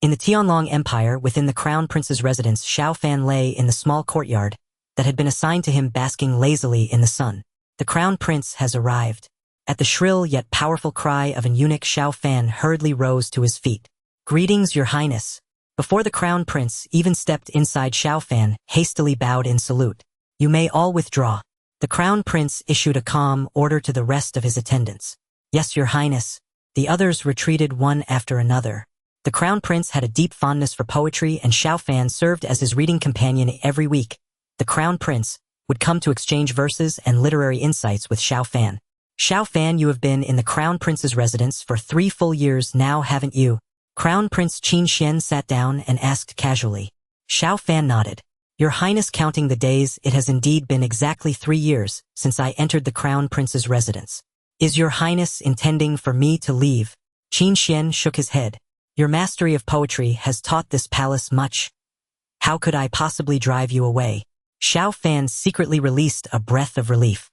In the Tianlong Empire, within the crown prince's residence, Xiao Fan lay in the small courtyard that had been assigned to him, basking lazily in the sun. The crown prince has arrived. At the shrill yet powerful cry of an eunuch, Xiao Fan hurriedly rose to his feet. "Greetings, your highness." Before the crown prince even stepped inside, Xiao Fan hastily bowed in salute. "You may all withdraw." The crown prince issued a calm order to the rest of his attendants. "Yes, your highness." The others retreated one after another. The crown prince had a deep fondness for poetry, and Xiao Fan served as his reading companion every week. The crown prince would come to exchange verses and literary insights with Xiao Fan. "Xiao Fan, you have been in the crown prince's residence for 3 full years now, haven't you?" Crown Prince Qin Xuan sat down and asked casually. Xiao Fan nodded. "Your highness, counting the days, it has indeed been exactly 3 years since I entered the crown prince's residence. Is your highness intending for me to leave?" Qin Xuan shook his head. "Your mastery of poetry has taught this palace much. How could I possibly drive you away?" Xiao Fan secretly released a breath of relief.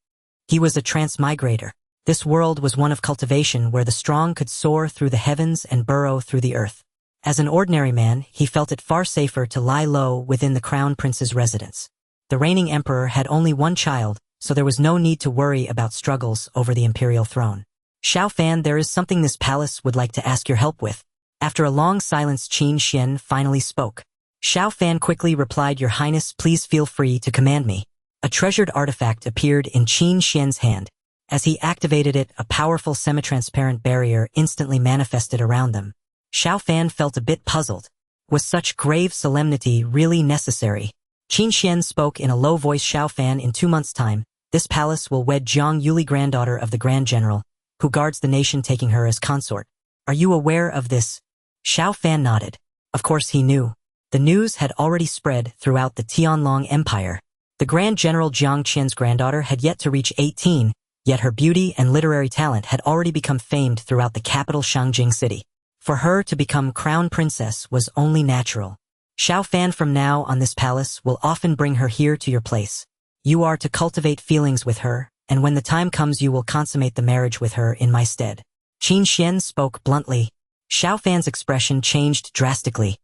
He was a transmigrator. This world was one of cultivation, where the strong could soar through the heavens and burrow through the earth. As an ordinary man, he felt it far safer to lie low within the crown prince's residence. The reigning emperor had only one child, so there was no need to worry about struggles over the imperial throne. "Xiao Fan, there is something this palace would like to ask your help with." After a long silence, Qin Xuan finally spoke. Xiao Fan quickly replied, "Your highness, please feel free to command me." A treasured artifact appeared in Qin Xuan's hand. As he activated it, a powerful semi-transparent barrier instantly manifested around them. Xiao Fan felt a bit puzzled. Was such grave solemnity really necessary? Qin Xuan spoke in a low voice. "Xiao Fan, in 2 months' time, this palace will wed Jiang Yuli, granddaughter of the Grand General, who guards the nation, taking her as consort. Are you aware of this?" Xiao Fan nodded. Of course he knew. The news had already spread throughout the Tianlong Empire. The Grand General Jiang Qian's granddaughter had yet to reach 18, yet her beauty and literary talent had already become famed throughout the capital Shangjing city. For her to become crown princess was only natural. "Xiao Fan, from now on this palace will often bring her here to your place. You are to cultivate feelings with her, and when the time comes you will consummate the marriage with her in my stead." Qin Xuan spoke bluntly. Xiao Fan's expression changed drastically.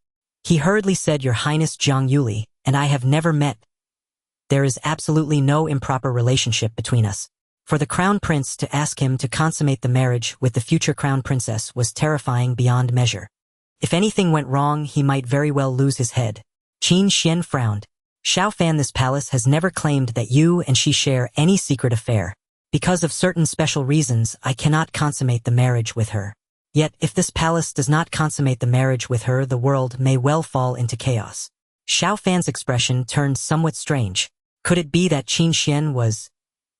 He hurriedly said, "Your Highness, Jiang Yuli and I have never met. There is absolutely no improper relationship between us." For the crown prince to ask him to consummate the marriage with the future crown princess was terrifying beyond measure. If anything went wrong, he might very well lose his head. Qin Xuan frowned. "Xiao Fan, this palace has never claimed that you and she share any secret affair. Because of certain special reasons, I cannot consummate the marriage with her. Yet, if this palace does not consummate the marriage with her, the world may well fall into chaos." Xiao Fan's expression turned somewhat strange. Could it be that Qin Xuan was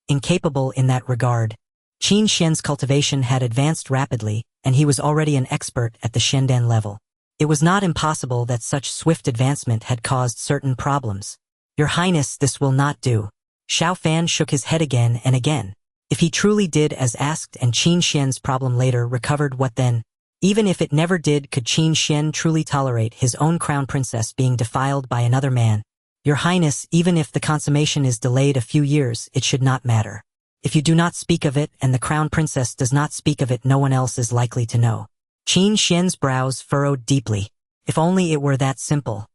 incapable in that regard? Qin Xuan's cultivation had advanced rapidly, and he was already an expert at the Shendan level. It was not impossible that such swift advancement had caused certain problems. "Your Highness, this will not do." Xiao Fan shook his head again and again. If he truly did as asked and Qin Xuan's problem later recovered, what then? Even if it never did, could Qin Xuan truly tolerate his own crown princess being defiled by another man? "Your Highness, even if the consummation is delayed a few years, it should not matter. If you do not speak of it and the crown princess does not speak of it, no one else is likely to know." Qin Xuan's brows furrowed deeply. If only it were that simple.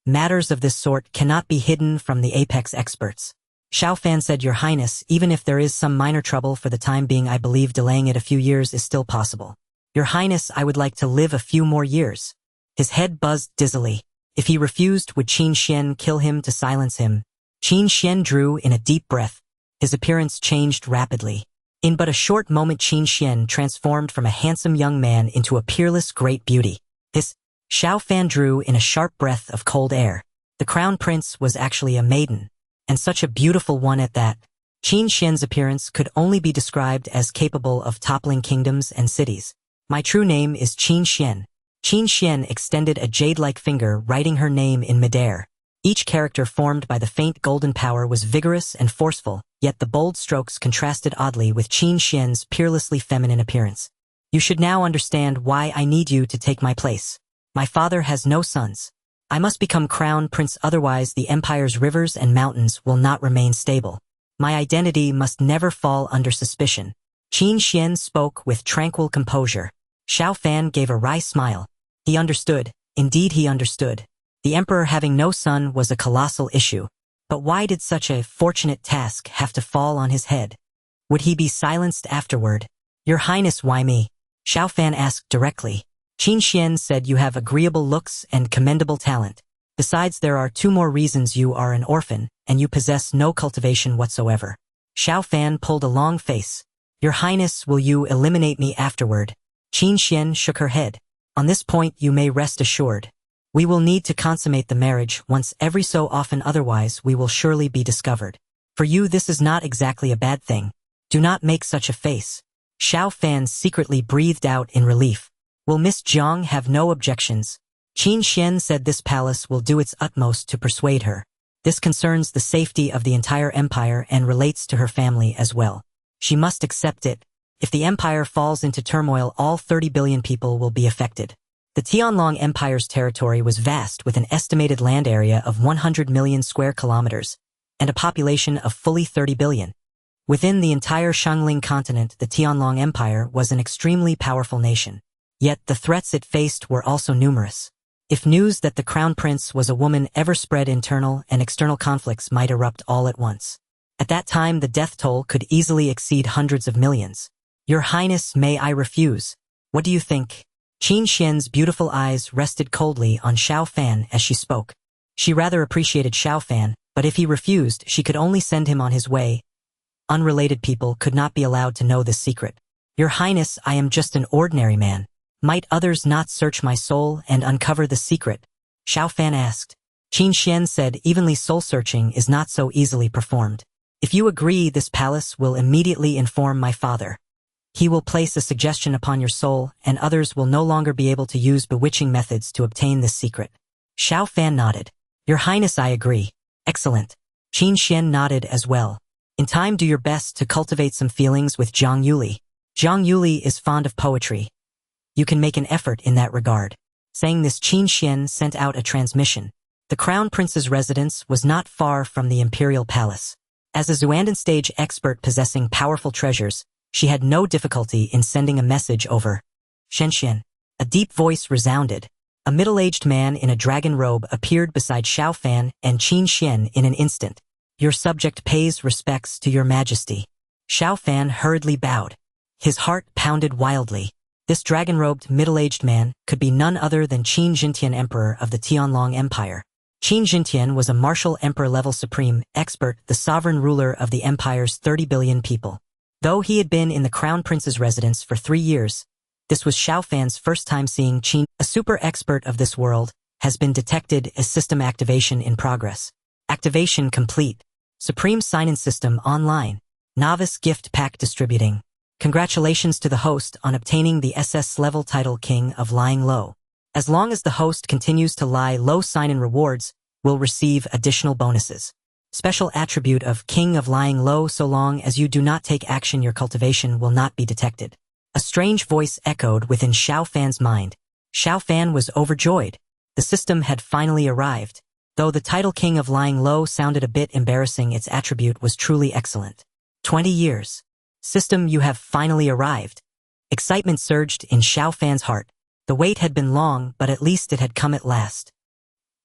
Matters of this sort cannot be hidden from the apex experts. Xiao Fan said, "Your Highness, even if there is some minor trouble for the time being, I believe delaying it a few years is still possible. Your Highness, I would like to live a few more years." His head buzzed dizzily. If he refused, would Qin Xuan kill him to silence him? Qin Xuan drew in a deep breath. His appearance changed rapidly. In but a short moment, Qin Xuan transformed from a handsome young man into a peerless great beauty. Xiao Fan drew in a sharp breath of cold air. The crown prince was actually a maiden, and such a beautiful one at that. Qin Xuan's appearance could only be described as capable of toppling kingdoms and cities. "My true name is Qin Xuan." Qin Xuan extended a jade-like finger, writing her name in midair. Each character formed by the faint golden power was vigorous and forceful, yet the bold strokes contrasted oddly with Qin Xuan's peerlessly feminine appearance. "You should now understand why I need you to take my place. My father has no sons. I must become crown prince, otherwise the empire's rivers and mountains will not remain stable. My identity must never fall under suspicion." Qin Xuan spoke with tranquil composure. Xiao Fan gave a wry smile. He understood. Indeed, he understood. The emperor having no son was a colossal issue. But why did such a fortunate task have to fall on his head? Would he be silenced afterward? Your Highness, why me? Xiao Fan asked directly. Qin Xuan said you have agreeable looks and commendable talent. Besides, there are 2 more reasons: you are an orphan, and you possess no cultivation whatsoever. Xiao Fan pulled a long face. Your Highness, will you eliminate me afterward? Qin Xuan shook her head. On this point you may rest assured. We will need to consummate the marriage once every so often, otherwise we will surely be discovered. For you this is not exactly a bad thing. Do not make such a face. Xiao Fan secretly breathed out in relief. Will Miss Jiang have no objections? Qin Xuan said this palace will do its utmost to persuade her. This concerns the safety of the entire empire and relates to her family as well. She must accept it. If the empire falls into turmoil, all 30 billion people will be affected. The Tianlong Empire's territory was vast, with an estimated land area of 100 million square kilometers and a population of fully 30 billion. Within the entire Xiangling continent, the Tianlong Empire was an extremely powerful nation. Yet the threats it faced were also numerous. If news that the crown prince was a woman ever spread, internal and external conflicts might erupt all at once. At that time, the death toll could easily exceed hundreds of millions. Your Highness, may I refuse? What do you think? Qin Xuan's beautiful eyes rested coldly on Xiao Fan as she spoke. She rather appreciated Xiao Fan, but if he refused, she could only send him on his way. Unrelated people could not be allowed to know this secret. Your Highness, I am just an ordinary man. Might others not search my soul and uncover the secret? Xiao Fan asked. Qin Xuan said evenly, soul searching is not so easily performed. If you agree, this palace will immediately inform my father. He will place a suggestion upon your soul, and others will no longer be able to use bewitching methods to obtain this secret. Xiao Fan nodded. Your Highness, I agree. Excellent. Qin Xuan nodded as well. In time, do your best to cultivate some feelings with Zhang Yuli. Zhang Yuli is fond of poetry. You can make an effort in that regard. Saying this, Qin Xuan sent out a transmission. The crown prince's residence was not far from the imperial palace. As a Xuandan stage expert possessing powerful treasures, she had no difficulty in sending a message over. Shenshen. A deep voice resounded. A middle-aged man in a dragon robe appeared beside Xiao Fan and Qin Xuan in an instant. Your subject pays respects to your majesty. Xiao Fan hurriedly bowed. His heart pounded wildly. This dragon-robed middle-aged man could be none other than Qin Jintian, Emperor of the Tianlong Empire. Qin Jintian was a martial emperor-level supreme expert, the sovereign ruler of the empire's 30 billion people. Though he had been in the crown prince's residence for 3 years, this was Xiao Fan's first time seeing Qin. A super expert of this world has been detected as system activation in progress. Activation complete. Supreme sign-in system online. Novice gift pack distributing. Congratulations to the host on obtaining the SS level title King of Lying Low. As long as the host continues to lie low, sign-in rewards will receive additional bonuses. Special attribute of King of Lying Low: so long as you do not take action, your cultivation will not be detected. A strange voice echoed within Xiao Fan's mind. Xiao Fan was overjoyed. The system had finally arrived. Though the title King of Lying Low sounded a bit embarrassing, its attribute was truly excellent. 20 years. System, you have finally arrived. Excitement surged in Xiao Fan's heart. The wait had been long, but at least it had come at last.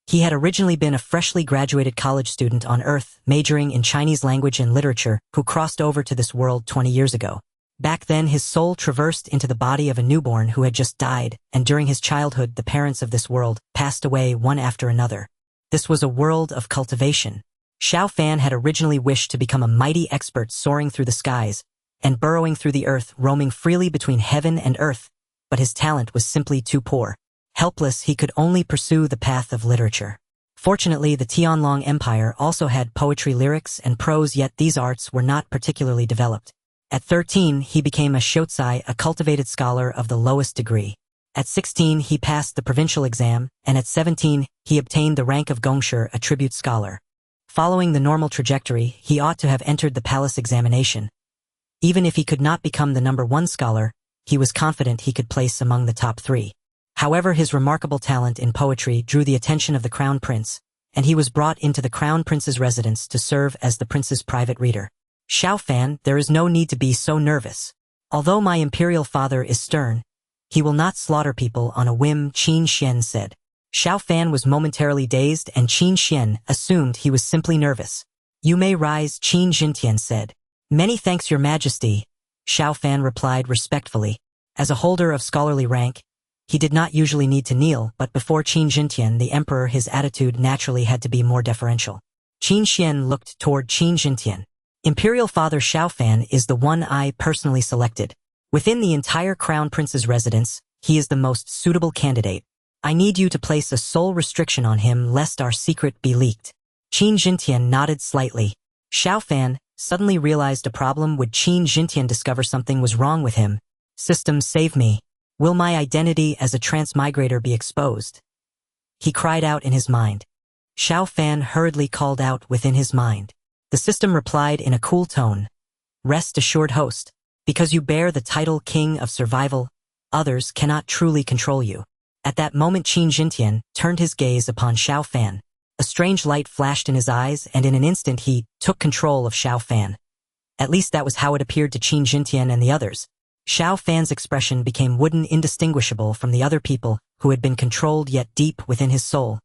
He had originally been a freshly graduated college student on Earth, majoring in Chinese language and literature, who crossed over to this world 20 years ago. Back then, his soul traversed into the body of a newborn who had just died, and during his childhood, the parents of this world passed away one after another. This was a world of cultivation. Xiao Fan had originally wished to become a mighty expert, soaring through the skies and burrowing through the earth, roaming freely between heaven and earth, but his talent was simply too poor. Helpless, he could only pursue the path of literature. Fortunately, the Tianlong Empire also had poetry, lyrics, and prose, yet these arts were not particularly developed. At 13, he became a Shotsai, a cultivated scholar of the lowest degree. At 16, he passed the provincial exam, and at 17, he obtained the rank of Gongshi, a tribute scholar. Following the normal trajectory, he ought to have entered the palace examination. Even if he could not become the number 1 scholar, he was confident he could place among the top 3. However, his remarkable talent in poetry drew the attention of the crown prince, and he was brought into the crown prince's residence to serve as the prince's private reader. Xiao Fan, there is no need to be so nervous. Although my imperial father is stern, he will not slaughter people on a whim, Qin Xuan said. Xiao Fan was momentarily dazed and Qin Xuan assumed he was simply nervous. "You may rise," Qin Jintian said. "Many thanks, Your Majesty," Xiao Fan replied respectfully. As a holder of scholarly rank, he did not usually need to kneel, but before Qin Jintian, the emperor, his attitude naturally had to be more deferential. Qin Xuan looked toward Qin Jintian. "Imperial Father Xiao Fan is the one I personally selected. Within the entire Crown Prince's residence, he is the most suitable candidate. I need you to place a sole restriction on him lest our secret be leaked." Qin Jintian nodded slightly. Xiao Fan suddenly realized a problem. Would Qin Jintian discover something was wrong with him? "System, save me. Will my identity as a transmigrator be exposed?" he cried out in his mind. Xiao Fan hurriedly called out within his mind. The system replied in a cool tone. "Rest assured, host. Because you bear the title King of Survival, others cannot truly control you." At that moment Qin Jintian turned his gaze upon Xiao Fan. A strange light flashed in his eyes, and in an instant he took control of Xiao Fan. At least that was how it appeared to Qin Jintian and the others. Xiao Fan's expression became wooden, indistinguishable from the other people who had been controlled, yet deep within his soul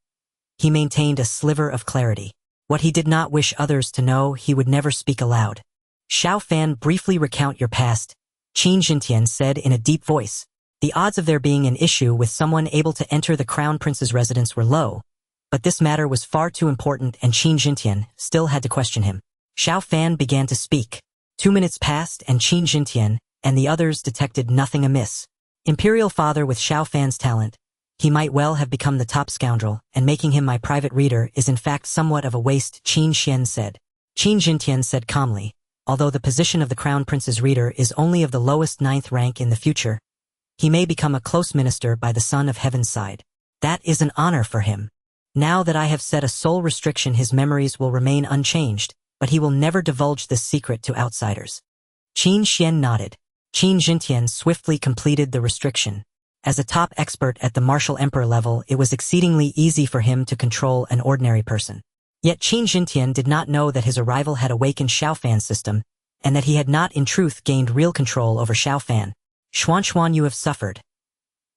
he maintained a sliver of clarity. What he did not wish others to know, he would never speak aloud. "Xiao Fan, briefly recount your past," Qin Jintian said in a deep voice. The odds of there being an issue with someone able to enter the Crown Prince's residence were low, but this matter was far too important and Qin Jintian still had to question him. Xiao Fan began to speak. 2 minutes passed and Qin Jintian and the others detected nothing amiss. Imperial Father, with Xiao Fan's talent, he might well have become the top scoundrel, and making him my private reader is in fact somewhat of a waste, Qin Xuan said. Qin Jintian said calmly, "Although the position of the Crown Prince's reader is only of the lowest 9th rank in the future, he may become a close minister by the Son of Heaven's side. That is an honor for him. Now that I have set a sole restriction, his memories will remain unchanged, but he will never divulge this secret to outsiders." Qin Xuan nodded. Qin Jintian swiftly completed the restriction. As a top expert at the martial emperor level, it was exceedingly easy for him to control an ordinary person. Yet Qin Jintian did not know that his arrival had awakened Xiao Fan's system, and that he had not in truth gained real control over Xiao Fan. "Xuan, you have suffered,"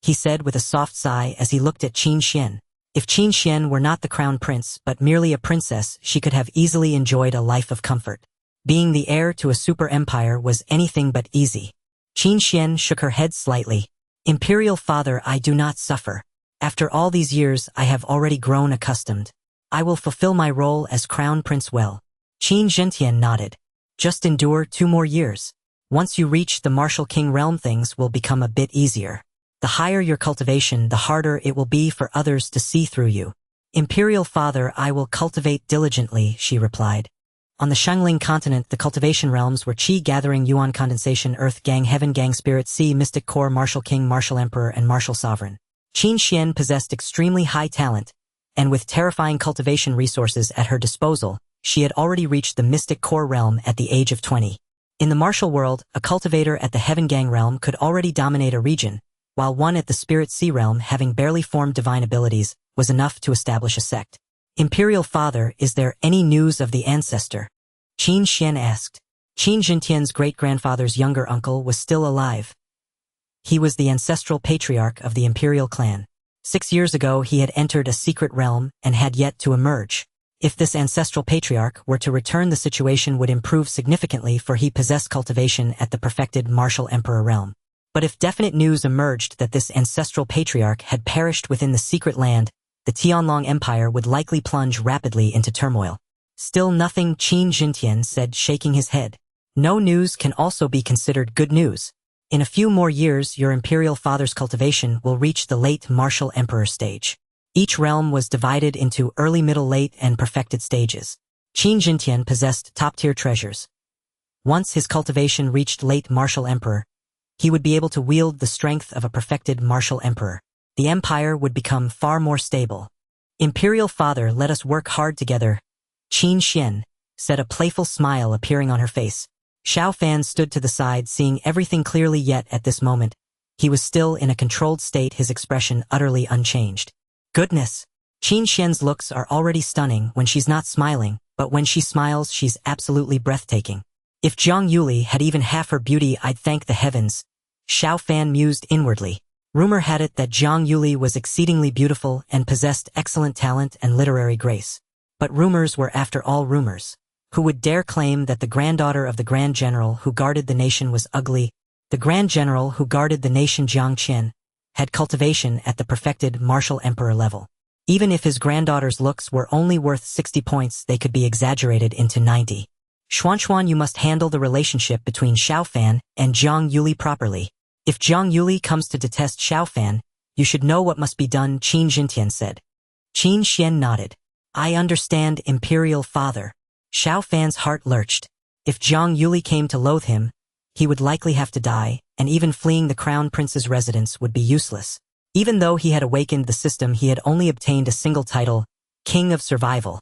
he said with a soft sigh as he looked at Qin Xuan. If Qin Xuan were not the Crown Prince, but merely a princess, she could have easily enjoyed a life of comfort. Being the heir to a super empire was anything but easy. Qin Xuan shook her head slightly. "Imperial Father, I do not suffer. After all these years, I have already grown accustomed. I will fulfill my role as Crown Prince well." Qin Jintian nodded. "Just endure 2 more years. Once you reach the Martial King realm, things will become a bit easier. The higher your cultivation, the harder it will be for others to see through you." "Imperial Father, I will cultivate diligently," she replied. On the Shangling continent, the cultivation realms were Qi Gathering, Yuan Condensation, Earth Gang, Heaven Gang, Spirit Sea, Mystic Core, Martial King, Martial Emperor, and Martial Sovereign. Qin Xuan possessed extremely high talent, and with terrifying cultivation resources at her disposal, she had already reached the Mystic Core realm at the age of 20. In the martial world, a cultivator at the Heaven Gang realm could already dominate a region, while one at the Spirit Sea realm, having barely formed divine abilities, was enough to establish a sect. "Imperial Father, is there any news of the ancestor?" Qin Xuan asked. Qin Jintian's great-grandfather's younger uncle was still alive. He was the ancestral patriarch of the imperial clan. 6 years ago he had entered a secret realm and had yet to emerge. If this ancestral patriarch were to return, the situation would improve significantly, for he possessed cultivation at the perfected martial emperor realm. But if definite news emerged that this ancestral patriarch had perished within the secret land, the Tianlong Empire would likely plunge rapidly into turmoil. "Still nothing," Qin Jintian said, shaking his head. "No news can also be considered good news. In a few more years, your Imperial Father's cultivation will reach the late martial emperor stage." Each realm was divided into early, middle, late, and perfected stages. Qin Jintian possessed top-tier treasures. Once his cultivation reached late martial emperor, he would be able to wield the strength of a perfected martial emperor. The empire would become far more stable. "Imperial Father, let us work hard together," Qin Xuan said, a playful smile appearing on her face. Xiao Fan stood to the side, seeing everything clearly, yet at this moment, he was still in a controlled state, his expression utterly unchanged. "Goodness, Qin Xuan's looks are already stunning when she's not smiling, but when she smiles, she's absolutely breathtaking. If Zhang Yuli had even half her beauty, I'd thank the heavens," Xiao Fan mused inwardly. Rumor had it that Zhang Yuli was exceedingly beautiful and possessed excellent talent and literary grace. But rumors were after all rumors. Who would dare claim that the granddaughter of the Grand General who guarded the nation was ugly? The Grand General who guarded the nation, Jiang Qian, had cultivation at the perfected martial emperor level. Even if his granddaughter's looks were only worth 60 points, they could be exaggerated into 90. Xuan, you must handle the relationship between Xiao Fan and Zhang Yuli properly. If Zhang Yuli comes to detest Xiao Fan, you should know what must be done, Qin Xuan said. Qin Xuan nodded. I understand, imperial father. Xiao Fan's heart lurched. If Zhang Yuli came to loathe him, he would likely have to die, and even fleeing the crown prince's residence would be useless. Even though he had awakened the system, he had only obtained a single title, King of Survival,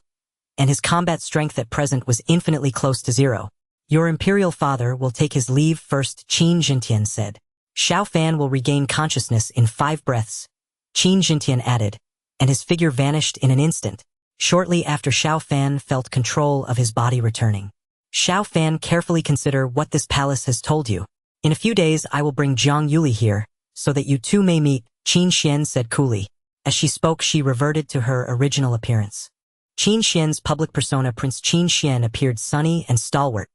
and his combat strength at present was infinitely close to zero. Your imperial father will take his leave first, Qin Xuan said. Xiao Fan will regain consciousness in 5 breaths, Qin Xuan added, and his figure vanished in an instant. Shortly after, Xiao Fan felt control of his body returning. Xiao Fan, carefully consider what this palace has told you. In a few days I will bring Zhang Yuli here, so that you two may meet, Qin Xuan said coolly. As she spoke, she reverted to her original appearance. Qin Xuan's public persona, Prince Qin Xuan, appeared sunny and stalwart.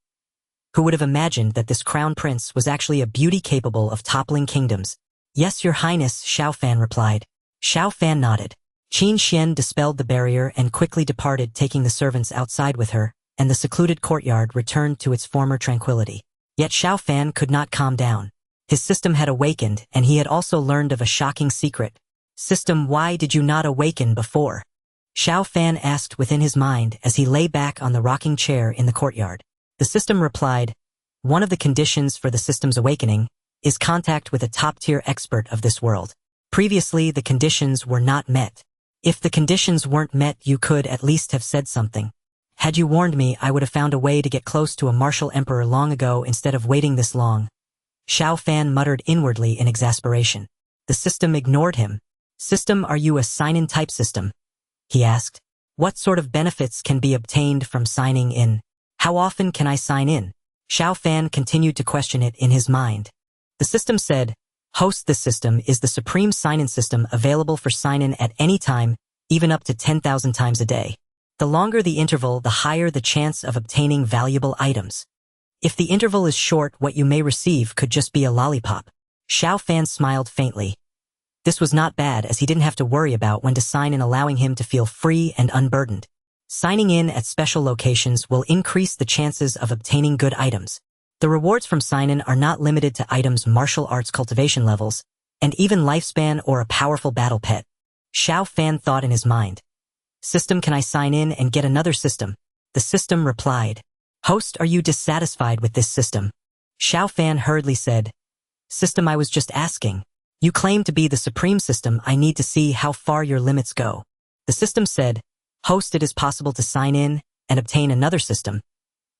Who would have imagined that this crown prince was actually a beauty capable of toppling kingdoms? Yes, your highness, Xiao Fan replied. Xiao Fan nodded. Qin Xuan dispelled the barrier and quickly departed, taking the servants outside with her, and the secluded courtyard returned to its former tranquility. Yet Xiao Fan could not calm down. His system had awakened, and he had also learned of a shocking secret. System, why did you not awaken before? Xiao Fan asked within his mind as he lay back on the rocking chair in the courtyard. The system replied, one of the conditions for the system's awakening is contact with a top-tier expert of this world. Previously, the conditions were not met. If the conditions weren't met, you could at least have said something. Had you warned me, I would have found a way to get close to a martial emperor long ago instead of waiting this long. Xiao Fan muttered inwardly in exasperation. The system ignored him. System, are you a sign-in type system? He asked. What sort of benefits can be obtained from signing in? How often can I sign in? Xiao Fan continued to question it in his mind. The system said, host, this system is the supreme sign-in system available for sign-in at any time, even up to 10,000 times a day. The longer the interval, the higher the chance of obtaining valuable items. If the interval is short, what you may receive could just be a lollipop. Xiao Fan smiled faintly. This was not bad, as he didn't have to worry about when to sign in, allowing him to feel free and unburdened. Signing in at special locations will increase the chances of obtaining good items. The rewards from sign-in are not limited to items, martial arts cultivation levels, and even lifespan or a powerful battle pet. Xiao Fan thought in his mind. System, can I sign in and get another system? The system replied. Host, are you dissatisfied with this system? Xiao Fan hurriedly said. System, I was just asking. You claim to be the supreme system, I need to see how far your limits go. The system said, host, it is possible to sign in and obtain another system.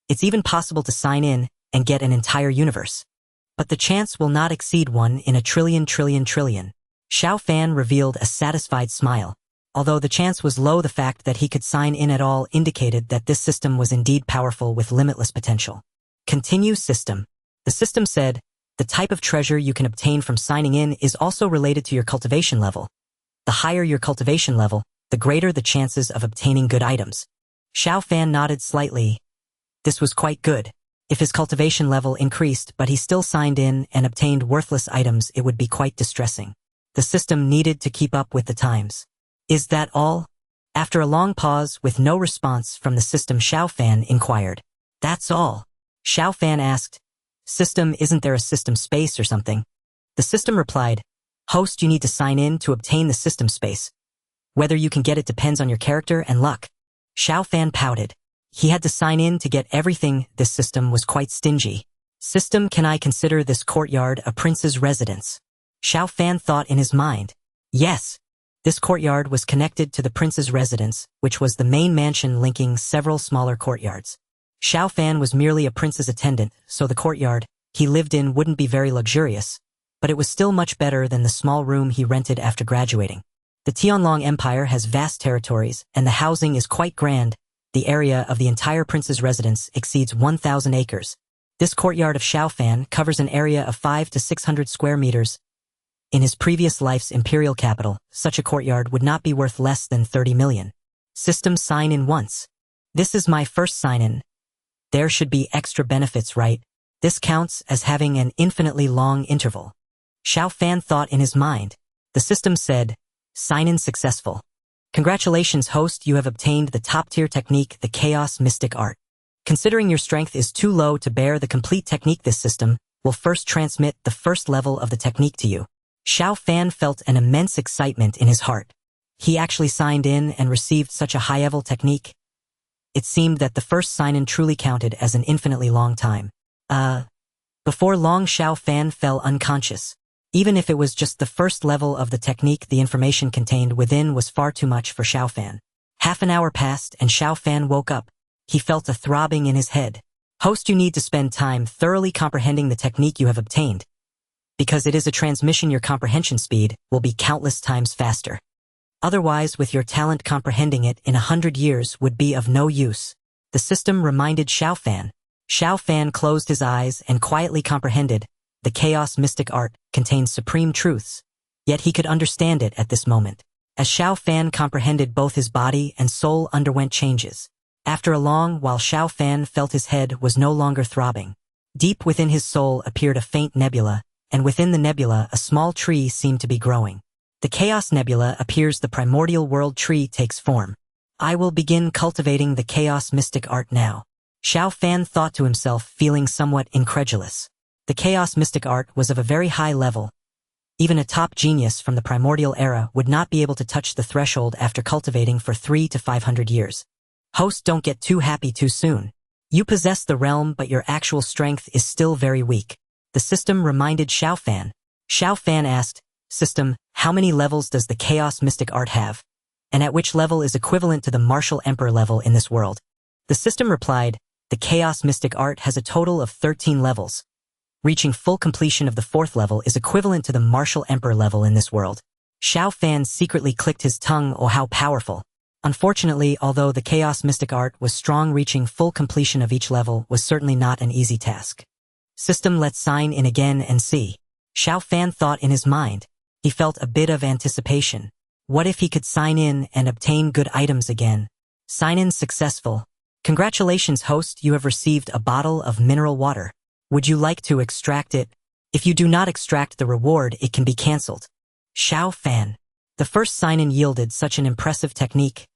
It's even possible to sign in and get an entire universe. But the chance will not exceed 1 in a trillion. Xiao Fan revealed a satisfied smile. Although the chance was low, the fact that he could sign in at all indicated that this system was indeed powerful with limitless potential. Continue system. The system said, the type of treasure you can obtain from signing in is also related to your cultivation level. The higher your cultivation level, the greater the chances of obtaining good items. Xiao Fan nodded slightly. This was quite good. If his cultivation level increased but he still signed in and obtained worthless items, it would be quite distressing. The system needed to keep up with the times. Is that all? After a long pause with no response from the system, Xiao Fan inquired. That's all. Xiao Fan asked. System, isn't there a system space or something? The system replied. Host, you need to sign in to obtain the system space. Whether you can get it depends on your character and luck. Xiao Fan pouted. He had to sign in to get everything. This system was quite stingy. System, can I consider this courtyard a prince's residence? Xiao Fan thought in his mind. Yes. This courtyard was connected to the prince's residence, which was the main mansion linking several smaller courtyards. Xiao Fan was merely a prince's attendant, so the courtyard he lived in wouldn't be very luxurious, but it was still much better than the small room he rented after graduating. The Tianlong Empire has vast territories, and the housing is quite grand. The area of the entire prince's residence exceeds 1,000 acres. This courtyard of Xiao Fan covers an area of 500 to 600 square meters. In his previous life's imperial capital, such a courtyard would not be worth less than 30 million. System sign in once. This is my first sign in. There should be extra benefits, right? This counts as having an infinitely long interval. Xiao Fan thought in his mind. The system said, sign in successful. Congratulations, host, you have obtained the top-tier technique, the Chaos Mystic Art. Considering your strength is too low to bear the complete technique, this system will first transmit the first level of the technique to you. Xiao Fan felt an immense excitement in his heart. He actually signed in and received such a high-level technique. It seemed that the first sign-in truly counted as an infinitely long time. Before long, Xiao Fan fell unconscious. Even if it was just the first level of the technique, the information contained within was far too much for Xiao Fan. Half an hour passed and Xiao Fan woke up. He felt a throbbing in his head. Host, you need to spend time thoroughly comprehending the technique you have obtained. Because it is a transmission, your comprehension speed will be countless times faster. Otherwise, with your talent, comprehending it in 100 years would be of no use. The system reminded Xiao Fan. Xiao Fan closed his eyes and quietly comprehended. The Chaos Mystic Art contains supreme truths, yet he could understand it at this moment. As Xiao Fan comprehended, both his body and soul underwent changes. After a long while, Xiao Fan felt his head was no longer throbbing. Deep within his soul appeared a faint nebula, and within the nebula a small tree seemed to be growing. The Chaos Nebula appears, the primordial world tree takes form. I will begin cultivating the Chaos Mystic Art now. Xiao Fan thought to himself, feeling somewhat incredulous. The Chaos Mystic Art was of a very high level. Even a top genius from the primordial era would not be able to touch the threshold after cultivating for 300 to 500 years. Host, don't get too happy too soon. You possess the realm, but your actual strength is still very weak. The system reminded Xiao Fan. Xiao Fan asked, System, how many levels does the Chaos Mystic Art have? And at which level is equivalent to the martial emperor level in this world? The system replied, the Chaos Mystic Art has a total of 13 levels. Reaching full completion of the 4th level is equivalent to the martial emperor level in this world. Xiao Fan secretly clicked his tongue. Oh, how powerful. Unfortunately, although the Chaos Mystic Art was strong, reaching full completion of each level was certainly not an easy task. System, let's sign in again and see. Xiao Fan thought in his mind. He felt a bit of anticipation. What if he could sign in and obtain good items again? Sign in successful. Congratulations, host, you have received a bottle of mineral water. Would you like to extract it? If you do not extract the reward, it can be cancelled. Xiao Fan. The first sign-in yielded such an impressive technique.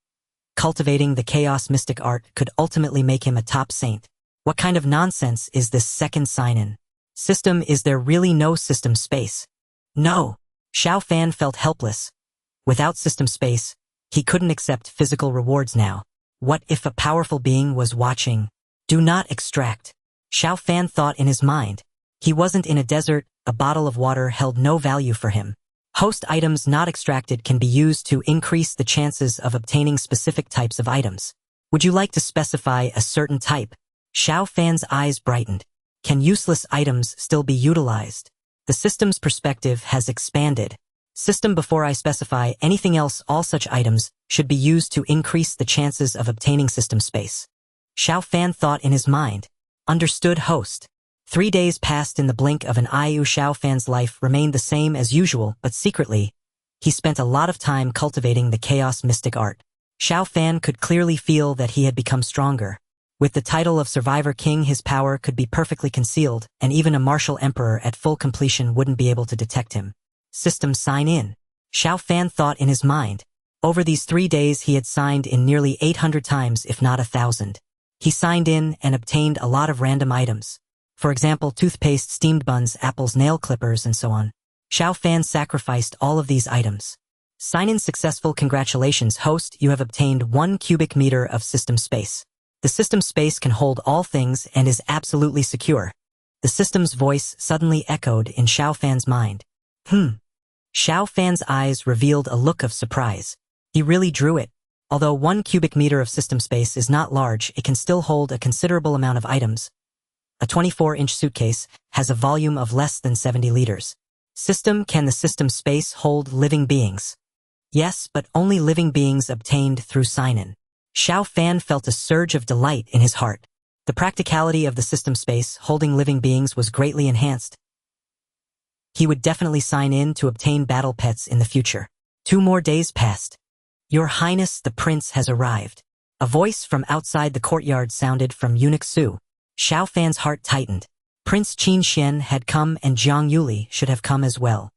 Cultivating the Chaos Mystic Art could ultimately make him a top saint. What kind of nonsense is this second sign-in? System, is there really no system space? No. Xiao Fan felt helpless. Without system space, he couldn't accept physical rewards now. What if a powerful being was watching? Do not extract. Xiao Fan thought in his mind. He wasn't in a desert, a bottle of water held no value for him. Host, items not extracted can be used to increase the chances of obtaining specific types of items. Would you like to specify a certain type? Xiao Fan's eyes brightened. Can useless items still be utilized? The system's perspective has expanded. System, before I specify anything else, all such items should be used to increase the chances of obtaining system space. Xiao Fan thought in his mind. Understood, host. 3 days passed in the blink of an eye. Xiao Fan's life remained the same as usual, but secretly, he spent a lot of time cultivating the Chaos Mystic Art. Xiao Fan could clearly feel that he had become stronger. With the title of Survivor King, his power could be perfectly concealed, and even a martial emperor at full completion wouldn't be able to detect him. System, sign in. Xiao Fan thought in his mind. Over these 3 days, he had signed in nearly 800 times, if not 1,000. He signed in and obtained a lot of random items. For example, toothpaste, steamed buns, apples, nail clippers, and so on. Xiao Fan sacrificed all of these items. Sign-in successful. Congratulations, host, you have obtained 1 cubic meter of system space. The system space can hold all things and is absolutely secure. The system's voice suddenly echoed in Xiao Fan's mind. Xiao Fan's eyes revealed a look of surprise. He really drew it. Although 1 cubic meter of system space is not large, it can still hold a considerable amount of items. A 24-inch suitcase has a volume of less than 70 liters. System, can the system space hold living beings? Yes, but only living beings obtained through sign-in. Xiao Fan felt a surge of delight in his heart. The practicality of the system space holding living beings was greatly enhanced. He would definitely sign in to obtain battle pets in the future. 2 more days passed. Your Highness, the prince has arrived. A voice from outside the courtyard sounded from Eunuch Su. Xiao Fan's heart tightened. Prince Qin Xuan had come and Zhang Yuli should have come as well.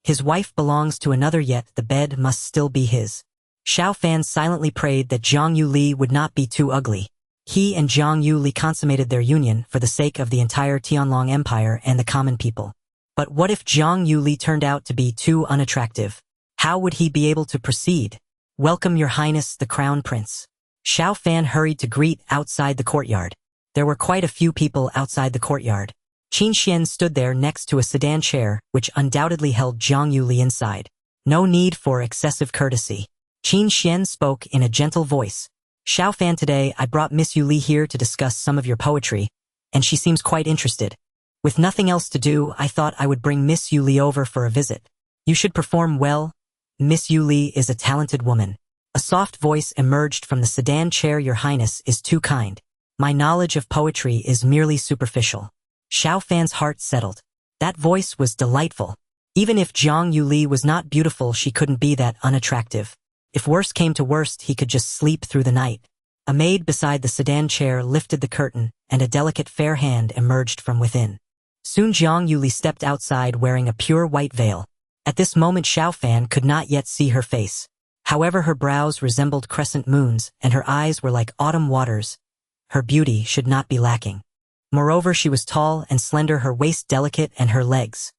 His wife belongs to another, yet the bed must still be his. Xiao Fan silently prayed that Zhang Yuli would not be too ugly. He and Zhang Yuli consummated their union for the sake of the entire Tianlong Empire and the common people. But what if Zhang Yuli turned out to be too unattractive? How would he be able to proceed? Welcome, Your Highness, the Crown Prince. Xiao Fan hurried to greet outside the courtyard. There were quite a few people outside the courtyard. Qin Xuan stood there next to a sedan chair, which undoubtedly held Zhang Yuli inside. No need for excessive courtesy. Qin Xuan spoke in a gentle voice. Xiao Fan, today I brought Miss Yuli here to discuss some of your poetry, and she seems quite interested. With nothing else to do, I thought I would bring Miss Yuli over for a visit. You should perform well. Miss Yuli is a talented woman. A soft voice emerged from the sedan chair. Your Highness is too kind. My knowledge of poetry is merely superficial. Xiao Fan's heart settled. That voice was delightful. Even if Zhang Yuli was not beautiful, she couldn't be that unattractive. If worst came to worst, he could just sleep through the night. A maid beside the sedan chair lifted the curtain, and a delicate fair hand emerged from within. Soon Zhang Yuli stepped outside wearing a pure white veil. At this moment Xiao Fan could not yet see her face. However, her brows resembled crescent moons, and her eyes were like autumn waters. Her beauty should not be lacking. Moreover, she was tall and slender, her waist delicate, and her legs.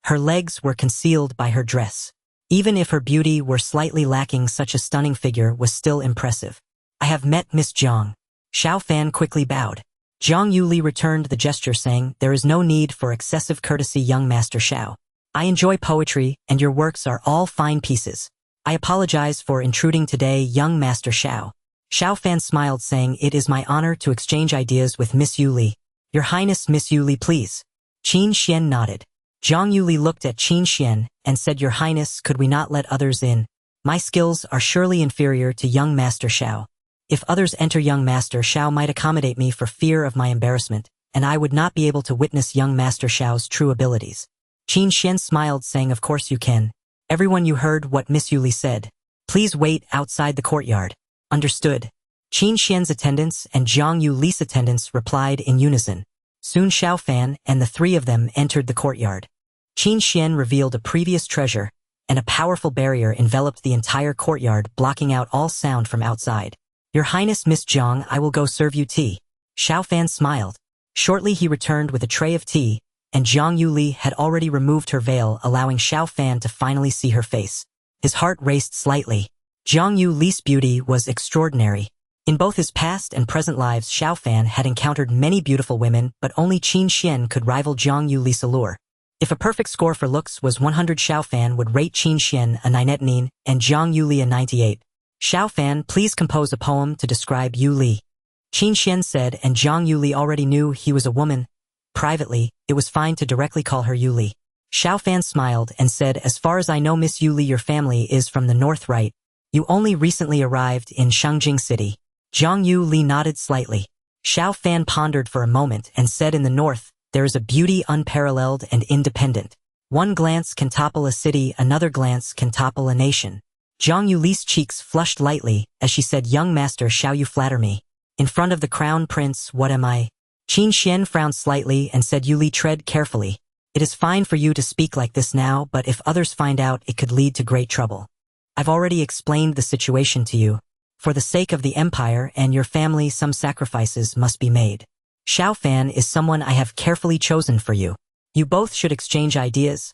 Her legs were concealed by her dress. Even if her beauty were slightly lacking, such a stunning figure was still impressive. I have met Miss Zhang. Xiao Fan quickly bowed. Zhang Yuli returned the gesture, saying, there is no need for excessive courtesy, young Master Xiao. I enjoy poetry, and your works are all fine pieces. I apologize for intruding today, young Master Xiao. Xiao Fan smiled, saying, it is my honor to exchange ideas with Miss Yuli. Your Highness, Miss Yuli, please. Qin Xuan nodded. Zhang Yuli looked at Qin Xuan and said, Your Highness, could we not let others in? My skills are surely inferior to young Master Xiao. If others enter, young Master Xiao might accommodate me for fear of my embarrassment, and I would not be able to witness young Master Xiao's true abilities. Qin Xuan smiled, saying, of course you can. Everyone, you heard what Miss Yuli said. Please wait outside the courtyard. Understood. Qin Xuan's attendants and Zhang Yuli's attendants replied in unison. Soon Xiao Fan and the 3 of them entered the courtyard. Qin Xuan revealed a previous treasure, and a powerful barrier enveloped the entire courtyard, blocking out all sound from outside. Your Highness, Miss Zhang, I will go serve you tea. Xiao Fan smiled. Shortly he returned with a tray of tea, and Zhang Yuli had already removed her veil, allowing Xiao Fan to finally see her face. His heart raced slightly. Zhang Yuli's beauty was extraordinary. In both his past and present lives, Xiao Fan had encountered many beautiful women, but only Qin Xuan could rival Zhang Yuli's allure. If a perfect score for looks was 100, Xiao Fan would rate Qin Xuan a 99 and Zhang Yuli a 98. Xiao Fan, please compose a poem to describe Yuli. Qin Xuan said, and Zhang Yuli already knew he was a woman. Privately, it was fine to directly call her Yuli. Xiao Fan smiled and said, as far as I know, Miss Yuli, your family is from the north, right? You only recently arrived in Shangjing City. Zhang Yuli nodded slightly. Xiao Fan pondered for a moment and said, in the north, there is a beauty unparalleled and independent. One glance can topple a city, another glance can topple a nation. Zhang Yuli's cheeks flushed lightly as she said, young Master Xiao, you flatter me. In front of the Crown Prince, what am I? Qin Xuan frowned slightly and said, Yuli, tread carefully. It is fine for you to speak like this now, but if others find out, it could lead to great trouble. I've already explained the situation to you. For the sake of the Empire and your family, some sacrifices must be made. Xiao Fan is someone I have carefully chosen for you. You both should exchange ideas.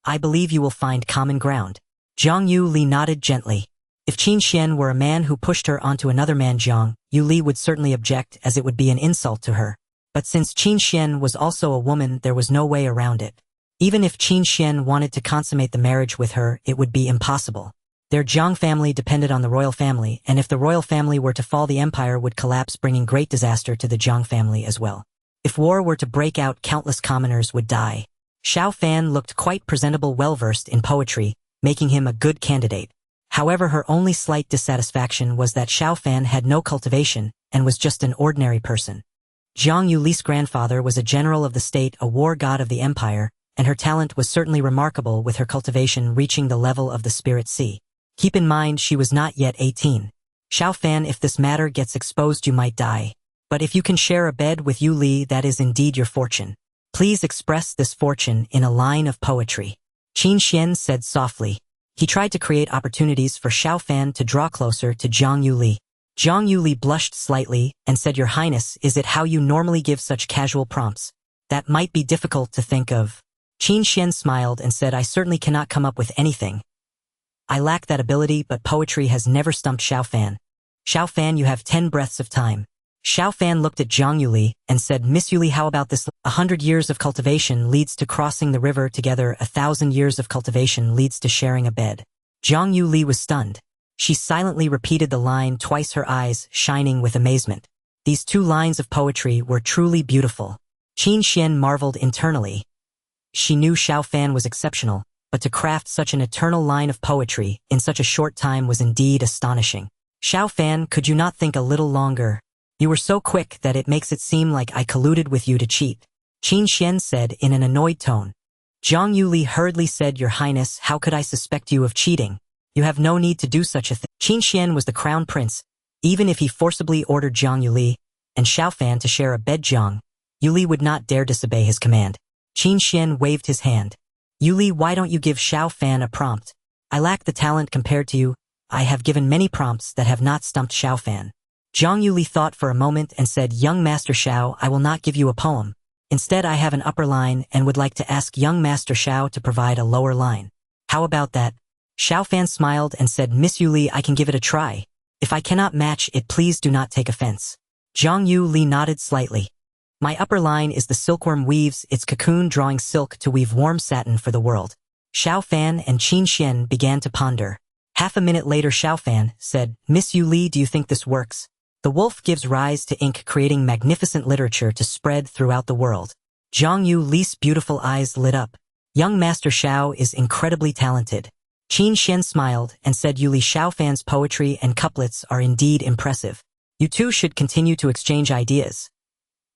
I believe you will find common ground. Zhang Yuli nodded gently. If Qin Xuan were a man who pushed her onto another man, Zhang Yuli would certainly object, as it would be an insult to her. But since Qin Xuan was also a woman, there was no way around it. Even if Qin Xuan wanted to consummate the marriage with her, it would be impossible. Their Zhang family depended on the royal family, and if the royal family were to fall, the empire would collapse, bringing great disaster to the Zhang family as well. If war were to break out, countless commoners would die. Xiao Fan looked quite presentable, well-versed in poetry, making him a good candidate. However, her only slight dissatisfaction was that Xiao Fan had no cultivation and was just an ordinary person. Zhang Yuli's grandfather was a general of the state, a war god of the empire, and her talent was certainly remarkable, with her cultivation reaching the level of the spirit sea. Keep in mind she was not yet 18. Xiao Fan, if this matter gets exposed you might die. But if you can share a bed with Yu Li, that is indeed your fortune. Please express this fortune in a line of poetry. Qin Xuan said softly. He tried to create opportunities for Xiao Fan to draw closer to Zhang Yuli. Zhang Yuli blushed slightly and said, Your Highness, is it how you normally give such casual prompts? That might be difficult to think of. Qin Xuan smiled and said, I certainly cannot come up with anything. I lack that ability, but poetry has never stumped Xiao Fan. Xiao Fan, you have 10 breaths of time. Xiao Fan looked at Zhang Yuli and said, Miss Yuli, how about this? 100 years of cultivation leads to crossing the river together. 1,000 years of cultivation leads to sharing a bed. Zhang Yuli was stunned. She silently repeated the line twice, her eyes shining with amazement. These 2 lines of poetry were truly beautiful. Qin Xuan marveled internally. She knew Xiao Fan was exceptional, but to craft such an eternal line of poetry in such a short time was indeed astonishing. Xiao Fan, could you not think a little longer? You were so quick that it makes it seem like I colluded with you to cheat. Qin Xuan said in an annoyed tone. Zhang Yuli hurriedly said, Your Highness, how could I suspect you of cheating? You have no need to do such a thing. Qin Xuan was the crown prince. Even if he forcibly ordered Zhang Yuli and Xiao Fan to share a bed, Zhang Yuli would not dare disobey his command. Qin Xuan waved his hand. Yuli, why don't you give Xiao Fan a prompt? I lack the talent compared to you. I have given many prompts that have not stumped Xiao Fan. Zhang Yuli thought for a moment and said, Young Master Xiao, I will not give you a poem. Instead, I have an upper line and would like to ask young Master Xiao to provide a lower line. How about that? Xiao Fan smiled and said, Miss Yuli, I can give it a try. If I cannot match it, please do not take offense. Zhang Yuli nodded slightly. My upper line is the silkworm weaves its cocoon, drawing silk to weave warm satin for the world. Xiao Fan and Qin Xuan began to ponder. Half a minute later, Xiao Fan said, Miss Yuli, do you think this works? The wolf gives rise to ink, creating magnificent literature to spread throughout the world. Zhang Yuli's beautiful eyes lit up. Young Master Xiao is incredibly talented. Qin Xuan smiled and said, Yuli, Xiao Fan's poetry and couplets are indeed impressive. You two should continue to exchange ideas.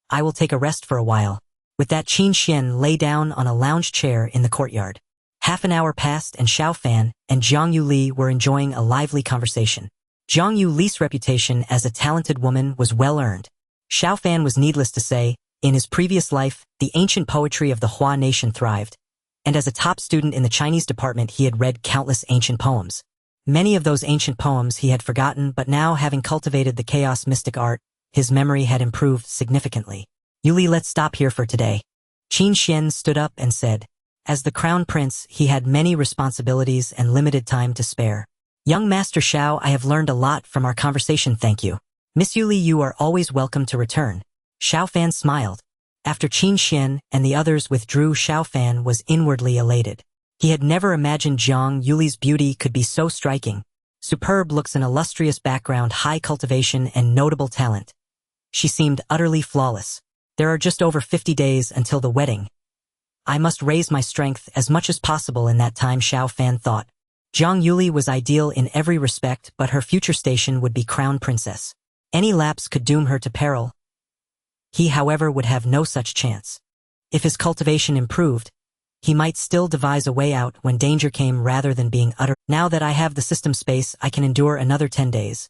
I will take a rest for a while. With that, Qin Xuan lay down on a lounge chair in the courtyard. Half an hour passed and Xiao Fan and Zhang Yuli were enjoying a lively conversation. Zhang Yuli's reputation as a talented woman was well earned. Xiao Fan was, needless to say, in his previous life, the ancient poetry of the Hua nation thrived, and as a top student in the Chinese department he had read countless ancient poems. Many of those ancient poems he had forgotten, but now, having cultivated the chaos mystic art, his memory had improved significantly. Yuli, let's stop here for today. Qin Xuan stood up and said. As the crown prince, he had many responsibilities and limited time to spare. Young Master Xiao, I have learned a lot from our conversation, thank you. Miss Yuli, you are always welcome to return. Xiao Fan smiled. After Qin Xuan and the others withdrew, Xiao Fan was inwardly elated. He had never imagined Zhang Yuli's beauty could be so striking. Superb looks, an illustrious background, high cultivation, and notable talent. She seemed utterly flawless. There are just over 50 days until the wedding. I must raise my strength as much as possible in that time, Xiao Fan thought. Zhang Yuli was ideal in every respect, but her future station would be crown princess. Any lapse could doom her to peril. He, however, would have no such chance. If his cultivation improved, he might still devise a way out when danger came rather than being utter. Now that I have the system space, I can endure another 10 days.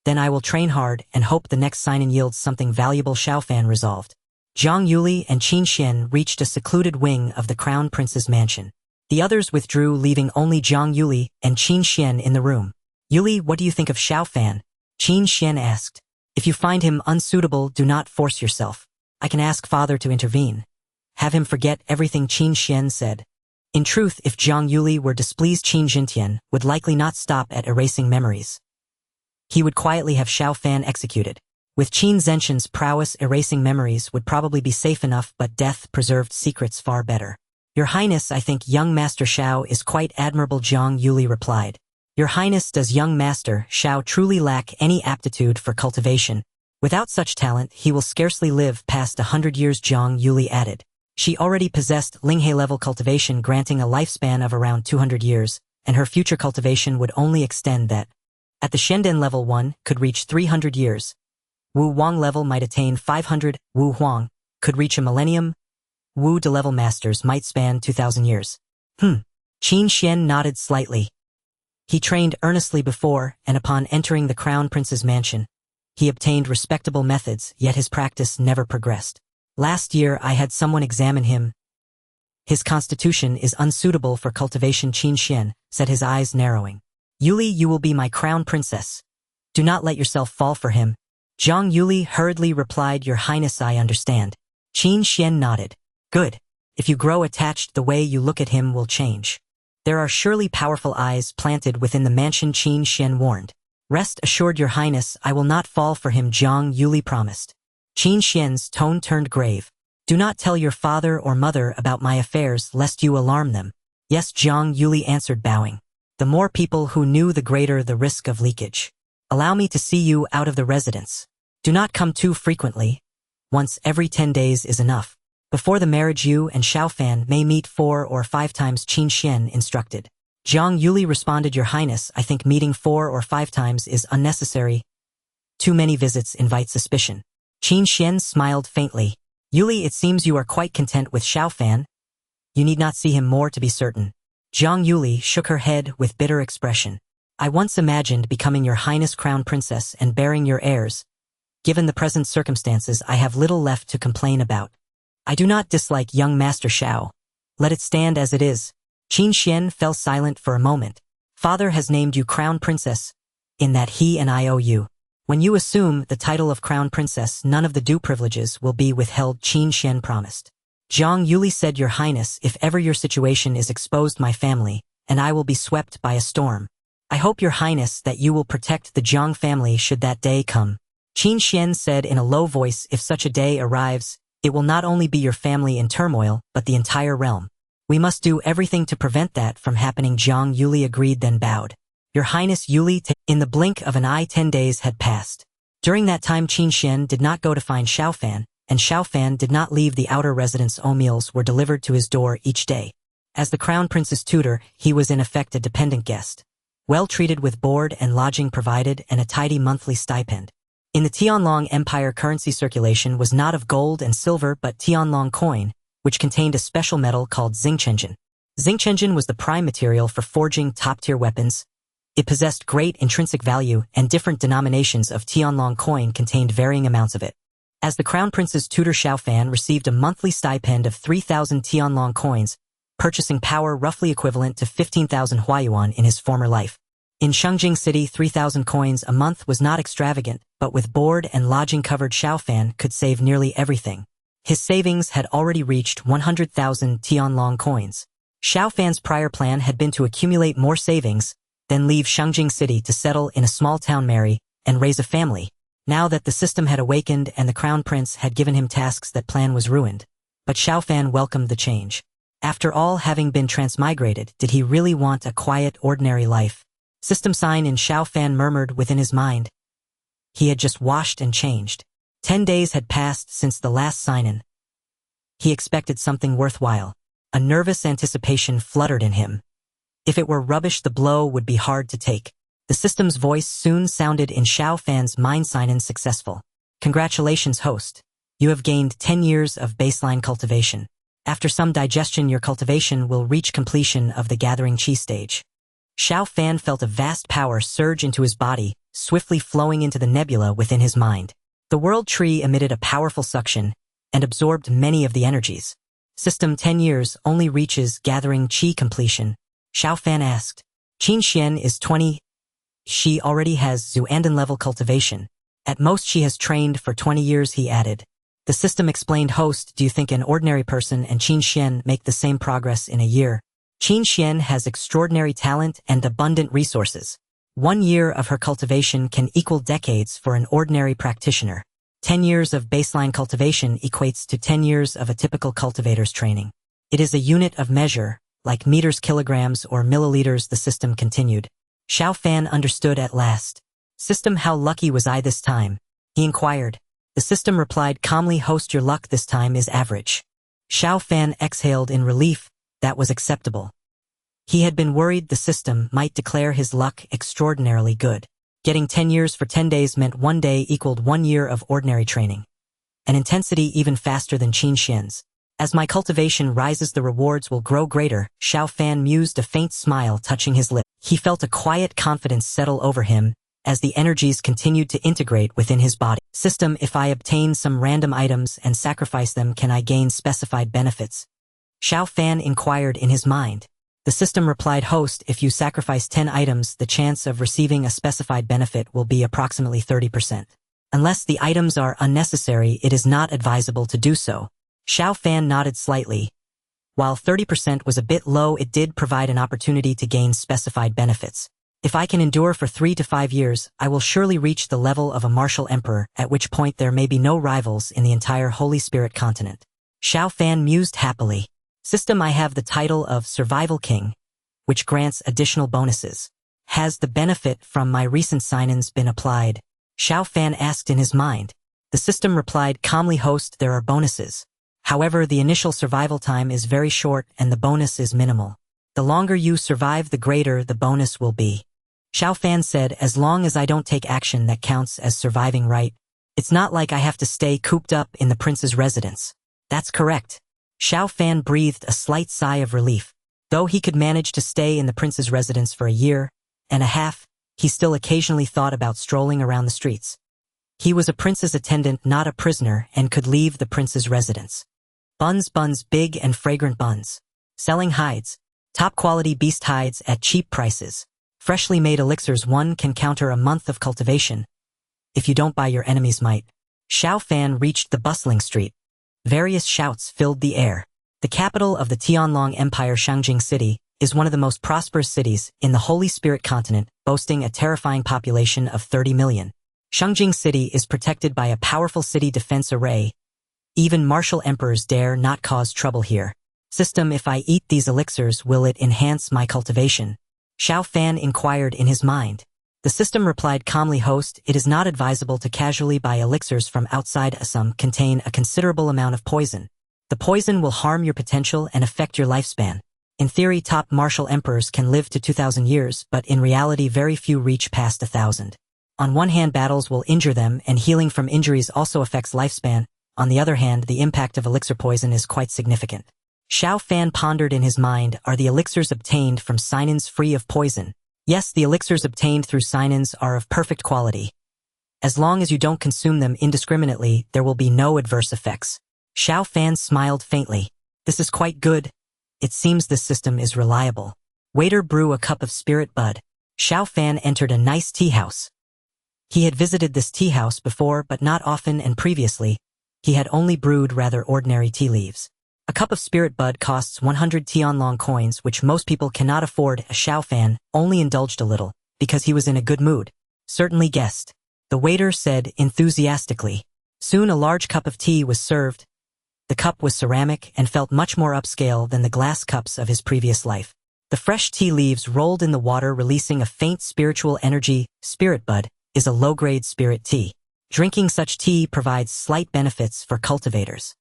Then I will train hard and hope the next sign-in yields something valuable, Xiao Fan resolved. Zhang Yuli and Qin Xuan reached a secluded wing of the crown prince's mansion. The others withdrew, leaving only Zhang Yuli and Qin Xuan in the room. Yuli, what do you think of Xiao Fan? Qin Xuan asked. If you find him unsuitable, do not force yourself. I can ask father to intervene. Have him forget everything, Qin Xuan said. In truth, if Zhang Yuli were displeased, Qin Jintian would likely not stop at erasing memories. He would quietly have Xiao Fan executed. With Qin Zhenqian's prowess, erasing memories would probably be safe enough, but death preserved secrets far better. Your Highness, I think young Master Xiao is quite admirable, Zhang Yuli replied. Your Highness, does young Master Xiao truly lack any aptitude for cultivation? Without such talent, he will scarcely live past 100 years, Zhang Yuli added. She already possessed Linghe-level cultivation, granting a lifespan of around 200 years, and her future cultivation would only extend that. At the Shenden level 1, could reach 300 years. Wu Huang level might attain 500, Wu Huang could reach a millennium. Wu to level masters might span 2,000 years. Qin Xuan nodded slightly. He trained earnestly before, and upon entering the Crown Prince's mansion, he obtained respectable methods, yet his practice never progressed. Last year I had someone examine him. His constitution is unsuitable for cultivation. Qin Xuan said, his eyes narrowing. Yuli, you will be my Crown Princess. Do not let yourself fall for him. Zhang Yuli hurriedly replied, Your Highness, I understand. Qin Xuan nodded. Good. If you grow attached, the way you look at him will change. There are surely powerful eyes planted within the mansion, Qin Xuan warned. Rest assured, Your Highness, I will not fall for him, Zhang Yuli promised. Qin Xuan's tone turned grave. Do not tell your father or mother about my affairs lest you alarm them. Yes, Zhang Yuli answered, bowing. The more people who knew, the greater the risk of leakage. Allow me to see you out of the residence. Do not come too frequently. Once every 10 days is enough. Before the marriage, you and Xiao Fan may meet 4 or 5 times, Qin Xuan instructed. Zhang Yuli responded, Your Highness, I think meeting 4 or 5 times is unnecessary. Too many visits invite suspicion. Qin Xuan smiled faintly. Yuli, it seems you are quite content with Xiao Fan. You need not see him more to be certain. Zhang Yuli shook her head with bitter expression. I once imagined becoming Your Highness Crown Princess and bearing your heirs. Given the present circumstances, I have little left to complain about. I do not dislike young Master Xiao. Let it stand as it is. Qin Xuan fell silent for a moment. Father has named you Crown Princess, in that he and I owe you. When you assume the title of Crown Princess, none of the due privileges will be withheld, Qin Xuan promised. Zhang Yuli said, Your Highness, if ever your situation is exposed, my family and I will be swept by a storm. I hope, Your Highness, that you will protect the Zhang family should that day come. Qin Xuan said in a low voice, if such a day arrives, it will not only be your family in turmoil, but the entire realm. We must do everything to prevent that from happening. Zhang Yuli agreed, then bowed. Your Highness Yuli. In the blink of an eye 10 days had passed. During that time Qin Xuan did not go to find Xiao Fan, and Xiao Fan did not leave the outer residence. Meals were delivered to his door each day. As the Crown Prince's tutor, he was in effect a dependent guest. Well treated with board and lodging provided and a tidy monthly stipend. In the Tianlong Empire, currency circulation was not of gold and silver but Tianlong coin, which contained a special metal called xingchenjin. Xingchenjin was the prime material for forging top-tier weapons. It possessed great intrinsic value, and different denominations of Tianlong coin contained varying amounts of it. As the Crown Prince's tutor, Xiao Fan received a monthly stipend of 3,000 Tianlong coins, purchasing power roughly equivalent to 15,000 huayuan in his former life. In Shengjing City, 3,000 coins a month was not extravagant, but with board and lodging covered, Xiao Fan could save nearly everything. His savings had already reached 100,000 Tianlong coins. Xiao Fan's prior plan had been to accumulate more savings, then leave Shengjing City to settle in a small town, marry, and raise a family. Now that the system had awakened and the Crown Prince had given him tasks, that plan was ruined. But Xiao Fan welcomed the change. After all, having been transmigrated, did he really want a quiet, ordinary life? System sign in, Xiao Fan murmured within his mind. He had just washed and changed. 10 days had passed since the last sign-in. He expected something worthwhile. A nervous anticipation fluttered in him. If it were rubbish, the blow would be hard to take. The system's voice soon sounded in Xiao Fan's mind. Sign-in successful. Congratulations, host. You have gained 10 years of baseline cultivation. After some digestion, your cultivation will reach completion of the gathering chi stage. Xiao Fan felt a vast power surge into his body, swiftly flowing into the nebula within his mind. The world tree emitted a powerful suction and absorbed many of the energies. System 10 years only reaches gathering chi completion. Xiao Fan asked. Qin Xuan is 20. She already has Zuandan level cultivation. At most she has trained for 20 years, he added. The system explained. Host, do you think an ordinary person and Qin Xuan make the same progress in a year? Qin Xuan has extraordinary talent and abundant resources. 1 year of her cultivation can equal decades for an ordinary practitioner. 10 years of baseline cultivation equates to 10 years of a typical cultivator's training. It is a unit of measure, like meters, kilograms, or milliliters, the system continued. Xiao Fan understood at last. System, how lucky was I this time? He inquired. The system replied calmly. Host, your luck this time is average. Xiao Fan exhaled in relief. That was acceptable. He had been worried the system might declare his luck extraordinarily good. Getting 10 years for 10 days meant 1 day equaled 1 year of ordinary training. An intensity even faster than Qin Xuan's. As my cultivation rises, the rewards will grow greater. Xiao Fan mused, a faint smile touching his lip. He felt a quiet confidence settle over him as the energies continued to integrate within his body. System, if I obtain some random items and sacrifice them, can I gain specified benefits? Xiao Fan inquired in his mind. The system replied, host, if you sacrifice 10 items, the chance of receiving a specified benefit will be approximately 30%. Unless the items are unnecessary, it is not advisable to do so. Xiao Fan nodded slightly. While 30% was a bit low, it did provide an opportunity to gain specified benefits. If I can endure for 3 to 5 years, I will surely reach the level of a martial emperor, at which point there may be no rivals in the entire Holy Spirit continent. Xiao Fan mused happily. System, I have the title of Survival King, which grants additional bonuses. Has the benefit from my recent sign-ins been applied? Xiao Fan asked in his mind. The system replied calmly, host, there are bonuses. However, the initial survival time is very short and the bonus is minimal. The longer you survive, the greater the bonus will be. Xiao Fan said, as long as I don't take action that counts as surviving, right? It's not like I have to stay cooped up in the prince's residence. That's correct. Xiao Fan breathed a slight sigh of relief. Though he could manage to stay in the prince's residence for a year and a half, he still occasionally thought about strolling around the streets. He was a prince's attendant, not a prisoner, and could leave the prince's residence. Buns, big and fragrant buns. Selling hides. Top-quality beast hides at cheap prices. Freshly made elixirs, one can counter a month of cultivation. If you don't buy, your enemies might. Xiao Fan reached the bustling street. Various shouts filled the air. The capital of the Tianlong Empire, Shangjing City, is one of the most prosperous cities in the Holy Spirit continent, boasting a terrifying population of 30 million. Shangjing City is protected by a powerful city defense array. Even martial emperors dare not cause trouble here. System, if I eat these elixirs, will it enhance my cultivation? Xiao Fan inquired in his mind. The system replied calmly, host, it is not advisable to casually buy elixirs from outside. Some contain a considerable amount of poison. The poison will harm your potential and affect your lifespan. In theory, top martial emperors can live to 2,000 years, but in reality very few reach past 1,000. On one hand, battles will injure them, and healing from injuries also affects lifespan. On the other hand, the impact of elixir poison is quite significant. Xiao Fan pondered in his mind, are the elixirs obtained from sign-ins free of poison? Yes, the elixirs obtained through sign-ins are of perfect quality. As long as you don't consume them indiscriminately, there will be no adverse effects. Xiao Fan smiled faintly. This is quite good. It seems this system is reliable. Waiter, brew a cup of spirit bud. Xiao Fan entered a nice tea house. He had visited this tea house before, but not often, and previously, he had only brewed rather ordinary tea leaves. A cup of spirit bud costs 100 Tianlong coins, which most people cannot afford. Xiao Fan only indulged a little, because he was in a good mood. Certainly, guest. The waiter said enthusiastically. Soon a large cup of tea was served. The cup was ceramic and felt much more upscale than the glass cups of his previous life. The fresh tea leaves rolled in the water, releasing a faint spiritual energy. Spirit bud is a low-grade spirit tea. Drinking such tea provides slight benefits for cultivators.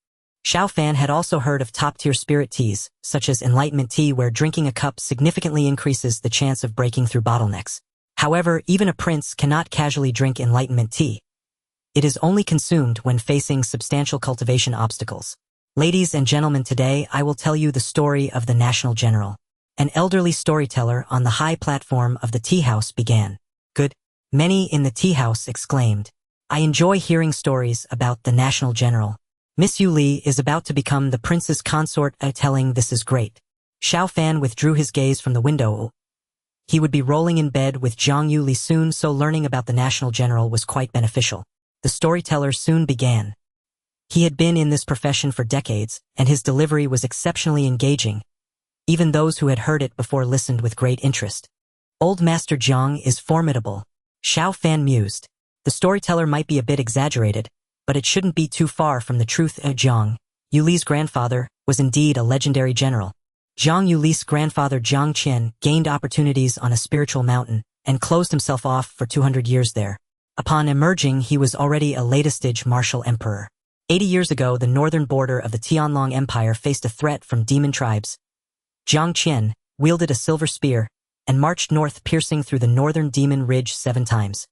Xiao Fan had also heard of top-tier spirit teas, such as enlightenment tea, where drinking a cup significantly increases the chance of breaking through bottlenecks. However, even a prince cannot casually drink enlightenment tea. It is only consumed when facing substantial cultivation obstacles. Ladies and gentlemen, today I will tell you the story of the National General. An elderly storyteller on the high platform of the tea house began. Good. Many in the tea house exclaimed. I enjoy hearing stories about the National General. Miss Yu Li is about to become the prince's consort. Telling this is great. Xiao Fan withdrew his gaze from the window. He would be rolling in bed with Zhang Yu Li soon, so learning about the National General was quite beneficial. The storyteller soon began. He had been in this profession for decades, and his delivery was exceptionally engaging. Even those who had heard it before listened with great interest. Old Master Zhang is formidable. Xiao Fan mused. The storyteller might be a bit exaggerated, but it shouldn't be too far from the truth. Zhang Yu Li's grandfather was indeed a legendary general. Zhang Yu Li's grandfather Zhang Qian gained opportunities on a spiritual mountain and closed himself off for 200 years there. Upon emerging, he was already a late-stage martial emperor. 80 years ago, the northern border of the Tianlong Empire faced a threat from demon tribes. Zhang Qian wielded a silver spear and marched north, piercing through the northern demon ridge 7 times.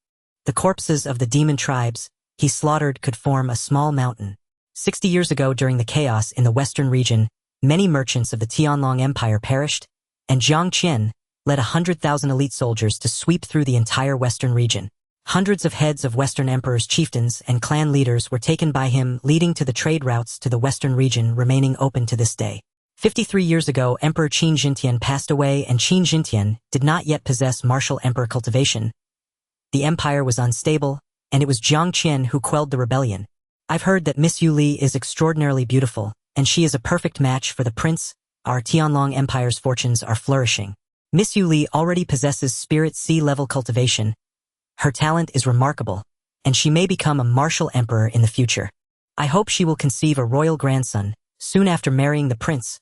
The corpses of the demon tribes he slaughtered could form a small mountain. 60 years ago during the chaos in the western region, many merchants of the Tianlong Empire perished, and Jiang Qian led 100,000 elite soldiers to sweep through the entire western region. Hundreds of heads of Western emperors, chieftains, and clan leaders were taken by him, leading to the trade routes to the western region remaining open to this day. 53 years ago, Emperor Qin Xuan passed away, and Qin Xuan did not yet possess martial emperor cultivation. The empire was unstable, and it was Jiang Qian who quelled the rebellion. I've heard that Miss Yu Li is extraordinarily beautiful, and she is a perfect match for the prince. Our Tianlong Empire's fortunes are flourishing. Miss Yu Li already possesses spirit sea-level cultivation. Her talent is remarkable, and she may become a martial emperor in the future. I hope she will conceive a royal grandson soon after marrying the prince.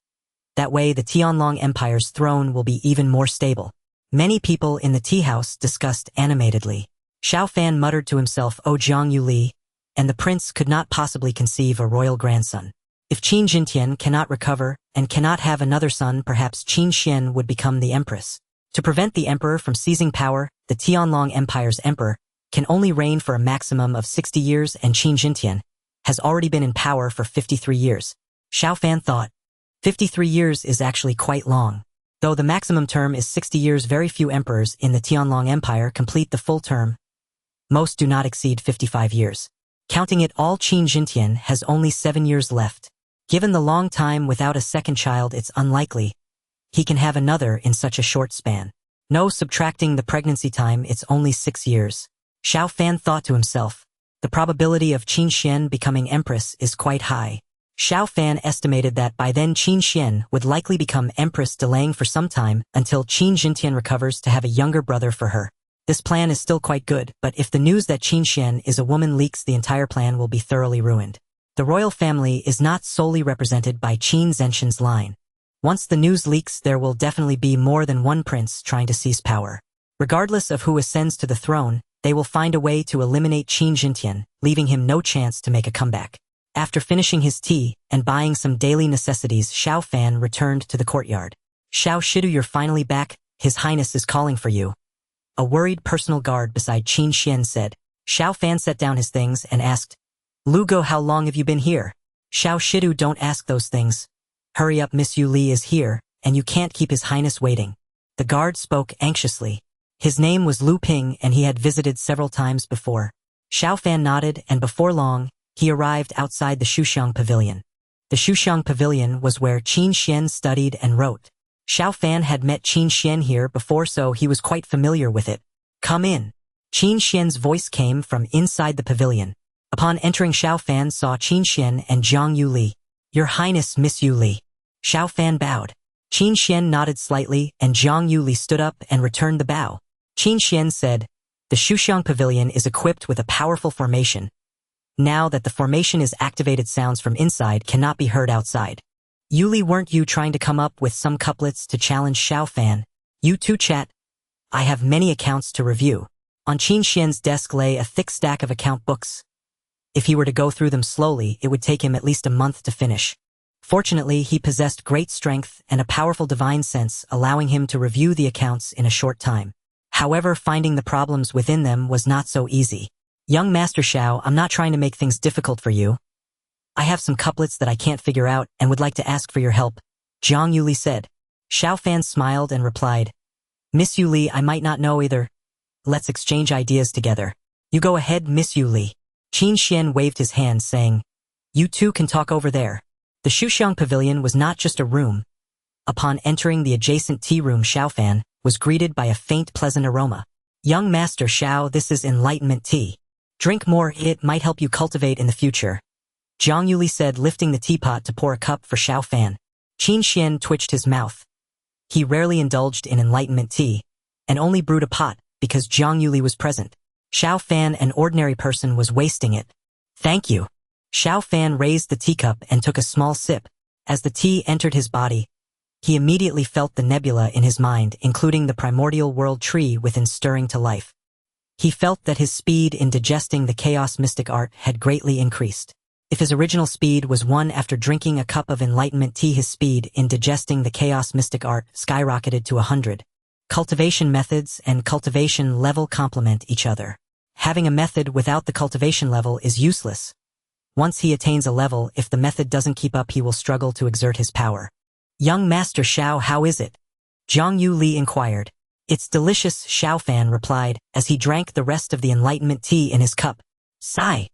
That way the Tianlong Empire's throne will be even more stable. Many people in the tea house discussed animatedly. Xiao Fan muttered to himself, "Oh, Jiang Yu Li," and the prince could not possibly conceive a royal grandson. If Qin Jintian cannot recover and cannot have another son, perhaps Qin Xian would become the empress. To prevent the emperor from seizing power, the Tianlong Empire's emperor can only reign for a maximum of 60 years, and Qin Jintian has already been in power for 53 years. Xiao Fan thought, 53 years is actually quite long. Though the maximum term is 60 years, very few emperors in the Tianlong Empire complete the full term. Most do not exceed 55 years. Counting it all, Qin Jintian has only 7 years left. Given the long time without a second child, it's unlikely he can have another in such a short span. No, subtracting the pregnancy time, it's only 6 years. Xiao Fan thought to himself. The probability of Qin Xian becoming empress is quite high. Xiao Fan estimated that by then Qin Xian would likely become empress, delaying for some time until Qin Jintian recovers to have a younger brother for her. This plan is still quite good, but if the news that Qin Xian is a woman leaks, the entire plan will be thoroughly ruined. The royal family is not solely represented by Qin Zhenxian's line. Once the news leaks, there will definitely be more than one prince trying to seize power. Regardless of who ascends to the throne, they will find a way to eliminate Qin Jintian, leaving him no chance to make a comeback. After finishing his tea and buying some daily necessities, Xiao Fan returned to the courtyard. "Xiao Shidu, you're finally back. His Highness is calling for you," a worried personal guard beside Qin Xian said. Xiao Fan set down his things and asked, "Lugo, how long have you been here?" "Xiao Shidu, don't ask those things. Hurry up, Miss Yu Li is here, and you can't keep His Highness waiting." The guard spoke anxiously. His name was Lu Ping, and he had visited several times before. Xiao Fan nodded, and before long, he arrived outside the Shuxiang Pavilion. The Shuxiang Pavilion was where Qin Xian studied and wrote. Xiao Fan had met Qin Xian here before, so he was quite familiar with it. "Come in." Qin Xian's voice came from inside the pavilion. Upon entering, Xiao Fan saw Qin Xian and Jiang Yu Li. "Your Highness, Miss Yu Li." Xiao Fan bowed. Qin Xian nodded slightly, and Jiang Yu Li stood up and returned the bow. Qin Xian said, "The Shuxiang Pavilion is equipped with a powerful formation. Now that the formation is activated, sounds from inside cannot be heard outside." "Yu Li, weren't you trying to come up with some couplets to challenge Xiao Fan?" "You two chat. I have many accounts to review." On Qin Xian's desk lay a thick stack of account books. If he were to go through them slowly, it would take him at least a month to finish. Fortunately, he possessed great strength and a powerful divine sense, allowing him to review the accounts in a short time. However, finding the problems within them was not so easy. "Young Master Xiao, I'm not trying to make things difficult for you. I have some couplets that I can't figure out and would like to ask for your help," Jiang Yu Li said. Xiao Fan smiled and replied, "Miss Yu Li, I might not know either. Let's exchange ideas together." "You go ahead, Miss Yu Li." Qin Xian waved his hand, saying, "You two can talk over there." The Shuxiang Pavilion was not just a room. Upon entering the adjacent tea room, Xiao Fan was greeted by a faint, pleasant aroma. "Young Master Xiao, this is enlightenment tea. Drink more, it might help you cultivate in the future," Jiang Yu Li said, lifting the teapot to pour a cup for Xiao Fan. Qin Xian twitched his mouth. He rarely indulged in enlightenment tea, and only brewed a pot because Jiang Yu Li was present. Xiao Fan, an ordinary person, was wasting it. "Thank you." Xiao Fan raised the teacup and took a small sip. As the tea entered his body, he immediately felt the nebula in his mind, including the primordial world tree within, stirring to life. He felt that his speed in digesting the chaos mystic art had greatly increased. If his original speed was 1 after drinking a cup of enlightenment tea, his speed in digesting the chaos mystic art skyrocketed to 100. Cultivation methods and cultivation level complement each other. Having a method without the cultivation level is useless. Once he attains a level, if the method doesn't keep up, he will struggle to exert his power. Young Master Xiao, how is it? Zhang Yu Li inquired. It's delicious, Xiao Fan replied, as he drank the rest of the enlightenment tea in his cup. Sigh.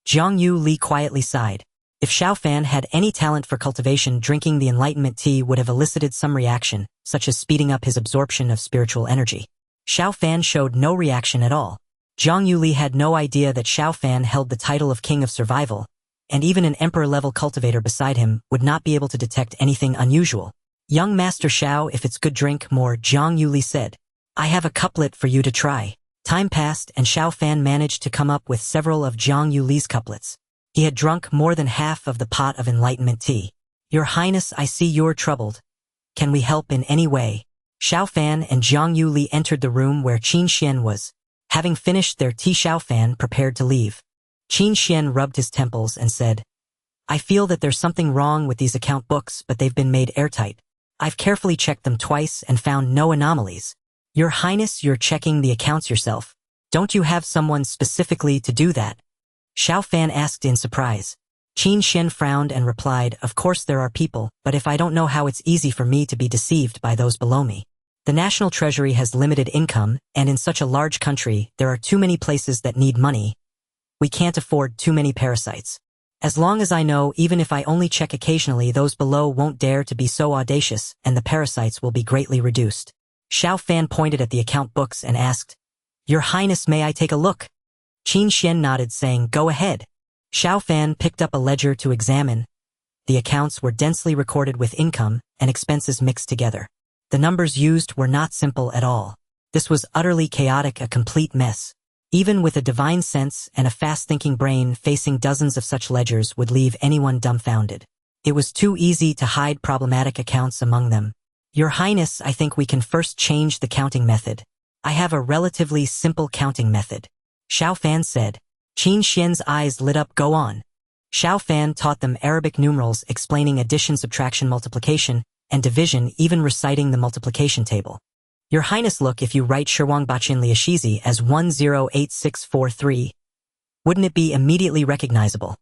Zhang Yu Li quietly sighed. If Xiao Fan had any talent for cultivation, drinking the enlightenment tea would have elicited some reaction, such as speeding up his absorption of spiritual energy. Xiao Fan showed no reaction at all. Zhang Yu Li had no idea that Xiao Fan held the title of King of Survival, and even an emperor-level cultivator beside him would not be able to detect anything unusual. Young Master Xiao, if it's good, drink more, Zhang Yu Li said. I have a couplet for you to try. Time passed and Xiao Fan managed to come up with several of Zhang Yu Li's couplets. He had drunk more than half of the pot of enlightenment tea. Your Highness, I see you're troubled. Can we help in any way? Xiao Fan and Zhang Yu Li entered the room where Qin Xuan was. Having finished their tea, Xiao Fan prepared to leave. Qin Xuan rubbed his temples and said, I feel that there's something wrong with these account books, but they've been made airtight. I've carefully checked them twice and found no anomalies. Your Highness, you're checking the accounts yourself. Don't you have someone specifically to do that? Xiao Fan asked in surprise. Qin Xuan frowned and replied, Of course there are people, but if I don't know how, it's easy for me to be deceived by those below me. The national treasury has limited income, and in such a large country, there are too many places that need money. We can't afford too many parasites. As long as I know, even if I only check occasionally, those below won't dare to be so audacious, and the parasites will be greatly reduced. Xiao Fan pointed at the account books and asked, Your Highness, may I take a look? Qin Xuan nodded, saying, Go ahead. Xiao Fan picked up a ledger to examine. The accounts were densely recorded with income and expenses mixed together. The numbers used were not simple at all. This was utterly chaotic, a complete mess. Even with a divine sense and a fast-thinking brain, facing dozens of such ledgers would leave anyone dumbfounded. It was too easy to hide problematic accounts among them. Your Highness, I think we can first change the counting method. I have a relatively simple counting method. Xiao Fan said. Qin Xuan's eyes lit up. Go on. Xiao Fan taught them Arabic numerals, explaining addition, subtraction, multiplication, and division, even reciting the multiplication table. Your Highness, look, if you write Shirwang Bachin Liashizi as 108643, wouldn't it be immediately recognizable?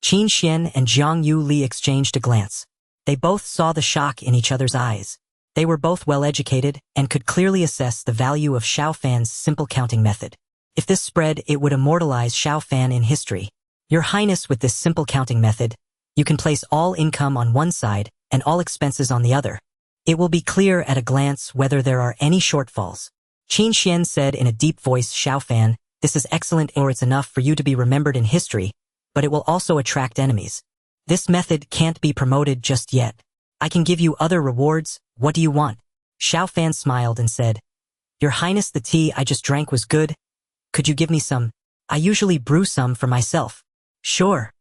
Qin Xuan and Zhang Yu Li exchanged a glance. They both saw the shock in each other's eyes. They were both well-educated and could clearly assess the value of Xiao Fan's simple counting method. If this spread, it would immortalize Xiao Fan in history. Your Highness, with this simple counting method, you can place all income on one side and all expenses on the other. It will be clear at a glance whether there are any shortfalls. Qin Xuan said in a deep voice, Xiao Fan, this is excellent, or it's enough for you to be remembered in history, but it will also attract enemies. This method can't be promoted just yet. I can give you other rewards. What do you want? Xiao Fan smiled and said, Your Highness, the tea I just drank was good. Could you give me some? I usually brew some for myself. Sure.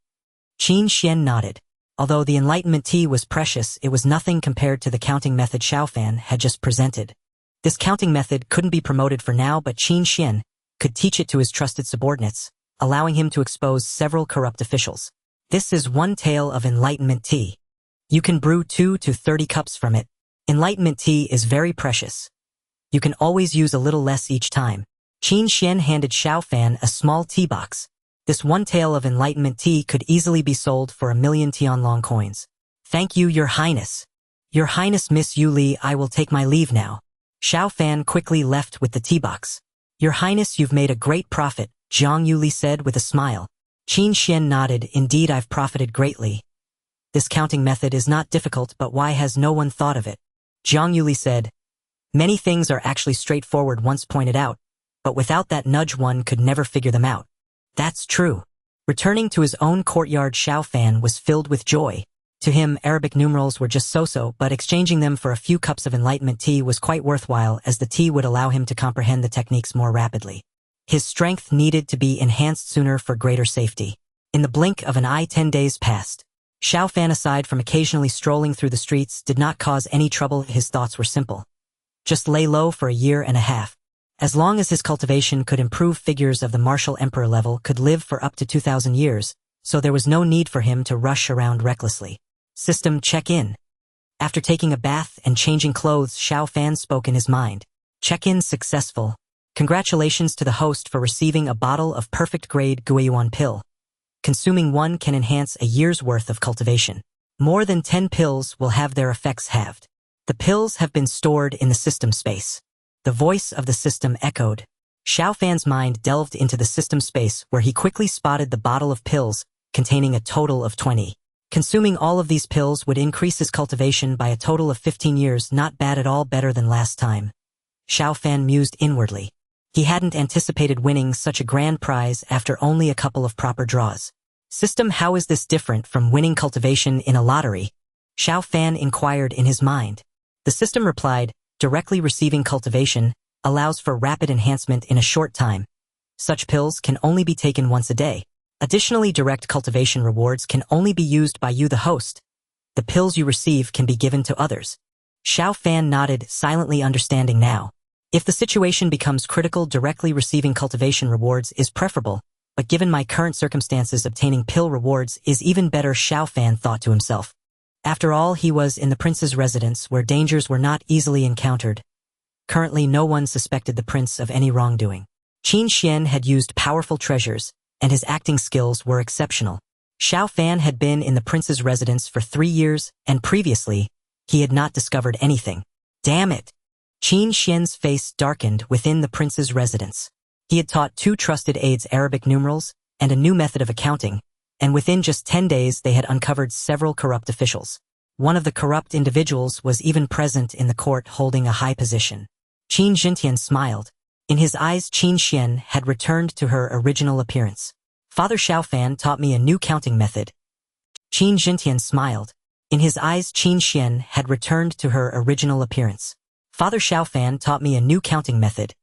Qin Xuan nodded. Although the enlightenment tea was precious, it was nothing compared to the counting method Xiao Fan had just presented. This counting method couldn't be promoted for now, but Qin Xuan could teach it to his trusted subordinates, allowing him to expose several corrupt officials. This is one tale of enlightenment tea. You can brew 2 to 30 cups from it. Enlightenment tea is very precious. You can always use a little less each time. Qin Xuan handed Xiao Fan a small tea box. This one tale of enlightenment tea could easily be sold for 1,000,000 Tianlong coins. Thank you, Your Highness. Your Highness, Miss Yu Li, I will take my leave now. Xiao Fan quickly left with the tea box. Your Highness, you've made a great profit, Zhang Yu Li said with a smile. Qin Xuan nodded. Indeed, I've profited greatly. This counting method is not difficult, but why has no one thought of it? Zhang Yu Li said. Many things are actually straightforward once pointed out, but without that nudge one could never figure them out. That's true. Returning to his own courtyard, Xiao Fan was filled with joy. To him, Arabic numerals were just so-so, but exchanging them for a few cups of enlightenment tea was quite worthwhile, as the tea would allow him to comprehend the techniques more rapidly. His strength needed to be enhanced sooner for greater safety. In the blink of an eye, 10 days passed. Xiao Fan, aside from occasionally strolling through the streets, did not cause any trouble. His thoughts were simple. Just lay low for a year and a half. As long as his cultivation could improve, figures of the martial emperor level could live for up to 2,000 years, so there was no need for him to rush around recklessly. System check-in. After taking a bath and changing clothes, Xiao Fan spoke in his mind. Check-in successful. Congratulations to the host for receiving a bottle of perfect-grade Guiyuan pill. Consuming one can enhance a year's worth of cultivation. More than 10 pills will have their effects halved. The pills have been stored in the system space. The voice of the system echoed. Xiao Fan's mind delved into the system space where he quickly spotted the bottle of pills containing a total of 20. Consuming all of these pills would increase his cultivation by a total of 15 years, not bad at all, better than last time. Xiao Fan mused inwardly. He hadn't anticipated winning such a grand prize after only a couple of proper draws. System, how is this different from winning cultivation in a lottery? Xiao Fan inquired in his mind. The system replied, directly receiving cultivation allows for rapid enhancement in a short time. Such pills can only be taken once a day. Additionally, direct cultivation rewards can only be used by you, the host. The pills you receive can be given to others. Xiao Fan nodded, silently understanding now. If the situation becomes critical, directly receiving cultivation rewards is preferable, but given my current circumstances, obtaining pill rewards is even better, Xiao Fan thought to himself. After all, he was in the prince's residence where dangers were not easily encountered. Currently, no one suspected the prince of any wrongdoing. Qin Xuan had used powerful treasures, and his acting skills were exceptional. Xiao Fan had been in the prince's residence for 3 years, and previously, he had not discovered anything. Damn it! Qin Xuan's face darkened within the prince's residence. He had taught 2 trusted aides Arabic numerals and a new method of accounting, and within just 10 days they had uncovered several corrupt officials. One of the corrupt individuals was even present in the court holding a high position. Qin Jintian smiled. In his eyes, Qin Xuan had returned to her original appearance. Father Xiao Fan taught me a new counting method. Qin Jintian smiled. In his eyes, Qin Xuan had returned to her original appearance. Father Xiao Fan taught me a new counting method.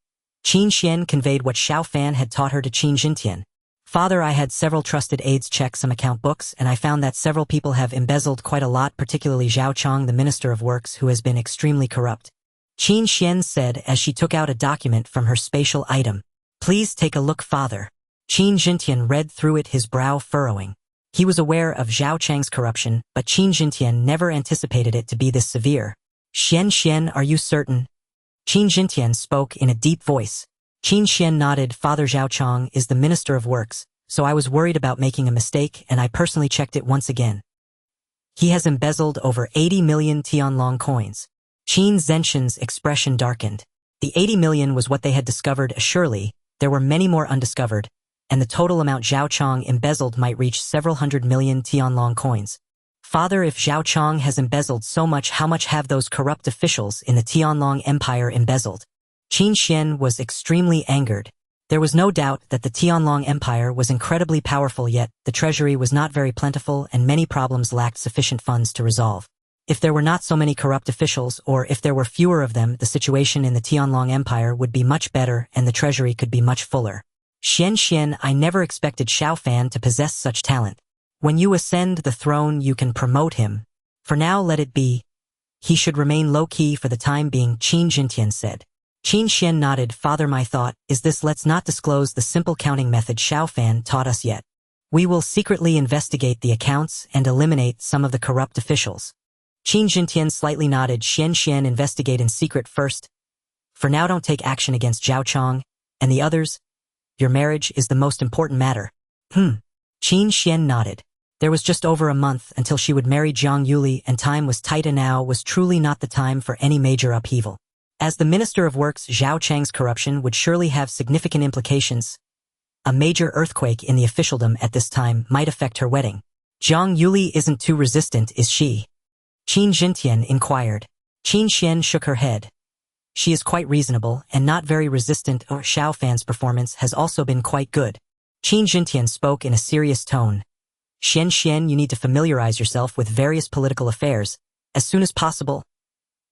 Qin Xuan conveyed what Xiao Fan had taught her to Qin Jintian. Father, I had several trusted aides check some account books, and I found that several people have embezzled quite a lot, particularly Zhao Chong, the Minister of Works, who has been extremely corrupt. Qin Xuan said as she took out a document from her spatial item. Please take a look, Father. Qin Jintian read through it, his brow furrowing. He was aware of Zhao Chang's corruption, but Qin Jintian never anticipated it to be this severe. Xian, are you certain? Qin Jintian spoke in a deep voice. Qin Xuan nodded. Father, Zhao Chang is the Minister of Works, so I was worried about making a mistake, and I personally checked it once again. He has embezzled over 80 million Tianlong coins. Qin Zhenxian's expression darkened. The 80 million was what they had discovered. Surely, there were many more undiscovered, and the total amount Zhao Chang embezzled might reach several hundred million Tianlong coins. Father, if Zhao Chang has embezzled so much, how much have those corrupt officials in the Tianlong Empire embezzled? Qin Xuan was extremely angered. There was no doubt that the Tianlong Empire was incredibly powerful, yet the treasury was not very plentiful and many problems lacked sufficient funds to resolve. If there were not so many corrupt officials, or if there were fewer of them, the situation in the Tianlong Empire would be much better and the treasury could be much fuller. Xian, I never expected Xiao Fan to possess such talent. When you ascend the throne, you can promote him. For now, let it be. He should remain low-key for the time being, Qin Jintian said. Qin Xuan nodded. Father, my thought is this: let's not disclose the simple counting method Xiao Fan taught us yet. We will secretly investigate the accounts and eliminate some of the corrupt officials. Qin Jintian slightly nodded. Xian, investigate in secret first. For now, don't take action against Zhao Chang and the others. Your marriage is the most important matter. Qin Xuan nodded. There was just over a month until she would marry Jiang Yuli, and time was tight, and now was truly not the time for any major upheaval. As the Minister of Works, Zhao Chang's corruption would surely have significant implications. A major earthquake in the officialdom at this time might affect her wedding. Jiang Yuli isn't too resistant, is she? Qin Jintian inquired. Qin Xuan shook her head. She is quite reasonable and not very resistant. Xiao Fan's performance has also been quite good. Qin Jintian spoke in a serious tone. Xian, you need to familiarize yourself with various political affairs as soon as possible.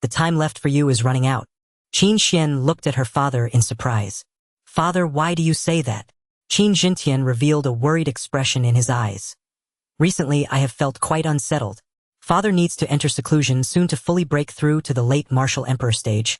The time left for you is running out. Qin Xuan looked at her father in surprise. Father, why do you say that? Qin Jintian revealed a worried expression in his eyes. Recently, I have felt quite unsettled. Father needs to enter seclusion soon to fully break through to the late martial emperor stage.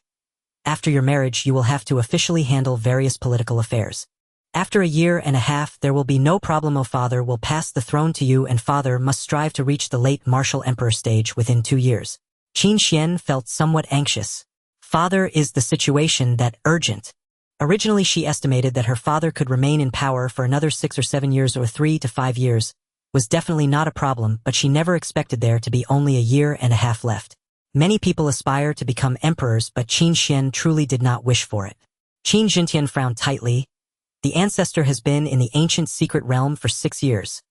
After your marriage, you will have to officially handle various political affairs. After 1.5 years, there will be no problem. Father will pass the throne to you, and father must strive to reach the late martial emperor stage within 2 years. Qin Xuan felt somewhat anxious. Father, is the situation that urgent? Originally she estimated that her father could remain in power for another 6 or 7 years or 3 to 5 years, was definitely not a problem, but she never expected there to be only a year and a half left. Many people aspire to become emperors, but Qin Xuan truly did not wish for it. Qin Jintian frowned tightly. The ancestor has been in the ancient secret realm for 6 years.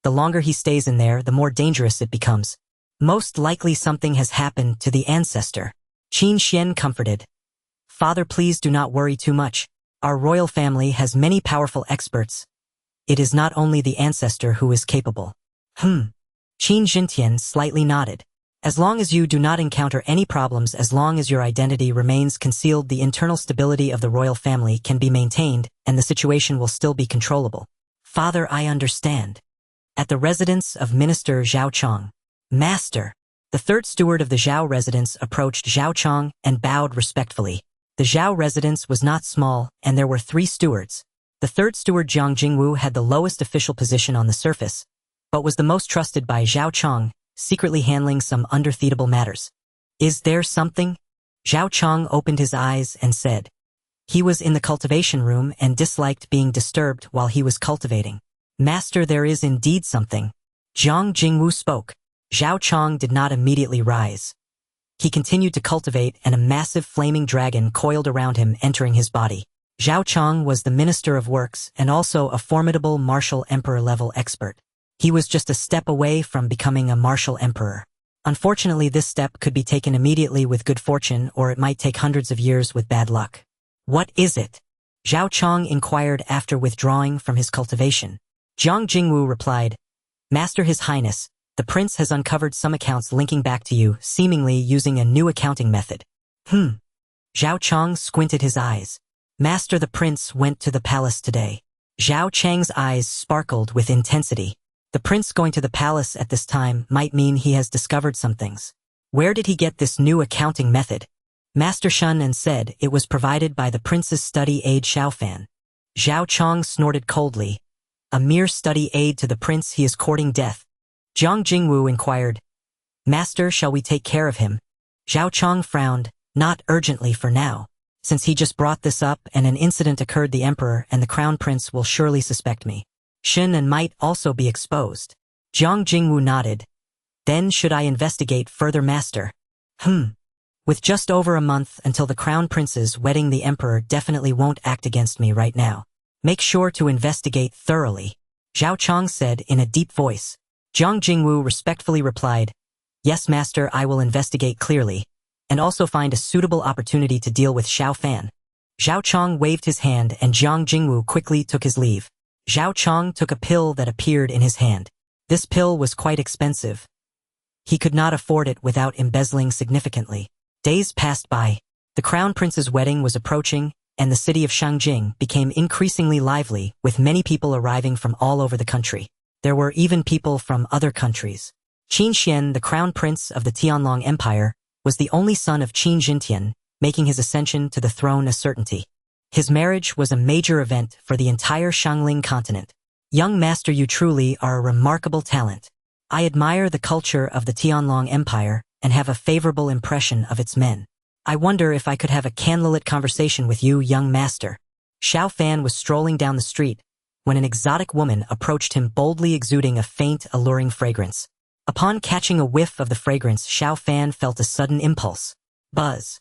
The longer he stays in there, the more dangerous it becomes. Most likely something has happened to the ancestor. Qin Xuan comforted. Father, please do not worry too much. Our royal family has many powerful experts. It is not only the ancestor who is capable. Qin Jintian slightly nodded. As long as you do not encounter any problems, as long as your identity remains concealed, the internal stability of the royal family can be maintained, and the situation will still be controllable. Father, I understand. At the residence of Minister Zhao Chong. Master. The third steward of the Zhao residence approached Zhao Chong and bowed respectfully. The Zhao residence was not small, and there were 3 stewards. The third steward Jiang Jingwu had the lowest official position on the surface, but was the most trusted by Zhao Chong, secretly handling some underthinkable matters. Is there something? Zhao Chong opened his eyes and said. He was in the cultivation room and disliked being disturbed while he was cultivating. Master, there is indeed something. Jiang Jingwu spoke. Zhao Chong did not immediately rise. He continued to cultivate, and a massive flaming dragon coiled around him, entering his body. Zhao Chong was the Minister of Works and also a formidable martial emperor-level expert. He was just a step away from becoming a martial emperor. Unfortunately, this step could be taken immediately with good fortune, or it might take hundreds of years with bad luck. What is it? Zhao Chong inquired after withdrawing from his cultivation. Jiang Jingwu replied, Master, His Highness, the prince has uncovered some accounts linking back to you, seemingly using a new accounting method. Zhao Chong squinted his eyes. Master, the prince went to the palace today. Zhao Chang's eyes sparkled with intensity. The prince going to the palace at this time might mean he has discovered some things. Where did he get this new accounting method? Master Shun and said it was provided by the prince's study aide Xiao Fan. Zhao Chong snorted coldly. A mere study aide to the prince, he is courting death. Jiang Jingwu inquired, Master, shall we take care of him? Zhao Chong frowned, not urgently for now. Since he just brought this up and an incident occurred, the emperor and the crown prince will surely suspect me. Shin and might also be exposed. Jiang Jingwu nodded. Then should I investigate further, Master? With just over a month until the crown prince's wedding, the emperor definitely won't act against me right now. Make sure to investigate thoroughly, Zhao Chong said in a deep voice. Jiang Jingwu respectfully replied, Yes, Master, I will investigate clearly, and also find a suitable opportunity to deal with Xiao Fan. Zhao Chong waved his hand and Jiang Jingwu quickly took his leave. Zhao Chong took a pill that appeared in his hand. This pill was quite expensive. He could not afford it without embezzling significantly. Days passed by. The crown prince's wedding was approaching, and the city of Shangjing became increasingly lively, with many people arriving from all over the country. There were even people from other countries. Qin Xuan, the crown prince of the Tianlong Empire, was the only son of Qin Jintian, making his ascension to the throne a certainty. His marriage was a major event for the entire Shangling continent. Young master, you truly are a remarkable talent. I admire the culture of the Tianlong Empire and have a favorable impression of its men. I wonder if I could have a candlelit conversation with you, young master. Xiao Fan was strolling down the street when an exotic woman approached him, boldly exuding a faint, alluring fragrance. Upon catching a whiff of the fragrance, Xiao Fan felt a sudden impulse. Buzz.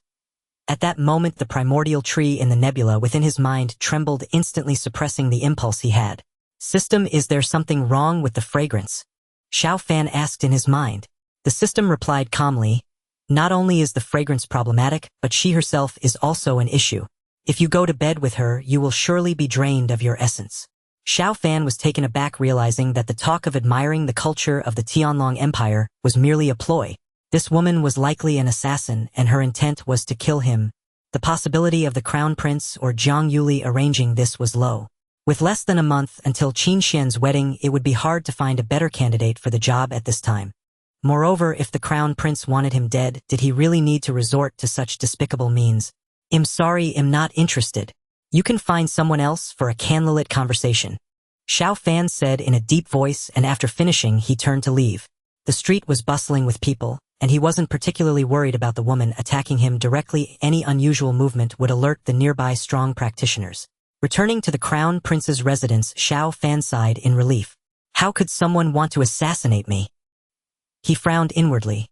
At that moment, the primordial tree in the nebula within his mind trembled, instantly suppressing the impulse he had. System, is there something wrong with the fragrance? Xiao Fan asked in his mind. The system replied calmly, Not only is the fragrance problematic, but she herself is also an issue. If you go to bed with her, you will surely be drained of your essence. Xiao Fan was taken aback, realizing that the talk of admiring the culture of the Tianlong Empire was merely a ploy. This woman was likely an assassin, and her intent was to kill him. The possibility of the crown prince or Jiang Yuli arranging this was low. With less than a month until Qin Xian's wedding, it would be hard to find a better candidate for the job at this time. Moreover, if the crown prince wanted him dead, did he really need to resort to such despicable means? I'm sorry, I'm not interested. You can find someone else for a candlelit conversation. Xiao Fan said in a deep voice, and after finishing, he turned to leave. The street was bustling with people, and he wasn't particularly worried about the woman attacking him directly. Any unusual movement would alert the nearby strong practitioners. Returning to the crown prince's residence, Xiao Fan sighed in relief. How could someone want to assassinate me? He frowned inwardly.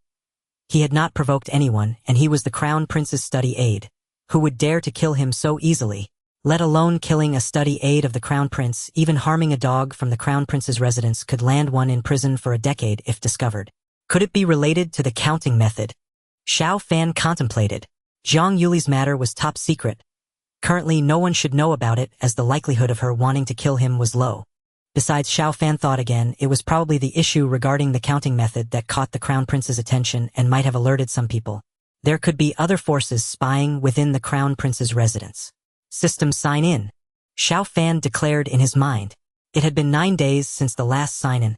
He had not provoked anyone, and he was the crown prince's study aide. Who would dare to kill him so easily? Let alone killing a study aide of the crown prince, even harming a dog from the crown prince's residence could land one in prison for a decade if discovered. Could it be related to the counting method? Xiao Fan contemplated. Zhang Yuli's matter was top secret. Currently, no one should know about it, as the likelihood of her wanting to kill him was low. Besides, Xiao Fan thought again, it was probably the issue regarding the counting method that caught the crown prince's attention and might have alerted some people. There could be other forces spying within the crown prince's residence. System sign-in. Xiao Fan declared in his mind. It had been 9 days since the last sign-in.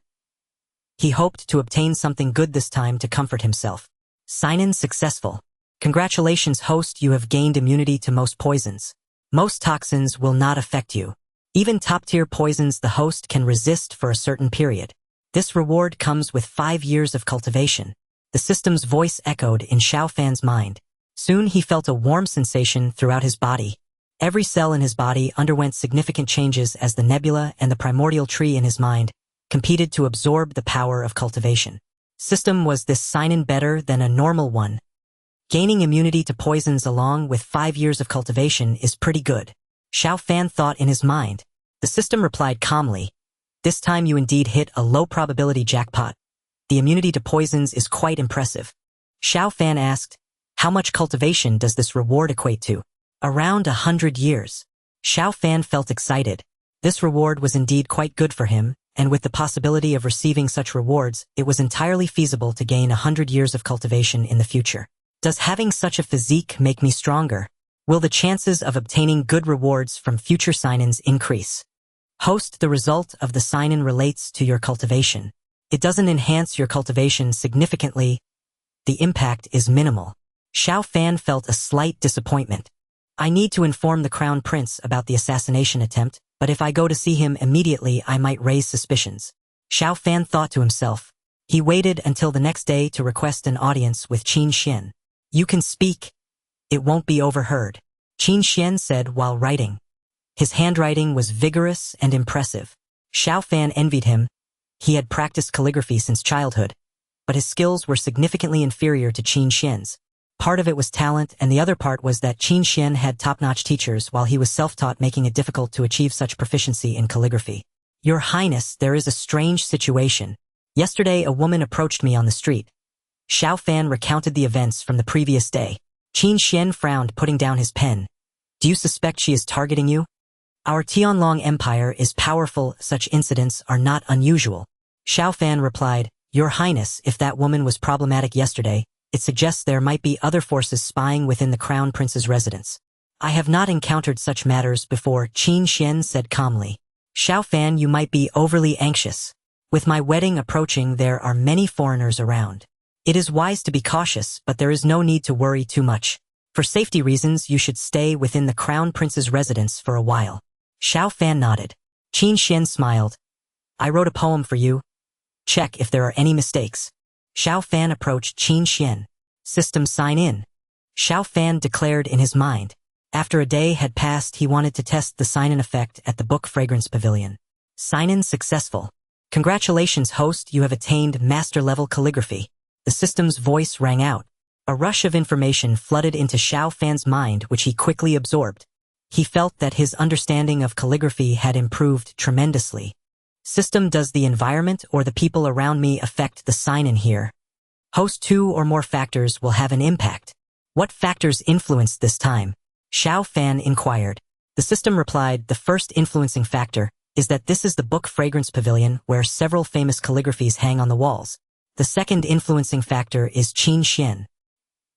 He hoped to obtain something good this time to comfort himself. Sign-in successful. Congratulations, host, you have gained immunity to most poisons. Most toxins will not affect you. Even top-tier poisons the host can resist for a certain period. This reward comes with 5 years of cultivation. The system's voice echoed in Xiao Fan's mind. Soon he felt a warm sensation throughout his body. Every cell in his body underwent significant changes as the nebula and the primordial tree in his mind competed to absorb the power of cultivation. System, was this sign-in better than a normal one? Gaining immunity to poisons along with 5 years of cultivation is pretty good. Xiao Fan thought in his mind. The system replied calmly. This time you indeed hit a low-probability jackpot. The immunity to poisons is quite impressive. Xiao Fan asked, how much cultivation does this reward equate to? Around 100 years. Xiao Fan felt excited. This reward was indeed quite good for him, and with the possibility of receiving such rewards, it was entirely feasible to gain 100 years of cultivation in the future. Does having such a physique make me stronger? Will the chances of obtaining good rewards from future sign-ins increase? Host, the result of the sign-in relates to your cultivation. It doesn't enhance your cultivation significantly. The impact is minimal. Xiao Fan felt a slight disappointment. I need to inform the crown prince about the assassination attempt, but if I go to see him immediately I might raise suspicions. Xiao Fan thought to himself. He waited until the next day to request an audience with Qin Xuan. You can speak. It won't be overheard. Qin Xuan said while writing. His handwriting was vigorous and impressive. Xiao Fan envied him. He had practiced calligraphy since childhood, but his skills were significantly inferior to Qin Xuan's. Part of it was talent, and the other part was that Qin Xuan had top-notch teachers while he was self-taught, making it difficult to achieve such proficiency in calligraphy. Your Highness, there is a strange situation. Yesterday a woman approached me on the street. Xiao Fan recounted the events from the previous day. Qin Xuan frowned, putting down his pen. Do you suspect she is targeting you? Our Tianlong Empire is powerful, such incidents are not unusual. Xiao Fan replied, Your Highness, if that woman was problematic yesterday, it suggests there might be other forces spying within the crown prince's residence. I have not encountered such matters before, Qin Xuan said calmly. Xiao Fan, you might be overly anxious. With my wedding approaching, there are many foreigners around. It is wise to be cautious, but there is no need to worry too much. For safety reasons, you should stay within the crown prince's residence for a while. Xiao Fan nodded. Qin Xuan smiled. I wrote a poem for you. Check if there are any mistakes. Xiao Fan approached Qin Xuan. System sign in. Xiao Fan declared in his mind. After a day had passed, he wanted to test the sign-in effect at the Book Fragrance Pavilion. Sign-in successful. Congratulations, host, you have attained master-level calligraphy. The system's voice rang out. A rush of information flooded into Xiao Fan's mind, which he quickly absorbed. He felt that his understanding of calligraphy had improved tremendously. System, does the environment or the people around me affect the sign-in here? Host, 2 or more factors will have an impact. What factors influenced this time? Xiao Fan inquired. The system replied, the first influencing factor is that this is the Book Fragrance Pavilion where several famous calligraphies hang on the walls. The second influencing factor is Qin Xuan.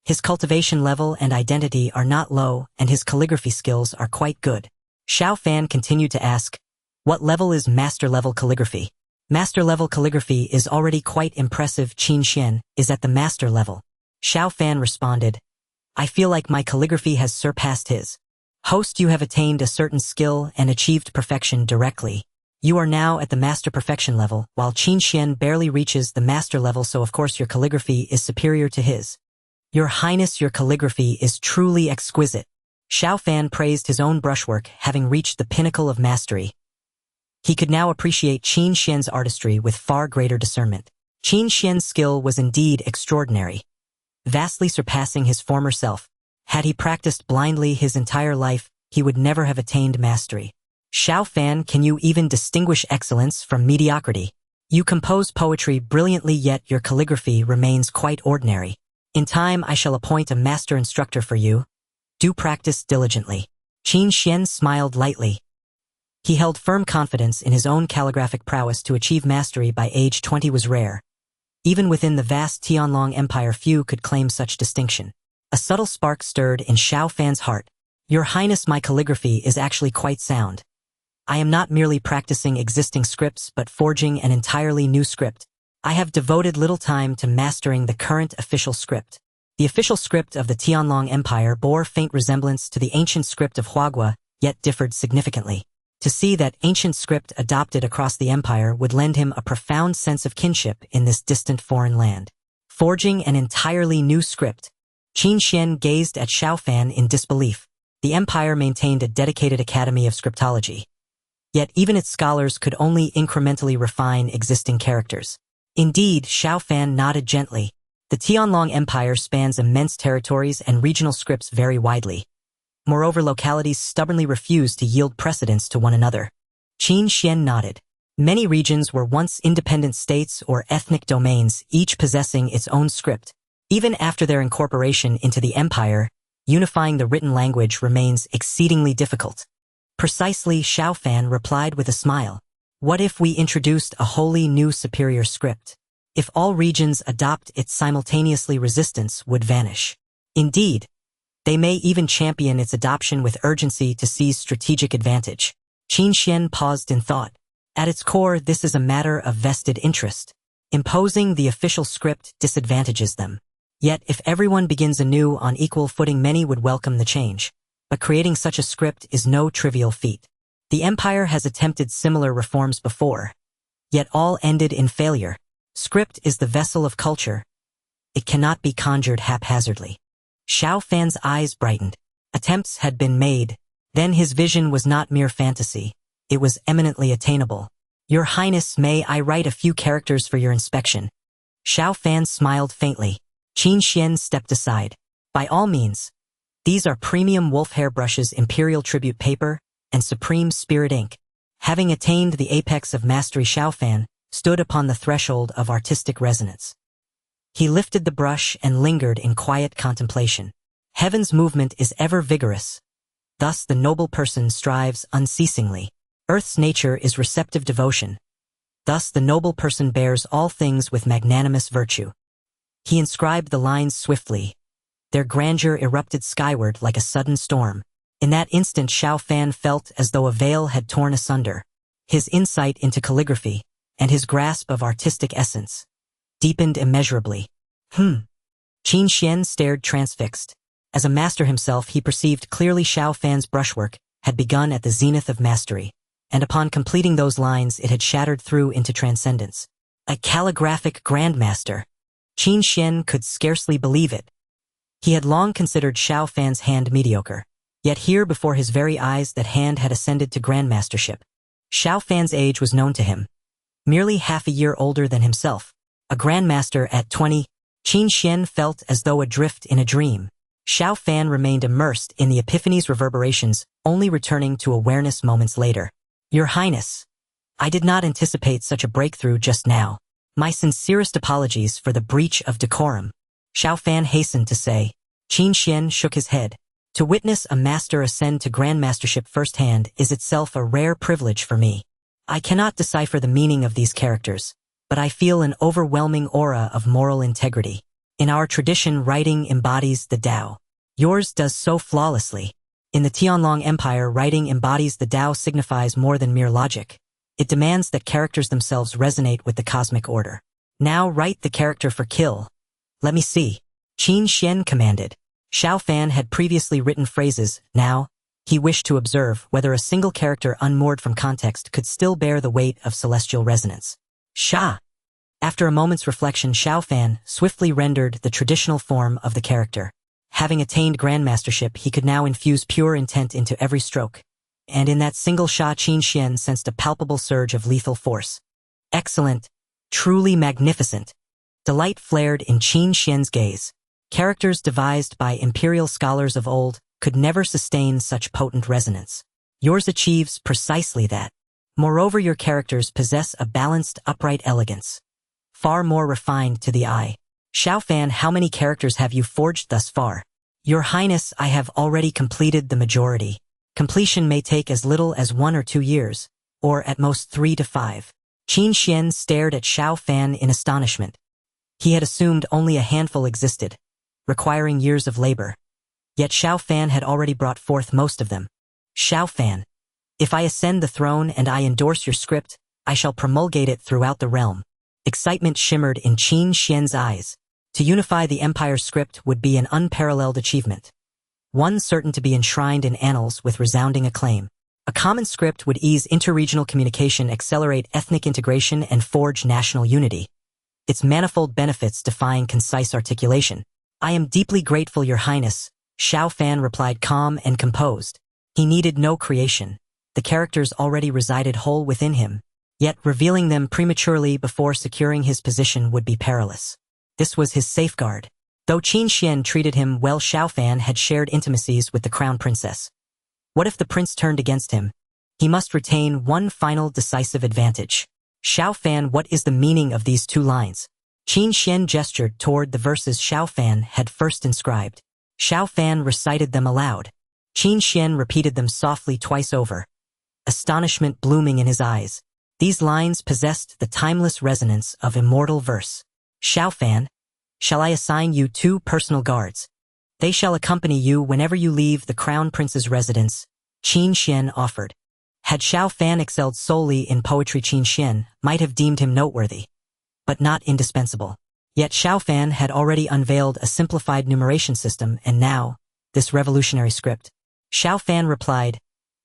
His cultivation level and identity are not low, and his calligraphy skills are quite good. Xiao Fan continued to ask, what level is master-level calligraphy? Master-level calligraphy is already quite impressive. Qin Xuan is at the master level. Xiao Fan responded, I feel like my calligraphy has surpassed his. Host, you have attained a certain skill and achieved perfection directly. You are now at the master perfection level, while Qin Xuan barely reaches the master level, so of course your calligraphy is superior to his. Your Highness, your calligraphy is truly exquisite. Xiao Fan praised his own brushwork, having reached the pinnacle of mastery. He could now appreciate Qin Xuan's artistry with far greater discernment. Qin Xuan's skill was indeed extraordinary, vastly surpassing his former self. Had he practiced blindly his entire life, he would never have attained mastery. Xiao Fan, can you even distinguish excellence from mediocrity? You compose poetry brilliantly, yet your calligraphy remains quite ordinary. In time I shall appoint a master instructor for you. Do practice diligently. Qin Xuan smiled lightly. He held firm confidence in his own calligraphic prowess. To achieve mastery by age 20 was rare. Even within the vast Tianlong Empire, few could claim such distinction. A subtle spark stirred in Xiao Fan's heart. Your Highness, my calligraphy is actually quite sound. I am not merely practicing existing scripts but forging an entirely new script. I have devoted little time to mastering the current official script. The official script of the Tianlong Empire bore faint resemblance to the ancient script of Huagua, yet differed significantly. To see that ancient script adopted across the empire would lend him a profound sense of kinship in this distant foreign land. Forging an entirely new script. Qin Xuan gazed at Xiao Fan in disbelief. The empire maintained a dedicated academy of scriptology. Yet even its scholars could only incrementally refine existing characters. Indeed, Xiao Fan nodded gently. The Tianlong Empire spans immense territories and regional scripts vary widely. Moreover, localities stubbornly refuse to yield precedence to one another. Qin Xuan nodded. Many regions were once independent states or ethnic domains, each possessing its own script. Even after their incorporation into the empire, unifying the written language remains exceedingly difficult. Precisely, Xiao Fan replied with a smile. What if we introduced a wholly new superior script? If all regions adopt it simultaneously, resistance would vanish. Indeed, they may even champion its adoption with urgency to seize strategic advantage. Qin Xuan paused in thought. At its core, this is a matter of vested interest. Imposing the official script disadvantages them. Yet, if everyone begins anew on equal footing, many would welcome the change. But creating such a script is no trivial feat. The empire has attempted similar reforms before, yet all ended in failure. Script is the vessel of culture. It cannot be conjured haphazardly. Xiao Fan's eyes brightened. Attempts had been made. Then his vision was not mere fantasy. It was eminently attainable. Your Highness, may I write a few characters for your inspection? Xiao Fan smiled faintly. Qin Xuan stepped aside. By all means. These are premium wolf hair brushes, imperial tribute paper, and supreme spirit ink. Having attained the apex of mastery, Xiao Fan stood upon the threshold of artistic resonance. He lifted the brush and lingered in quiet contemplation. Heaven's movement is ever vigorous. Thus the noble person strives unceasingly. Earth's nature is receptive devotion. Thus the noble person bears all things with magnanimous virtue. He inscribed the lines swiftly. Their grandeur erupted skyward like a sudden storm. In that instant, Xiao Fan felt as though a veil had torn asunder. His insight into calligraphy, and his grasp of artistic essence, deepened immeasurably. Qin Xuan stared transfixed. As a master himself, he perceived clearly Xiao Fan's brushwork had begun at the zenith of mastery, and upon completing those lines it had shattered through into transcendence. A calligraphic grandmaster. Qin Xuan could scarcely believe it. He had long considered Xiao Fan's hand mediocre, yet here before his very eyes that hand had ascended to grandmastership. Xiao Fan's age was known to him. Merely half a year older than himself. A grandmaster at 20, Qin Xuan felt as though adrift in a dream. Xiao Fan remained immersed in the epiphany's reverberations, only returning to awareness moments later. Your Highness, I did not anticipate such a breakthrough just now. My sincerest apologies for the breach of decorum. Xiao Fan hastened to say. Qin Xuan shook his head. To witness a master ascend to grandmastership firsthand is itself a rare privilege for me. I cannot decipher the meaning of these characters, but I feel an overwhelming aura of moral integrity. In our tradition, writing embodies the Tao. Yours does so flawlessly. In the Tianlong Empire, writing embodies the Tao signifies more than mere logic. It demands that characters themselves resonate with the cosmic order. Now write the character for kill. Let me see. Qin Xuan commanded. Xiao Fan had previously written phrases. Now, He wished to observe whether a single character unmoored from context could still bear the weight of celestial resonance. Sha! After a moment's reflection, Xiao Fan swiftly rendered the traditional form of the character. Having attained grandmastership, he could now infuse pure intent into every stroke. And in that single Qin Xuan sensed a palpable surge of lethal force. Excellent! Truly magnificent! Delight flared in Qin Xuan's gaze. Characters devised by imperial scholars of old could never sustain such potent resonance. Yours achieves precisely that. Moreover, your characters possess a balanced, upright elegance, far more refined to the eye. Xiao Fan, how many characters have you forged thus far? Your Highness, I have already completed the majority. Completion may take as little as 1 or 2 years, or at most 3 to 5. Qin Xuan stared at Xiao Fan in astonishment. He had assumed only a handful existed, requiring years of labor. Yet Xiao Fan had already brought forth most of them. Xiao Fan, if I ascend the throne and I endorse your script, I shall promulgate it throughout the realm. Excitement shimmered in Qin Xuan's eyes. To unify the empire's script would be an unparalleled achievement. One certain to be enshrined in annals with resounding acclaim. A common script would ease interregional communication, accelerate ethnic integration, and forge national unity. Its manifold benefits defying concise articulation. I am deeply grateful, Your Highness, Xiao Fan replied, calm and composed. He needed no creation. The characters already resided whole within him. Yet revealing them prematurely before securing his position would be perilous. This was his safeguard. Though Qin Xuan treated him well, Xiao Fan had shared intimacies with the crown princess. What if the prince turned against him? He must retain one final decisive advantage. Xiao Fan, what is the meaning of these 2 lines? Qin Xuan gestured toward the verses Xiao Fan had first inscribed. Xiao Fan recited them aloud. Qin Xuan repeated them softly twice over, astonishment blooming in his eyes. These lines possessed the timeless resonance of immortal verse. Xiao Fan, shall I assign you 2 personal guards? They shall accompany you whenever you leave the crown prince's residence, Qin Xuan offered. Had Xiao Fan excelled solely in poetry, Qin Xuan might have deemed him noteworthy, but not indispensable. Yet Xiao Fan had already unveiled a simplified numeration system, and now, this revolutionary script. Xiao Fan replied,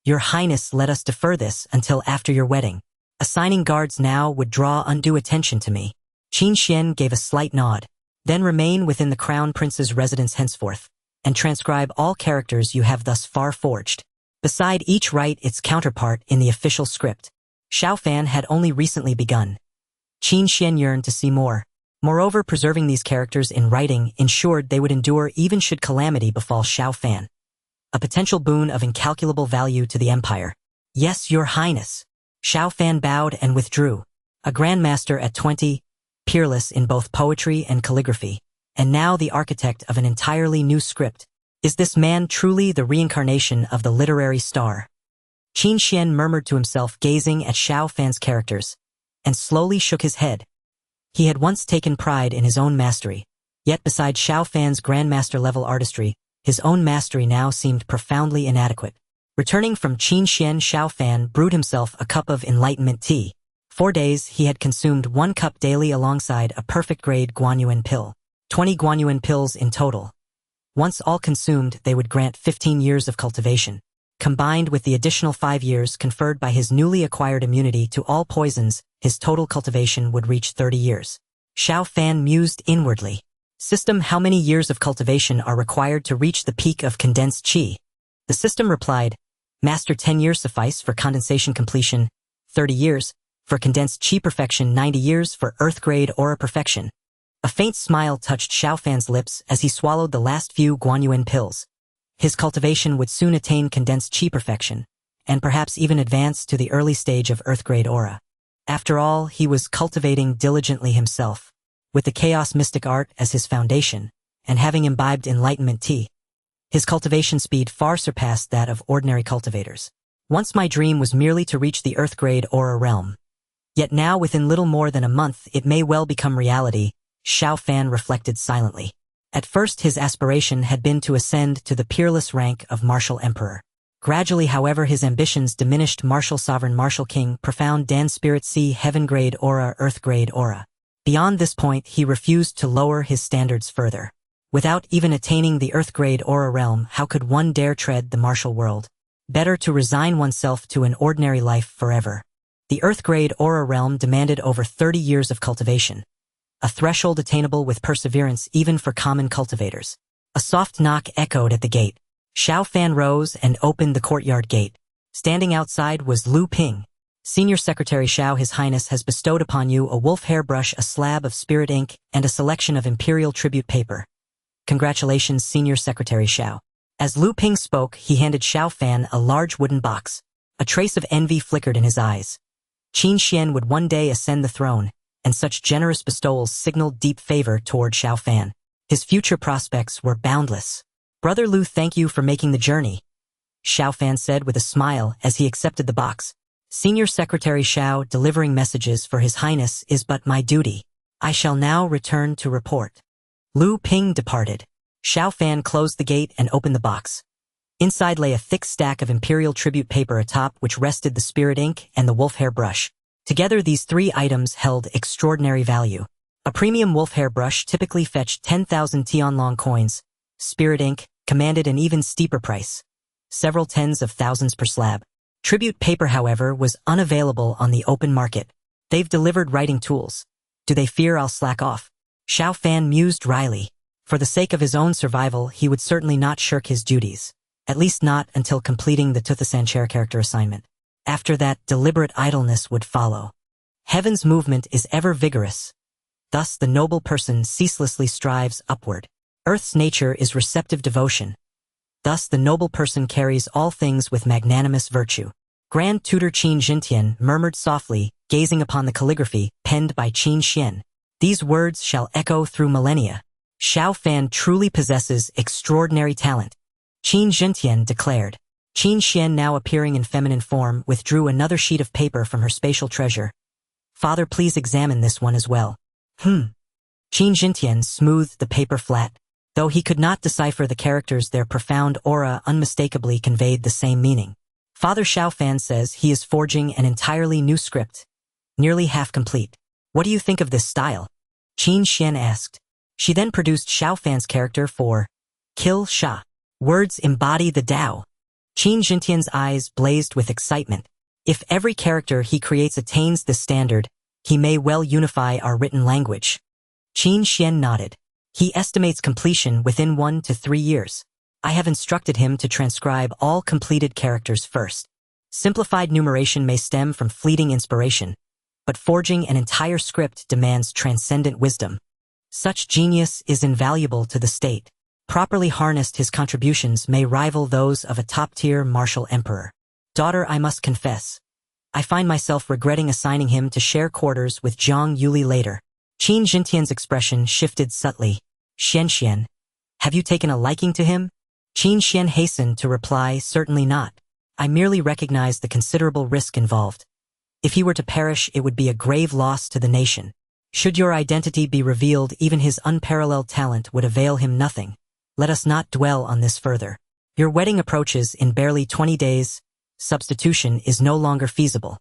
Your Highness, let us defer this until after your wedding. Assigning guards now would draw undue attention to me. Qin Xuan gave a slight nod. Then remain within the crown prince's residence henceforth, and transcribe all characters you have thus far forged. Beside each write its counterpart in the official script. Xiao Fan had only recently begun. Qin Xuan yearned to see more. Moreover, preserving these characters in writing ensured they would endure even should calamity befall Xiao Fan. A potential boon of incalculable value to the empire. Yes, Your Highness. Xiao Fan bowed and withdrew. A grandmaster at 20, peerless in both poetry and calligraphy, and now the architect of an entirely new script. Is this man truly the reincarnation of the literary star? Qin Xuan murmured to himself, gazing at Xiao Fan's characters, and slowly shook his head. He had once taken pride in his own mastery, yet beside Xiao Fan's grandmaster-level artistry, his own mastery now seemed profoundly inadequate. Returning from Qin Xuan, Xiao Fan brewed himself a cup of enlightenment tea. 4 days he had consumed 1 cup daily alongside a perfect-grade guanyuan pill. 20 guanyuan pills in total. Once all consumed, they would grant 15 years of cultivation. Combined with the additional 5 years conferred by his newly acquired immunity to all poisons, his total cultivation would reach 30 years. Xiao Fan mused inwardly. System, how many years of cultivation are required to reach the peak of condensed qi? The system replied, Master, 10 years suffice for condensation completion, 30 years, for condensed qi perfection, 90 years for earth-grade aura perfection. A faint smile touched Xiao Fan's lips as he swallowed the last few guanyuan pills. His cultivation would soon attain condensed qi perfection, and perhaps even advance to the early stage of earth-grade aura. After all, he was cultivating diligently himself, with the chaos mystic art as his foundation, and having imbibed enlightenment tea. His cultivation speed far surpassed that of ordinary cultivators. Once my dream was merely to reach the earth-grade aura realm. Yet now, within little more than a month, it may well become reality, Xiao Fan reflected silently. At first his aspiration had been to ascend to the peerless rank of martial emperor. Gradually, however, his ambitions diminished: martial sovereign, martial king, profound Dan spirit, sea, heaven-grade aura, earth-grade aura. Beyond this point, he refused to lower his standards further. Without even attaining the earth-grade aura realm, how could one dare tread the martial world? Better to resign oneself to an ordinary life forever. The Earth-grade aura realm demanded over 30 years of cultivation, a threshold attainable with perseverance even for common cultivators. A soft knock echoed at the gate. Xiao Fan rose and opened the courtyard gate. Standing outside was Lu Ping. Senior Secretary Xiao, His Highness has bestowed upon you a wolf hairbrush, a slab of spirit ink, and a selection of imperial tribute paper. Congratulations, Senior Secretary Xiao. As Lu Ping spoke, he handed Xiao Fan a large wooden box. A trace of envy flickered in his eyes. Qin Xuan would one day ascend the throne, and such generous bestowals signaled deep favor toward Xiao Fan. His future prospects were boundless. Brother Lu, thank you for making the journey, Xiao Fan said with a smile as he accepted the box. Senior Secretary Xiao, delivering messages for His Highness is but my duty. I shall now return to report. Lu Ping departed. Xiao Fan closed the gate and opened the box. Inside lay a thick stack of imperial tribute paper atop which rested the spirit ink and the wolf hair brush. Together these three items held extraordinary value. A premium wolf hair brush typically fetched 10,000 Tianlong coins. Spirit ink commanded an even steeper price, several tens of thousands per slab. Tribute paper, however, was unavailable on the open market. They've delivered writing tools. Do they fear I'll slack off? Xiao Fan mused wryly. For the sake of his own survival, he would certainly not shirk his duties. At least not until completing the Tuthasan chair character assignment. After that, deliberate idleness would follow. Heaven's movement is ever vigorous. Thus the noble person ceaselessly strives upward. Earth's nature is receptive devotion. Thus the noble person carries all things with magnanimous virtue. Grand Tutor Qin Jintian murmured softly, gazing upon the calligraphy penned by Qin Xuan. These words shall echo through millennia. Xiao Fan truly possesses extraordinary talent, Qin Jintian declared. Qin Xuan, now appearing in feminine form, withdrew another sheet of paper from her spatial treasure. Father, please examine this one as well. Qin Jintian smoothed the paper flat. Though he could not decipher the characters, their profound aura unmistakably conveyed the same meaning. Father, Xiao Fan says he is forging an entirely new script, nearly half complete. What do you think of this style? Qin Xuan asked. She then produced Xiao Fan's character for Kill Sha. Words embody the Tao. Qin Jintian's eyes blazed with excitement. If every character he creates attains this standard, he may well unify our written language. Qin Xuan nodded. He estimates completion within 1 to 3 years. I have instructed him to transcribe all completed characters first. Simplified numeration may stem from fleeting inspiration, but forging an entire script demands transcendent wisdom. Such genius is invaluable to the state. Properly harnessed, his contributions may rival those of a top-tier martial emperor. Daughter, I must confess, I find myself regretting assigning him to share quarters with Zhang Yuli later. Qin Jintian's expression shifted subtly. Xian, have you taken a liking to him? Qin Xuan hastened to reply, certainly not. I merely recognize the considerable risk involved. If he were to perish, it would be a grave loss to the nation. Should your identity be revealed, even his unparalleled talent would avail him nothing. Let us not dwell on this further. Your wedding approaches in barely 20 days. Substitution is no longer feasible.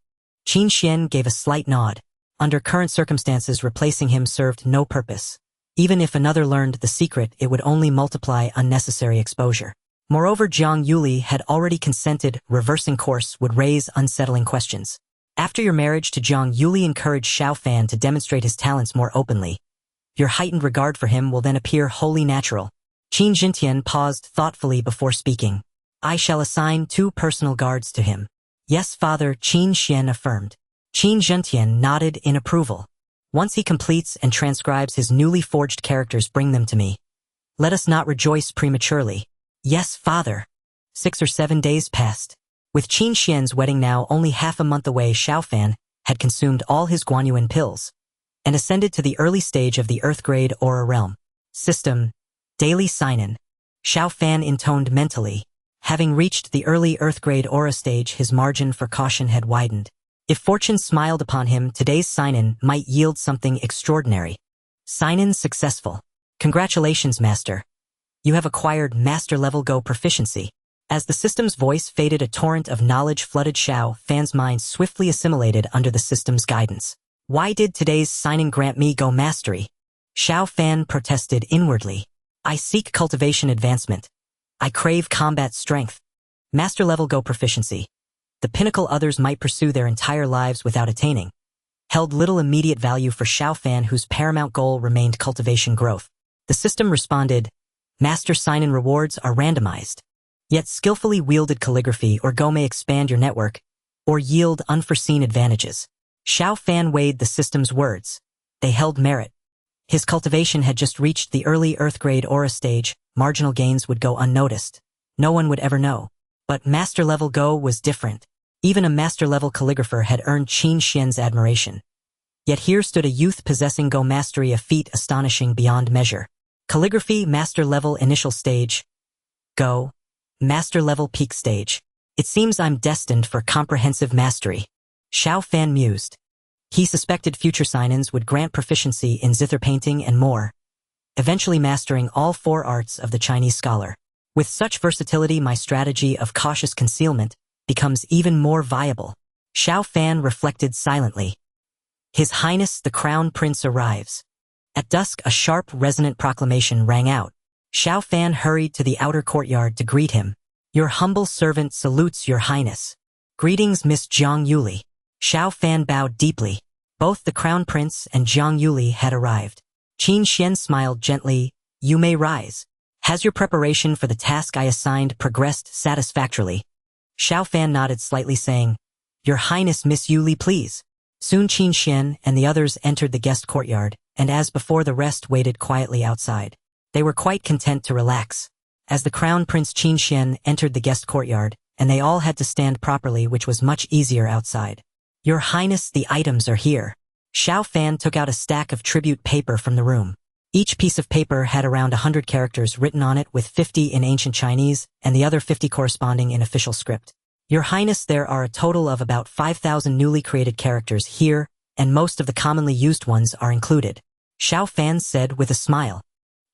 Qin Xuan gave a slight nod. Under current circumstances, replacing him served no purpose. Even if another learned the secret, it would only multiply unnecessary exposure. Moreover, Zhang Yuli had already consented. Reversing course would raise unsettling questions. After your marriage to Zhang Yuli, encourage Xiao Fan to demonstrate his talents more openly. Your heightened regard for him will then appear wholly natural. Qin Jintian paused thoughtfully before speaking. I shall assign 2 personal guards to him. Yes, Father, Qin Xuan affirmed. Qin Jintian nodded in approval. Once he completes and transcribes his newly forged characters, bring them to me. Let us not rejoice prematurely. Yes, Father. 6 or 7 days passed. With Qin Xuan's wedding now only half a month away, Xiao Fan had consumed all his Guanyuan pills and ascended to the early stage of the Earth-grade aura realm. System, daily sign-in. Xiao Fan intoned mentally. Having reached the early Earth-grade aura stage, his margin for caution had widened. If fortune smiled upon him, today's sign-in might yield something extraordinary. Sign-in successful. Congratulations, Master. You have acquired Master-level Go proficiency. As the system's voice faded, a torrent of knowledge flooded Xiao Fan's mind, swiftly assimilated under the system's guidance. Why did today's sign-in grant me Go mastery? Xiao Fan protested inwardly. I seek cultivation advancement. I crave combat strength. Master-level Go proficiency. The pinnacle others might pursue their entire lives without attaining. Held little immediate value for Xiao Fan, whose paramount goal remained cultivation growth. The system responded, Master sign-in rewards are randomized. Yet skillfully wielded calligraphy or Go may expand your network, or yield unforeseen advantages. Xiao Fan weighed the system's words. They held merit. His cultivation had just reached the early Earth-grade aura stage. Marginal gains would go unnoticed. No one would ever know. But master-level Go was different. Even a master-level calligrapher had earned Qin Xuan's admiration. Yet here stood a youth possessing Go mastery, a feat astonishing beyond measure. Calligraphy master-level initial stage. Go master-level peak stage. It seems I'm destined for comprehensive mastery. Xiao Fan mused. He suspected future sign-ins would grant proficiency in zither painting and more, eventually mastering all 4 arts of the Chinese scholar. With such versatility, my strategy of cautious concealment becomes even more viable. Xiao Fan reflected silently. His Highness the Crown Prince arrives. At dusk, a sharp, resonant proclamation rang out. Xiao Fan hurried to the outer courtyard to greet him. Your humble servant salutes your Highness. Greetings, Miss Zhang Yuli. Xiao Fan bowed deeply. Both the Crown Prince and Zhang Yuli had arrived. Qin Xuan smiled gently. You may rise. Has your preparation for the task I assigned progressed satisfactorily? Xiao Fan nodded slightly, saying, Your Highness, Miss Yuli, please. Soon Qin Xuan and the others entered the guest courtyard, and as before the rest waited quietly outside. They were quite content to relax. As the Crown Prince Qin Xuan entered the guest courtyard, and they all had to stand properly, which was much easier outside. Your Highness, the items are here. Xiao Fan took out a stack of tribute paper from the room. Each piece of paper had around 100 characters written on it, with 50 in ancient Chinese and the other 50 corresponding in official script. Your Highness, there are a total of about 5,000 newly created characters here, and most of the commonly used ones are included. Xiao Fan said with a smile.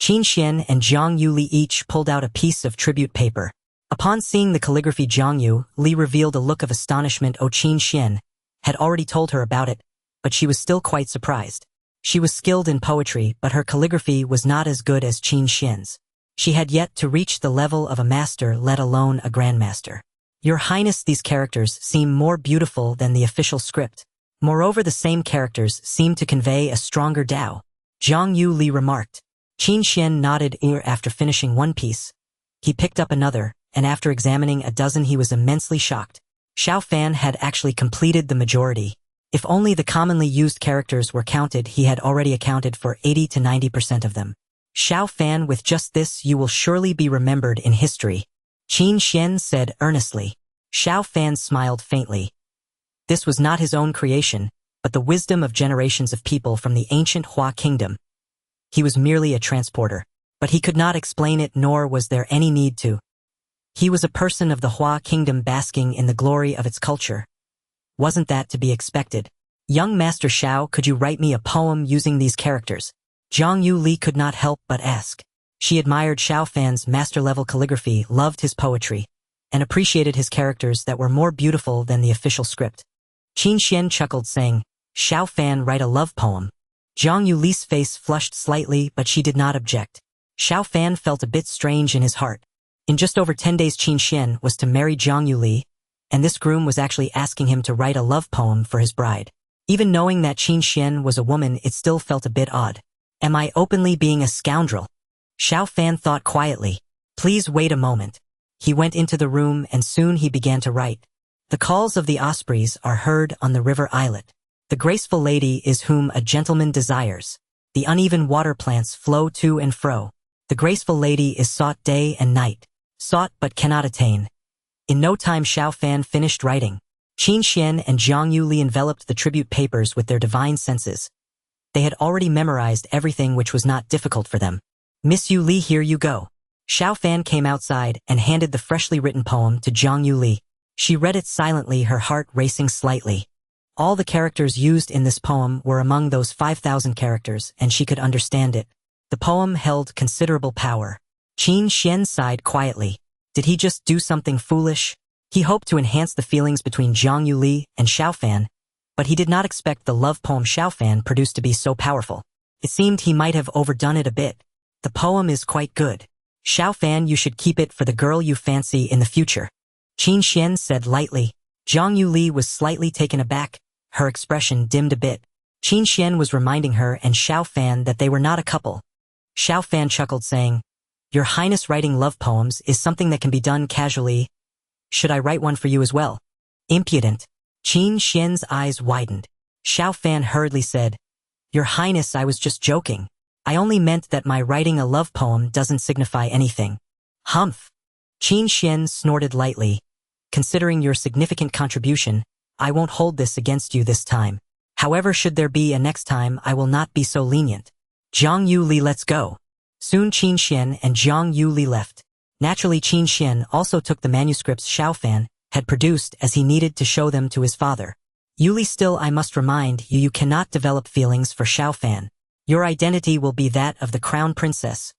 Qin Xuan and Zhang Yuli each pulled out a piece of tribute paper. Upon seeing the calligraphy, Zhang Yuli revealed a look of astonishment. Qin Xuan had already told her about it, but she was still quite surprised. She was skilled in poetry, but her calligraphy was not as good as Qin Xuan's. She had yet to reach the level of a master, let alone a grandmaster. Your Highness, these characters seem more beautiful than the official script. Moreover, the same characters seem to convey a stronger Tao. Zhang Yuli remarked. Qin Xuan nodded. After finishing one piece, he picked up another, and after examining a dozen he was immensely shocked. Xiao Fan had actually completed the majority. If only the commonly used characters were counted, he had already accounted for 80 to 90% of them. Xiao Fan, with just this you will surely be remembered in history. Qin Xuan said earnestly. Xiao Fan smiled faintly. This was not his own creation, but the wisdom of generations of people from the ancient Hua kingdom. He was merely a transporter, but he could not explain it, nor was there any need to. He was a person of the Hua kingdom basking in the glory of its culture. Wasn't that to be expected? Young Master Xiao, could you write me a poem using these characters? Zhang Yuli could not help but ask. She admired Xiao Fan's master-level calligraphy, loved his poetry, and appreciated his characters that were more beautiful than the official script. Qin Xuan chuckled, saying, Xiao Fan, write a love poem. Zhang Yuli's face flushed slightly, but she did not object. Xiao Fan felt a bit strange in his heart. In just over 10 days Qin Xuan was to marry Zhang Yuli, and this groom was actually asking him to write a love poem for his bride. Even knowing that Qin Xuan was a woman, it still felt a bit odd. Am I openly being a scoundrel? Xiao Fan thought quietly. Please wait a moment. He went into the room and soon he began to write. The calls of the ospreys are heard on the river islet. The graceful lady is whom a gentleman desires. The uneven water plants flow to and fro. The graceful lady is sought day and night. Sought but cannot attain. In no time Xiao Fan finished writing. Qin Xuan and Zhang Yuli enveloped the tribute papers with their divine senses. They had already memorized everything, which was not difficult for them. Miss Yuli, here you go. Xiao Fan came outside and handed the freshly written poem to Zhang Yuli. She read it silently, her heart racing slightly. All the characters used in this poem were among those 5,000 characters, and she could understand it. The poem held considerable power. Qin Xuan sighed quietly. Did he just do something foolish? He hoped to enhance the feelings between Zhang Yuli and Xiao Fan, but he did not expect the love poem Xiao Fan produced to be so powerful. It seemed he might have overdone it a bit. The poem is quite good. Xiao Fan, you should keep it for the girl you fancy in the future. Qin Xuan said lightly. Zhang Yuli was slightly taken aback, her expression dimmed a bit. Qin Xuan was reminding her and Xiao Fan that they were not a couple. Xiao Fan chuckled, saying, "Your Highness writing love poems is something that can be done casually. Should I write one for you as well?" Impudent. Qin Xuan's eyes widened. Xiao Fan hurriedly said, "Your Highness, I was just joking. I only meant that my writing a love poem doesn't signify anything." Humph. Qin Xuan snorted lightly. "Considering your significant contribution, I won't hold this against you this time. However, should there be a next time, I will not be so lenient. Zhang Yuli, let's go." Soon Qin Xuan and Zhang Yuli left. Naturally, Qin Xuan also took the manuscripts Xiao Fan had produced as he needed to show them to his father. "Yuli, still I must remind you, you cannot develop feelings for Xiao Fan. Your identity will be that of the crown princess.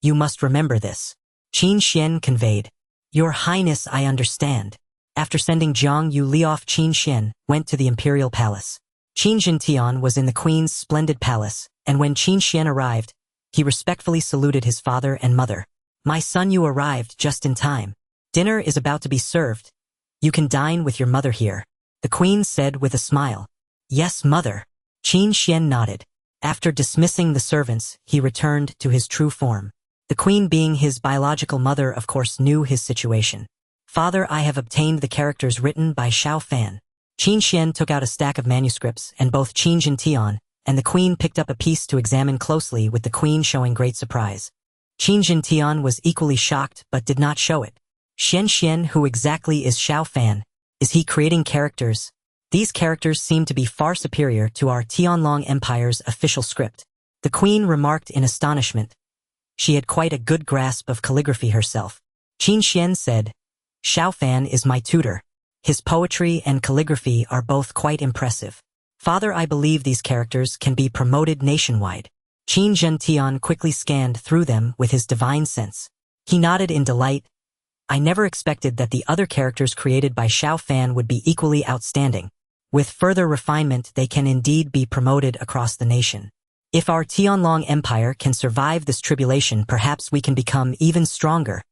You must remember this." Qin Xuan conveyed. "Your Highness, I understand." After sending Zhang Yuli off, Qin Xuan went to the imperial palace. Qin Zhentian was in the queen's splendid palace, and when Qin Xuan arrived, he respectfully saluted his father and mother. "My son, you arrived just in time. Dinner is about to be served. You can dine with your mother here," the queen said with a smile. "Yes, mother." Qin Xuan nodded. After dismissing the servants, he returned to his true form. The queen, being his biological mother, of course knew his situation. "Father, I have obtained the characters written by Xiao Fan." Qin Xuan took out a stack of manuscripts, and both Qin Zhentian and the queen picked up a piece to examine closely, with the queen showing great surprise. Qin Zhentian was equally shocked but did not show it. "Xian, who exactly is Xiao Fan? Is he creating characters? These characters seem to be far superior to our Tianlong Empire's official script," the queen remarked in astonishment. She had quite a good grasp of calligraphy herself. Qin Xuan said, "Xiao Fan is my tutor. His poetry and calligraphy are both quite impressive. Father, I believe these characters can be promoted nationwide." Qin Zhentian quickly scanned through them with his divine sense. He nodded in delight. "I never expected that the other characters created by Xiao Fan would be equally outstanding. With further refinement, they can indeed be promoted across the nation. If our Tianlong Empire can survive this tribulation, perhaps we can become even stronger."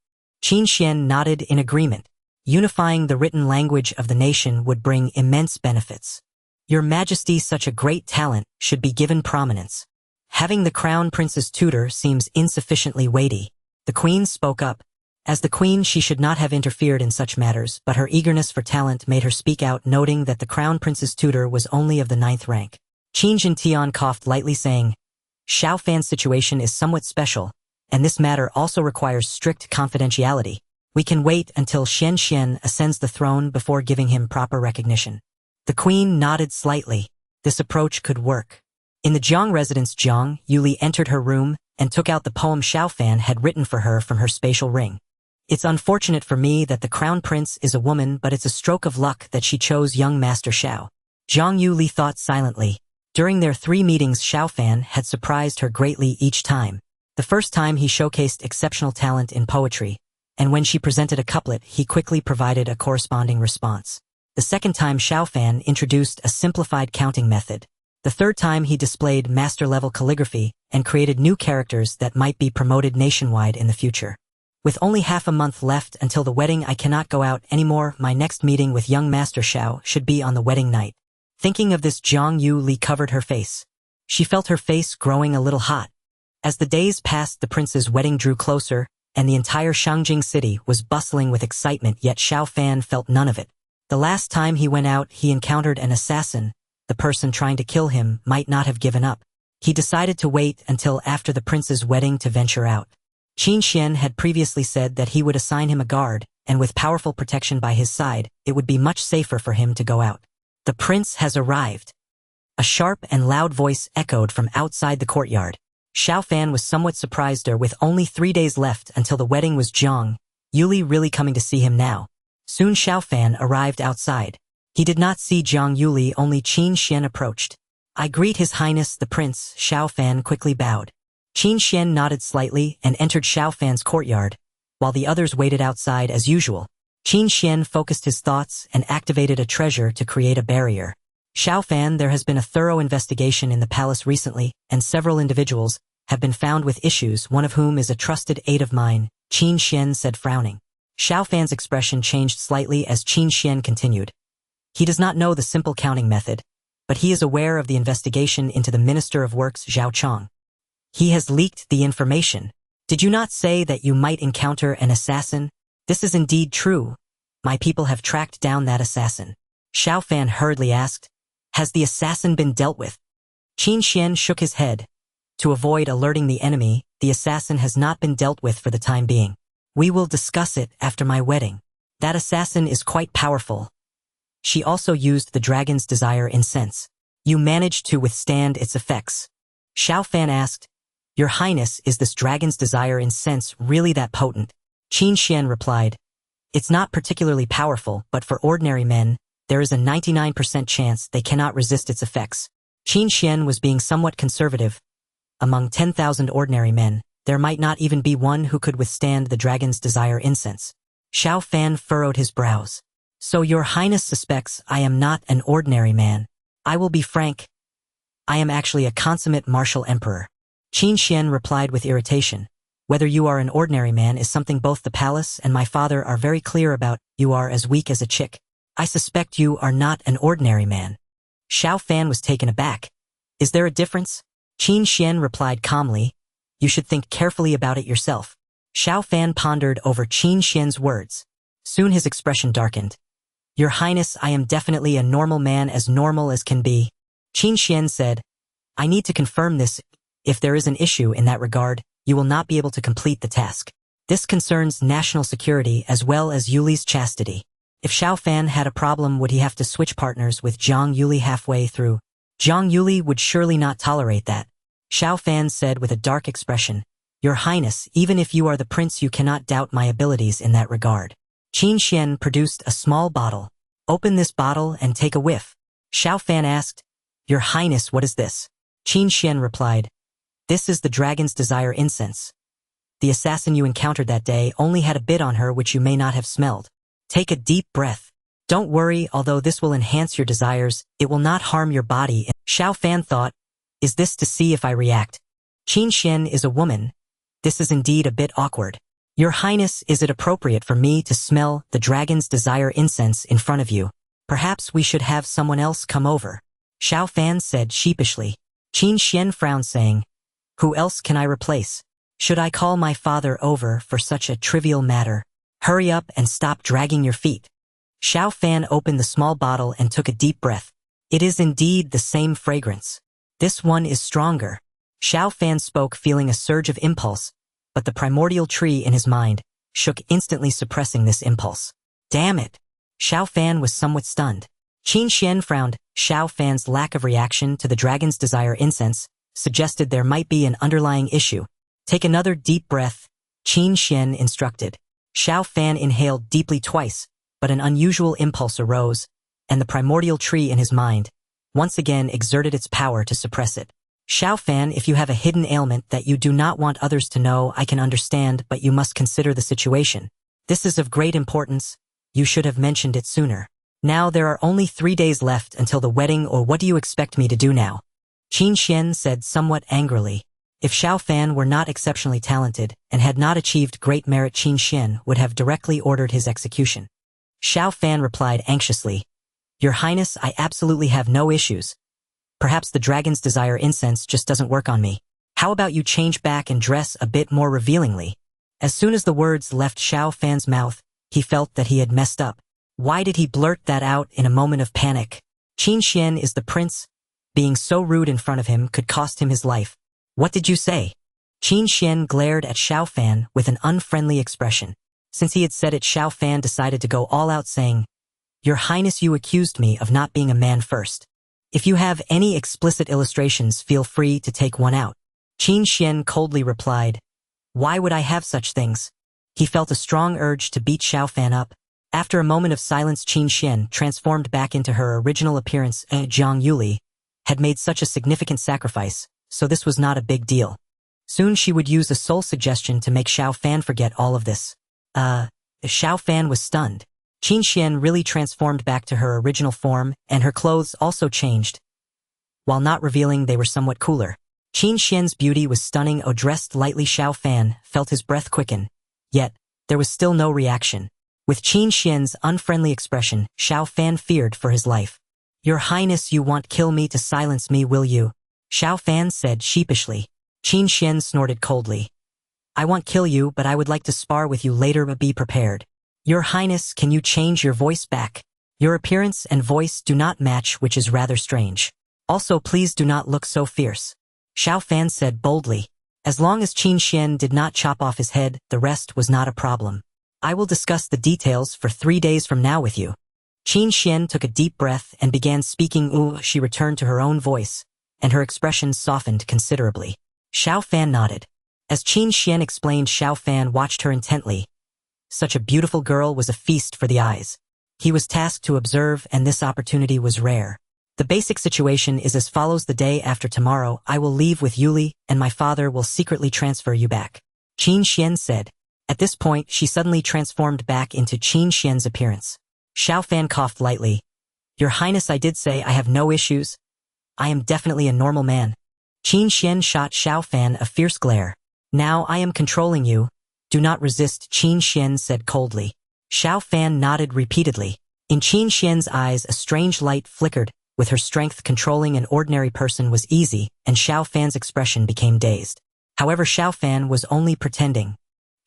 Qin Xuan nodded in agreement. Unifying the written language of the nation would bring immense benefits. "Your Majesty, such a great talent should be given prominence. Having the crown prince's tutor seems insufficiently weighty." The queen spoke up. As the queen, she should not have interfered in such matters, but her eagerness for talent made her speak out, noting that the crown prince's tutor was only of the 9th rank. Qin Zhentian coughed lightly, saying, "Xiao Fan's situation is somewhat special, and this matter also requires strict confidentiality. We can wait until Xian ascends the throne before giving him proper recognition." The queen nodded slightly. This approach could work. In the Zhang residence, Zhang Yuli entered her room and took out the poem Xiao Fan had written for her from her spatial ring. "It's unfortunate for me that the crown prince is a woman, but it's a stroke of luck that she chose young Master Xiao." Zhang Yuli thought silently. During their 3 meetings, Xiao Fan had surprised her greatly each time. The first time he showcased exceptional talent in poetry, and when she presented a couplet, he quickly provided a corresponding response. The second time, Xiao Fan introduced a simplified counting method. The third time, he displayed master-level calligraphy and created new characters that might be promoted nationwide in the future. "With only half a month left until the wedding, I cannot go out anymore. My next meeting with young Master Xiao should be on the wedding night." Thinking of this, Zhang Yuli covered her face. She felt her face growing a little hot. As the days passed, the prince's wedding drew closer, and the entire Shangjing city was bustling with excitement, yet Xiao Fan felt none of it. The last time he went out, he encountered an assassin. The person trying to kill him might not have given up. He decided to wait until after the prince's wedding to venture out. Qin Xuan had previously said that he would assign him a guard, and with powerful protection by his side, it would be much safer for him to go out. "The prince has arrived." A sharp and loud voice echoed from outside the courtyard. Xiao Fan was somewhat surprised. With only 3 days left until the wedding, was Zhang Yuli really coming to see him now? Soon Xiao Fan arrived outside. He did not see Zhang Yuli, only Qin Xuan approached. "I greet His Highness the Prince." Xiao Fan quickly bowed. Qin Xuan nodded slightly and entered Xiao Fan's courtyard, while the others waited outside as usual. Qin Xuan focused his thoughts and activated a treasure to create a barrier. "Xiao Fan, there has been a thorough investigation in the palace recently, and several individuals have been found with issues, one of whom is a trusted aide of mine," Qin Xuan said, frowning. Xiao Fan's expression changed slightly as Qin Xuan continued. He does not know the simple counting method, but he is aware of the investigation into the Minister of Works Zhao Chong. He has leaked the information. Did you not say that you might encounter an assassin? This is indeed true. My people have tracked down that assassin. Xiao Fan hurriedly asked, has the assassin been dealt with? Qin Xuan shook his head. To avoid alerting the enemy, the assassin has not been dealt with for the time being. We will discuss it after my wedding. That assassin is quite powerful. She also used the dragon's desire incense. You managed to withstand its effects. Xiao Fan asked, Your Highness, is this dragon's desire incense really that potent? Qin Xuan replied, It's not particularly powerful, but for ordinary men, there is a 99% chance they cannot resist its effects. Qin Xuan was being somewhat conservative. Among 10,000 ordinary men, there might not even be one who could withstand the dragon's desire incense. Xiao Fan furrowed his brows. So your Highness suspects I am not an ordinary man. I will be frank. I am actually a consummate martial emperor. Qin Xuan replied with irritation. Whether you are an ordinary man is something both the palace and my father are very clear about. You are as weak as a chick. I suspect you are not an ordinary man. Xiao Fan was taken aback. Is there a difference? Qin Xuan replied calmly. You should think carefully about it yourself. Xiao Fan pondered over Qin Xuan's words. Soon his expression darkened. Your Highness, I am definitely a normal man, as normal as can be. Qin Xuan said, I need to confirm this. If there is an issue in that regard, you will not be able to complete the task. This concerns national security as well as Yuli's chastity. If Xiao Fan had a problem, would he have to switch partners with Zhang Yuli halfway through? Zhang Yuli would surely not tolerate that. Xiao Fan said with a dark expression, Your Highness, even if you are the prince, you cannot doubt my abilities in that regard. Qin Xuan produced a small bottle. Open this bottle and take a whiff. Xiao Fan asked, Your Highness, what is this? Qin Xuan replied, This is the dragon's desire incense. The assassin you encountered that day only had a bit on her which you may not have smelled. Take a deep breath. Don't worry, although this will enhance your desires, it will not harm your body. Xiao Fan thought, Is this to see if I react? Qin Xuan is a woman. This is indeed a bit awkward. Your Highness, is it appropriate for me to smell the dragon's desire incense in front of you? Perhaps we should have someone else come over. Xiao Fan said sheepishly. Qin Xuan frowned, saying, Who else can I replace? Should I call my father over for such a trivial matter? Hurry up and stop dragging your feet. Xiao Fan opened the small bottle and took a deep breath. It is indeed the same fragrance. This one is stronger. Xiao Fan spoke, feeling a surge of impulse, but the primordial tree in his mind shook, instantly suppressing this impulse. Damn it! Xiao Fan was somewhat stunned. Qin Xuan frowned. Xiao Fan's lack of reaction to the dragon's desire incense suggested there might be an underlying issue. Take another deep breath, Qin Xuan instructed. Xiao Fan inhaled deeply twice, but an unusual impulse arose, and the primordial tree in his mind once again exerted its power to suppress it. Xiao Fan, if you have a hidden ailment that you do not want others to know, I can understand, but you must consider the situation. This is of great importance. You should have mentioned it sooner. Now there are only 3 days left until the wedding, or what do you expect me to do now? Qin Xuan said somewhat angrily. If Xiao Fan were not exceptionally talented and had not achieved great merit, Qin Xuan would have directly ordered his execution. Xiao Fan replied anxiously, Your Highness, I absolutely have no issues. Perhaps the dragon's desire incense just doesn't work on me. How about you change back and dress a bit more revealingly? As soon as the words left Xiao Fan's mouth, he felt that he had messed up. Why did he blurt that out in a moment of panic? Qin Xuan is the prince. Being so rude in front of him could cost him his life. What did you say? Qin Xuan glared at Xiao Fan with an unfriendly expression. Since he had said it, Xiao Fan decided to go all out, saying, Your Highness, you accused me of not being a man first. If you have any explicit illustrations, feel free to take one out. Qin Xuan coldly replied, Why would I have such things? He felt a strong urge to beat Xiao Fan up. After a moment of silence, Qin Xuan transformed back into her original appearance. Zhang Yuli had made such a significant sacrifice, so this was not a big deal. Soon she would use a soul suggestion to make Xiao Fan forget all of this. Xiao Fan was stunned. Qin Xuan really transformed back to her original form, and her clothes also changed. While not revealing, they were somewhat cooler. Qin Xuan's beauty was stunning. Dressed lightly, Xiao Fan felt his breath quicken. Yet, There was still no reaction. With Qin Xuan's unfriendly expression, Xiao Fan feared for his life. "Your Highness, you won't kill me to silence me, will you?" Xiao Fan said sheepishly. Qin Xuan snorted coldly. "I won't kill you, but I would like to spar with you later, but be prepared." "Your Highness, can you change your voice back? Your appearance and voice do not match, which is rather strange. Also, please do not look so fierce," Xiao Fan said boldly. As long as Qin Xuan did not chop off his head, the rest was not a problem. "I will discuss the details for 3 days from now with you." Qin Xuan took a deep breath and began speaking. She returned to her own voice, and her expression softened considerably. Xiao Fan nodded. As Qin Xuan explained, Xiao Fan watched her intently. Such a beautiful girl was a feast for the eyes. He was tasked to observe, and this opportunity was rare. "The basic situation is as follows: the day after tomorrow, I will leave with Yuli, and my father will secretly transfer you back," Qin Xuan said. At this point, she suddenly transformed back into Qin Xuan's appearance. Xiao Fan coughed lightly. "Your Highness, I did say I have no issues. I am definitely a normal man." Qin Xuan shot Xiao Fan a fierce glare. "Now I am controlling you. Do not resist," Qin Xuan said coldly. Xiao Fan nodded repeatedly. In Qin Xuan's eyes, a strange light flickered. With her strength, controlling an ordinary person was easy, and Xiao Fan's expression became dazed. However, Xiao Fan was only pretending.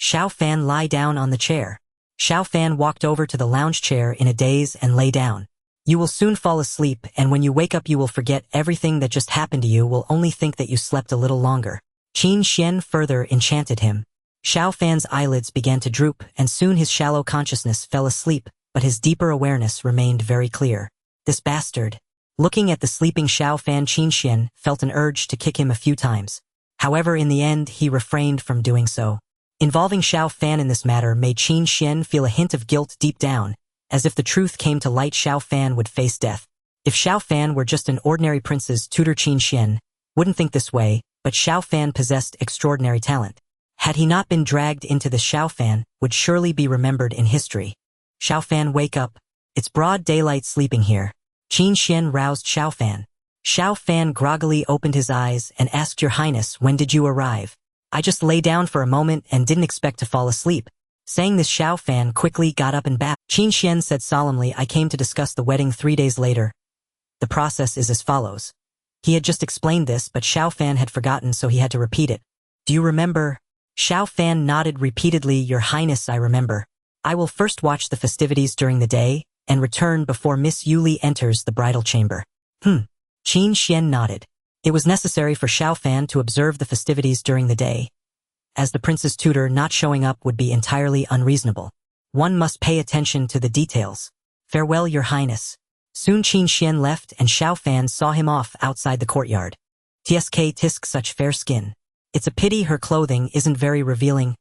"Xiao Fan, lie down on the chair." Xiao Fan walked over to the lounge chair in a daze and lay down. "You will soon fall asleep, and when you wake up you will forget everything that just happened to you, will only think that you slept a little longer." Qin Xuan further enchanted him. Xiao Fan's eyelids began to droop, and soon his shallow consciousness fell asleep, but his deeper awareness remained very clear. This bastard. Looking at the sleeping Xiao Fan, Qin Xuan felt an urge to kick him a few times. However, in the end, he refrained from doing so. Involving Xiao Fan in this matter made Qin Xuan feel a hint of guilt deep down. As if the truth came to light, Xiao Fan would face death. If Xiao Fan were just an ordinary prince's tutor, Qin Xuan wouldn't think this way, but Xiao Fan possessed extraordinary talent. Had he not been dragged into this, Xiao Fan would surely be remembered in history. "Xiao Fan, wake up. It's broad daylight sleeping here." Qin Xuan roused Xiao Fan. Xiao Fan groggily opened his eyes and asked, "Your Highness, when did you arrive?" "I just lay down for a moment and didn't expect to fall asleep." Saying this, Xiao Fan quickly got up and bowed. Qin Xuan said solemnly, "I came to discuss the wedding 3 days later. The process is as follows." He had just explained this, but Xiao Fan had forgotten, so he had to repeat it. "Do you remember?" Xiao Fan nodded repeatedly. "Your Highness, I remember. I will first watch the festivities during the day and return before Miss Yuli enters the bridal chamber." Qin Xuan nodded. It was necessary for Xiao Fan to observe the festivities during the day. As the prince's tutor, not showing up would be entirely unreasonable. One must pay attention to the details. "Farewell, Your Highness." Soon Qin Xuan left, and Xiao Fan saw him off outside the courtyard. Tisk such fair skin. It's a pity her clothing isn't very revealing.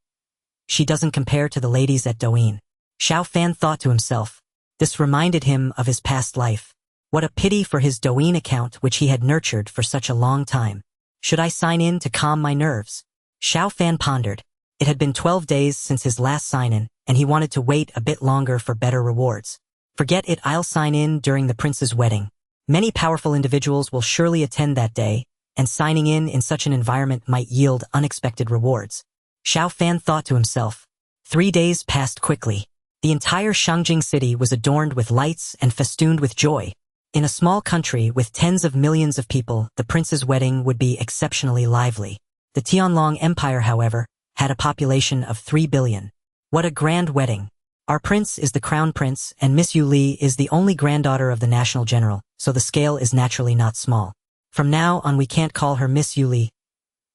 She doesn't compare to the ladies at Douyin. Xiao Fan thought to himself. This reminded him of his past life. What a pity for his Douyin account, which he had nurtured for such a long time. Should I sign in to calm my nerves? Xiao Fan pondered. It had been 12 days since his last sign-in, and he wanted to wait a bit longer for better rewards. Forget it, I'll sign in during the prince's wedding. Many powerful individuals will surely attend that day, and signing in such an environment might yield unexpected rewards. Xiao Fan thought to himself. 3 days passed quickly. The entire Shangjing city was adorned with lights and festooned with joy. In a small country with tens of millions of people, the prince's wedding would be exceptionally lively. The Tianlong Empire, however, had a population of 3 billion. What a grand wedding! Our prince is the crown prince, and Miss Yuli is the only granddaughter of the national general, so the scale is naturally not small. From now on we can't call her Miss Yuli.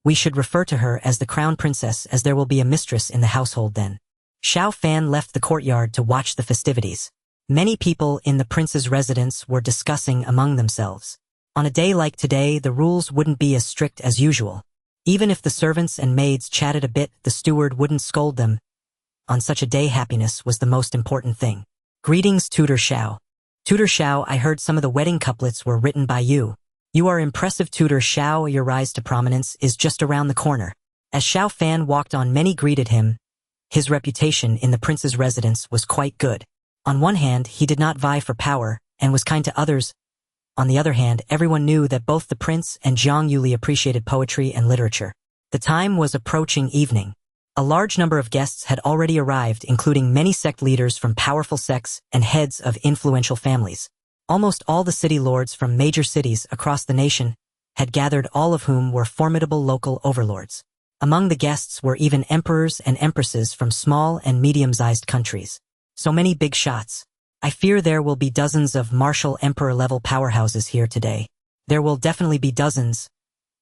We should refer to her as the crown princess, as there will be a mistress in the household then. Xiao Fan left the courtyard to watch the festivities. Many people in the prince's residence were discussing among themselves. On a day like today, the rules wouldn't be as strict as usual. Even if the servants and maids chatted a bit, the steward wouldn't scold them. On such a day, happiness was the most important thing. Greetings, Tutor Xiao. Tutor Xiao, I heard some of the wedding couplets were written by you. You are impressive, Tutor Xiao. Your rise to prominence is just around the corner. As Xiao Fan walked on, many greeted him. His reputation in the prince's residence was quite good. On one hand, he did not vie for power, and was kind to others. On the other hand, everyone knew that both the prince and Zhang Yuli appreciated poetry and literature. The time was approaching evening. A large number of guests had already arrived, including many sect leaders from powerful sects and heads of influential families. Almost all the city lords from major cities across the nation had gathered, all of whom were formidable local overlords. Among the guests were even emperors and empresses from small and medium-sized countries. So many big shots. I fear there will be dozens of martial emperor-level powerhouses here today. There will definitely be dozens.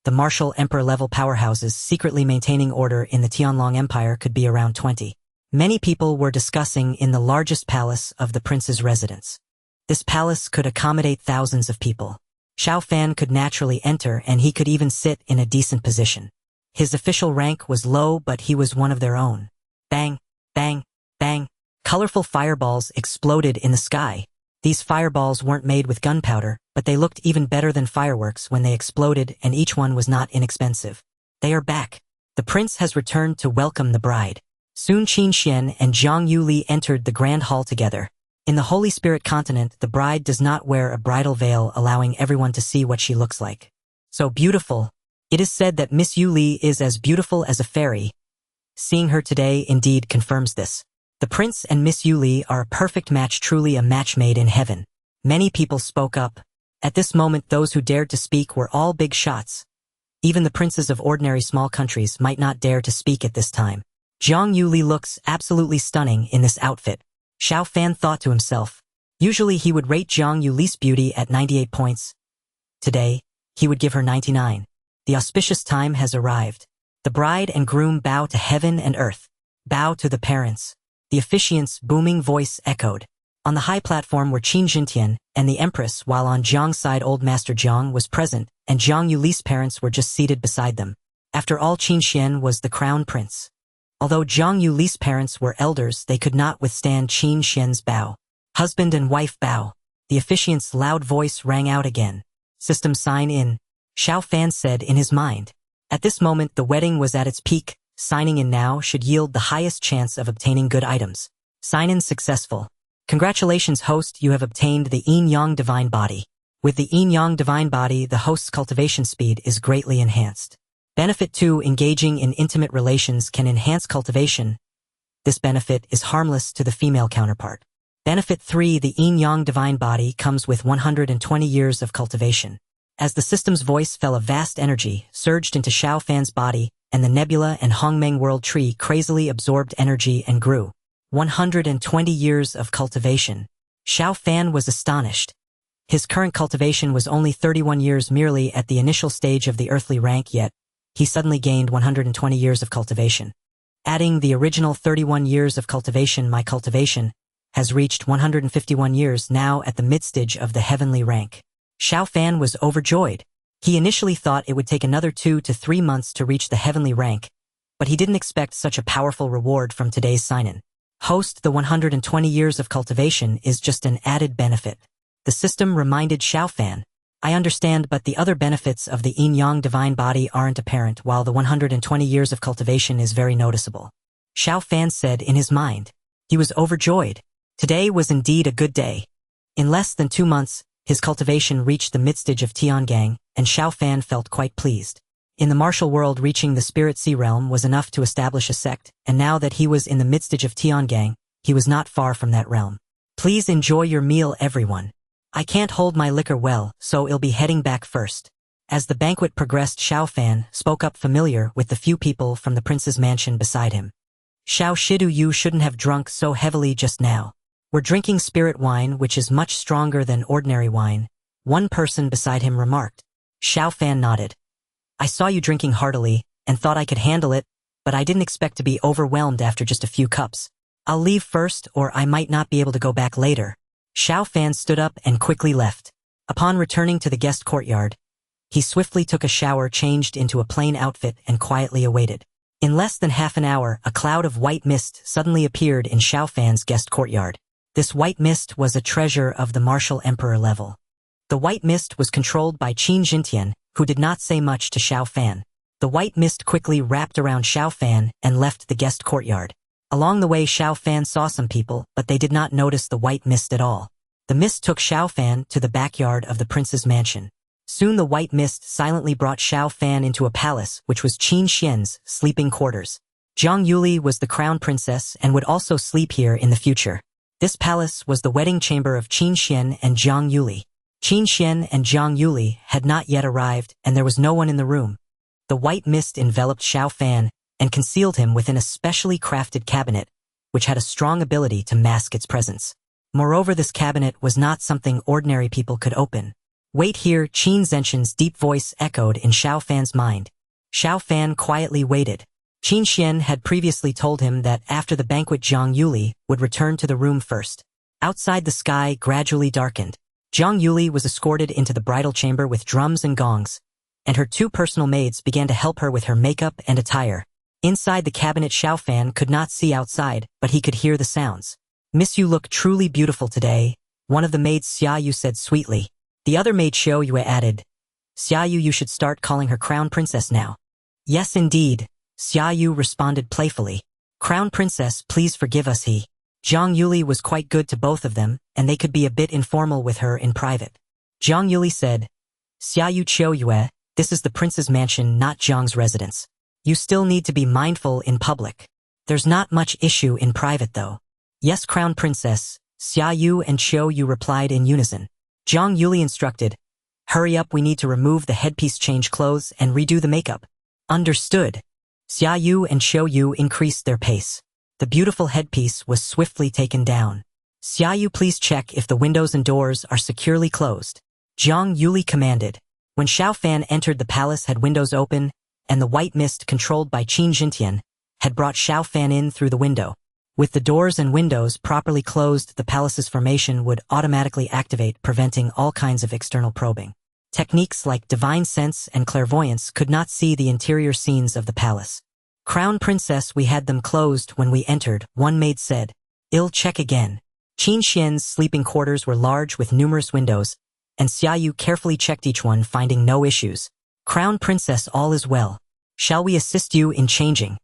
The martial emperor-level powerhouses secretly maintaining order in the Tianlong Empire could be around 20. Many people were discussing in the largest palace of the prince's residence. This palace could accommodate thousands of people. Xiao Fan could naturally enter, and he could even sit in a decent position. His official rank was low, but he was one of their own. Bang, bang, bang. Colorful fireballs exploded in the sky. These fireballs weren't made with gunpowder, but they looked even better than fireworks when they exploded, and each one was not inexpensive. They are back. The prince has returned to welcome the bride. Soon Qin Xuan and Zhang Yuli entered the grand hall together. In the Holy Spirit continent, the bride does not wear a bridal veil, allowing everyone to see what she looks like. So beautiful. It is said that Miss Yuli is as beautiful as a fairy. Seeing her today indeed confirms this. The prince and Miss Yuli are a perfect match, truly a match made in heaven. Many people spoke up. At this moment, those who dared to speak were all big shots. Even the princes of ordinary small countries might not dare to speak at this time. Zhang Yuli looks absolutely stunning in this outfit. Xiao Fan thought to himself. Usually he would rate Zhang Yuli's beauty at 98 points. Today, he would give her 99. The auspicious time has arrived. The bride and groom bow to heaven and earth. Bow to the parents. The officiant's booming voice echoed. On the high platform were Qin Jintian and the empress, while on Jiang's side old Master Jiang was present, and Zhang Yuli's parents were just seated beside them. After all, Qin Xuan was the crown prince. Although Zhang Yuli's parents were elders, they could not withstand Qin Xuan's bow. Husband and wife bow. The officiant's loud voice rang out again. System sign in. Xiao Fan said in his mind. At this moment, the wedding was at its peak. Signing in now should yield the highest chance of obtaining good items. Sign-in successful. Congratulations, host, you have obtained the Yin-Yang Divine Body. With the Yin-Yang Divine Body, the host's cultivation speed is greatly enhanced. Benefit 2. Engaging in intimate relations can enhance cultivation. This benefit is harmless to the female counterpart. Benefit 3. The Yin-Yang Divine Body comes with 120 years of cultivation. As the system's voice fell, a vast energy surged into Xiao Fan's body, and the nebula and Hongmeng world tree crazily absorbed energy and grew. 120 years of cultivation. Xiao Fan was astonished. His current cultivation was only 31 years, merely at the initial stage of the earthly rank, yet he suddenly gained 120 years of cultivation. Adding the original 31 years of cultivation, my cultivation has reached 151 years now at the mid-stage of the heavenly rank. Xiao Fan was overjoyed. He initially thought it would take another 2 to 3 months to reach the heavenly rank, but he didn't expect such a powerful reward from today's sign-in. Host, the 120 years of cultivation is just an added benefit. The system reminded Xiao Fan. I understand, but the other benefits of the Yin-Yang Divine Body aren't apparent, while the 120 years of cultivation is very noticeable. Xiao Fan said in his mind. He was overjoyed. Today was indeed a good day. In less than 2 months, his cultivation reached the mid-stage of Tiangang, and Xiao Fan felt quite pleased. In the martial world, reaching the Spirit Sea realm was enough to establish a sect, and now that he was in the mid-stage of Tiangang, he was not far from that realm. Please enjoy your meal, everyone. I can't hold my liquor well, so I'll be heading back first. As the banquet progressed, Xiao Fan spoke up, familiar with the few people from the prince's mansion beside him. Xiao Shidu, you shouldn't have drunk so heavily just now. We're drinking spirit wine, which is much stronger than ordinary wine, one person beside him remarked. Xiao Fan nodded. I saw you drinking heartily, and thought I could handle it, but I didn't expect to be overwhelmed after just a few cups. I'll leave first, or I might not be able to go back later. Xiao Fan stood up and quickly left. Upon returning to the guest courtyard, he swiftly took a shower, changed into a plain outfit, and quietly awaited. In less than half an hour, a cloud of white mist suddenly appeared in Xiao Fan's guest courtyard. This white mist was a treasure of the martial emperor level. The white mist was controlled by Qin Jintian, who did not say much to Xiao Fan. The white mist quickly wrapped around Xiao Fan and left the guest courtyard. Along the way, Xiao Fan saw some people, but they did not notice the white mist at all. The mist took Xiao Fan to the backyard of the prince's mansion. Soon the white mist silently brought Xiao Fan into a palace, which was Qin Xian's sleeping quarters. Zhang Yuli was the crown princess and would also sleep here in the future. This palace was the wedding chamber of Qin Xuan and Zhang Yuli. Qin Xuan and Zhang Yuli had not yet arrived, and there was no one in the room. The white mist enveloped Xiao Fan and concealed him within a specially crafted cabinet, which had a strong ability to mask its presence. Moreover, this cabinet was not something ordinary people could open. Wait here, Qin Zenshin's deep voice echoed in Xiao Fan's mind. Xiao Fan quietly waited. Qin Xuan had previously told him that after the banquet Zhang Yuli would return to the room first. Outside, the sky gradually darkened. Zhang Yuli was escorted into the bridal chamber with drums and gongs, and her 2 personal maids began to help her with her makeup and attire. Inside the cabinet, Xiao Fan could not see outside, but he could hear the sounds. "Miss, you look truly beautiful today," one of the maids Xiaoyu said sweetly. The other maid Xiaoyu added, "Xiaoyu, you should start calling her crown princess now." "Yes, indeed," Xiaoyu responded playfully. "Crown princess, please forgive us." Zhang Yuli was quite good to both of them, and they could be a bit informal with her in private. Zhang Yuli said, "Xiaoyu Qiuyue, this is the prince's mansion, not Zhang's residence. You still need to be mindful in public. There's not much issue in private though." "Yes, crown princess," Xiaoyu and Qiuyu replied in unison. Zhang Yuli instructed, "Hurry up, we need to remove the headpiece, change clothes, and redo the makeup." "Understood." Xiaoyu and Qiuyu increased their pace. The beautiful headpiece was swiftly taken down. "Xiaoyu, please check if the windows and doors are securely closed," Zhang Yuli commanded. When Xiao Fan entered, the palace had windows open, and the white mist controlled by Qin Jintian had brought Xiao Fan in through the window. With the doors and windows properly closed, the palace's formation would automatically activate, preventing all kinds of external probing. Techniques like divine sense and clairvoyance could not see the interior scenes of the palace. "Crown princess, we had them closed when we entered," one maid said. "I'll check again." Qin Xian's sleeping quarters were large with numerous windows, and Xiaoyu carefully checked each one, finding no issues. "Crown princess, all is well. Shall we assist you in changing?"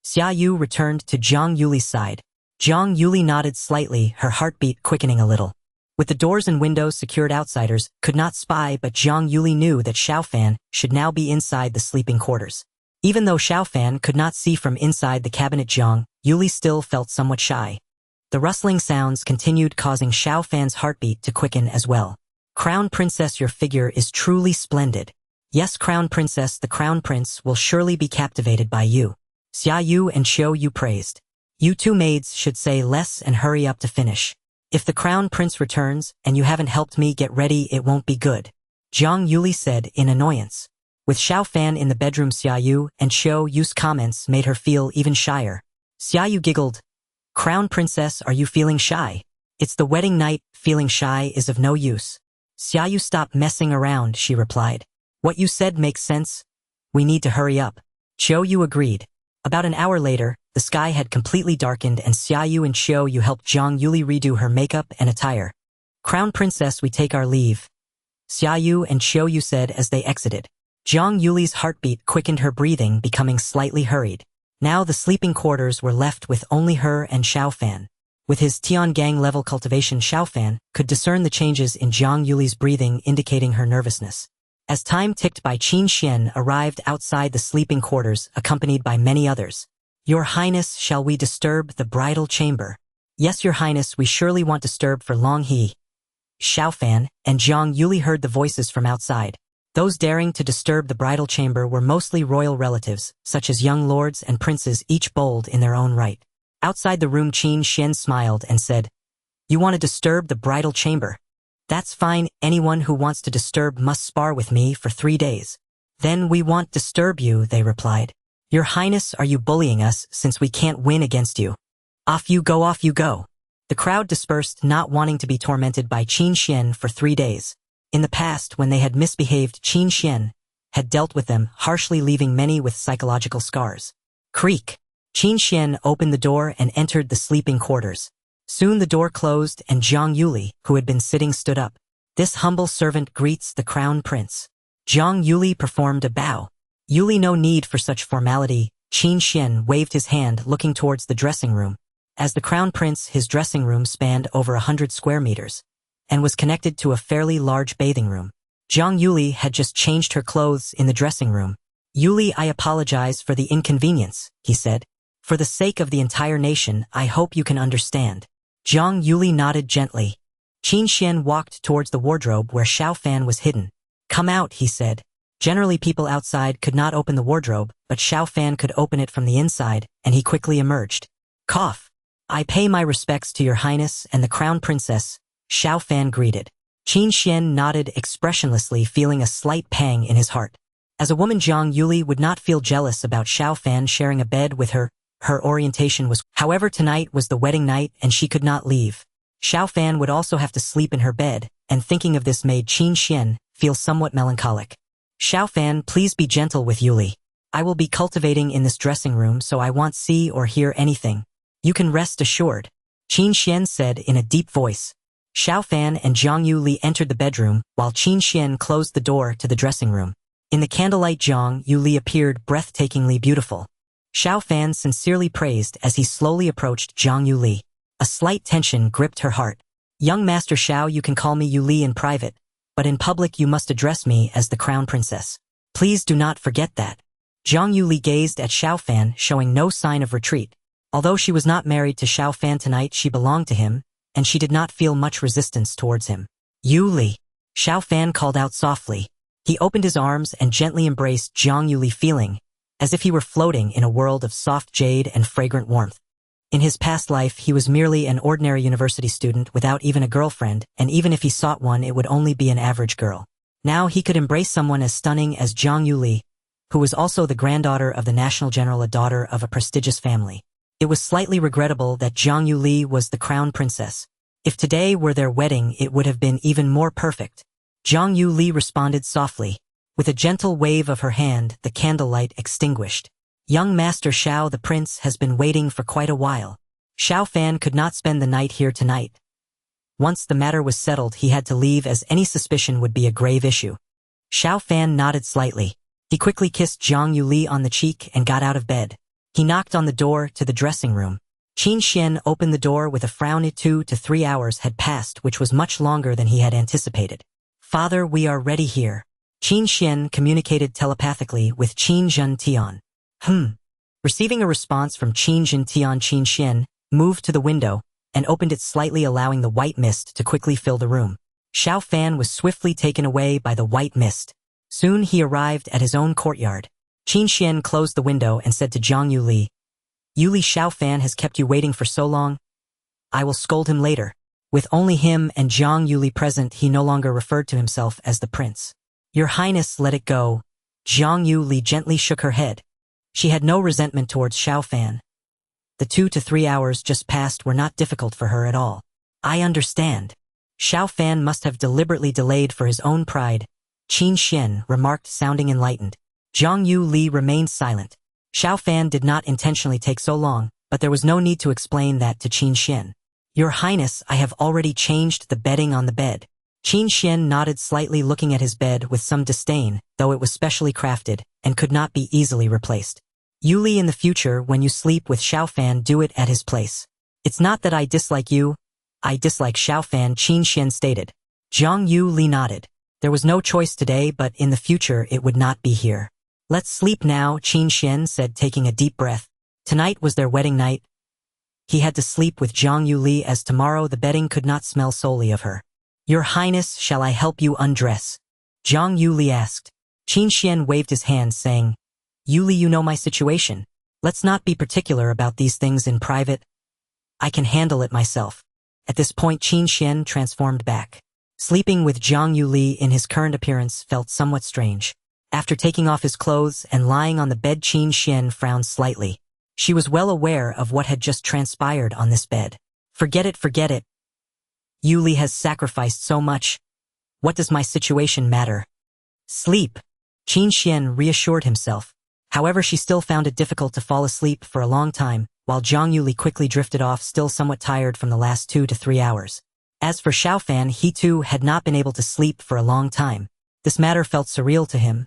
Xiaoyu returned to Zhang Yuli's side. Zhang Yuli nodded slightly, her heartbeat quickening a little. With the doors and windows secured, outsiders could not spy, but Zhang Yuli knew that Xiao Fan should now be inside the sleeping quarters. Even though Xiao Fan could not see from inside the cabinet, Zhang Yuli still felt somewhat shy. The rustling sounds continued, causing Xiao Fan's heartbeat to quicken as well. "Crown princess, your figure is truly splendid." "Yes, crown princess, the crown prince will surely be captivated by you," Xiaoyu and Qiuyu praised. "You 2 maids should say less and hurry up to finish. If the crown prince returns and you haven't helped me get ready, it won't be good," Zhang Yuli said in annoyance. With Xiao Fan in the bedroom, Xiaoyu and Qiuyu's comments made her feel even shyer. Xiaoyu giggled. "Crown princess, are you feeling shy? It's the wedding night, feeling shy is of no use." "Xiaoyu, stop messing around," she replied. "What you said makes sense. We need to hurry up." Qiuyu agreed. About an hour later, the sky had completely darkened, and Xiaoyu and Qiuyu helped Zhang Yuli redo her makeup and attire. "Crown princess, we take our leave," Xiaoyu and Qiuyu said as they exited. Zhang Yuli's heartbeat quickened, her breathing becoming slightly hurried. Now the sleeping quarters were left with only her and Xiao Fan. With his Tiangang level cultivation, Xiao Fan could discern the changes in Zhang Yuli's breathing, indicating her nervousness. As time ticked by, Qin Xuan arrived outside the sleeping quarters, accompanied by many others. "Your Highness, shall we disturb the bridal chamber?" "Yes, Your Highness, we surely won't disturb for long." Xiao Fan and Zhang Yuli heard the voices from outside. Those daring to disturb the bridal chamber were mostly royal relatives, such as young lords and princes, each bold in their own right. Outside the room, Qin Xuan smiled and said, "You want to disturb the bridal chamber? That's fine. Anyone who wants to disturb must spar with me for 3 days." "Then we won't disturb you," they replied. "Your Highness, are you bullying us since we can't win against you?" "Off you go, off you go." The crowd dispersed, not wanting to be tormented by Qin Xuan for 3 days. In the past, when they had misbehaved, Qin Xuan had dealt with them harshly, leaving many with psychological scars. Creak. Qin Xuan opened the door and entered the sleeping quarters. Soon the door closed and Zhang Yuli, who had been sitting, stood up. "This humble servant greets the crown prince." Zhang Yuli performed a bow. "Yuli, no need for such formality." Qin Xuan waved his hand, looking towards the dressing room. As the crown prince, his dressing room spanned over 100 square meters and was connected to a fairly large bathing room. Zhang Yuli had just changed her clothes in the dressing room. "Yuli, I apologize for the inconvenience," he said. For the sake of the entire nation, I hope you can understand. Zhang Yuli nodded gently. Qin Xuan walked towards the wardrobe where Xiao Fan was hidden. Come out, he said. Generally people outside could not open the wardrobe, but Xiao Fan could open it from the inside, and he quickly emerged. Cough. I pay my respects to your highness and the crown princess, Xiao Fan greeted. Qin Xuan nodded expressionlessly, feeling a slight pang in his heart. As a woman, Zhang Yuli would not feel jealous about Xiao Fan sharing a bed with her. Her orientation was, however, tonight was the wedding night and she could not leave. Xiao Fan would also have to sleep in her bed, and thinking of this made Qin Xuan feel somewhat melancholic. Xiao Fan, please be gentle with Yuli. I will be cultivating in this dressing room, so I won't see or hear anything. You can rest assured, Qin Xuan said in a deep voice. Xiao Fan and Zhang Yuli entered the bedroom, while Qin Xuan closed the door to the dressing room. In the candlelight, Zhang Yuli appeared breathtakingly beautiful. Xiao Fan sincerely praised as he slowly approached Zhang Yuli. A slight tension gripped her heart. Young Master Xiao, you can call me Yuli in private, but in public you must address me as the crown princess. Please do not forget that. Zhang Yuli gazed at Xiao Fan, showing no sign of retreat. Although she was not married to Xiao Fan tonight, she belonged to him, and she did not feel much resistance towards him. Yuli, Xiao Fan called out softly. He opened his arms and gently embraced Zhang Yuli, feeling as if he were floating in a world of soft jade and fragrant warmth. In his past life, he was merely an ordinary university student without even a girlfriend, and even if he sought one, it would only be an average girl. Now he could embrace someone as stunning as Zhang Yuli, who was also the granddaughter of the national general, a daughter of a prestigious family. It was slightly regrettable that Zhang Yuli was the crown princess. If today were their wedding, it would have been even more perfect. Zhang Yuli responded softly. With a gentle wave of her hand, the candlelight extinguished. Young Master Xiao, the prince, has been waiting for quite a while. Xiao Fan could not spend the night here tonight. Once the matter was settled, he had to leave, as any suspicion would be a grave issue. Xiao Fan nodded slightly. He quickly kissed Zhang Yuli on the cheek and got out of bed. He knocked on the door to the dressing room. Qin Xuan opened the door with a frown. 2 to 3 hours had passed, which was much longer than he had anticipated. Father, we are ready here. Qin Xuan communicated telepathically with Qin Zhentian. Receiving a response from Qin Zhentian, Qin Xuan moved to the window and opened it slightly, allowing the white mist to quickly fill the room. Xiao Fan was swiftly taken away by the white mist. Soon he arrived at his own courtyard. Qin Xuan closed the window and said to Zhang Yuli, Yuli, Xiao Fan has kept you waiting for so long. I will scold him later. With only him and Zhang Yuli present, he no longer referred to himself as the prince. Your Highness, let it go. Zhang Yuli gently shook her head. She had no resentment towards Xiao Fan. The 2 to 3 hours just passed were not difficult for her at all. I understand. Xiao Fan must have deliberately delayed for his own pride, Qin Xuan remarked, sounding enlightened. Zhang Yuli remained silent. Xiao Fan did not intentionally take so long, but there was no need to explain that to Qin Xuan. Your Highness, I have already changed the bedding on the bed. Qin Xuan nodded slightly, looking at his bed with some disdain, though it was specially crafted and could not be easily replaced. Yuli, in the future, when you sleep with Xiao Fan, do it at his place. It's not that I dislike you. I dislike Xiao Fan, Qin Xuan stated. Zhang Yuli nodded. There was no choice today, but in the future it would not be here. Let's sleep now, Qin Xuan said, taking a deep breath. Tonight was their wedding night. He had to sleep with Zhang Yuli, as tomorrow the bedding could not smell solely of her. Your Highness, shall I help you undress? Zhang Yuli asked. Qin Xuan waved his hand, saying, Yuli, you know my situation. Let's not be particular about these things in private. I can handle it myself. At this point, Qin Xuan transformed back. Sleeping with Zhang Yuli in his current appearance felt somewhat strange. After taking off his clothes and lying on the bed, Qin Xuan frowned slightly. She was well aware of what had just transpired on this bed. Forget it, forget it. Yuli has sacrificed so much. What does my situation matter? Sleep. Qin Xuan reassured himself. However, she still found it difficult to fall asleep for a long time, while Zhang Yuli quickly drifted off, still somewhat tired from the last 2 to 3 hours. As for Xiao Fan, he too had not been able to sleep for a long time. This matter felt surreal to him.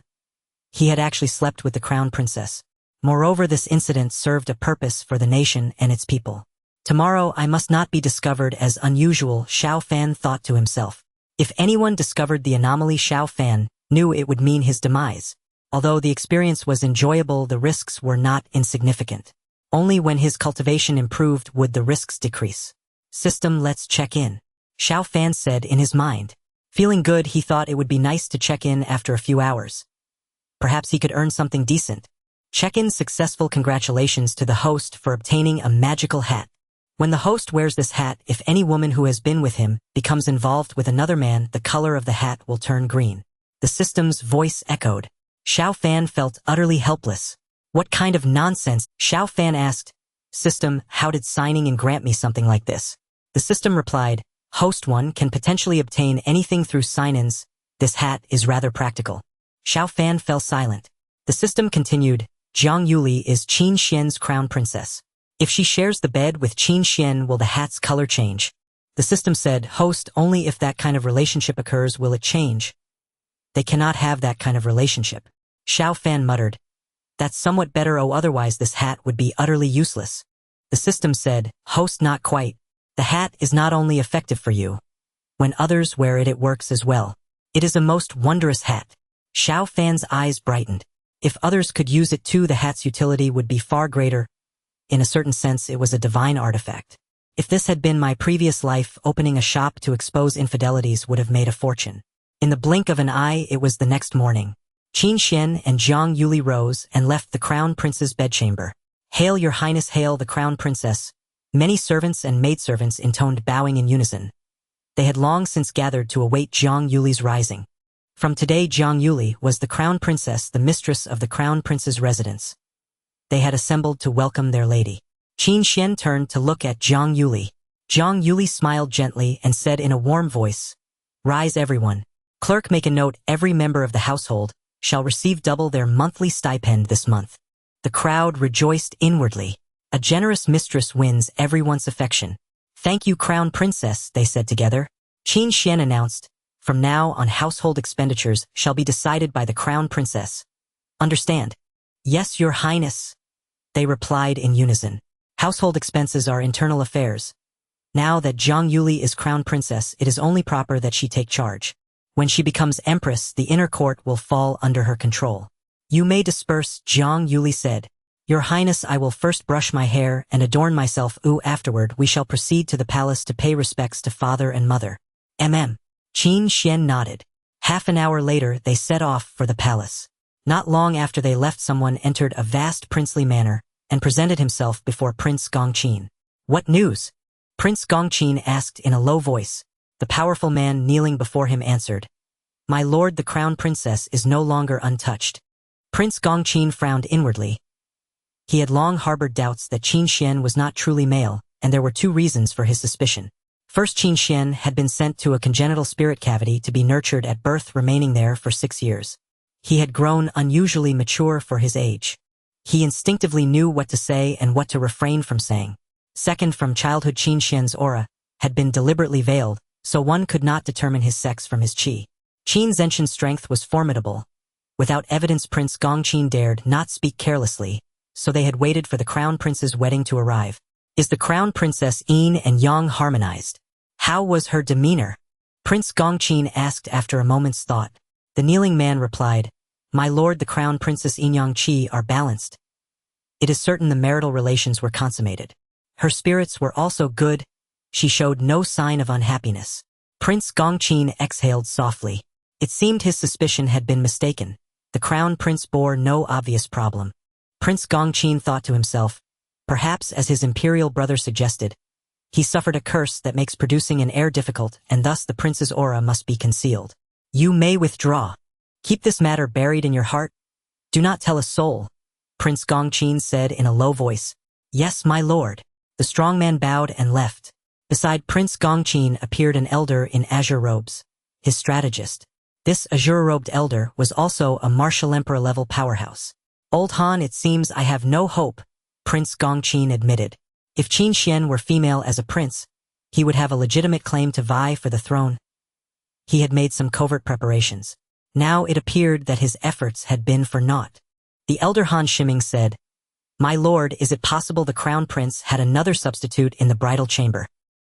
He had actually slept with the crown princess. Moreover, this incident served a purpose for the nation and its people. Tomorrow I must not be discovered as unusual, Xiao Fan thought to himself. If anyone discovered the anomaly, Xiao Fan knew it would mean his demise. Although the experience was enjoyable, the risks were not insignificant. Only when his cultivation improved would the risks decrease. System, let's check in, Xiao Fan said in his mind. Feeling good, he thought it would be nice to check in after a few hours. Perhaps he could earn something decent. Check-in successful. Congratulations to the host for obtaining a magical hat. When the host wears this hat, if any woman who has been with him becomes involved with another man, the color of the hat will turn green. The system's voice echoed. Xiao Fan felt utterly helpless. What kind of nonsense? Xiao Fan asked. System, how did signing in grant me something like this? The system replied, Host 1 can potentially obtain anything through sign-ins. This hat is rather practical. Xiao Fan fell silent. The system continued, Zhang Yuli is Qin Xuan's crown princess. If she shares the bed with Qin Xuan, will the hat's color change? The system said, Host, only if that kind of relationship occurs will it change. They cannot have that kind of relationship. Xiao Fan muttered, That's somewhat better, otherwise this hat would be utterly useless. The system said, Host, not quite. The hat is not only effective for you. When others wear it, it works as well. It is a most wondrous hat. Xiao Fan's eyes brightened. If others could use it too, the hat's utility would be far greater. In a certain sense, it was a divine artifact. If this had been my previous life, opening a shop to expose infidelities would have made a fortune. In the blink of an eye, it was the next morning. Qin Xuan and Zhang Yuli rose and left the crown prince's bedchamber. Hail, your highness, hail the crown princess. Many servants and maidservants intoned, bowing in unison. They had long since gathered to await Zhang Yuli's rising. From today, Zhang Yuli was the crown princess, the mistress of the crown prince's residence. They had assembled to welcome their lady. Qin Xuan turned to look at Zhang Yuli. Zhang Yuli smiled gently and said in a warm voice, Rise, everyone. Clerk, make a note, every member of the household shall receive double their monthly stipend this month. The crowd rejoiced inwardly. A generous mistress wins everyone's affection. Thank you, crown princess, they said together. Qin Xuan announced, From now on, household expenditures shall be decided by the crown princess. Understand? Yes, your highness, they replied in unison. Household expenses are internal affairs. Now that Zhang Yuli is crown princess, it is only proper that she take charge. When she becomes empress, the inner court will fall under her control. You may disperse, Zhang Yuli said. Your highness, I will first brush my hair and adorn myself. Afterward we shall proceed to the palace to pay respects to father and mother. Qin Xuan nodded. Half an hour later they set off for the palace. Not long after they left, someone entered a vast princely manor and presented himself before Prince Gongqin. What news? Prince Gongqin asked in a low voice. The powerful man kneeling before him answered, My lord, the crown princess is no longer untouched. Prince Gongqin frowned inwardly. He had long harbored doubts that Qin Xuan was not truly male, and there were two reasons for his suspicion. First, Qin Xuan had been sent to a congenital spirit cavity to be nurtured at birth, remaining there for 6 years. He had grown unusually mature for his age. He instinctively knew what to say and what to refrain from saying. Second, from childhood Qin Xuan's aura had been deliberately veiled, so one could not determine his sex from his qi. Qin Zenshin's strength was formidable. Without evidence, Prince Gongqin dared not speak carelessly, so they had waited for the crown prince's wedding to arrive. Is the crown princess yin and yang harmonized? How was her demeanor? Prince Gongqin asked after a moment's thought. The kneeling man replied, My lord, the crown princess yin-yang qi are balanced. It is certain the marital relations were consummated. Her spirits were also good. She showed no sign of unhappiness. Prince Gongqin exhaled softly. It seemed his suspicion had been mistaken. The crown prince bore no obvious problem. Prince Gongqin thought to himself, perhaps as his imperial brother suggested, he suffered a curse that makes producing an heir difficult, and thus the prince's aura must be concealed. You may withdraw. Keep this matter buried in your heart. Do not tell a soul, Prince Gongqin said in a low voice. Yes, my lord. The strong man bowed and left. Beside Prince Gongqin appeared an elder in azure robes, his strategist. This azure-robed elder was also a martial emperor-level powerhouse. Old Han, it seems I have no hope, Prince Gongqin admitted. If Qin Xuan were female as a prince, he would have a legitimate claim to vie for the throne. He had made some covert preparations. Now it appeared that his efforts had been for naught. The elder Han Shiming said, My lord, is it possible the crown prince had another substitute in the bridal chamber?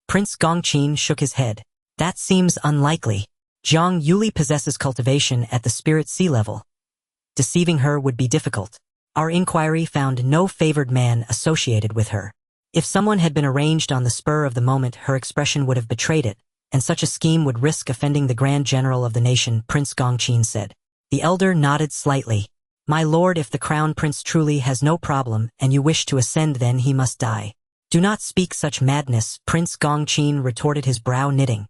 Prince Gongqin shook his head. That seems unlikely. Zhang Yuli possesses cultivation at the spirit sea level. Deceiving her would be difficult. Our inquiry found no favored man associated with her. If someone had been arranged on the spur of the moment, her expression would have betrayed it, and such a scheme would risk offending the Grand General of the nation, Prince Gongqin said. The elder nodded slightly. My lord, if the crown prince truly has no problem and you wish to ascend, then he must die. Do not speak such madness, Prince Gongqin retorted, his brow knitting.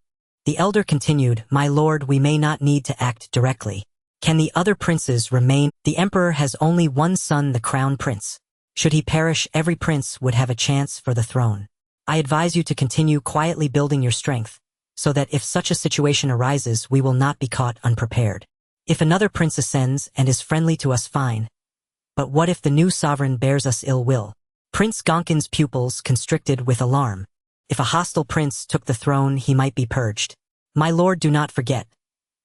The elder continued, my lord, we may not need to act directly. Can the other princes remain? The emperor has only one son, the crown prince. Should he perish, every prince would have a chance for the throne. I advise you to continue quietly building your strength, so that if such a situation arises, we will not be caught unprepared. If another prince ascends and is friendly to us, fine. But what if the new sovereign bears us ill will? Prince Gongqin's pupils constricted with alarm. If a hostile prince took the throne, he might be purged. My lord, do not forget.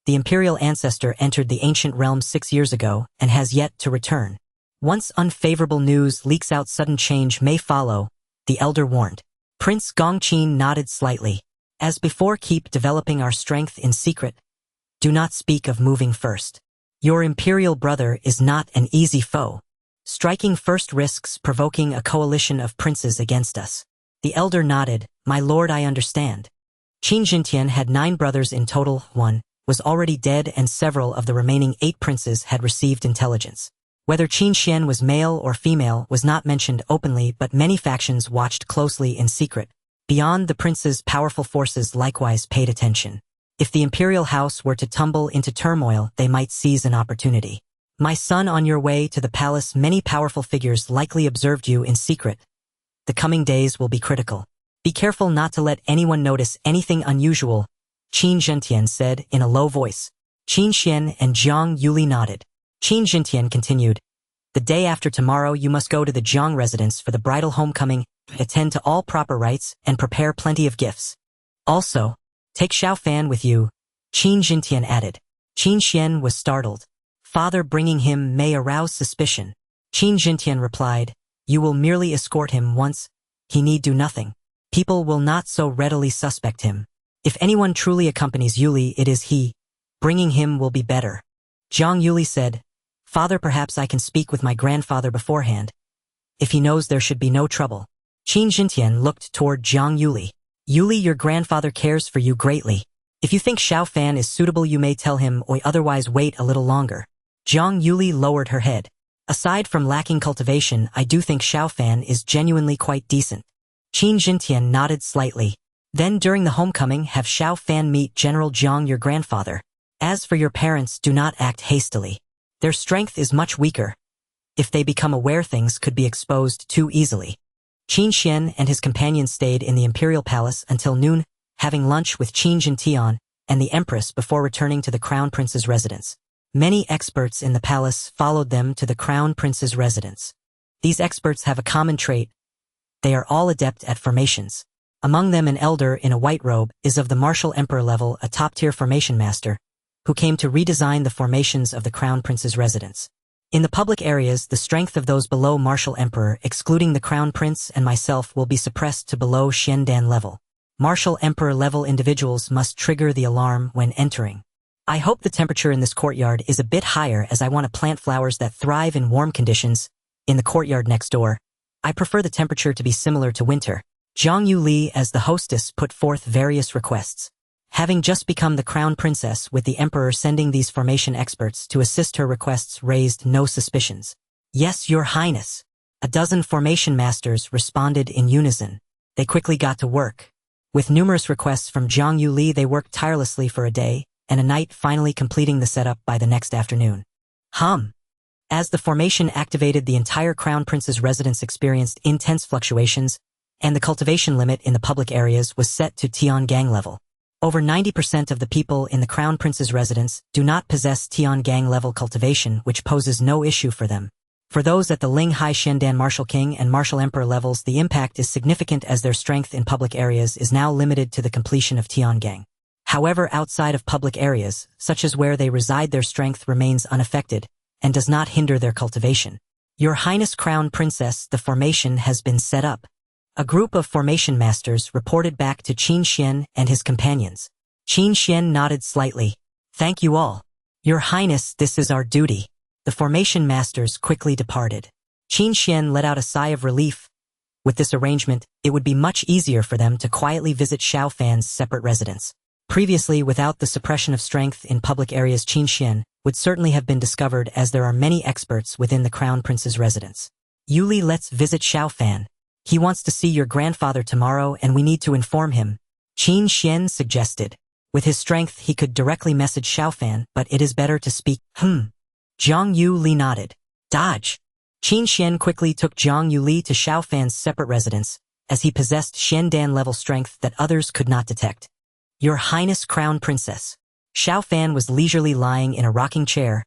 The imperial ancestor entered the ancient realm 6 years ago and has yet to return. Once unfavorable news leaks out, sudden change may follow, the elder warned. Prince Gongqin nodded slightly. As before, keep developing our strength in secret. Do not speak of moving first. Your imperial brother is not an easy foe. Striking first risks provoking a coalition of princes against us. The elder nodded. My lord, I understand. Qin Xuan had 9 brothers in total. 1 was already dead and several of the remaining 8 princes had received intelligence. Whether Qin Xuan was male or female was not mentioned openly, but many factions watched closely in secret. Beyond the prince's powerful forces likewise paid attention. If the imperial house were to tumble into turmoil, they might seize an opportunity. My son, on your way to the palace, many powerful figures likely observed you in secret. The coming days will be critical. Be careful not to let anyone notice anything unusual, Qin Xuan said in a low voice. Qin Xuan and Zhang Yuli nodded. Qin Xuan continued. The day after tomorrow you must go to the Zhang residence for the bridal homecoming, attend to all proper rites, and prepare plenty of gifts. Also, take Xiao Fan with you, Qin Xuan added. Qin Xuan was startled. Father bringing him may arouse suspicion. Qin Xuan replied, you will merely escort him once. He need do nothing. People will not so readily suspect him. If anyone truly accompanies Yuli, it is he. Bringing him will be better. Zhang Yuli said, Father, perhaps I can speak with my grandfather beforehand. If he knows, there should be no trouble. Qin Xuan looked toward Zhang Yuli. Yuli, your grandfather cares for you greatly. If you think Xiao Fan is suitable, you may tell him, or otherwise wait a little longer. Zhang Yuli lowered her head. Aside from lacking cultivation, I do think Xiao Fan is genuinely quite decent. Qin Xuan nodded slightly. Then during the homecoming, have Xiao Fan meet General Zhang, your grandfather. As for your parents, do not act hastily. Their strength is much weaker. If they become aware, things could be exposed too easily. Qin Xuan and his companions stayed in the imperial palace until noon, having lunch with Qin Xuan and the empress before returning to the crown prince's residence. Many experts in the palace followed them to the crown prince's residence. These experts have a common trait. They are all adept at formations. Among them, an elder in a white robe is of the martial emperor level, a top-tier formation master, who came to redesign the formations of the crown prince's residence. In the public areas, the strength of those below martial emperor, excluding the crown prince and myself, will be suppressed to below Xiandan level. Martial emperor level individuals must trigger the alarm when entering. I hope the temperature in this courtyard is a bit higher, as I want to plant flowers that thrive in warm conditions. In the courtyard next door, I prefer the temperature to be similar to winter. Zhang Yuli, as the hostess, put forth various requests. Having just become the crown princess, with the emperor sending these formation experts to assist her, requests raised no suspicions. Yes, your highness. A dozen formation masters responded in unison. They quickly got to work. With numerous requests from Zhang Yuli, they worked tirelessly for a day and a night, finally completing the setup by the next afternoon. As the formation activated, the entire crown prince's residence experienced intense fluctuations, and the cultivation limit in the public areas was set to Tiangang level. Over 90% of the people in the crown prince's residence do not possess Tiangang level cultivation, which poses no issue for them. For those at the Ling Hai Shendan Martial King and Martial Emperor levels, the impact is significant, as their strength in public areas is now limited to the completion of Tiangang. However, outside of public areas, such as where they reside, their strength remains unaffected and does not hinder their cultivation. Your Highness Crown Princess, the formation has been set up. A group of formation masters reported back to Qin Xuan and his companions. Qin Xuan nodded slightly. Thank you all. Your Highness, this is our duty. The formation masters quickly departed. Qin Xuan let out a sigh of relief. With this arrangement, it would be much easier for them to quietly visit Xiao Fan's separate residence. Previously, without the suppression of strength in public areas, Qin Xuan would certainly have been discovered, as there are many experts within the Crown Prince's residence. Yuli, let's visit Xiao Fan. He wants to see your grandfather tomorrow and we need to inform him, Qin Xuan suggested. With his strength, he could directly message Xiao Fan, but it is better to speak. Zhang Yuli nodded. Dodge. Qin Xuan quickly took Zhang Yuli to Xiao Fan's separate residence, as he possessed Xiandan-level strength that others could not detect. Your Highness Crown Princess. Xiao Fan was leisurely lying in a rocking chair.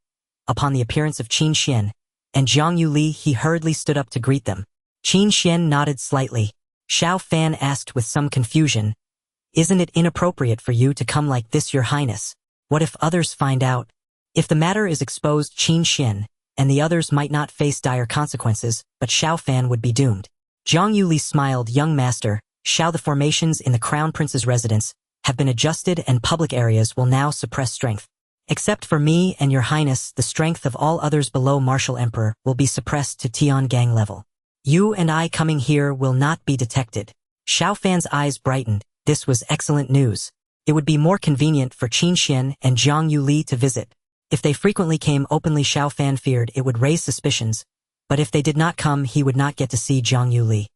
Upon the appearance of Qin Xuan and Zhang Yuli, he hurriedly stood up to greet them. Qin Xuan nodded slightly. Xiao Fan asked with some confusion, Isn't it inappropriate for you to come like this, Your Highness? What if others find out? If the matter is exposed, Qin Xuan and the others might not face dire consequences, but Xiao Fan would be doomed. Zhang Yuli smiled. Young master, Xiao, the formations in the Crown Prince's residence have been adjusted and public areas will now suppress strength. Except for me and Your Highness, the strength of all others below Martial Emperor will be suppressed to Tian Gang level. You and I coming here will not be detected. Xiao Fan's eyes brightened. This was excellent news. It would be more convenient for Qin Xuan and Zhang Yuli to visit. If they frequently came openly, Xiao Fan feared it would raise suspicions, but if they did not come, he would not get to see Zhang Yuli.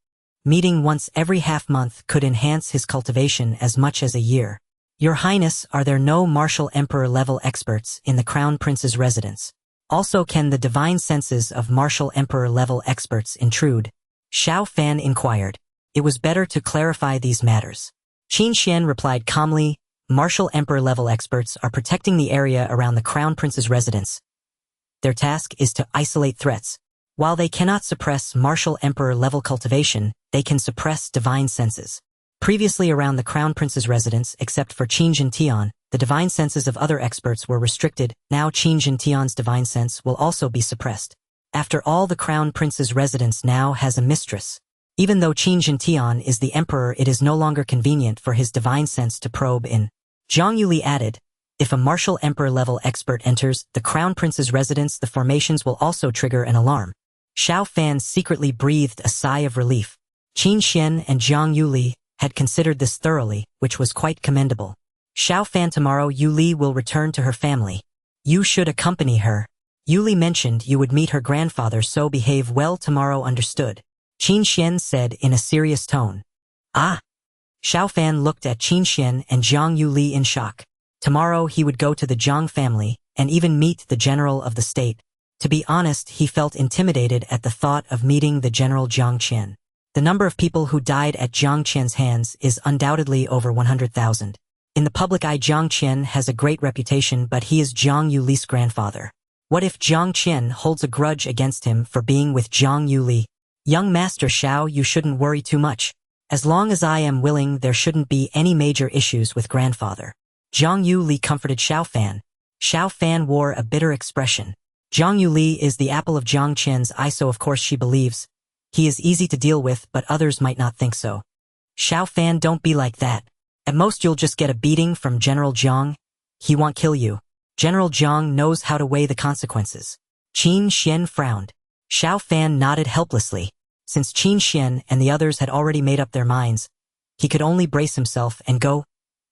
Meeting once every half-month could enhance his cultivation as much as a year. Your Highness, are there no Martial Emperor-level experts in the Crown Prince's residence? Also, can the divine senses of Martial Emperor-level experts intrude? Xiao Fan inquired. It was better to clarify these matters. Qin Xuan replied calmly, Martial Emperor-level experts are protecting the area around the Crown Prince's residence. Their task is to isolate threats. While they cannot suppress Martial Emperor-level cultivation, they can suppress divine senses. Previously around the Crown Prince's residence, except for Qin Tian, the divine senses of other experts were restricted. Now Qin Tian's divine sense will also be suppressed. After all, the Crown Prince's residence now has a mistress. Even though Qin Tian is the emperor, it is no longer convenient for his divine sense to probe in. Zhang Yuli added, if a Martial Emperor-level expert enters the Crown Prince's residence, the formations will also trigger an alarm. Xiao Fan secretly breathed a sigh of relief. Qin Xuan and Zhang Yuli had considered this thoroughly, which was quite commendable. Xiao Fan, tomorrow Yuli will return to her family. You should accompany her. Yuli mentioned you would meet her grandfather, so behave well tomorrow. Understood. Qin Xuan said in a serious tone. Ah! Xiao Fan looked at Qin Xuan and Zhang Yuli in shock. Tomorrow he would go to the Zhang family and even meet the general of the state. To be honest, he felt intimidated at the thought of meeting the General Zhang Qian. The number of people who died at Zhang Qian's hands is undoubtedly over 100,000. In the public eye, Zhang Qian has a great reputation, but he is Zhang Yuli's grandfather. What if Zhang Qian holds a grudge against him for being with Zhang Yuli? Young Master Xiao, you shouldn't worry too much. As long as I am willing, there shouldn't be any major issues with grandfather. Zhang Yuli comforted Xiao Fan. Xiao Fan wore a bitter expression. Zhang Yuli is the apple of Zhang Qian's eye, so of course she believes. He is easy to deal with, but others might not think so. Xiao Fan, don't be like that. At most you'll just get a beating from General Zhang. He won't kill you. General Zhang knows how to weigh the consequences. Qin Xuan frowned. Xiao Fan nodded helplessly. Since Qin Xuan and the others had already made up their minds, he could only brace himself and go.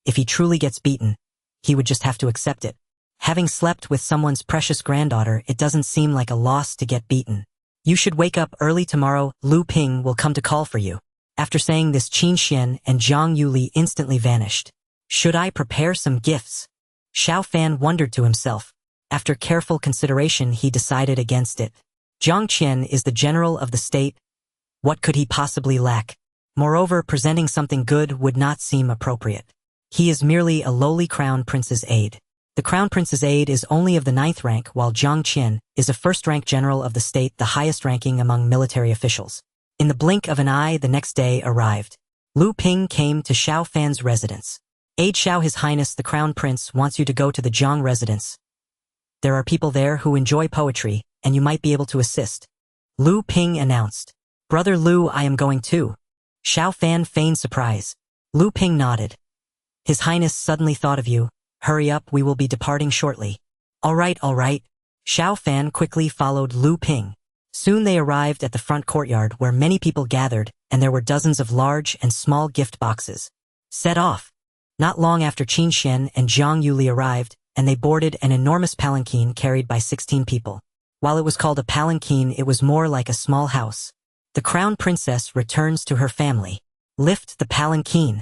If he truly gets beaten, he would just have to accept it. Having slept with someone's precious granddaughter, it doesn't seem like a loss to get beaten. You should wake up early tomorrow. Lu Ping will come to call for you. After saying this, Qin Xuan and Zhang Yuli instantly vanished. Should I prepare some gifts? Xiao Fan wondered to himself. After careful consideration, he decided against it. Zhang Qian is the general of the state. What could he possibly lack? Moreover, presenting something good would not seem appropriate. He is merely a lowly Crown Prince's aide. The Crown Prince's aide is only of the 9th rank, while Zhang Qian is a first-rank general of the state, the highest ranking among military officials. In the blink of an eye, the next day arrived. Lu Ping came to Xiao Fan's residence. Aide Xiao, His Highness the Crown Prince wants you to go to the Zhang residence. There are people there who enjoy poetry, and you might be able to assist. Lu Ping announced. Brother Lu, I am going too. Xiao Fan feigned surprise. Lu Ping nodded. His Highness suddenly thought of you. Hurry up, we will be departing shortly. All right. Xiao Fan quickly followed Lu Ping. Soon they arrived at the front courtyard where many people gathered, and there were dozens of large and small gift boxes. Set off. Not long after Qin Xuan and Zhang Yuli arrived, and they boarded an enormous palanquin carried by 16 people. While it was called a palanquin, it was more like a small house. The crown princess returns to her family. Lift the palanquin.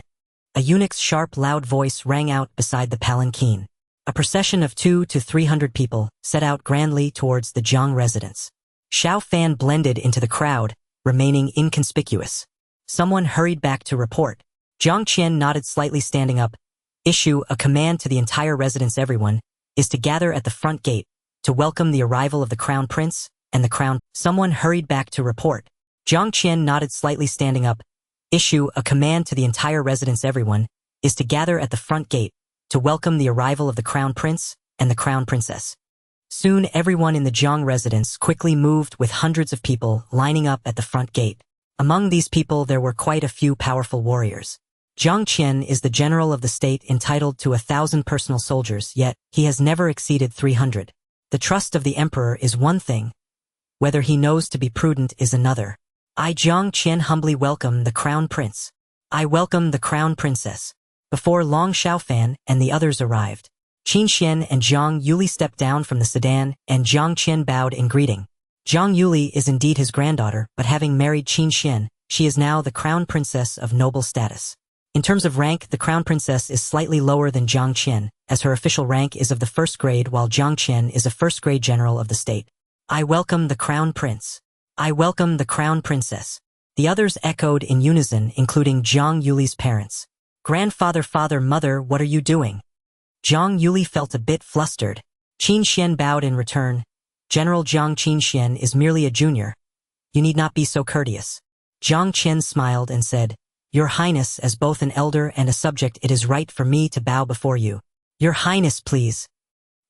A eunuch's sharp, loud voice rang out beside the palanquin. A procession of 200 to 300 people set out grandly towards the Zhang residence. Xiao Fan blended into the crowd, remaining inconspicuous. Someone hurried back to report. Zhang Qian nodded slightly, standing up. Issue a command to the entire residence. Everyone is to gather at the front gate to welcome the arrival of the crown prince and the crown. Someone hurried back to report. Zhang Qian nodded slightly, standing up. Issue a command to the entire residence. Everyone is to gather at the front gate to welcome the arrival of the crown prince and the crown princess. Soon everyone in the Zhang residence quickly moved, with hundreds of people lining up at the front gate. Among these people there were quite a few powerful warriors. Zhang Qian is the general of the state, entitled to 1,000 personal soldiers, yet he has never exceeded 300. The trust of the emperor is one thing. Whether he knows to be prudent is another. I, Zhang Qian, humbly welcome the crown prince. I welcome the crown princess. Before long, Xiao Fan and the others arrived. Qin Xuan and Zhang Yuli stepped down from the sedan, and Zhang Qian bowed in greeting. Zhang Yuli is indeed his granddaughter, but having married Qin Xuan, she is now the crown princess of noble status. In terms of rank, the crown princess is slightly lower than Zhang Qian, as her official rank is of the first grade, while Zhang Qian is a first-grade general of the state. I welcome the crown prince. I welcome the crown princess. The others echoed in unison, including Zhang Yuli's parents. Grandfather, father, mother, what are you doing? Zhang Yuli felt a bit flustered. Qin Xuan bowed in return. General Zhang, Qin Xuan is merely a junior. You need not be so courteous. Zhang Qian smiled and said, Your Highness, as both an elder and a subject, it is right for me to bow before you. Your Highness, please.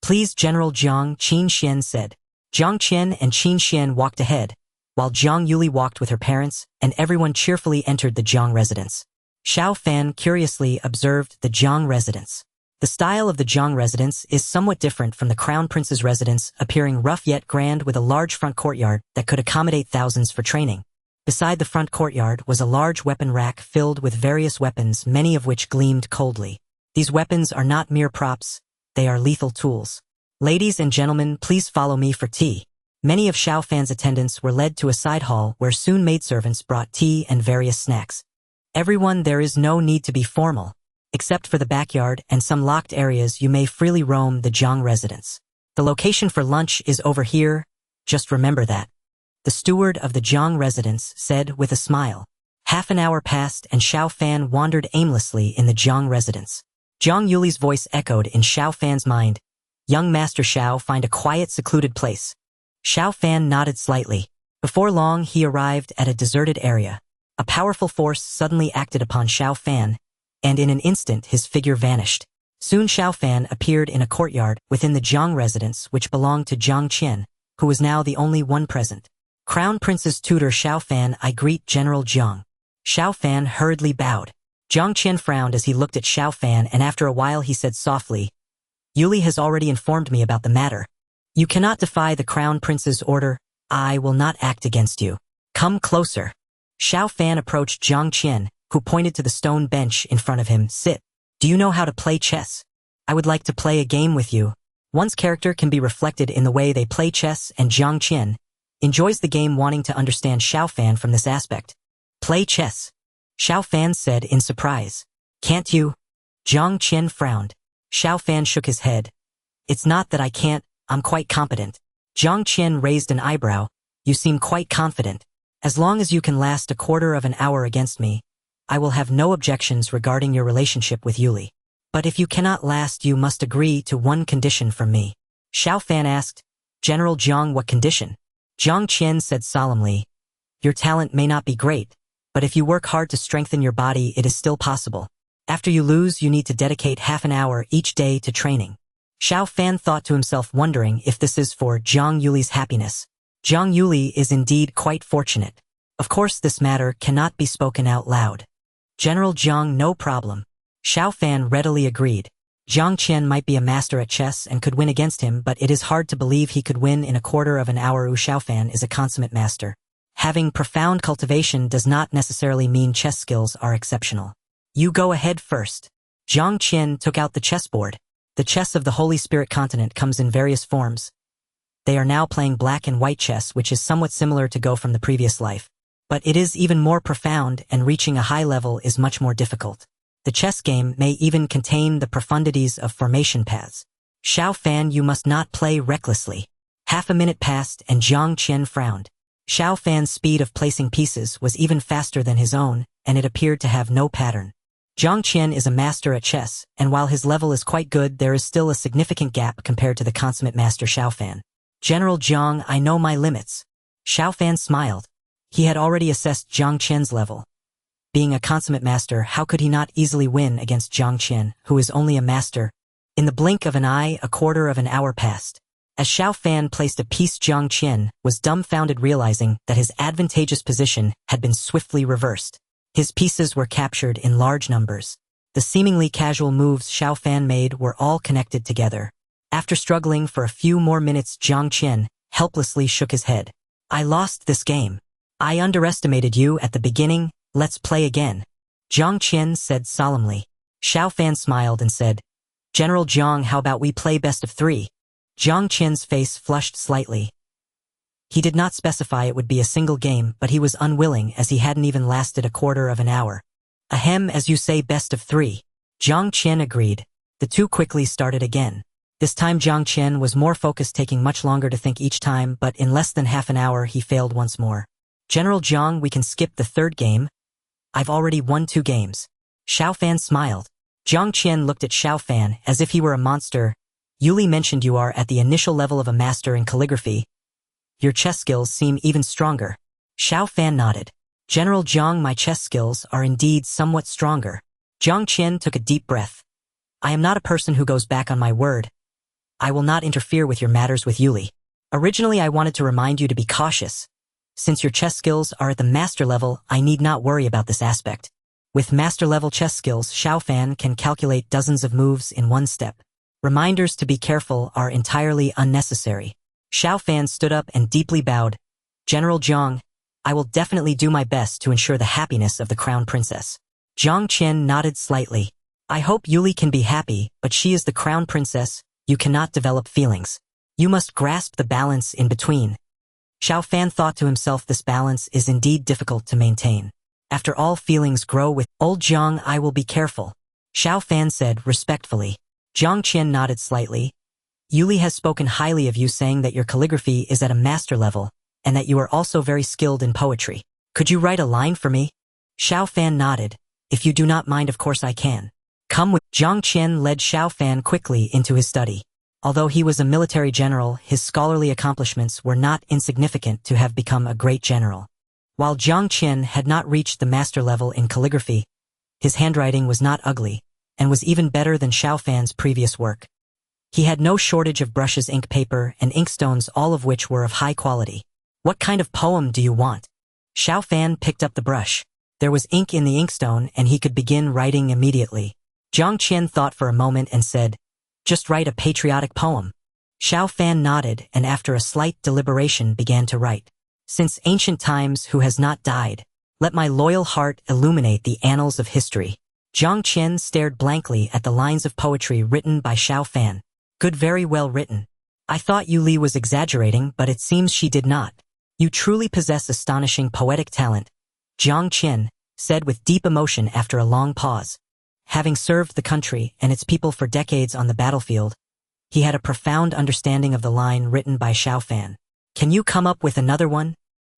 Please, General Zhang, Qin Xuan said. Zhang Qian and Qin Xuan walked ahead, while Zhang Yuli walked with her parents, and everyone cheerfully entered the Zhang residence. Xiao Fan curiously observed the Zhang residence. The style of the Zhang residence is somewhat different from the crown prince's residence, appearing rough yet grand, with a large front courtyard that could accommodate thousands for training. Beside the front courtyard was a large weapon rack filled with various weapons, many of which gleamed coldly. These weapons are not mere props, they are lethal tools. Ladies and gentlemen, please follow me for tea. Many of Xiao Fan's attendants were led to a side hall where soon maidservants brought tea and various snacks. Everyone, there is no need to be formal. Except for the backyard and some locked areas, you may freely roam the Zhang residence. The location for lunch is over here, just remember that. The steward of the Zhang residence said with a smile. Half an hour passed and Xiao Fan wandered aimlessly in the Zhang residence. Zhang Yuli's voice echoed in Xiao Fan's mind. Young Master Xiao, find a quiet, secluded place. Xiao Fan nodded slightly. Before long, he arrived at a deserted area. A powerful force suddenly acted upon Xiao Fan, and in an instant his figure vanished. Soon Xiao Fan appeared in a courtyard within the Zhang residence, which belonged to Zhang Qian, who was now the only one present. Crown Prince's tutor Xiao Fan, I greet General Zhang. Xiao Fan hurriedly bowed. Zhang Qian frowned as he looked at Xiao Fan, and after a while he said softly, Yuli has already informed me about the matter. You cannot defy the Crown Prince's order. I will not act against you. Come closer. Xiao Fan approached Zhang Qian, who pointed to the stone bench in front of him. Sit. Do you know how to play chess? I would like to play a game with you. One's character can be reflected in the way they play chess, and Zhang Qian enjoys the game, wanting to understand Xiao Fan from this aspect. Play chess. Xiao Fan said in surprise. Can't you? Zhang Qian frowned. Xiao Fan shook his head. It's not that I can't, I'm quite competent. Zhang Qian raised an eyebrow. You seem quite confident. As long as you can last a quarter of an hour against me, I will have no objections regarding your relationship with Yuli. But if you cannot last, you must agree to one condition from me. Xiao Fan asked, General Zhang, what condition? Zhang Qian said solemnly, Your talent may not be great, but if you work hard to strengthen your body, it is still possible. After you lose, you need to dedicate half an hour each day to training. Xiao Fan thought to himself, wondering if this is for Zhang Yuli's happiness. Zhang Yuli is indeed quite fortunate. Of course, this matter cannot be spoken out loud. General Zhang, no problem. Xiao Fan readily agreed. Jiang Qian might be a master at chess and could win against him, but it is hard to believe he could win in a quarter of an hour. Xiao Fan is a consummate master. Having profound cultivation does not necessarily mean chess skills are exceptional. You go ahead first. Jiang Qian took out the chessboard. The chess of the Holy Spirit continent comes in various forms. They are now playing black and white chess, which is somewhat similar to Go from the previous life. But it is even more profound, and reaching a high level is much more difficult. The chess game may even contain the profundities of formation paths. Xiao Fan, you must not play recklessly. Half a minute passed and Jiang Qian frowned. Xiao Fan's speed of placing pieces was even faster than his own, and it appeared to have no pattern. Jiang Qian is a master at chess, and while his level is quite good, there is still a significant gap compared to the consummate master Xiao Fan. General Jiang, I know my limits. Xiao Fan smiled. He had already assessed Jiang Qian's level. Being a consummate master, how could he not easily win against Jiang Qian, who is only a master? In the blink of an eye, a quarter of an hour passed. As Xiao Fan placed a piece, Jiang Qian was dumbfounded, realizing that his advantageous position had been swiftly reversed. His pieces were captured in large numbers. The seemingly casual moves Xiao Fan made were all connected together. After struggling for a few more minutes, Jiang Qian helplessly shook his head. I lost this game. I underestimated you at the beginning. Let's play again. Jiang Qian said solemnly. Xiao Fan smiled and said, General Jiang, how about we play best of 3? Jiang Qian's face flushed slightly. He did not specify it would be a single game, but he was unwilling, as he hadn't even lasted a quarter of an hour. Ahem, as you say, best of 3. Jiang Qian agreed. The two quickly started again. This time Jiang Qian was more focused, taking much longer to think each time, but in less than half an hour he failed once more. General Jiang, we can skip the third game. I've already won 2 games. Xiao Fan smiled. Jiang Qian looked at Xiao Fan as if he were a monster. Yuli mentioned you are at the initial level of a master in calligraphy. Your chess skills seem even stronger. Xiao Fan nodded. General Jiang, my chess skills are indeed somewhat stronger. Jiang Qian took a deep breath. I am not a person who goes back on my word. I will not interfere with your matters with Yuli. Originally I wanted to remind you to be cautious. Since your chess skills are at the master level, I need not worry about this aspect. With master-level chess skills, Xiao Fan can calculate dozens of moves in one step. Reminders to be careful are entirely unnecessary. Xiao Fan stood up and deeply bowed. General Jiang, I will definitely do my best to ensure the happiness of the crown princess. Jiang Qian nodded slightly. I hope Yuli can be happy, but she is the crown princess. You cannot develop feelings. You must grasp the balance in between. Xiao Fan thought to himself, this balance is indeed difficult to maintain. After all, feelings grow with old Jiang. I will be careful. Xiao Fan said respectfully. Jiang Qian nodded slightly. Yuli has spoken highly of you, saying that your calligraphy is at a master level, and that you are also very skilled in poetry. Could you write a line for me? Xiao Fan nodded. If you do not mind, of course I can. Come with. Jiang Qian led Xiao Fan quickly into his study. Although he was a military general, his scholarly accomplishments were not insignificant to have become a great general. While Jiang Qian had not reached the master level in calligraphy, his handwriting was not ugly, and was even better than Xiao Fan's previous work. He had no shortage of brushes, ink, paper, and inkstones, all of which were of high quality. What kind of poem do you want? Xiao Fan picked up the brush. There was ink in the inkstone, and he could begin writing immediately. Jiang Qian thought for a moment and said, just write a patriotic poem. Xiao Fan nodded, and after a slight deliberation began to write. Since ancient times, who has not died? Let my loyal heart illuminate the annals of history. Jiang Qian stared blankly at the lines of poetry written by Xiao Fan. Good, very well written. I thought Yuli was exaggerating, but it seems she did not. You truly possess astonishing poetic talent, Jiang Qian said with deep emotion after a long pause. Having served the country and its people for decades on the battlefield, he had a profound understanding of the line written by Xiao Fan. Can you come up with another one?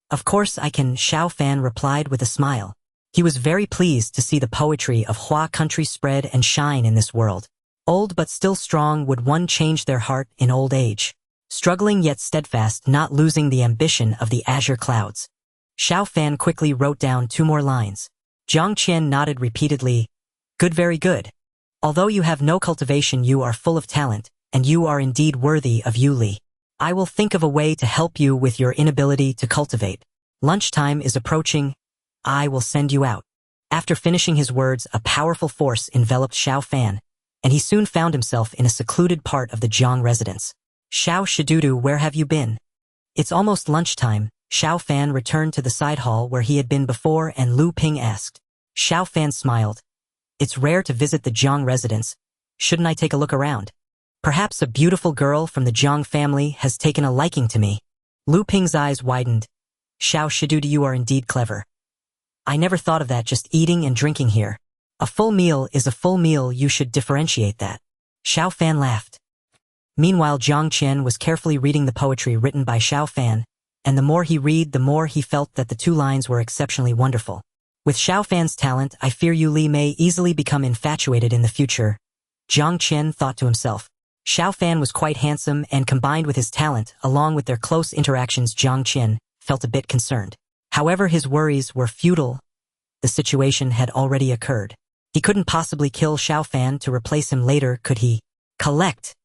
Of course I can, Xiao Fan replied with a smile. He was very pleased to see the poetry of Hua country spread and shine in this world. Old but still strong, would one change their heart in old age? Struggling yet steadfast, not losing the ambition of the azure clouds. Xiao Fan quickly wrote down 2 more lines. Jiang Qian nodded repeatedly. Good, very good. Although you have no cultivation, you are full of talent, and you are indeed worthy of Yuli. I will think of a way to help you with your inability to cultivate. Lunchtime is approaching. I will send you out. After finishing his words, a powerful force enveloped Xiao Fan. and he soon found himself in a secluded part of the Jiang residence. Xiao Shidudu, where have you been? It's almost lunchtime. Xiao Fan returned to the side hall where he had been before, and Lu Ping asked. Xiao Fan smiled. It's rare to visit the Jiang residence. Shouldn't I take a look around? Perhaps a beautiful girl from the Jiang family has taken a liking to me. Lu Ping's eyes widened. Xiao Shidudu, you are indeed clever. I never thought of that, just eating and drinking here. A full meal is a full meal, you should differentiate that. Xiao Fan laughed. Meanwhile, Jiang Qian was carefully reading the poetry written by Xiao Fan, and the more he read, the more he felt that the two lines were exceptionally wonderful. With Xiao Fan's talent, I fear Yu Li may easily become infatuated in the future, Jiang Qian thought to himself. Xiao Fan was quite handsome, and combined with his talent, along with their close interactions, Jiang Qian felt a bit concerned. However, his worries were futile. The situation had already occurred. He couldn't possibly kill Xiao Fan to replace him later, could he? Collect.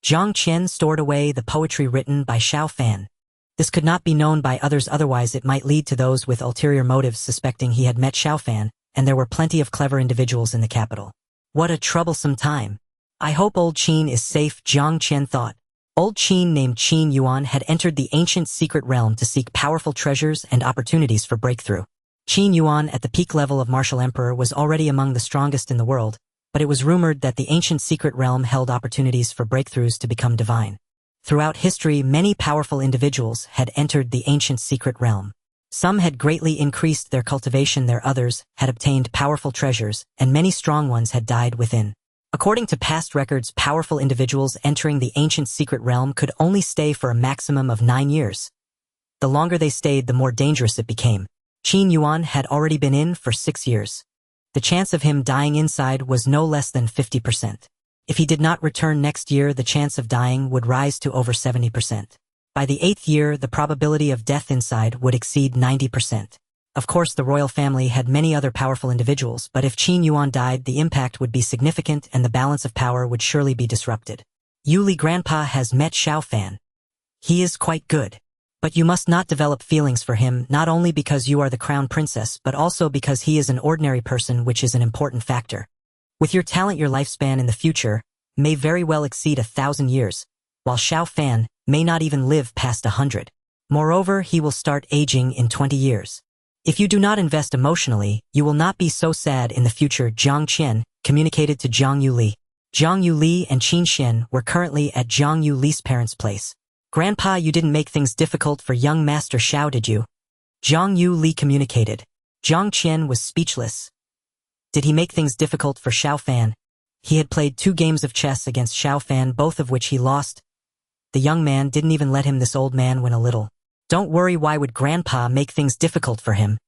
Jiang Qian stored away the poetry written by Xiao Fan. This could not be known by others, otherwise it might lead to those with ulterior motives suspecting he had met Xiao Fan, and there were plenty of clever individuals in the capital. What a troublesome time. I hope old Qin is safe, Jiang Qian thought. Old Qin, named Qin Yuan, had entered the ancient secret realm to seek powerful treasures and opportunities for breakthrough. Qin Yuan, at the peak level of martial emperor, was already among the strongest in the world, but it was rumored that the ancient secret realm held opportunities for breakthroughs to become divine. Throughout history, many powerful individuals had entered the ancient secret realm. Some had greatly increased their cultivation, their others had obtained powerful treasures, and many strong ones had died within. According to past records, powerful individuals entering the ancient secret realm could only stay for a maximum of 9 years. The longer they stayed, the more dangerous it became. Qin Yuan had already been in for 6 years. The chance of him dying inside was no less than 50%. If he did not return next year, the chance of dying would rise to over 70%. By the 8th year, the probability of death inside would exceed 90%. Of course, the royal family had many other powerful individuals, but if Qin Yuan died, the impact would be significant and the balance of power would surely be disrupted. Yu Li, grandpa has met Xiao Fan. He is quite good. But you must not develop feelings for him, not only because you are the crown princess, but also because he is an ordinary person, which is an important factor. With your talent, your lifespan in the future may very well exceed 1,000 years, while Xiao Fan may not even live past 100. Moreover, he will start aging in 20 years. If you do not invest emotionally, you will not be so sad in the future, Jiang Qian communicated to Jiang Yu Li. Jiang Yu Li and Qin Xuan were currently at Jiang Yu Li's parents' place. Grandpa, you didn't make things difficult for young Master Xiao, did you? Jiang Yu Li communicated. Jiang Qian was speechless. Did he make things difficult for Xiao Fan? He had played 2 games of chess against Xiao Fan, both of which he lost. The young man didn't even let him. This old man win a little. Don't worry, why would Grandpa make things difficult for him?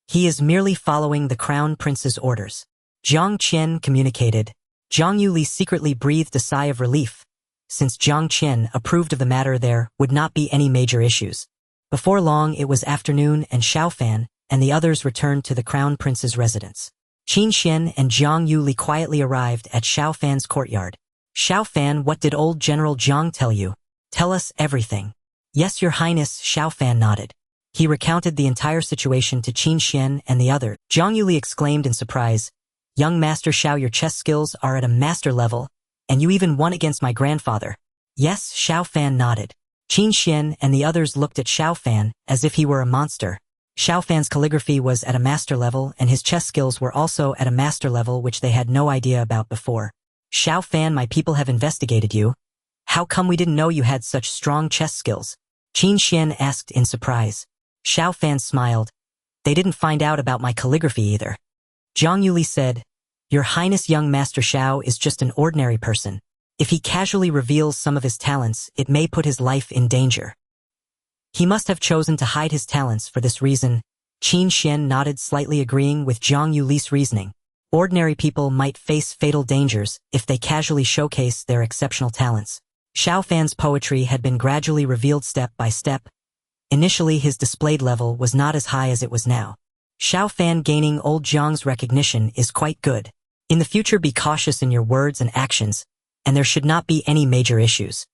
He is merely following the crown prince's orders. Jiang Qian communicated. Jiang Yu Li secretly breathed a sigh of relief. Since Jiang Qian approved of the matter, there would not be any major issues. Before long, it was afternoon, and Xiao Fan and the others returned to the crown prince's residence. Qin Xuan and Jiang Yu Li quietly arrived at Xiao Fan's courtyard. Xiao Fan, what did old General Jiang tell you? Tell us everything. Yes, Your Highness, Xiao Fan nodded. He recounted the entire situation to Qin Xuan and the other. Jiang Yu Li exclaimed in surprise, Young Master Xiao, your chess skills are at a master level, and you even won against my grandfather. Yes, Xiao Fan nodded. Qin Xuan and the others looked at Xiao Fan as if he were a monster. Xiao Fan's calligraphy was at a master level, and his chess skills were also at a master level, which they had no idea about before. Xiao Fan, my people have investigated you. How come we didn't know you had such strong chess skills? Qin Xuan asked in surprise. Xiao Fan smiled. They didn't find out about my calligraphy either. Jiang Yu Li said, Your Highness, young Master Xiao is just an ordinary person. If he casually reveals some of his talents, it may put his life in danger. He must have chosen to hide his talents for this reason. Qin Xuan nodded, slightly agreeing with Jiang Yu Li's reasoning. Ordinary people might face fatal dangers if they casually showcase their exceptional talents. Xiao Fan's poetry had been gradually revealed step by step. Initially, his displayed level was not as high as it was now. Xiao Fan gaining old Jiang's recognition is quite good. In the future, be cautious in your words and actions, and there should not be any major issues.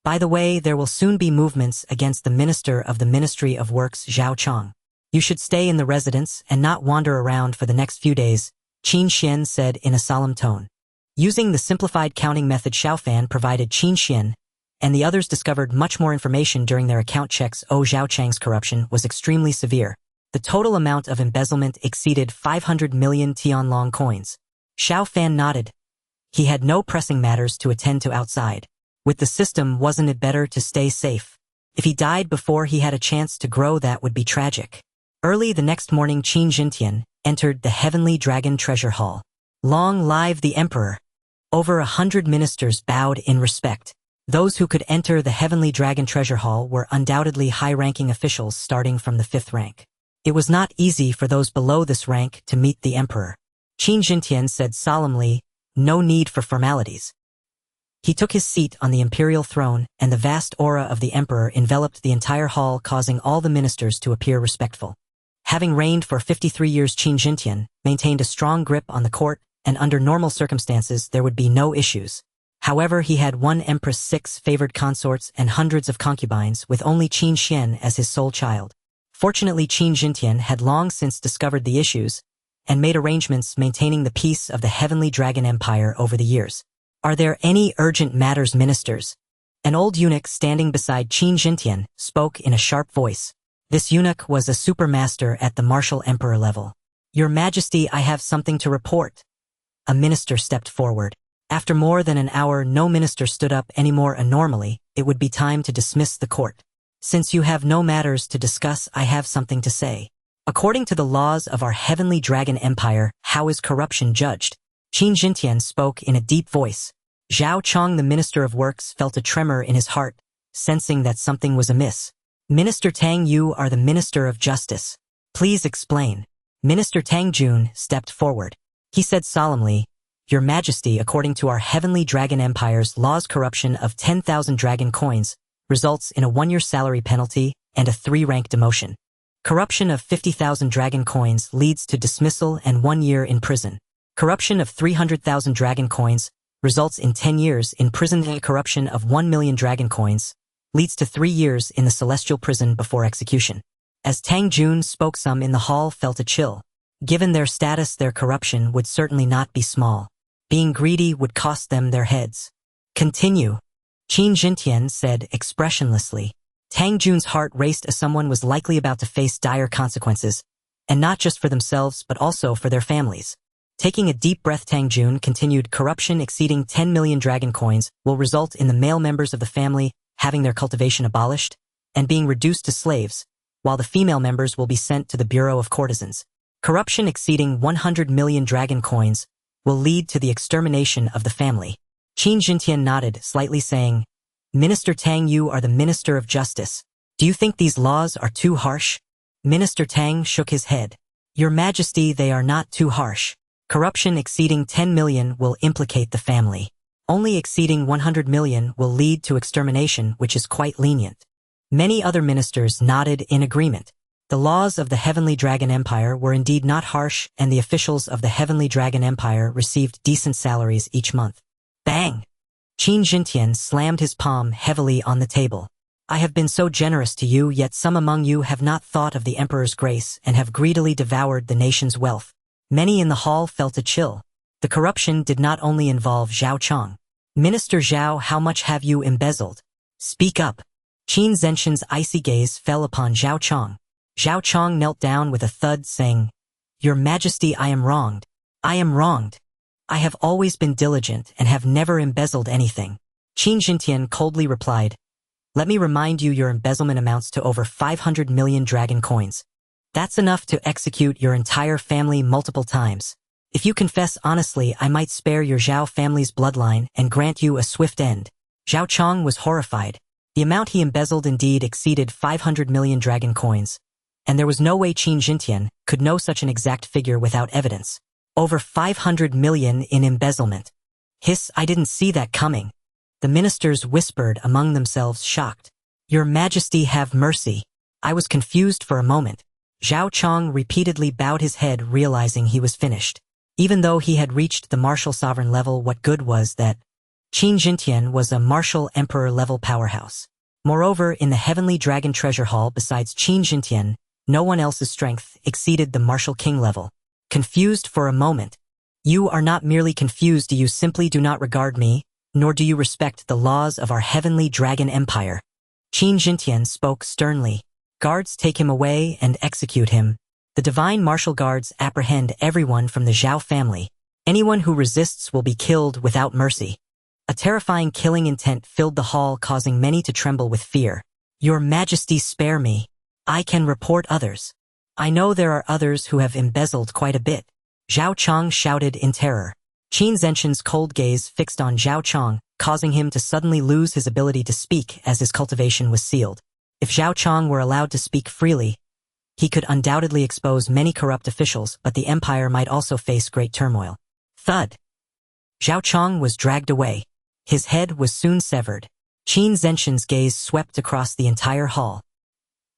By the way, there will soon be movements against the Minister of the Ministry of Works, Zhao Chong. You should stay in the residence and not wander around for the next few days, Qin Xuan said in a solemn tone. Using the simplified counting method Xiao Fan provided Qin Xuan, and the others discovered much more information during their account checks. Zhao Chang's corruption was extremely severe. The total amount of embezzlement exceeded 500 million Tianlong coins. Xiao Fan nodded. He had no pressing matters to attend to outside. With the system, wasn't it better to stay safe? If he died before he had a chance to grow, that would be tragic. Early the next morning, Qin Jintian entered the Heavenly Dragon Treasure Hall. Long live the Emperor! Over 100 ministers bowed in respect. Those who could enter the Heavenly Dragon Treasure Hall were undoubtedly high-ranking officials starting from the 5th rank. It was not easy for those below this rank to meet the Emperor. Qin Jintian said solemnly, "No need for formalities." He took his seat on the imperial throne, and the vast aura of the Emperor enveloped the entire hall, causing all the ministers to appear respectful. Having reigned for 53 years, Qin Jintian maintained a strong grip on the court, and under normal circumstances there would be no issues. However, he had one empress, 6 favored consorts, and hundreds of concubines, with only Qin Xuan as his sole child. Fortunately, Qin Jintian had long since discovered the issues and made arrangements maintaining the peace of the Heavenly Dragon Empire over the years. "Are there any urgent matters, ministers?" An old eunuch standing beside Qin Jintian spoke in a sharp voice. This eunuch was a supermaster at the martial emperor level. "Your Majesty, I have something to report." A minister stepped forward. After more than an hour, no minister stood up anymore. Normally, it would be time to dismiss the court. "Since you have no matters to discuss, I have something to say. According to the laws of our Heavenly Dragon Empire, how is corruption judged?" Qin Jintian spoke in a deep voice. Zhao Chong, the Minister of Works, felt a tremor in his heart, sensing that something was amiss. "Minister Tang, you are the Minister of Justice. Please explain." Minister Tang Jun stepped forward. He said solemnly, "Your Majesty, according to our Heavenly Dragon Empire's laws, corruption of 10,000 dragon coins results in a 1-year salary penalty and a 3-rank demotion. Corruption of 50,000 dragon coins leads to dismissal and 1 year in prison. Corruption of 300,000 dragon coins results in 10 years in prison. Corruption of 1 million dragon coins leads to 3 years in the celestial prison before execution." As Tang Jun spoke, some in the hall felt a chill. Given their status, their corruption would certainly not be small. Being greedy would cost them their heads. "Continue," Qin Jintian said expressionlessly. Tang Jun's heart raced, as someone was likely about to face dire consequences, and not just for themselves but also for their families. Taking a deep breath, Tang Jun continued, "Corruption exceeding 10 million dragon coins will result in the male members of the family having their cultivation abolished and being reduced to slaves, while the female members will be sent to the Bureau of Courtesans. Corruption exceeding 100 million dragon coins will lead to the extermination of the family." Qin Jintian nodded, slightly saying, "Minister Tang, you are the Minister of Justice. Do you think these laws are too harsh?" Minister Tang shook his head. "Your Majesty, they are not too harsh. Corruption exceeding 10 million will implicate the family. Only exceeding 100 million will lead to extermination, which is quite lenient." Many other ministers nodded in agreement. The laws of the Heavenly Dragon Empire were indeed not harsh, and the officials of the Heavenly Dragon Empire received decent salaries each month. Bang! Qin Jintian slammed his palm heavily on the table. "I have been so generous to you, yet some among you have not thought of the Emperor's grace and have greedily devoured the nation's wealth." Many in the hall felt a chill. The corruption did not only involve Zhao Chong. "Minister Zhao, how much have you embezzled? Speak up." Qin Zenshin's icy gaze fell upon Zhao Chong. Zhao Chong knelt down with a thud, saying, "Your Majesty, I am wronged. I am wronged. I have always been diligent and have never embezzled anything." Qin Jintian coldly replied, "Let me remind you, your embezzlement amounts to over 500 million dragon coins. That's enough to execute your entire family multiple times. If you confess honestly, I might spare your Zhao family's bloodline and grant you a swift end." Zhao Chong was horrified. The amount he embezzled indeed exceeded 500 million dragon coins, and there was no way Qin Jintian could know such an exact figure without evidence. Over 500 million in embezzlement. "Hiss, I didn't see that coming." The ministers whispered among themselves, shocked. "Your Majesty, have mercy. I was confused for a moment." Zhao Chong repeatedly bowed his head, realizing he was finished. Even though he had reached the martial sovereign level, what good was that? Qin Jintian was a martial emperor-level powerhouse. Moreover, in the Heavenly Dragon Treasure Hall, besides Qin Jintian, no one else's strength exceeded the martial king level. Confused for a moment, You are not merely confused, you simply do not regard me, nor do you respect the laws of our heavenly dragon empire. Qin Xuan spoke sternly. Guards take him away and execute him. The divine martial guards apprehend everyone from the Xiao family. Anyone who resists will be killed without mercy. A terrifying killing intent filled the hall, causing many to tremble with fear. Your Majesty, spare me. I can report others. I know there are others who have embezzled quite a bit. Zhao Chong shouted in terror. Qin Zenshin's cold gaze fixed on Zhao Chong, causing him to suddenly lose his ability to speak as his cultivation was sealed. If Zhao Chong were allowed to speak freely, he could undoubtedly expose many corrupt officials, but the empire might also face great turmoil. Thud! Zhao Chong was dragged away. His head was soon severed. Qin Zenshin's gaze swept across the entire hall.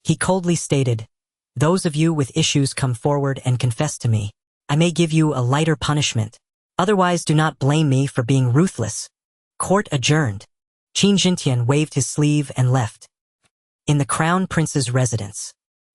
He coldly stated, "Those of you with issues come forward and confess to me. I may give you a lighter punishment. Otherwise, do not blame me for being ruthless." Court adjourned. Qin Xuan waved his sleeve and left. In the Crown Prince's residence.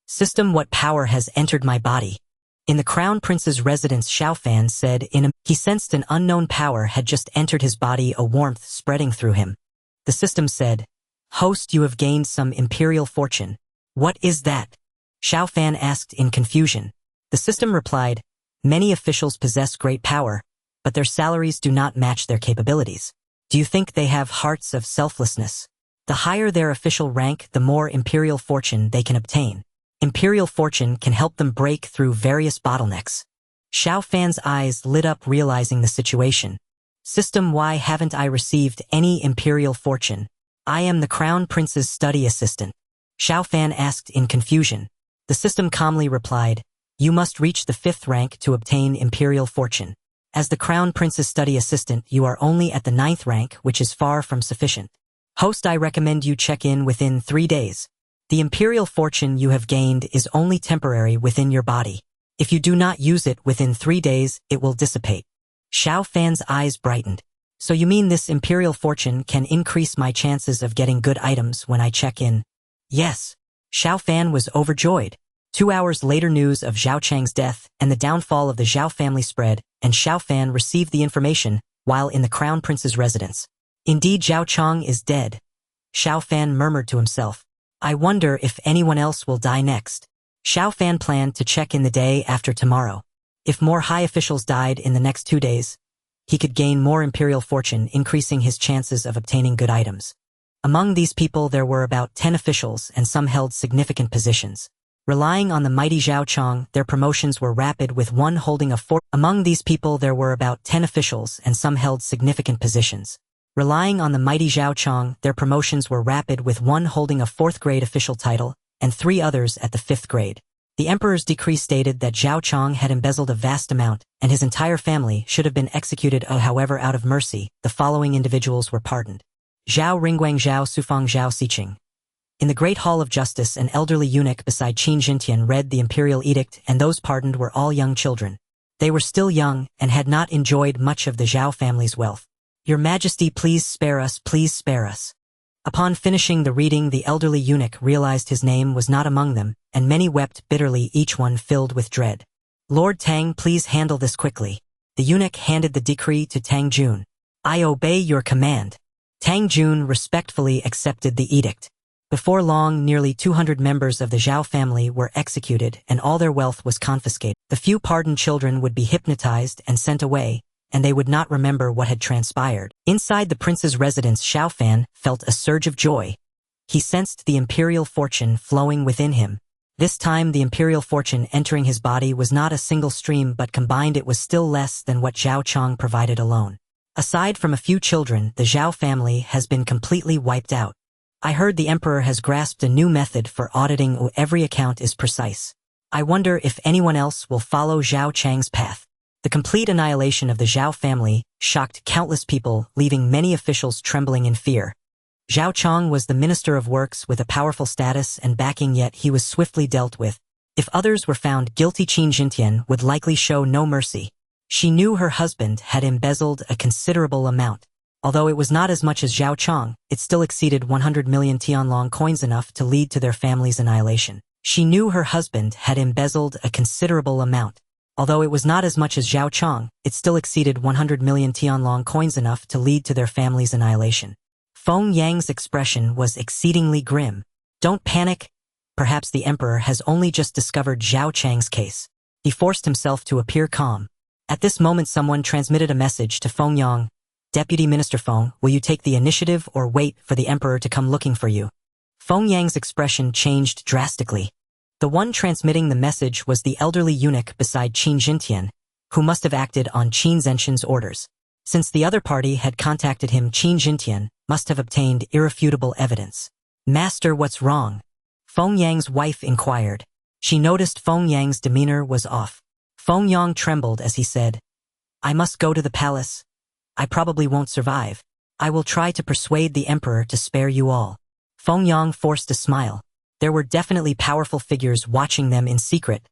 System, what power has entered my body? In the Crown Prince's residence, Xiao Fan said he sensed an unknown power had just entered his body, a warmth spreading through him. The system said, "Host, you have gained some imperial fortune." "What is that?" Xiao Fan asked in confusion. The system replied, "Many officials possess great power, but their salaries do not match their capabilities. Do you think they have hearts of selflessness? The higher their official rank, the more imperial fortune they can obtain. Imperial fortune can help them break through various bottlenecks." Xiao Fan's eyes lit up, realizing the situation. "System, why haven't I received any imperial fortune? I am the Crown Prince's study assistant." Xiao Fan asked in confusion. The system calmly replied, "You must reach the 5th rank to obtain imperial fortune. As the Crown Prince's study assistant, you are only at the 9th rank, which is far from sufficient. Host, I recommend you check in within 3 days. The imperial fortune you have gained is only temporary within your body. If you do not use it within 3 days, it will dissipate." Xiao Fan's eyes brightened. "So you mean this imperial fortune can increase my chances of getting good items when I check in?" "Yes." Xiao Fan was overjoyed. 2 hours later, news of Zhao Chang's death and the downfall of the Zhao family spread, and Xiao Fan received the information while in the Crown Prince's residence. Indeed, Zhao Chang is dead. Xiao Fan murmured to himself. I wonder if anyone else will die next. Xiao Fan planned to check in the day after tomorrow. If more high officials died in the next 2 days, he could gain more imperial fortune, increasing his chances of obtaining good items. Among these people there were about 10 officials, and some held significant positions. Relying on the mighty Zhao Chang, their promotions were rapid, with one holding a fourth. Among these people there were about 10 officials, and some held significant positions. Relying on the mighty Zhao Chang, their promotions were rapid, with one holding a 4th grade official title, and 3 others at the 5th grade. The emperor's decree stated that Zhao Chang had embezzled a vast amount, and his entire family should have been executed. However, out of mercy, the following individuals were pardoned. Zhao Ringguang, Zhao Sufang, Zhao Xiqing. In the Great Hall of Justice, an elderly eunuch beside Qin Xuan read the imperial edict, and those pardoned were all young children. They were still young and had not enjoyed much of the Zhao family's wealth. Your Majesty, please spare us, please spare us. Upon finishing the reading, the elderly eunuch realized his name was not among them, and many wept bitterly, each one filled with dread. Lord Tang, please handle this quickly. The eunuch handed the decree to Tang Jun. I obey your command. Tang Jun respectfully accepted the edict. Before long, nearly 200 members of the Zhao family were executed, and all their wealth was confiscated. The few pardoned children would be hypnotized and sent away, and they would not remember what had transpired. Inside the prince's residence, Xiao Fan felt a surge of joy. He sensed the imperial fortune flowing within him. This time the imperial fortune entering his body was not a single stream, but combined it was still less than what Zhao Chang provided alone. Aside from a few children, the Zhao family has been completely wiped out. I heard the emperor has grasped a new method for auditing. Every account is precise. I wonder if anyone else will follow Zhao Chang's path. The complete annihilation of the Zhao family shocked countless people, leaving many officials trembling in fear. Zhao Chang was the Minister of Works with a powerful status and backing, yet he was swiftly dealt with. If others were found guilty, Qin Xuan would likely show no mercy. She knew her husband had embezzled a considerable amount. Although it was not as much as Zhao Chang, it still exceeded 100 million Tianlong coins, enough to lead to their family's annihilation. She knew her husband had embezzled a considerable amount. Although it was not as much as Zhao Chong, it still exceeded 100 million Tianlong coins, enough to lead to their family's annihilation. Feng Yang's expression was exceedingly grim. Don't panic. Perhaps the emperor has only just discovered Zhao Chang's case. He forced himself to appear calm. At this moment someone transmitted a message to Feng Yang. Deputy Minister Feng, will you take the initiative or wait for the emperor to come looking for you? Feng Yang's expression changed drastically. The one transmitting the message was the elderly eunuch beside Qin Jintian, who must have acted on Qin Zenshin's orders. Since the other party had contacted him, Qin Jintian must have obtained irrefutable evidence. Master, what's wrong? Feng Yang's wife inquired. She noticed Feng Yang's demeanor was off. Feng Yang trembled as he said, I must go to the palace. I probably won't survive. I will try to persuade the emperor to spare you all. Feng Yang forced a smile. There were definitely powerful figures watching them in secret.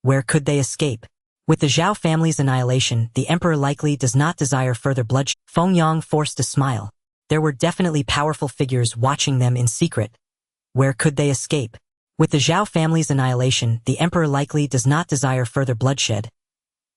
Where could they escape? With the Zhao family's annihilation, the emperor likely does not desire further bloodshed. Feng Yang forced a smile. There were definitely powerful figures watching them in secret. Where could they escape? With the Xiao family's annihilation, the emperor likely does not desire further bloodshed.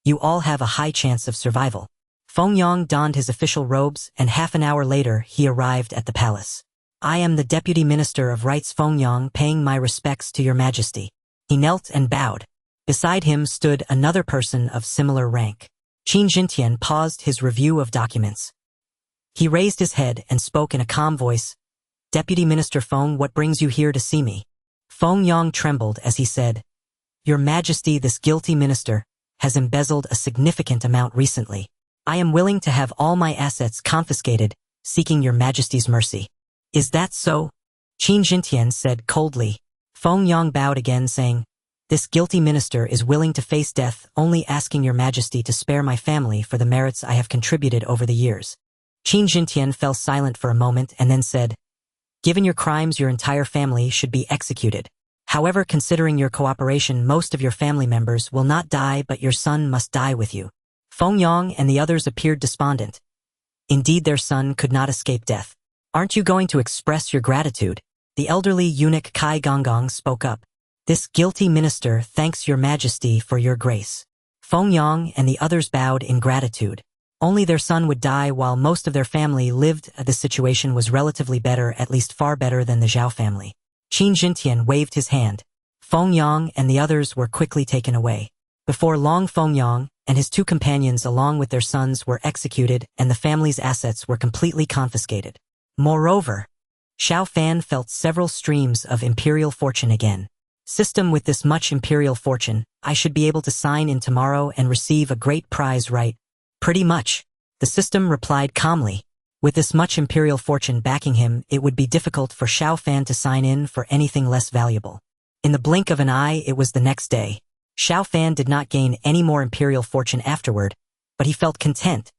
You all have a high chance of survival. Feng Yang donned his official robes, and half an hour later he arrived at the palace. I am the Deputy Minister of Rights Feng Yang, paying my respects to your majesty. He knelt and bowed. Beside him stood another person of similar rank. Qin Jintian paused his review of documents. He raised his head and spoke in a calm voice. Deputy Minister Feng, what brings you here to see me? Feng Yang trembled as he said, Your Majesty, this guilty minister has embezzled a significant amount recently. I am willing to have all my assets confiscated, seeking your Majesty's mercy. Is that so? Qin Jintian said coldly. Feng Yang bowed again, saying, This guilty minister is willing to face death, only asking your Majesty to spare my family for the merits I have contributed over the years. Qin Jintian fell silent for a moment and then said, Given your crimes, your entire family should be executed. However, considering your cooperation, most of your family members will not die, but your son must die with you. Feng Yang and the others appeared despondent. Indeed, their son could not escape death. Aren't you going to express your gratitude? The elderly eunuch Kai Gonggong spoke up. This guilty minister thanks your Majesty for your grace. Feng Yang and the others bowed in gratitude. Only their son would die while most of their family lived. This situation was relatively better, at least far better than the Zhao family. Qin Jintian waved his hand. Feng Yang and the others were quickly taken away. Before long, Feng Yang and his two companions along with their sons were executed and the family's assets were completely confiscated. Moreover, Xiao Fan felt several streams of imperial fortune again. System, with this much imperial fortune, I should be able to sign in tomorrow and receive a great prize, right? Pretty much. The system replied calmly. With this much imperial fortune backing him, it would be difficult for Xiao Fan to sign in for anything less valuable. In the blink of an eye, it was the next day. Xiao Fan did not gain any more imperial fortune afterward, but he felt content.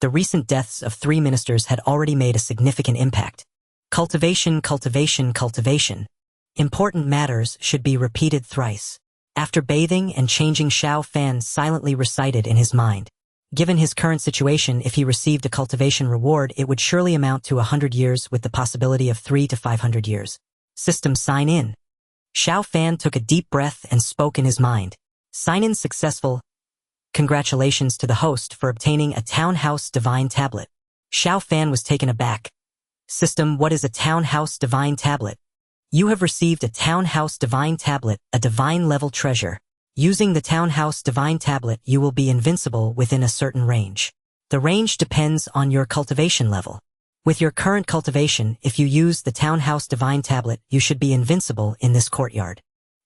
The recent deaths of 3 ministers had already made a significant impact. Cultivation, cultivation, cultivation. Important matters should be repeated thrice. After bathing and changing, Xiao Fan silently recited in his mind. Given his current situation, if he received a cultivation reward, it would surely amount to 100 years with the possibility of 3 to 500 years. System, sign in. Xiao Fan took a deep breath and spoke in his mind. Sign in successful. Congratulations to the host for obtaining a townhouse divine tablet. Xiao Fan was taken aback. System, what is a townhouse divine tablet? You have received a townhouse divine tablet, a divine level treasure. Using the townhouse divine tablet, you will be invincible within a certain range. The range depends on your cultivation level. With your current cultivation, if you use the townhouse divine tablet, you should be invincible in this courtyard.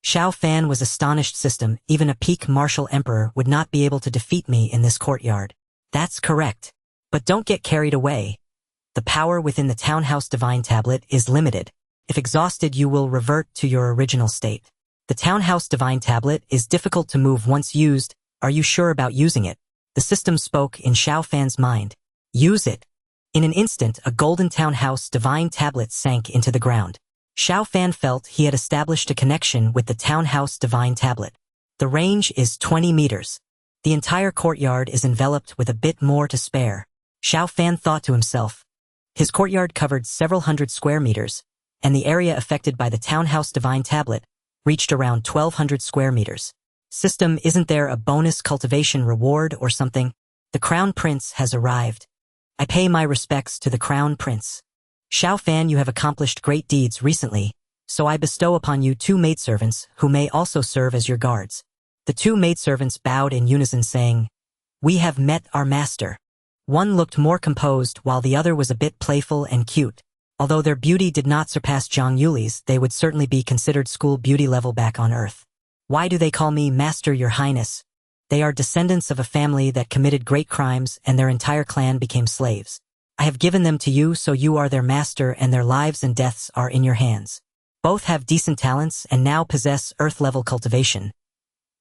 Xiao Fan was astonished. System, even a peak martial emperor would not be able to defeat me in this courtyard. That's correct. But don't get carried away. The power within the townhouse divine tablet is limited. If exhausted, you will revert to your original state. The townhouse divine tablet is difficult to move once used. Are you sure about using it? The system spoke in Xiao Fan's mind. Use it. In an instant, a golden townhouse divine tablet sank into the ground. Xiao Fan felt he had established a connection with the townhouse divine tablet. The range is 20 meters. The entire courtyard is enveloped with a bit more to spare. Xiao Fan thought to himself. His courtyard covered several hundred square meters, and the area affected by the townhouse divine tablet reached around 1,200 square meters. System, isn't there a bonus cultivation reward or something? The Crown Prince has arrived. I pay my respects to the Crown Prince. Xiao Fan, you have accomplished great deeds recently, so I bestow upon you 2 maidservants who may also serve as your guards. The 2 maidservants bowed in unison saying, "We have met our master." One looked more composed while the other was a bit playful and cute. Although their beauty did not surpass Zhang Yuli's, they would certainly be considered school beauty level back on Earth. "Why do they call me Master, Your Highness?" They are descendants of a family that committed great crimes and their entire clan became slaves. I have given them to you, so you are their master and their lives and deaths are in your hands. Both have decent talents and now possess Earth-level cultivation.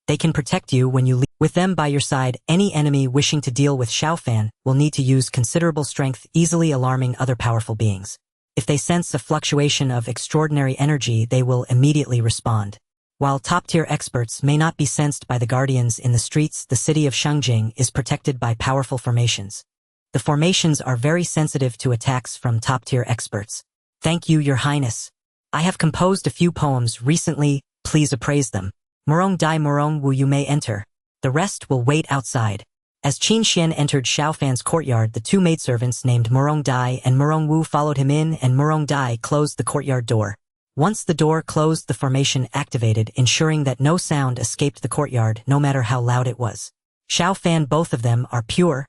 They can protect you when you leave. With them by your side, any enemy wishing to deal with Xiao Fan will need to use considerable strength, easily alarming other powerful beings. If they sense a fluctuation of extraordinary energy, they will immediately respond. While top-tier experts may not be sensed by the guardians in the streets, the city of Shengjing is protected by powerful formations. The formations are very sensitive to attacks from top-tier experts. Thank you, Your Highness. I have composed a few poems recently, please appraise them. Murong Dai Murong Wu, you may enter. The rest will wait outside. As Qin Xuan entered Xiao Fan's courtyard, the 2 maidservants named Murong Dai and Murong Wu followed him in, and Murong Dai closed the courtyard door. Once the door closed, the formation activated, ensuring that no sound escaped the courtyard, no matter how loud it was. Xiao Fan, both of them are pure.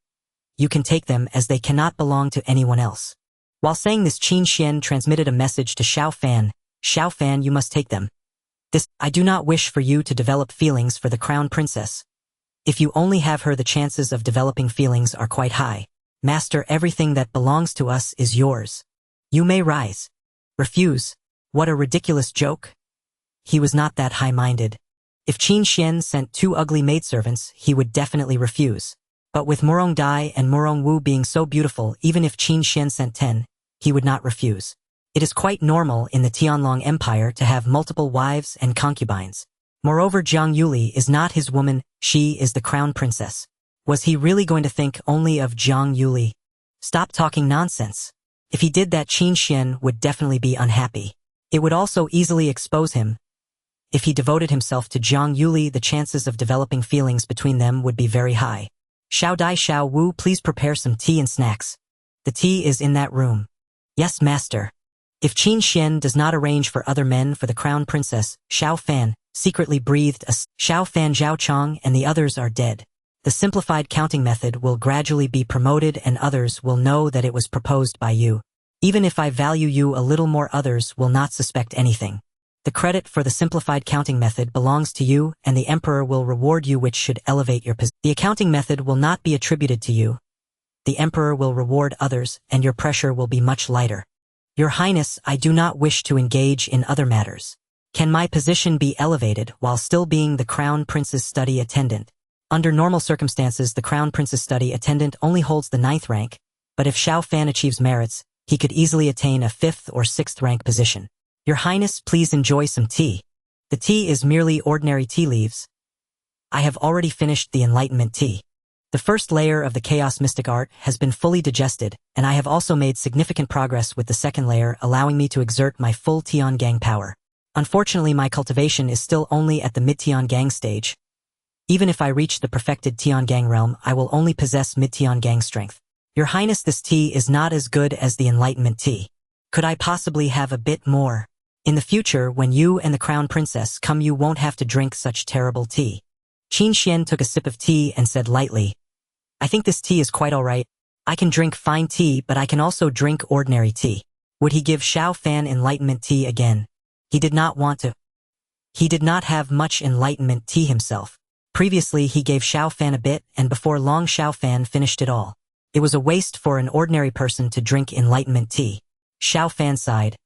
You can take them as they cannot belong to anyone else. While saying this, Qin Xuan transmitted a message to Xiao Fan. Xiao Fan, you must take them. I do not wish for you to develop feelings for the Crown Princess. If you only have her, the chances of developing feelings are quite high. Master, everything that belongs to us is yours. You may rise. Refuse. What a ridiculous joke. He was not that high-minded. If Qin Xuan sent 2 ugly maidservants, he would definitely refuse. But with Murong Dai and Murong Wu being so beautiful, even if Qin Xuan sent 10, he would not refuse. It is quite normal in the Tianlong Empire to have multiple wives and concubines. Moreover, Zhang Yuli is not his woman, she is the Crown Princess. Was he really going to think only of Zhang Yuli? Stop talking nonsense. If he did that, Qin Xuan would definitely be unhappy. It would also easily expose him. If he devoted himself to Zhang Yuli, the chances of developing feelings between them would be very high. Xiao Dai Xiao Wu, please prepare some tea and snacks. The tea is in that room. Yes, master. If Qin Xuan does not arrange for other men for the Crown Princess, Xiao Fan secretly breathed a Xiao Fan Zhao Chong and the others are dead. The simplified counting method will gradually be promoted and others will know that it was proposed by you. Even if I value you a little more, others will not suspect anything. The credit for the simplified counting method belongs to you and the Emperor will reward you, which should elevate your position. The accounting method will not be attributed to you. The Emperor will reward others and your pressure will be much lighter. Your Highness, I do not wish to engage in other matters. Can my position be elevated while still being the Crown Prince's study attendant? Under normal circumstances, the Crown Prince's study attendant only holds the 9th rank, but if Xiao Fan achieves merits, he could easily attain a 5th or 6th rank position. Your Highness, please enjoy some tea. The tea is merely ordinary tea leaves. I have already finished the Enlightenment tea. The first layer of the Chaos Mystic Art has been fully digested, and I have also made significant progress with the second layer, allowing me to exert my full Tiangang power. Unfortunately, my cultivation is still only at the mid-Tiangang stage. Even if I reach the perfected Tiangang realm, I will only possess mid-Tiangang strength. Your Highness, this tea is not as good as the Enlightenment tea. Could I possibly have a bit more? In the future, when you and the Crown Princess come, you won't have to drink such terrible tea. Qin Xuan took a sip of tea and said lightly, I think this tea is quite alright. I can drink fine tea, but I can also drink ordinary tea. Would he give Xiao Fan Enlightenment tea again? He did not want to. He did not have much Enlightenment tea himself. Previously, he gave Xiao Fan a bit, and before long Xiao Fan finished it all. It was a waste for an ordinary person to drink Enlightenment tea. Xiao Fan sighed.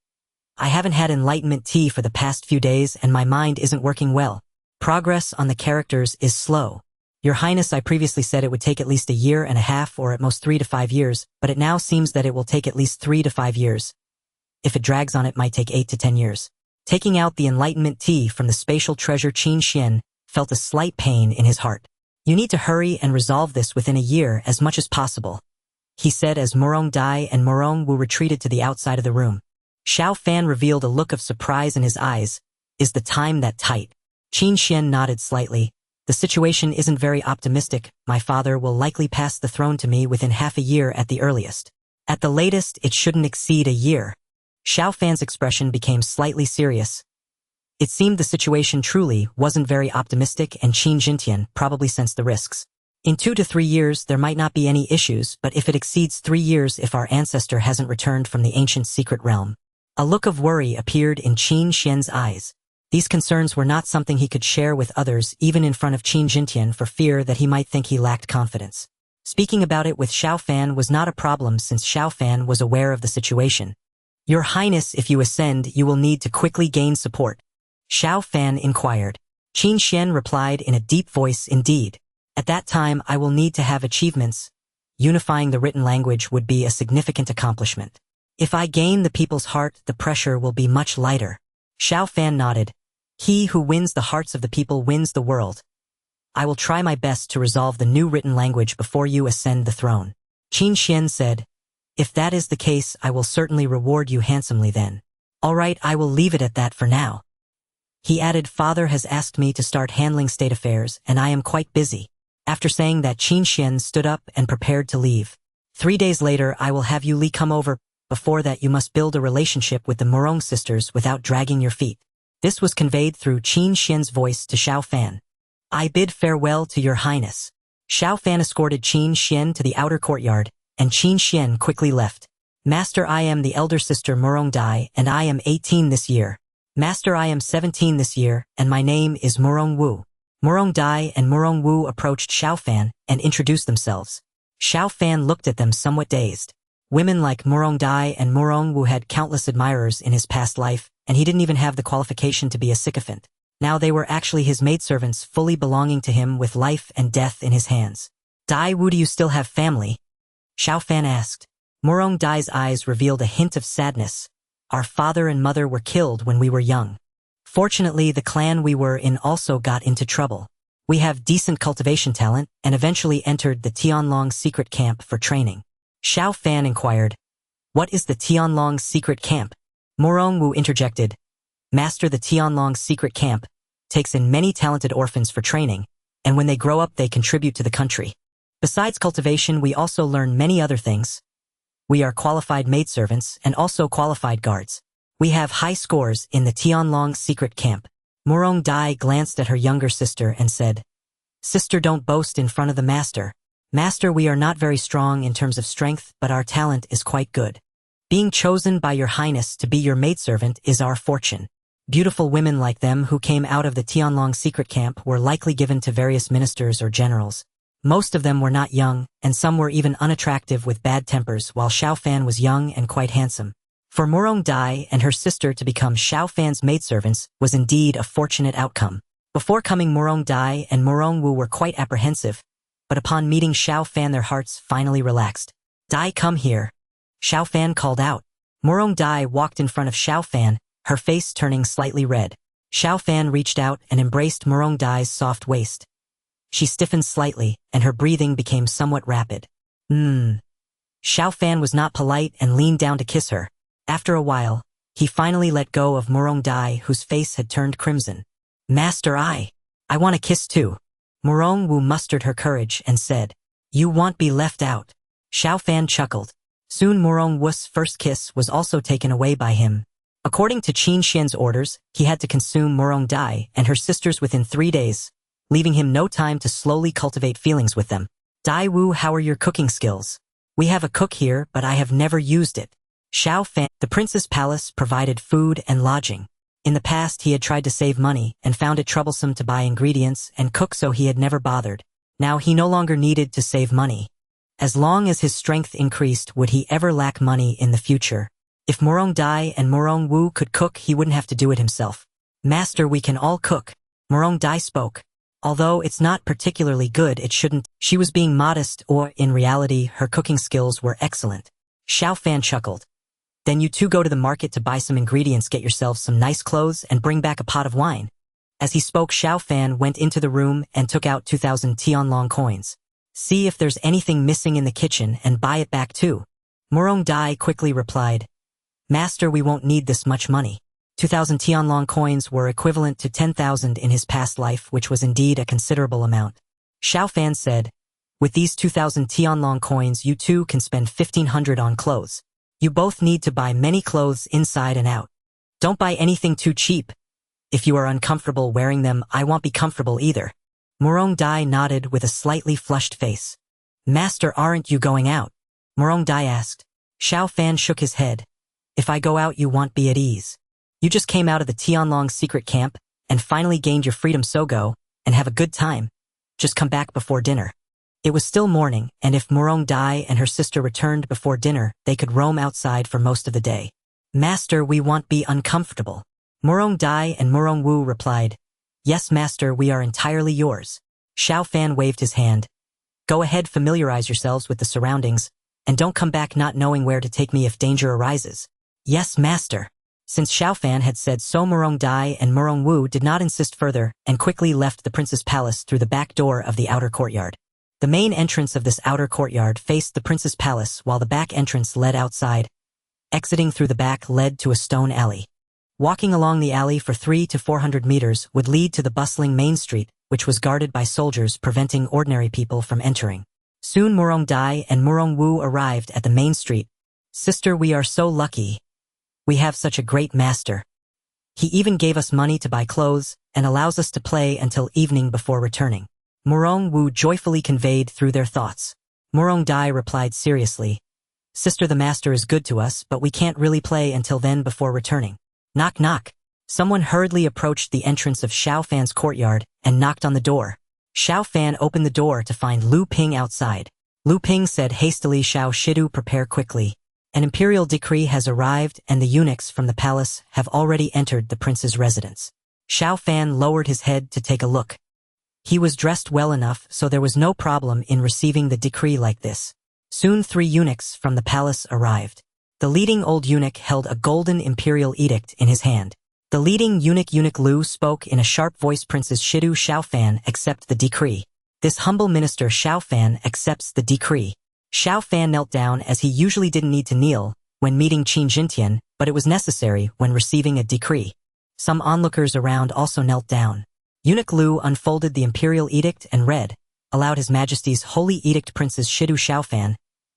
I haven't had Enlightenment tea for the past few days and my mind isn't working well. Progress on the characters is slow. Your Highness, I previously said it would take at least a year and a half or at most 3 to 5 years, but it now seems that it will take at least 3 to 5 years. If it drags on, it might take 8 to 10 years. Taking out the Enlightenment tea from the spatial treasure, Qin Xuan felt a slight pain in his heart. You need to hurry and resolve this within a year as much as possible, he said as Murong Dai and Murong Wu retreated to the outside of the room. Xiao Fan revealed a look of surprise in his eyes. Is the time that tight? Qin Xuan nodded slightly. The situation isn't very optimistic. My father will likely pass the throne to me within half a year at the earliest. At the latest, it shouldn't exceed a year. Xiao Fan's expression became slightly serious. It seemed the situation truly wasn't very optimistic, and Qin Xuan probably sensed the risks. In 2 to 3 years, there might not be any issues, but if it exceeds 3 years, if our ancestor hasn't returned from the ancient secret realm. A look of worry appeared in Qin Xuan's eyes. These concerns were not something he could share with others, even in front of Qin Xuan, for fear that he might think he lacked confidence. Speaking about it with Xiao Fan was not a problem, since Xiao Fan was aware of the situation. Your Highness, if you ascend, you will need to quickly gain support. Xiao Fan inquired. Qin Xuan replied in a deep voice, indeed. At that time, I will need to have achievements. Unifying the written language would be a significant accomplishment. If I gain the people's heart, the pressure will be much lighter. Xiao Fan nodded. He who wins the hearts of the people wins the world. I will try my best to resolve the new written language before you ascend the throne. Qin Xuan said. If that is the case, I will certainly reward you handsomely then. All right, I will leave it at that for now. He added, Father has asked me to start handling state affairs, and I am quite busy. After saying that, Qin Xuan stood up and prepared to leave. 3 days later, I will have Yu Li come over. Before that, you must build a relationship with the Morong sisters without dragging your feet. This was conveyed through Qin Xuan's voice to Xiao Fan. I bid farewell to your highness. Xiao Fan escorted Qin Xuan to the outer courtyard, and Qin Xuan quickly left. Master, I am the elder sister Morong Dai, and I am 18 this year. Master, I am 17 this year, and my name is Morong Wu. Morong Dai and Morong Wu approached Xiao Fan and introduced themselves. Xiao Fan looked at them somewhat dazed. Women like Morong Dai and Morong Wu had countless admirers in his past life, and he didn't even have the qualification to be a sycophant. Now they were actually his maidservants, fully belonging to him, with life and death in his hands. Dai Wu, do you still have family? Xiao Fan asked. Morong Dai's eyes revealed a hint of sadness. Our father and mother were killed when we were young. Fortunately, the clan we were in also got into trouble. We have decent cultivation talent, and eventually entered the Tianlong secret camp for training. Xiao Fan inquired. What is the Tianlong secret camp? Morong Wu interjected. Master, the Tianlong secret camp takes in many talented orphans for training, and when they grow up they contribute to the country. Besides cultivation, we also learn many other things. We are qualified maidservants and also qualified guards. We have high scores in the Tianlong secret camp. Morong Dai glanced at her younger sister and said, Sister, don't boast in front of the master. Master, we are not very strong in terms of strength, but our talent is quite good. Being chosen by your highness to be your maidservant is our fortune. Beautiful women like them who came out of the Tianlong secret camp were likely given to various ministers or generals. Most of them were not young, and some were even unattractive with bad tempers, while Xiao Fan was young and quite handsome. For Morong Dai and her sister to become Xiao Fan's maidservants was indeed a fortunate outcome. Before coming, Morong Dai and Morong Wu were quite apprehensive, but upon meeting Xiao Fan their hearts finally relaxed. Dai, come here. Xiao Fan called out. Morong Dai walked in front of Xiao Fan, her face turning slightly red. Xiao Fan reached out and embraced Morong Dai's soft waist. She stiffened slightly, and her breathing became somewhat rapid. Xiao Fan was not polite and leaned down to kiss her. After a while, he finally let go of Morong Dai, whose face had turned crimson. Master, I want a kiss too. Morong Wu mustered her courage and said, You won't be left out. Xiao Fan chuckled. Soon Morong Wu's first kiss was also taken away by him. According to Qin Xuan's orders, he had to consume Morong Dai and her sisters within 3 days, leaving him no time to slowly cultivate feelings with them. Dai Wu, how are your cooking skills? We have a cook here, but I have never used it. Xiao Fan. The prince's palace provided food and lodging. In the past, he had tried to save money and found it troublesome to buy ingredients and cook, so he had never bothered. Now he no longer needed to save money. As long as his strength increased, would he ever lack money in the future? If Morong Dai and Morong Wu could cook, he wouldn't have to do it himself. Master, we can all cook. Morong Dai spoke. Although it's not particularly good, it shouldn't. She was being modest, or in reality, her cooking skills were excellent. Xiao Fan chuckled. Then you two go to the market to buy some ingredients, get yourselves some nice clothes, and bring back a pot of wine. As he spoke, Xiao Fan went into the room and took out 2,000 Tianlong coins. See if there's anything missing in the kitchen and buy it back too. Morong Dai quickly replied, Master, we won't need this much money. 2,000 Tianlong coins were equivalent to 10,000 in his past life, which was indeed a considerable amount. Xiao Fan said, "With these 2,000 Tianlong coins, you too can spend 1,500 on clothes. You both need to buy many clothes inside and out. Don't buy anything too cheap. If you are uncomfortable wearing them, I won't be comfortable either." Murong Dai nodded with a slightly flushed face. "Master, aren't you going out?" Murong Dai asked. Xiao Fan shook his head. "If I go out, you won't be at ease. You just came out of the Tianlong secret camp and finally gained your freedom, so go and have a good time. Just come back before dinner." It was still morning, and if Murong Dai and her sister returned before dinner, they could roam outside for most of the day. "Master, we won't be uncomfortable." Murong Dai and Murong Wu replied, "Yes, master, we are entirely yours." Xiao Fan waved his hand. "Go ahead, familiarize yourselves with the surroundings, and don't come back not knowing where to take me if danger arises." "Yes, master." Since Xiao Fan had said so, Murong Dai and Murong Wu did not insist further and quickly left the prince's palace through the back door of the outer courtyard. The main entrance of this outer courtyard faced the prince's palace, while the back entrance led outside. Exiting through the back led to a stone alley. Walking along the alley for 300 to 400 meters would lead to the bustling main street, which was guarded by soldiers preventing ordinary people from entering. Soon Murong Dai and Murong Wu arrived at the main street. "Sister, we are so lucky. We have such a great master. He even gave us money to buy clothes and allows us to play until evening before returning." Murong Wu joyfully conveyed through their thoughts. Murong Dai replied seriously, "Sister, the master is good to us, but we can't really play until then before returning." Knock knock. Someone hurriedly approached the entrance of Xiao Fan's courtyard and knocked on the door. Xiao Fan opened the door to find Lu Ping outside. Lu Ping said hastily, "Xiao Shidu, prepare quickly. An imperial decree has arrived and the eunuchs from the palace have already entered the prince's residence." Xiao Fan lowered his head to take a look. He was dressed well enough, so there was no problem in receiving the decree like this. Soon 3 eunuchs from the palace arrived. The leading old eunuch held a golden imperial edict in his hand. The leading eunuch Lu spoke in a sharp voice, "Princess Shidu, Xiao Fan, accept the decree." This humble minister Xiao Fan accepts the decree. Xiao Fan knelt down, as he usually didn't need to kneel when meeting Qin Xuan, but it was necessary when receiving a decree. Some onlookers around also knelt down. Eunuch Lu unfolded the imperial edict and read, "Allowed His Majesty's Holy Edict, Princess Shidu Xiao Fan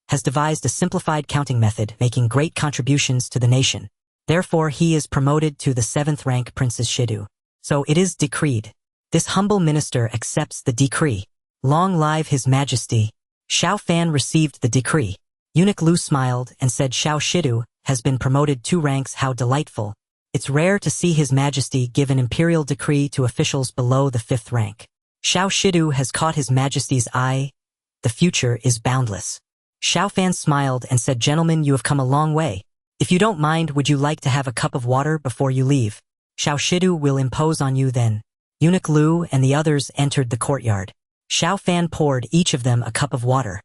has devised a simplified counting method making great contributions to the nation. Therefore he is promoted to the 7th rank, Princess Shidu. So it is decreed." This humble minister accepts the decree. Long live His Majesty. Xiao Fan received the decree. Eunuch Lu smiled and said, "Xiao Shidu has been promoted 2 ranks, how delightful. It's rare to see His Majesty give an imperial decree to officials below the 5th rank. Xiao Shidu has caught His Majesty's eye. The future is boundless." Xiao Fan smiled and said, "Gentlemen, you have come a long way. If you don't mind, would you like to have a cup of water before you leave? Xiao Shidu will impose on you then." Eunuch Lu and the others entered the courtyard. Xiao Fan poured each of them a cup of water.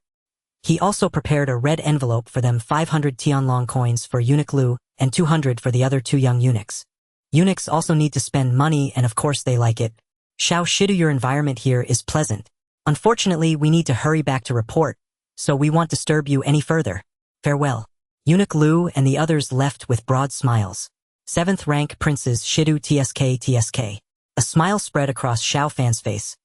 He also prepared a red envelope for them, 500 Tianlong coins for Eunuch Lu and 200 for the other 2 young eunuchs. Eunuchs also need to spend money, and of course they like it. "Xiao Shidu, your environment here is pleasant. Unfortunately, we need to hurry back to report, so we won't disturb you any further. Farewell." Eunuch Lu and the others left with broad smiles. 7th rank Princess Shidu TSK. A smile spread across Xiao Fan's face.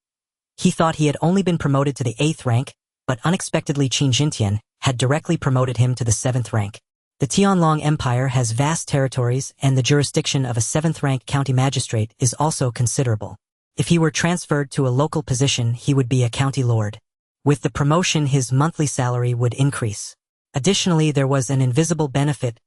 He thought he had only been promoted to the 8th rank, but unexpectedly Qin Xuan had directly promoted him to the 7th rank. The Tianlong Empire has vast territories, and the jurisdiction of a 7th rank county magistrate is also considerable. If he were transferred to a local position, he would be a county lord. With the promotion, his monthly salary would increase. Additionally, there was an invisible benefit.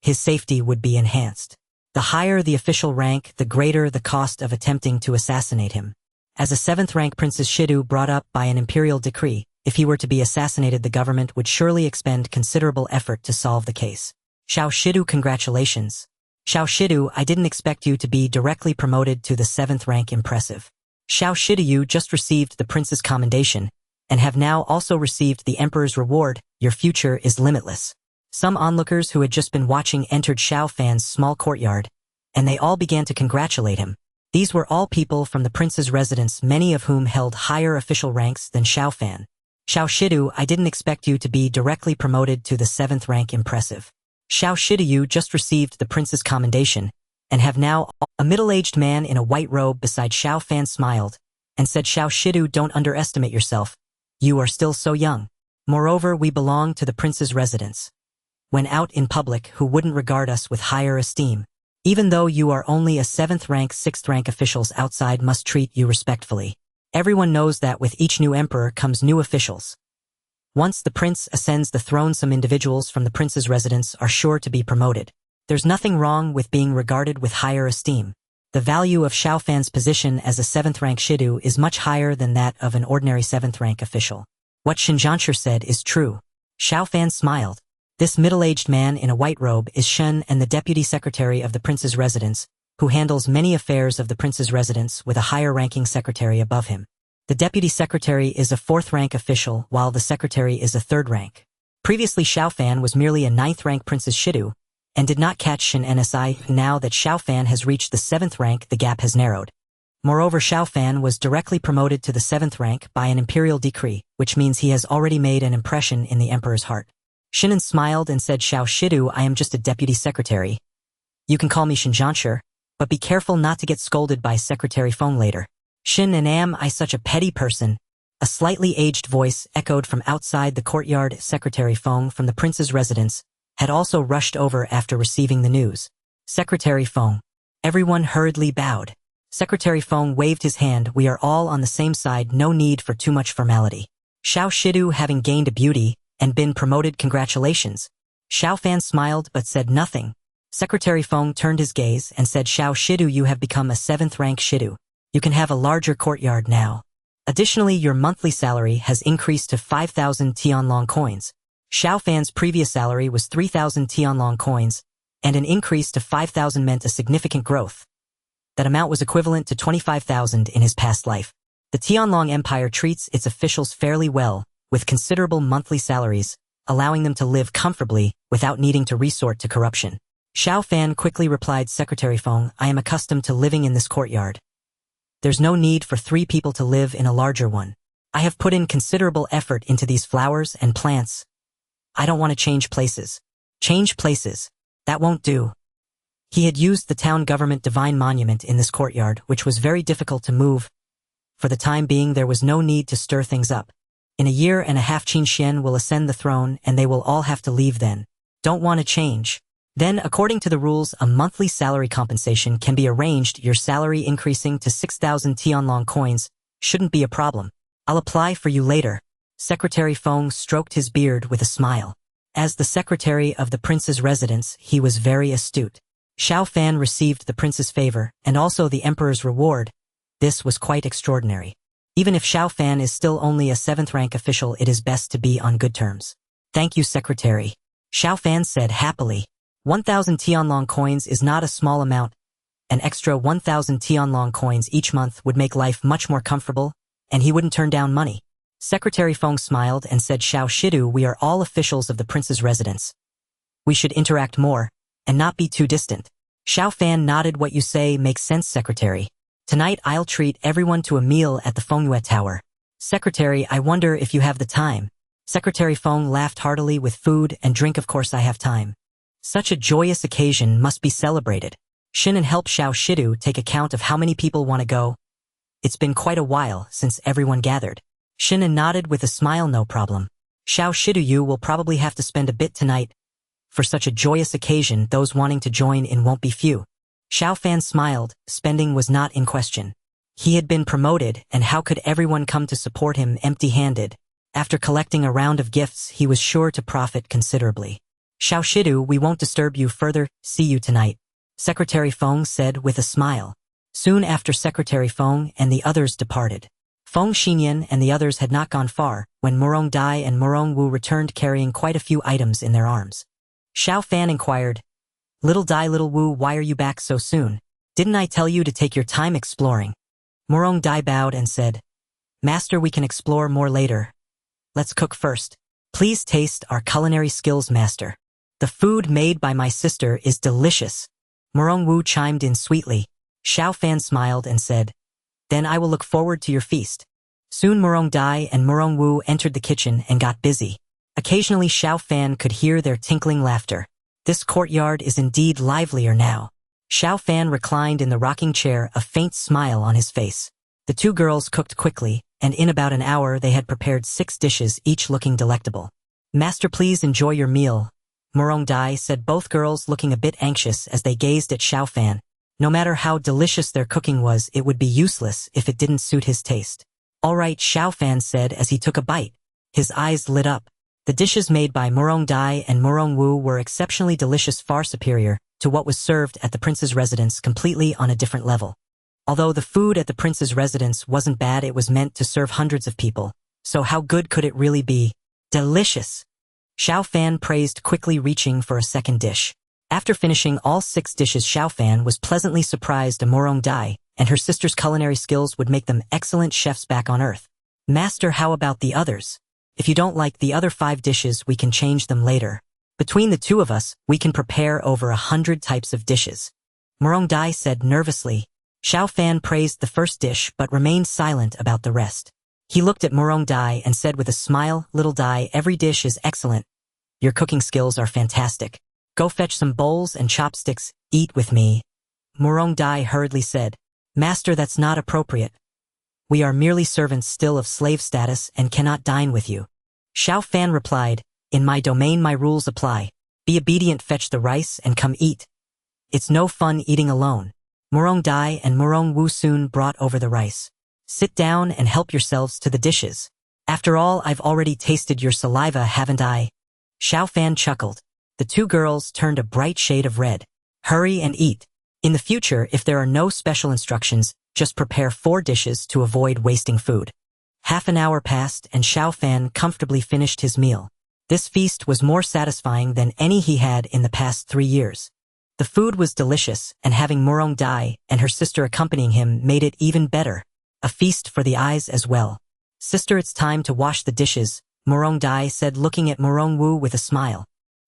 His safety would be enhanced. The higher the official rank, the greater the cost of attempting to assassinate him. As a 7th rank Princess Shidu brought up by an imperial decree, if he were to be assassinated, the government would surely expend considerable effort to solve the case. "Xiao Shidu, congratulations. Xiao Shidu, I didn't expect you to be directly promoted to the 7th rank. Impressive. Xiao Shidu, you just received the prince's commendation, and have now also received the emperor's reward. Your future is limitless." Some onlookers who had just been watching entered Xiao Fan's small courtyard, and they all began to congratulate him. These were all people from the prince's residence, many of whom held higher official ranks than Xiao Fan. "Xiao Shidu, I didn't expect you to be directly promoted to the 7th rank. Impressive. Xiao Shidu, you just received the prince's commendation, and have now. A middle-aged man in a white robe beside Xiao Fan smiled and said, Xiao Shidu, don't underestimate yourself. You are still so young. Moreover, we belong to the prince's residence. When out in public, who wouldn't regard us with higher esteem? Even though you are only a 7th rank, 6th rank, officials outside must treat you respectfully. Everyone knows that with each new emperor comes new officials. Once the prince ascends the throne, some individuals from the prince's residence are sure to be promoted. There's nothing wrong with being regarded with higher esteem. The value of Xiao Fan's position as a 7th rank Shidu is much higher than that of an ordinary 7th rank official. What Xinjianshi said is true. Xiao Fan smiled. This middle-aged man in a white robe is Shen, and the deputy secretary of the prince's residence, who handles many affairs of the prince's residence with a higher-ranking secretary above him. The deputy secretary is a 4th rank official, while the secretary is a 3rd rank. Previously, Xiao Fan was merely a 9th rank prince's Shidu, and did not catch Shen NSI. Now that Xiao Fan has reached the 7th rank, the gap has narrowed. Moreover, Xiao Fan was directly promoted to the 7th rank by an imperial decree, which means he has already made an impression in the emperor's heart. Shinan smiled and said, Xiao Shidu, I am just a deputy secretary. You can call me Xinjianshi, but be careful not to get scolded by Secretary Feng later. Shin, and am I such a petty person? A slightly aged voice echoed from outside the courtyard. Secretary Feng from the prince's residence had also rushed over after receiving the news. Secretary Feng. Everyone hurriedly bowed. Secretary Feng waved his hand. We are all on the same side, no need for too much formality. Xiao Shidu, having gained a beauty and been promoted, congratulations. Xiao Fan smiled but said nothing. Secretary Feng turned his gaze and said, Xiao Shidu, you have become a 7th rank Shidu. You can have a larger courtyard now. Additionally, your monthly salary has increased to 5,000 Tianlong coins. Xiao Fan's previous salary was 3,000 Tianlong coins, and an increase to 5,000 meant a significant growth. That amount was equivalent to 25,000 in his past life. The Tianlong Empire treats its officials fairly well, with considerable monthly salaries, allowing them to live comfortably without needing to resort to corruption. Xiao Fan quickly replied, Secretary Feng, I am accustomed to living in this courtyard. There's no need for 3 people to live in a larger one. I have put in considerable effort into these flowers and plants. I don't want to change places. Change places. That won't do. He had used the town government divine monument in this courtyard, which was very difficult to move. For the time being, there was no need to stir things up. In a year and a half, Qin Xuan will ascend the throne, and they will all have to leave then. Don't want to change. Then, according to the rules, a monthly salary compensation can be arranged. Your salary increasing to 6,000 Tianlong coins shouldn't be a problem. I'll apply for you later. Secretary Feng stroked his beard with a smile. As the secretary of the prince's residence, he was very astute. Xiao Fan received the prince's favor, and also the emperor's reward. This was quite extraordinary. Even if Xiao Fan is still only a 7th rank official, it is best to be on good terms. Thank you, secretary. Xiao Fan said happily. 1,000 Tianlong coins is not a small amount. An extra 1,000 Tianlong coins each month would make life much more comfortable, and he wouldn't turn down money. Secretary Feng smiled and said, Xiao Shidu, we are all officials of the prince's residence. We should interact more, and not be too distant. Xiao Fan nodded. What you say makes sense, secretary. Tonight I'll treat everyone to a meal at the Fengyue Tower. Secretary, I wonder if you have the time. Secretary Feng laughed heartily. With food and drink, of course I have time. Such a joyous occasion must be celebrated. Shinan helped Xiao Shidu take account of how many people want to go. It's been quite a while since everyone gathered. Shinan nodded with a smile. No problem. Xiao Shidu, you will probably have to spend a bit tonight. For such a joyous occasion, those wanting to join in won't be few. Xiao Fan smiled. Spending was not in question. He had been promoted, and how could everyone come to support him empty-handed? After collecting a round of gifts, he was sure to profit considerably. Xiao Shidu, we won't disturb you further. See you tonight. Secretary Feng said with a smile. Soon after, Secretary Feng and the others departed. Feng Xinyan and the others had not gone far when Murong Dai and Murong Wu returned carrying quite a few items in their arms. Xiao Fan inquired, Little Dai, Little Wu, why are you back so soon? Didn't I tell you to take your time exploring? Murong Dai bowed and said, Master, we can explore more later. Let's cook first. Please taste our culinary skills, Master. The food made by my sister is delicious. Murong Wu chimed in sweetly. Xiao Fan smiled and said, Then I will look forward to your feast. Soon Murong Dai and Murong Wu entered the kitchen and got busy. Occasionally Xiao Fan could hear their tinkling laughter. This courtyard is indeed livelier now. Xiao Fan reclined in the rocking chair, a faint smile on his face. The two girls cooked quickly, and in about an hour they had prepared 6 dishes, each looking delectable. "Master, please enjoy your meal," Morong Dai said, both girls looking a bit anxious as they gazed at Xiao Fan. No matter how delicious their cooking was, it would be useless if it didn't suit his taste. "All right," Xiao Fan said as he took a bite. His eyes lit up. The dishes made by Morong Dai and Morong Wu were exceptionally delicious, far superior to what was served at the prince's residence, completely on a different level. Although the food at the prince's residence wasn't bad, it was meant to serve hundreds of people, so how good could it really be? Delicious! Xiao Fan praised, quickly reaching for a second dish. After finishing all 6 dishes, Xiao Fan was pleasantly surprised at Morong Dai and her sister's culinary skills would make them excellent chefs back on Earth. "Master, how about the others? If you don't like the other 5 dishes, we can change them later. Between the two of us, we can prepare over 100 types of dishes," Morong Dai said nervously. Xiao Fan praised the first dish but remained silent about the rest. He looked at Morong Dai and said with a smile, "Little Dai, every dish is excellent. Your cooking skills are fantastic. Go fetch some bowls and chopsticks, eat with me." Morong Dai hurriedly said, "Master, that's not appropriate. We are merely servants, still of slave status, and cannot dine with you." Xiao Fan replied, "In my domain my rules apply. Be obedient, fetch the rice and come eat. It's no fun eating alone." Morong Dai and Morong Wu soon brought over the rice. "Sit down and help yourselves to the dishes. After all, I've already tasted your saliva, haven't I?" Xiao Fan chuckled. The two girls turned a bright shade of red. "Hurry and eat. In the future, if there are no special instructions, just prepare 4 dishes to avoid wasting food." Half an hour passed and Xiao Fan comfortably finished his meal. This feast was more satisfying than any he had in the past 3 years. The food was delicious, and having Morong Dai and her sister accompanying him made it even better. A feast for the eyes as well. "Sister, it's time to wash the dishes," Morong Dai said, looking at Morong Wu with a smile.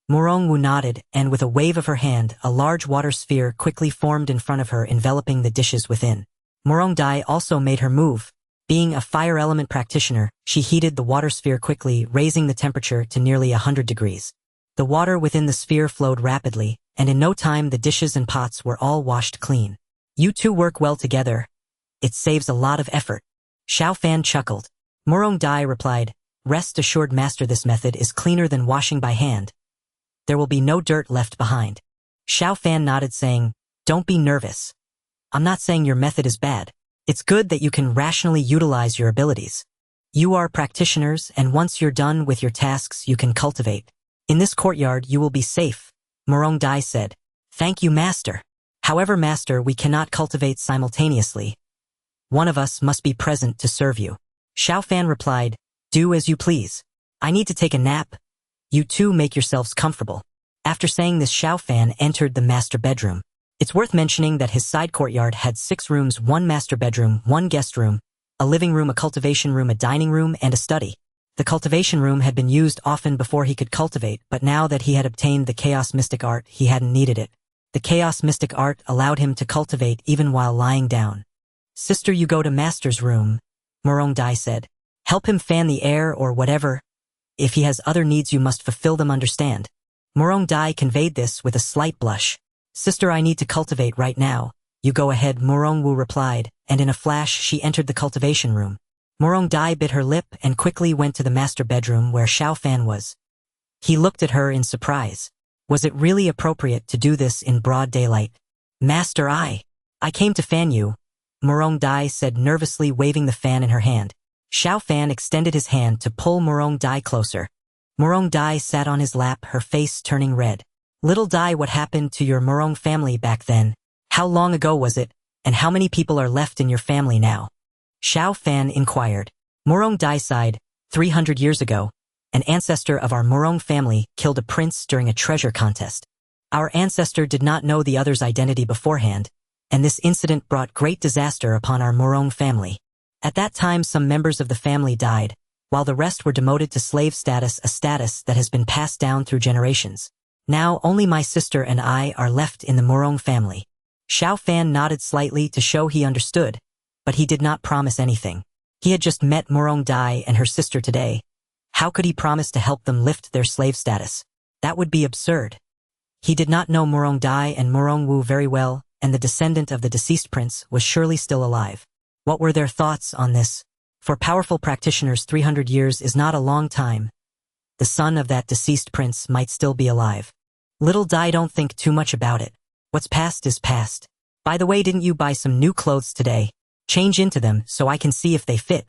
Morong Wu nodded, and with a wave of her hand, a large water sphere quickly formed in front of her, enveloping the dishes within. Morong Dai also made her move. Being a fire element practitioner, she heated the water sphere quickly, raising the temperature to nearly 100 degrees. The water within the sphere flowed rapidly, and in no time the dishes and pots were all washed clean. "You two work well together. It saves a lot of effort." Xiao Fan chuckled. Morong Dai replied, "Rest assured, master, this method is cleaner than washing by hand. There will be no dirt left behind." Xiao Fan nodded, saying, "Don't be nervous. I'm not saying your method is bad. It's good that you can rationally utilize your abilities. You are practitioners, and once you're done with your tasks, you can cultivate. In this courtyard, you will be safe," Morong Dai said. "Thank you, master. However, master, we cannot cultivate simultaneously. One of us must be present to serve you." Xiao Fan replied, "Do as you please. I need to take a nap. You two make yourselves comfortable." After saying this, Xiao Fan entered the master bedroom. It's worth mentioning that his side courtyard had 6 rooms: 1 master bedroom, 1 guest room, a living room, a cultivation room, a dining room, and a study. The cultivation room had been used often before he could cultivate, but now that he had obtained the chaos mystic art, he hadn't needed it. The chaos mystic art allowed him to cultivate even while lying down. "Sister, you go to master's room," Morong Dai said. "Help him fan the air or whatever. If he has other needs, you must fulfill them, understand?" Morong Dai conveyed this with a slight blush. "Sister, I need to cultivate right now. You go ahead," Morong Wu replied, and in a flash she entered the cultivation room. Morong Dai bit her lip and quickly went to the master bedroom where Xiao Fan was. He looked at her in surprise. Was it really appropriate to do this in broad daylight? "Master, I came to fan you," Morong Dai said nervously, waving the fan in her hand. Xiao Fan extended his hand to pull Morong Dai closer. Morong Dai sat on his lap, her face turning red. "Little Dai, what happened to your Morong family back then? How long ago was it, and how many people are left in your family now?" Xiao Fan inquired. Morong Dai sighed. 300 years ago, an ancestor of our Morong family killed a prince during a treasure contest. Our ancestor did not know the other's identity beforehand, and this incident brought great disaster upon our Morong family. At that time, some members of the family died, while the rest were demoted to slave status, a status that has been passed down through generations. Now only my sister and I are left in the Morong family. Xiao Fan nodded slightly to show he understood, but he did not promise anything. He had just met Morong Dai and her sister today. How could he promise to help them lift their slave status? That would be absurd. He did not know Morong Dai and Morong Wu very well, and the descendant of the deceased prince was surely still alive. What were their thoughts on this? For powerful practitioners, 300 years is not a long time. The son of that deceased prince might still be alive. Little Dai, don't think too much about it. What's past is past. By the way, didn't you buy some new clothes today? Change into them so I can see if they fit.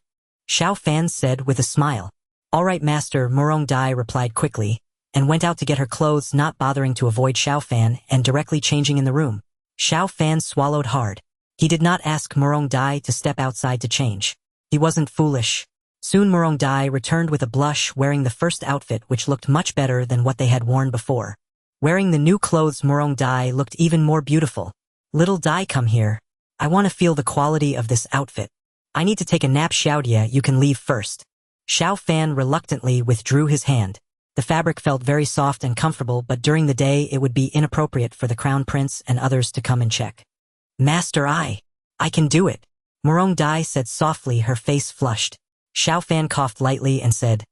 Xiao Fan said with a smile. All right, master, Murong Dai replied quickly, and went out to get her clothes, not bothering to avoid Xiao Fan and directly changing in the room. Xiao Fan swallowed hard. He did not ask Murong Dai to step outside to change. He wasn't foolish. Soon Murong Dai returned with a blush, wearing the first outfit, which looked much better than what they had worn before. Wearing the new clothes, Murong Dai looked even more beautiful. Little Dai, come here. I want to feel the quality of this outfit. I need to take a nap. Xiaodia, you can leave first. Xiao Fan reluctantly withdrew his hand. The fabric felt very soft and comfortable, but during the day it would be inappropriate for the crown prince and others to come and check. Master, I can do it. Murong Dai said softly, her face flushed. Xiao Fan coughed lightly and said,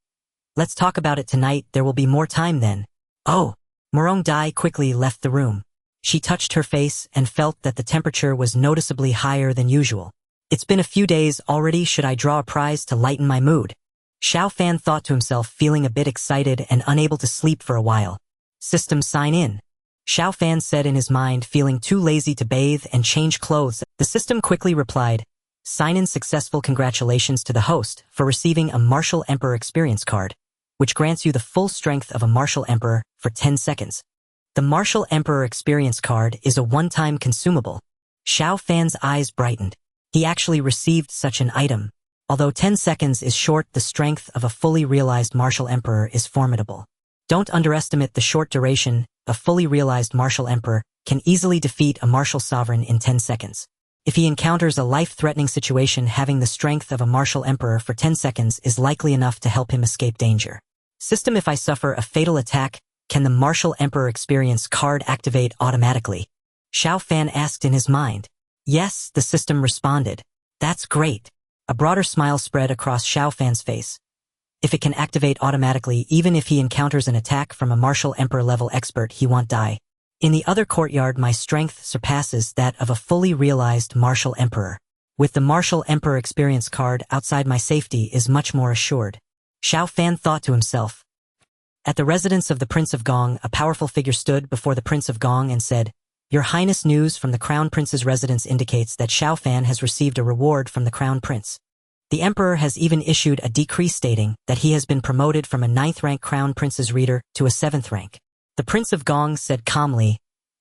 let's talk about it tonight, there will be more time then. Oh! Murong Dai quickly left the room. She touched her face and felt that the temperature was noticeably higher than usual. It's been a few days already, should I draw a prize to lighten my mood? Xiao Fan thought to himself, feeling a bit excited and unable to sleep for a while. System, sign in. Xiao Fan said in his mind, feeling too lazy to bathe and change clothes. The system quickly replied, sign in successful. Congratulations to the host for receiving a Martial Emperor experience card, which grants you the full strength of a Martial Emperor for 10 seconds. The Martial Emperor experience card is a one-time consumable. Xiao Fan's eyes brightened. He actually received such an item. Although 10 seconds is short, the strength of a fully realized Martial Emperor is formidable. Don't underestimate the short duration. A fully realized Martial Emperor can easily defeat a martial sovereign in 10 seconds. If he encounters a life-threatening situation, having the strength of a Martial Emperor for 10 seconds is likely enough to help him escape danger. System, if I suffer a fatal attack, can the Martial Emperor experience card activate automatically? Xiao Fan asked in his mind. Yes, the system responded. That's great. A broader smile spread across Xiao Fan's face. If it can activate automatically, even if he encounters an attack from a Martial Emperor level expert, he won't die. In the other courtyard, my strength surpasses that of a fully realized Martial Emperor. With the Martial Emperor experience card, outside my safety is much more assured. Xiao Fan thought to himself. At the residence of the Prince of Gong, a powerful figure stood before the Prince of Gong and said, Your Highness, news from the Crown Prince's residence indicates that Xiao Fan has received a reward from the Crown Prince. The Emperor has even issued a decree stating that he has been promoted from a 9th-rank Crown Prince's reader to a 7th rank. The Prince of Gong said calmly,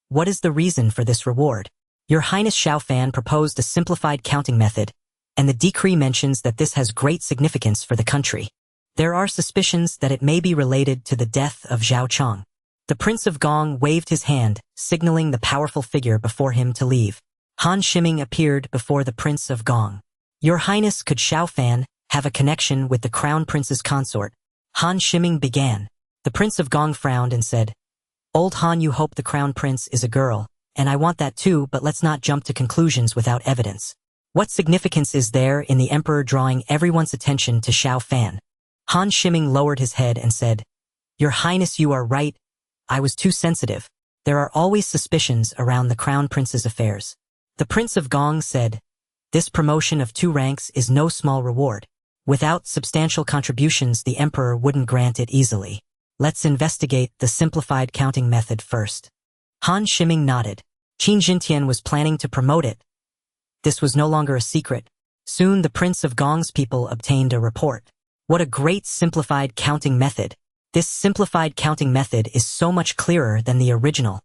What is the reason for this reward? Your Highness, Xiao Fan proposed a simplified counting method, and the decree mentions that this has great significance for the country. There are suspicions that it may be related to the death of Zhao Chong. The Prince of Gong waved his hand, signaling the powerful figure before him to leave. Han Shiming appeared before the Prince of Gong. Your Highness, could Xiao Fan have a connection with the Crown Prince's consort? Han Shiming began. The Prince of Gong frowned and said, Old Han, you hope the Crown Prince is a girl, and I want that too, but let's not jump to conclusions without evidence. What significance is there in the Emperor drawing everyone's attention to Xiao Fan? Han Shiming lowered his head and said, Your Highness, you are right. I was too sensitive. There are always suspicions around the Crown Prince's affairs. The Prince of Gong said, This promotion of 2 ranks is no small reward. Without substantial contributions, the Emperor wouldn't grant it easily. Let's investigate the simplified counting method first. Han Shiming nodded. Qin Jintian was planning to promote it. This was no longer a secret. Soon the Prince of Gong's people obtained a report. What a great simplified counting method. This simplified counting method is so much clearer than the original.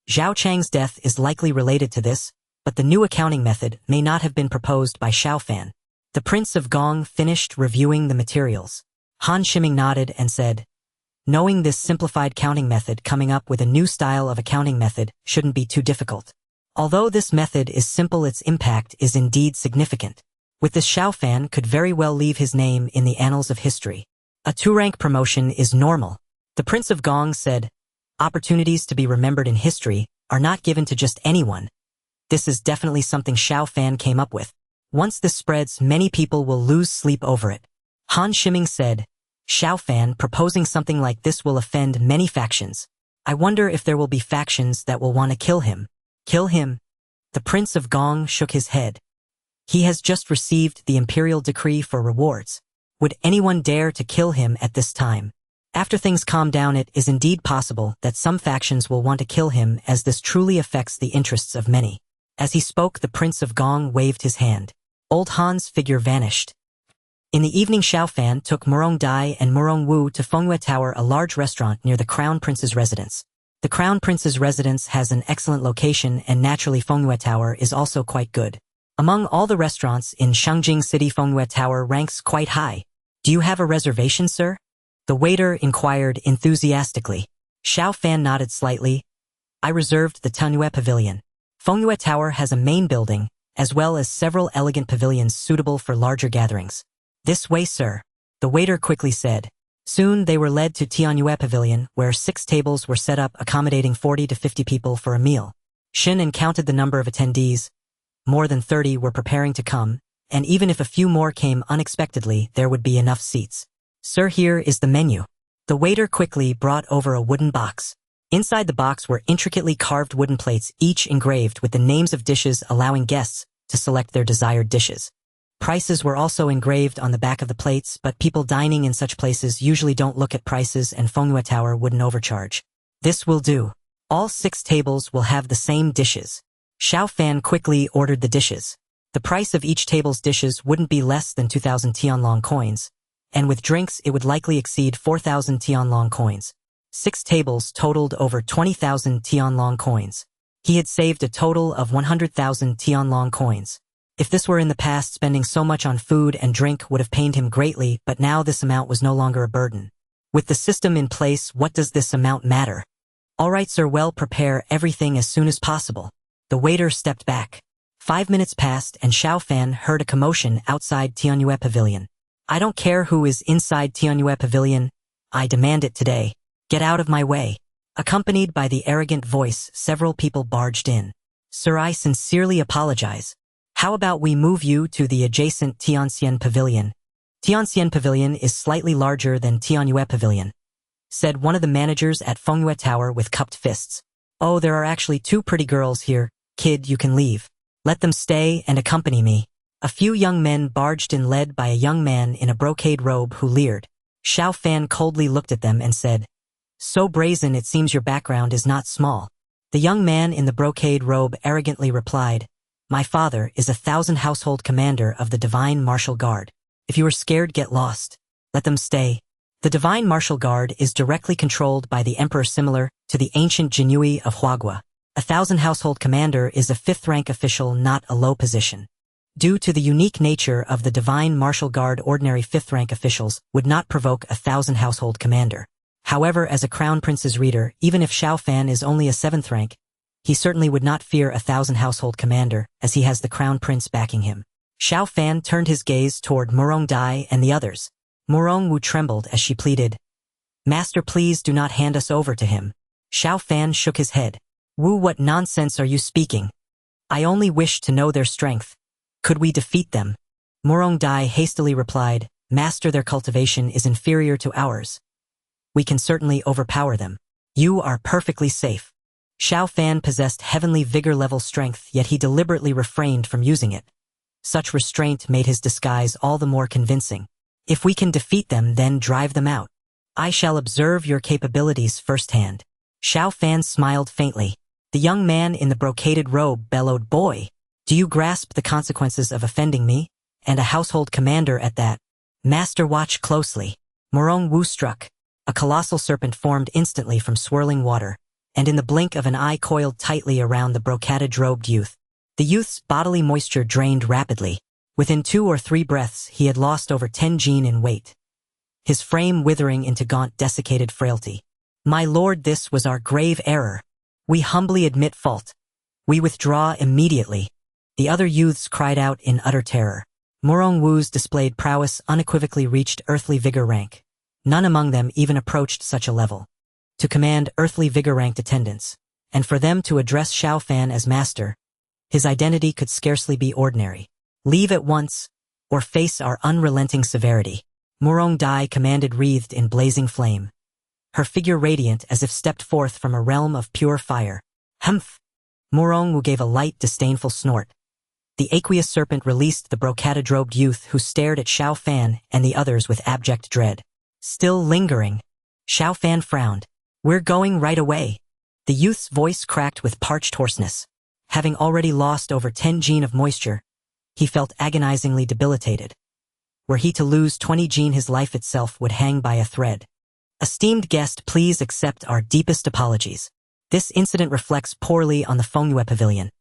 Zhao Chang's death is likely related to this, but the new accounting method may not have been proposed by Xiao Fan. The Prince of Gong finished reviewing the materials. Han Shiming nodded and said, Knowing this simplified counting method, coming up with a new style of accounting method shouldn't be too difficult. Although this method is simple, its impact is indeed significant. With this, Xiao Fan could very well leave his name in the annals of history. A 2-rank promotion is normal. The Prince of Gong said, Opportunities to be remembered in history are not given to just anyone. This is definitely something Xiao Fan came up with. Once this spreads, many people will lose sleep over it. Han Shiming said, Xiao Fan proposing something like this will offend many factions. I wonder if there will be factions that will want to kill him. Kill him? The Prince of Gong shook his head. He has just received the imperial decree for rewards. Would anyone dare to kill him at this time? After things calm down, it is indeed possible that some factions will want to kill him, as this truly affects the interests of many. As he spoke, the Prince of Gong waved his hand. Old Han's figure vanished. In the evening, Xiao Fan took Murong Dai and Murong Wu to Fengyue Tower, a large restaurant near the Crown Prince's residence. The Crown Prince's residence has an excellent location, and naturally Fengyue Tower is also quite good. Among all the restaurants in Shangjing City, Fengyue Tower ranks quite high. Do you have a reservation, sir? The waiter inquired enthusiastically. Xiao Fan nodded slightly. I reserved the Tianyue Pavilion. Fengyue Tower has a main building, as well as several elegant pavilions suitable for larger gatherings. This way, sir, the waiter quickly said. Soon they were led to Tianyue Pavilion, where 6 tables were set up accommodating 40 to 50 people for a meal. Xin counted the number of attendees. More than 30 were preparing to come, and even if a few more came unexpectedly, there would be enough seats. Sir, here is the menu. The waiter quickly brought over a wooden box. Inside the box were intricately carved wooden plates, each engraved with the names of dishes, allowing guests to select their desired dishes. Prices were also engraved on the back of the plates, but people dining in such places usually don't look at prices, and Fengyue Tower wouldn't overcharge. This will do. All 6 tables will have the same dishes. Xiao Fan quickly ordered the dishes. The price of each table's dishes wouldn't be less than 2,000 Tianlong coins, and with drinks it would likely exceed 4,000 Tianlong coins. 6 tables totaled over 20,000 Tianlong coins. He had saved a total of 100,000 Tianlong coins. If this were in the past, spending so much on food and drink would have pained him greatly, but now this amount was no longer a burden. With the system in place, what does this amount matter? All right, sir, well, prepare everything as soon as possible. The waiter stepped back. 5 minutes passed, and Xiao Fan heard a commotion outside Tianyue Pavilion. I don't care who is inside Tianyue Pavilion. I demand it today. Get out of my way. Accompanied by the arrogant voice, several people barged in. Sir, I sincerely apologize. How about we move you to the adjacent Tianxian Pavilion? Tianxian Pavilion is slightly larger than Tianyue Pavilion, said one of the managers at Fengyue Tower with cupped fists. Oh, there are actually 2 pretty girls here. Kid, you can leave. Let them stay and accompany me. A few young men barged in, led by a young man in a brocade robe who leered. Xiao Fan coldly looked at them and said, So brazen, it seems your background is not small. The young man in the brocade robe arrogantly replied, My father is 1,000 household commander of the Divine Martial Guard. If you are scared, get lost. Let them stay. The Divine Martial Guard is directly controlled by the Emperor, similar to the ancient Jinui of Huagua. 1,000 household commander is a 5th rank official, not a low position. Due to the unique nature of the Divine Martial Guard, ordinary 5th rank officials would not provoke 1,000 household commander. However, as a Crown Prince's reader, even if Xiao Fan is only a 7th rank, he certainly would not fear 1,000 household commander, as he has the Crown Prince backing him. Xiao Fan turned his gaze toward Murong Dai and the others. Murong Wu trembled as she pleaded, Master, please do not hand us over to him. Xiao Fan shook his head. Wu, what nonsense are you speaking? I only wish to know their strength. Could we defeat them? Murong Dai hastily replied, Master, their cultivation is inferior to ours. We can certainly overpower them. You are perfectly safe. Xiao Fan possessed heavenly vigor level strength, yet he deliberately refrained from using it. Such restraint made his disguise all the more convincing. If we can defeat them, then drive them out. I shall observe your capabilities firsthand. Xiao Fan smiled faintly. The young man in the brocaded robe bellowed, Boy, do you grasp the consequences of offending me? And a household commander at that. Master, watch closely. Murong Wu struck. A colossal serpent formed instantly from swirling water, and in the blink of an eye coiled tightly around the brocaded-robed youth. The youth's bodily moisture drained rapidly. Within 2 or 3 breaths, he had lost over 10 jin in weight, his frame withering into gaunt, desiccated frailty. My lord, this was our grave error. We humbly admit fault. We withdraw immediately. The other youths cried out in utter terror. Murong Wu's displayed prowess unequivocally reached earthly vigor rank. None among them even approached such a level. To command earthly vigor-ranked attendants, and for them to address Xiao Fan as master, his identity could scarcely be ordinary. Leave at once, or face our unrelenting severity. Murong Dai commanded, wreathed in blazing flame. Her figure radiant as if stepped forth from a realm of pure fire. Humph! Morongwu gave a light, disdainful snort. The aqueous serpent released the brocade-robed youth who stared at Xiao Fan and the others with abject dread. Still lingering. Xiao Fan frowned. "We're going right away." The youth's voice cracked with parched hoarseness. Having already lost over 10 gene of moisture, he felt agonizingly debilitated. Were he to lose 20 gene, his life itself would hang by a thread. Esteemed guest, please accept our deepest apologies. This incident reflects poorly on the Fengyue Pavilion.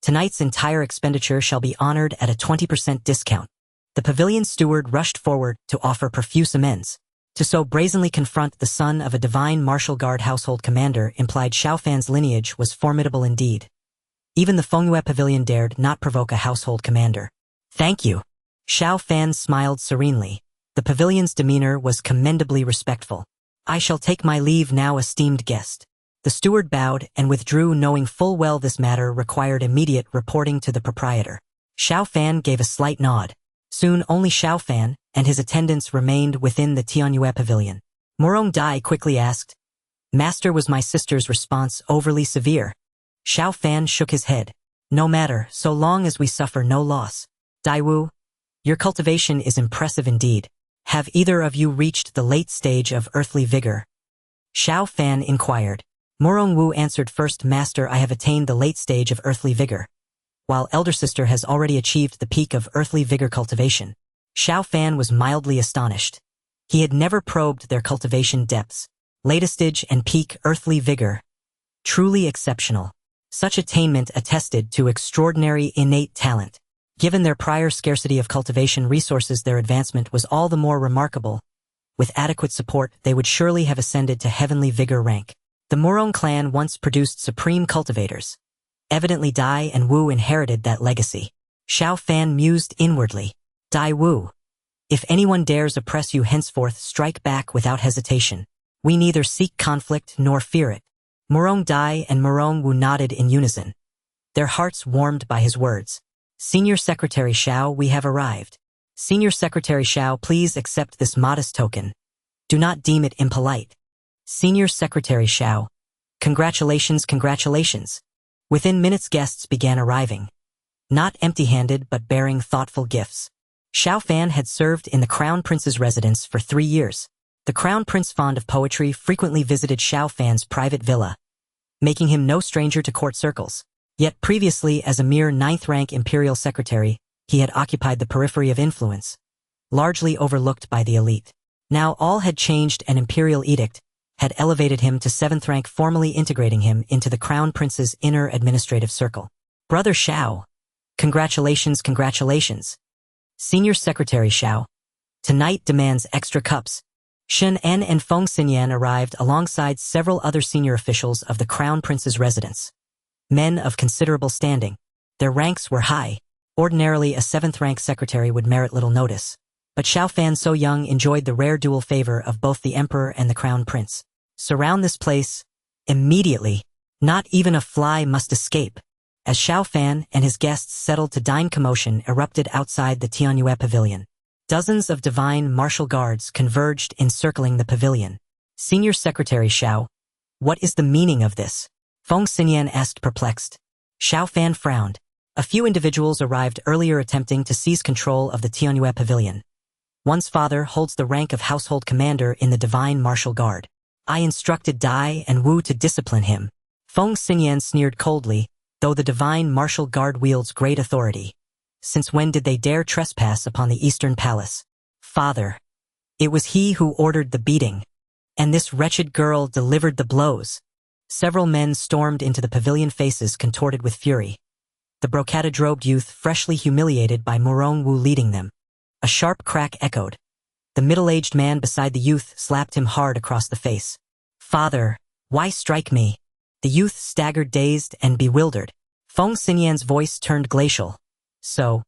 Tonight's entire expenditure shall be honored at a 20% discount. The pavilion steward rushed forward to offer profuse amends. To so brazenly confront the son of a divine martial guard household commander implied Xiao Fan's lineage was formidable indeed. Even the Fengyue Pavilion dared not provoke a household commander. "Thank you." Xiao Fan smiled serenely. The pavilion's demeanor was commendably respectful. "I shall take my leave now, esteemed guest." The steward bowed and withdrew, knowing full well this matter required immediate reporting to the proprietor. Xiao Fan gave a slight nod. Soon only Xiao Fan and his attendants remained within the Tianyue Pavilion. Morong Dai quickly asked, "Master, was my sister's response overly severe?" Xiao Fan shook his head. "No matter, so long as we suffer no loss." "Daiwu, your cultivation is impressive indeed. Have either of you reached the late stage of earthly vigor?" Xiao Fan inquired. Morong Wu answered first, "Master, I have attained the late stage of earthly vigor, while elder sister has already achieved the peak of earthly vigor cultivation." Xiao Fan was mildly astonished. He had never probed their cultivation depths. Latest stage and peak earthly vigor. Truly exceptional. Such attainment attested to extraordinary innate talent. Given their prior scarcity of cultivation resources, their advancement was all the more remarkable. With adequate support, they would surely have ascended to heavenly vigor rank. The Morong clan once produced supreme cultivators. Evidently Dai and Wu inherited that legacy. Xiao Fan mused inwardly. "Dai Wu, if anyone dares oppress you henceforth, strike back without hesitation. We neither seek conflict nor fear it." Morong Dai and Morong Wu nodded in unison. Their hearts warmed by his words. "Senior Secretary Xiao, we have arrived. Senior Secretary Xiao, please accept this modest token. Do not deem it impolite." Senior Secretary Xiao. "Congratulations, congratulations." Within minutes guests began arriving. Not empty-handed but bearing thoughtful gifts. Xiao Fan had served in the Crown Prince's residence for 3 years. The Crown Prince, fond of poetry, frequently visited Xiao Fan's private villa, making him no stranger to court circles. Yet previously, as a mere 9th-rank imperial secretary, he had occupied the periphery of influence, largely overlooked by the elite. Now all had changed. An imperial edict had elevated him to 7th rank, formally integrating him into the Crown Prince's inner administrative circle. "Brother Xiao, congratulations, congratulations." Senior Secretary Xiao. "Tonight demands extra cups." Shen En and Feng Xinyan arrived alongside several other senior officials of the Crown Prince's residence. Men of considerable standing. Their ranks were high. Ordinarily, a 7th-rank secretary would merit little notice. But Xiao Fan, so young, enjoyed the rare dual favor of both the Emperor and the Crown Prince. "Surround this place immediately. Not even a fly must escape." As Xiao Fan and his guests settled to dine, commotion erupted outside the Tianyue Pavilion. Dozens of divine martial guards converged, encircling the pavilion. "Senior Secretary Xiao, what is the meaning of this?" Feng Xinyan asked, perplexed. Xiao Fan frowned. A few individuals arrived earlier attempting to seize control of the Tianyue Pavilion. One's father holds the rank of household commander in the divine martial guard. "I instructed Dai and Wu to discipline him." Feng Xinyan sneered coldly, "though the divine martial guard wields great authority. Since when did they dare trespass upon the Eastern Palace?" "Father, it was he who ordered the beating. And this wretched girl delivered the blows." Several men stormed into the pavilion, faces contorted with fury. The brocade-robed youth, freshly humiliated by Morong Wu leading them. A sharp crack echoed. The middle-aged man beside the youth slapped him hard across the face. "Father, why strike me?" The youth staggered, dazed and bewildered. Feng Xinyan's voice turned glacial. "So,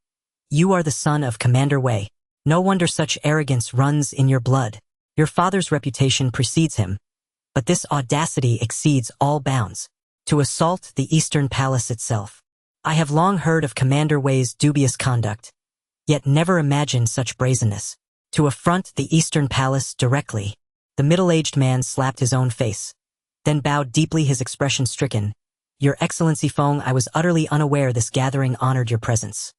you are the son of Commander Wei. No wonder such arrogance runs in your blood. Your father's reputation precedes him. But this audacity exceeds all bounds. To assault the Eastern Palace itself. I have long heard of Commander Wei's dubious conduct, yet never imagined such brazenness. To affront the Eastern Palace directly." The middle-aged man slapped his own face, then bowed deeply, his expression stricken. Your Excellency Feng, I was utterly unaware this gathering honored your presence.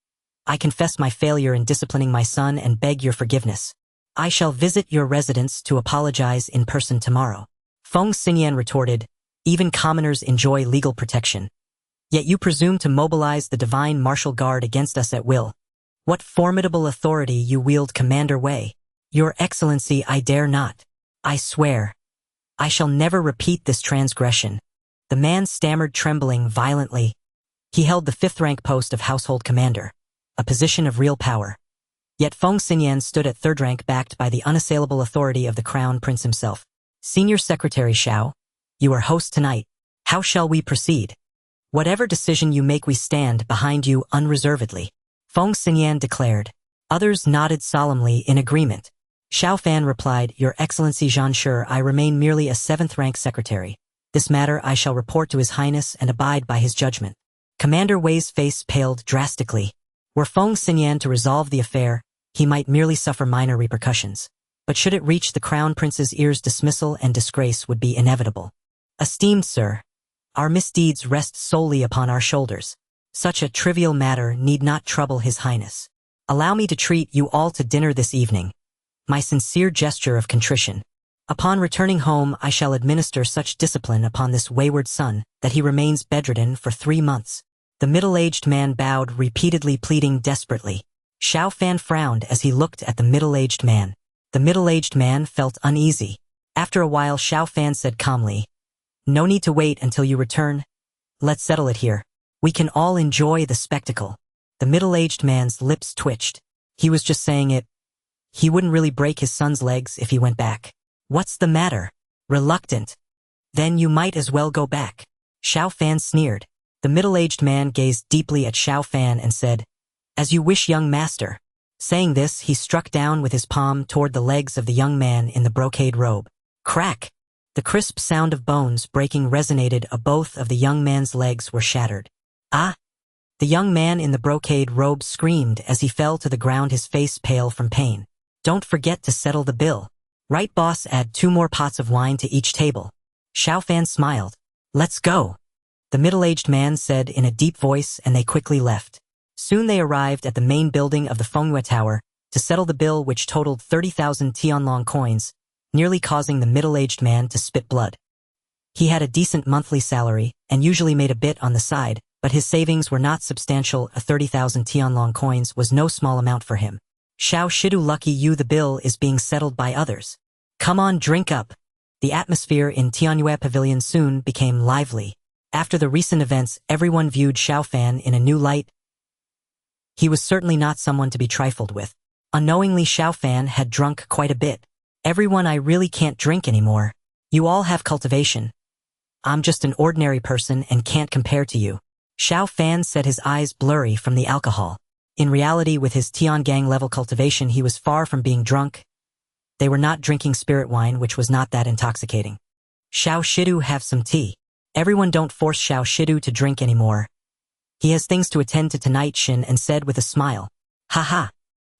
I confess my failure in disciplining my son and beg your forgiveness. I shall visit your residence to apologize in person tomorrow. Feng Xinyan retorted, even commoners enjoy legal protection. Yet you presume to mobilize the divine martial guard against us at will. What formidable authority you wield, Commander Wei. Your Excellency, I dare not. I swear. I shall never repeat this transgression. The man stammered, trembling violently. He held the 5th rank post of household commander, a position of real power. Yet Feng Xinyan stood at 3rd rank, backed by the unassailable authority of the Crown Prince himself. Senior Secretary Xiao, you are host tonight. How shall we proceed? Whatever decision you make, we stand behind you unreservedly. Feng Xinyan declared. Others nodded solemnly in agreement. Xiao Fan replied, Your Excellency Zhan Shi, I remain merely a 7th rank secretary. This matter I shall report to His Highness and abide by his judgment. Commander Wei's face paled drastically. Were Feng Xinyan to resolve the affair, he might merely suffer minor repercussions. But should it reach the Crown Prince's ears, dismissal and disgrace would be inevitable. Esteemed sir, our misdeeds rest solely upon our shoulders. Such a trivial matter need not trouble His Highness. Allow me to treat you all to dinner this evening. My sincere gesture of contrition. Upon returning home, I shall administer such discipline upon this wayward son that he remains bedridden for 3 months. The middle-aged man bowed, repeatedly pleading desperately. Xiao Fan frowned as he looked at the middle-aged man. The middle-aged man felt uneasy. After a while, Xiao Fan said calmly, No need to wait until you return. Let's settle it here. We can all enjoy the spectacle. The middle-aged man's lips twitched. He was just saying it. He wouldn't really break his son's legs if he went back. What's the matter? Reluctant. Then you might as well go back. Xiao Fan sneered. The middle-aged man gazed deeply at Xiao Fan and said, As you wish, young master. Saying this, he struck down with his palm toward the legs of the young man in the brocade robe. Crack! The crisp sound of bones breaking resonated. Both of the young man's legs were shattered. Ah! The young man in the brocade robe screamed as he fell to the ground, his face pale from pain. Don't forget to settle the bill. Right, boss, add 2 more pots of wine to each table. Xiao Fan smiled. Let's go. The middle-aged man said in a deep voice, and they quickly left. Soon they arrived at the main building of the Fengyue Tower to settle the bill, which totaled 30,000 Tianlong coins, nearly causing the middle-aged man to spit blood. He had a decent monthly salary and usually made a bit on the side, but his savings were not substantial. 30,000 Tianlong coins was no small amount for him. Xiao Shidu, lucky you, the bill is being settled by others. Come on, drink up. The atmosphere in Tianyue Pavilion soon became lively. After the recent events, everyone viewed Xiao Fan in a new light. He was certainly not someone to be trifled with. Unknowingly, Xiao Fan had drunk quite a bit. Everyone, I really can't drink anymore. You all have cultivation. I'm just an ordinary person and can't compare to you. Xiao Fan said, his eyes blurry from the alcohol. In reality, with his Tiangang level cultivation, he was far from being drunk. They were not drinking spirit wine, which was not that intoxicating. Xiao Shidu, have some tea. Everyone, don't force Xiao Shidu to drink anymore. He has things to attend to tonight, Xin and said with a smile. Ha ha.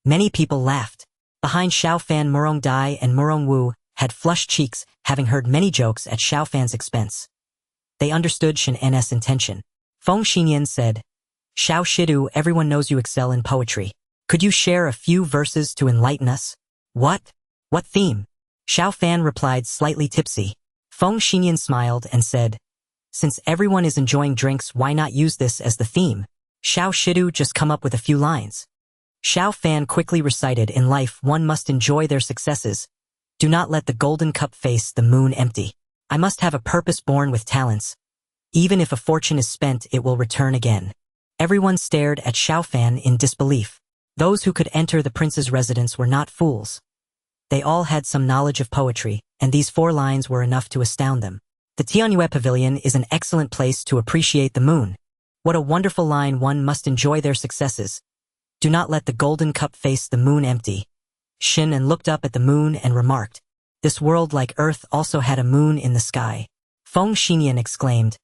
Many people laughed. Behind Xiao Fan, Murong Dai and Murong Wu had flushed cheeks, having heard many jokes at Xiao Fan's expense. They understood Xin N's intention. Feng Xinyan said, Xiao Shidu, everyone knows you excel in poetry. Could you share a few verses to enlighten us? What? What theme? Xiao Fan replied, slightly tipsy. Feng Xinyan smiled and said, Since everyone is enjoying drinks, why not use this as the theme? Xiao Shidu, just come up with a few lines. Xiao Fan quickly recited, In life, one must enjoy their successes. Do not let the golden cup face the moon empty. I must have a purpose, born with talents. Even if a fortune is spent, it will return again. Everyone stared at Xiao Fan in disbelief. Those who could enter the prince's residence were not fools. They all had some knowledge of poetry, and these 4 lines were enough to astound them. The Tianyue Pavilion is an excellent place to appreciate the moon. What a wonderful line, one must enjoy their successes. Do not let the golden cup face the moon empty. Xin and looked up at the moon and remarked, This world, like Earth, also had a moon in the sky. Feng Xinyan exclaimed,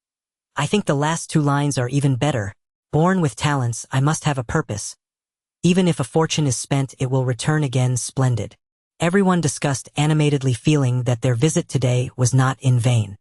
I think the last 2 lines are even better. Born with talents, I must have a purpose. Even if a fortune is spent, it will return again. Splendid. Everyone discussed animatedly, feeling that their visit today was not in vain.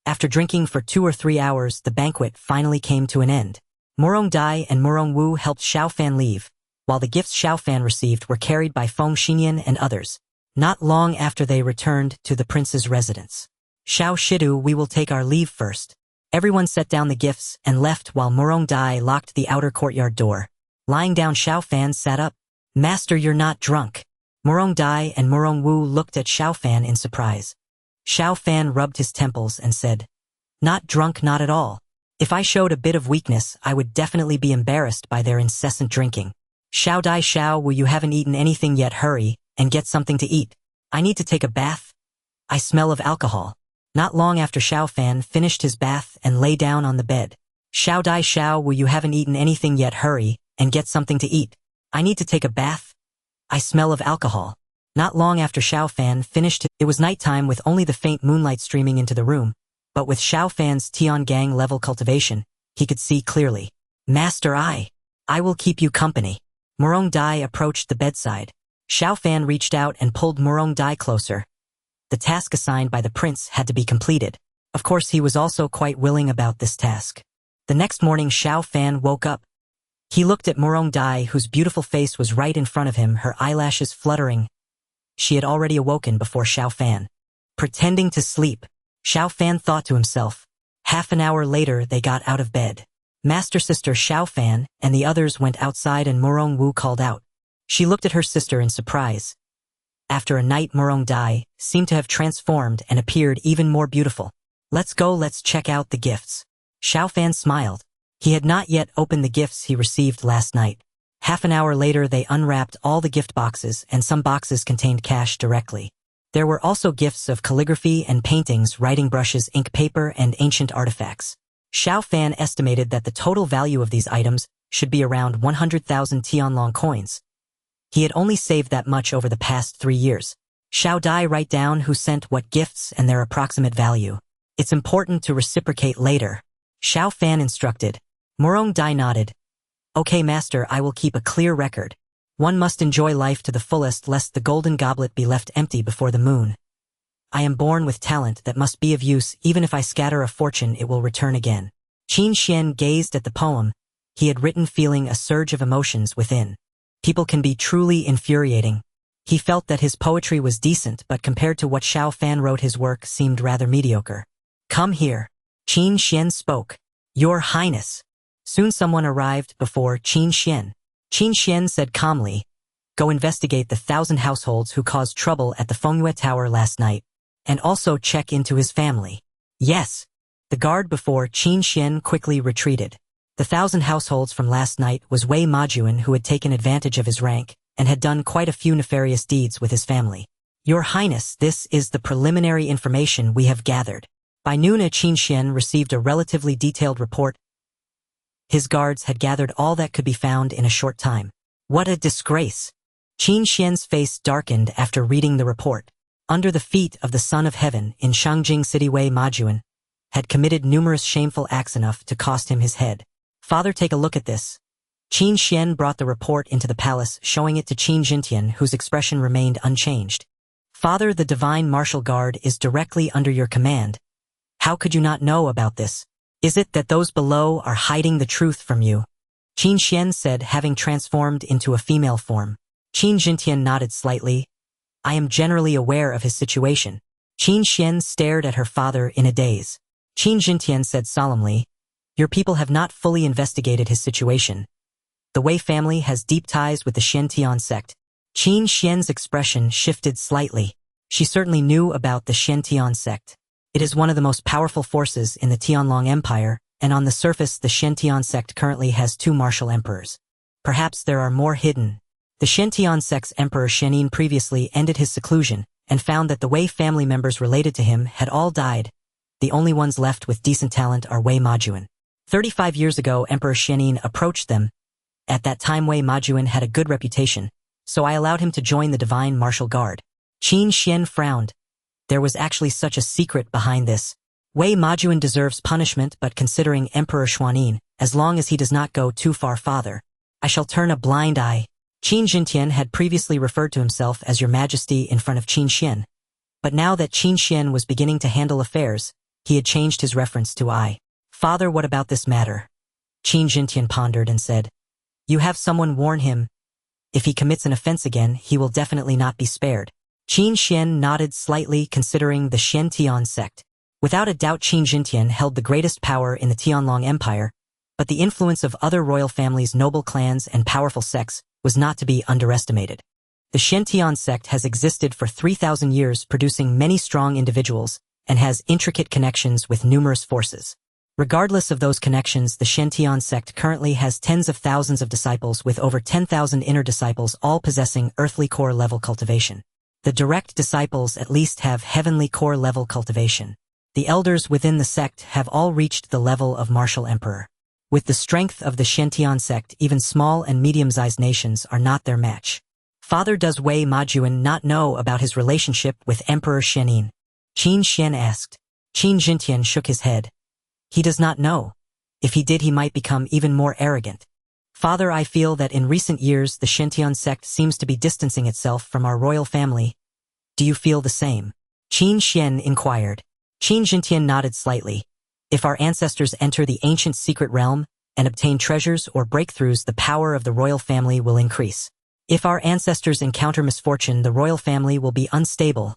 After drinking for 2 or 3 hours, the banquet finally came to an end. Murong Dai and Murong Wu helped Xiao Fan leave, while the gifts Xiao Fan received were carried by Feng Xinyan and others. Not long after they returned to the prince's residence. Xiao Shidu, we will take our leave first. Everyone set down the gifts and left while Murong Dai locked the outer courtyard door. Lying down, Xiao Fan sat up. Master, you're not drunk. Murong Dai and Murong Wu looked at Xiao Fan in surprise. Xiao Fan rubbed his temples and said, Not drunk, not at all. If I showed a bit of weakness, I would definitely be embarrassed by their incessant drinking. Xiao Dai Xiao, Wu, you haven't eaten anything yet, hurry and get something to eat. I need to take a bath. I smell of alcohol. Not long after Xiao Fan finished his bath and lay down on the bed. Xiao Dai Xiao, Wu, you haven't eaten anything yet, hurry and get something to eat. I need to take a bath. I smell of alcohol. Not long after Xiao Fan finished, it was nighttime with only the faint moonlight streaming into the room, but with Xiao Fan's Tiangang level cultivation, he could see clearly. Master, I will keep you company. Murong Dai approached the bedside. Xiao Fan reached out and pulled Murong Dai closer. The task assigned by the prince had to be completed. Of course, he was also quite willing about this task. The next morning, Xiao Fan woke up. He looked at Murong Dai, whose beautiful face was right in front of him, her eyelashes fluttering. She had already awoken before Xiao Fan. Pretending to sleep, Xiao Fan thought to himself. Half an hour later, they got out of bed. Master Sister Xiao Fan and the others went outside and Murong Wu called out. She looked at her sister in surprise. After a night, Murong Dai seemed to have transformed and appeared even more beautiful. Let's go, let's check out the gifts. Xiao Fan smiled. He had not yet opened the gifts he received last night. Half an hour later, they unwrapped all the gift boxes, and some boxes contained cash directly. There were also gifts of calligraphy and paintings, writing brushes, ink, paper, and ancient artifacts. Xiao Fan estimated that the total value of these items should be around 100,000 Tianlong coins. He had only saved that much over the past 3 years. Xiao Dai, write down who sent what gifts and their approximate value. It's important to reciprocate later. Xiao Fan instructed. Murong Dai nodded. Okay, master, I will keep a clear record. One must enjoy life to the fullest lest the golden goblet be left empty before the moon. I am born with talent that must be of use. Even if I scatter a fortune, it will return again. Qin Xuan gazed at the poem he had written, feeling a surge of emotions within. People can be truly infuriating. He felt that his poetry was decent, but compared to what Xiao Fan wrote, his work seemed rather mediocre. Come here. Qin Xuan spoke. Your Highness. Soon someone arrived before Qin Xuan. Qin Xuan said calmly, Go investigate the 1,000 households who caused trouble at the Fengyue Tower last night, and also check into his family. Yes. The guard before Qin Xuan quickly retreated. The 1,000 households from last night was Wei Majuan, who had taken advantage of his rank and had done quite a few nefarious deeds with his family. Your Highness, this is the preliminary information we have gathered. By noon, Qin Xuan received a relatively detailed report. His guards had gathered all that could be found in a short time. What a disgrace! Qin Xuan's face darkened after reading the report. Under the feet of the Son of Heaven in Shangjing City, Wei Majuan had committed numerous shameful acts enough to cost him his head. Father, take a look at this. Qin Xuan brought the report into the palace, showing it to Qin Jintian, whose expression remained unchanged. Father, the Divine Martial Guard is directly under your command. How could you not know about this? Is it that those below are hiding the truth from you? Qin Xuan said, having transformed into a female form. Qin Jintian nodded slightly. I am generally aware of his situation. Qin Xuan stared at her father in a daze. Qin Jintian said solemnly, Your people have not fully investigated his situation. The Wei family has deep ties with the Xiantian sect. Qin Xuan's expression shifted slightly. She certainly knew about the Xiantian sect. It is one of the most powerful forces in the Tianlong Empire, and on the surface the Xiantian sect currently has 2 martial emperors. Perhaps there are more hidden. The Xiantian sect's emperor Shenin previously ended his seclusion and found that the Wei family members related to him had all died. The only ones left with decent talent are Wei Majuan. 35 years ago, Emperor Shenin approached them. At that time, Wei Majuan had a good reputation, so I allowed him to join the Divine Martial Guard. Qin Xuan frowned. There was actually such a secret behind this. Wei Majuan deserves punishment, but considering Emperor Xuanin, as long as he does not go too far farther, I shall turn a blind eye. Qin Jintian had previously referred to himself as Your Majesty in front of Qin Xuan. But now that Qin Xuan was beginning to handle affairs, He had changed his reference to I. Father, what about this matter? Qin Jintian pondered and said, You have someone warn him. If he commits an offense again, he will definitely not be spared. Qin Xian nodded slightly, considering the Xian sect. Without a doubt, Qin Jintian held the greatest power in the Tianlong Empire, but the influence of other royal families, noble clans, and powerful sects was not to be underestimated. The Xian sect has existed for 3,000 years, producing many strong individuals, and has intricate connections with numerous forces. Regardless of those connections, the Xian sect currently has tens of thousands of disciples, with over 10,000 inner disciples, all possessing earthly core level cultivation. The direct disciples at least have heavenly core level cultivation. The elders within the sect have all reached the level of martial emperor. With the strength of the Xian sect, even small and medium-sized nations are not their match. Father, does Wei Majuan not know about his relationship with Emperor Xianin? Qin Xian asked. Qin Jintian shook his head. He does not know. If he did, he might become even more arrogant. Father, I feel that in recent years the Xian sect seems to be distancing itself from our royal family. Do you feel the same? Qin Xian inquired. Qin Jintian nodded slightly. If our ancestors enter the ancient secret realm and obtain treasures or breakthroughs, the power of the royal family will increase. If our ancestors encounter misfortune, the royal family will be unstable.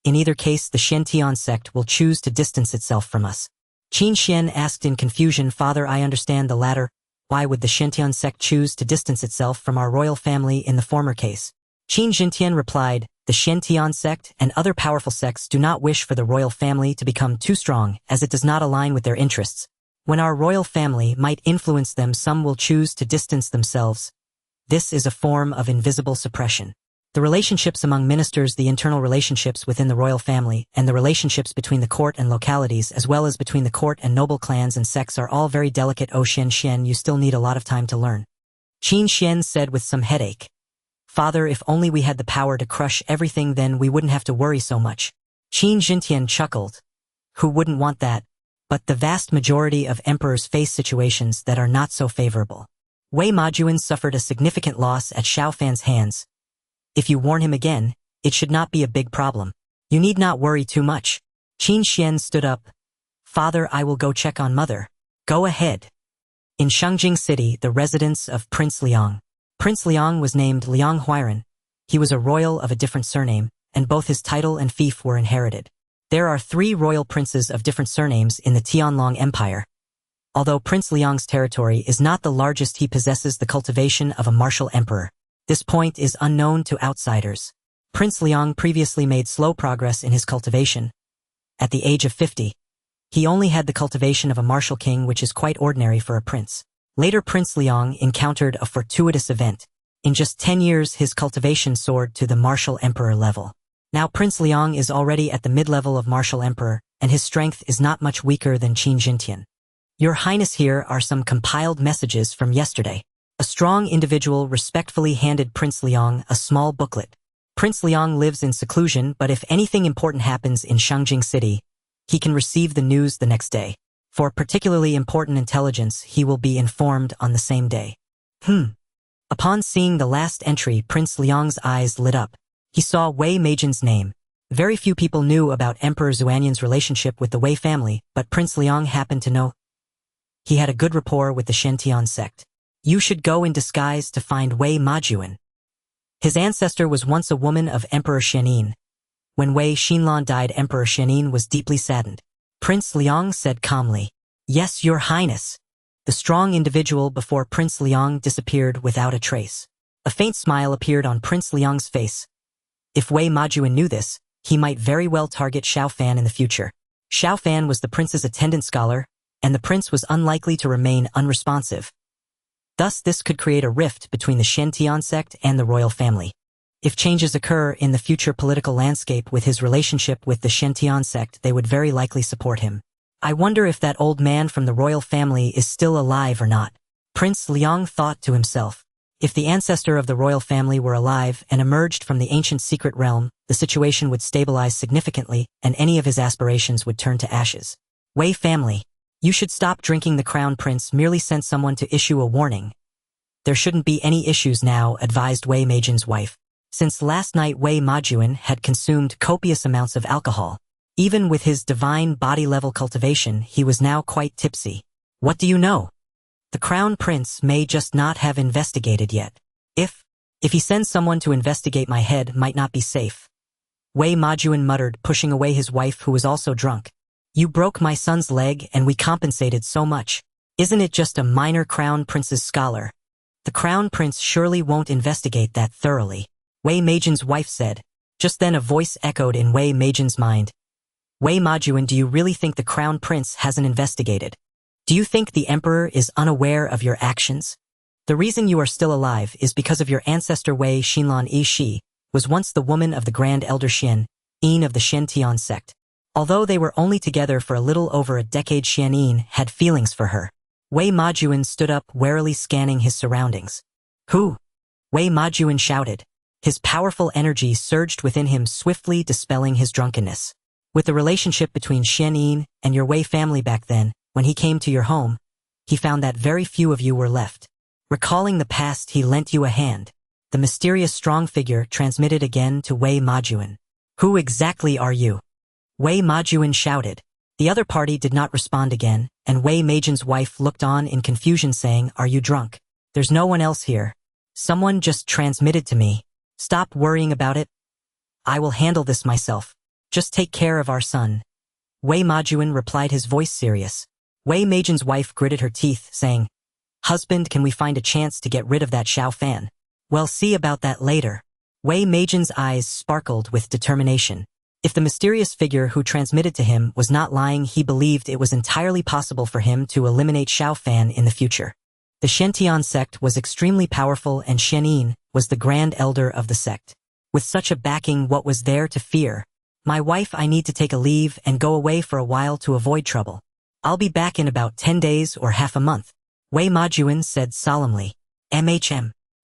In either case, the Xian sect will choose to distance itself from us. Qin Xian asked in confusion. Father, I understand the latter. Why would the Xian sect choose to distance itself from our royal family in the former case? Qin Jintian replied, The Xian sect and other powerful sects do not wish for the royal family to become too strong, as it does not align with their interests. When our royal family might influence them, some will choose to distance themselves. This is a form of invisible suppression. The relationships among ministers, the internal relationships within the royal family, and the relationships between the court and localities, as well as between the court and noble clans and sects, are all very delicate. Oh, Xian, you still need a lot of time to learn. Qin Xian said with some headache. Father, if only we had the power to crush everything, then we wouldn't have to worry so much. Qin Jintian chuckled. Who wouldn't want that? But the vast majority of emperors face situations that are not so favorable. Wei Majuan suffered a significant loss at Xiao Fan's hands. If you warn him again, it should not be a big problem. You need not worry too much. Qin Xian stood up. Father, I will go check on mother. Go ahead. In Shangjing City, the residence of Prince Liang. Prince Liang was named Liang Huiran. He was a royal of a different surname, and both his title and fief were inherited. There are 3 royal princes of different surnames in the Tianlong Empire. Although Prince Liang's territory is not the largest, he possesses the cultivation of a martial emperor. This point is unknown to outsiders. Prince Liang previously made slow progress in his cultivation. At the age of 50, he only had the cultivation of a martial king, which is quite ordinary for a prince. Later, Prince Liang encountered a fortuitous event. In just 10 years, his cultivation soared to the martial emperor level. Now Prince Liang is already at the mid-level of martial emperor, and his strength is not much weaker than Qin Jintian. Your Highness, here are some compiled messages from yesterday. A strong individual respectfully handed Prince Liang a small booklet. Prince Liang lives in seclusion, but if anything important happens in Shangjing City, he can receive the news the next day. For particularly important intelligence, he will be informed on the same day. Upon seeing the last entry, Prince Liang's eyes lit up. He saw Wei Majuan's name. Very few people knew about Emperor Xuanian's relationship with the Wei family, but Prince Liang happened to know. He had a good rapport with the Xian sect. You should go in disguise to find Wei Majuan. His ancestor was once a woman of Emperor Xianin. When Wei Xinlan died, Emperor Xianin was deeply saddened. Prince Liang said calmly, Yes, Your Highness. The strong individual before Prince Liang disappeared without a trace. A faint smile appeared on Prince Liang's face. If Wei Majuan knew this, he might very well target Xiao Fan in the future. Xiao Fan was the prince's attendant scholar, and the prince was unlikely to remain unresponsive. Thus, this could create a rift between the Xian sect and the royal family. If changes occur in the future political landscape with his relationship with the Xian sect, they would very likely support him. I wonder if that old man from the royal family is still alive or not. Prince Liang thought to himself. If the ancestor of the royal family were alive and emerged from the ancient secret realm, the situation would stabilize significantly, and any of his aspirations would turn to ashes. Wei family. You should stop drinking. The crown prince merely sent someone to issue a warning. There shouldn't be any issues now, advised Wei Majuan's wife. Since last night Wei Majuan had consumed copious amounts of alcohol. Even with his divine body-level cultivation, he was now quite tipsy. What do you know? The crown prince may just not have investigated yet. If he sends someone to investigate, my head might not be safe. Wei Majuan muttered, pushing away his wife, who was also drunk. You broke my son's leg and we compensated so much. Isn't it just a minor crown prince's scholar? The crown prince surely won't investigate that thoroughly, Wei Majuan's wife said. Just then a voice echoed in Wei Majuan's mind. Wei Majuan, do you really think the crown prince hasn't investigated? Do you think the emperor is unaware of your actions? The reason you are still alive is because of your ancestor Wei Xinlan Yi Shi, was once the woman of the Grand Elder Xian, Yin of the Xiantian sect. Although they were only together for a little over a decade, Xian Yin had feelings for her. Wei Majuan stood up, warily scanning his surroundings. Who? Wei Majuan shouted. His powerful energy surged within him, swiftly dispelling his drunkenness. With the relationship between Xian Yin and your Wei family back then, when he came to your home, he found that very few of you were left. Recalling the past, he lent you a hand. The mysterious strong figure transmitted again to Wei Majuan. Who exactly are you? Wei Majuan shouted. The other party did not respond again, and Wei Majuan's wife looked on in confusion, saying, Are you drunk? There's no one else here. Someone just transmitted to me. Stop worrying about it. I will handle this myself. Just take care of our son. Wei Majuan replied, his voice serious. Wei Majuan's wife gritted her teeth, saying, Husband, can we find a chance to get rid of that Xiao Fan? We'll see about that later. Wei Majuan's eyes sparkled with determination. If the mysterious figure who transmitted to him was not lying, he believed it was entirely possible for him to eliminate Xiao Fan in the future. The Xiantian sect was extremely powerful, and Xian Yin was the grand elder of the sect. With such a backing, what was there to fear? My wife, I need to take a leave and go away for a while to avoid trouble. I'll be back in about 10 days or half a month. Wei Majuan said solemnly.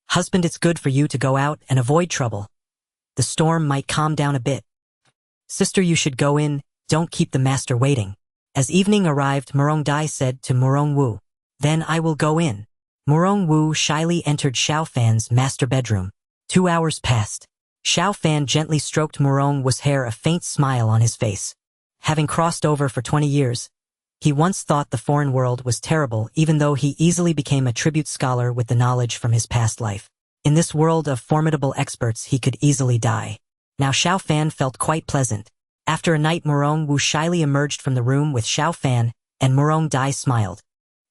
Husband, it's good for you to go out and avoid trouble. The storm might calm down a bit. Sister, you should go in, don't keep the master waiting. As evening arrived, Murong Dai said to Murong Wu. Then I will go in. Murong Wu shyly entered Xiao Fan's master bedroom. 2 hours passed. Xiao Fan gently stroked Murong Wu's hair, a faint smile on his face. Having crossed over for 20 years, he once thought the foreign world was terrible, even though he easily became a tribute scholar with the knowledge from his past life. In this world of formidable experts, he could easily die. Now Xiao Fan felt quite pleasant. After a night, Murong Wu shyly emerged from the room with Xiao Fan, and Murong Dai smiled.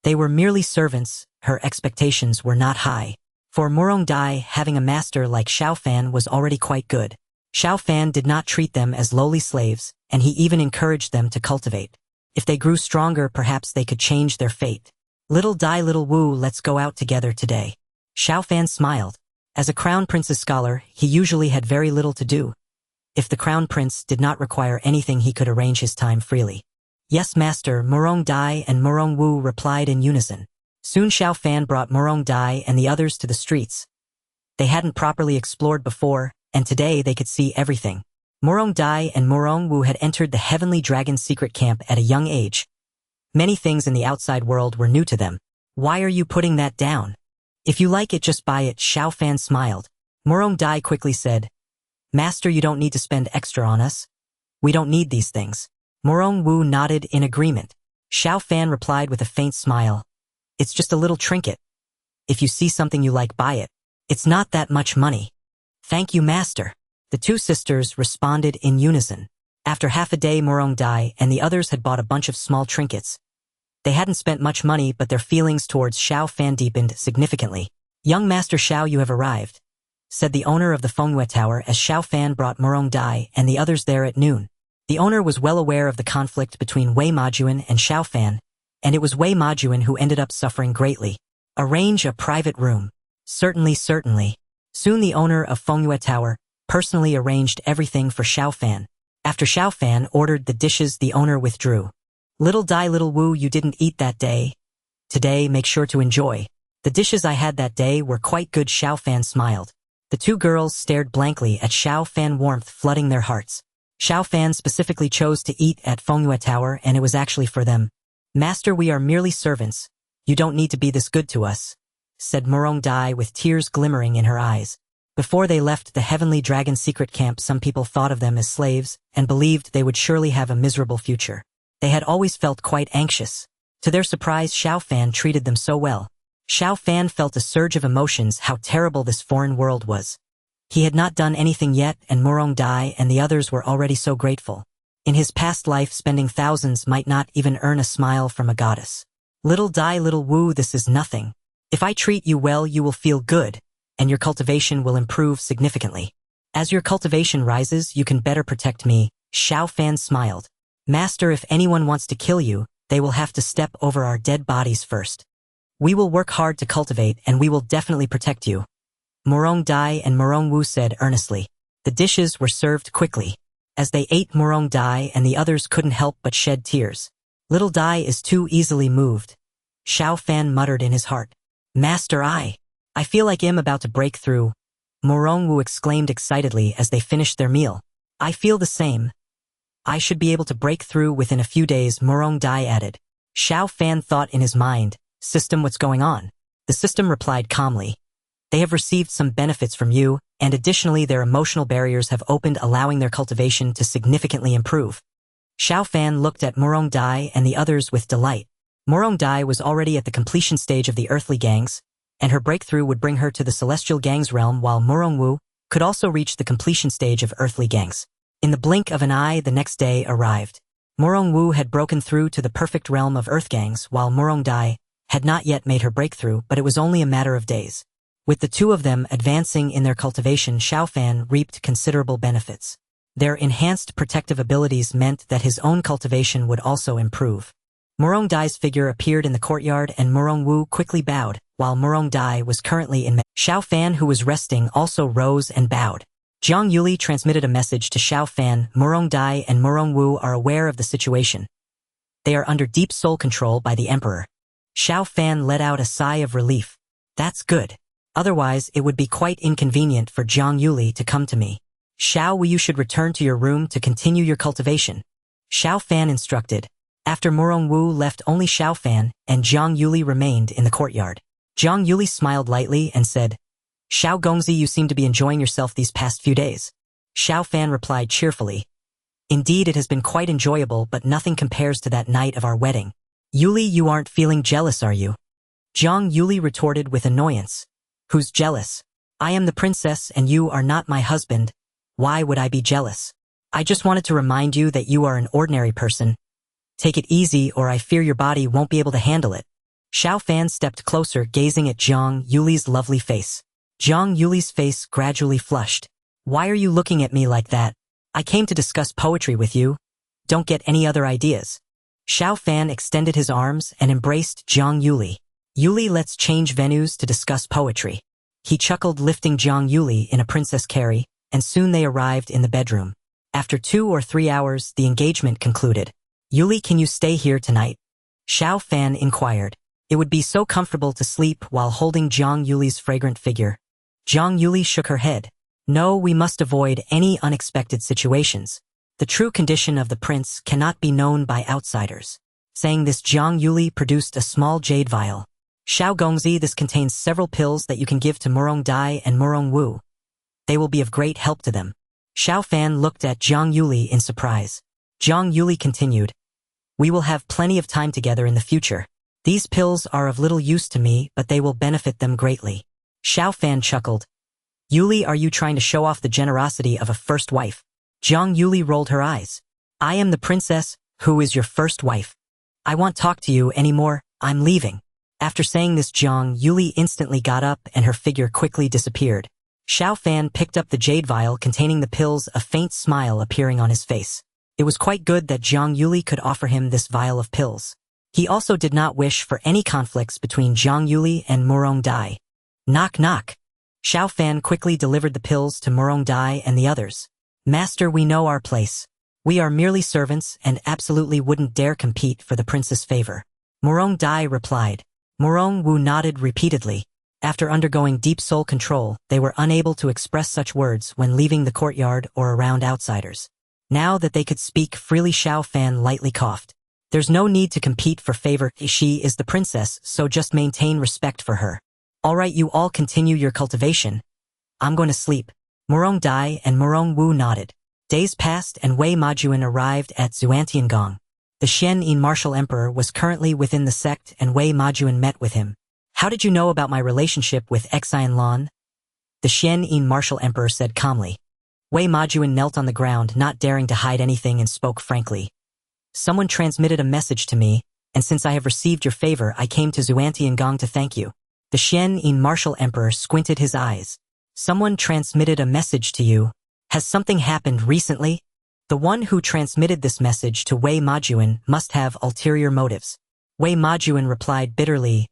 They were merely servants, her expectations were not high. For Murong Dai, having a master like Xiao Fan was already quite good. Xiao Fan did not treat them as lowly slaves, and he even encouraged them to cultivate. If they grew stronger, perhaps they could change their fate. Little Dai, little Wu, let's go out together today. Xiao Fan smiled. As a crown prince's scholar, he usually had very little to do. If the crown prince did not require anything, he could arrange his time freely. Yes, master, Murong Dai and Murong Wu replied in unison. Soon Xiao Fan brought Murong Dai and the others to the streets. They hadn't properly explored before, and today they could see everything. Murong Dai and Murong Wu had entered the Heavenly Dragon's secret camp at a young age. Many things in the outside world were new to them. Why are you putting that down? If you like it, just buy it, Xiao Fan smiled. Murong Dai quickly said, Master, you don't need to spend extra on us. We don't need these things. Murong Wu nodded in agreement. Xiao Fan replied with a faint smile. It's just a little trinket. If you see something you like, buy it. It's not that much money. Thank you, master. The two sisters responded in unison. After half a day, Murong Dai and the others had bought a bunch of small trinkets. They hadn't spent much money, but their feelings towards Xiao Fan deepened significantly. Young Master Xiao, you have arrived, said the owner of the Fengyue Tower as Xiao Fan brought Murong Dai and the others there at noon. The owner was well aware of the conflict between Wei Majuan and Xiao Fan, and it was Wei Majuan who ended up suffering greatly. Arrange a private room. Certainly, certainly. Soon the owner of Fengyue Tower personally arranged everything for Xiao Fan. After Xiao Fan ordered the dishes, the owner withdrew. Little Dai, little Wu, you didn't eat that day. Today, make sure to enjoy. The dishes I had that day were quite good, Xiao Fan smiled. The two girls stared blankly at Xiao Fan, warmth flooding their hearts. Xiao Fan specifically chose to eat at Fengyue Tower, and it was actually for them. Master, we are merely servants. You don't need to be this good to us, said Murong Dai with tears glimmering in her eyes. Before they left the Heavenly Dragon secret camp, some people thought of them as slaves and believed they would surely have a miserable future. They had always felt quite anxious. To their surprise, Xiao Fan treated them so well. Xiao Fan felt a surge of emotions how terrible this foreign world was. He had not done anything yet, and Murong Dai and the others were already so grateful. In his past life, spending thousands might not even earn a smile from a goddess. Little Dai, little Wu, this is nothing. If I treat you well, you will feel good, and your cultivation will improve significantly. As your cultivation rises, you can better protect me. Xiao Fan smiled. Master, if anyone wants to kill you, they will have to step over our dead bodies first. We will work hard to cultivate, and we will definitely protect you. Murong Dai and Murong Wu said earnestly. The dishes were served quickly. As they ate, Murong Dai and the others couldn't help but shed tears. Little Dai is too easily moved. Xiao Fan muttered in his heart. Master, I feel like I'm about to break through. Murong Wu exclaimed excitedly as they finished their meal. I feel the same. I should be able to break through within a few days, Murong Dai added. Xiao Fan thought in his mind, System, what's going on? The system replied calmly. They have received some benefits from you, and additionally their emotional barriers have opened, allowing their cultivation to significantly improve. Xiao Fan looked at Murong Dai and the others with delight. Murong Dai was already at the completion stage of the earthly gangs, and her breakthrough would bring her to the celestial gangs realm, while Murong Wu could also reach the completion stage of earthly gangs. In the blink of an eye, the next day arrived. Murong Wu had broken through to the perfect realm of earth gangs, while Murong Dai had not yet made her breakthrough, but it was only a matter of days. With the two of them advancing in their cultivation, Xiao Fan reaped considerable benefits. Their enhanced protective abilities meant that his own cultivation would also improve. Murong Dai's figure appeared in the courtyard, and Murong Wu quickly bowed, while Murong Dai was currently in Xiao Fan, who was resting, also rose and bowed. Zhang Yuli transmitted a message to Xiao Fan. Murong Dai and Murong Wu are aware of the situation. They are under deep soul control by the Emperor. Xiao Fan let out a sigh of relief. That's good. Otherwise, it would be quite inconvenient for Zhang Yuli to come to me. Xiao Wu, you should return to your room to continue your cultivation. Xiao Fan instructed. After Murong Wu left, only Xiao Fan and Zhang Yuli remained in the courtyard. Zhang Yuli smiled lightly and said, Xiao Gongzi, you seem to be enjoying yourself these past few days. Xiao Fan replied cheerfully. Indeed, it has been quite enjoyable, but nothing compares to that night of our wedding. Yuli, you aren't feeling jealous, are you? Zhang Yuli retorted with annoyance. Who's jealous? I am the princess and you are not my husband. Why would I be jealous? I just wanted to remind you that you are an ordinary person. Take it easy, or I fear your body won't be able to handle it. Xiao Fan stepped closer, gazing at Zhang Yuli's lovely face. Zhang Yuli's face gradually flushed. Why are you looking at me like that? I came to discuss poetry with you. Don't get any other ideas. Xiao Fan extended his arms and embraced Zhang Yuli. Yuli, let's change venues to discuss poetry. He chuckled, lifting Zhang Yuli in a princess carry, and soon they arrived in the bedroom. After 2 or 3 hours, the engagement concluded. Yuli, can you stay here tonight? Xiao Fan inquired. It would be so comfortable to sleep while holding Zhang Yuli's fragrant figure. Zhang Yuli shook her head. No, we must avoid any unexpected situations. The true condition of the prince cannot be known by outsiders. Saying this, Zhang Yuli produced a small jade vial. Xiao Gongzi, this contains several pills that you can give to Murong Dai and Murong Wu. They will be of great help to them. Xiao Fan looked at Zhang Yuli in surprise. Zhang Yuli continued. We will have plenty of time together in the future. These pills are of little use to me, but they will benefit them greatly. Xiao Fan chuckled. Yuli, are you trying to show off the generosity of a first wife? Zhang Yuli rolled her eyes. I am the princess, who is your first wife. I won't talk to you anymore, I'm leaving. After saying this, Zhang Yuli instantly got up and her figure quickly disappeared. Xiao Fan picked up the jade vial containing the pills, a faint smile appearing on his face. It was quite good that Zhang Yuli could offer him this vial of pills. He also did not wish for any conflicts between Zhang Yuli and Murong Dai. Knock knock. Xiao Fan quickly delivered the pills to Murong Dai and the others. Master, we know our place. We are merely servants and absolutely wouldn't dare compete for the prince's favor. Murong Dai replied. Murong Wu nodded repeatedly. After undergoing deep soul control, they were unable to express such words when leaving the courtyard or around outsiders. Now that they could speak freely, Xiao Fan lightly coughed. There's no need to compete for favor. She is the princess, so just maintain respect for her. All right, you all continue your cultivation. I'm going to sleep. Murong Dai and Murong Wu nodded. Days passed and Wei Majuan arrived at Xuantiangong. The Xian martial emperor was currently within the sect and Wei Majuan met with him. How did you know about my relationship with Xian Lan? The Xian martial emperor said calmly. Wei Majuan knelt on the ground, not daring to hide anything, and spoke frankly. Someone transmitted a message to me, and since I have received your favor, I came to Xuantiangong to thank you. The Xian martial emperor squinted his eyes. Someone transmitted a message to you. Has something happened recently? The one who transmitted this message to Wei Majuan must have ulterior motives. Wei Majuan replied bitterly,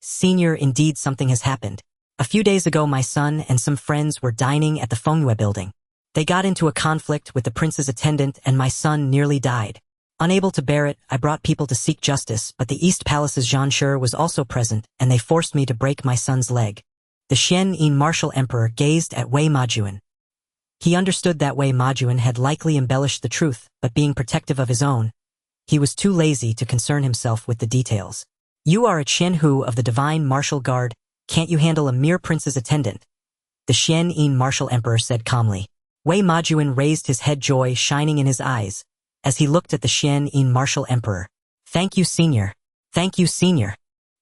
Senior, indeed something has happened. A few days ago my son and some friends were dining at the Fengyue building. They got into a conflict with the prince's attendant and my son nearly died. Unable to bear it, I brought people to seek justice, but the East Palace's Zhan Shi was also present, and they forced me to break my son's leg. The Xian martial emperor gazed at Wei Majuan. He understood that Wei Majuan had likely embellished the truth, but being protective of his own, he was too lazy to concern himself with the details. You are a Qianhu of the Divine Martial Guard. Can't you handle a mere prince's attendant? The Xian martial emperor said calmly. Wei Majuan raised his head, joy shining in his eyes, as he looked at the Xian martial emperor. Thank you, senior. Thank you, senior.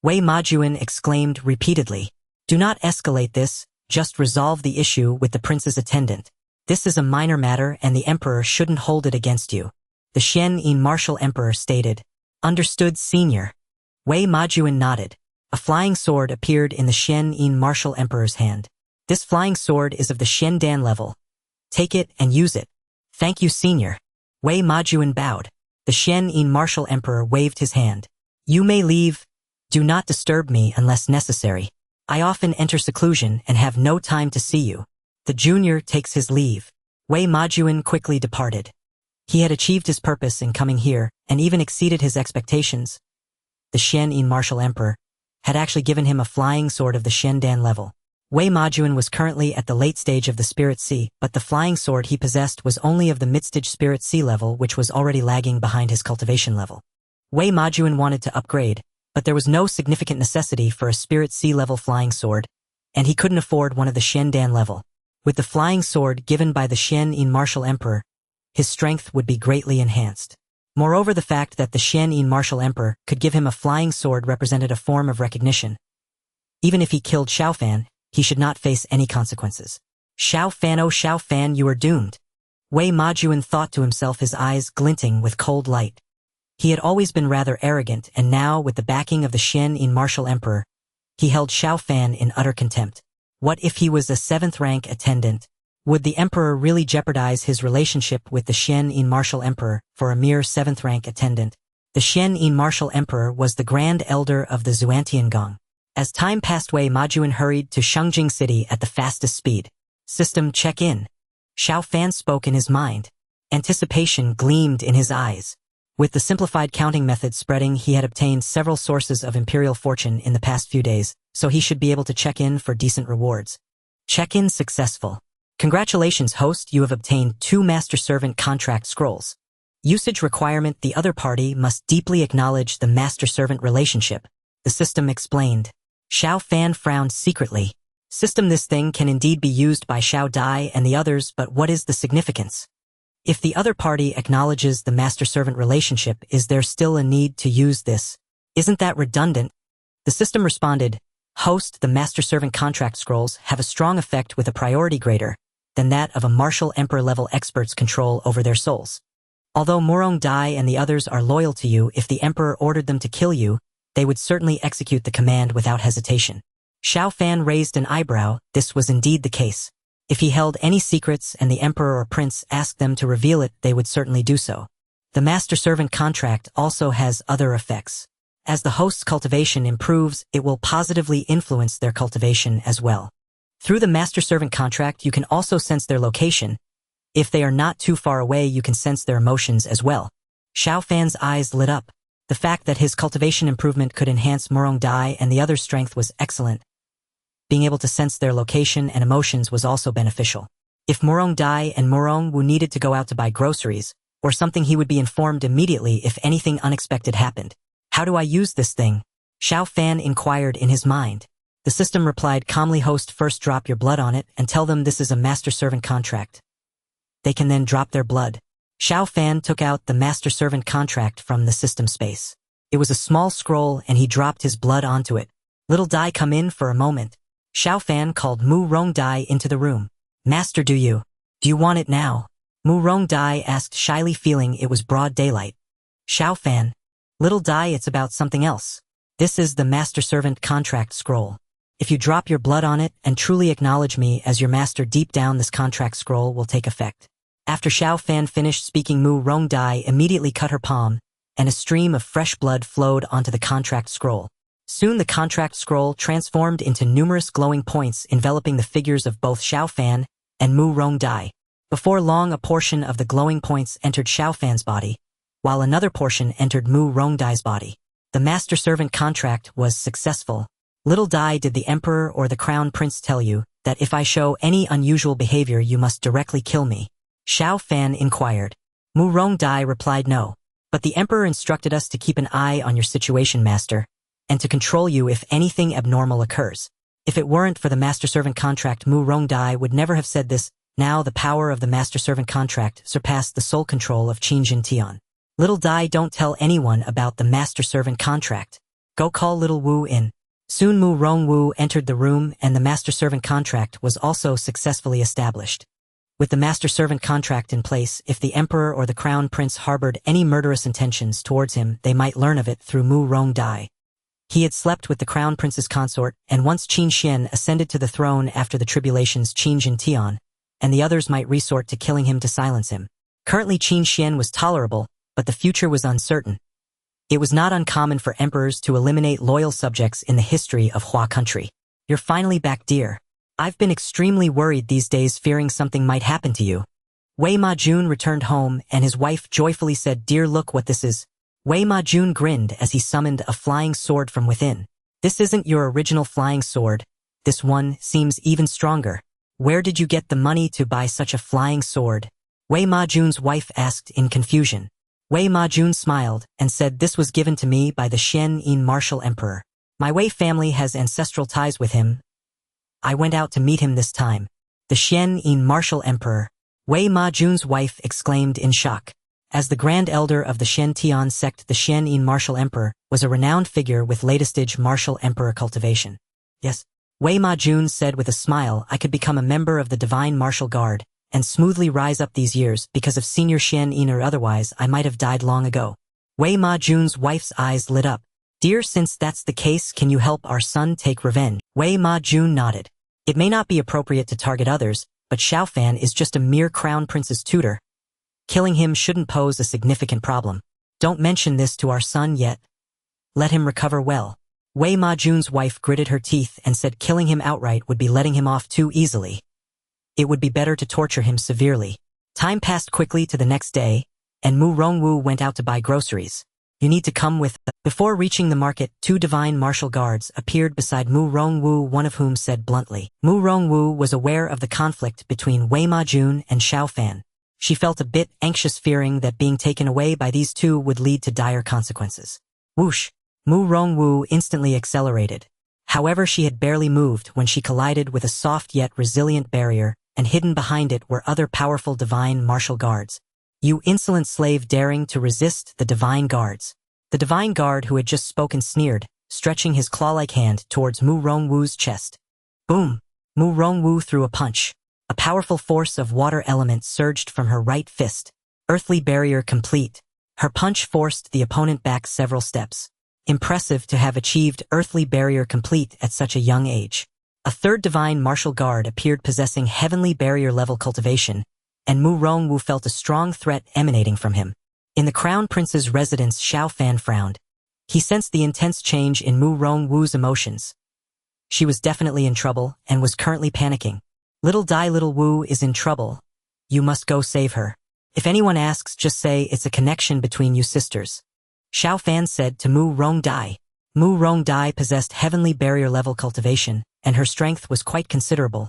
Wei Majuan exclaimed repeatedly. Do not escalate this, just resolve the issue with the prince's attendant. This is a minor matter and the emperor shouldn't hold it against you. The Xian martial emperor stated. Understood, senior. Wei Majuan nodded. A flying sword appeared in the Xian martial emperor's hand. This flying sword is of the Xiandan level. Take it and use it. Thank you, senior. Wei Majuan bowed. The Xian martial emperor waved his hand. You may leave. Do not disturb me unless necessary. I often enter seclusion and have no time to see you. The junior takes his leave. Wei Majuan quickly departed. He had achieved his purpose in coming here and even exceeded his expectations. The Xian martial emperor had actually given him a flying sword of the Xiandan level. Wei Majuan was currently at the late stage of the Spirit Sea, but the flying sword he possessed was only of the mid-stage Spirit Sea level, which was already lagging behind his cultivation level. Wei Majuan wanted to upgrade, but there was no significant necessity for a Spirit Sea level flying sword, and he couldn't afford one of the Xiandan level. With the flying sword given by the Xian martial emperor, his strength would be greatly enhanced. Moreover, the fact that the Xian martial emperor could give him a flying sword represented a form of recognition. Even if he killed Xiao Fan, he should not face any consequences. Xiao Fan, oh Xiao Fan, you are doomed. Wei Majuan thought to himself, his eyes glinting with cold light. He had always been rather arrogant, and now, with the backing of the Xian martial emperor, he held Xiao Fan in utter contempt. What if he was a 7th-rank attendant? Would the emperor really jeopardize his relationship with the Xian martial emperor for a mere 7th-rank attendant? The Xian martial emperor was the grand elder of the Xuantiangong. As time passed, Wei Majuan hurried to Shangjing City at the fastest speed. System check-in. Xiao Fan spoke in his mind. Anticipation gleamed in his eyes. With the simplified counting method spreading, he had obtained several sources of imperial fortune in the past few days, so he should be able to check in for decent rewards. Check-in successful. Congratulations, host, you have obtained 2 master servant contract scrolls. Usage requirement: the other party must deeply acknowledge the master-servant relationship. The system explained. Xiao Fan frowned secretly. System, this thing can indeed be used by Xiao Dai and the others, but what is the significance? If the other party acknowledges the master-servant relationship, is there still a need to use this? Isn't that redundant? The system responded, Host, the master-servant contract scrolls have a strong effect with a priority greater than that of a martial emperor-level expert's control over their souls. Although Murong Dai and the others are loyal to you, if the emperor ordered them to kill you, they would certainly execute the command without hesitation. Xiao Fan raised an eyebrow. This was indeed the case. If he held any secrets and the emperor or prince asked them to reveal it, they would certainly do so. The master-servant contract also has other effects. As the host's cultivation improves, it will positively influence their cultivation as well. Through the master-servant contract, you can also sense their location. If they are not too far away, you can sense their emotions as well. Xiao Fan's eyes lit up. The fact that his cultivation improvement could enhance Murong Dai and the other's strength was excellent. Being able to sense their location and emotions was also beneficial. If Murong Dai and Murong Wu needed to go out to buy groceries or something, he would be informed immediately if anything unexpected happened. How do I use this thing? Xiao Fan inquired in his mind. The system replied calmly, host, first drop your blood on it and tell them this is a master-servant contract. They can then drop their blood. Xiao Fan took out the master-servant contract from the system space. It was a small scroll and he dropped his blood onto it. Little Dai, come in for a moment. Xiao Fan called Mu Rong Dai into the room. Master, do you want it now? Mu Rong Dai asked shyly, feeling it was broad daylight. Xiao Fan, Little Dai, it's about something else. This is the master-servant contract scroll. If you drop your blood on it and truly acknowledge me as your master, deep down this contract scroll will take effect. After Xiao Fan finished speaking, Mu Rong Dai immediately cut her palm, and a stream of fresh blood flowed onto the contract scroll. Soon the contract scroll transformed into numerous glowing points enveloping the figures of both Xiao Fan and Mu Rong Dai. Before long, a portion of the glowing points entered Xiao Fan's body, while another portion entered Mu Rong Dai's body. The master-servant contract was successful. Little Dai, did the emperor or the crown prince tell you that if I show any unusual behavior you must directly kill me? Xiao Fan inquired. Mu Rong Dai replied no, but the emperor instructed us to keep an eye on your situation, master, and to control you if anything abnormal occurs. If it weren't for the master-servant contract, Mu Rong Dai would never have said this. Now the power of the master-servant contract surpassed the sole control of Qin Xuan. Little Dai, don't tell anyone about the master-servant contract. Go call Little Wu in. Soon Mu Rong Wu entered the room and the master-servant contract was also successfully established. With the master-servant contract in place, if the emperor or the crown prince harbored any murderous intentions towards him, they might learn of it through Mu Rong Dai. He had slept with the crown prince's consort, and once Qin Xuan ascended to the throne after the tribulations, Qin Tian, and the others might resort to killing him to silence him. Currently Qin Xuan was tolerable, but the future was uncertain. It was not uncommon for emperors to eliminate loyal subjects in the history of Hua country. You're finally back, dear. I've been extremely worried these days, fearing something might happen to you. Wei Ma Jun returned home and his wife joyfully said, dear, look what this is. Wei Ma Jun grinned as he summoned a flying sword from within. This isn't your original flying sword. This one seems even stronger. Where did you get the money to buy such a flying sword? Wei Ma Jun's wife asked in confusion. Wei Ma Jun smiled and said, this was given to me by the Xian martial emperor. My Wei family has ancestral ties with him. I went out to meet him this time. The Xian martial emperor. Wei Ma Jun's wife exclaimed in shock. As the grand elder of the Shen Tian sect, the Xian martial emperor was a renowned figure with latestage martial emperor cultivation. Yes, Wei Ma Jun said with a smile, I could become a member of the divine martial guard and smoothly rise up these years. Because of senior Xian or otherwise, I might have died long ago. Wei Ma Jun's wife's eyes lit up. Dear, since that's the case, can you help our son take revenge? Wei Ma Jun nodded. It may not be appropriate to target others, but Xiao Fan is just a mere crown prince's tutor. Killing him shouldn't pose a significant problem. Don't mention this to our son yet. Let him recover well. Wei Ma Jun's wife gritted her teeth and said killing him outright would be letting him off too easily. It would be better to torture him severely. Time passed quickly to the next day, and Mu Rongwu went out to buy groceries. You need to come with. Before reaching the market, two divine martial guards appeared beside Mu Rongwu, one of whom said bluntly. Mu Rongwu was aware of the conflict between Wei Ma Jun and Xiao Fan. She felt a bit anxious, fearing that being taken away by these two would lead to dire consequences. Whoosh! Mu Rongwu instantly accelerated. However, she had barely moved when she collided with a soft yet resilient barrier, and hidden behind it were other powerful divine martial guards. You insolent slave, daring to resist the divine guards. The divine guard who had just spoken sneered, stretching his claw-like hand towards Mu Rongwu's chest. Boom! Mu Rongwu threw a punch. A powerful force of water element surged from her right fist. Earthly barrier complete. Her punch forced the opponent back several steps. Impressive to have achieved earthly barrier complete at such a young age. A third divine martial guard appeared possessing heavenly barrier level cultivation, and Mu Rongwu felt a strong threat emanating from him. In the crown prince's residence, Xiao Fan frowned. He sensed the intense change in Mu Rongwu's emotions. She was definitely in trouble and was currently panicking. Little Wu is in trouble. You must go save her. If anyone asks, just say it's a connection between you sisters. Xiao Fan said to Mu Rong Dai. Mu Rong Dai possessed heavenly barrier level cultivation, and her strength was quite considerable.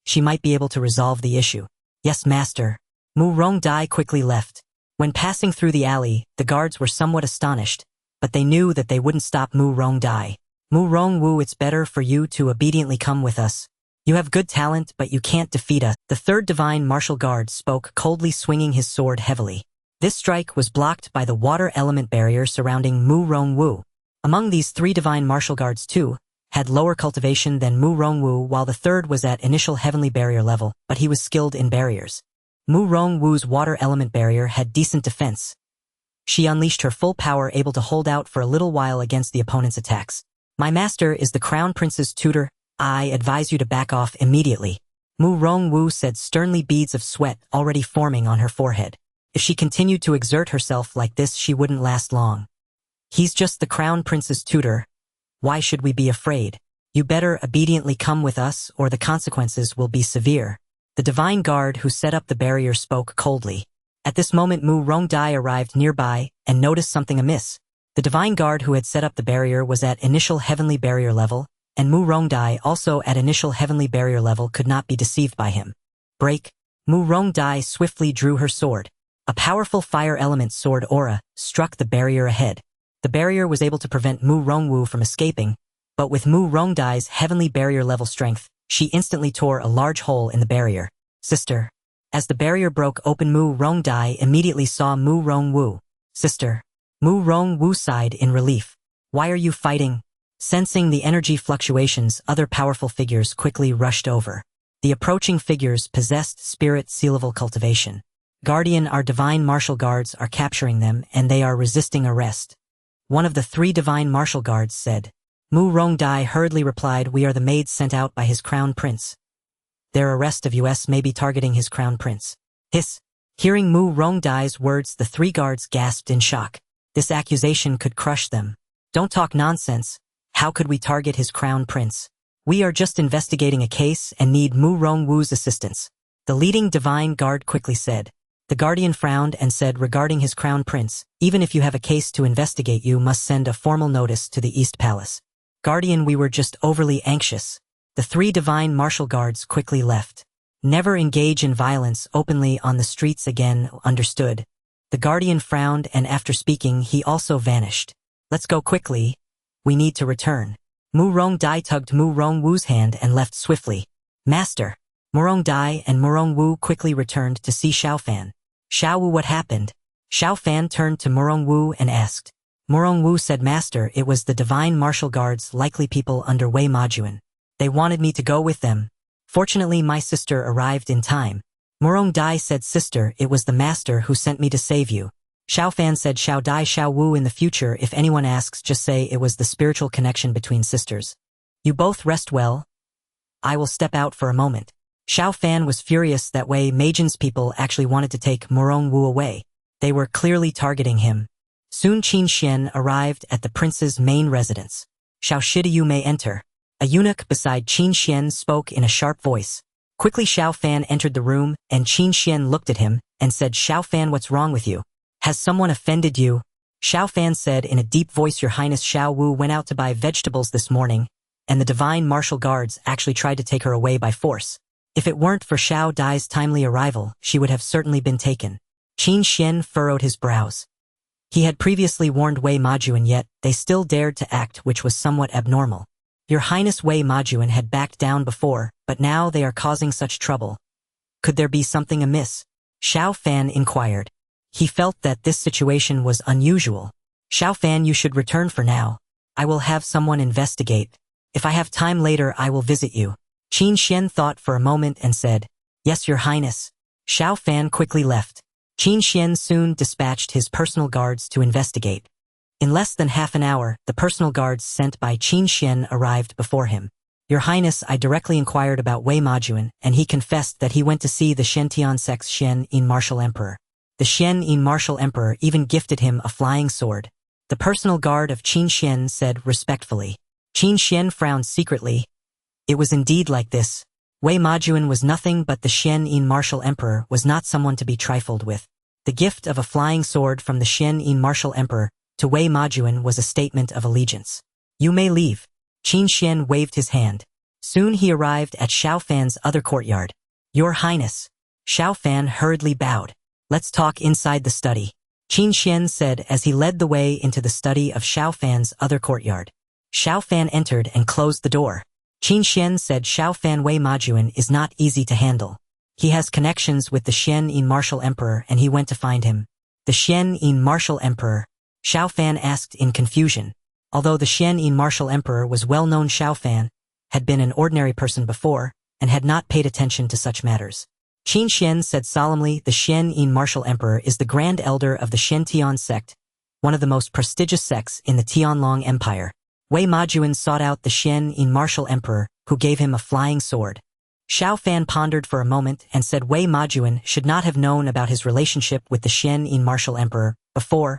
She might be able to resolve the issue. Yes, master. Mu Rong Dai quickly left. When passing through the alley, the guards were somewhat astonished, but they knew that they wouldn't stop Mu Rong Dai. Mu Rongwu, it's better for you to obediently come with us. You have good talent, but you can't defeat us. The third divine martial guard spoke, coldly swinging his sword heavily. This strike was blocked by the water element barrier surrounding Mu Rongwu. Among these three divine martial guards, two had lower cultivation than Mu Rongwu, while the third was at initial heavenly barrier level, but he was skilled in barriers. Mu Rongwu's water element barrier had decent defense. She unleashed her full power, able to hold out for a little while against the opponent's attacks. My master is the Crown Prince's tutor. I advise you to back off immediately. Mu Rongwu said sternly, beads of sweat already forming on her forehead. If she continued to exert herself like this, she wouldn't last long. He's just the Crown Prince's tutor. Why should we be afraid? You better obediently come with us, or the consequences will be severe. The divine guard who set up the barrier spoke coldly. At this moment, Mu Rongdai arrived nearby and noticed something amiss. The divine guard who had set up the barrier was at initial heavenly barrier level, and Mu Rongdai, also at initial heavenly barrier level, could not be deceived by him. Break. Mu Rongdai swiftly drew her sword. A powerful fire element sword aura struck the barrier ahead. The barrier was able to prevent Mu Rongwu from escaping, but with Mu Rongdai's heavenly barrier level strength, she instantly tore a large hole in the barrier. Sister. As the barrier broke open, Mu Rongdai immediately saw Mu Rongwu. Sister. Mu Rongwu sighed in relief. Why are you fighting? Sensing the energy fluctuations, other powerful figures quickly rushed over. The approaching figures possessed spirit seal-level cultivation. Guardian, our divine martial guards are capturing them, and they are resisting arrest. One of the three divine martial guards said. Mu Rongdai hurriedly replied, we are the maids sent out by his crown prince. Their arrest of us may be targeting his crown prince. Hiss. Hearing Mu Rongdai's words, the three guards gasped in shock. This accusation could crush them. Don't talk nonsense. How could we target his crown prince? We are just investigating a case and need Mu Rongwu's assistance. The leading divine guard quickly said. The guardian frowned and said, regarding his crown prince, even if you have a case to investigate, you must send a formal notice to the East Palace. Guardian, we were just overly anxious. The three divine martial guards quickly left. Never engage in violence openly on the streets again, understood. The guardian frowned, and after speaking, he also vanished. Let's go quickly. We need to return. Mu Rongdai tugged Mu Rongwu's hand and left swiftly. Master. Mu Rongdai and Mu Rongwu quickly returned to see Xiao Fan. Xiao Wu, what happened? Xiao Fan turned to Mu Rongwu and asked. Mu Rongwu said, Master, it was the divine martial guards, likely people under Wei Majuan. They wanted me to go with them. Fortunately, my sister arrived in time. Mu Rongdai said, Sister, it was the master who sent me to save you. Xiao Fan said, Xiao Dai Xiao Wu, in the future, if anyone asks, just say it was the spiritual connection between sisters. You both rest well. I will step out for a moment. Xiao Fan was furious that Wei Majuan's people actually wanted to take Mu Rongwu away. They were clearly targeting him. Soon Qin Xuan arrived at the prince's main residence. Xiao Shida, you may enter. A eunuch beside Qin Xuan spoke in a sharp voice. Quickly Xiao Fan entered the room, and Qin Xuan looked at him and said, Xiao Fan, what's wrong with you? Has someone offended you? Xiao Fan said in a deep voice, Your Highness, Xiao Wu went out to buy vegetables this morning, and the divine martial guards actually tried to take her away by force. If it weren't for Xiao Dai's timely arrival, she would have certainly been taken. Qin Xuan furrowed his brows. He had previously warned Wei Majuan, yet they still dared to act, which was somewhat abnormal. Your Highness, Wei Majuan had backed down before, but now they are causing such trouble. Could there be something amiss? Xiao Fan inquired. He felt that this situation was unusual. Xiao Fan, you should return for now. I will have someone investigate. If I have time later, I will visit you. Qin Xuan thought for a moment and said, Yes, Your Highness. Xiao Fan quickly left. Qin Xuan soon dispatched his personal guards to investigate. In less than half an hour, the personal guards sent by Qin Xuan arrived before him. Your Highness, I directly inquired about Wei Majuan, and he confessed that he went to see the Shentian Sect's Xian Martial Emperor. The Xian Martial Emperor even gifted him a flying sword. The personal guard of Qin Xuan said respectfully. Qin Xuan frowned secretly. It was indeed like this. Wei Majuan was nothing but the Xian Martial Emperor was not someone to be trifled with. The gift of a flying sword from the Xian Martial Emperor to Wei Majuan was a statement of allegiance. You may leave. Qin Xuan waved his hand. Soon he arrived at Xiao Fan's other courtyard. Your Highness. Xiao Fan hurriedly bowed. Let's talk inside the study. Qin Xuan said as he led the way into the study of Xiao Fan's other courtyard. Xiao Fan entered and closed the door. Qin Xuan said Xiao Fan Wei Majuan is not easy to handle. He has connections with the Xian martial emperor and he went to find him. The Xian martial emperor? Xiao Fan asked in confusion. Although the Xian martial emperor was well-known, Xiao Fan had been an ordinary person before and had not paid attention to such matters. Qin Xuan said solemnly, the Xian martial emperor is the grand elder of the Shen sect, one of the most prestigious sects in the Tianlong Empire. Wei Majuan sought out the Xian martial emperor, who gave him a flying sword. Xiao Fan pondered for a moment and said Wei Majuan should not have known about his relationship with the Xian martial emperor before.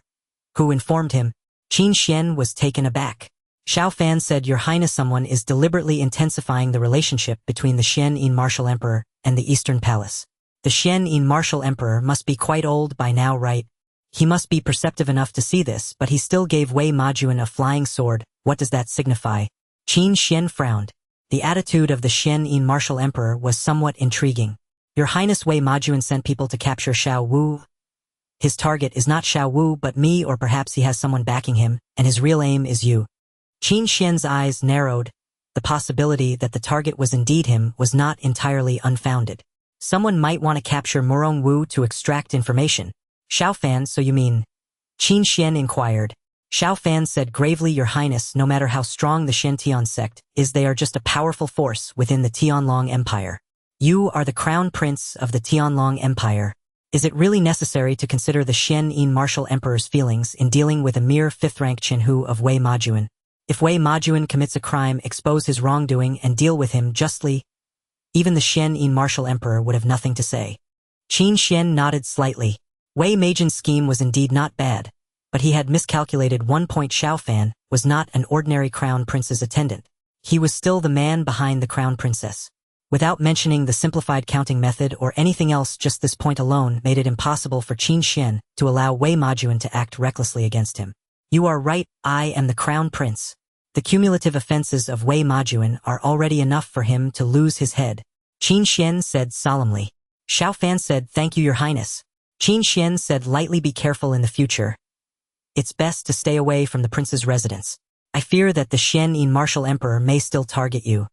Who informed him? Qin Xuan was taken aback. Xiao Fan said, Your Highness, someone is deliberately intensifying the relationship between the Xian martial emperor and the Eastern Palace. The Xian martial emperor must be quite old by now, right? He must be perceptive enough to see this, but he still gave Wei Majuan a flying sword. What does that signify? Qin Xuan frowned. The attitude of the Xian martial emperor was somewhat intriguing. Your Highness, Wei Majuan sent people to capture Xiao Wu. His target is not Xiao Wu but me, or perhaps he has someone backing him, and his real aim is you. Qin Xuan's eyes narrowed. The possibility that the target was indeed him was not entirely unfounded. Someone might want to capture Murong Wu to extract information. Xiao Fan, so you mean? Qin Xuan inquired. Xiao Fan said gravely, Your Highness, no matter how strong the Shen sect is, they are just a powerful force within the Tianlong Empire. You are the crown prince of the Tianlong Empire. Is it really necessary to consider the Xian martial emperor's feelings in dealing with a mere fifth-rank Qinhu of Wei Majuan? If Wei Majuan commits a crime, expose his wrongdoing and deal with him justly. Even the Xian martial emperor would have nothing to say. Qin Xuan nodded slightly. Wei Majuan's scheme was indeed not bad, but he had miscalculated one point. Xiao Fan was not an ordinary crown prince's attendant. He was still the man behind the crown princess. Without mentioning the simplified counting method or anything else, just this point alone made it impossible for Qin Xuan to allow Wei Majuan to act recklessly against him. You are right, I am the crown prince. The cumulative offenses of Wei Majuan are already enough for him to lose his head. Qin Xuan said solemnly. Xiao Fan said, Thank you, Your Highness. Qin Xuan said lightly, Be careful in the future. It's best to stay away from the prince's residence. I fear that the Xian martial emperor may still target you.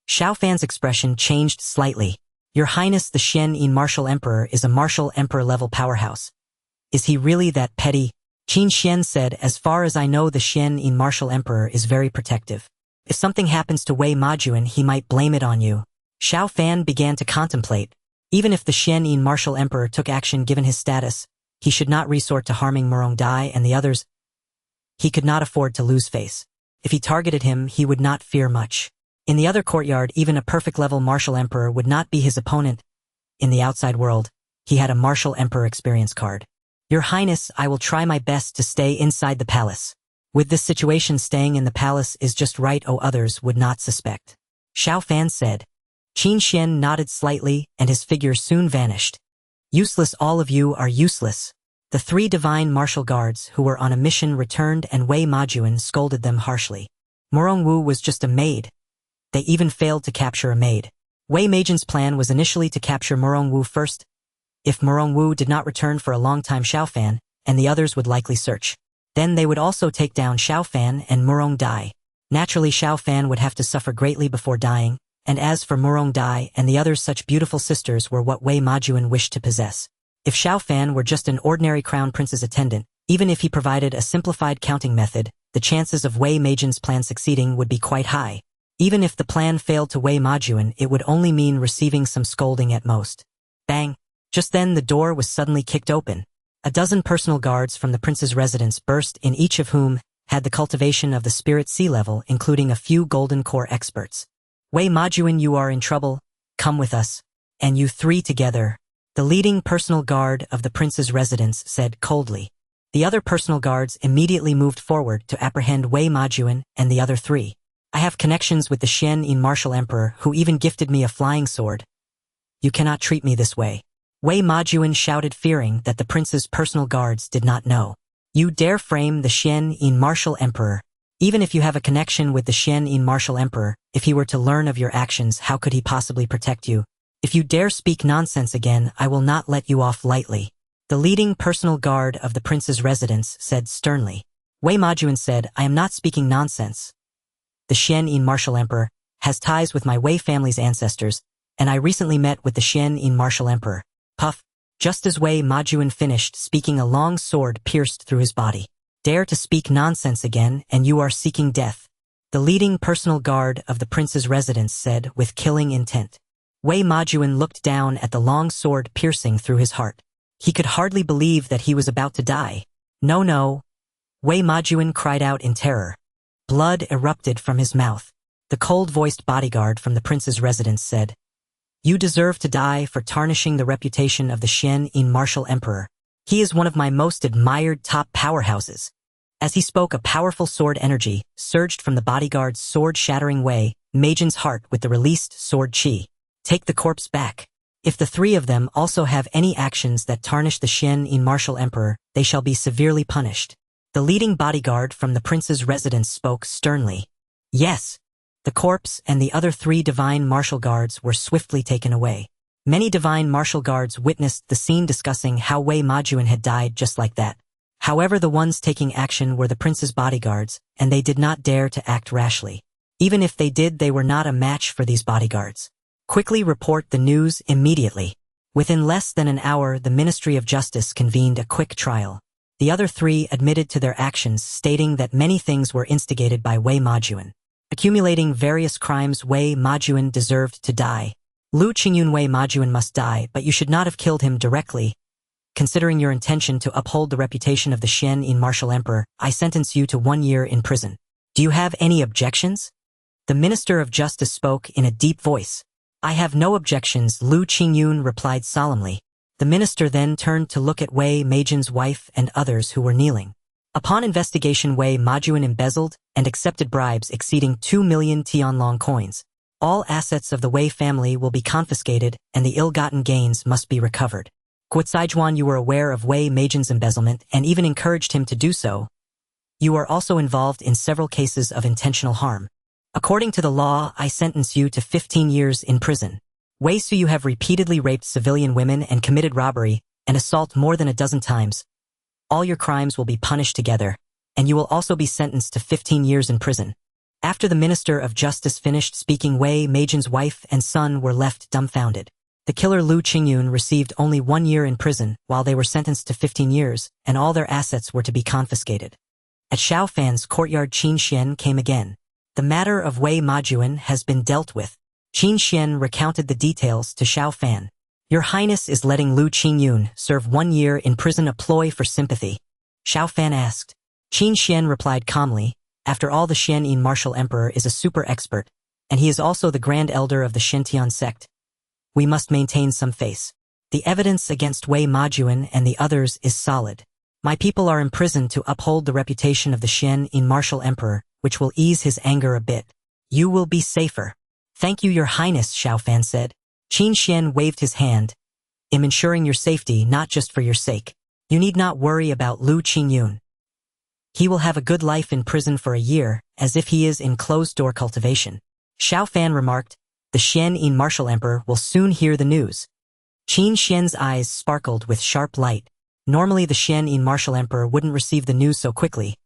Xiao Fan's expression changed slightly. Your Highness, the Xian martial emperor is a martial emperor-level powerhouse. Is he really that petty? Qin Xuan said, As far as I know, the Xian martial emperor is very protective. If something happens to Wei Majuan, he might blame it on you. Xiao Fan began to contemplate. Even if the Xian martial emperor took action given his status, he should not resort to harming Murong Dai and the others. He could not afford to lose face. If he targeted him, he would not fear much. In the other courtyard, even a perfect-level martial emperor would not be his opponent. In the outside world, he had a martial emperor experience card. Your Highness, I will try my best to stay inside the palace. With this situation, staying in the palace is just right. Oh, others would not suspect. Xiao Fan said. Qin Xuan nodded slightly, and his figure soon vanished. Useless, all of you are useless. The three divine martial guards who were on a mission returned, and Wei Majuan scolded them harshly. Murong Wu was just a maid. They even failed to capture a maid. Wei Majuan's plan was initially to capture Murong Wu first. If Murong Wu did not return for a long time, Xiao Fan and the others would likely search. Then they would also take down Xiao Fan and Murong Dai. Naturally, Xiao Fan would have to suffer greatly before dying, and as for Murong Dai and the others, such beautiful sisters were what Wei Majuan wished to possess. If Xiao Fan were just an ordinary crown prince's attendant, even if he provided a simplified counting method, the chances of Wei Majuan's plan succeeding would be quite high. Even if the plan failed to Wei Majuan, it would only mean receiving some scolding at most. Bang! Just then the door was suddenly kicked open. A dozen personal guards from the prince's residence burst in, each of whom had the cultivation of the spirit sea level, including a few golden core experts. Wei Majuan, you are in trouble. Come with us. And you three together. The leading personal guard of the prince's residence said coldly. The other personal guards immediately moved forward to apprehend Wei Majuan and the other three. I have connections with the Xian martial emperor, who even gifted me a flying sword. You cannot treat me this way. Wei Majuan shouted, fearing that the prince's personal guards did not know. You dare frame the Xian martial emperor. Even if you have a connection with the Xian martial emperor, if he were to learn of your actions, how could he possibly protect you? If you dare speak nonsense again, I will not let you off lightly. The leading personal guard of the prince's residence said sternly. Wei Majuan said, I am not speaking nonsense. the Xian martial emperor, has ties with my Wei family's ancestors, and I recently met with the Xian martial emperor. Puff. Just as Wei Majuan finished speaking, a long sword pierced through his body. Dare to speak nonsense again, and you are seeking death. The leading personal guard of the prince's residence said with killing intent. Wei Majuan looked down at the long sword piercing through his heart. He could hardly believe that he was about to die. No, no. Wei Majuan cried out in terror. Blood erupted from his mouth. The cold-voiced bodyguard from the prince's residence said, "You deserve to die for tarnishing the reputation of the Xian martial emperor. He is one of my most admired top powerhouses." As he spoke, a powerful sword energy surged from the bodyguard's sword-shattering Wei Majuan's heart with the released sword chi. Take the corpse back. If the three of them also have any actions that tarnish the Xian martial emperor, they shall be severely punished. The leading bodyguard from the prince's residence spoke sternly. Yes. The corpse and the other 3 divine martial guards were swiftly taken away. Many divine martial guards witnessed the scene, discussing how Wei Majuan had died just like that. However, the ones taking action were the prince's bodyguards, and they did not dare to act rashly. Even if they did, they were not a match for these bodyguards. Quickly report the news immediately. Within less than an hour, the Ministry of Justice convened a quick trial. The other 3 admitted to their actions, stating that many things were instigated by Wei Majuan. Accumulating various crimes, Wei Majuan deserved to die. Lu Qingyun, Wei Majuan must die, but you should not have killed him directly. Considering your intention to uphold the reputation of the Xian martial emperor, I sentence you to 1 year in prison. Do you have any objections? The Minister of Justice spoke in a deep voice. I have no objections, Lu Qingyun replied solemnly. The minister then turned to look at Wei Majuan's wife and others who were kneeling. Upon investigation, Wei Majuan embezzled and accepted bribes exceeding 2 million Tianlong coins. All assets of the Wei family will be confiscated, and the ill-gotten gains must be recovered. Guotsaijuan, you were aware of Wei Majuan's embezzlement and even encouraged him to do so. You are also involved in several cases of intentional harm. According to the law, I sentence you to 15 years in prison. Wei Su, you have repeatedly raped civilian women and committed robbery and assault more than a dozen times. All your crimes will be punished together, and you will also be sentenced to 15 years in prison. After the Minister of Justice finished speaking, Wei Majuan's wife and son were left dumbfounded. The killer Lu Qingyun received only 1 year in prison, while they were sentenced to 15 years, and all their assets were to be confiscated. At Xiao Fan's courtyard, Qin Xuan came again. The matter of Wei Majuan has been dealt with. Qin Xuan recounted the details to Xiao Fan. Your Highness is letting Lu Qingyun serve 1 year in prison, a ploy for sympathy? Xiao Fan asked. Qin Xuan replied calmly, after all, the Xian martial emperor is a super expert, and he is also the grand elder of the Shentian sect. We must maintain some face. The evidence against Wei Majuan and the others is solid. My people are imprisoned to uphold the reputation of the Xian martial emperor, which will ease his anger a bit. You will be safer. Thank you, Your Highness, Xiao Fan said. Qin Xuan waved his hand. I'm ensuring your safety, not just for your sake. You need not worry about Lu Qingyun. He will have a good life in prison for a year, as if he is in closed-door cultivation. Xiao Fan remarked, the Xian martial emperor will soon hear the news. Qin Xuan's eyes sparkled with sharp light. Normally the Xian martial emperor wouldn't receive the news so quickly,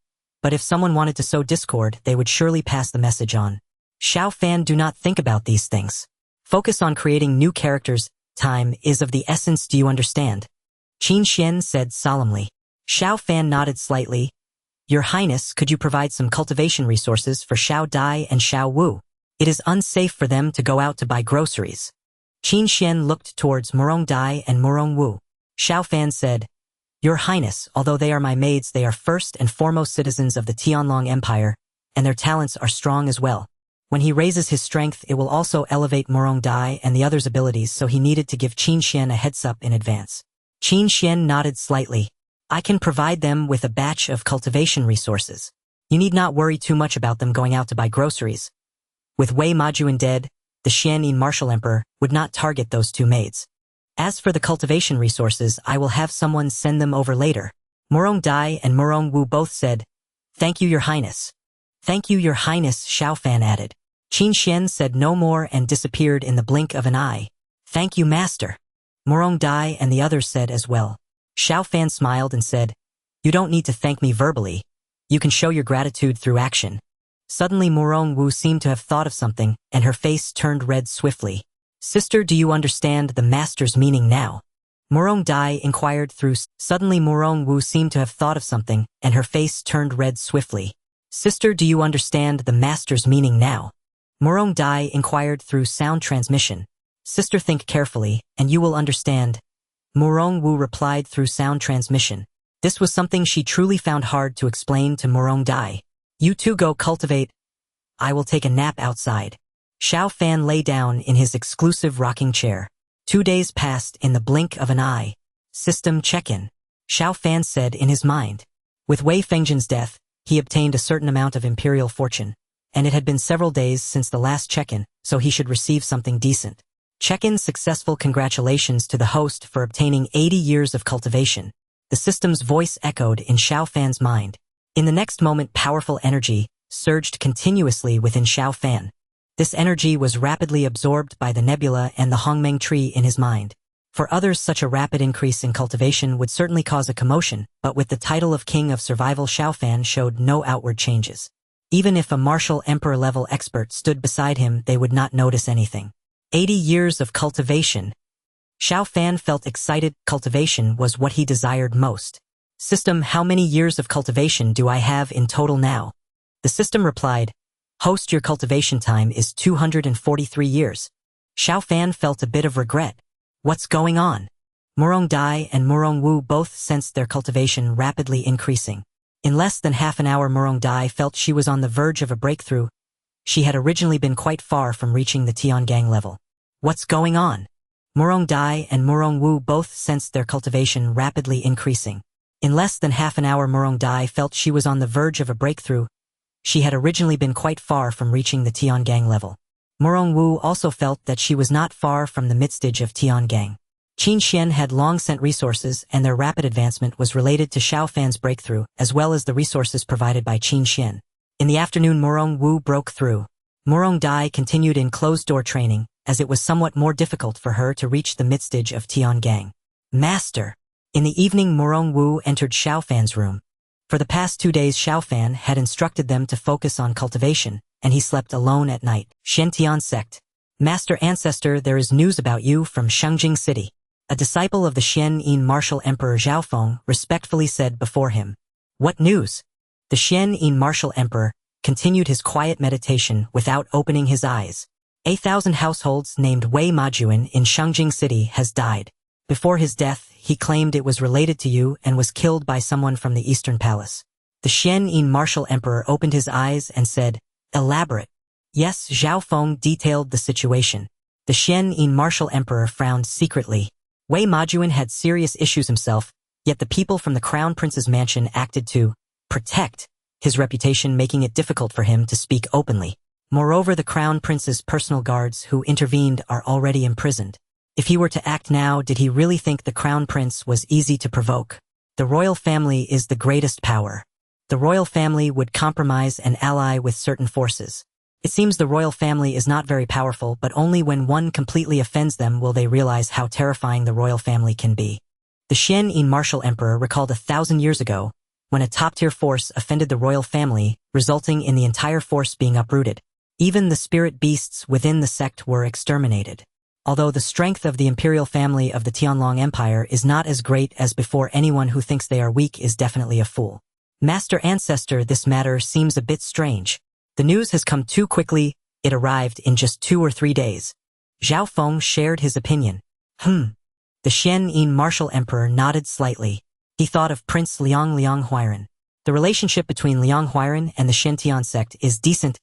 but if someone wanted to sow discord, they would surely pass the message on. Xiao Fan, do not think about these things. Focus on creating new characters. Time is of the essence, do you understand? Qin Xuan said solemnly. Xiao Fan nodded slightly. Your Highness, could you provide some cultivation resources for Xiao Dai and Xiao Wu? It is unsafe for them to go out to buy groceries. Qin Xuan looked towards Murong Dai and Murong Wu. Xiao Fan said, Your Highness, although they are my maids, they are first and foremost citizens of the Tianlong Empire, and their talents are strong as well. When he raises his strength, it will also elevate Murong Dai and the others' abilities, so he needed to give Qin Xuan a heads-up in advance. Qin Xuan nodded slightly. I can provide them with a batch of cultivation resources. You need not worry too much about them going out to buy groceries. With Wei Majuan dead, the Xian martial emperor would not target those 2 maids. As for the cultivation resources, I will have someone send them over later. Murong Dai and Murong Wu both said, Thank you, Your Highness. Thank you, Your Highness, Xiao Fan added. Qin Xuan said no more and disappeared in the blink of an eye. Thank you, Master. Murong Dai and the others said as well. Xiao Fan smiled and said, You don't need to thank me verbally. You can show your gratitude through action. Suddenly Morong Wu seemed to have thought of something, and her face turned red swiftly. Sister, do you understand the master's meaning now? Morong Dai inquired through. Suddenly Morong Wu seemed to have thought of something, and her face turned red swiftly. Sister, do you understand the master's meaning now? Morong Dai inquired through sound transmission. Sister, think carefully, and you will understand. Morong Wu replied through sound transmission. This was something she truly found hard to explain to Morong Dai. You two go cultivate. I will take a nap outside. Xiao Fan lay down in his exclusive rocking chair. 2 days passed in the blink of an eye. System check-in. Xiao Fan said in his mind. With Wei Fengjin's death, he obtained a certain amount of imperial fortune, and it had been several days since the last check-in, so he should receive something decent. Check-in successful. Congratulations to the host for obtaining 80 years of cultivation. The system's voice echoed in Xiao Fan's mind. In the next moment, powerful energy surged continuously within Xiao Fan. This energy was rapidly absorbed by the nebula and the Hongmeng tree in his mind. For others, such a rapid increase in cultivation would certainly cause a commotion, but with the title of King of Survival, Xiao Fan showed no outward changes. Even if a martial emperor-level expert stood beside him, they would not notice anything. 80 years of cultivation. Xiao Fan felt excited. Cultivation was what he desired most. System, how many years of cultivation do I have in total now? The system replied, Host, your cultivation time is 243 years. Xiao Fan felt a bit of regret. What's going on? Morong Dai and Morong Wu both sensed their cultivation rapidly increasing. In less than half an hour, Morong Dai felt she was on the verge of a breakthrough. She had originally been quite far from reaching the Tiangang level. What's going on? Morong Dai and Morong Wu both sensed their cultivation rapidly increasing. In less than half an hour, Morong Dai felt she was on the verge of a breakthrough. She had originally been quite far from reaching the Tiangang level. Morong Wu also felt that she was not far from the midstage of Tiangang. Qin Xuan had long sent resources, and their rapid advancement was related to Xiao Fan's breakthrough, as well as the resources provided by Qin Xuan. In the afternoon, Morong Wu broke through. Morong Dai continued in closed-door training, as it was somewhat more difficult for her to reach the midstage of Tiangang. Master! In the evening, Morong Wu entered Xiao Fan's room. For the past 2 days, Xiao Fan had instructed them to focus on cultivation, and he slept alone at night. Shen sect. Master Ancestor, there is news about you from Shengjing City. A disciple of the Xian martial emperor Zhao Feng respectfully said before him. What news? The Xian martial emperor continued his quiet meditation without opening his eyes. 1,000 households named Wei Majuan in Shengjing City has died. Before his death, he claimed it was related to you and was killed by someone from the Eastern Palace. The Xian martial emperor opened his eyes and said, Elaborate. Yes, Zhao Feng detailed the situation. The Xian martial emperor frowned secretly. Wei Majuan had serious issues himself, yet the people from the crown prince's mansion acted to protect his reputation, making it difficult for him to speak openly. Moreover, the crown prince's personal guards who intervened are already imprisoned. If he were to act now, did he really think the crown prince was easy to provoke? The royal family is the greatest power. The royal family would compromise and ally with certain forces. It seems the royal family is not very powerful, but only when one completely offends them will they realize how terrifying the royal family can be. The Xian martial emperor recalled 1,000 years ago, when a top-tier force offended the royal family, resulting in the entire force being uprooted. Even the spirit beasts within the sect were exterminated. Although the strength of the imperial family of the Tianlong Empire is not as great as before, anyone who thinks they are weak is definitely a fool. Master Ancestor, this matter seems a bit strange. The news has come too quickly, it arrived in just 2 or 3 days. Zhao Feng shared his opinion. The Xian martial emperor nodded slightly. He thought of Prince Liang Huairan. The relationship between Liang Huairan and the Shentian sect is decent.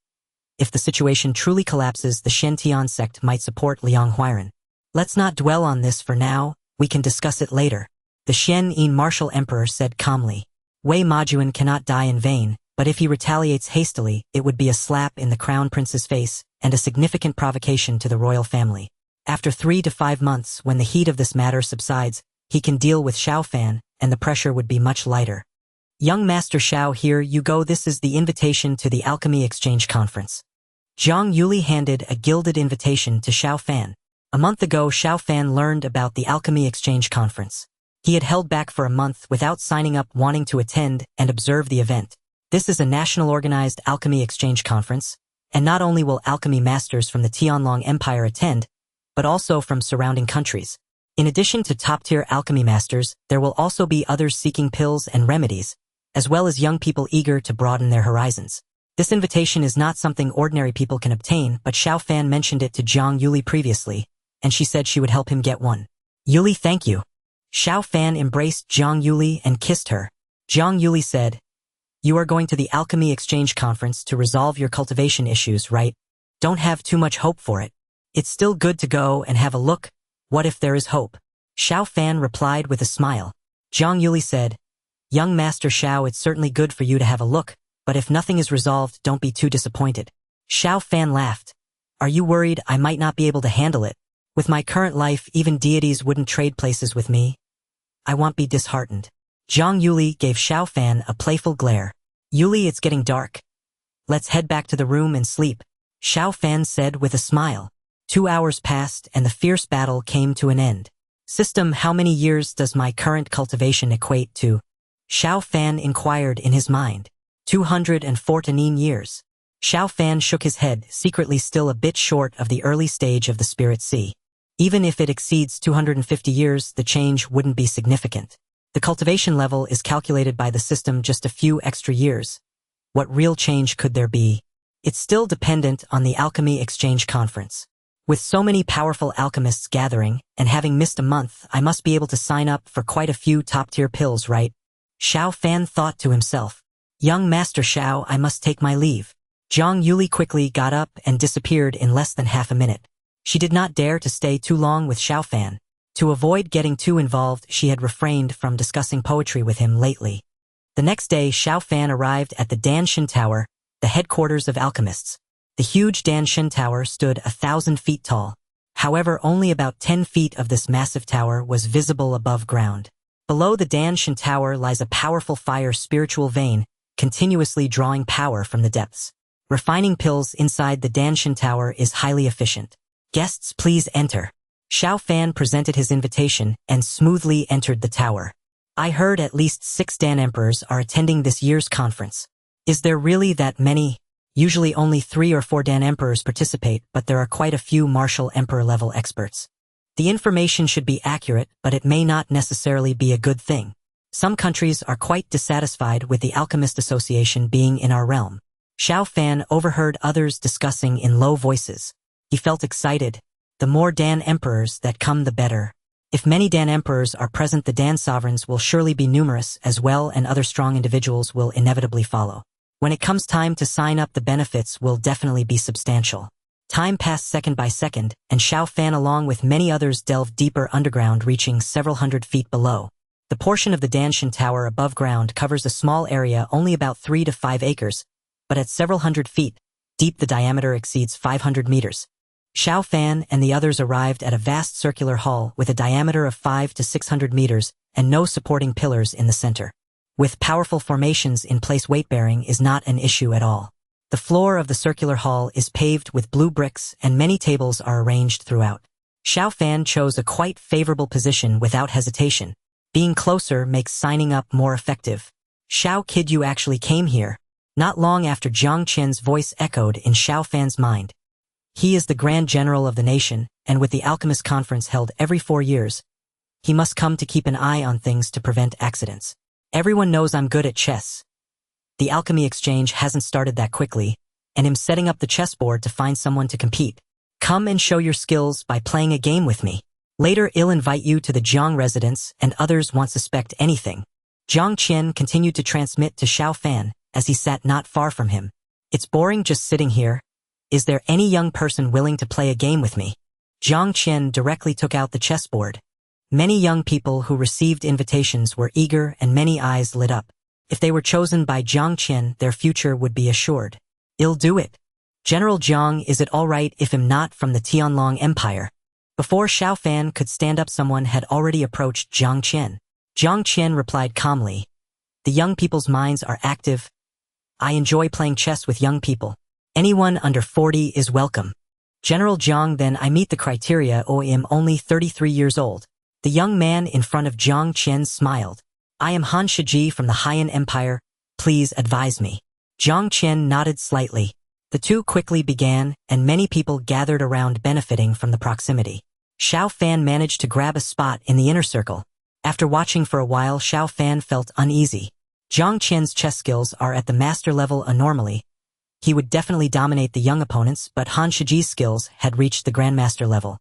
If the situation truly collapses, the Shentian sect might support Liang Huairan. Let's not dwell on this for now, we can discuss it later. The Xian martial emperor said calmly. Wei Majuan cannot die in vain, but if he retaliates hastily, it would be a slap in the crown prince's face and a significant provocation to the royal family. After 3 to 5 months, when the heat of this matter subsides, he can deal with Xiao Fan, and the pressure would be much lighter. Young Master Xiao, here you go. This is the invitation to the Alchemy Exchange Conference. Zhang Yuli handed a gilded invitation to Xiao Fan. A month ago, Xiao Fan learned about the Alchemy Exchange Conference. He had held back for a month without signing up, wanting to attend and observe the event. This is a national organized alchemy exchange conference, and not only will alchemy masters from the Tianlong Empire attend, but also from surrounding countries. In addition to top-tier alchemy masters, there will also be others seeking pills and remedies, as well as young people eager to broaden their horizons. This invitation is not something ordinary people can obtain, but Xiao Fan mentioned it to Zhang Yuli previously, and she said she would help him get one. Yuli, thank you. Xiao Fan embraced Zhang Yuli and kissed her. Zhang Yuli said, "You are going to the Alchemy Exchange Conference to resolve your cultivation issues, right? Don't have too much hope for it. It's still good to go and have a look. What if there is hope?" Xiao Fan replied with a smile. Zhang Yuli said, "Young Master Xiao, it's certainly good for you to have a look, but if nothing is resolved, don't be too disappointed." Xiao Fan laughed. "Are you worried I might not be able to handle it? With my current life, even deities wouldn't trade places with me. I won't be disheartened." Zhang Yuli gave Xiao Fan a playful glare. "Yuli, it's getting dark. Let's head back to the room and sleep," Xiao Fan said with a smile. 2 hours passed and the fierce battle came to an end. "System, how many years does my current cultivation equate to?" Xiao Fan inquired in his mind. 214 years. Xiao Fan shook his head, secretly still a bit short of the early stage of the Spirit Sea. Even if it exceeds 250 years, the change wouldn't be significant. The cultivation level is calculated by the system just a few extra years. What real change could there be? It's still dependent on the Alchemy Exchange Conference. With so many powerful alchemists gathering, and having missed a month, I must be able to sign up for quite a few top-tier pills, right? Xiao Fan thought to himself. "Young Master Xiao, I must take my leave." Zhang Yuli quickly got up and disappeared in less than half a minute. She did not dare to stay too long with Xiao Fan. To avoid getting too involved, she had refrained from discussing poetry with him lately. The next day, Xiao Fan arrived at the Danshan Tower, the headquarters of alchemists. The huge Danshan Tower stood 1,000 feet tall. However, only about 10 feet of this massive tower was visible above ground. Below the Danshan Tower lies a powerful fire spiritual vein, continuously drawing power from the depths. Refining pills inside the Danshan Tower is highly efficient. "Guests, please enter." Xiao Fan presented his invitation and smoothly entered the tower. "I heard at least 6 Dan Emperors are attending this year's conference. Is there really that many?" Usually only 3 or 4 Dan Emperors participate, but there are quite a few martial emperor-level experts. The information should be accurate, but it may not necessarily be a good thing. Some countries are quite dissatisfied with the Alchemist Association being in our realm. Xiao Fan overheard others discussing in low voices. He felt excited. The more Dan Emperors that come, the better. If many Dan Emperors are present, the Dan Sovereigns will surely be numerous as well, and other strong individuals will inevitably follow. When it comes time to sign up, the benefits will definitely be substantial. Time passed second by second, and Xiao Fan along with many others delved deeper underground, reaching several hundred feet below. The portion of the Danshan Tower above ground covers a small area only about 3 to 5 acres, but at several hundred feet deep the diameter exceeds 500 meters. Xiao Fan and the others arrived at a vast circular hall with a diameter of 5 to 600 meters and no supporting pillars in the center. With powerful formations in place, weight-bearing is not an issue at all. The floor of the circular hall is paved with blue bricks and many tables are arranged throughout. Xiao Fan chose a quite favorable position without hesitation. Being closer makes signing up more effective. "Xiao kid, you actually came here." Not long after, Jiang Qian's voice echoed in Xiao Fan's mind. He is the Grand General of the nation, and with the Alchemist Conference held every 4 years, he must come to keep an eye on things to prevent accidents. "Everyone knows I'm good at chess. The Alchemy Exchange hasn't started that quickly, and I'm setting up the chessboard to find someone to compete. Come and show your skills by playing a game with me. Later I'll invite you to the Jiang residence and others won't suspect anything." Jiang Qian continued to transmit to Xiao Fan as he sat not far from him. "It's boring just sitting here. Is there any young person willing to play a game with me?" Jiang Qian directly took out the chessboard. Many young people who received invitations were eager and many eyes lit up. If they were chosen by Jiang Qian, their future would be assured. "I'll do it. General Jiang, is it all right if I'm not from the Tianlong Empire?" Before Xiao Fan could stand up, someone had already approached Jiang Qian. Jiang Qian replied calmly, "The young people's minds are active. I enjoy playing chess with young people. Anyone under 40 is welcome." "General Jiang, then I meet the criteria. I am only 33 years old." The young man in front of Jiang Qian smiled. "I am Han Shiji from the Haiyan Empire. Please advise me. Jiang Qian nodded slightly. The two quickly began, and many people gathered around benefiting from the proximity. Xiao Fan managed to grab a spot in the inner circle. After watching for a while, Xiao Fan felt uneasy. Jiang Qian's chess skills are at the master level normally. He would definitely dominate the young opponents, but Han Shiji's skills had reached the grandmaster level.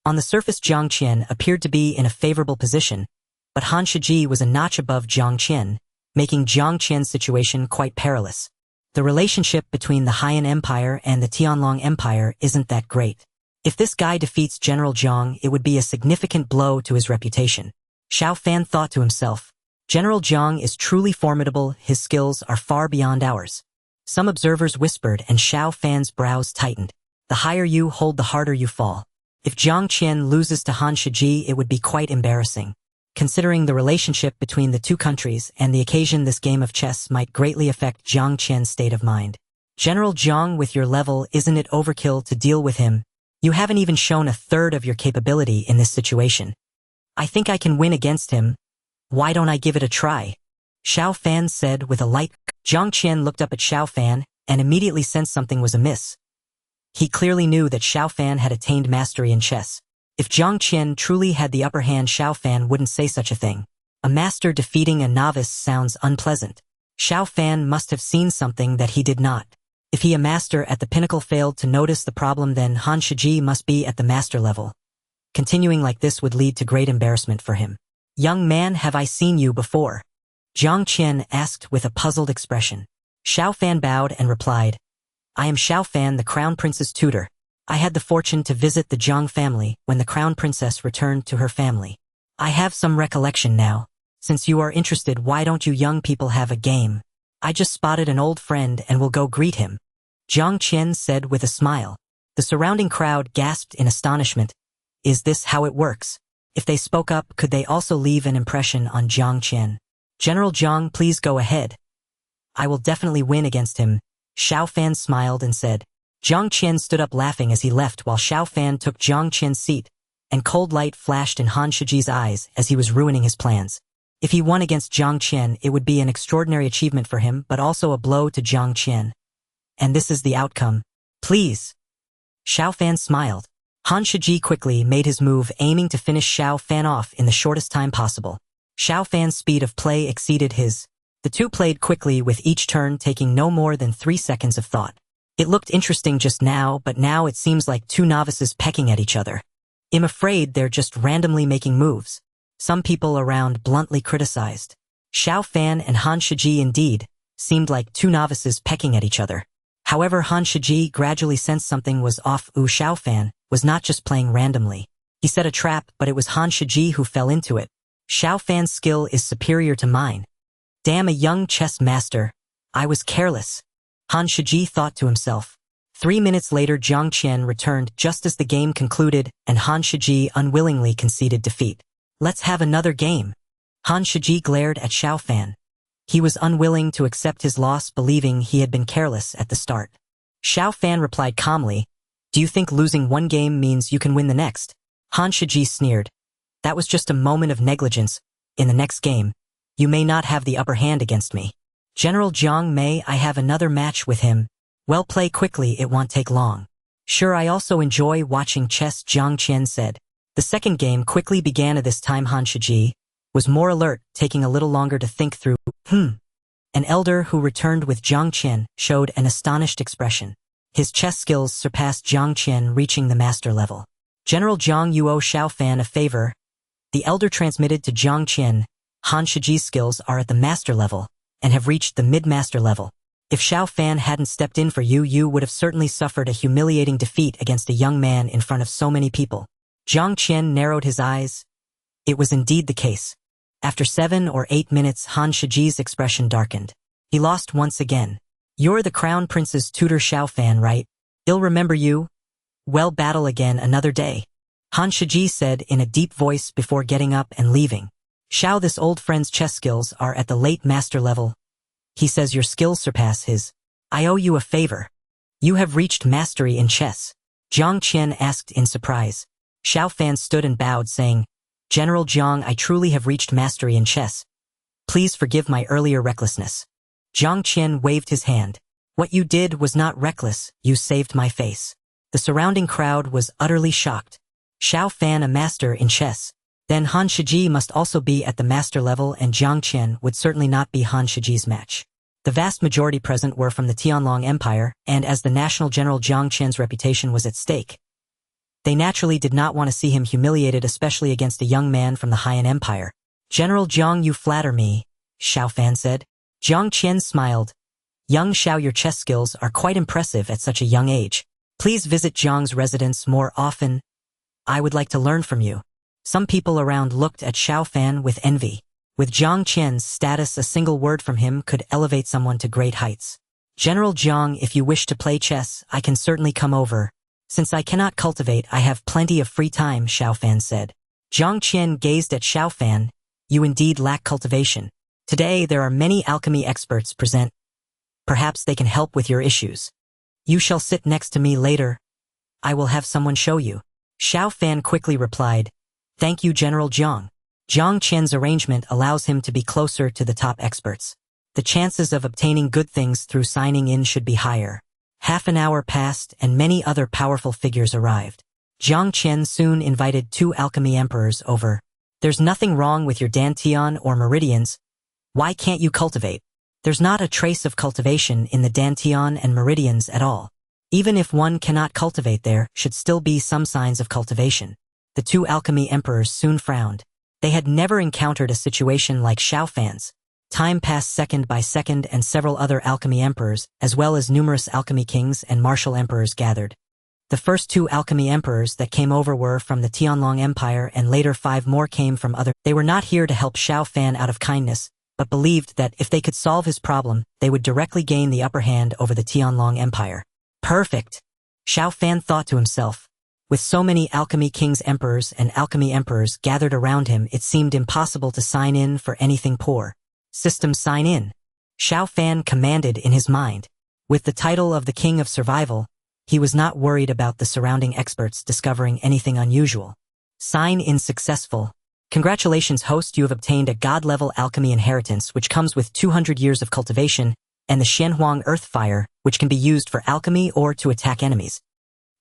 On the surface, Jiang Qian appeared to be in a favorable position, but Han Shiji was a notch above Jiang Qian, making Jiang Qian's situation quite perilous. The relationship between the Haiyan Empire and the Tianlong Empire isn't that great. If this guy defeats General Jiang, it would be a significant blow to his reputation. Xiao Fan thought to himself, General Jiang is truly formidable, his skills are far beyond ours. Some observers whispered and Xiao Fan's brows tightened. The higher you hold, the harder you fall. If Jiang Qian loses to Han Shiji, it would be quite embarrassing. Considering the relationship between the two countries and the occasion, this game of chess might greatly affect Jiang Qian's state of mind. General Jiang, with your level, isn't it overkill to deal with him? You haven't even shown a third of your capability in this situation. I think I can win against him. Why don't I give it a try? Xiao Fan said with a light. Jiang Qian looked up at Xiao Fan and immediately sensed something was amiss. He clearly knew that Xiao Fan had attained mastery in chess. If Jiang Qian truly had the upper hand, Xiao Fan wouldn't say such a thing. A master defeating a novice sounds unpleasant. Xiao Fan must have seen something that he did not. If he, a master at the pinnacle, failed to notice the problem, then Han Shiji must be at the master level. Continuing like this would lead to great embarrassment for him. Young man, have I seen you before? Jiang Qian asked with a puzzled expression. Xiao Fan bowed and replied, I am Xiao Fan, the Crown Prince's tutor. I had the fortune to visit the Jiang family when the Crown Princess returned to her family. I have some recollection now. Since you are interested, why don't you young people have a game? I just spotted an old friend and will go greet him. Jiang Qian said with a smile. The surrounding crowd gasped in astonishment. Is this how it works? If they spoke up, could they also leave an impression on Jiang Qian? General Jiang, please go ahead. I will definitely win against him. Xiao Fan smiled and said. Jiang Qian stood up laughing as he left while Xiao Fan took Jiang Qian's seat, and cold light flashed in Han Shiji's eyes as he was ruining his plans. If he won against Jiang Qian, it would be an extraordinary achievement for him, but also a blow to Jiang Qian. And this is the outcome. Please. Xiao Fan smiled. Han Shiji quickly made his move, aiming to finish Xiao Fan off in the shortest time possible. Xiao Fan's speed of play exceeded his. The two played quickly, with each turn taking no more than 3 seconds of thought. It looked interesting just now, but now it seems like two novices pecking at each other. I'm afraid they're just randomly making moves. Some people around bluntly criticized. Xiao Fan and Han Shiji indeed seemed like two novices pecking at each other. However, Han Shiji gradually sensed something was off. Xiao Fan was not just playing randomly. He set a trap, but it was Han Shiji who fell into it. Xiao Fan's skill is superior to mine. Damn, a young chess master. I was careless. Han Shiji thought to himself. 3 minutes later, Jiang Qian returned just as the game concluded, and Han Shiji unwillingly conceded defeat. Let's have another game. Han Shiji glared at Xiao Fan. He was unwilling to accept his loss, believing he had been careless at the start. Xiao Fan replied calmly, Do you think losing one game means you can win the next? Han Shiji sneered. That was just a moment of negligence. In the next game, you may not have the upper hand against me. General Jiang, may I have another match with him? Well, play quickly, it won't take long. Sure, I also enjoy watching chess, Jiang Qian said. The second game quickly began. At this time, Han Shiji was more alert, taking a little longer to think through. An elder who returned with Jiang Qian showed an astonished expression. His chess skills surpassed Jiang Qian, reaching the master level. General Jiang, you owe Xiao Fan a favor. The elder transmitted to Jiang Qian. Han Shiji's skills are at the master level and have reached the mid-master level. If Xiao Fan hadn't stepped in for you, you would have certainly suffered a humiliating defeat against a young man in front of so many people. Jiang Qian narrowed his eyes. It was indeed the case. After 7 or 8 minutes, Han Shiji's expression darkened. He lost once again. You're the Crown Prince's tutor, Xiao Fan, right? He'll remember you. Well, battle again another day. Han Shiji said in a deep voice before getting up and leaving. Xiao, this old friend's chess skills are at the late master level. He says your skills surpass his. I owe you a favor. You have reached mastery in chess. Jiang Qian asked in surprise. Xiao Fan stood and bowed, saying, General Jiang, I truly have reached mastery in chess. Please forgive my earlier recklessness. Jiang Qian waved his hand. What you did was not reckless, you saved my face. The surrounding crowd was utterly shocked. Xiao Fan, a master in chess. Then Han Shiji must also be at the master level, and Jiang Qian would certainly not be Han Shiji's match. The vast majority present were from the Tianlong Empire, and as the national general Jiang Qian's reputation was at stake, they naturally did not want to see him humiliated, especially against a young man from the Haiyan Empire. General Jiang, you flatter me, Xiao Fan said. Jiang Qian smiled. Young Xiao, your chess skills are quite impressive at such a young age. Please visit Jiang's residence more often. I would like to learn from you. Some people around looked at Xiao Fan with envy. With Jiang Qian's status, a single word from him could elevate someone to great heights. General Jiang, if you wish to play chess, I can certainly come over. Since I cannot cultivate, I have plenty of free time, Xiao Fan said. Jiang Qian gazed at Xiao Fan. You indeed lack cultivation. Today there are many alchemy experts present. Perhaps they can help with your issues. You shall sit next to me later. I will have someone show you. Xiao Fan quickly replied. Thank you, General Jiang. Jiang Qian's arrangement allows him to be closer to the top experts. The chances of obtaining good things through signing in should be higher. Half an hour passed and many other powerful figures arrived. Jiang Qian soon invited 2 alchemy emperors over. There's nothing wrong with your dantian or meridians. Why can't you cultivate? There's not a trace of cultivation in the dantian and meridians at all. Even if one cannot cultivate, there should still be some signs of cultivation. The 2 alchemy emperors soon frowned. They had never encountered a situation like Xiao Fan's. Time passed second by second, and several other alchemy emperors, as well as numerous alchemy kings and martial emperors, gathered. The first 2 alchemy emperors that came over were from the Tianlong Empire, and later 5 more came from other. They were not here to help Xiao Fan out of kindness, but believed that if they could solve his problem, they would directly gain the upper hand over the Tianlong Empire. Perfect! Xiao Fan thought to himself. With so many alchemy kings, emperors, and alchemy emperors gathered around him, it seemed impossible to sign in for anything poor. System sign in. Xiao Fan commanded in his mind. With the title of the King of Survival, he was not worried about the surrounding experts discovering anything unusual. Sign in successful. Congratulations, host, you have obtained a god-level alchemy inheritance which comes with 200 years of cultivation, and the Shenhuang Earth Fire, which can be used for alchemy or to attack enemies.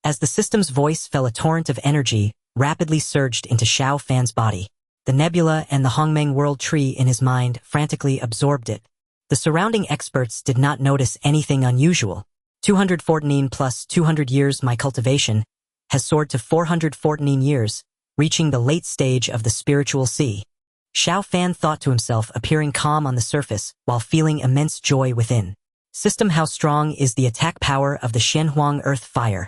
As the system's voice fell, a torrent of energy rapidly surged into Xiao Fan's body. The nebula and the Hongmeng World Tree in his mind frantically absorbed it. The surrounding experts did not notice anything unusual. 214 plus 200 years, my cultivation has soared to 414 years, reaching the late stage of the spiritual sea. Xiao Fan thought to himself, appearing calm on the surface while feeling immense joy within. System, how strong is the attack power of the Shenhuang Earth Fire?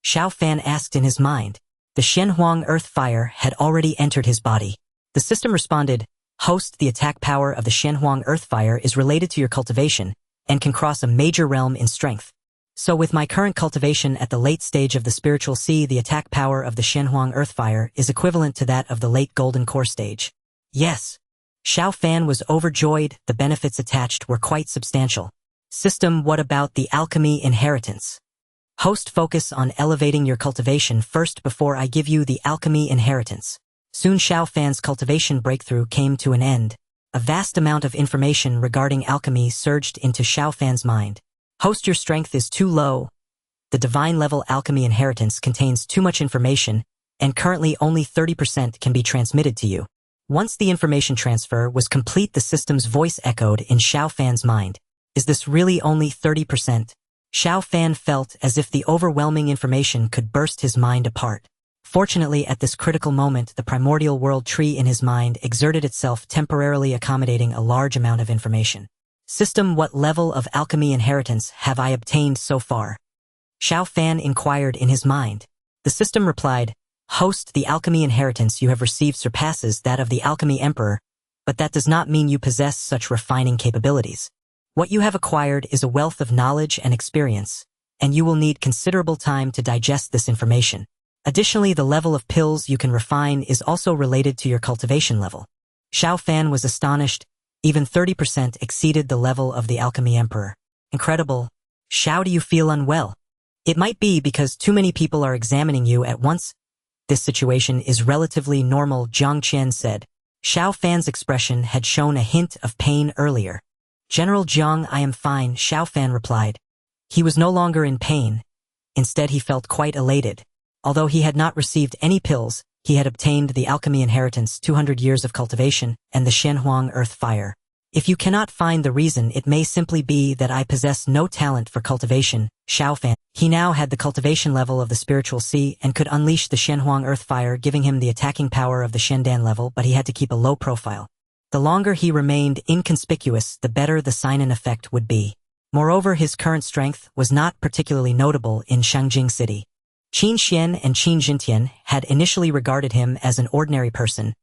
Xiao Fan asked in his mind. The Shenhuang Earth Fire had already entered his body. The system responded, host, the attack power of the Shenhuang Earth Fire is related to your cultivation and can cross a major realm in strength. So with my current cultivation at the late stage of the spiritual sea, the attack power of the Shenhuang Earth Fire is equivalent to that of the late golden core stage. Yes. Xiao Fan was overjoyed. The benefits attached were quite substantial. System, what about the alchemy inheritance? Host, focus on elevating your cultivation first before I give you the alchemy inheritance. Soon Xiao Fan's cultivation breakthrough came to an end. A vast amount of information regarding alchemy surged into Xiao Fan's mind. Host, your strength is too low. The divine level alchemy inheritance contains too much information, and currently only 30% can be transmitted to you. Once the information transfer was complete, the system's voice echoed in Xiao Fan's mind. Is this really only 30%? Xiao Fan felt as if the overwhelming information could burst his mind apart. Fortunately, at this critical moment, the primordial world tree in his mind exerted itself, temporarily accommodating a large amount of information. System, what level of alchemy inheritance have I obtained so far? Xiao Fan inquired in his mind. The system replied, host, the alchemy inheritance you have received surpasses that of the alchemy emperor, but that does not mean you possess such refining capabilities. What you have acquired is a wealth of knowledge and experience, and you will need considerable time to digest this information. Additionally, the level of pills you can refine is also related to your cultivation level. Xiao Fan was astonished. Even 30% exceeded the level of the alchemy emperor. Incredible. Xiao, do you feel unwell? It might be because too many people are examining you at once. This situation is relatively normal, Jiang Qian said. Xiao Fan's expression had shown a hint of pain earlier. General Jiang, I am fine, Xiao Fan replied. He was no longer in pain. Instead, he felt quite elated. Although he had not received any pills, he had obtained the alchemy inheritance, 200 years of cultivation, and the Shenhuang earth fire. If you cannot find the reason, it may simply be that I possess no talent for cultivation, Xiao Fan. He now had the cultivation level of the spiritual sea and could unleash the Shenhuang earth fire, giving him the attacking power of the Shendan level, but he had to keep a low profile. The longer he remained inconspicuous, the better the Sinan effect would be. Moreover, his current strength was not particularly notable in Shangjing City. Qin Xuan and Qin Jintian had initially regarded him as an ordinary person.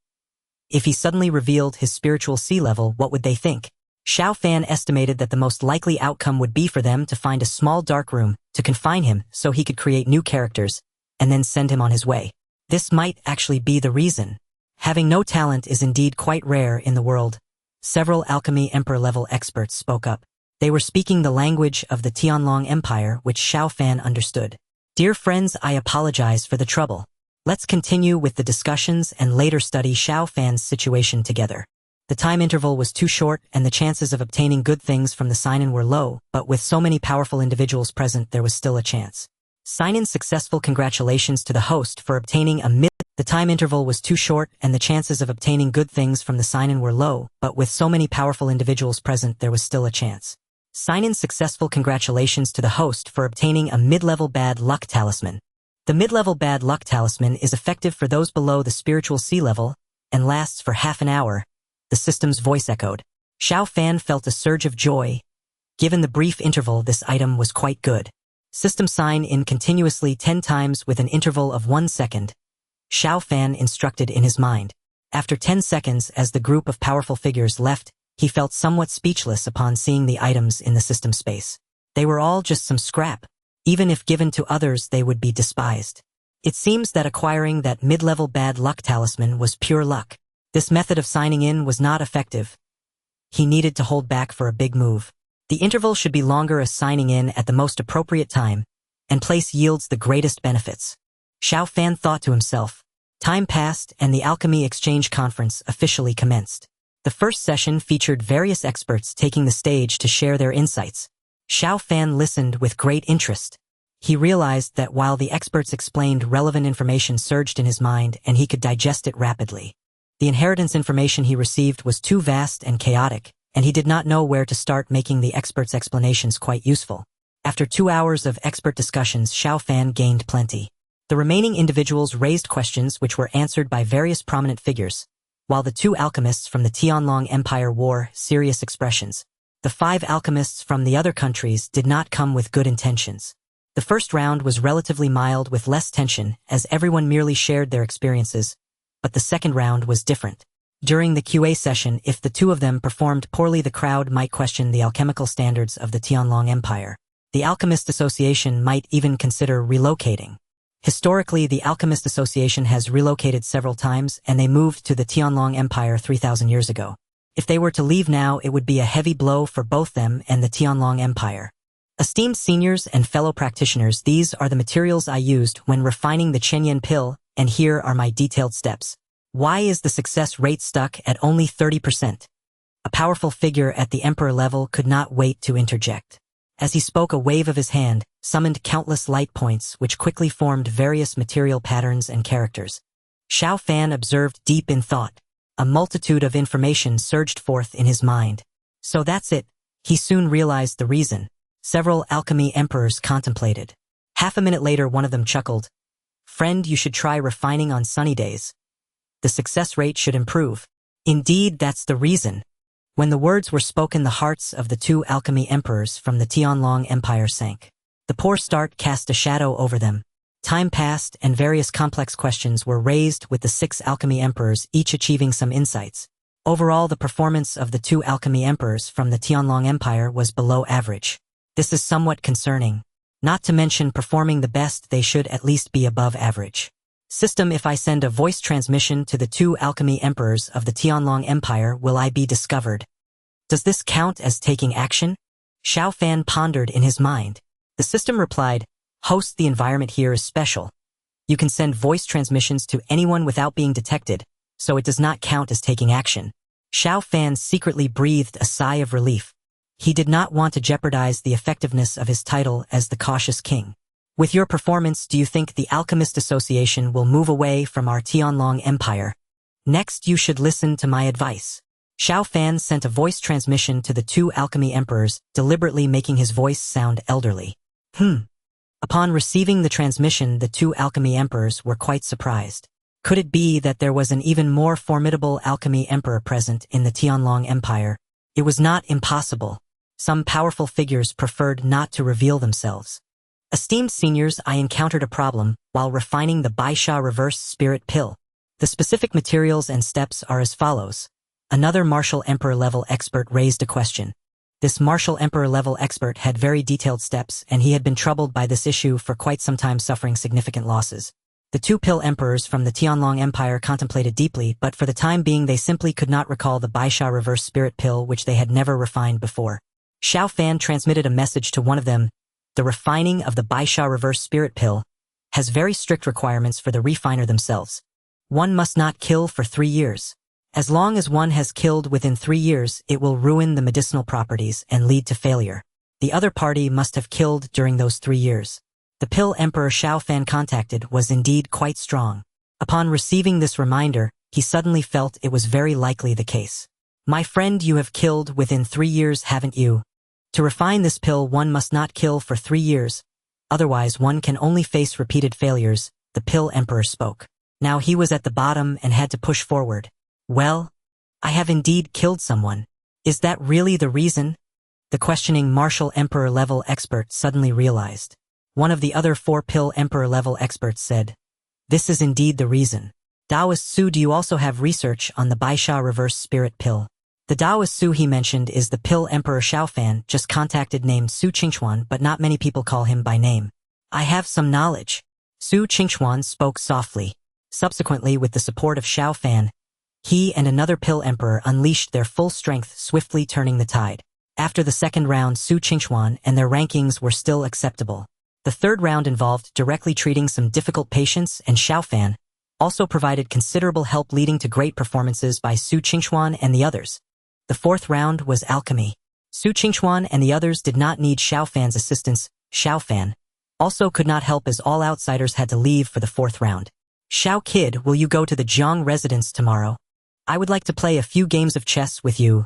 If he suddenly revealed his spiritual sea level, what would they think? Xiao Fan estimated that the most likely outcome would be for them to find a small dark room to confine him so he could create new characters and then send him on his way. This might actually be the reason. Having no talent is indeed quite rare in the world. Several alchemy emperor-level experts spoke up. They were speaking the language of the Tianlong Empire, which Xiao Fan understood. Dear friends, I apologize for the trouble. Let's continue with the discussions and later study Xiao Fan's situation together. The time interval was too short and the chances of obtaining good things from the Sinan were low, but with so many powerful individuals present, there was still a chance. Sinan successful. Congratulations to the host for obtaining a The time interval was too short and the chances of obtaining good things from the Sinan were low, but with so many powerful individuals present, there was still a chance. Sinan successful. Congratulations to the host for obtaining a mid-level bad luck talisman. The mid-level bad luck talisman is effective for those below the spiritual sea level and lasts for half an hour. The system's voice echoed. Xiao Fan felt a surge of joy. Given the brief interval, this item was quite good. System sign in continuously 10 times with an interval of 1 second. Xiao Fan instructed in his mind. After 10 seconds, as the group of powerful figures left, he felt somewhat speechless upon seeing the items in the system space. They were all just some scrap. Even if given to others, they would be despised. It seems that acquiring that mid-level bad luck talisman was pure luck. This method of signing in was not effective. He needed to hold back for a big move. The interval should be longer, as signing in at the most appropriate time and place yields the greatest benefits. Xiao Fan thought to himself. Time passed and the Alchemy Exchange Conference officially commenced. The first session featured various experts taking the stage to share their insights. Xiao Fan listened with great interest. He realized that while the experts explained, relevant information surged in his mind and he could digest it rapidly. The inheritance information he received was too vast and chaotic, and he did not know where to start, making the experts' explanations quite useful. After 2 hours of expert discussions, Xiao Fan gained plenty. The remaining individuals raised questions which were answered by various prominent figures, while the 2 alchemists from the Tianlong Empire wore serious expressions. The 5 alchemists from the other countries did not come with good intentions. The first round was relatively mild with less tension, as everyone merely shared their experiences, but the second round was different. During the QA session, if the 2 of them performed poorly, the crowd might question the alchemical standards of the Tianlong Empire. The Alchemist Association might even consider relocating. Historically, the Alchemist Association has relocated several times, and they moved to the Tianlong Empire 3,000 years ago. If they were to leave now, it would be a heavy blow for both them and the Tianlong Empire. Esteemed seniors and fellow practitioners, these are the materials I used when refining the Chenyan pill, and here are my detailed steps. Why is the success rate stuck at only 30%? A powerful figure at the emperor level could not wait to interject. As he spoke, a wave of his hand summoned countless light points which quickly formed various material patterns and characters. Xiao Fan observed deep in thought. A multitude of information surged forth in his mind. So that's it. He soon realized the reason. Several alchemy emperors contemplated. Half a minute later, one of them chuckled. Friend, you should try refining on sunny days. The success rate should improve. Indeed, that's the reason. When the words were spoken, the hearts of the 2 alchemy emperors from the Tianlong Empire sank. The poor start cast a shadow over them. Time passed and various complex questions were raised, with the 6 alchemy emperors each achieving some insights. Overall, the performance of the 2 alchemy emperors from the Tianlong Empire was below average. This is somewhat concerning. Not to mention performing the best, they should at least be above average. System, if I send a voice transmission to the 2 alchemy emperors of the Tianlong Empire, will I be discovered? Does this count as taking action? Xiao Fan pondered in his mind. The system replied, Host, the environment here is special. You can send voice transmissions to anyone without being detected, so it does not count as taking action. Xiao Fan secretly breathed a sigh of relief. He did not want to jeopardize the effectiveness of his title as the cautious king. With your performance, do you think the Alchemist Association will move away from our Tianlong Empire? Next, you should listen to my advice. Xiao Fan sent a voice transmission to the two alchemy emperors, deliberately making his voice sound elderly. Upon receiving the transmission, the two alchemy emperors were quite surprised. Could it be that there was an even more formidable alchemy emperor present in the Tianlong Empire? It was not impossible. Some powerful figures preferred not to reveal themselves. Esteemed seniors, I encountered a problem while refining the Baisha reverse spirit pill. The specific materials and steps are as follows. Another martial emperor level expert raised a question. This martial emperor level expert had very detailed steps, and he had been troubled by this issue for quite some time, suffering significant losses. The two pill emperors from the Tianlong Empire contemplated deeply, but for the time being they simply could not recall the Baisha reverse spirit pill, which they had never refined before. Xiao Fan transmitted a message to one of them. The refining of the Baisha reverse spirit pill has very strict requirements for the refiner themselves. One must not kill for 3 years. As long as one has killed within 3 years, it will ruin the medicinal properties and lead to failure. The other party must have killed during those 3 years. The pill emperor Xiao Fan contacted was indeed quite strong. Upon receiving this reminder, he suddenly felt it was very likely the case. My friend, you have killed within 3 years, haven't you? To refine this pill, one must not kill for 3 years. Otherwise, one can only face repeated failures, the pill emperor spoke. Now he was at the bottom and had to push forward. Well, I have indeed killed someone. Is that really the reason? The questioning martial emperor level expert suddenly realized. One of the other 4 pill emperor level experts said, this is indeed the reason. Taoist Su, do you also have research on the Baisha reverse spirit pill? The Taoist Su he mentioned is the pill emperor Xiao Fan, just contacted, named Su Qingxuan, but not many people call him by name. I have some knowledge. Su Qingxuan spoke softly. Subsequently, with the support of Xiao Fan, he and another pill emperor unleashed their full strength, swiftly turning the tide. After the second round, Su Qingxuan and their rankings were still acceptable. The third round involved directly treating some difficult patients, and Xiao Fan also provided considerable help, leading to great performances by Su Qingxuan and the others. The fourth round was alchemy. Su Qingxuan and the others did not need Xiao Fan's assistance. Xiao Fan also could not help, as all outsiders had to leave for the fourth round. Xiao Kid, will you go to the Jiang residence tomorrow? I would like to play a few games of chess with you,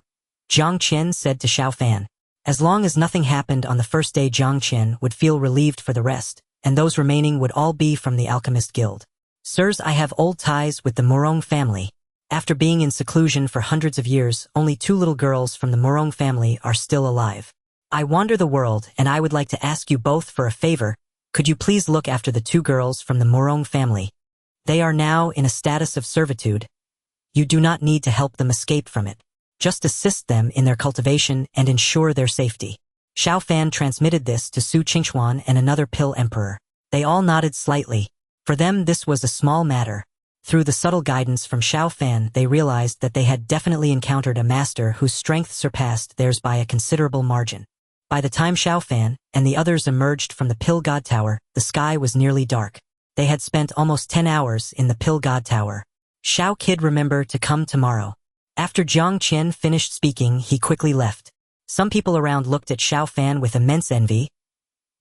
Jiang Qian said to Xiao Fan. As long as nothing happened on the first day, Jiang Qian would feel relieved for the rest, and those remaining would all be from the Alchemist Guild. Sirs, I have old ties with the Murong family. After being in seclusion for hundreds of years, only 2 little girls from the Murong family are still alive. I wander the world, and I would like to ask you both for a favor. Could you please look after the 2 girls from the Murong family? They are now in a status of servitude. You do not need to help them escape from it. Just assist them in their cultivation and ensure their safety. Xiao Fan transmitted this to Su Qingxuan and another pill emperor. They all nodded slightly. For them, this was a small matter. Through the subtle guidance from Xiao Fan, they realized that they had definitely encountered a master whose strength surpassed theirs by a considerable margin. By the time Xiao Fan and the others emerged from the Pill God Tower, the sky was nearly dark. They had spent almost 10 hours in the Pill God Tower. Xiao Kid, remember to come tomorrow. After Jiang Qian finished speaking, he quickly left. Some people around looked at Xiao Fan with immense envy.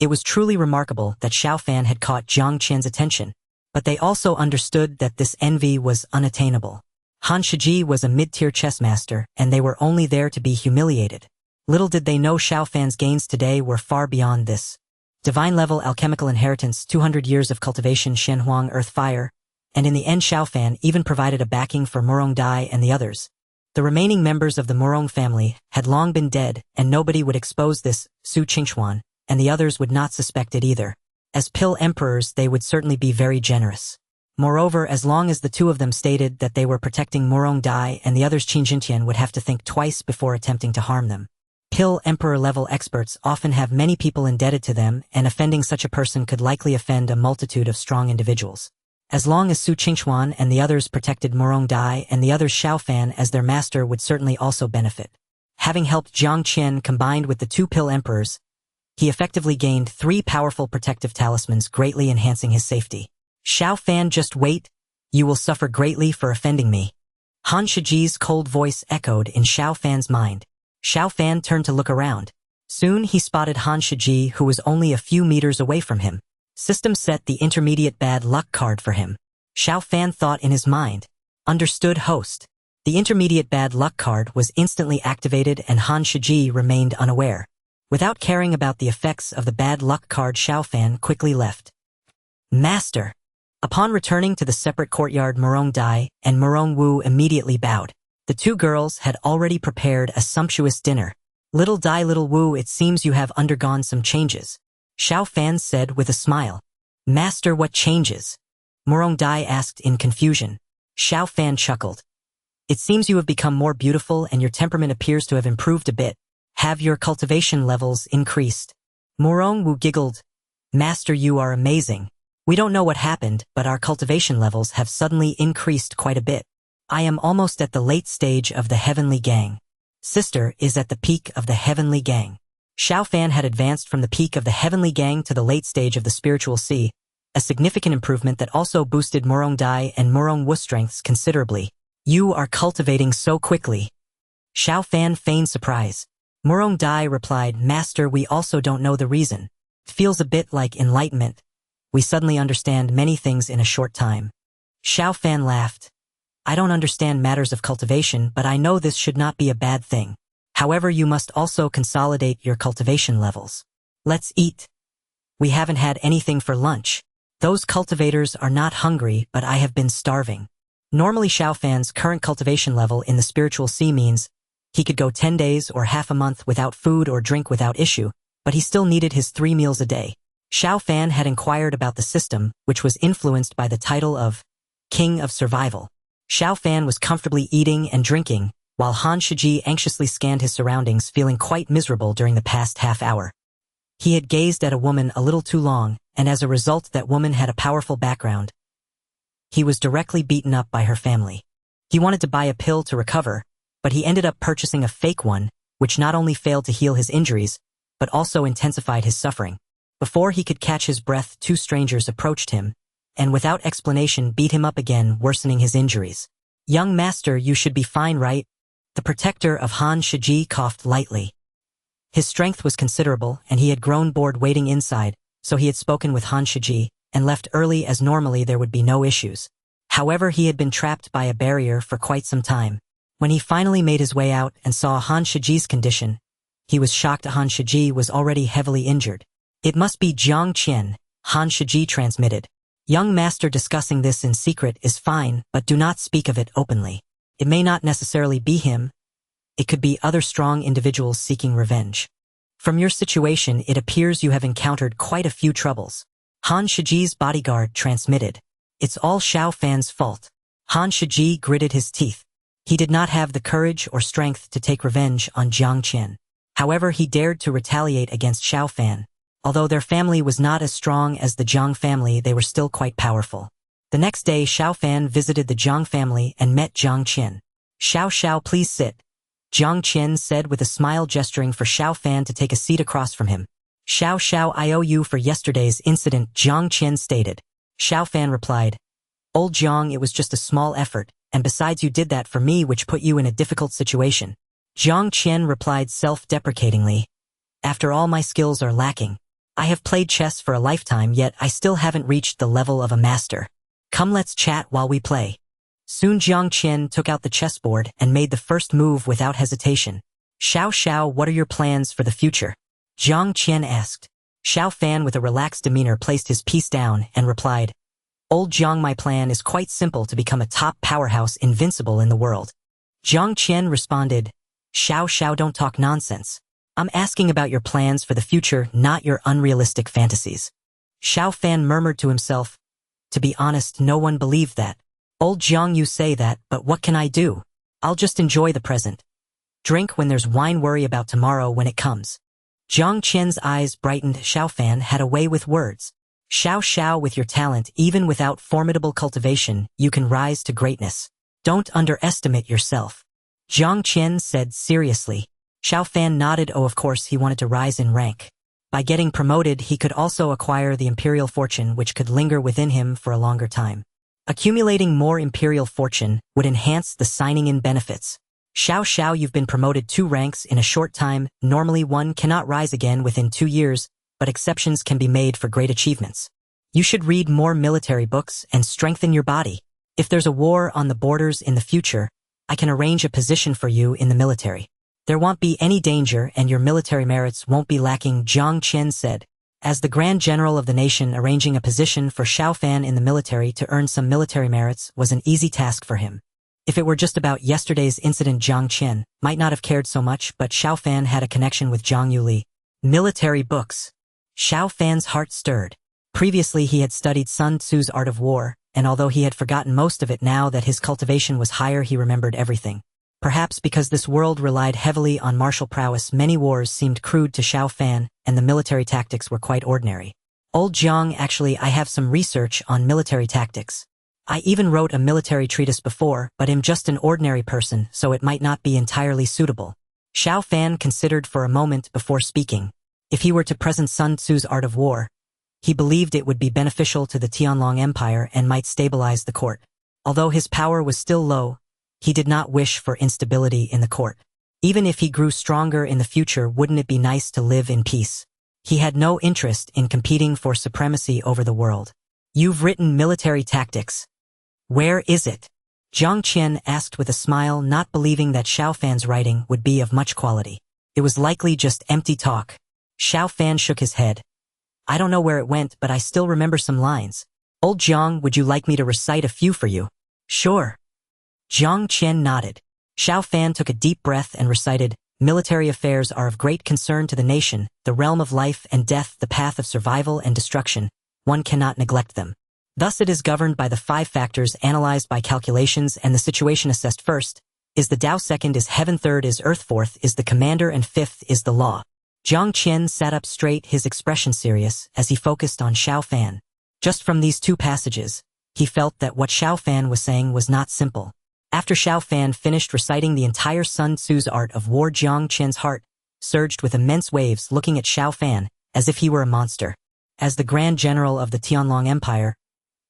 It was truly remarkable that Xiao Fan had caught Jiang Qian's attention, but they also understood that this envy was unattainable. Han Shiji was a mid-tier chess master, and they were only there to be humiliated. Little did they know Xiao Fan's gains today were far beyond this. Divine-level alchemical inheritance, 200 years of cultivation, Shen Huang Earth Fire, and in the end Xiao Fan even provided a backing for Murong Dai and the others. The remaining members of the Murong family had long been dead, and nobody would expose this. Su Qingxuan and the others would not suspect it either. As pill emperors, they would certainly be very generous. Moreover, as long as the 2 of them stated that they were protecting Murong Dai and the others, Qin Xuan would have to think twice before attempting to harm them. Pill emperor-level experts often have many people indebted to them, and offending such a person could likely offend a multitude of strong individuals. As long as Su Qingxuan and the others protected Murong Dai and the others, Xiao Fan as their master would certainly also benefit. Having helped Jiang Qian combined with the 2 pill emperors, he effectively gained 3 powerful protective talismans, greatly enhancing his safety. Xiao Fan, just wait. You will suffer greatly for offending me. Han Shiji's cold voice echoed in Xiao Fan's mind. Xiao Fan turned to look around. Soon he spotted Han Shiji, who was only a few meters away from him. System set the intermediate bad luck card for him. Xiao Fan thought in his mind. Understood, host. The intermediate bad luck card was instantly activated and Han Shiji remained unaware. Without caring about the effects of the bad luck card, Xiao Fan quickly left. Master. Upon returning to the separate courtyard, Murong Dai and Murong Wu immediately bowed. The two girls had already prepared a sumptuous dinner. Little Dai, little Wu, it seems you have undergone some changes. Xiao Fan said with a smile. Master, what changes? Murong Dai asked in confusion. Xiao Fan chuckled. It seems you have become more beautiful and your temperament appears to have improved a bit. Have your cultivation levels increased? Murong Wu giggled. Master, you are amazing. We don't know what happened, but our cultivation levels have suddenly increased quite a bit. I am almost at the late stage of the heavenly gang. Sister is at the peak of the heavenly gang. Xiao Fan had advanced from the peak of the heavenly gang to the late stage of the spiritual sea, a significant improvement that also boosted Murong Dai and Murong Wu's strengths considerably. You are cultivating so quickly. Xiao Fan feigned surprise. Murong Dai replied, Master, we also don't know the reason. It feels a bit like enlightenment. We suddenly understand many things in a short time. Xiao Fan laughed. I don't understand matters of cultivation, but I know this should not be a bad thing. However, you must also consolidate your cultivation levels. Let's eat. We haven't had anything for lunch. Those cultivators are not hungry, but I have been starving. Normally, Xiao Fan's current cultivation level in the spiritual sea means he could go 10 days or half a month without food or drink without issue, but he still needed his 3 meals a day. Xiao Fan had inquired about the system, which was influenced by the title of King of Survival. Xiao Fan was comfortably eating and drinking, while Han Shiji anxiously scanned his surroundings, feeling quite miserable during the past half hour. He had gazed at a woman a little too long, and as a result that woman had a powerful background. He was directly beaten up by her family. He wanted to buy a pill to recover, but he ended up purchasing a fake one, which not only failed to heal his injuries, but also intensified his suffering. Before he could catch his breath, 2 strangers approached him, and without explanation beat him up again, worsening his injuries. Young master, you should be fine, right? The protector of Han Shiji coughed lightly. His strength was considerable, and he had grown bored waiting inside, so he had spoken with Han Shiji, and left early as normally there would be no issues. However, he had been trapped by a barrier for quite some time. When he finally made his way out and saw Han Shiji's condition, he was shocked. Han Shiji was already heavily injured. It must be Jiang Qian, Han Shiji transmitted. Young master, discussing this in secret is fine, but do not speak of it openly. It may not necessarily be him. It could be other strong individuals seeking revenge. From your situation, it appears you have encountered quite a few troubles. Han Shiji's bodyguard transmitted. It's all Xiao Fan's fault. Han Shiji gritted his teeth. He did not have the courage or strength to take revenge on Jiang Qian. However, he dared to retaliate against Xiao Fan. Although their family was not as strong as the Jiang family, they were still quite powerful. The next day, Xiao Fan visited the Jiang family and met Jiang Qian. Xiao, please sit. Jiang Qian said with a smile, gesturing for Xiao Fan to take a seat across from him. Xiao, I owe you for yesterday's incident, Jiang Qian stated. Xiao Fan replied, Old Jiang, it was just a small effort, and besides you did that for me, which put you in a difficult situation. Jiang Qian replied self-deprecatingly, After all, my skills are lacking. I have played chess for a lifetime, yet I still haven't reached the level of a master. Come, let's chat while we play. Soon Jiang Qian took out the chessboard and made the first move without hesitation. Xiao, what are your plans for the future? Jiang Qian asked. Xiao Fan, with a relaxed demeanor, placed his piece down and replied, Old Jiang, my plan is quite simple: to become a top powerhouse, invincible in the world. Jiang Qian responded, Xiao, don't talk nonsense. I'm asking about your plans for the future, not your unrealistic fantasies. Xiao Fan murmured to himself, To be honest, no one believed that. Old Jiang, you say that, but what can I do? I'll just enjoy the present. Drink when there's wine, worry about tomorrow when it comes. Jiang Qian's eyes brightened. Xiao Fan had a way with words. Xiao, with your talent, even without formidable cultivation, you can rise to greatness. Don't underestimate yourself. Jiang Qian said seriously. Xiao Fan nodded. Oh, of course, he wanted to rise in rank. By getting promoted, he could also acquire the imperial fortune, which could linger within him for a longer time. Accumulating more imperial fortune would enhance the signing-in benefits. Xiao, you've been promoted 2 ranks in a short time. Normally one cannot rise again within 2 years, but exceptions can be made for great achievements. You should read more military books and strengthen your body. If there's a war on the borders in the future, I can arrange a position for you in the military. There won't be any danger and your military merits won't be lacking, Jiang Qian said. As the Grand General of the nation, arranging a position for Xiao Fan in the military to earn some military merits was an easy task for him. If it were just about yesterday's incident, Jiang Qian might not have cared so much, but Xiao Fan had a connection with Zhang Yuli. Military books. Xiao Fan's heart stirred. Previously he had studied Sun Tzu's Art of War, and although he had forgotten most of it, now that his cultivation was higher he remembered everything. Perhaps because this world relied heavily on martial prowess, many wars seemed crude to Xiao Fan, and the military tactics were quite ordinary. Old Jiang, actually I have some research on military tactics. I even wrote a military treatise before, but am just an ordinary person, so it might not be entirely suitable. Xiao Fan considered for a moment before speaking. If he were to present Sun Tzu's Art of War, he believed it would be beneficial to the Tianlong Empire and might stabilize the court. Although his power was still low, he did not wish for instability in the court. Even if he grew stronger in the future, wouldn't it be nice to live in peace? He had no interest in competing for supremacy over the world. You've written military tactics. Where is it? Jiang Qian asked with a smile, not believing that Xiao Fan's writing would be of much quality. It was likely just empty talk. Xiao Fan shook his head. I don't know where it went, but I still remember some lines. Old Jiang, would you like me to recite a few for you? Sure. Jiang Qian nodded. Xiao Fan took a deep breath and recited, military affairs are of great concern to the nation, the realm of life and death, the path of survival and destruction. One cannot neglect them. Thus it is governed by the 5 factors analyzed by calculations and the situation assessed. First is the Tao, second is heaven, third is earth, fourth is the commander, and fifth is the law. Jiang Qian sat up straight, his expression serious, as he focused on Xiao Fan. Just from these 2 passages, he felt that what Xiao Fan was saying was not simple. After Xiao Fan finished reciting the entire Sun Tzu's Art of War, Jiang Qian's heart surged with immense waves, looking at Xiao Fan as if he were a monster. As the Grand General of the Tianlong Empire,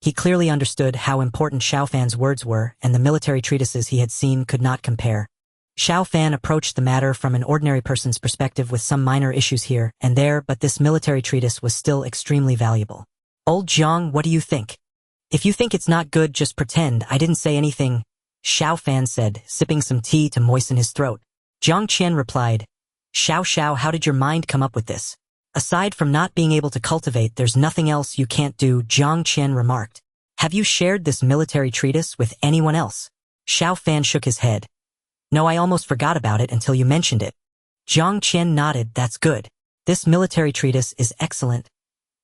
he clearly understood how important Xiao Fan's words were, and the military treatises he had seen could not compare. Xiao Fan approached the matter from an ordinary person's perspective with some minor issues here and there, but this military treatise was still extremely valuable. Old Jiang, what do you think? If you think it's not good, just pretend I didn't say anything, Xiao Fan said, sipping some tea to moisten his throat. Jiang Qian replied, Xiao, how did your mind come up with this? Aside from not being able to cultivate, there's nothing else you can't do, Jiang Qian remarked. Have you shared this military treatise with anyone else? Xiao Fan shook his head. No, I almost forgot about it until you mentioned it. Jiang Qian nodded, that's good. This military treatise is excellent.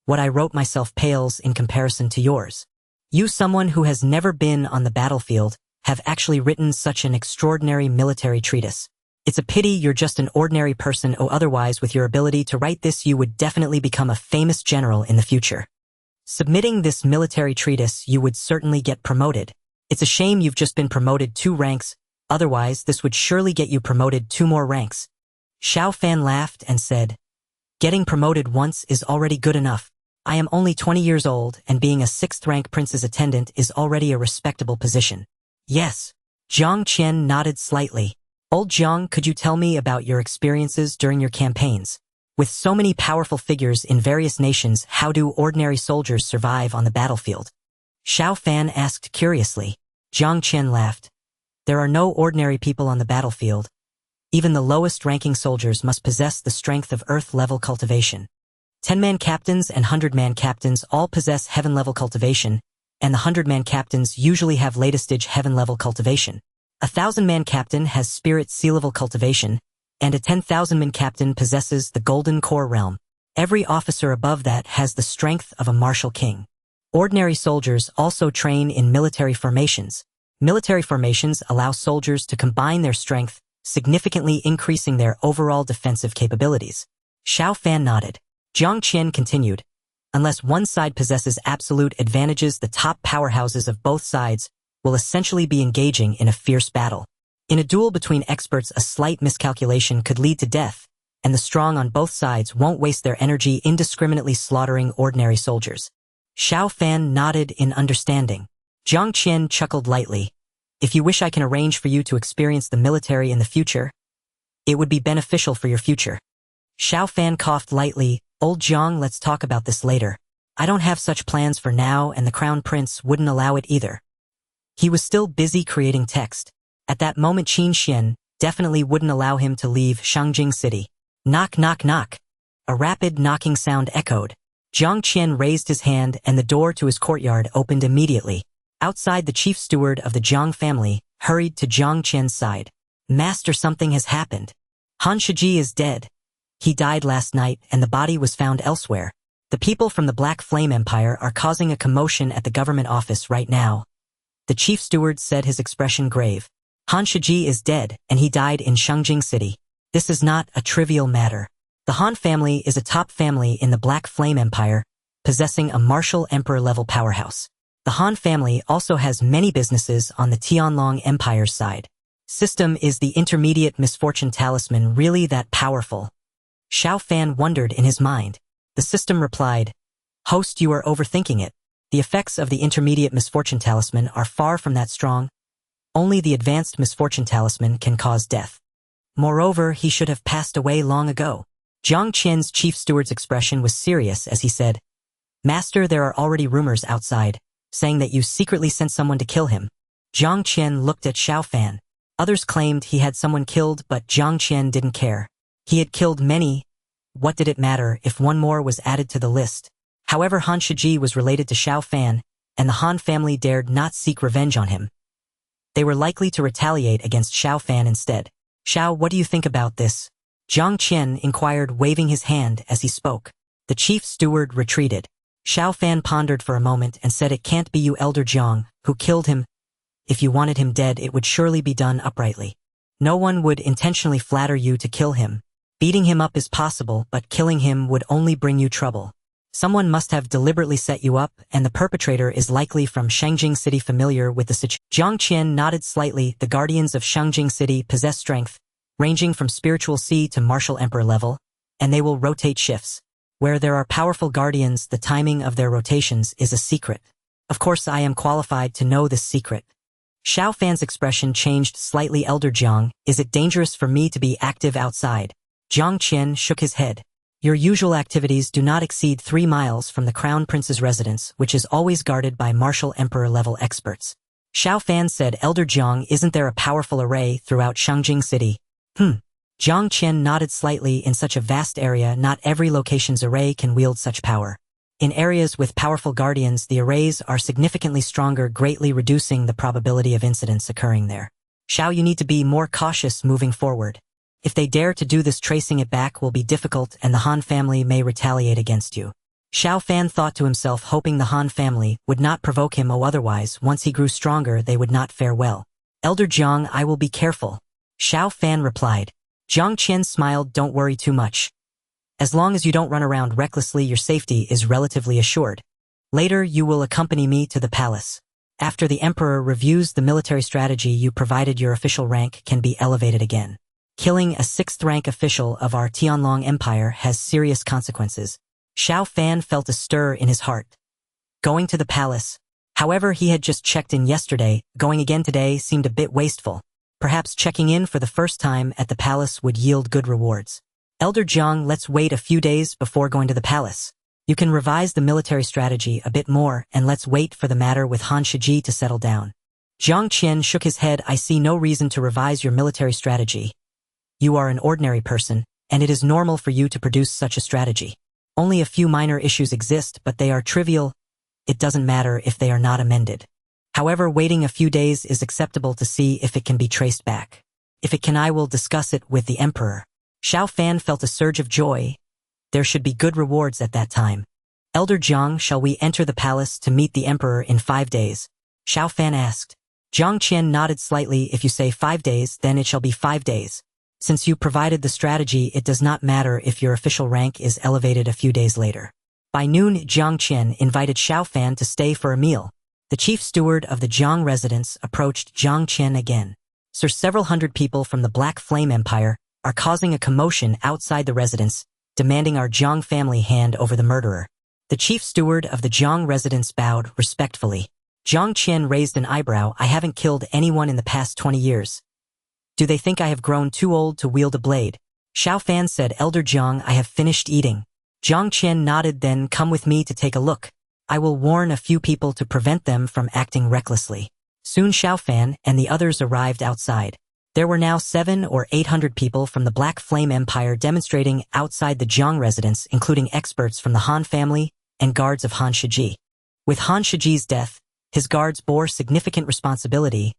What I wrote myself pales in comparison to yours. You, someone who has never been on the battlefield, have actually written such an extraordinary military treatise. It's a pity you're just an ordinary person, otherwise with your ability to write this you would definitely become a famous general in the future. Submitting this military treatise you would certainly get promoted. It's a shame you've just been promoted 2 ranks, otherwise this would surely get you promoted 2 more ranks. Xiao Fan laughed and said, getting promoted once is already good enough. I am only 20 years old, and being a 6th rank prince's attendant is already a respectable position. Yes. Jiang Qian nodded slightly. Old Jiang, could you tell me about your experiences during your campaigns? With so many powerful figures in various nations, how do ordinary soldiers survive on the battlefield? Xiao Fan asked curiously. Jiang Qian laughed. There are no ordinary people on the battlefield. Even the lowest-ranking soldiers must possess the strength of Earth-level cultivation. 10-man captains and 100-man captains all possess heaven-level cultivation, and the 100-man captains usually have latest-stage heaven-level cultivation. A 1,000-man captain has spirit sea-level cultivation, and a 10,000-man captain possesses the golden core realm. Every officer above that has the strength of a martial king. Ordinary soldiers also train in military formations. Military formations allow soldiers to combine their strength, significantly increasing their overall defensive capabilities. Xiao Fan nodded. Jiang Qian continued. Unless one side possesses absolute advantages, the top powerhouses of both sides will essentially be engaging in a fierce battle. In a duel between experts, a slight miscalculation could lead to death, and the strong on both sides won't waste their energy indiscriminately slaughtering ordinary soldiers. Xiao Fan nodded in understanding. Jiang Qian chuckled lightly. If you wish, I can arrange for you to experience the military in the future. It would be beneficial for your future. Xiao Fan coughed lightly. Old Jiang, let's talk about this later. I don't have such plans for now, and the Crown Prince wouldn't allow it either. He was still busy creating text. At that moment, Qin Xuan definitely wouldn't allow him to leave Shangjing City. Knock, knock, knock. A rapid knocking sound echoed. Jiang Qian raised his hand and the door to his courtyard opened immediately. Outside, the chief steward of the Jiang family hurried to Jiang Qian's side. Master, something has happened. Han Shiji is dead. He died last night and the body was found elsewhere. The people from the Black Flame Empire are causing a commotion at the government office right now. The chief steward said, his expression grave. Han Shiji is dead and he died in Shangjing City. This is not a trivial matter. The Han family is a top family in the Black Flame Empire, possessing a martial emperor-level powerhouse. The Han family also has many businesses on the Tianlong Empire's side. System, is the intermediate misfortune talisman really that powerful? Xiao Fan wondered in his mind. The system replied, Host, you are overthinking it. The effects of the intermediate misfortune talisman are far from that strong. Only the advanced misfortune talisman can cause death. Moreover, he should have passed away long ago. Jiang Qian's chief steward's expression was serious as he said, Master, there are already rumors outside, saying that you secretly sent someone to kill him. Jiang Qian looked at Xiao Fan. Others claimed he had someone killed, but Jiang Qian didn't care. He had killed many. What did it matter if one more was added to the list? However, Han Shiji was related to Xiao Fan, and the Han family dared not seek revenge on him. They were likely to retaliate against Xiao Fan instead. Xiao, what do you think about this? Jiang Qian inquired, waving his hand as he spoke. The chief steward retreated. Xiao Fan pondered for a moment and said, It can't be you, Elder Jiang, who killed him. If you wanted him dead, it would surely be done uprightly. No one would intentionally flatter you to kill him. Beating him up is possible, but killing him would only bring you trouble. Someone must have deliberately set you up, and the perpetrator is likely from Shangjing City, familiar with the situation. Jiang Qian nodded slightly. The guardians of Shangjing City possess strength, ranging from spiritual C to martial emperor level, and they will rotate shifts. Where there are powerful guardians, the timing of their rotations is a secret. Of course, I am qualified to know this secret. Xiao Fan's expression changed slightly. Elder Jiang, is it dangerous for me to be active outside? Jiang Qian shook his head. Your usual activities do not exceed 3 miles from the Crown Prince's residence, which is always guarded by martial emperor-level experts. Xiao Fan said, Elder Jiang, isn't there a powerful array throughout Shangjing City? Jiang Qian nodded slightly. In such a vast area, not every location's array can wield such power. In areas with powerful guardians, the arrays are significantly stronger, greatly reducing the probability of incidents occurring there. Xiao, you need to be more cautious moving forward. If they dare to do this, tracing it back will be difficult and the Han family may retaliate against you. Xiao Fan thought to himself, hoping the Han family would not provoke him, otherwise, once he grew stronger, they would not fare well. Elder Jiang, I will be careful. Xiao Fan replied. Jiang Qian smiled, don't worry too much. As long as you don't run around recklessly, your safety is relatively assured. Later, you will accompany me to the palace. After the emperor reviews the military strategy you provided, your official rank can be elevated again. Killing a 6th rank official of our Tianlong Empire has serious consequences. Xiao Fan felt a stir in his heart. Going to the palace. However, he had just checked in yesterday. Going again today seemed a bit wasteful. Perhaps checking in for the first time at the palace would yield good rewards. Elder Jiang, let's wait a few days before going to the palace. You can revise the military strategy a bit more, and let's wait for the matter with Han Shiji to settle down. Jiang Qian shook his head. I see no reason to revise your military strategy. You are an ordinary person, and it is normal for you to produce such a strategy. Only a few minor issues exist, but they are trivial. It doesn't matter if they are not amended. However, waiting a few days is acceptable to see if it can be traced back. If it can, I will discuss it with the emperor. Xiao Fan felt a surge of joy. There should be good rewards at that time. Elder Jiang, shall we enter the palace to meet the emperor in 5 days? Xiao Fan asked. Jiang Qian nodded slightly. If you say 5 days, then it shall be 5 days. Since you provided the strategy, it does not matter if your official rank is elevated a few days later. By noon, Jiang Qian invited Xiao Fan to stay for a meal. The chief steward of the Jiang residence approached Jiang Qian again. Sir, several hundred people from the Black Flame Empire are causing a commotion outside the residence, demanding our Jiang family hand over the murderer. The chief steward of the Jiang residence bowed respectfully. Jiang Qian raised an eyebrow. I haven't killed anyone in the past 20 years. Do they think I have grown too old to wield a blade? Xiao Fan said, Elder Jiang, I have finished eating. Jiang Qian nodded. Then come with me to take a look. I will warn a few people to prevent them from acting recklessly. Soon Xiao Fan and the others arrived outside. There were now 700 or 800 people from the Black Flame Empire demonstrating outside the Jiang residence, including experts from the Han family and guards of Han Shiji. With Han Shiji's death, his guards bore significant responsibility.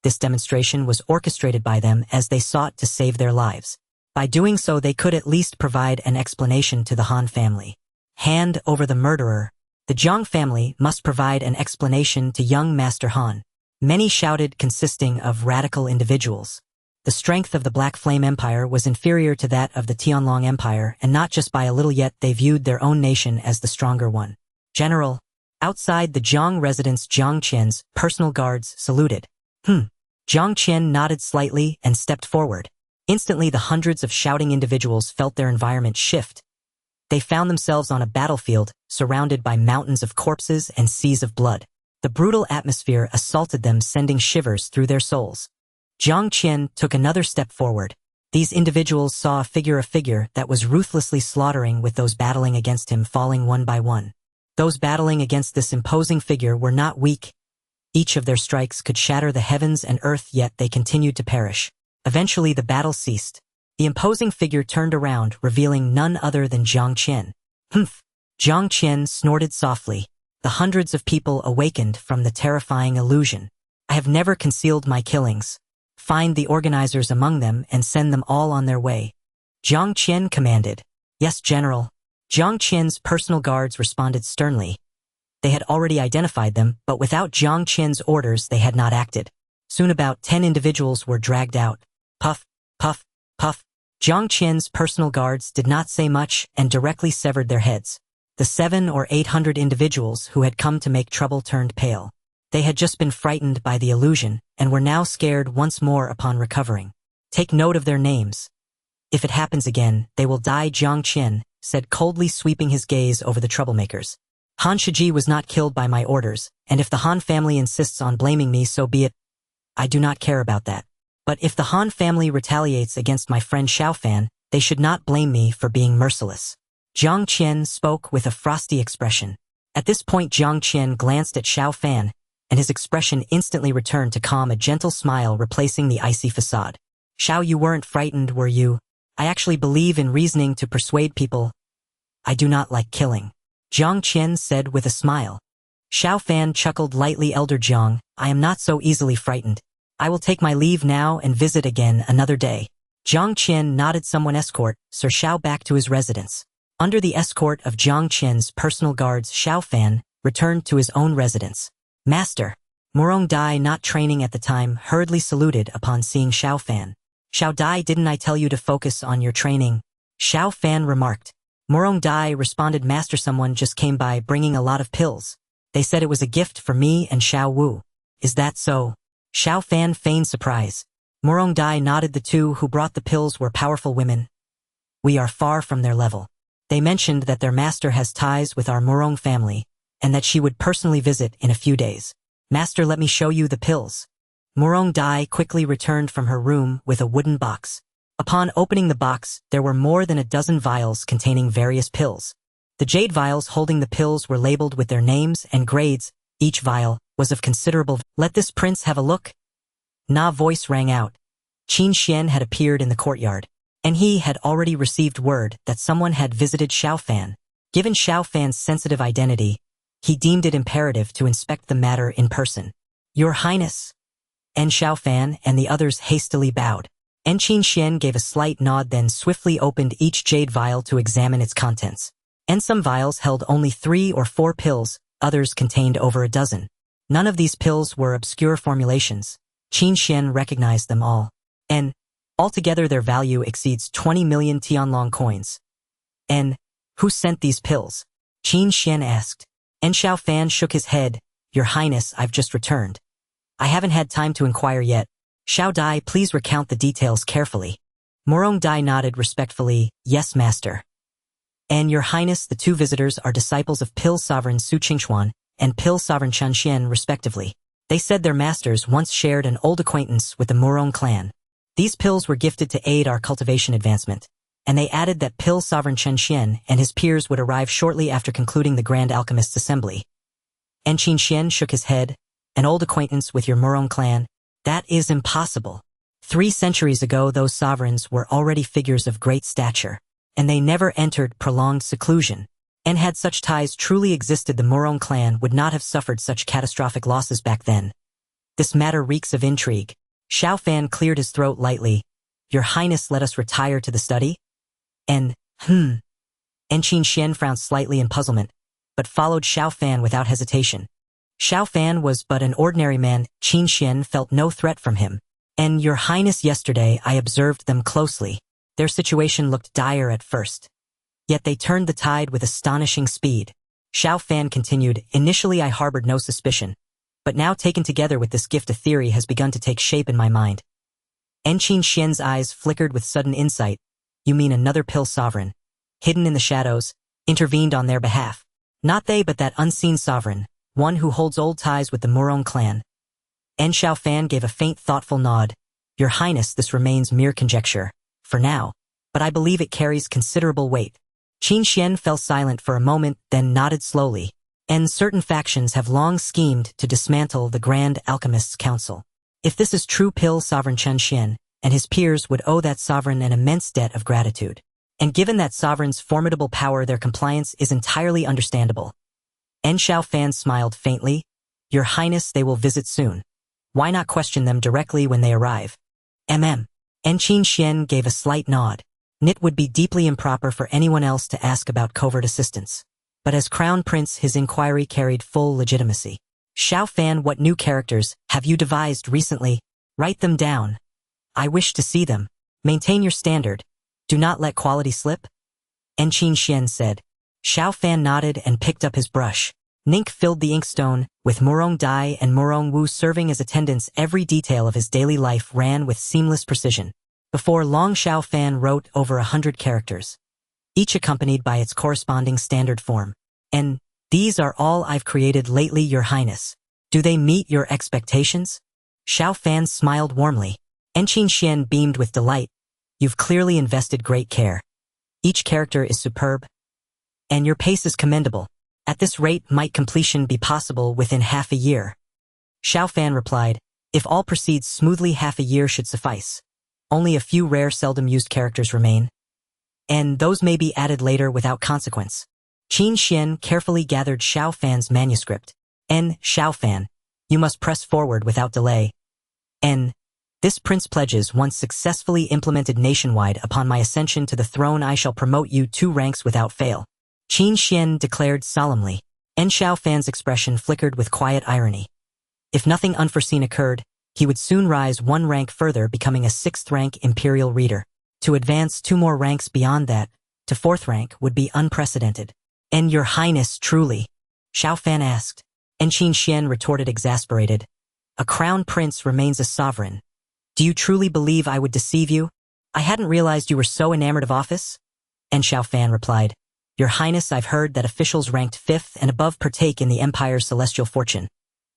This demonstration was orchestrated by them as they sought to save their lives. By doing so, they could at least provide an explanation to the Han family. Hand over the murderer. The Jiang family must provide an explanation to young Master Han. Many shouted, consisting of radical individuals. The strength of the Black Flame Empire was inferior to that of the Tianlong Empire, and not just by a little, yet they viewed their own nation as the stronger one. General. Outside the Jiang residence, Jiang Qian's personal guards saluted. Jiang Qian nodded slightly and stepped forward. Instantly, the hundreds of shouting individuals felt their environment shift. They found themselves on a battlefield, surrounded by mountains of corpses and seas of blood. The brutal atmosphere assaulted them, sending shivers through their souls. Jiang Qian took another step forward. These individuals saw a figure that was ruthlessly slaughtering, with those battling against him falling one by one. Those battling against this imposing figure were not weak. Each of their strikes could shatter the heavens and earth, yet they continued to perish. Eventually, the battle ceased. The imposing figure turned around, revealing none other than Jiang Qian. Humph! Jiang Qian snorted softly. The hundreds of people awakened from the terrifying illusion. I have never concealed my killings. Find the organizers among them and send them all on their way. Jiang Qian commanded. Yes, General. Jiang Qian's personal guards responded sternly. They had already identified them, but without Jiang Qian's orders they had not acted. Soon about 10 individuals were dragged out. Puff, puff, puff. Jiang Qian's personal guards did not say much and directly severed their heads. The 700 or 800 individuals who had come to make trouble turned pale. They had just been frightened by the illusion and were now scared once more upon recovering. Take note of their names. If it happens again, they will die. Jiang Qian said, coldly sweeping his gaze over the troublemakers. Han Shiji was not killed by my orders, and if the Han family insists on blaming me, so be it. I do not care about that. But if the Han family retaliates against my friend Xiao Fan, they should not blame me for being merciless. Jiang Qian spoke with a frosty expression. At this point, Jiang Qian glanced at Xiao Fan, and his expression instantly returned to calm, a gentle smile replacing the icy facade. Xiao, you weren't frightened, were you? I actually believe in reasoning to persuade people. I do not like killing. Jiang Qian said with a smile. Xiao Fan chuckled lightly. Elder Jiang, I am not so easily frightened. I will take my leave now and visit again another day. Jiang Qian nodded. Someone escort Sir Xiao back to his residence. Under the escort of Jiang Qian's personal guards, Xiao Fan returned to his own residence. Master. Morong Dai, not training at the time, hurriedly saluted upon seeing Xiao Fan. Xiao Dai, didn't I tell you to focus on your training? Xiao Fan remarked. Morong Dai responded, Master, someone just came by bringing a lot of pills. They said it was a gift for me and Xiao Wu. Is that so? Xiao Fan feigned surprise. Morong Dai nodded. The two who brought the pills were powerful women. We are far from their level. They mentioned that their master has ties with our Morong family, and that she would personally visit in a few days. Master, let me show you the pills. Morong Dai quickly returned from her room with a wooden box. Upon opening the box, there were more than a dozen vials containing various pills. The jade vials holding the pills were labeled with their names and grades. Each vial was of considerable. Let this prince have a look. Na voice rang out. Qin Xuan had appeared in the courtyard, and he had already received word that someone had visited Xiao Fan. Given Xiao Fan's sensitive identity, he deemed it imperative to inspect the matter in person. Your Highness. En Xiao Fan and the others hastily bowed. En Qin Xuan gave a slight nod, then swiftly opened each jade vial to examine its contents. And some vials held only 3 or 4 pills, others contained over a dozen. None of these pills were obscure formulations. Qin Xuan recognized them all. And, altogether their value exceeds 20 million Tianlong coins. And, who sent these pills? Qin Xuan asked. En Xiao Fan shook his head. Your Highness, I've just returned. I haven't had time to inquire yet. Xiao Dai, please recount the details carefully. Morong Dai nodded respectfully. Yes, Master. And Your Highness, the 2 visitors are disciples of Pill Sovereign Qin Xuan and pill sovereign Qin Xuan respectively. They said their masters once shared an old acquaintance with the Murong clan. These pills were gifted to aid our cultivation advancement, and they added that pill sovereign Qin Xuan and his peers would arrive shortly after concluding the Grand Alchemist's assembly. And Qin Xuan shook his head. An old acquaintance with your Murong clan? That is impossible. 3 centuries ago those sovereigns were already figures of great stature, and they never entered prolonged seclusion. And had such ties truly existed, the Murong clan would not have suffered such catastrophic losses back then. This matter reeks of intrigue. Xiao Fan cleared his throat lightly. Your Highness, let us retire to the study? And Qin Xuan frowned slightly in puzzlement, but followed Xiao Fan without hesitation. Xiao Fan was but an ordinary man. Qin Xuan felt no threat from him. And your Highness, yesterday I observed them closely. Their situation looked dire at first. Yet they turned the tide with astonishing speed. Xiao Fan continued, initially I harbored no suspicion, but now taken together with this gift a theory has begun to take shape in my mind. And Qin Xuan's eyes flickered with sudden insight. You mean another pill sovereign, hidden in the shadows, intervened on their behalf? Not they, but that unseen sovereign, one who holds old ties with the Murong clan. And Xiao Fan gave a faint thoughtful nod. Your Highness, this remains mere conjecture, for now, but I believe it carries considerable weight. Qin Xuan fell silent for a moment, then nodded slowly. And certain factions have long schemed to dismantle the Grand Alchemist's Council. If this is true, pill sovereign Qin Xuan and his peers would owe that sovereign an immense debt of gratitude. And given that sovereign's formidable power, their compliance is entirely understandable. And Xiao Fan smiled faintly. Your Highness, they will visit soon. Why not question them directly when they arrive? And Qin Xuan gave a slight nod. It would be deeply improper for anyone else to ask about covert assistance. But as Crown Prince, his inquiry carried full legitimacy. Xiao Fan, what new characters have you devised recently? Write them down. I wish to see them. Maintain your standard. Do not let quality slip. And Qin Xuan said. Xiao Fan nodded and picked up his brush. Nink filled the inkstone, with Murong Dai and Murong Wu serving as attendants. Every detail of his daily life ran with seamless precision. Before long, Xiao Fan wrote over 100 characters, each accompanied by its corresponding standard form. And these are all I've created lately, Your Highness. Do they meet your expectations? Xiao Fan smiled warmly. And Qin Xuan beamed with delight. You've clearly invested great care. Each character is superb. And your pace is commendable. At this rate, might completion be possible within half a year? Xiao Fan replied, if all proceeds smoothly, half a year should suffice. Only a few rare, seldom used characters remain, and those may be added later without consequence. Qin Xuan carefully gathered Xiao Fan's manuscript. And Xiao Fan, you must press forward without delay. And this prince pledges, once successfully implemented nationwide upon my ascension to the throne, I shall promote you 2 ranks without fail. Qin Xuan declared solemnly. And Xiao Fan's expression flickered with quiet irony. If nothing unforeseen occurred, he would soon rise 1 rank further, becoming a 6th rank imperial reader. To advance 2 more ranks beyond that, to 4th rank, would be unprecedented. And Your Highness, truly? Xiao Fan asked. And Qin Xuan retorted, exasperated. A crown prince remains a sovereign. Do you truly believe I would deceive you? I hadn't realized you were so enamored of office. And Xiao Fan replied, Your Highness, I've heard that officials ranked 5th and above partake in the Empire's celestial fortune.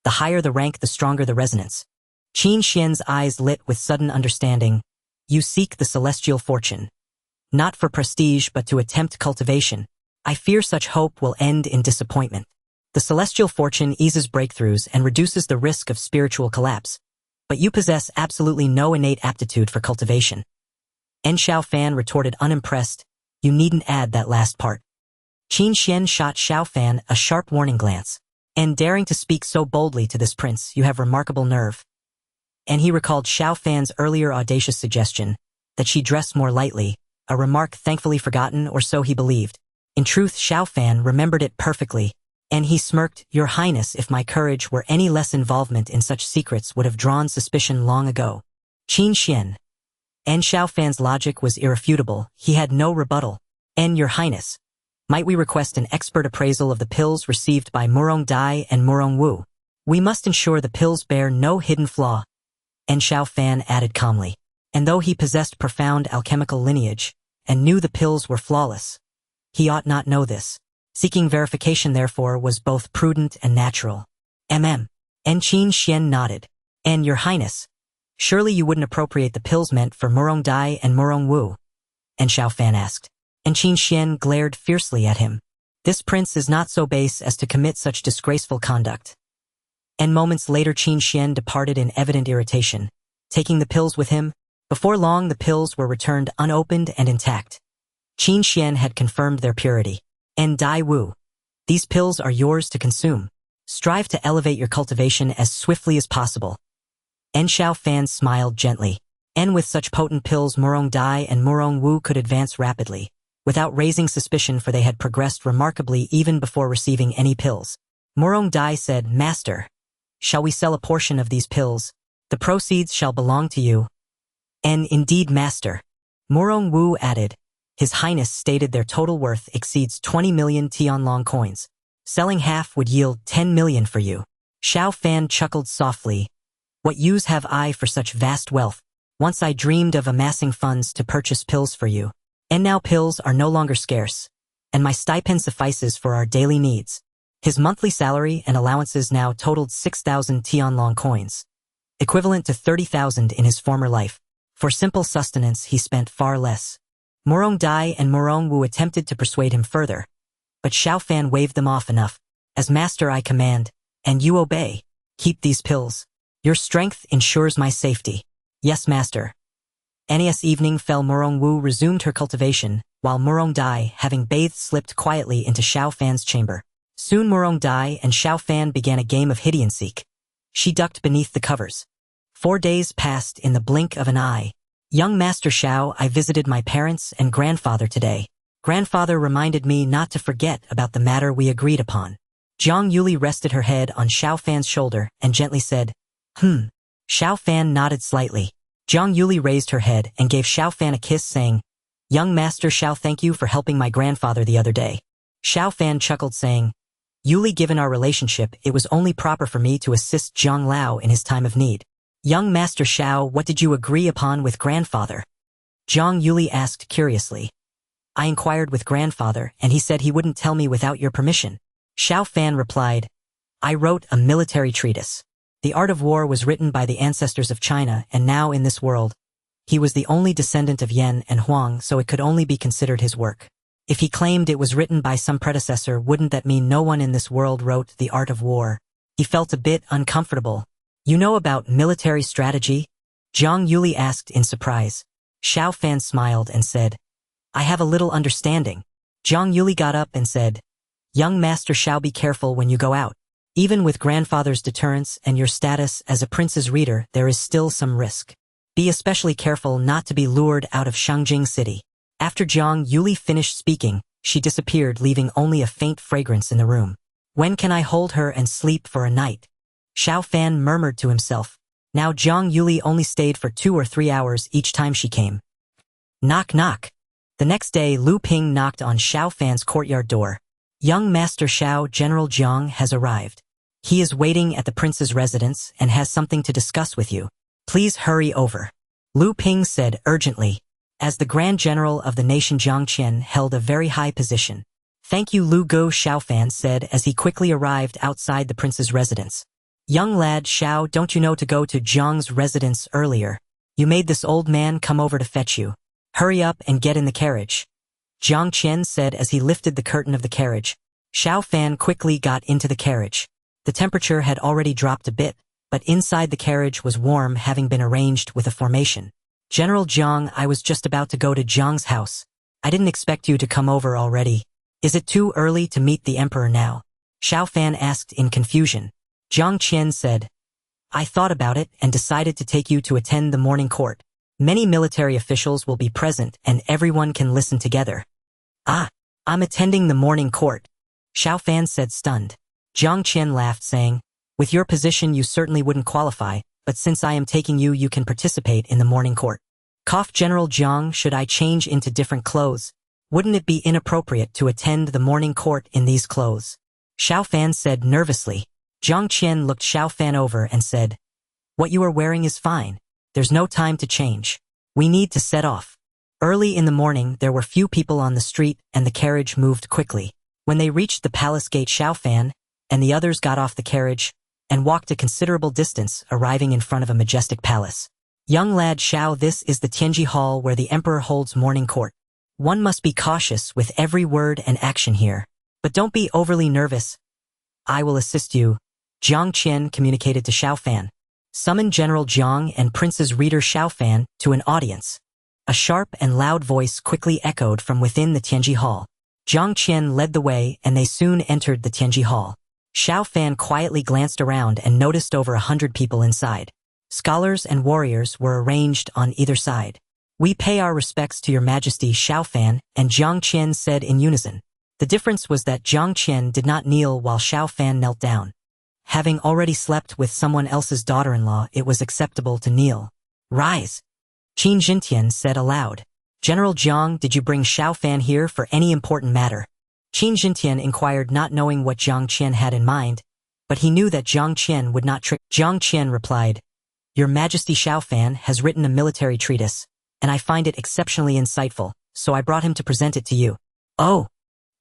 The higher the rank, the stronger the resonance. Qin Xuan's eyes lit with sudden understanding. You seek the celestial fortune. Not for prestige, but to attempt cultivation. I fear such hope will end in disappointment. The celestial fortune eases breakthroughs and reduces the risk of spiritual collapse. But you possess absolutely no innate aptitude for cultivation. And Xiao Fan retorted, unimpressed. You needn't add that last part. Qin Xuan shot Xiao Fan a sharp warning glance. And daring to speak so boldly to this prince, you have remarkable nerve. And he recalled Xiao Fan's earlier audacious suggestion that she dress more lightly, a remark thankfully forgotten, or so he believed. In truth, Xiao Fan remembered it perfectly, and he smirked. Your Highness, if my courage were any less, involvement in such secrets would have drawn suspicion long ago. Qin Xuan. And Xiao Fan's logic was irrefutable. He had no rebuttal. And Your Highness, might we request an expert appraisal of the pills received by Murong Dai and Murong Wu? We must ensure the pills bear no hidden flaw. And Xiao Fan added calmly. And though he possessed profound alchemical lineage, and knew the pills were flawless, he ought not know this. Seeking verification, therefore, was both prudent and natural. And Qin Xuan nodded. And Your Highness, surely you wouldn't appropriate the pills meant for Murong Dai and Murong Wu? And Xiao Fan asked. And Qin Xuan glared fiercely at him. This prince is not so base as to commit such disgraceful conduct. And moments later Qin Xuan departed in evident irritation, taking the pills with him. Before long the pills were returned unopened and intact. Qin Xuan had confirmed their purity. And Dai Wu, these pills are yours to consume. Strive to elevate your cultivation as swiftly as possible. And Xiao Fan smiled gently. And with such potent pills Murong Dai and Murong Wu could advance rapidly, without raising suspicion, for they had progressed remarkably even before receiving any pills. Murong Dai said, Master, shall we sell a portion of these pills? The proceeds shall belong to you. And indeed, Master. Murong Wu added. His Highness stated their total worth exceeds 20 million Tianlong coins. Selling half would yield 10 million for you. Xiao Fan chuckled softly. What use have I for such vast wealth? Once I dreamed of amassing funds to purchase pills for you. And now pills are no longer scarce. And my stipend suffices for our daily needs. His monthly salary and allowances now totaled 6,000 Tianlong coins, equivalent to 30,000 in his former life. For simple sustenance he spent far less. Murong Dai and Murong Wu attempted to persuade him further, but Xiao Fan waved them off. Enough. As master I command, and you obey. Keep these pills. Your strength ensures my safety. Yes, master. As evening fell, Murong Wu resumed her cultivation, while Murong Dai, having bathed, slipped quietly into Xiao Fan's chamber. Soon Murong Dai and Xiao Fan began a game of hide-and-seek. She ducked beneath the covers. 4 days passed in the blink of an eye. Young Master Xiao, I visited my parents and grandfather today. Grandfather reminded me not to forget about the matter we agreed upon. Zhang Yuli rested her head on Xiao Fan's shoulder and gently said, Xiao Fan nodded slightly. Zhang Yuli raised her head and gave Xiao Fan a kiss, saying, Young Master Xiao, thank you for helping my grandfather the other day. Xiao Fan chuckled, saying, Yuli, given our relationship, it was only proper for me to assist Zhang Lao in his time of need. Young Master Xiao, what did you agree upon with grandfather? Zhang Yuli asked curiously. I inquired with grandfather, and he said he wouldn't tell me without your permission. Xiao Fan replied, I wrote a military treatise. The art of war was written by the ancestors of China, and now in this world. He was the only descendant of Yan and Huang, so it could only be considered his work. If he claimed it was written by some predecessor, wouldn't that mean no one in this world wrote the art of war? He felt a bit uncomfortable. You know about military strategy? Zhang Yuli asked in surprise. Xiao Fan smiled and said, I have a little understanding. Zhang Yuli got up and said, Young Master Xiao, be careful when you go out. Even with grandfather's deterrence and your status as a prince's reader, there is still some risk. Be especially careful not to be lured out of Shangjing City. After Zhang Yuli finished speaking, she disappeared, leaving only a faint fragrance in the room. When can I hold her and sleep for a night? Xiao Fan murmured to himself. Now Zhang Yuli only stayed for 2 or 3 hours each time she came. Knock knock. The next day Lu Ping knocked on Xiao Fan's courtyard door. Young Master Xiao, General Jiang has arrived. He is waiting at the prince's residence and has something to discuss with you. Please hurry over. Lu Ping said urgently. As the Grand General of the nation, Jiang Qian held a very high position. Thank you, Lu Go, Xiao Fan said as he quickly arrived outside the prince's residence. Young lad Xiao, don't you know to go to Jiang's residence earlier? You made this old man come over to fetch you. Hurry up and get in the carriage. Jiang Qian said as he lifted the curtain of the carriage. Xiao Fan quickly got into the carriage. The temperature had already dropped a bit, but inside the carriage was warm, having been arranged with a formation. General Jiang, I was just about to go to Jiang's house. I didn't expect you to come over already. Is it too early to meet the emperor now? Xiao Fan asked in confusion. Jiang Qian said, I thought about it and decided to take you to attend the morning court. Many military officials will be present and everyone can listen together. Ah, I'm attending the morning court. Xiao Fan said, stunned. Jiang Qian laughed, saying, with your position you certainly wouldn't qualify, but since I am taking you, you can participate in the morning court. Cough General Jiang, should I change into different clothes? Wouldn't it be inappropriate to attend the morning court in these clothes? Xiao Fan said nervously. Jiang Qian looked Xiao Fan over and said, what you are wearing is fine. There's no time to change. We need to set off. Early in the morning there were few people on the street and the carriage moved quickly. When they reached the palace gate, Xiao Fan and the others got off the carriage and walked a considerable distance, arriving in front of a majestic palace. Young lad Xiao, this is the Tianji Hall where the emperor holds morning court. One must be cautious with every word and action here. But don't be overly nervous. I will assist you, Jiang Qian communicated to Xiao Fan. Summon General Jiang and Prince's reader Xiao Fan to an audience. A sharp and loud voice quickly echoed from within the Tianji Hall. Jiang Qian led the way and they soon entered the Tianji Hall. Xiao Fan quietly glanced around and noticed over 100 people inside. Scholars and warriors were arranged on either side. We pay our respects to your majesty, Xiao Fan and Jiang Qian said in unison. The difference was that Jiang Qian did not kneel while Xiao Fan knelt down. Having already slept with someone else's daughter-in-law, it was acceptable to kneel. Rise, Qin Xuan said aloud. General Jiang, did you bring Xiao Fan here for any important matter? Qin Xuan inquired, not knowing what Jiang Qian had in mind, but he knew that Jiang Qian would not trick. Jiang Qian replied, Your Majesty, Xiao Fan has written a military treatise, and I find it exceptionally insightful, so I brought him to present it to you. Oh!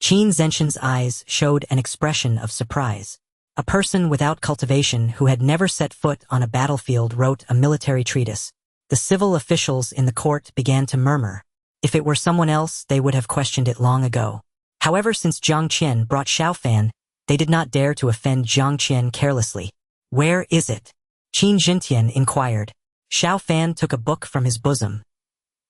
Qin Xuan's eyes showed an expression of surprise. A person without cultivation who had never set foot on a battlefield wrote a military treatise. The civil officials in the court began to murmur. If it were someone else, they would have questioned it long ago. However, since Jiang Qian brought Xiao Fan, they did not dare to offend Jiang Qian carelessly. Where is it? Qin Xuan inquired. Xiao Fan took a book from his bosom.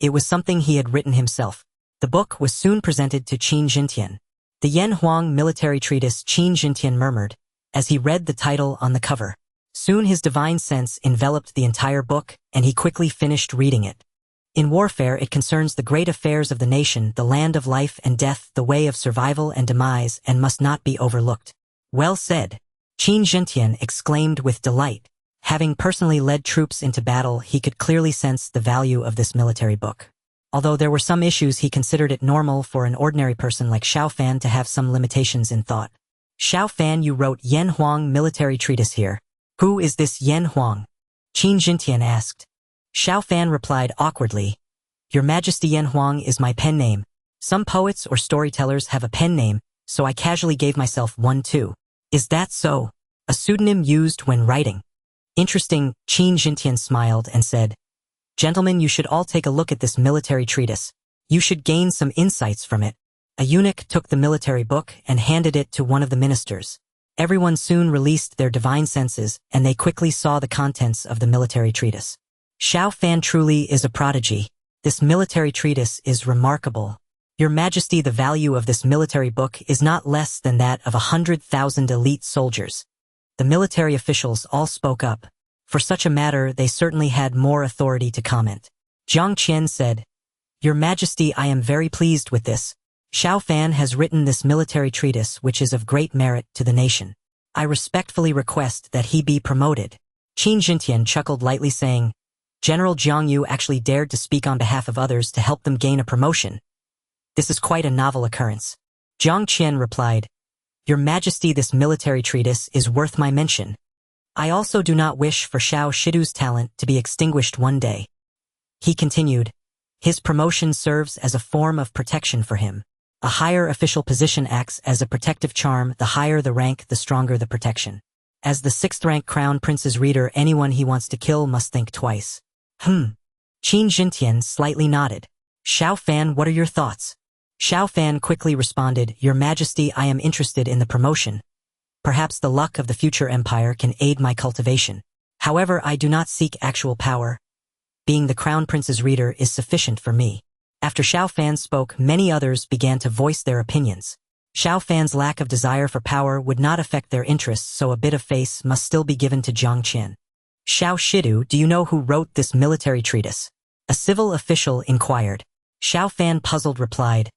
It was something he had written himself. The book was soon presented to Qin Xuan. The Yan Huang military treatise, Qin Xuan murmured, as he read the title on the cover. Soon his divine sense enveloped the entire book, and he quickly finished reading it. In warfare, it concerns the great affairs of the nation, the land of life and death, the way of survival and demise, and must not be overlooked. Well said, Qin Xuan exclaimed with delight. Having personally led troops into battle, he could clearly sense the value of this military book. Although there were some issues, he considered it normal for an ordinary person like Xiao Fan to have some limitations in thought. Xiao Fan, you wrote Yan Huang military treatise here. Who is this Yan Huang? Qin Xuan asked. Xiao Fan replied awkwardly. Your Majesty, Yan Huang is my pen name. Some poets or storytellers have a pen name, so I casually gave myself one too. Is that so? A pseudonym used when writing. Interesting, Qin Xuan smiled and said, Gentlemen, you should all take a look at this military treatise. You should gain some insights from it. A eunuch took the military book and handed it to one of the ministers. Everyone soon released their divine senses, and they quickly saw the contents of the military treatise. Xiao Fan truly is a prodigy. This military treatise is remarkable. Your Majesty, the value of this military book is not less than that of 100,000 elite soldiers. The military officials all spoke up. For such a matter, they certainly had more authority to comment. Jiang Qian said, Your Majesty, I am very pleased with this. Xiao Fan has written this military treatise which is of great merit to the nation. I respectfully request that he be promoted. Qin Xuan chuckled lightly, saying, General Jiang, you actually dared to speak on behalf of others to help them gain a promotion. This is quite a novel occurrence. Jiang Qian replied, Your Majesty, this military treatise is worth my mention. I also do not wish for Xiao Shidu's talent to be extinguished one day. He continued, His promotion serves as a form of protection for him. A higher official position acts as a protective charm. The higher the rank, the stronger the protection. As the 6th-rank crown prince's reader, anyone he wants to kill must think twice. Qin Xuan slightly nodded. Xiao Fan, what are your thoughts? Xiao Fan quickly responded, Your Majesty, I am interested in the promotion. Perhaps the luck of the future empire can aid my cultivation. However, I do not seek actual power. Being the crown prince's reader is sufficient for me. After Xiao Fan spoke, many others began to voice their opinions. Xiao Fan's lack of desire for power would not affect their interests, so a bit of face must still be given to Jiang Qian. Xiao Shidu, do you know who wrote this military treatise? A civil official inquired. Xiao Fan, puzzled, replied,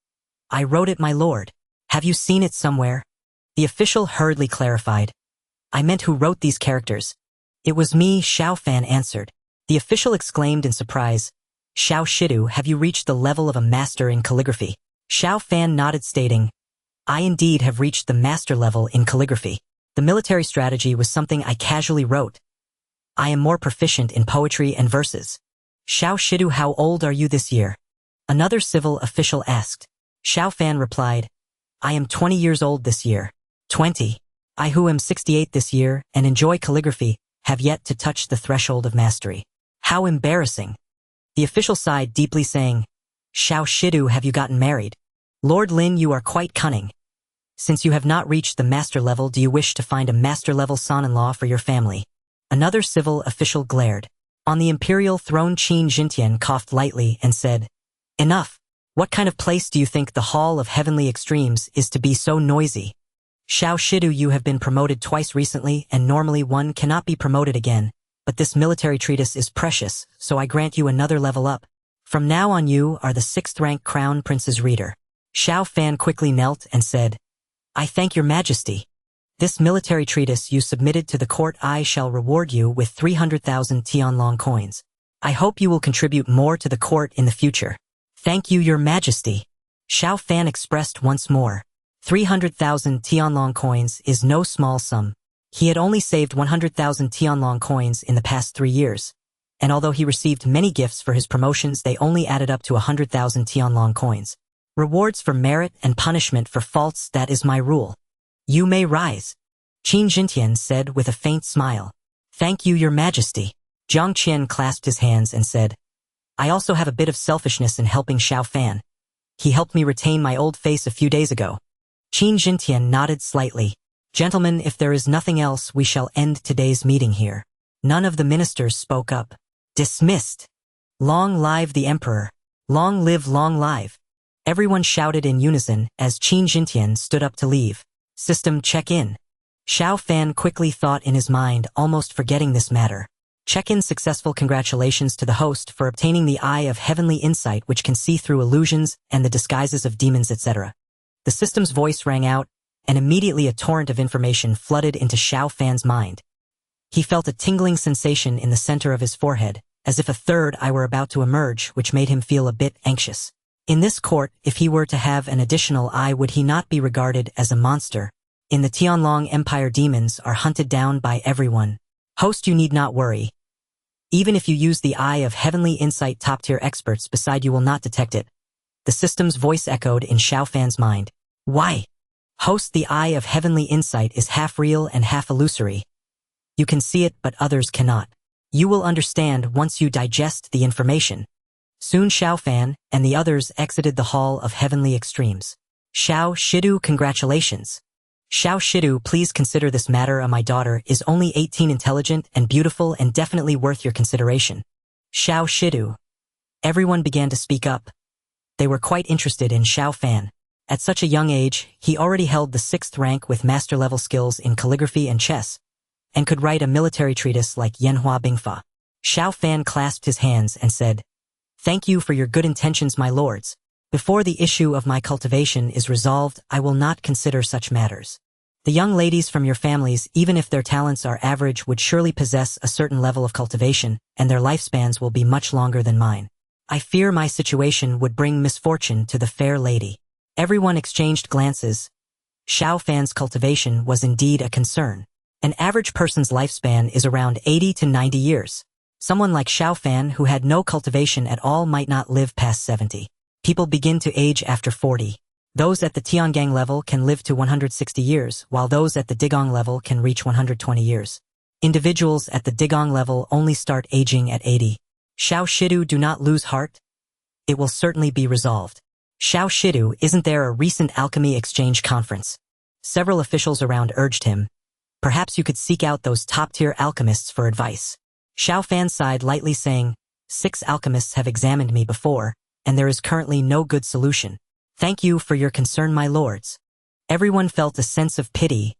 I wrote it, my lord. Have you seen it somewhere? The official hurriedly clarified. I meant who wrote these characters. It was me, Xiao Fan answered. The official exclaimed in surprise, Xiao Shidu, have you reached the level of a master in calligraphy? Xiao Fan nodded, stating, I indeed have reached the master level in calligraphy. The military strategy was something I casually wrote. I am more proficient in poetry and verses. Xiao Shidu, how old are you this year? Another civil official asked. Xiao Fan replied, I am 20 years old this year. 20. I who am 68 this year and enjoy calligraphy have yet to touch the threshold of mastery. How embarrassing. The official sighed deeply, saying, Xiao Shidu, have you gotten married? Lord Lin, you are quite cunning. Since you have not reached the master level, do you wish to find a master-level son-in-law for your family? Another civil official glared. On the imperial throne, Qin Xuan coughed lightly and said, Enough. What kind of place do you think the Hall of Heavenly Extremes is to be so noisy? Xiao Shidu, you have been promoted twice recently, and normally one cannot be promoted again, but this military treatise is precious, so I grant you another level up. From now on you are the 6th-rank Crown Prince's reader. Xiao Fan quickly knelt and said, I thank your majesty. This military treatise you submitted to the court, I shall reward you with 300,000 Tianlong coins. I hope you will contribute more to the court in the future. Thank you, your majesty. Xiao Fan expressed once more. 300,000 Tianlong coins is no small sum. He had only saved 100,000 Tianlong coins in the past 3 years, and although he received many gifts for his promotions, they only added up to 100,000 Tianlong coins. Rewards for merit and punishment for faults, that is my rule. You may rise. Qin Xuan said with a faint smile. Thank you, your majesty. Jiang Qian clasped his hands and said, I also have a bit of selfishness in helping Xiao Fan. He helped me retain my old face a few days ago. Qin Xuan nodded slightly. Gentlemen, if there is nothing else, we shall end today's meeting here. None of the ministers spoke up. Dismissed. Long live the emperor. Long live, long live. Everyone shouted in unison as Qin Xuan stood up to leave. System check-in. Xiao Fan quickly thought in his mind, almost forgetting this matter. Check-in successful. Congratulations to the host for obtaining the Eye of Heavenly Insight, which can see through illusions and the disguises of demons, etc. The system's voice rang out, and immediately a torrent of information flooded into Xiao Fan's mind. He felt a tingling sensation in the center of his forehead, as if a third eye were about to emerge, which made him feel a bit anxious. In this court, if he were to have an additional eye, would he not be regarded as a monster? In the Tianlong Empire, demons are hunted down by everyone. Host, you need not worry. Even if you use the Eye of Heavenly Insight, top-tier experts beside you will not detect it. The system's voice echoed in Xiao Fan's mind. Why? Host, the Eye of Heavenly Insight is half real and half illusory. You can see it, but others cannot. You will understand once you digest the information. Soon Xiao Fan and the others exited the Hall of Heavenly Extremes. Xiao Shidu, congratulations. Xiao Shidu, please consider this matter. My daughter is only 18, intelligent and beautiful and definitely worth your consideration. Xiao Shidu. Everyone began to speak up. They were quite interested in Xiao Fan. At such a young age, he already held the 6th rank with master-level skills in calligraphy and chess, and could write a military treatise like Yanhua Bingfa. Xiao Fan clasped his hands and said, Thank you for your good intentions, my lords. Before the issue of my cultivation is resolved, I will not consider such matters. The young ladies from your families, even if their talents are average, would surely possess a certain level of cultivation, and their lifespans will be much longer than mine. I fear my situation would bring misfortune to the fair lady. Everyone exchanged glances. Xiao Fan's cultivation was indeed a concern. An average person's lifespan is around 80 to 90 years. Someone like Xiao Fan, who had no cultivation at all, might not live past 70. People begin to age after 40. Those at the Tiangang level can live to 160 years, while those at the Digong level can reach 120 years. Individuals at the Digong level only start aging at 80. Xiao Shidu, do not lose heart. It will certainly be resolved. Xiao Shidu, isn't there a recent alchemy exchange conference? Several officials around urged him. Perhaps you could seek out those top-tier alchemists for advice. Xiao Fan sighed lightly, saying, 6 alchemists have examined me before, and there is currently no good solution. Thank you for your concern, my lords. Everyone felt a sense of pity.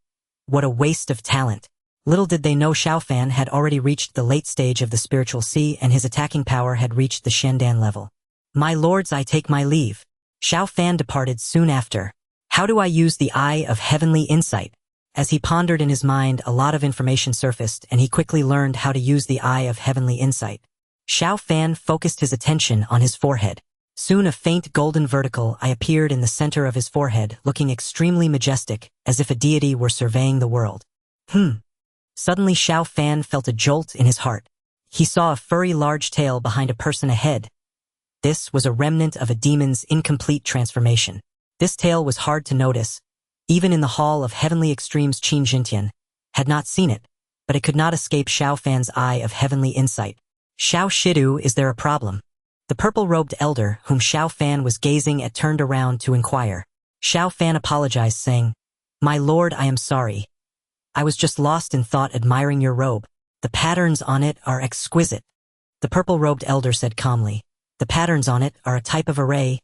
What a waste of talent. Little did they know Xiao Fan had already reached the late stage of the spiritual sea, and his attacking power had reached the Shendan level. My lords, I take my leave. Xiao Fan departed soon after. How do I use the Eye of Heavenly Insight? As he pondered in his mind, a lot of information surfaced, and he quickly learned how to use the Eye of Heavenly Insight. Xiao Fan focused his attention on his forehead. Soon a faint golden vertical eye appeared in the center of his forehead, looking extremely majestic, as if a deity were surveying the world. Suddenly Xiao Fan felt a jolt in his heart. He saw a furry large tail behind a person ahead. This was a remnant of a demon's incomplete transformation. This tale was hard to notice. Even in the hall of heavenly extremes, Qin Xuan had not seen it, but it could not escape Xiao Fan's eye of heavenly insight. Xiao Shidu, is there a problem? The purple-robed elder, whom Xiao Fan was gazing at, turned around to inquire. Xiao Fan apologized, saying, "My lord, I am sorry. I was just lost in thought admiring your robe. The patterns on it are exquisite." The purple-robed elder said calmly, "The patterns on it are a type of array.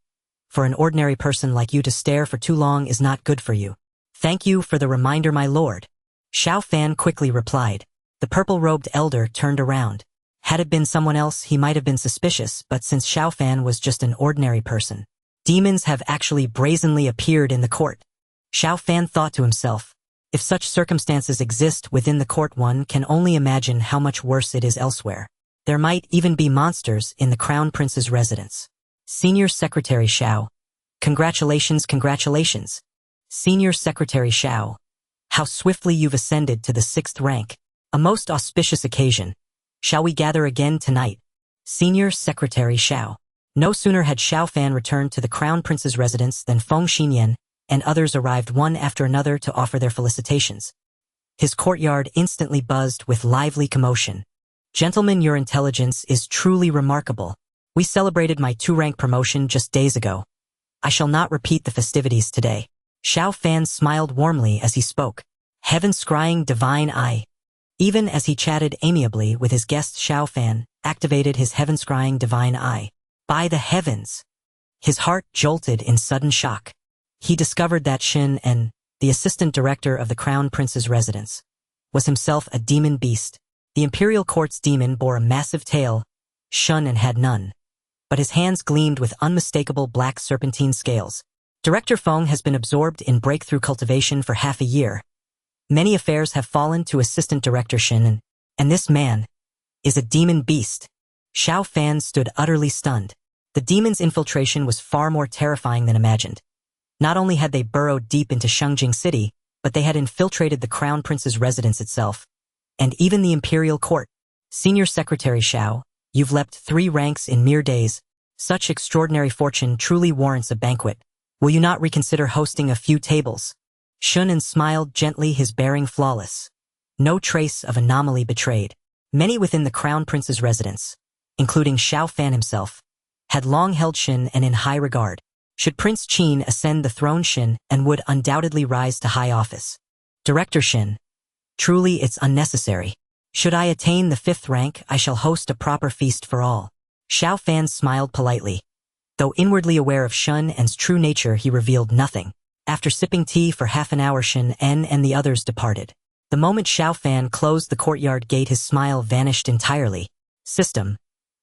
For an ordinary person like you to stare for too long is not good for you." "Thank you for the reminder, my lord," Xiao Fan quickly replied. The purple-robed elder turned around. Had it been someone else, he might have been suspicious, but since Xiao Fan was just an ordinary person, demons have actually brazenly appeared in the court. Xiao Fan thought to himself, if such circumstances exist within the court, one can only imagine how much worse it is elsewhere. There might even be monsters in the Crown Prince's residence. Senior Secretary Xiao. Congratulations, congratulations. Senior Secretary Xiao. How swiftly you've ascended to the 6th rank. A most auspicious occasion. Shall we gather again tonight? Senior Secretary Xiao. No sooner had Xiao Fan returned to the Crown Prince's residence than Feng Xinyan and others arrived one after another to offer their felicitations. His courtyard instantly buzzed with lively commotion. "Gentlemen, your intelligence is truly remarkable. We celebrated my 2-rank promotion just days ago. I shall not repeat the festivities today." Xiao Fan smiled warmly as he spoke. Heaven scrying divine eye. Even as he chatted amiably with his guest, Xiao Fan activated his heaven scrying divine eye. By the heavens! His heart jolted in sudden shock. He discovered that Xin En, the assistant director of the Crown Prince's residence, was himself a demon beast. The imperial court's demon bore a massive tail. Shun En had none, but his hands gleamed with unmistakable black serpentine scales. Director Feng has been absorbed in breakthrough cultivation for half a year. Many affairs have fallen to Assistant Director Xin, and this man is a demon beast. Xiao Fan stood utterly stunned. The demon's infiltration was far more terrifying than imagined. Not only had they burrowed deep into Shengjing City, but they had infiltrated the Crown Prince's residence itself, and even the imperial court. Senior Secretary Xiao, you've leapt 3 ranks in mere days. Such extraordinary fortune truly warrants a banquet. Will you not reconsider hosting a few tables? Shunan smiled gently, his bearing flawless. No trace of anomaly betrayed. Many within the Crown Prince's residence, including Xiao Fan himself, had long held Xin and in high regard. Should Prince Qin ascend the throne, Xin and would undoubtedly rise to high office. Director Xin, truly it's unnecessary. Should I attain the 5th rank, I shall host a proper feast for all. Xiao Fan smiled politely. Though inwardly aware of Shun En's true nature, he revealed nothing. After sipping tea for half an hour, Shen En and the others departed. The moment Xiao Fan closed the courtyard gate, his smile vanished entirely. System.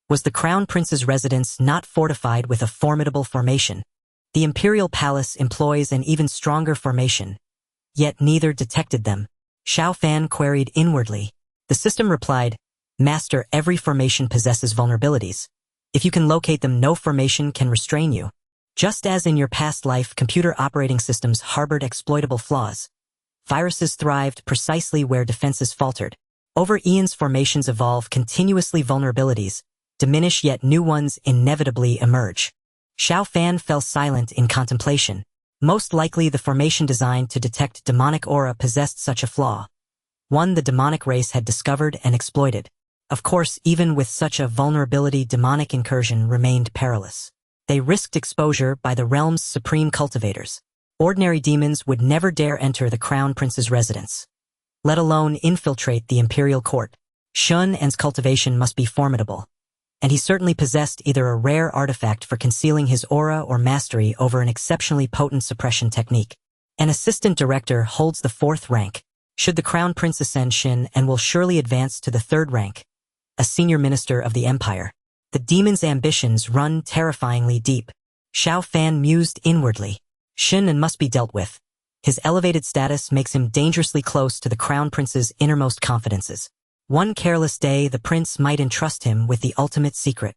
Was the Crown Prince's residence not fortified with a formidable formation? The Imperial Palace employs an even stronger formation. Yet neither detected them. Xiao Fan queried inwardly. The system replied, Master, every formation possesses vulnerabilities. If you can locate them, no formation can restrain you. Just as in your past life, computer operating systems harbored exploitable flaws. Viruses thrived precisely where defenses faltered. Over eons, formations evolve continuously, vulnerabilities diminish, yet new ones inevitably emerge. Xiao Fan fell silent in contemplation. Most likely the formation designed to detect demonic aura possessed such a flaw. One the demonic race had discovered and exploited. Of course, even with such a vulnerability, demonic incursion remained perilous. They risked exposure by the realm's supreme cultivators. Ordinary demons would never dare enter the Crown Prince's residence, let alone infiltrate the imperial court. Shun En's cultivation must be formidable, and he certainly possessed either a rare artifact for concealing his aura or mastery over an exceptionally potent suppression technique. An assistant director holds the 4th rank. Should the Crown Prince ascend, Xin En will surely advance to the 3rd rank, a senior minister of the empire. The demon's ambitions run terrifyingly deep. Xiao Fan mused inwardly. Xin En must be dealt with. His elevated status makes him dangerously close to the Crown Prince's innermost confidences. One careless day, the prince might entrust him with the ultimate secret.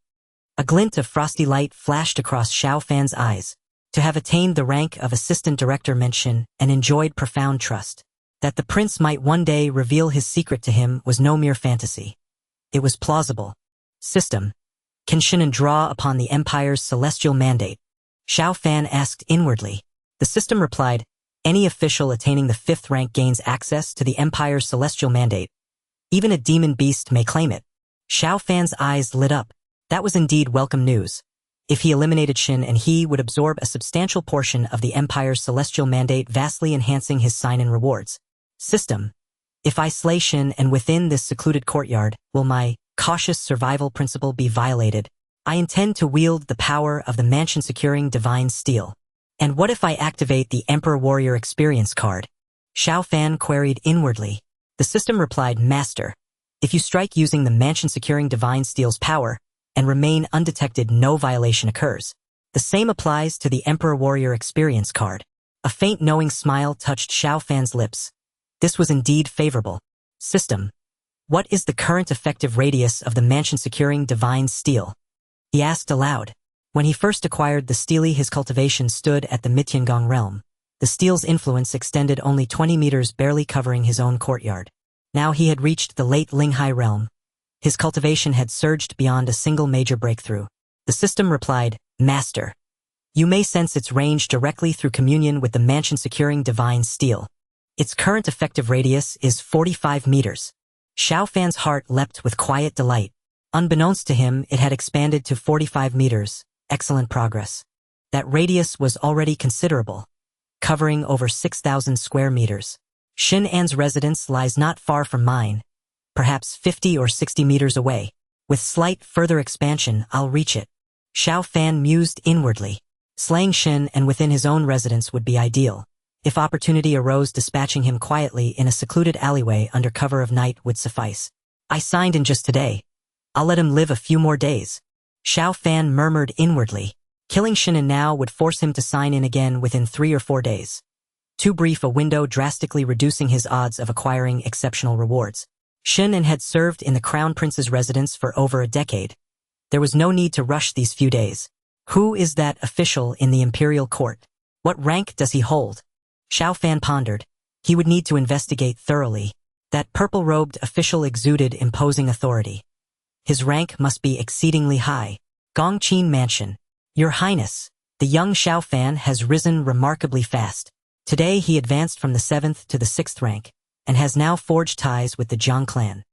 A glint of frosty light flashed across Xiao Fan's eyes. To have attained the rank of assistant director meant Xin and enjoyed profound trust. That the prince might one day reveal his secret to him was no mere fantasy. It was plausible. System. Can Xin En draw upon the Empire's celestial mandate? Xiao Fan asked inwardly. The system replied, any official attaining the 5th rank gains access to the Empire's celestial mandate. Even a demon beast may claim it. Xiao Fan's eyes lit up. That was indeed welcome news. If he eliminated Qin, and he would absorb a substantial portion of the Empire's celestial mandate, vastly enhancing his sign-in rewards. System. If I slay Qin and within this secluded courtyard, will my cautious survival principle be violated? I intend to wield the power of the mansion-securing divine steel. And what if I activate the Emperor Warrior experience card? Xiao Fan queried inwardly. The system replied, Master. If you strike using the mansion-securing divine steel's power, and remain undetected, no violation occurs. The same applies to the Emperor Warrior experience card. A faint knowing smile touched Xiao Fan's lips. This was indeed favorable. System. What is the current effective radius of the mansion-securing divine steel? He asked aloud. When he first acquired the steely, his cultivation stood at the Mityangong realm. The steel's influence extended only 20 meters, barely covering his own courtyard. Now he had reached the late Linghai realm. His cultivation had surged beyond a single major breakthrough. The system replied, Master. You may sense its range directly through communion with the mansion-securing divine steel. Its current effective radius is 45 meters. Xiao Fan's heart leapt with quiet delight. Unbeknownst to him, it had expanded to 45 meters. Excellent progress. That radius was already considerable, covering over 6,000 square meters. Xin An's residence lies not far from mine, perhaps 50 or 60 meters away. With slight further expansion, I'll reach it. Xiao Fan mused inwardly. Slaying Xin and within his own residence would be ideal. If opportunity arose, dispatching him quietly in a secluded alleyway under cover of night would suffice. I signed in just today. I'll let him live a few more days. Xiao Fan murmured inwardly. Killing Xin now would force him to sign in again within 3 or 4 days. Too brief a window, drastically reducing his odds of acquiring exceptional rewards. Xin had served in the Crown Prince's residence for over a decade. There was no need to rush these few days. Who is that official in the imperial court? What rank does he hold? Xiao Fan pondered. He would need to investigate thoroughly. That purple-robed official exuded imposing authority. His rank must be exceedingly high. Gongqin Mansion. Your Highness, the young Xiao Fan has risen remarkably fast. Today he advanced from the 7th to the 6th rank, and has now forged ties with the Jiang clan.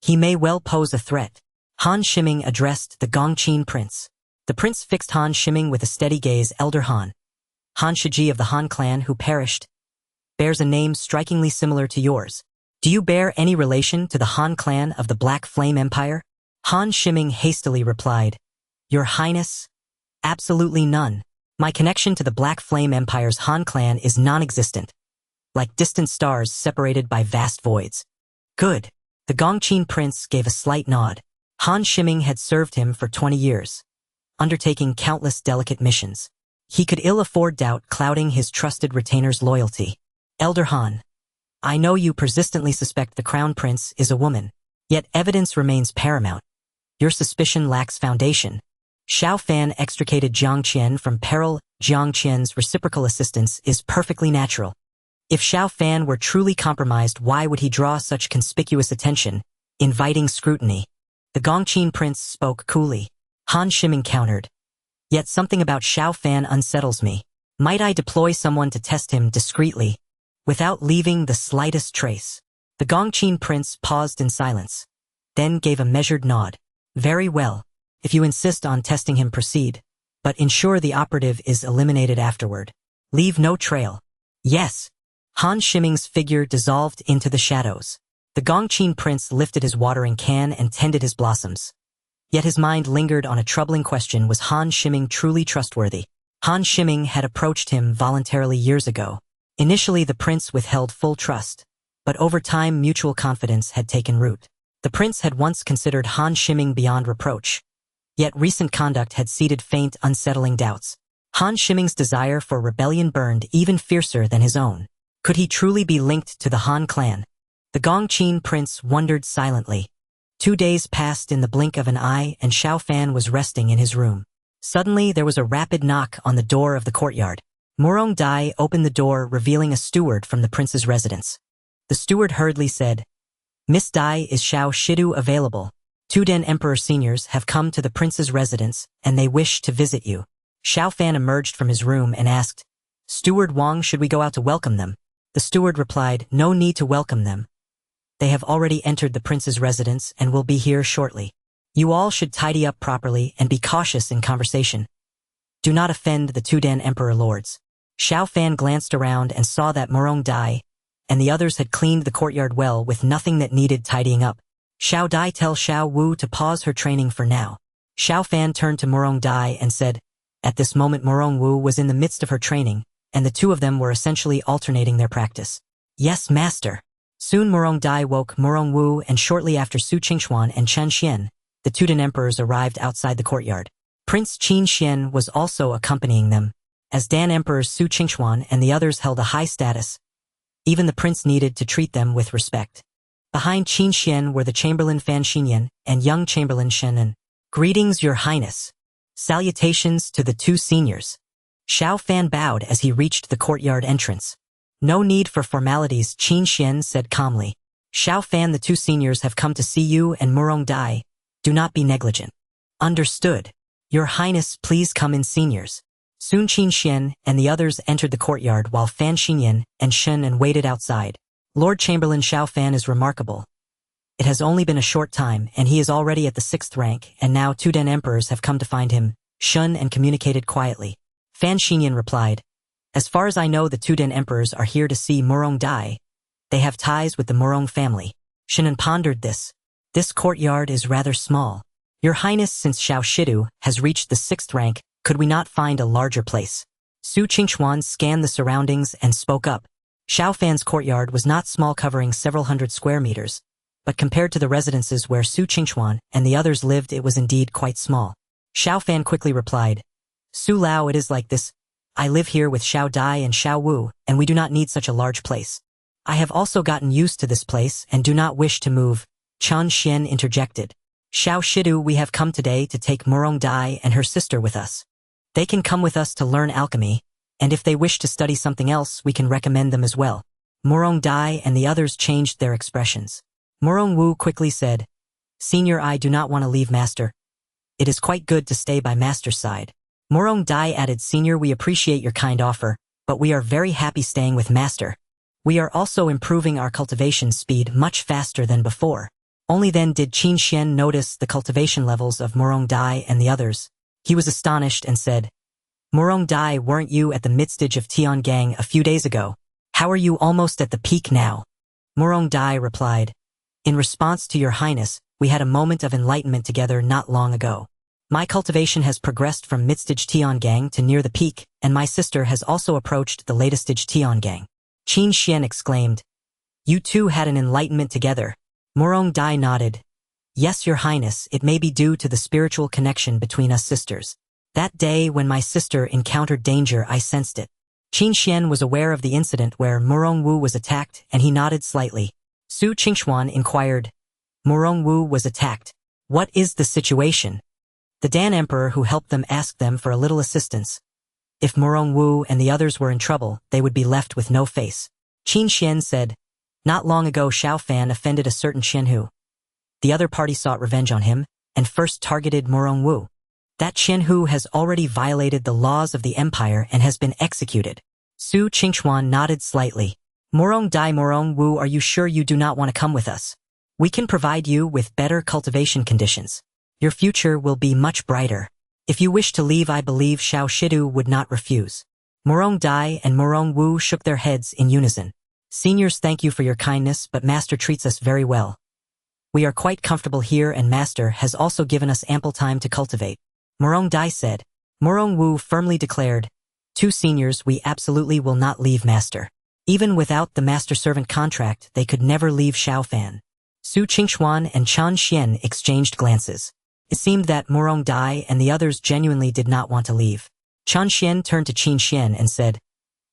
He may well pose a threat. Han Shiming addressed the Gongqin prince. The prince fixed Han Shiming with a steady gaze. Elder Han. Han Shiji of the Han clan who perished, bears a name strikingly similar to yours. Do you bear any relation to the Han clan of the Black Flame Empire? Han Shiming hastily replied, Your Highness? Absolutely none. My connection to the Black Flame Empire's Han clan is non-existent, like distant stars separated by vast voids. Good. The Gongqin prince gave a slight nod. Han Shiming had served him for 20 years, undertaking countless delicate missions. He could ill afford doubt clouding his trusted retainer's loyalty. Elder Han, I know you persistently suspect the Crown Prince is a woman, yet evidence remains paramount. Your suspicion lacks foundation. Xiao Fan extricated Jiang Qian from peril. Jiang Qian's reciprocal assistance is perfectly natural. If Xiao Fan were truly compromised, why would he draw such conspicuous attention, inviting scrutiny? The Gongqin prince spoke coolly. Han Shiming countered. Yet something about Xiao Fan unsettles me. Might I deploy someone to test him discreetly, without leaving the slightest trace? The Gongqin prince paused in silence, then gave a measured nod. Very well. If you insist on testing him, proceed, but ensure the operative is eliminated afterward. Leave no trail. Yes. Han Shiming's figure dissolved into the shadows. The Gongqin prince lifted his watering can and tended his blossoms. Yet his mind lingered on a troubling question: was Han Shiming truly trustworthy? Han Shiming had approached him voluntarily years ago. Initially the prince withheld full trust, but over time mutual confidence had taken root. The prince had once considered Han Shiming beyond reproach, yet recent conduct had seeded faint, unsettling doubts. Han Shiming's desire for rebellion burned even fiercer than his own. Could he truly be linked to the Han clan? The Gongqin prince wondered silently. 2 days passed in the blink of an eye, and Xiao Fan was resting in his room. Suddenly there was a rapid knock on the door of the courtyard. Murong Dai opened the door, revealing a steward from the prince's residence. The steward hurriedly said, Miss Dai, is Xiao Shidu available? 2 Den Emperor seniors have come to the prince's residence, and they wish to visit you. Xiao Fan emerged from his room and asked, Steward Wang, should we go out to welcome them? The steward replied, no need to welcome them. They have already entered the prince's residence and will be here shortly. You all should tidy up properly and be cautious in conversation. Do not offend the two Dan emperor lords. Xiao Fan glanced around and saw that Morong Dai and the others had cleaned the courtyard well with nothing that needed tidying up. Xiao Dai, tell Xiao Wu to pause her training for now. Xiao Fan turned to Morong Dai and said, at this moment Morong Wu was in the midst of her training, and the two of them were essentially alternating their practice. Yes, master. Soon Morong Dai woke Morong Wu, and shortly after Su Qingxuan and Chen Xian, the two Dan emperors arrived outside the courtyard. Prince Qin Xuan was also accompanying them. As Dan emperors Su Qingxuan and the others held a high status, even the prince needed to treat them with respect. Behind Qin Xuan were the Chamberlain Fan Xinyan and young Chamberlain Shenan. Greetings, Your Highness. Salutations to the two seniors. Xiao Fan bowed as he reached the courtyard entrance. No need for formalities, Qin Xuan said calmly. Xiao Fan, the two seniors have come to see you and Morong Dai. Do not be negligent. Understood. Your Highness, please come in, seniors. Soon Qin Xuan and the others entered the courtyard while Fan Xinyan and Shen waited outside. Lord Chamberlain Xiao Fan is remarkable. It has only been a short time and he is already at the 6th rank, and now two Dan emperors have come to find him, Shun, and communicated quietly. Fan Xinyan replied, as far as I know, the two Dan emperors are here to see Morong Dai. They have ties with the Morong family. Shannon pondered this. This courtyard is rather small. Your Highness, since Xiao Shidu has reached the 6th rank, could we not find a larger place? Su Qingxuan scanned the surroundings and spoke up. Xiao Fan's courtyard was not small, covering several hundred square meters, but compared to the residences where Su Qingxuan and the others lived, it was indeed quite small. Xiao Fan quickly replied, Su Lao, it is like this. I live here with Xiao Dai and Xiao Wu, and we do not need such a large place. I have also gotten used to this place and do not wish to move, Chen Xian interjected. Xiao Shidu, we have come today to take Morong Dai and her sister with us. They can come with us to learn alchemy, and if they wish to study something else, we can recommend them as well. Morong Dai and the others changed their expressions. Morong Wu quickly said, Senior, I do not want to leave Master. It is quite good to stay by Master's side. Morong Dai added, Senior, we appreciate your kind offer, but we are very happy staying with Master. We are also improving our cultivation speed much faster than before. Only then did Qin Xuan notice the cultivation levels of Morong Dai and the others. He was astonished and said, Morong Dai, weren't you at the midstage of Tiangang a few days ago? How are you almost at the peak now? Morong Dai replied, in response to Your Highness, we had a moment of enlightenment together not long ago. My cultivation has progressed from midstage Tiangang to near the peak, and my sister has also approached the latest stage Tiangang. Qin Xuan exclaimed, You two had an enlightenment together. Morong Dai nodded. Yes, Your Highness, it may be due to the spiritual connection between us sisters. That day when my sister encountered danger, I sensed it. Qin Xuan was aware of the incident where Morong Wu was attacked, and he nodded slightly. Su Qingxuan inquired, Morong Wu was attacked. What is the situation? The Dan Emperor who helped them asked them for a little assistance. If Morong Wu and the others were in trouble, they would be left with no face. Qin Xuan said, Not long ago Xiao Fan offended a certain Qian Hu. The other party sought revenge on him, and first targeted Morong Wu. That Qian Hu has already violated the laws of the empire and has been executed. Su Qingxuan nodded slightly. Morong Dai, Morong Wu, are you sure you do not want to come with us? We can provide you with better cultivation conditions. Your future will be much brighter. If you wish to leave, I believe Xiao Shidu would not refuse. Morong Dai and Morong Wu shook their heads in unison. Seniors, thank you for your kindness, but Master treats us very well. We are quite comfortable here, and Master has also given us ample time to cultivate. Morong Dai said. Morong Wu firmly declared, Two seniors, we absolutely will not leave Master. Even without the master-servant contract, they could never leave Xiao Fan. Su Qingxuan and Chen Xian exchanged glances. It seemed that Morong Dai and the others genuinely did not want to leave. Chen Xian turned to Qin Xuan and said,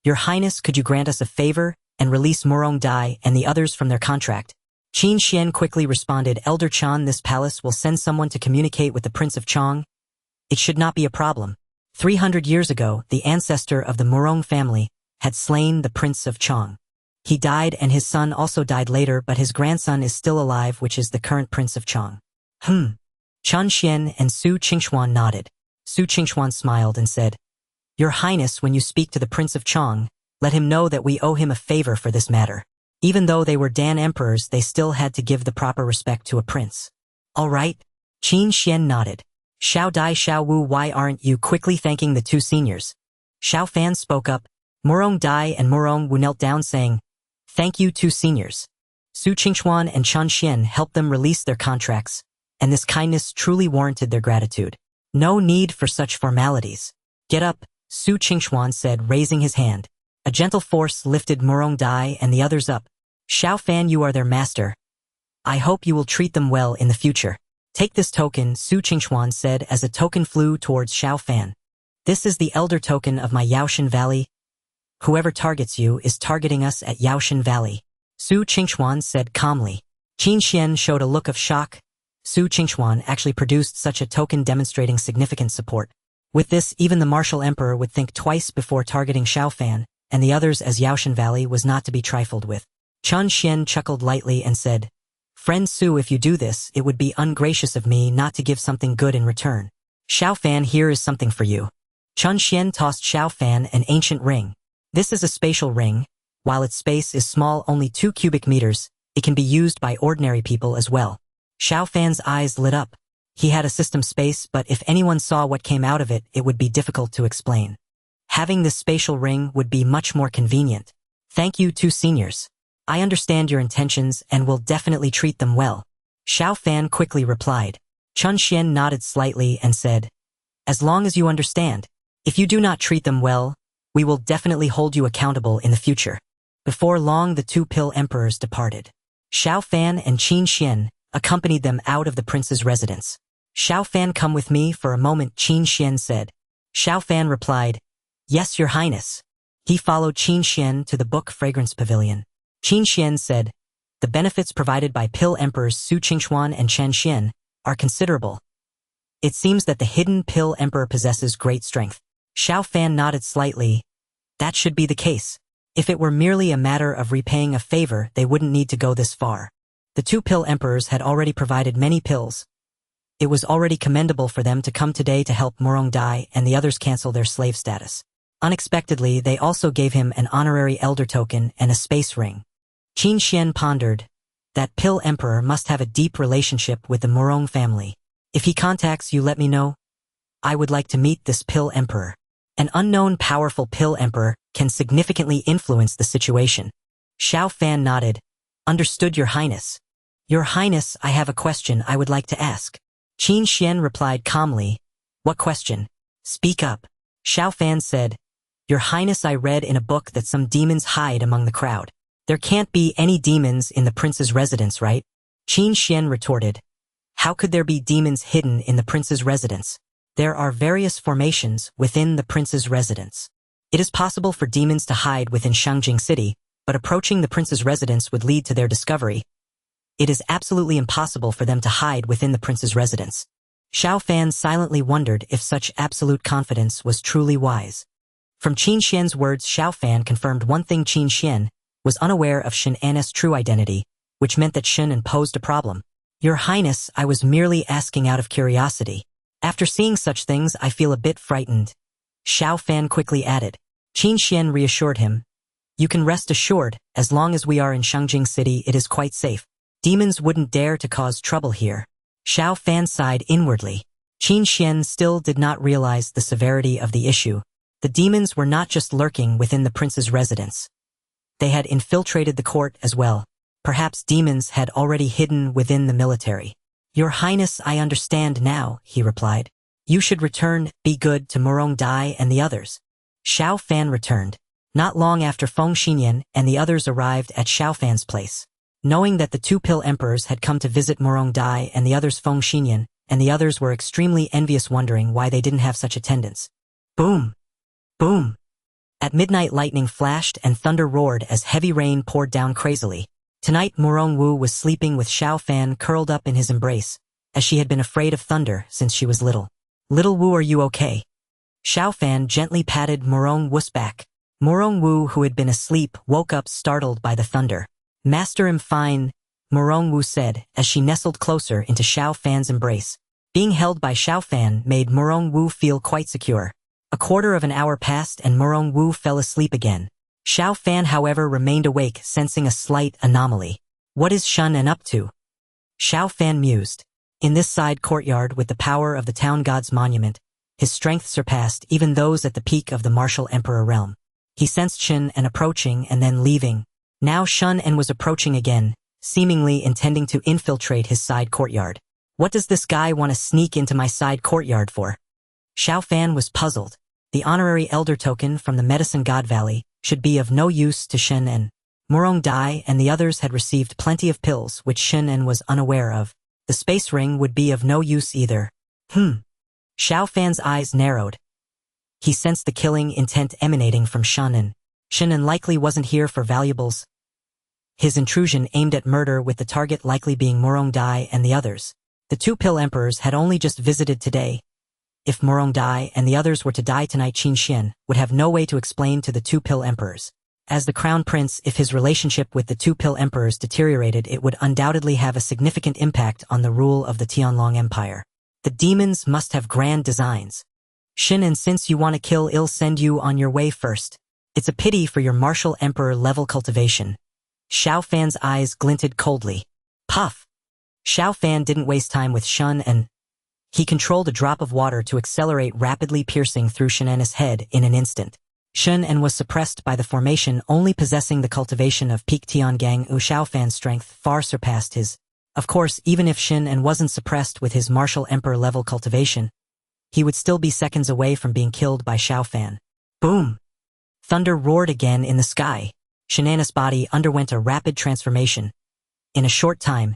Your Highness, could you grant us a favor and release Morong Dai and the others from their contract? Qin Xuan quickly responded, Elder Chan, this palace will send someone to communicate with the Prince of Chong. It should not be a problem. 300 years ago, the ancestor of the Morong family had slain the Prince of Chong. He died and his son also died later, but his grandson is still alive, which is the current Prince of Chong. Chen Xian and Su Qingxuan nodded. Su Qingxuan smiled and said, Your Highness, when you speak to the Prince of Chong, let him know that we owe him a favor for this matter. Even though they were Dan emperors, they still had to give the proper respect to a prince. All right? Qin Xuan nodded. Xiao Dai, Xiao Wu, why aren't you quickly thanking the two seniors? Xiao Fan spoke up. Murong Dai and Murong Wu knelt down saying, thank you, two seniors. Su Qingxuan and Chen Xian helped them release their contracts, and this kindness truly warranted their gratitude. No need for such formalities. Get up, Su Qingxuan said, raising his hand. A gentle force lifted Murong Dai and the others up. Xiao Fan, you are their master. I hope you will treat them well in the future. Take this token, Su Qingxuan said as a token flew towards Xiao Fan. This is the elder token of my Yaoshan Valley. Whoever targets you is targeting us at Yaoshan Valley. Su Qingxuan said calmly. Qin Xuan showed a look of shock. Su Qingxuan actually produced such a token demonstrating significant support. With this, even the martial emperor would think twice before targeting Xiao Fan, and the others, as Yaoshan Valley was not to be trifled with. Chen Xian chuckled lightly and said, Friend Su, if you do this, it would be ungracious of me not to give something good in return. Xiao Fan, here is something for you. Chen Xian tossed Xiao Fan an ancient ring. This is a spatial ring. While its space is small, only 2 cubic meters, it can be used by ordinary people as well. Xiao Fan's eyes lit up. He had a system space, but if anyone saw what came out of it, it would be difficult to explain. Having this spatial ring would be much more convenient. Thank you, two seniors. I understand your intentions and will definitely treat them well. Xiao Fan quickly replied. Chen Xian nodded slightly and said, as long as you understand, if you do not treat them well, we will definitely hold you accountable in the future. Before long, the two pill emperors departed. Xiao Fan and Qin Xuan accompanied them out of the prince's residence. Xiao Fan, come with me for a moment, Qin Xuan said. Xiao Fan replied, yes, your highness. He followed Qin Xuan to the book fragrance pavilion. Qin Xuan said, the benefits provided by pill emperors Su Qingxuan and Chen Xian are considerable. It seems that the hidden pill emperor possesses great strength. Xiao Fan nodded slightly. That should be the case. If it were merely a matter of repaying a favor, they wouldn't need to go this far. The two pill emperors had already provided many pills. It was already commendable for them to come today to help Murong Dai and the others cancel their slave status. Unexpectedly, they also gave him an honorary elder token and a space ring. Qin Xuan pondered. That pill emperor must have a deep relationship with the Murong family. If he contacts you, let me know. I would like to meet this pill emperor. An unknown powerful pill emperor can significantly influence the situation. Xiao Fan nodded. Understood, your highness. Your highness, I have a question I would like to ask. Qin Xuan replied calmly. What question? Speak up. Xiao Fan said, your highness, I read in a book that some demons hide among the crowd. There can't be any demons in the prince's residence, right? Qin Xuan retorted. How could there be demons hidden in the prince's residence? There are various formations within the prince's residence. It is possible for demons to hide within Shangjing City, but approaching the prince's residence would lead to their discovery. It is absolutely impossible for them to hide within the prince's residence. Xiao Fan silently wondered if such absolute confidence was truly wise. From Qin Xian's words, Xiao Fan confirmed one thing: Qin Xian was unaware of Shen An's true identity, which meant that Shen An posed a problem. Your highness, I was merely asking out of curiosity. After seeing such things, I feel a bit frightened. Xiao Fan quickly added. Qin Xian reassured him. You can rest assured, as long as we are in Shangjing City, it is quite safe. Demons wouldn't dare to cause trouble here. Xiao Fan sighed inwardly. Qin Xian still did not realize the severity of the issue. The demons were not just lurking within the prince's residence. They had infiltrated the court as well. Perhaps demons had already hidden within the military. Your highness, I understand now, he replied. You should return, be good to Murong Dai and the others. Xiao Fan returned. Not long after, Feng Xinyan and the others arrived at Xiao Fan's place. Knowing that the two pill emperors had come to visit Murong Dai and the others, Feng Xinyan and the others were extremely envious, wondering why they didn't have such attendants. Boom! Boom! At midnight, lightning flashed and thunder roared as heavy rain poured down crazily. Tonight, Murong Wu was sleeping with Xiao Fan curled up in his embrace, as she had been afraid of thunder since she was little. Little Wu, are you okay? Xiao Fan gently patted Murong Wu's back. Murong Wu, who had been asleep, woke up startled by the thunder. Master, I'm fine, Murong Wu said as she nestled closer into Xiao Fan's embrace. Being held by Xiao Fan made Murong Wu feel quite secure. A quarter of an hour passed and Murong Wu fell asleep again. Xiao Fan, however, remained awake, sensing a slight anomaly. What is Xian up to? Xiao Fan mused. In this side courtyard, with the power of the town god's monument, his strength surpassed even those at the peak of the martial emperor realm. He sensed Xian approaching and then leaving. Now Xian was approaching again, seemingly intending to infiltrate his side courtyard. What does this guy want to sneak into my side courtyard for? Xiao Fan was puzzled. The honorary elder token from the Medicine God Valley should be of no use to Xian. Murong Dai and the others had received plenty of pills which Xian was unaware of. The space ring would be of no use either. Xiao Fan's eyes narrowed. He sensed the killing intent emanating from Xian. Xian likely wasn't here for valuables. His intrusion aimed at murder, with the target likely being Murong Dai and the others. The two pill emperors had only just visited today. If Murong Dai and the others were to die tonight, Qin Xuan would have no way to explain to the two pill emperors. As the crown prince, if his relationship with the two pill emperors deteriorated, it would undoubtedly have a significant impact on the rule of the Tianlong Empire. The demons must have grand designs. Xian, since you want to kill, I'll send you on your way first. It's a pity for your martial emperor level cultivation. Xiao Fan's eyes glinted coldly. Puff! Xiao Fan didn't waste time with Xian. He controlled a drop of water to accelerate, rapidly piercing through Xian's head in an instant. Xian was suppressed by the formation, only possessing the cultivation of peak Tiangang. Xiao Fan's strength far surpassed his. Of course, even if Xian wasn't suppressed with his martial emperor level cultivation, he would still be seconds away from being killed by Xiao Fan. Boom! Thunder roared again in the sky. Xian's body underwent a rapid transformation. In a short time,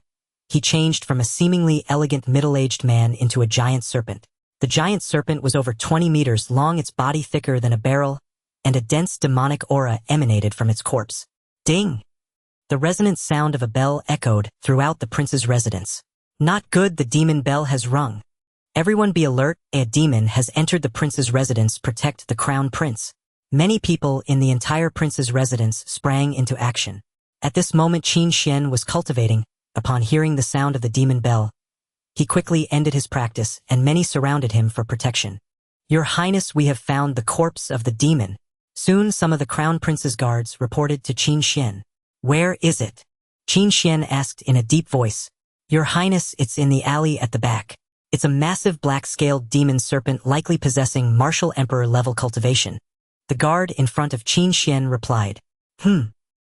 he changed from a seemingly elegant middle-aged man into a giant serpent. The giant serpent was over 20 meters long, its body thicker than a barrel, and a dense demonic aura emanated from its corpse. Ding! The resonant sound of a bell echoed throughout the prince's residence. Not good, the demon bell has rung. Everyone be alert, a demon has entered the prince's residence. Protect the crown prince. Many people in the entire prince's residence sprang into action. At this moment, Qin Xuan was cultivating. Upon hearing the sound of the demon bell, he quickly ended his practice, and many surrounded him for protection. Your Highness, we have found the corpse of the demon. Soon some of the crown prince's guards reported to Qin Xuan. Where is it? Qin Xuan asked in a deep voice. Your Highness, it's in the alley at the back. It's a massive black-scaled demon serpent, likely possessing martial emperor level cultivation. The guard in front of Qin Xuan replied. Qin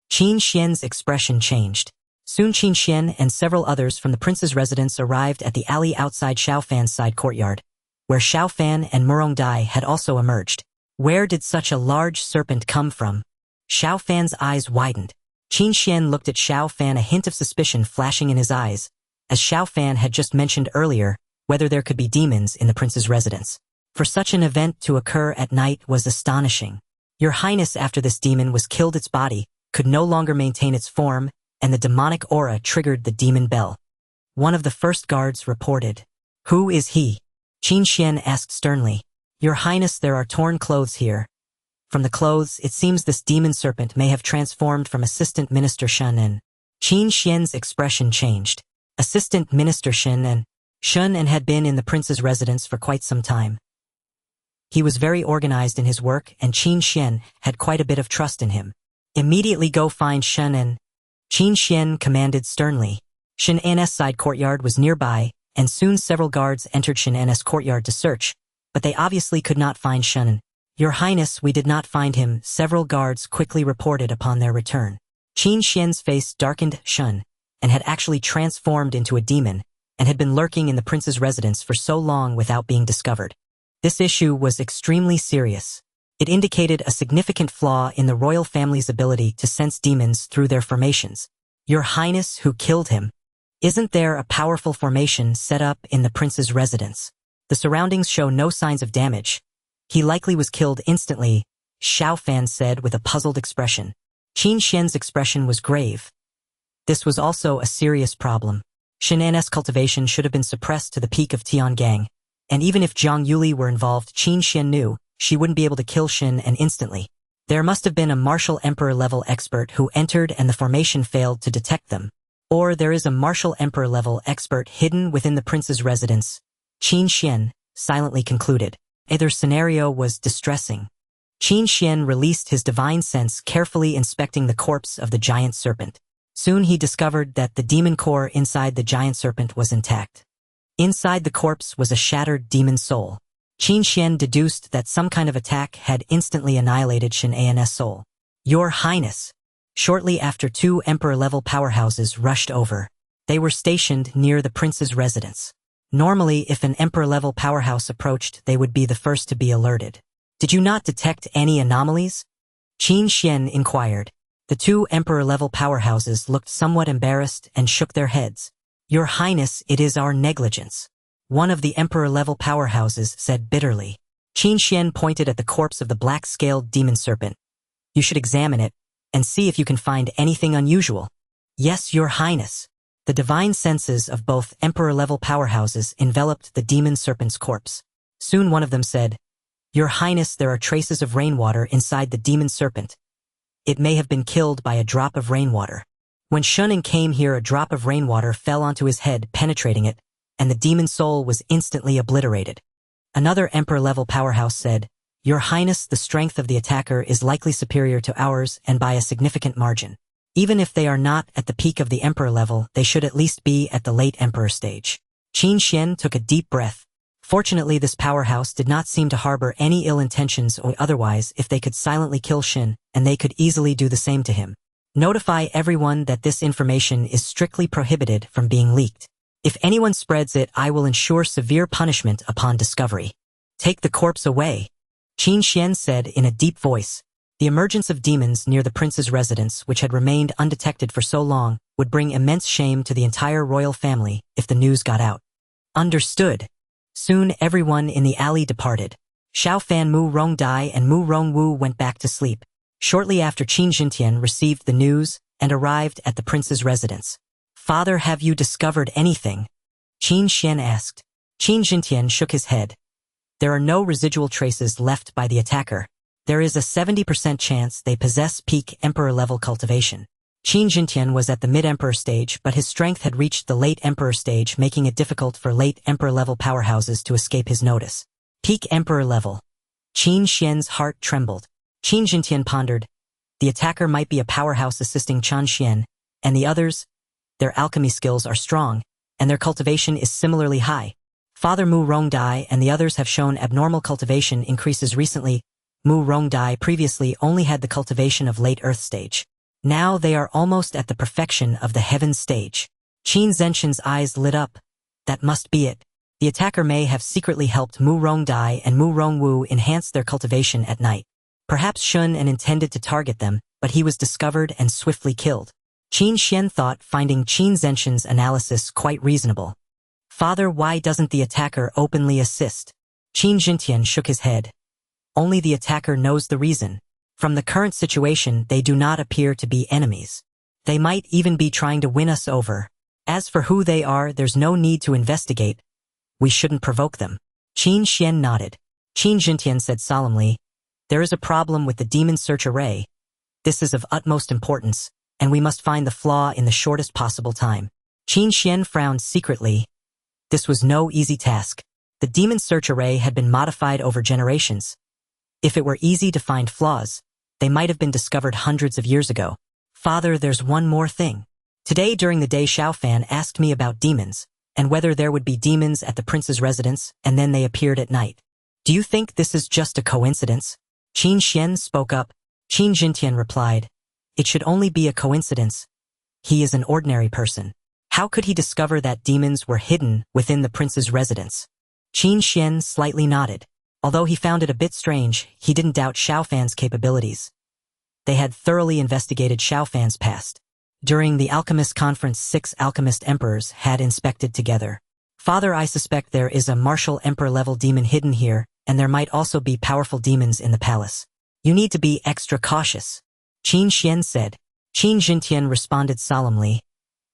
Xuan's expression changed. Soon Qin Xuan and several others from the prince's residence arrived at the alley outside Xiao Fan's side courtyard, where Xiao Fan and Murong Dai had also emerged. Where did such a large serpent come from? Xiao Fan's eyes widened. Qin Xuan looked at Xiao Fan, a hint of suspicion flashing in his eyes, as Xiao Fan had just mentioned earlier whether there could be demons in the prince's residence. For such an event to occur at night was astonishing. Your Highness, after this demon was killed, its body could no longer maintain its form, and the demonic aura triggered the demon bell. One of the first guards reported. Who is he? Qin Xuan asked sternly. Your Highness, there are torn clothes here. From the clothes, it seems this demon serpent may have transformed from Assistant Minister Xian. Qin Xuan's expression changed. Assistant Minister Xian had been in the prince's residence for quite some time. He was very organized in his work, and Qin Xuan had quite a bit of trust in him. Immediately go find Xian. Qin Xuan commanded sternly. Xian's side courtyard was nearby, and soon several guards entered Xian's courtyard to search, but they obviously could not find Xian. Your Highness, we did not find him, several guards quickly reported upon their return. Qin Xuan's face darkened. Xian had actually transformed into a demon, and had been lurking in the prince's residence for so long without being discovered. This issue was extremely serious. It indicated a significant flaw in the royal family's ability to sense demons through their formations. Your Highness, who killed him? Isn't there a powerful formation set up in the prince's residence? The surroundings show no signs of damage. He likely was killed instantly, Xiao Fan said with a puzzled expression. Qin Xuan's expression was grave. This was also a serious problem. Xian's cultivation should have been suppressed to the peak of Tiangang, and even if Zhang Yuli were involved, Qin Xuan knew she wouldn't be able to kill Xian instantly. There must have been a martial emperor level expert who entered and the formation failed to detect them. Or there is a martial emperor level expert hidden within the prince's residence, Qin Xuan silently concluded. Either scenario was distressing. Qin Xuan released his divine sense, carefully inspecting the corpse of the giant serpent. Soon he discovered that the demon core inside the giant serpent was intact. Inside the corpse was a shattered demon soul. Qin Xuan deduced that some kind of attack had instantly annihilated Shenan's soul. Your Highness! Shortly after, 2 emperor-level powerhouses rushed over. They were stationed near the prince's residence. Normally, if an emperor-level powerhouse approached, they would be the first to be alerted. Did you not detect any anomalies? Qin Xuan inquired. The 2 emperor-level powerhouses looked somewhat embarrassed and shook their heads. Your Highness, it is our negligence. One of the emperor-level powerhouses said bitterly. Qin Xuan pointed at the corpse of the black-scaled demon serpent. You should examine it and see if you can find anything unusual. Yes, Your Highness. The divine senses of both emperor-level powerhouses enveloped the demon serpent's corpse. Soon one of them said, Your Highness, there are traces of rainwater inside the demon serpent. It may have been killed by a drop of rainwater. When Shunin came here, a drop of rainwater fell onto his head, penetrating it, and the demon soul was instantly obliterated. Another emperor-level powerhouse said, Your Highness, the strength of the attacker is likely superior to ours and by a significant margin. Even if they are not at the peak of the emperor level, they should at least be at the late emperor stage. Qin Xuan took a deep breath. Fortunately, this powerhouse did not seem to harbor any ill intentions, or otherwise, if they could silently kill Shin, and they could easily do the same to him. Notify everyone that this information is strictly prohibited from being leaked. If anyone spreads it, I will ensure severe punishment upon discovery. Take the corpse away, Qin Xuan said in a deep voice. The emergence of demons near the prince's residence, which had remained undetected for so long, would bring immense shame to the entire royal family if the news got out. Understood. Soon everyone in the alley departed. Xiao Fan, Mu Rongdai and Mu Rongwu went back to sleep. Shortly after, Qin Jintian received the news and arrived at the prince's residence. Father, have you discovered anything? Qin Xuan asked. Qin Jintian shook his head. There are no residual traces left by the attacker. There is a 70% chance they possess peak emperor-level cultivation. Qin Jintian was at the mid-emperor stage, but his strength had reached the late emperor stage, making it difficult for late emperor-level powerhouses to escape his notice. Peak emperor level. Qin Xuan's heart trembled. Qin Jintian pondered. The attacker might be a powerhouse assisting Qin Xuan, and the others? Their alchemy skills are strong, and their cultivation is similarly high. Father Mu Rongdai and the others have shown abnormal cultivation increases recently. Mu Rongdai previously only had the cultivation of late earth stage. Now they are almost at the perfection of the heaven stage. Qin Zenshin's eyes lit up. That must be it. The attacker may have secretly helped Mu Rongdai and Mu Rongwu enhance their cultivation at night. Perhaps Shun and intended to target them, but he was discovered and swiftly killed. Qin Xuan thought, finding Qin Zenshin's analysis quite reasonable. Father, why doesn't the attacker openly assist? Qin Jintian shook his head. Only the attacker knows the reason. From the current situation, they do not appear to be enemies. They might even be trying to win us over. As for who they are, there's no need to investigate. We shouldn't provoke them. Qin Xuan nodded. Qin Jintian said solemnly, There is a problem with the demon search array. This is of utmost importance, and we must find the flaw in the shortest possible time. Qin Xuan frowned secretly. This was no easy task. The demon search array had been modified over generations. If it were easy to find flaws, they might have been discovered hundreds of years ago. Father, there's one more thing. Today during the day, Xiao Fan asked me about demons, and whether there would be demons at the prince's residence, and then they appeared at night. Do you think this is just a coincidence? Qin Xuan spoke up. Qin Jintian replied, It should only be a coincidence. He is an ordinary person. How could he discover that demons were hidden within the prince's residence? Qin Xuan slightly nodded. Although he found it a bit strange, he didn't doubt Xiao Fan's capabilities. They had thoroughly investigated Xiao Fan's past. During the alchemist conference, 6 alchemist emperors had inspected together. Father, I suspect there is a martial emperor-level demon hidden here, and there might also be powerful demons in the palace. You need to be extra cautious, Qin Xuan said. Qin Jintian responded solemnly.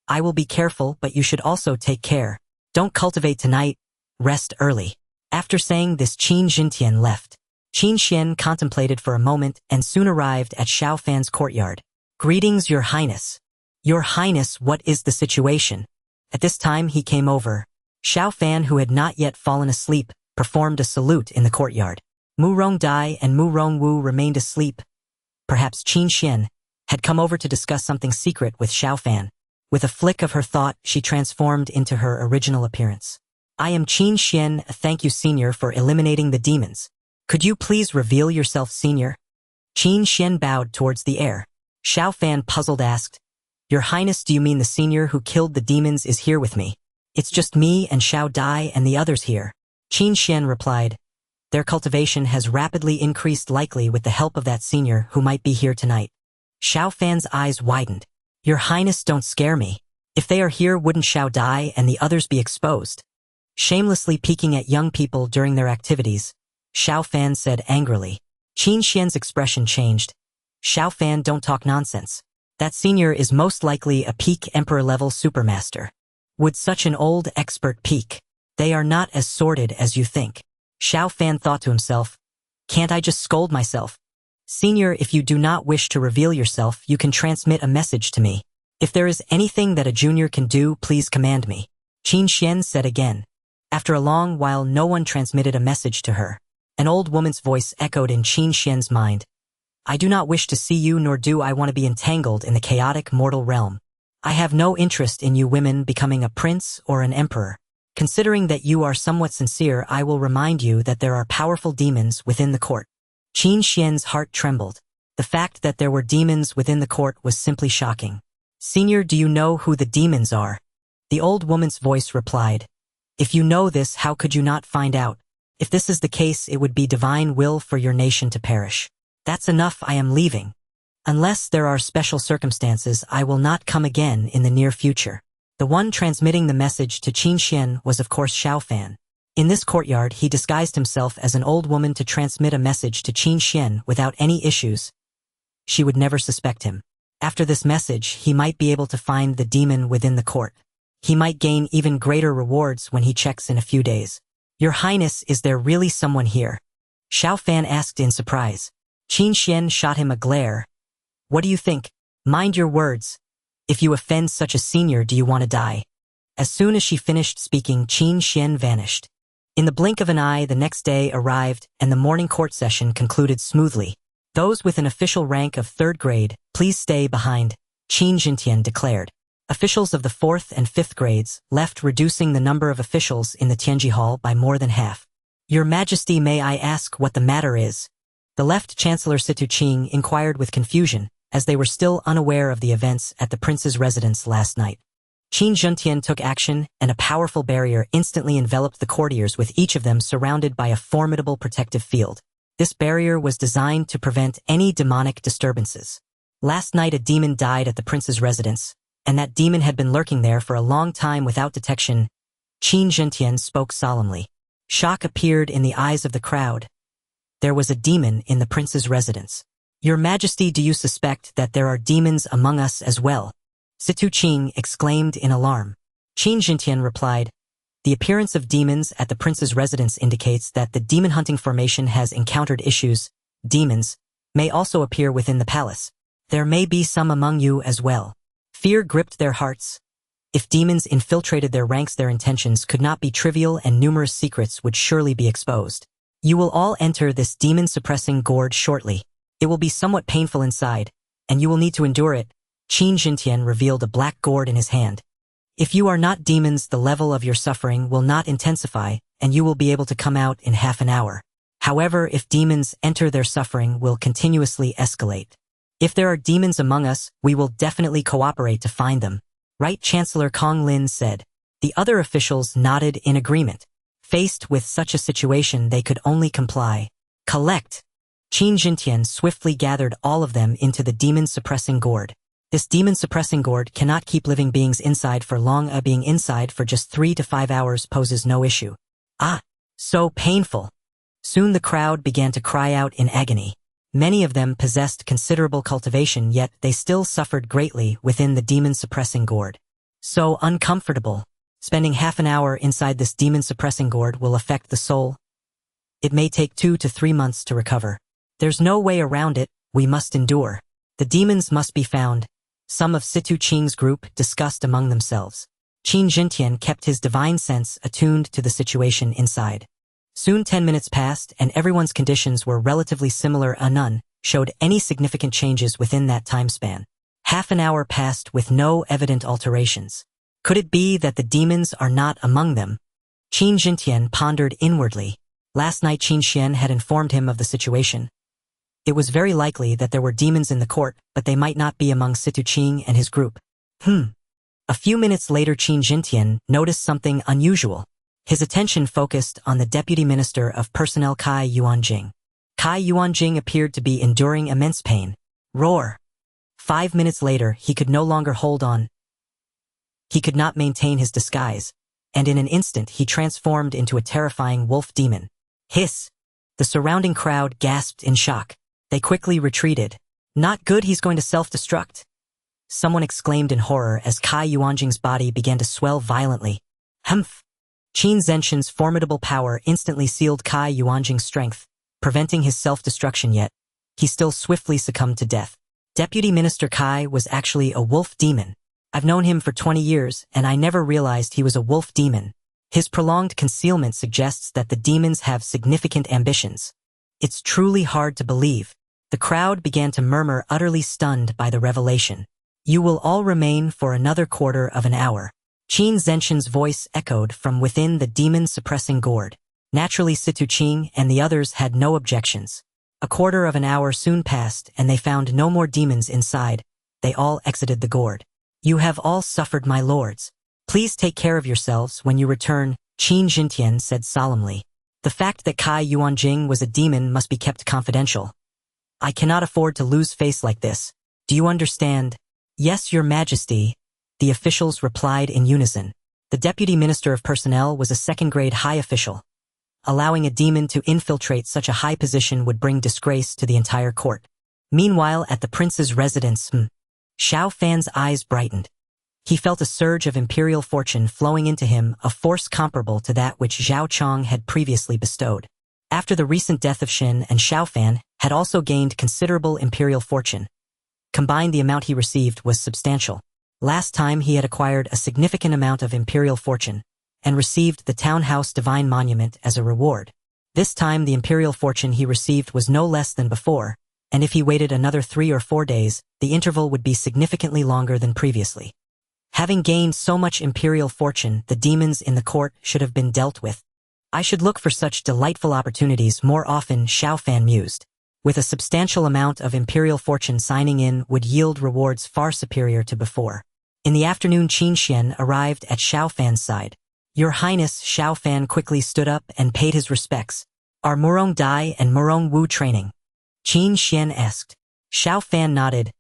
I will be careful, but you should also take care. Don't cultivate tonight. Rest early. After saying this, Qin Jintian left. Qin Xuan contemplated for a moment and soon arrived at Xiao Fan's courtyard. Greetings, Your Highness. Your Highness, what is the situation? At this time he came over. Xiao Fan, who had not yet fallen asleep, performed a salute in the courtyard. Mu Rongdai and Mu Rongwu remained asleep. Perhaps Qin Xuan had come over to discuss something secret with Xiao Fan. With a flick of her thought, she transformed into her original appearance. I am Qin Xuan, thank you, Senior, for eliminating the demons. Could you please reveal yourself, Senior? Qin Xuan bowed towards the air. Xiao Fan, puzzled, asked, Your Highness, do you mean the Senior who killed the demons is here with me? It's just me and Xiao Dai and the others here. Qin Xuan replied, Their cultivation has rapidly increased, likely with the help of that Senior who might be here tonight. Xiao Fan's eyes widened. Your Highness, don't scare me. If they are here, wouldn't Xiao Dai and the others be exposed? Shamelessly peeking at young people during their activities, Xiao Fan said angrily. Qin Xuan's expression changed. Xiao Fan, don't talk nonsense. That Senior is most likely a peak emperor-level supermaster. Would such an old expert peek? They are not as sordid as you think. Xiao Fan thought to himself, Can't I just scold myself? Senior, if you do not wish to reveal yourself, you can transmit a message to me. If there is anything that a junior can do, please command me. Qin Xuan said again. After a long while, no one transmitted a message to her. An old woman's voice echoed in Qin Xuan's mind. I do not wish to see you, nor do I want to be entangled in the chaotic mortal realm. I have no interest in you women becoming a prince or an emperor. Considering that you are somewhat sincere, I will remind you that there are powerful demons within the court. Qin Xuan's heart trembled. The fact that there were demons within the court was simply shocking. Senior, do you know who the demons are? The old woman's voice replied. If you know this, how could you not find out? If this is the case, it would be divine will for your nation to perish. That's enough, I am leaving. Unless there are special circumstances, I will not come again in the near future. The one transmitting the message to Qin Xuan was of course Xiao Fan. In this courtyard, he disguised himself as an old woman to transmit a message to Qin Xuan without any issues. She would never suspect him. After this message, he might be able to find the demon within the court. He might gain even greater rewards when he checks in a few days. Your Highness, is there really someone here? Xiao Fan asked in surprise. Qin Xuan shot him a glare. What do you think? Mind your words. If you offend such a senior, do you want to die? As soon as she finished speaking, Qin Xuan vanished. In the blink of an eye, the next day arrived, and the morning court session concluded smoothly. Those with an official rank of 3rd grade, please stay behind, Qin Jintian declared. Officials of the 4th and 5th grades left, reducing the number of officials in the Tianji Hall by more than half. Your Majesty, may I ask what the matter is? The left Chancellor Situ Qing inquired with confusion, as they were still unaware of the events at the prince's residence last night. Qin Jintian took action, and a powerful barrier instantly enveloped the courtiers, with each of them surrounded by a formidable protective field. This barrier was designed to prevent any demonic disturbances. Last night a demon died at the prince's residence, and that demon had been lurking there for a long time without detection. Qin Jintian spoke solemnly. Shock appeared in the eyes of the crowd. There was a demon in the prince's residence. Your Majesty, do you suspect that there are demons among us as well? Situ Qing exclaimed in alarm. Qin Jintian replied, The appearance of demons at the prince's residence indicates that the demon hunting formation has encountered issues. Demons may also appear within the palace. There may be some among you as well. Fear gripped their hearts. If demons infiltrated their ranks, their intentions could not be trivial, and numerous secrets would surely be exposed. You will all enter this demon-suppressing gourd shortly. It will be somewhat painful inside, and you will need to endure it. Qin Jintian revealed a black gourd in his hand. If you are not demons, the level of your suffering will not intensify, and you will be able to come out in half an hour. However, if demons enter, their suffering will continuously escalate. If there are demons among us, we will definitely cooperate to find them. Right Chancellor Kong Lin said. The other officials nodded in agreement. Faced with such a situation, they could only comply. Collect! Qin Jintian swiftly gathered all of them into the demon-suppressing gourd. This demon-suppressing gourd cannot keep living beings inside for long. Being inside for just 3 to 5 hours poses no issue. Ah! So painful! Soon the crowd began to cry out in agony. Many of them possessed considerable cultivation, yet they still suffered greatly within the demon-suppressing gourd. So uncomfortable. Spending half an hour inside this demon-suppressing gourd will affect the soul. It may take 2 to 3 months to recover. There's no way around it, we must endure. The demons must be found. Some of Situ Qing's group discussed among themselves. Qin Jintian kept his divine sense attuned to the situation inside. Soon 10 minutes passed and everyone's conditions were relatively similar, and none showed any significant changes within that time span. Half an hour passed with no evident alterations. Could it be that the demons are not among them? Qin Xuan pondered inwardly. Last night Qin Xuan had informed him of the situation. It was very likely that there were demons in the court, but they might not be among Situ Qing and his group. A few minutes later Qin Xuan noticed something unusual. His attention focused on the Deputy Minister of Personnel Qi Yuanjing. Qi Yuanjing appeared to be enduring immense pain. Roar! 5 minutes later, he could no longer hold on. He could not maintain his disguise, and in an instant he transformed into a terrifying wolf demon. Hiss! The surrounding crowd gasped in shock. They quickly retreated. Not good, he's going to self-destruct. Someone exclaimed in horror as Qi Yuanjing's body began to swell violently. Humph! Qin Zenshin's formidable power instantly sealed Qi Yuanjing's strength, preventing his self-destruction, yet he still swiftly succumbed to death. Deputy Minister Qi was actually a wolf demon. I've known him for 20 years, and I never realized he was a wolf demon. His prolonged concealment suggests that the demons have significant ambitions. It's truly hard to believe. The crowd began to murmur, utterly stunned by the revelation. You will all remain for another quarter of an hour. Qin Zenshin's voice echoed from within the demon-suppressing gourd. Naturally Situ Qing and the others had no objections. A quarter of an hour soon passed and they found no more demons inside. They all exited the gourd. You have all suffered, my lords. Please take care of yourselves when you return, Qin Xuan said solemnly. The fact that Qi Yuanjing was a demon must be kept confidential. I cannot afford to lose face like this. Do you understand? Yes, your majesty, the officials replied in unison. The Deputy Minister of Personnel was a second-grade high official. Allowing a demon to infiltrate such a high position would bring disgrace to the entire court. Meanwhile, at the prince's residence, Xiao Fan's eyes brightened. He felt a surge of imperial fortune flowing into him, a force comparable to that which Zhao Chong had previously bestowed. After the recent death of Xin, and Xiao Fan had also gained considerable imperial fortune. Combined, the amount he received was substantial. Last time he had acquired a significant amount of imperial fortune and received the townhouse divine monument as a reward. This time the imperial fortune he received was no less than before, and if he waited another 3 or 4 days, the interval would be significantly longer than previously. Having gained so much imperial fortune, the demons in the court should have been dealt with. I should look for such delightful opportunities more often, Xiao Fan mused. With a substantial amount of imperial fortune, signing in would yield rewards far superior to before. In the afternoon, Qin Xuan arrived at Xiao Fan's side. Your Highness, Xiao Fan quickly stood up and paid his respects. Are Murong Dai and Murong Wu training? Qin Xuan asked. Xiao Fan nodded.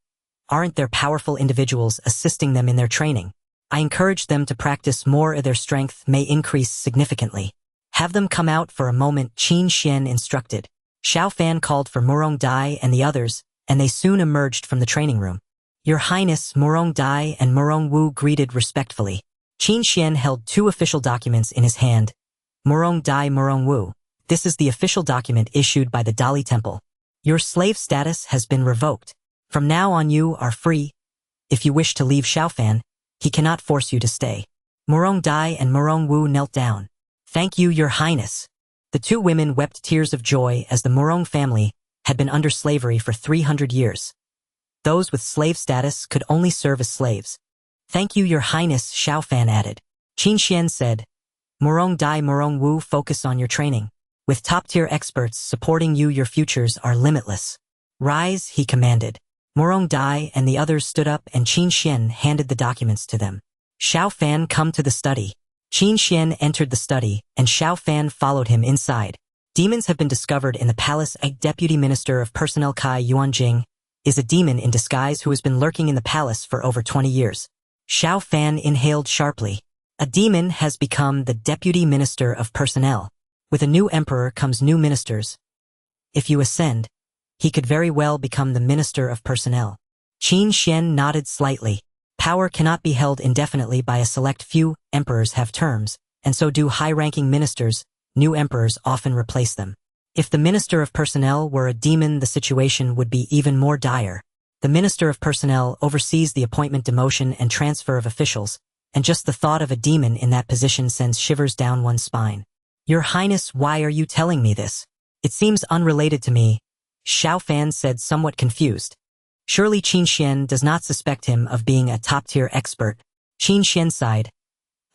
Aren't there powerful individuals assisting them in their training? I encourage them to practice more, or their strength may increase significantly. Have them come out for a moment, Qin Xuan instructed. Xiao Fan called for Murong Dai and the others, and they soon emerged from the training room. Your Highness, Murong Dai and Murong Wu greeted respectfully. Qin Xuan held 2 official documents in his hand. Murong Dai, Murong Wu. This is the official document issued by the Dali Temple. Your slave status has been revoked. From now on you are free. If you wish to leave Xiao Fan, he cannot force you to stay. Murong Dai and Murong Wu knelt down. Thank you, Your Highness. The 2 women wept tears of joy as the Murong family had been under slavery for 300 years. Those with slave status could only serve as slaves. Thank you, Your Highness, Xiao Fan added. Qin Xuan said, Murong Dai, Murong Wu, focus on your training. With top-tier experts supporting you, your futures are limitless. Rise, he commanded. Murong Dai and the others stood up and Qin Xuan handed the documents to them. Xiao Fan, come to the study. Qin Xuan entered the study, and Xiao Fan followed him inside. Demons have been discovered in the palace. A Deputy Minister of Personnel Qi Yuanjing is a demon in disguise who has been lurking in the palace for over 20 years. Xiao Fan inhaled sharply. A demon has become the Deputy Minister of Personnel. With a new emperor comes new ministers. If you ascend, he could very well become the Minister of Personnel. Qin Xuan nodded slightly. Power cannot be held indefinitely by a select few. Emperors have terms, and so do high-ranking ministers. New emperors often replace them. If the Minister of Personnel were a demon, the situation would be even more dire. The Minister of Personnel oversees the appointment, demotion, and transfer of officials, and just the thought of a demon in that position sends shivers down one's spine. Your Highness, why are you telling me this? It seems unrelated to me, Xiao Fan said, somewhat confused. Surely Qin Xuan does not suspect him of being a top-tier expert. Qin Xuan sighed.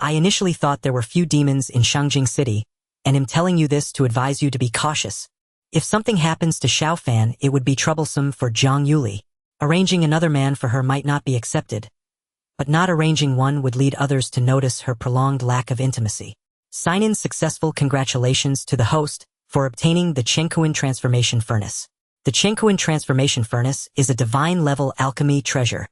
I initially thought there were few demons in Shangjing City, and am telling you this to advise you to be cautious. If something happens to Xiao Fan, it would be troublesome for Zhang Yuli. Arranging another man for her might not be accepted, but not arranging one would lead others to notice her prolonged lack of intimacy. Sign in successful congratulations to the host for obtaining the Qin Xuan Transformation Furnace. The Qin Xuan Transformation Furnace is a divine-level alchemy treasure.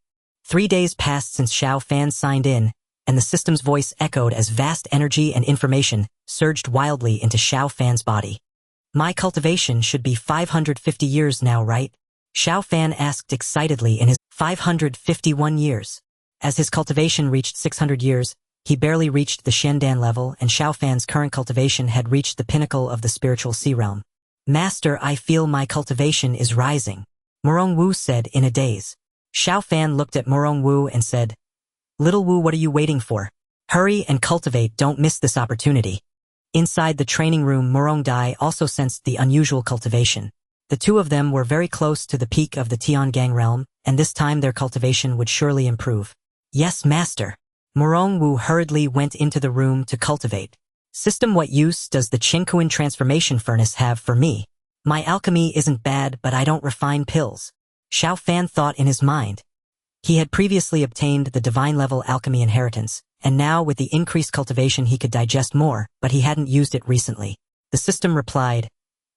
3 days passed since Xiao Fan signed in, and the system's voice echoed as vast energy and information surged wildly into Xiao Fan's body. My cultivation should be 550 years now, right? Xiao Fan asked excitedly in his 551 years. As his cultivation reached 600 years, he barely reached the Shendan level, and Xiao Fan's current cultivation had reached the pinnacle of the spiritual sea realm. Master, I feel my cultivation is rising, Morong Wu said in a daze. Xiao Fan looked at Morong Wu and said, Little Wu, what are you waiting for? Hurry and cultivate, don't miss this opportunity. Inside the training room, Morong Dai also sensed the unusual cultivation. The two of them were very close to the peak of the Tiangang realm, and this time their cultivation would surely improve. Yes, master. Morong Wu hurriedly went into the room to cultivate. System, what use does the Qin Xuan Transformation Furnace have for me? My alchemy isn't bad, but I don't refine pills. Xiao Fan thought in his mind. He had previously obtained the divine-level alchemy inheritance, and now with the increased cultivation he could digest more, but he hadn't used it recently. The system replied,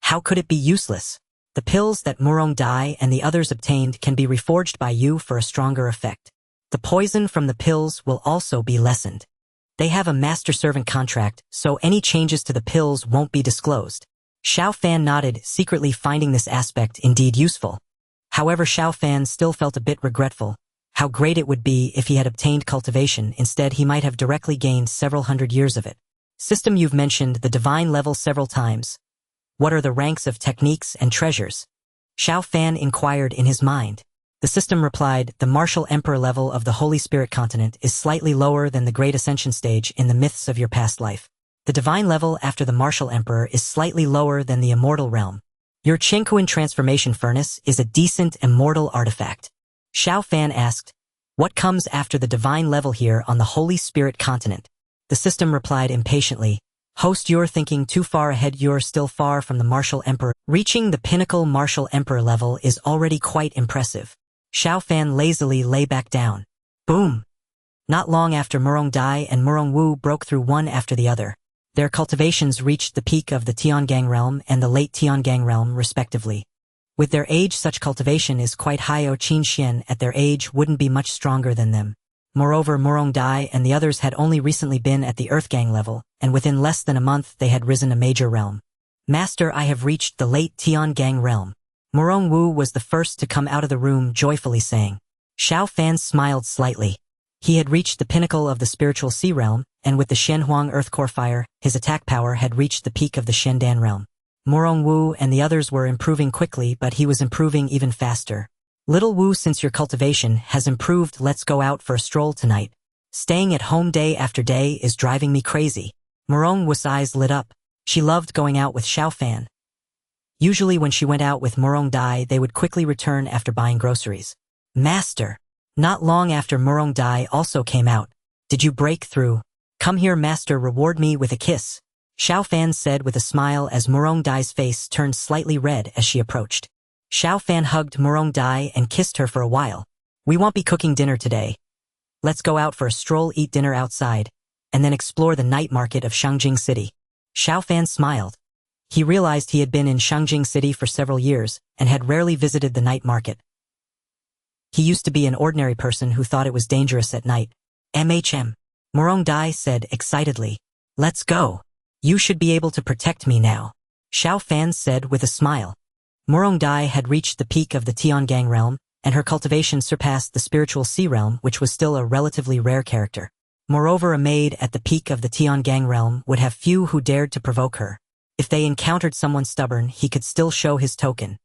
How could it be useless? The pills that Morong Dai and the others obtained can be reforged by you for a stronger effect. The poison from the pills will also be lessened. They have a master-servant contract, so any changes to the pills won't be disclosed. Xiao Fan nodded, secretly finding this aspect indeed useful. However, Xiao Fan still felt a bit regretful. How great it would be if he had obtained cultivation. Instead, he might have directly gained several hundred years of it. System, you've mentioned the divine level several times. What are the ranks of techniques and treasures? Xiao Fan inquired in his mind. The system replied, the martial emperor level of the Holy Spirit continent is slightly lower than the Great Ascension stage in the myths of your past life. The divine level after the martial emperor is slightly lower than the immortal realm. Your Qin Xuan Transformation Furnace is a decent immortal artifact. Xiao Fan asked, What comes after the divine level here on the Holy Spirit continent? The system replied impatiently, Host, you're thinking too far ahead. You're still far from the martial emperor. Reaching the pinnacle martial emperor level is already quite impressive. Xiao Fan lazily lay back down. Boom! Not long after, Morong Dai and Morong Wu broke through one after the other. Their cultivations reached the peak of the Tiangang realm and the late Tiangang realm, respectively. With their age, such cultivation is quite high. Qin Xuan at their age wouldn't be much stronger than them. Moreover, Morong Dai and the others had only recently been at the Earthgang level, and within less than a month they had risen a major realm. Master, I have reached the late Tiangang realm. Morong Wu was the first to come out of the room, joyfully saying. Xiao Fan smiled slightly. He had reached the pinnacle of the spiritual sea realm, and with the Shenhuang Earth Core Fire, his attack power had reached the peak of the Shendan realm. Morong Wu and the others were improving quickly, but he was improving even faster. Little Wu, since your cultivation has improved, let's go out for a stroll tonight. Staying at home day after day is driving me crazy. Morong Wu's eyes lit up. She loved going out with Xiao Fan. Usually when she went out with Morong Dai, they would quickly return after buying groceries. Master. Not long after, Morong Dai also came out. Did you break through? Come here, master, reward me with a kiss. Xiao Fan said with a smile as Morong Dai's face turned slightly red as she approached. Xiao Fan hugged Morong Dai and kissed her for a while. We won't be cooking dinner today. Let's go out for a stroll, eat dinner outside, and then explore the night market of Shangjing City. Xiao Fan smiled. He realized he had been in Shangjing City for several years and had rarely visited the night market. He used to be an ordinary person who thought it was dangerous at night. Morong Dai said excitedly. Let's go. You should be able to protect me now. Xiao Fan said with a smile. Morong Dai had reached the peak of the Tiangang realm, and her cultivation surpassed the spiritual sea realm, which was still a relatively rare character. Moreover, a maid at the peak of the Tiangang realm would have few who dared to provoke her. If they encountered someone stubborn, he could still show his token.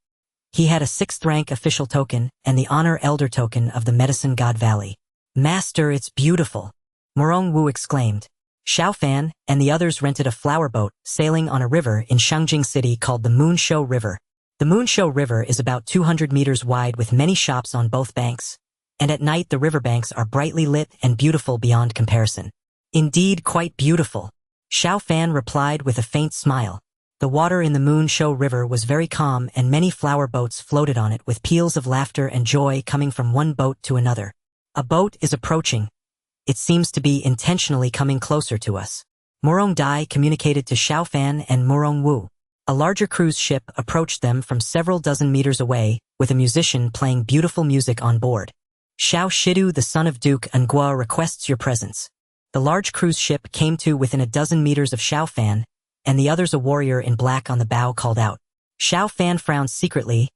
He had a 6th rank official token and the honor elder token of the Medicine God Valley. Master, it's beautiful. Morong Wu exclaimed. Xiao Fan and the others rented a flower boat sailing on a river in Shangjing City called the Moonshou River. The Moonshou River is about 200 meters wide with many shops on both banks, and at night the riverbanks are brightly lit and beautiful beyond comparison. Indeed, quite beautiful, Xiao Fan replied with a faint smile. The water in the Moonshou River was very calm and many flower boats floated on it with peals of laughter and joy coming from one boat to another. A boat is approaching. It seems to be intentionally coming closer to us. Morong Dai communicated to Xiao Fan and Morong Wu. A larger cruise ship approached them from several dozen meters away, with a musician playing beautiful music on board. Xiao Shidu, the son of Duke Ngua, requests your presence. The large cruise ship came to within a dozen meters of Xiao Fan, and the others, a warrior in black on the bow, called out. Xiao Fan frowned secretly.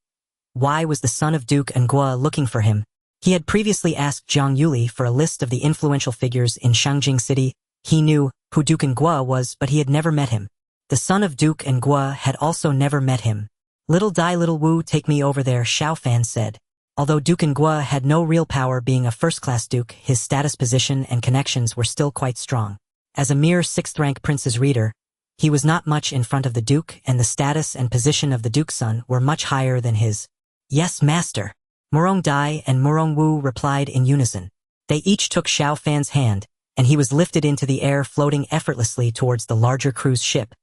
Why was the son of Duke Ngua looking for him? He had previously asked Zhang Yuli for a list of the influential figures in Shangjing City. He knew who Duke Ngua was, but he had never met him. The son of Duke Ngua had also never met him. Little Dai, little Wu, take me over there, Xiao Fan said. Although Duke Ngua had no real power, being a first-class duke, his status, position, and connections were still quite strong. As a mere sixth-rank prince's reader, he was not much in front of the duke, and the status and position of the duke's son were much higher than his. Yes, master. Morong Dai and Morong Wu replied in unison. They each took Xiao Fan's hand, and he was lifted into the air, floating effortlessly towards the larger cruise ship.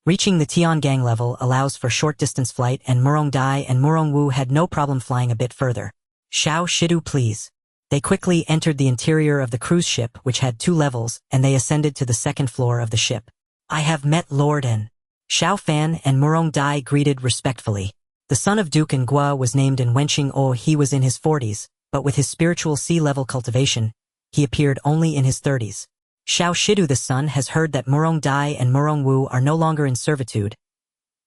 Reaching the Tiangang level allows for short-distance flight, and Morong Dai and Morong Wu had no problem flying a bit further. Xiao Shidu, please. They quickly entered the interior of the cruise ship, which had 2 levels, and they ascended to the second floor of the ship. I have met Lord N. Xiao Fan and Morong Dai greeted respectfully. The son of Duke Ngua was named Wenqing. He was in his 40s, but with his spiritual sea-level cultivation, he appeared only in his 30s. Xiao Shidu, the son, has heard that Morong Dai and Morong Wu are no longer in servitude.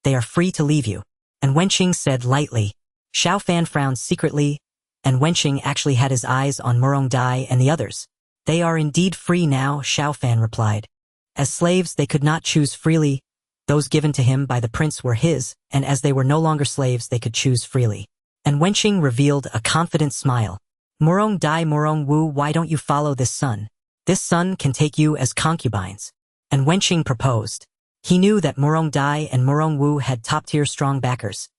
They are free to leave you. And Wenqing said lightly. Xiao Fan frowned secretly, and Wenqing actually had his eyes on Morong Dai and the others. They are indeed free now, Xiao Fan replied. As slaves they could not choose freely. Those given to him by the prince were his, and as they were no longer slaves they could choose freely. And Wenqing revealed a confident smile. Morong Dai, Morong Wu, why don't you follow this son? This son can take you as concubines. And Wenqing proposed. He knew that Morong Dai and Morong Wu had top-tier strong backers.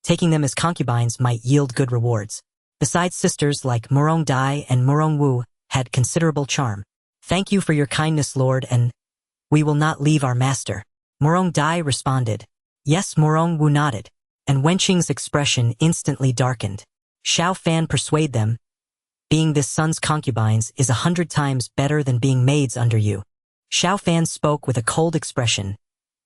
Taking them as concubines might yield good rewards. Besides, sisters like Morong Dai and Morong Wu had considerable charm. Thank you for your kindness, Lord, and we will not leave our master. Morong Dai responded. Yes, Morong Wu nodded. And Wenqing's expression instantly darkened. Xiao Fan, persuade them. Being this son's concubines is 100 times better than being maids under you. Xiao Fan spoke with a cold expression.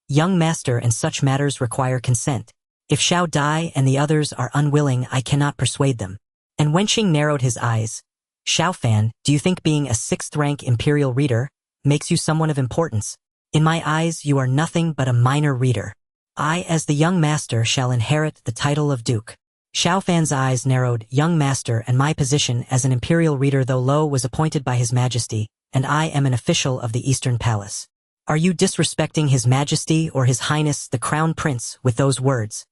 Young master, and such matters require consent. If Xiao Dai and the others are unwilling, I cannot persuade them. And Wenqing narrowed his eyes. Xiao Fan, do you think being a 6th-rank imperial reader makes you someone of importance? In my eyes, you are nothing but a minor reader. I, as the young master, shall inherit the title of duke. Xiao Fan's eyes narrowed. Young master, and my position as an imperial reader, though low, was appointed by His Majesty, and I am an official of the Eastern Palace. Are you disrespecting His Majesty or His Highness the Crown Prince with those words?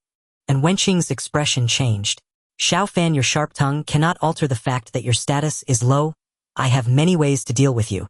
And Wenqing's expression changed. Xiao Fan, your sharp tongue cannot alter the fact that your status is low. I have many ways to deal with you.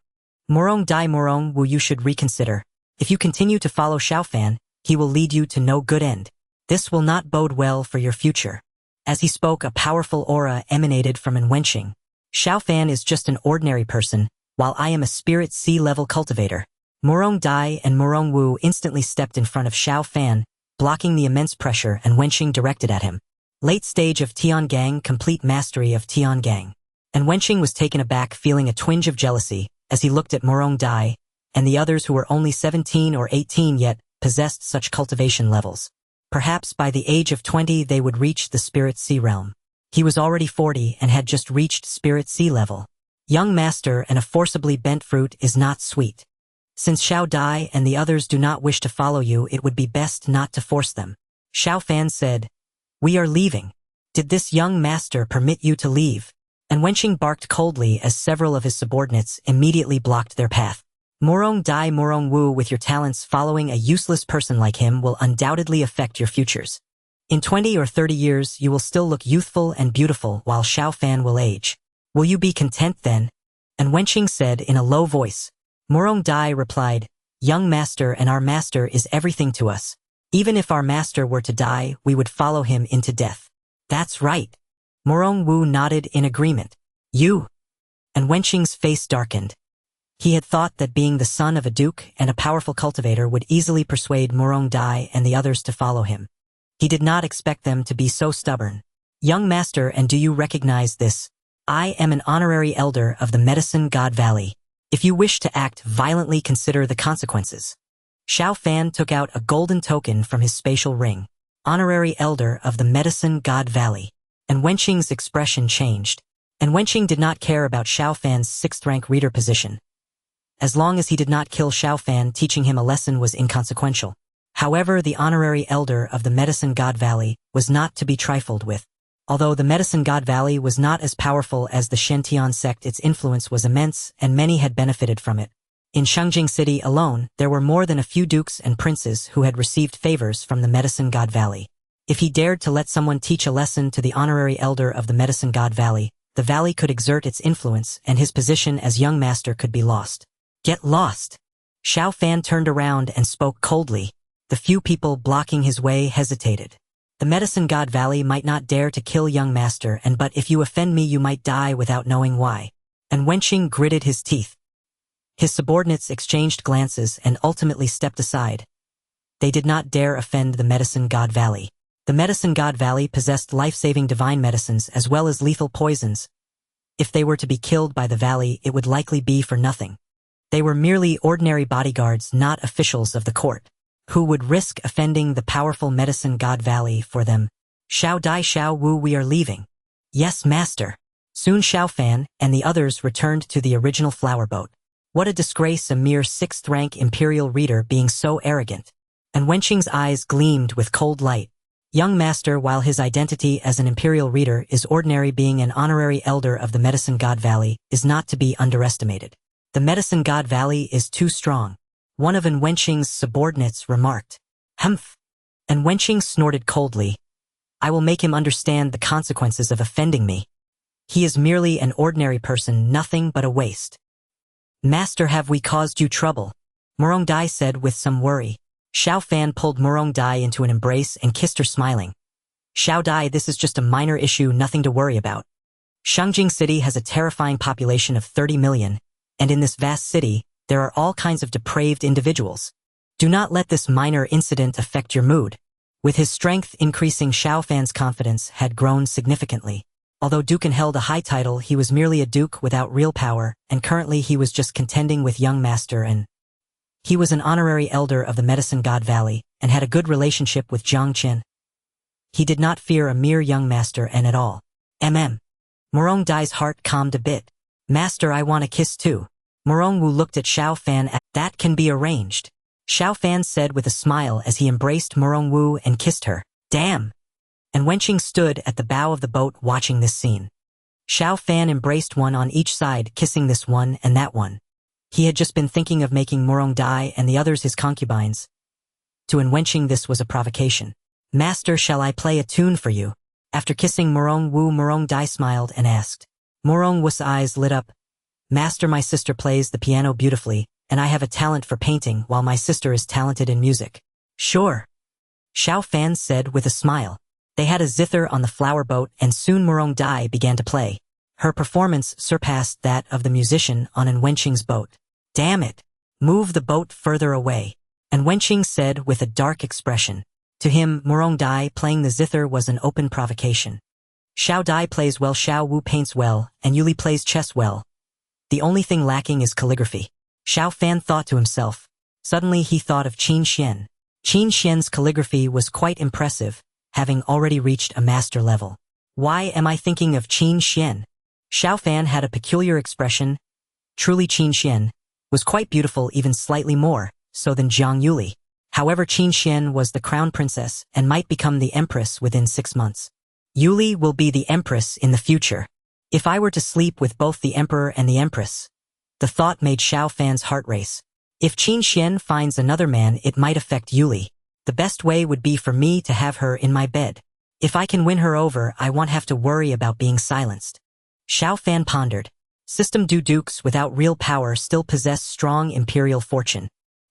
Morong Dai, Morong Wu, you should reconsider. If you continue to follow Xiao Fan, he will lead you to no good end. This will not bode well for your future. As he spoke, a powerful aura emanated from Wenqing. Xiao Fan is just an ordinary person, while I am a spirit sea-level cultivator. Morong Dai and Morong Wu instantly stepped in front of Xiao Fan, blocking the immense pressure Wenqing directed at him. Late stage of Tiangang, complete mastery of Tiangang. And Wenqing was taken aback, feeling a twinge of jealousy, as he looked at Morong Dai and the others who were only 17 or 18 yet possessed such cultivation levels. Perhaps by the age of 20 they would reach the spirit sea realm. He was already 40 and had just reached spirit sea level. Young master, and a forcibly bent fruit is not sweet. Since Xiao Dai and the others do not wish to follow you, it would be best not to force them. Xiao Fan said, we are leaving. Did this young master permit you to leave? And Wenqing barked coldly as several of his subordinates immediately blocked their path. Morong Dai, Morong Wu, with your talents, following a useless person like him will undoubtedly affect your futures. In 20 or 30 years you will still look youthful and beautiful while Xiao Fan will age. Will you be content then? And Wenqing said in a low voice. Morong Dai replied, "Young master, and our master is everything to us. Even if our master were to die, we would follow him into death." "That's right." Morong Wu nodded in agreement. "You." And Wenqing's face darkened. He had thought that being the son of a duke and a powerful cultivator would easily persuade Morong Dai and the others to follow him. He did not expect them to be so stubborn. "Young master, and do you recognize this? I am an honorary elder of the Medicine God Valley. If you wish to act violently, consider the consequences." Xiao Fan took out a golden token from his spatial ring. "Honorary elder of the Medicine God Valley." And Wenqing's expression changed. And Wenqing did not care about Xiao Fan's 6th rank reader position. As long as he did not kill Xiao Fan, teaching him a lesson was inconsequential. However, the honorary elder of the Medicine God Valley was not to be trifled with. Although the Medicine God Valley was not as powerful as the Shen sect, its influence was immense and many had benefited from it. In Shengjing City alone, there were more than a few dukes and princes who had received favors from the Medicine God Valley. If he dared to let someone teach a lesson to the honorary elder of the Medicine God Valley, the valley could exert its influence and his position as young master could be lost. "Get lost." Xiao Fan turned around and spoke coldly. The few people blocking his way hesitated. "The Medicine God Valley might not dare to kill young master, but if you offend me you might die without knowing why." And Wenqing gritted his teeth. His subordinates exchanged glances and ultimately stepped aside. They did not dare offend the Medicine God Valley. The Medicine God Valley possessed life-saving divine medicines as well as lethal poisons. If they were to be killed by the valley, it would likely be for nothing. They were merely ordinary bodyguards, not officials of the court, who would risk offending the powerful Medicine God Valley for them. "Xiao Dai, Xiao Wu, we are leaving." "Yes, master." Soon Xiao Fan and the others returned to the original flower boat. What a disgrace, a mere 6th rank imperial reader being so arrogant. And Wenqing's eyes gleamed with cold light. Young master, while his identity as an imperial reader is ordinary, being an honorary elder of the Medicine God Valley is not to be underestimated. The Medicine God Valley is too strong. One of Wenqing's subordinates remarked. "Humph." And Wenqing snorted coldly. "I will make him understand the consequences of offending me. He is merely an ordinary person, nothing but a waste." "Master, have we caused you trouble?" Morong Dai said with some worry. Xiao Fan pulled Morong Dai into an embrace and kissed her, smiling. "Xiao Dai, this is just a minor issue, nothing to worry about. Shengjing City has a terrifying population of 30 million, and in this vast city, there are all kinds of depraved individuals. Do not let this minor incident affect your mood." With his strength increasing, Xiao Fan's confidence had grown significantly. Although Dukan held a high title, he was merely a duke without real power, and currently he was just contending with young master, and he was an honorary elder of the Medicine God Valley and had a good relationship with Jiang Qin. He did not fear a mere young master and at all. Morong Dai's heart calmed a bit. "Master, I want a kiss too." Morong Wu looked at Xiao Fan. "That can be arranged," Xiao Fan said with a smile as he embraced Morong Wu and kissed her. "Damn." And Wenqing stood at the bow of the boat watching this scene. Xiao Fan embraced one on each side, kissing this one and that one. He had just been thinking of making Morong Dai and the others his concubines. To Wenqing this was a provocation. "Master, shall I play a tune for you?" After kissing Morong Wu, Morong Dai smiled and asked. Morong Wu's eyes lit up. "Master, my sister plays the piano beautifully, and I have a talent for painting while my sister is talented in music." "Sure," Xiao Fan said with a smile. They had a zither on the flower boat and soon Morong Dai began to play. Her performance surpassed that of the musician on Wenqing's boat. "Damn it! Move the boat further away," and Wenqing said with a dark expression. To him, Morong Dai playing the zither was an open provocation. Xiao Dai plays well, Xiao Wu paints well, and Yuli plays chess well. The only thing lacking is calligraphy. Xiao Fan thought to himself. Suddenly he thought of Qin Xuan. Qin Xuan's calligraphy was quite impressive, having already reached a master level. Why am I thinking of Qin Xuan? Xiao Fan had a peculiar expression. Truly Qin Xuan was quite beautiful, even slightly more so than Jiang Yuli. However, Qin Xuan was the crown princess and might become the empress within 6 months. Yuli will be the empress in the future. If I were to sleep with both the emperor and the empress. The thought made Xiao Fan's heart race. If Qin Xuan finds another man, it might affect Yuli. The best way would be for me to have her in my bed. If I can win her over, I won't have to worry about being silenced. Xiao Fan pondered. System do dukes without real power still possess strong imperial fortune?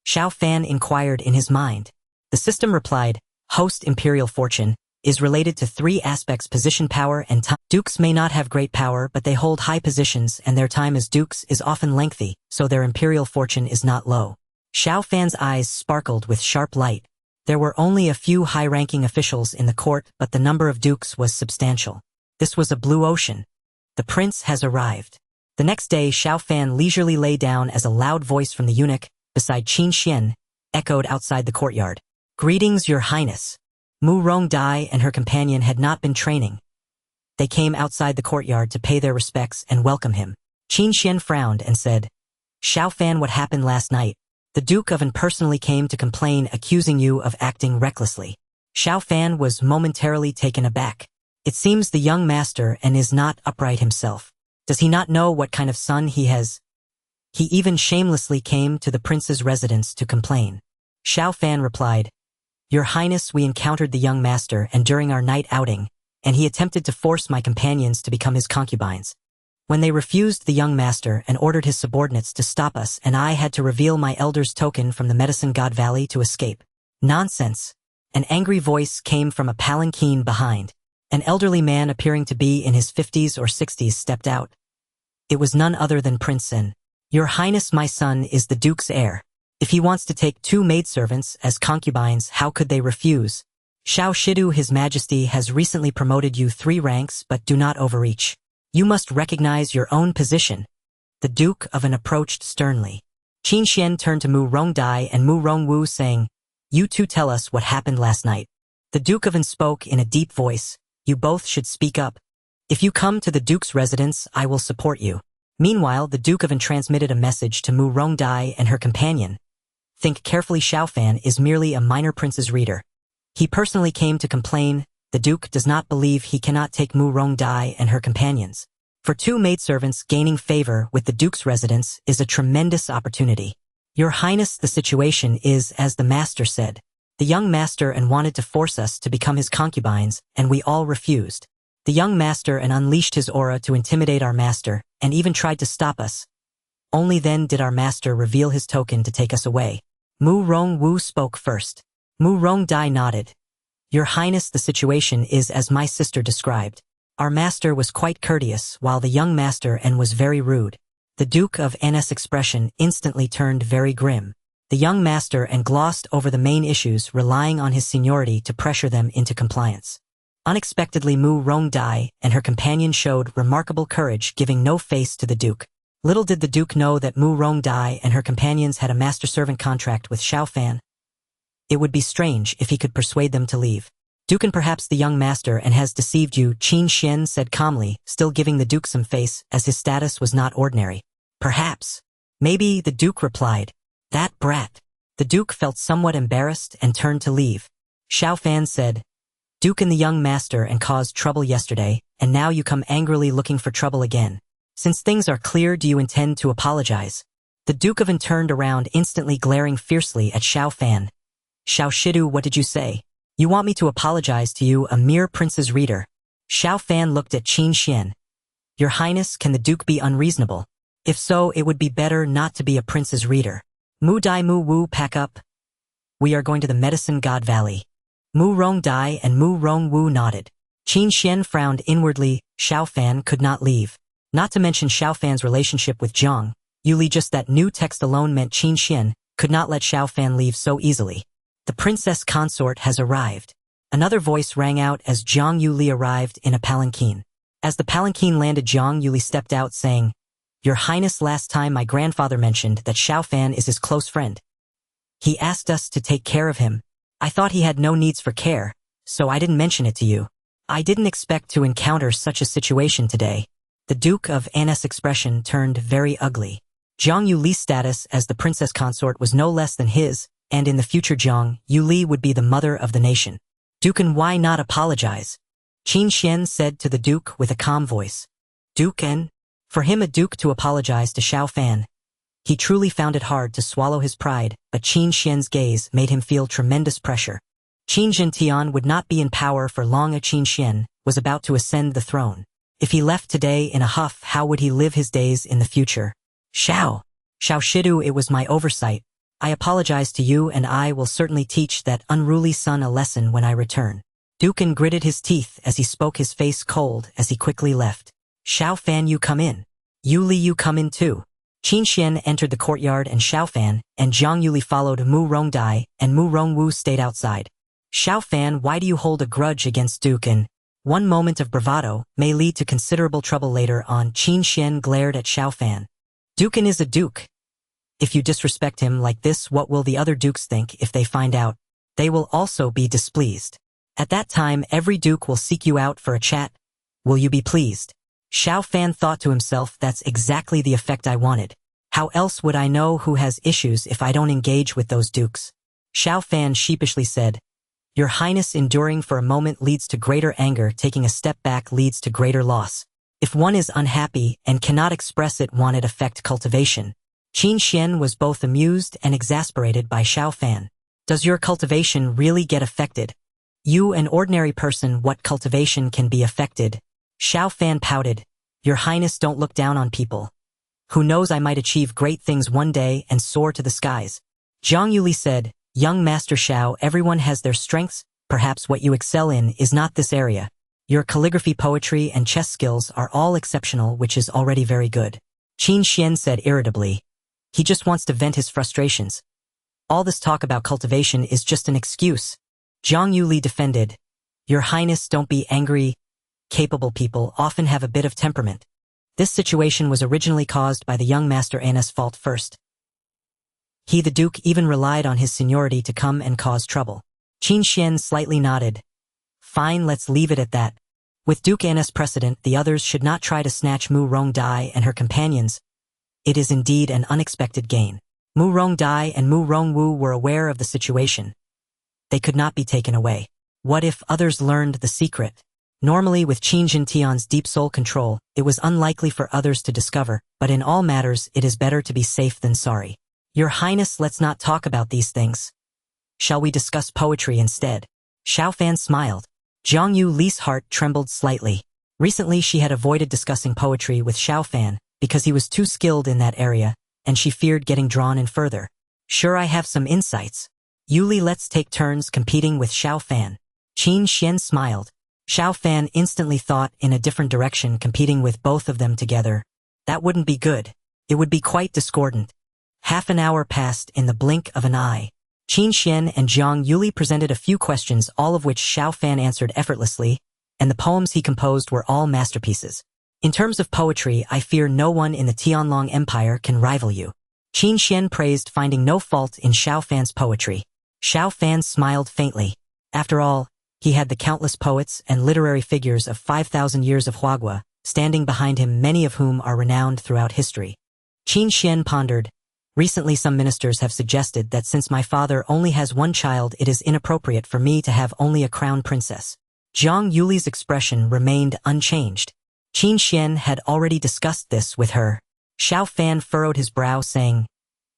Xiao Fan inquired in his mind. The system replied, host imperial fortune is related to three aspects: position, power, and time. Dukes may not have great power, but they hold high positions, and their time as dukes is often lengthy, so their imperial fortune is not low. Xiao Fan's eyes sparkled with sharp light. There were only a few high-ranking officials in the court, but the number of dukes was substantial. This was a blue ocean. The prince has arrived. The next day, Xiao Fan leisurely lay down as a loud voice from the eunuch, beside Qin Xuan, echoed outside the courtyard. Greetings, Your Highness. Mu Rongdai and her companion had not been training. They came outside the courtyard to pay their respects and welcome him. Qin Xuan frowned and said, Xiao Fan, what happened last night? The Duke of An personally came to complain, accusing you of acting recklessly. Xiao Fan was momentarily taken aback. It seems the young master and is not upright himself. Does he not know what kind of son he has? He even shamelessly came to the prince's residence to complain. Xiao Fan replied, Your Highness, we encountered the young master and during our night outing, and he attempted to force my companions to become his concubines. When they refused the young master and ordered his subordinates to stop us, and I had to reveal my elder's token from the Medicine God Valley to escape. Nonsense. An angry voice came from a palanquin behind. An elderly man appearing to be in his 50s or 60s stepped out. It was none other than Prince Sin. Your Highness, my son is the Duke's heir. If he wants to take 2 maidservants as concubines, how could they refuse? Xiao Shidu, His Majesty has recently promoted you 3 ranks, but do not overreach. You must recognize your own position. The Duke of An approached sternly. Qin Xuan turned to Mu Rongdai and Mu Rongwu, saying, You two tell us what happened last night. The Duke of An spoke in a deep voice. You both should speak up. If you come to the Duke's residence, I will support you. Meanwhile, the Duke of An transmitted a message to Mu Rongdai and her companion. Think carefully, Xiao Fan is merely a minor prince's reader. He personally came to complain. The Duke does not believe he cannot take Mu Rongdai and her companions. For 2 maidservants, gaining favor with the Duke's residence is a tremendous opportunity. Your Highness, the situation is as the master said. The young master and wanted to force us to become his concubines, and we all refused. The young master and unleashed his aura to intimidate our master, and even tried to stop us. Only then did our master reveal his token to take us away. Mu Rongwu spoke first. Mu Rongdai nodded. Your Highness, the situation is as my sister described. Our master was quite courteous, while the young master and was very rude. The Duke of An's expression instantly turned very grim. The young master and glossed over the main issues, relying on his seniority to pressure them into compliance. Unexpectedly, Mu Rongdai and her companion showed remarkable courage, giving no face to the Duke. Little did the Duke know that Mu Rongdai and her companions had a master-servant contract with Xiao Fan. It would be strange if he could persuade them to leave. Duke, and perhaps the young master and has deceived you, Qin Xuan said calmly, still giving the Duke some face, as his status was not ordinary. Perhaps. Maybe, the Duke replied. That brat. The Duke felt somewhat embarrassed and turned to leave. Xiao Fan said, Duke and the young master and caused trouble yesterday, and now you come angrily looking for trouble again. Since things are clear, do you intend to apologize? The Duke of An turned around, instantly glaring fiercely at Xiao Fan. Xiao Shidu, what did you say? You want me to apologize to you, a mere prince's reader? Xiao Fan looked at Qin Xuan. Your Highness, can the Duke be unreasonable? If so, it would be better not to be a prince's reader. Mu Dai Mu Wu, pack up. We are going to the Medicine God Valley. Mu Rongdai and Mu Rongwu nodded. Qin Xuan frowned inwardly. Xiao Fan could not leave. Not to mention Xiao Fan's relationship with Zhang Yuli. Just that new text alone meant Qin Xuan could not let Xiao Fan leave so easily. The princess consort has arrived. Another voice rang out as Zhang Yuli arrived in a palanquin. As the palanquin landed, Zhang Yuli stepped out saying, Your Highness, last time my grandfather mentioned that Xiao Fan is his close friend. He asked us to take care of him. I thought he had no needs for care, so I didn't mention it to you. I didn't expect to encounter such a situation today. The Duke of An's expression turned very ugly. Zhang Yuli's status as the princess consort was no less than his, and in the future Zhang Yuli would be the mother of the nation. Duke, and why not apologize? Qin Xuan said to the Duke with a calm voice. Duke, and for him a Duke to apologize to Xiao Fan. He truly found it hard to swallow his pride, but Qin Xuan's gaze made him feel tremendous pressure. Qin Zhentian would not be in power for long. Qin Xuan was about to ascend the throne. If he left today in a huff, how would he live his days in the future? Xiao Shidu, it was my oversight. I apologize to you, and I will certainly teach that unruly son a lesson when I return. Dukan gritted his teeth as he spoke, his face cold as he quickly left. Xiao Fan, you come in. Yuli, you come in too. Qin Xuan entered the courtyard, and Xiao Fan and Zhang Yuli followed. Mu Rongdai and Mu Rongwu stayed outside. Xiao Fan, why do you hold a grudge against Dukan? One moment of bravado may lead to considerable trouble later on. Qin Xuan glared at Xiao Fan. Dukan is a duke. If you disrespect him like this, what will the other dukes think if they find out? They will also be displeased. At that time, every duke will seek you out for a chat. Will you be pleased? Xiao Fan thought to himself, that's exactly the effect I wanted. How else would I know who has issues if I don't engage with those dukes? Xiao Fan sheepishly said, Your Highness, enduring for a moment leads to greater anger, taking a step back leads to greater loss. If one is unhappy and cannot express it, won't it affect cultivation? Qin Xuan was both amused and exasperated by Xiao Fan. Does your cultivation really get affected? You, an ordinary person, what cultivation can be affected? Xiao Fan pouted. Your Highness, don't look down on people. Who knows, I might achieve great things one day and soar to the skies. Zhang Yuli said, Young Master Xiao, everyone has their strengths. Perhaps what you excel in is not this area. Your calligraphy, poetry, and chess skills are all exceptional, which is already very good. Qin Xuan said irritably. He just wants to vent his frustrations. All this talk about cultivation is just an excuse. Zhang Yuli defended. Your Highness, don't be angry. Capable people often have a bit of temperament. This situation was originally caused by the young Master Anna's fault first. He, the Duke, even relied on his seniority to come and cause trouble. Qin Xuan slightly nodded. Fine, let's leave it at that. With Duke Anna's precedent, the others should not try to snatch Mu Rongdai and her companions. It is indeed an unexpected gain. Mu Rongdai and Mu Rongwu were aware of the situation. They could not be taken away. What if others learned the secret? Normally, with Qin Jintian's deep soul control, it was unlikely for others to discover, but in all matters it is better to be safe than sorry. Your Highness, let's not talk about these things. Shall we discuss poetry instead? Xiao Fan smiled. Zhang Yuli's heart trembled slightly. Recently she had avoided discussing poetry with Xiao Fan because he was too skilled in that area, and she feared getting drawn in further. Sure, I have some insights. Yuli, let's take turns competing with Xiao Fan. Qin Xuan smiled. Xiao Fan instantly thought in a different direction, competing with both of them together. That wouldn't be good. It would be quite discordant. Half an hour passed in the blink of an eye. Qin Xuan and Zhang Yuli presented a few questions, all of which Xiao Fan answered effortlessly, and the poems he composed were all masterpieces. In terms of poetry, I fear no one in the Tianlong Empire can rival you. Qin Xuan praised, finding no fault in Xiao Fan's poetry. Xiao Fan smiled faintly. After all, he had the countless poets and literary figures of 5,000 years of Huagua standing behind him, many of whom are renowned throughout history. Qin Xuan pondered. Recently some ministers have suggested that since my father only has one child, it is inappropriate for me to have only a crown princess. Zhang Yuli's expression remained unchanged. Qin Xuan had already discussed this with her. Xiao Fan furrowed his brow, saying,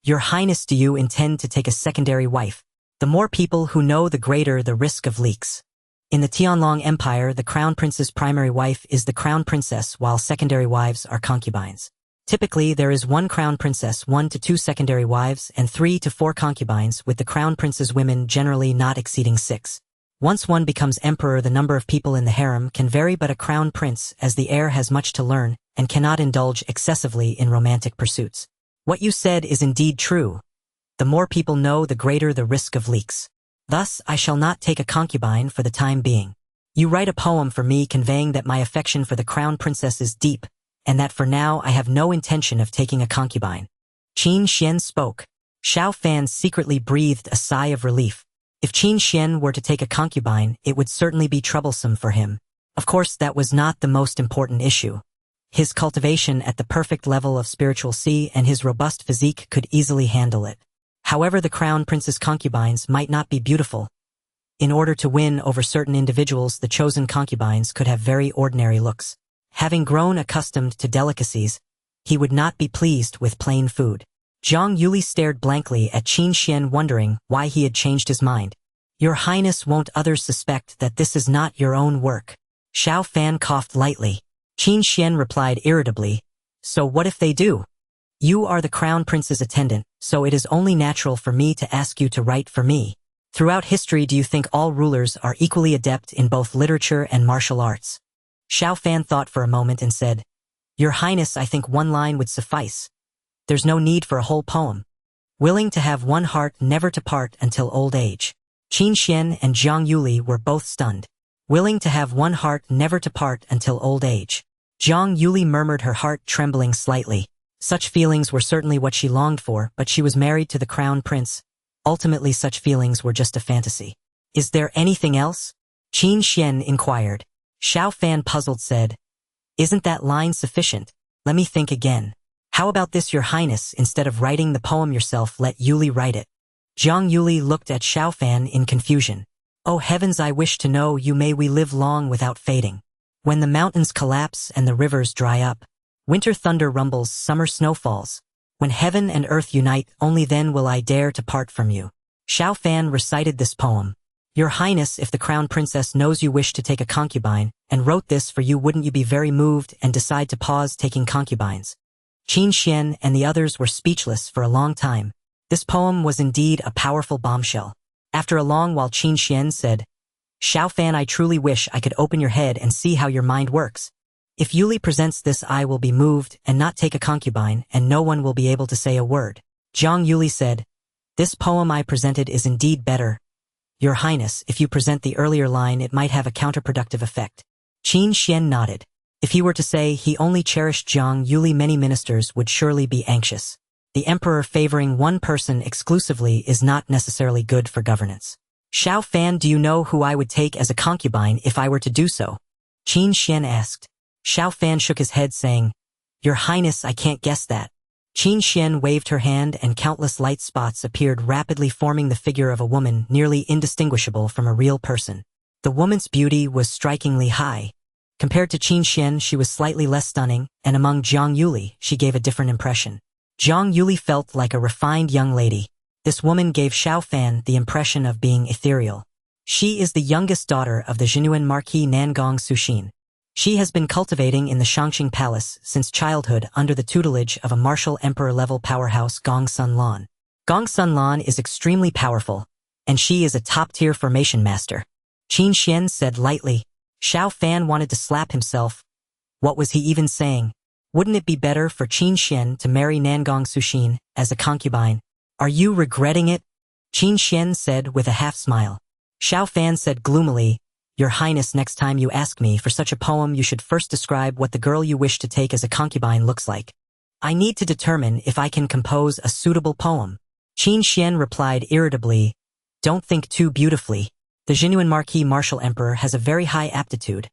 Your Highness, do you intend to take a secondary wife? The more people who know, the greater the risk of leaks. In the Tianlong Empire, the crown prince's primary wife is the crown princess, while secondary wives are concubines. Typically, there is one crown princess, 1 to 2 secondary wives, and 3 to 4 concubines, with the crown prince's women generally not exceeding 6. Once one becomes emperor, the number of people in the harem can vary, but a crown prince, as the heir, has much to learn and cannot indulge excessively in romantic pursuits. What you said is indeed true. The more people know, the greater the risk of leaks. Thus, I shall not take a concubine for the time being. You write a poem for me conveying that my affection for the crown princess is deep, and that for now I have no intention of taking a concubine. Qin Xuan spoke. Xiao Fan secretly breathed a sigh of relief. If Qin Xuan were to take a concubine, it would certainly be troublesome for him. Of course, that was not the most important issue. His cultivation at the perfect level of spirituality and his robust physique could easily handle it. However, the crown prince's concubines might not be beautiful. In order to win over certain individuals, the chosen concubines could have very ordinary looks. Having grown accustomed to delicacies, he would not be pleased with plain food. Zhang Yuli stared blankly at Qin Xuan, wondering why he had changed his mind. Your Highness, won't others suspect that this is not your own work? Xiao Fan coughed lightly. Qin Xuan replied irritably, "So what if they do? You are the crown prince's attendant, so it is only natural for me to ask you to write for me. Throughout history, do you think all rulers are equally adept in both literature and martial arts?" Xiao Fan thought for a moment and said, "Your Highness, I think one line would suffice. There's no need for a whole poem. Willing to have one heart never to part until old age." Qin Xuan and Zhang Yuli were both stunned. Willing to have one heart never to part until old age. Zhang Yuli murmured, her heart trembling slightly. Such feelings were certainly what she longed for, but she was married to the crown prince. Ultimately, such feelings were just a fantasy. "Is there anything else?" Qin Xuan inquired. Xiao Fan, puzzled, said, "Isn't that line sufficient? Let me think again. How about this, Your Highness, instead of writing the poem yourself, let Yuli write it." Zhang Yuli looked at Xiao Fan in confusion. "Oh heavens, I wish to know you, may we live long without fading. When the mountains collapse and the rivers dry up, winter thunder rumbles, summer snow falls. When heaven and earth unite, only then will I dare to part from you." Xiao Fan recited this poem. "Your Highness, if the crown princess knows you wish to take a concubine, and wrote this for you, wouldn't you be very moved and decide to pause taking concubines?" Qin Xuan and the others were speechless for a long time. This poem was indeed a powerful bombshell. After a long while, Qin Xuan said, "Xiao Fan, I truly wish I could open your head and see how your mind works. If Yuli presents this, I will be moved and not take a concubine, and no one will be able to say a word." Zhang Yuli said, "This poem I presented is indeed better. Your Highness, if you present the earlier line, it might have a counterproductive effect." Qin Xuan nodded. If he were to say he only cherished Zhang Yuli, many ministers would surely be anxious. The emperor favoring one person exclusively is not necessarily good for governance. "Xiao Fan, do you know who I would take as a concubine if I were to do so?" Qin Xuan asked. Xiao Fan shook his head, saying, "Your Highness, I can't guess that." Qin Xuan waved her hand, and countless light spots appeared, rapidly forming the figure of a woman nearly indistinguishable from a real person. The woman's beauty was strikingly high. Compared to Qin Xuan, she was slightly less stunning, and among Zhang Yuli, she gave a different impression. Zhang Yuli felt like a refined young lady. This woman gave Xiao Fan the impression of being ethereal. She is the youngest daughter of the genuine Marquis Nangong Suxin. She has been cultivating in the Shangqing Palace since childhood under the tutelage of a martial emperor-level powerhouse, Gong Sun Lan. Gong Sun Lan is extremely powerful, and she is a top-tier formation master. Qin Xuan said lightly. Xiao Fan wanted to slap himself. What was he even saying? Wouldn't it be better for Qin Xuan to marry Nangong Suxin as a concubine? "Are you regretting it?" Qin Xuan said with a half-smile. Xiao Fan said gloomily, "Your Highness, next time you ask me for such a poem, you should first describe what the girl you wish to take as a concubine looks like. I need to determine if I can compose a suitable poem." Qin Xuan replied irritably, "Don't think too beautifully. The genuine Marquis Martial Emperor has a very high aptitude.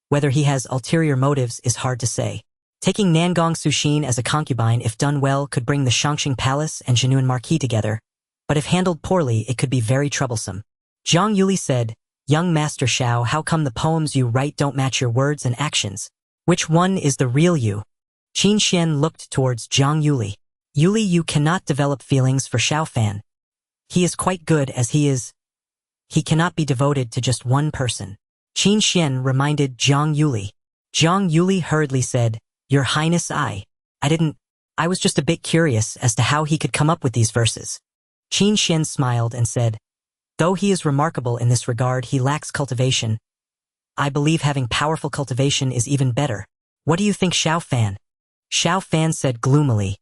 Whether he has ulterior motives is hard to say. Taking Nangong Suxin as a concubine, if done well, could bring the Shangqing Palace and genuine Marquis together, but if handled poorly, it could be very troublesome." Zhang Yuli said, "Young Master Xiao, how come the poems you write don't match your words and actions? Which one is the real you?" Qin Xuan looked towards Zhang Yuli. "Yuli, you cannot develop feelings for Xiao Fan. He is quite good as he is. He cannot be devoted to just one person." Qin Xuan reminded Zhang Yuli. Zhang Yuli hurriedly said, "Your Highness, I was just a bit curious as to how he could come up with these verses." Qin Xuan smiled and said, "Though he is remarkable in this regard, he lacks cultivation. I believe having powerful cultivation is even better. What do you think, Xiao Fan?" Xiao Fan said gloomily,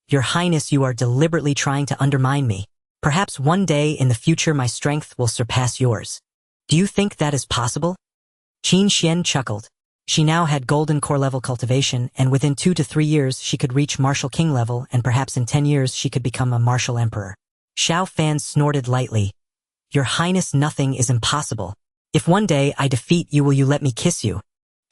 "Your Highness, you are deliberately trying to undermine me. Perhaps one day in the future my strength will surpass yours. Do you think that is possible?" Qin Xuan chuckled. She now had golden core level cultivation, and within 2 to 3 years she could reach martial king level, and perhaps in 10 years she could become a martial emperor. Xiao Fan snorted lightly. "Your Highness, nothing is impossible. If one day I defeat you, will you let me kiss you?"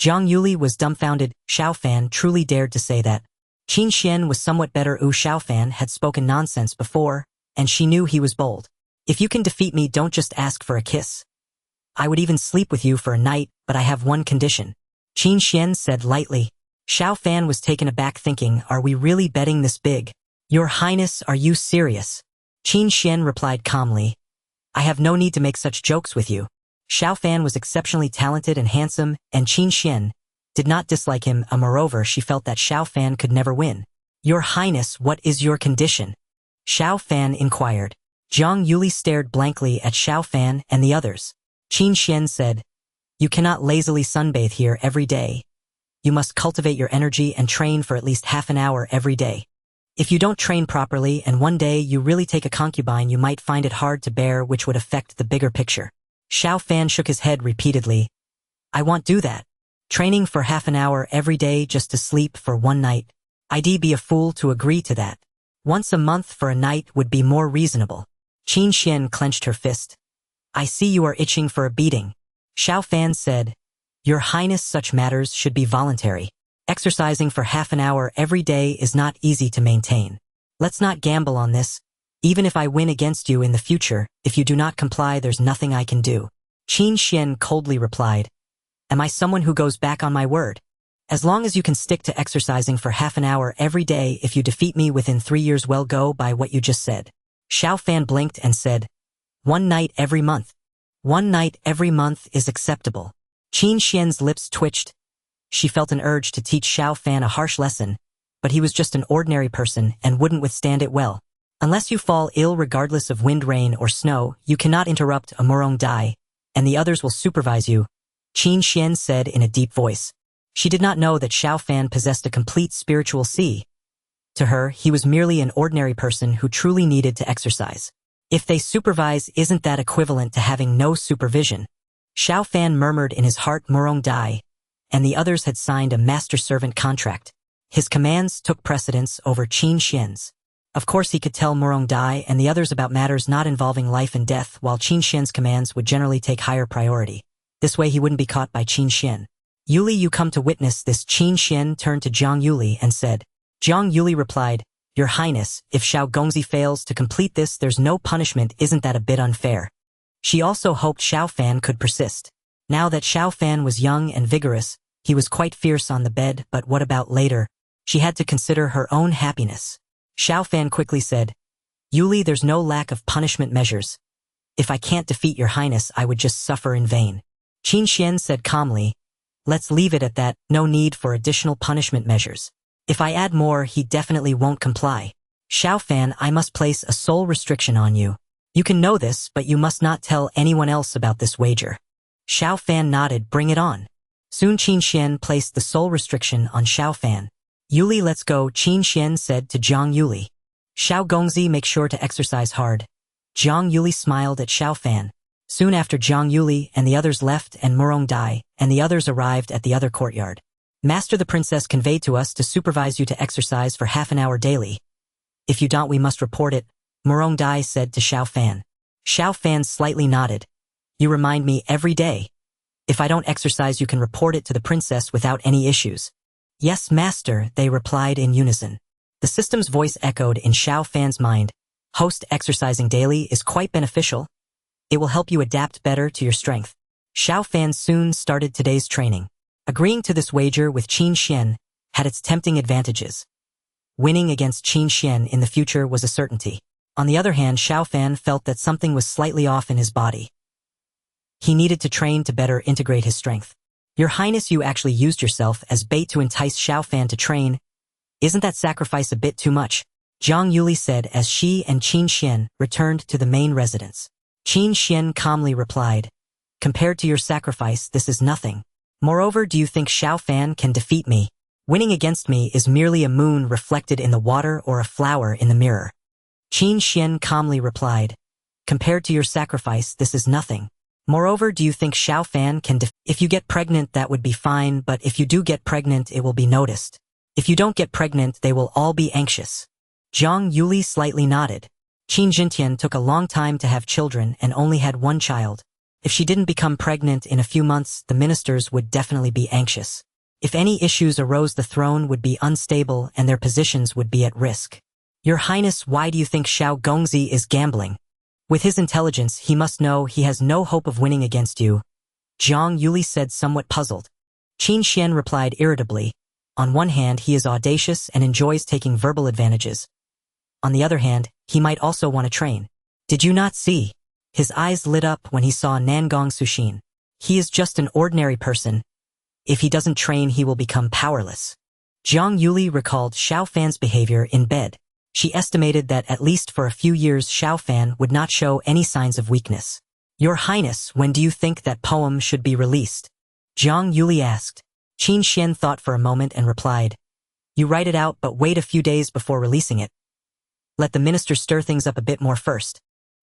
Zhang Yuli was dumbfounded. Xiao Fan truly dared to say that. Qin Xuan was somewhat better. Xiao Fan had spoken nonsense before, and she knew he was bold. "If you can defeat me, don't just ask for a kiss. I would even sleep with you for a night, but I have one condition." Qin Xuan said lightly. Xiao Fan was taken aback, thinking, "Are we really betting this big?" "Your Highness, are you serious?" Qin Xuan replied calmly, "I have no need to make such jokes with you." Xiao Fan was exceptionally talented and handsome, and Qin Xuan, did not dislike him, and moreover she felt that Xiao Fan could never win. "Your Highness, what is your condition?" Xiao Fan inquired. Zhang Yuli stared blankly at Xiao Fan and the others. Qin Xuan said, "You cannot lazily sunbathe here every day. You must cultivate your energy and train for at least half an hour every day. If you don't train properly and one day you really take a concubine, you might find it hard to bear, which would affect the bigger picture." Xiao Fan shook his head repeatedly. "I won't do that. Training for half an hour every day just to sleep for one night. I'd be a fool to agree to that. Once a month for a night would be more reasonable." Qin Xuan clenched her fist. "I see you are itching for a beating." Xiao Fan said, "Your Highness, such matters should be voluntary. Exercising for half an hour every day is not easy to maintain. Let's not gamble on this. Even if I win against you in the future, if you do not comply, there's nothing I can do." Qin Xuan coldly replied, "Am I someone who goes back on my word? As long as you can stick to exercising for half an hour every day, if you defeat me within 3 years, well, go by what you just said." Xiao Fan blinked and said, "One night every month. One night every month is acceptable." Qin Xuan's lips twitched. She felt an urge to teach Xiao Fan a harsh lesson, but he was just an ordinary person and wouldn't withstand it well. "Unless you fall ill regardless of wind, rain, or snow, you cannot interrupt a Murong Dai, and the others will supervise you," Qin Xuan said in a deep voice. She did not know that Xiao Fan possessed a complete spiritual sea. To her, he was merely an ordinary person who truly needed to exercise. If they supervise, isn't that equivalent to having no supervision? Xiao Fan murmured in his heart, "Murong Dai," and the others had signed a master-servant contract. His commands took precedence over Qin Xuan's. Of course he could tell Murong Dai and the others about matters not involving life and death, while Qin Xuan's commands would generally take higher priority. This way he wouldn't be caught by Qin Xuan. "Yuli, you come to witness this." Qin Xuan turned to Zhang Yuli and said. Zhang Yuli replied, "Your Highness, if Xiao Gongzi fails to complete this, there's no punishment. Isn't that a bit unfair?" She also hoped Xiao Fan could persist. Now that Xiao Fan was young and vigorous, he was quite fierce on the bed, but what about later? She had to consider her own happiness. Xiao Fan quickly said, "Yuli, there's no lack of punishment measures. If I can't defeat your Highness, I would just suffer in vain." Qin Xuan said calmly, "Let's leave it at that. No need for additional punishment measures. If I add more, he definitely won't comply. Xiao Fan, I must place a sole restriction on you. You can know this, but you must not tell anyone else about this wager." Xiao Fan nodded. "Bring it on." Soon Qin Xuan placed the sole restriction on Xiao Fan. "Yuli, let's go," Qin Xuan said to Zhang Yuli. "Xiao Gongzi, make sure to exercise hard." Zhang Yuli smiled at Xiao Fan. Soon after, Zhang Yuli and the others left, and Murong Dai and the others arrived at the other courtyard. "Master, the princess conveyed to us to supervise you to exercise for half an hour daily. If you don't, we must report it," Murong Dai said to Xiao Fan. Xiao Fan slightly nodded. "You remind me every day. If I don't exercise, you can report it to the princess without any issues." "Yes, master," they replied in unison. The system's voice echoed in Xiao Fan's mind. "Host, exercising daily is quite beneficial. It will help you adapt better to your strength." Xiao Fan soon started today's training. Agreeing to this wager with Qin Xuan had its tempting advantages. Winning against Qin Xuan in the future was a certainty. On the other hand, Xiao Fan felt that something was slightly off in his body. He needed to train to better integrate his strength. "Your Highness, you actually used yourself as bait to entice Xiao Fan to train. Isn't that sacrifice a bit too much?" Zhang Yuli said as she and Qin Xuan returned to the main residence. Qin Xuan calmly replied, "Compared to your sacrifice, this is nothing. Moreover, do you think Xiao Fan can defeat me? Winning against me is merely a moon reflected in the water or a flower in the mirror." Qin Xuan calmly replied, "Compared to your sacrifice, this is nothing. Moreover, do you think Xiao Fan can If you get pregnant, that would be fine, but if you do get pregnant, it will be noticed. If you don't get pregnant, they will all be anxious." Zhang Yuli slightly nodded. Qin Jintian took a long time to have children and only had one child. If she didn't become pregnant in a few months, the ministers would definitely be anxious. If any issues arose, the throne would be unstable and their positions would be at risk. "Your Highness, why do you think Xiao Gongzi is gambling? With his intelligence, he must know he has no hope of winning against you," Zhang Yuli said, somewhat puzzled. Qin Xuan replied irritably, "On one hand, he is audacious and enjoys taking verbal advantages. On the other hand, he might also want to train. Did you not see? His eyes lit up when he saw Nangong Sushin. He is just an ordinary person. If he doesn't train, he will become powerless. Jiang Yuli recalled Xiao Fan's behavior in bed. She estimated that at least for a few years Xiao Fan would not show any signs of weakness. Your Highness, when do you think that poem should be released? Jiang Yuli asked. Qin Xuan thought for a moment and replied, You write it out, but wait a few days before releasing it. Let the minister stir things up a bit more first.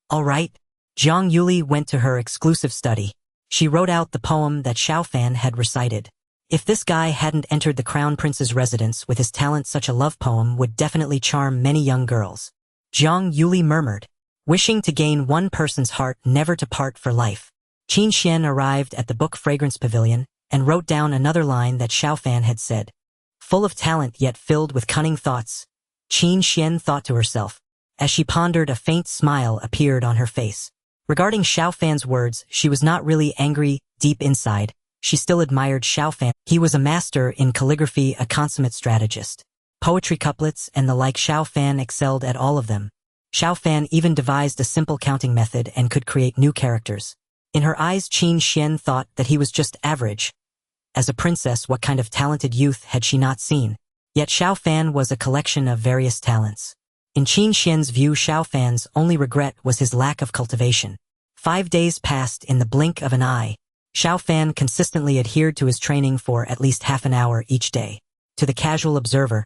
All right. Jiang Yuli went to her exclusive study. She wrote out the poem that Xiao Fan had recited. If this guy hadn't entered the crown prince's residence with his talent, such a love poem would definitely charm many young girls. Jiang Yuli murmured, wishing to gain one person's heart never to part for life. Qin Xuan arrived at the book fragrance pavilion and wrote down another line that Xiao Fan had said. Full of talent yet filled with cunning thoughts, Qin Xuan thought to herself. As she pondered, a faint smile appeared on her face. Regarding Xiao Fan's words, she was not really angry. Deep inside, she still admired Xiao Fan. He was a master in calligraphy, a consummate strategist. Poetry couplets and the like, Xiao Fan excelled at all of them. Xiao Fan even devised a simple counting method and could create new characters. In her eyes, Qin Xuan thought that he was just average. As a princess, what kind of talented youth had she not seen? Yet Xiao Fan was a collection of various talents. In Qin Xuan's view, Xiao Fan's only regret was his lack of cultivation. 5 days passed in the blink of an eye. Xiao Fan consistently adhered to his training for at least half an hour each day. To the casual observer,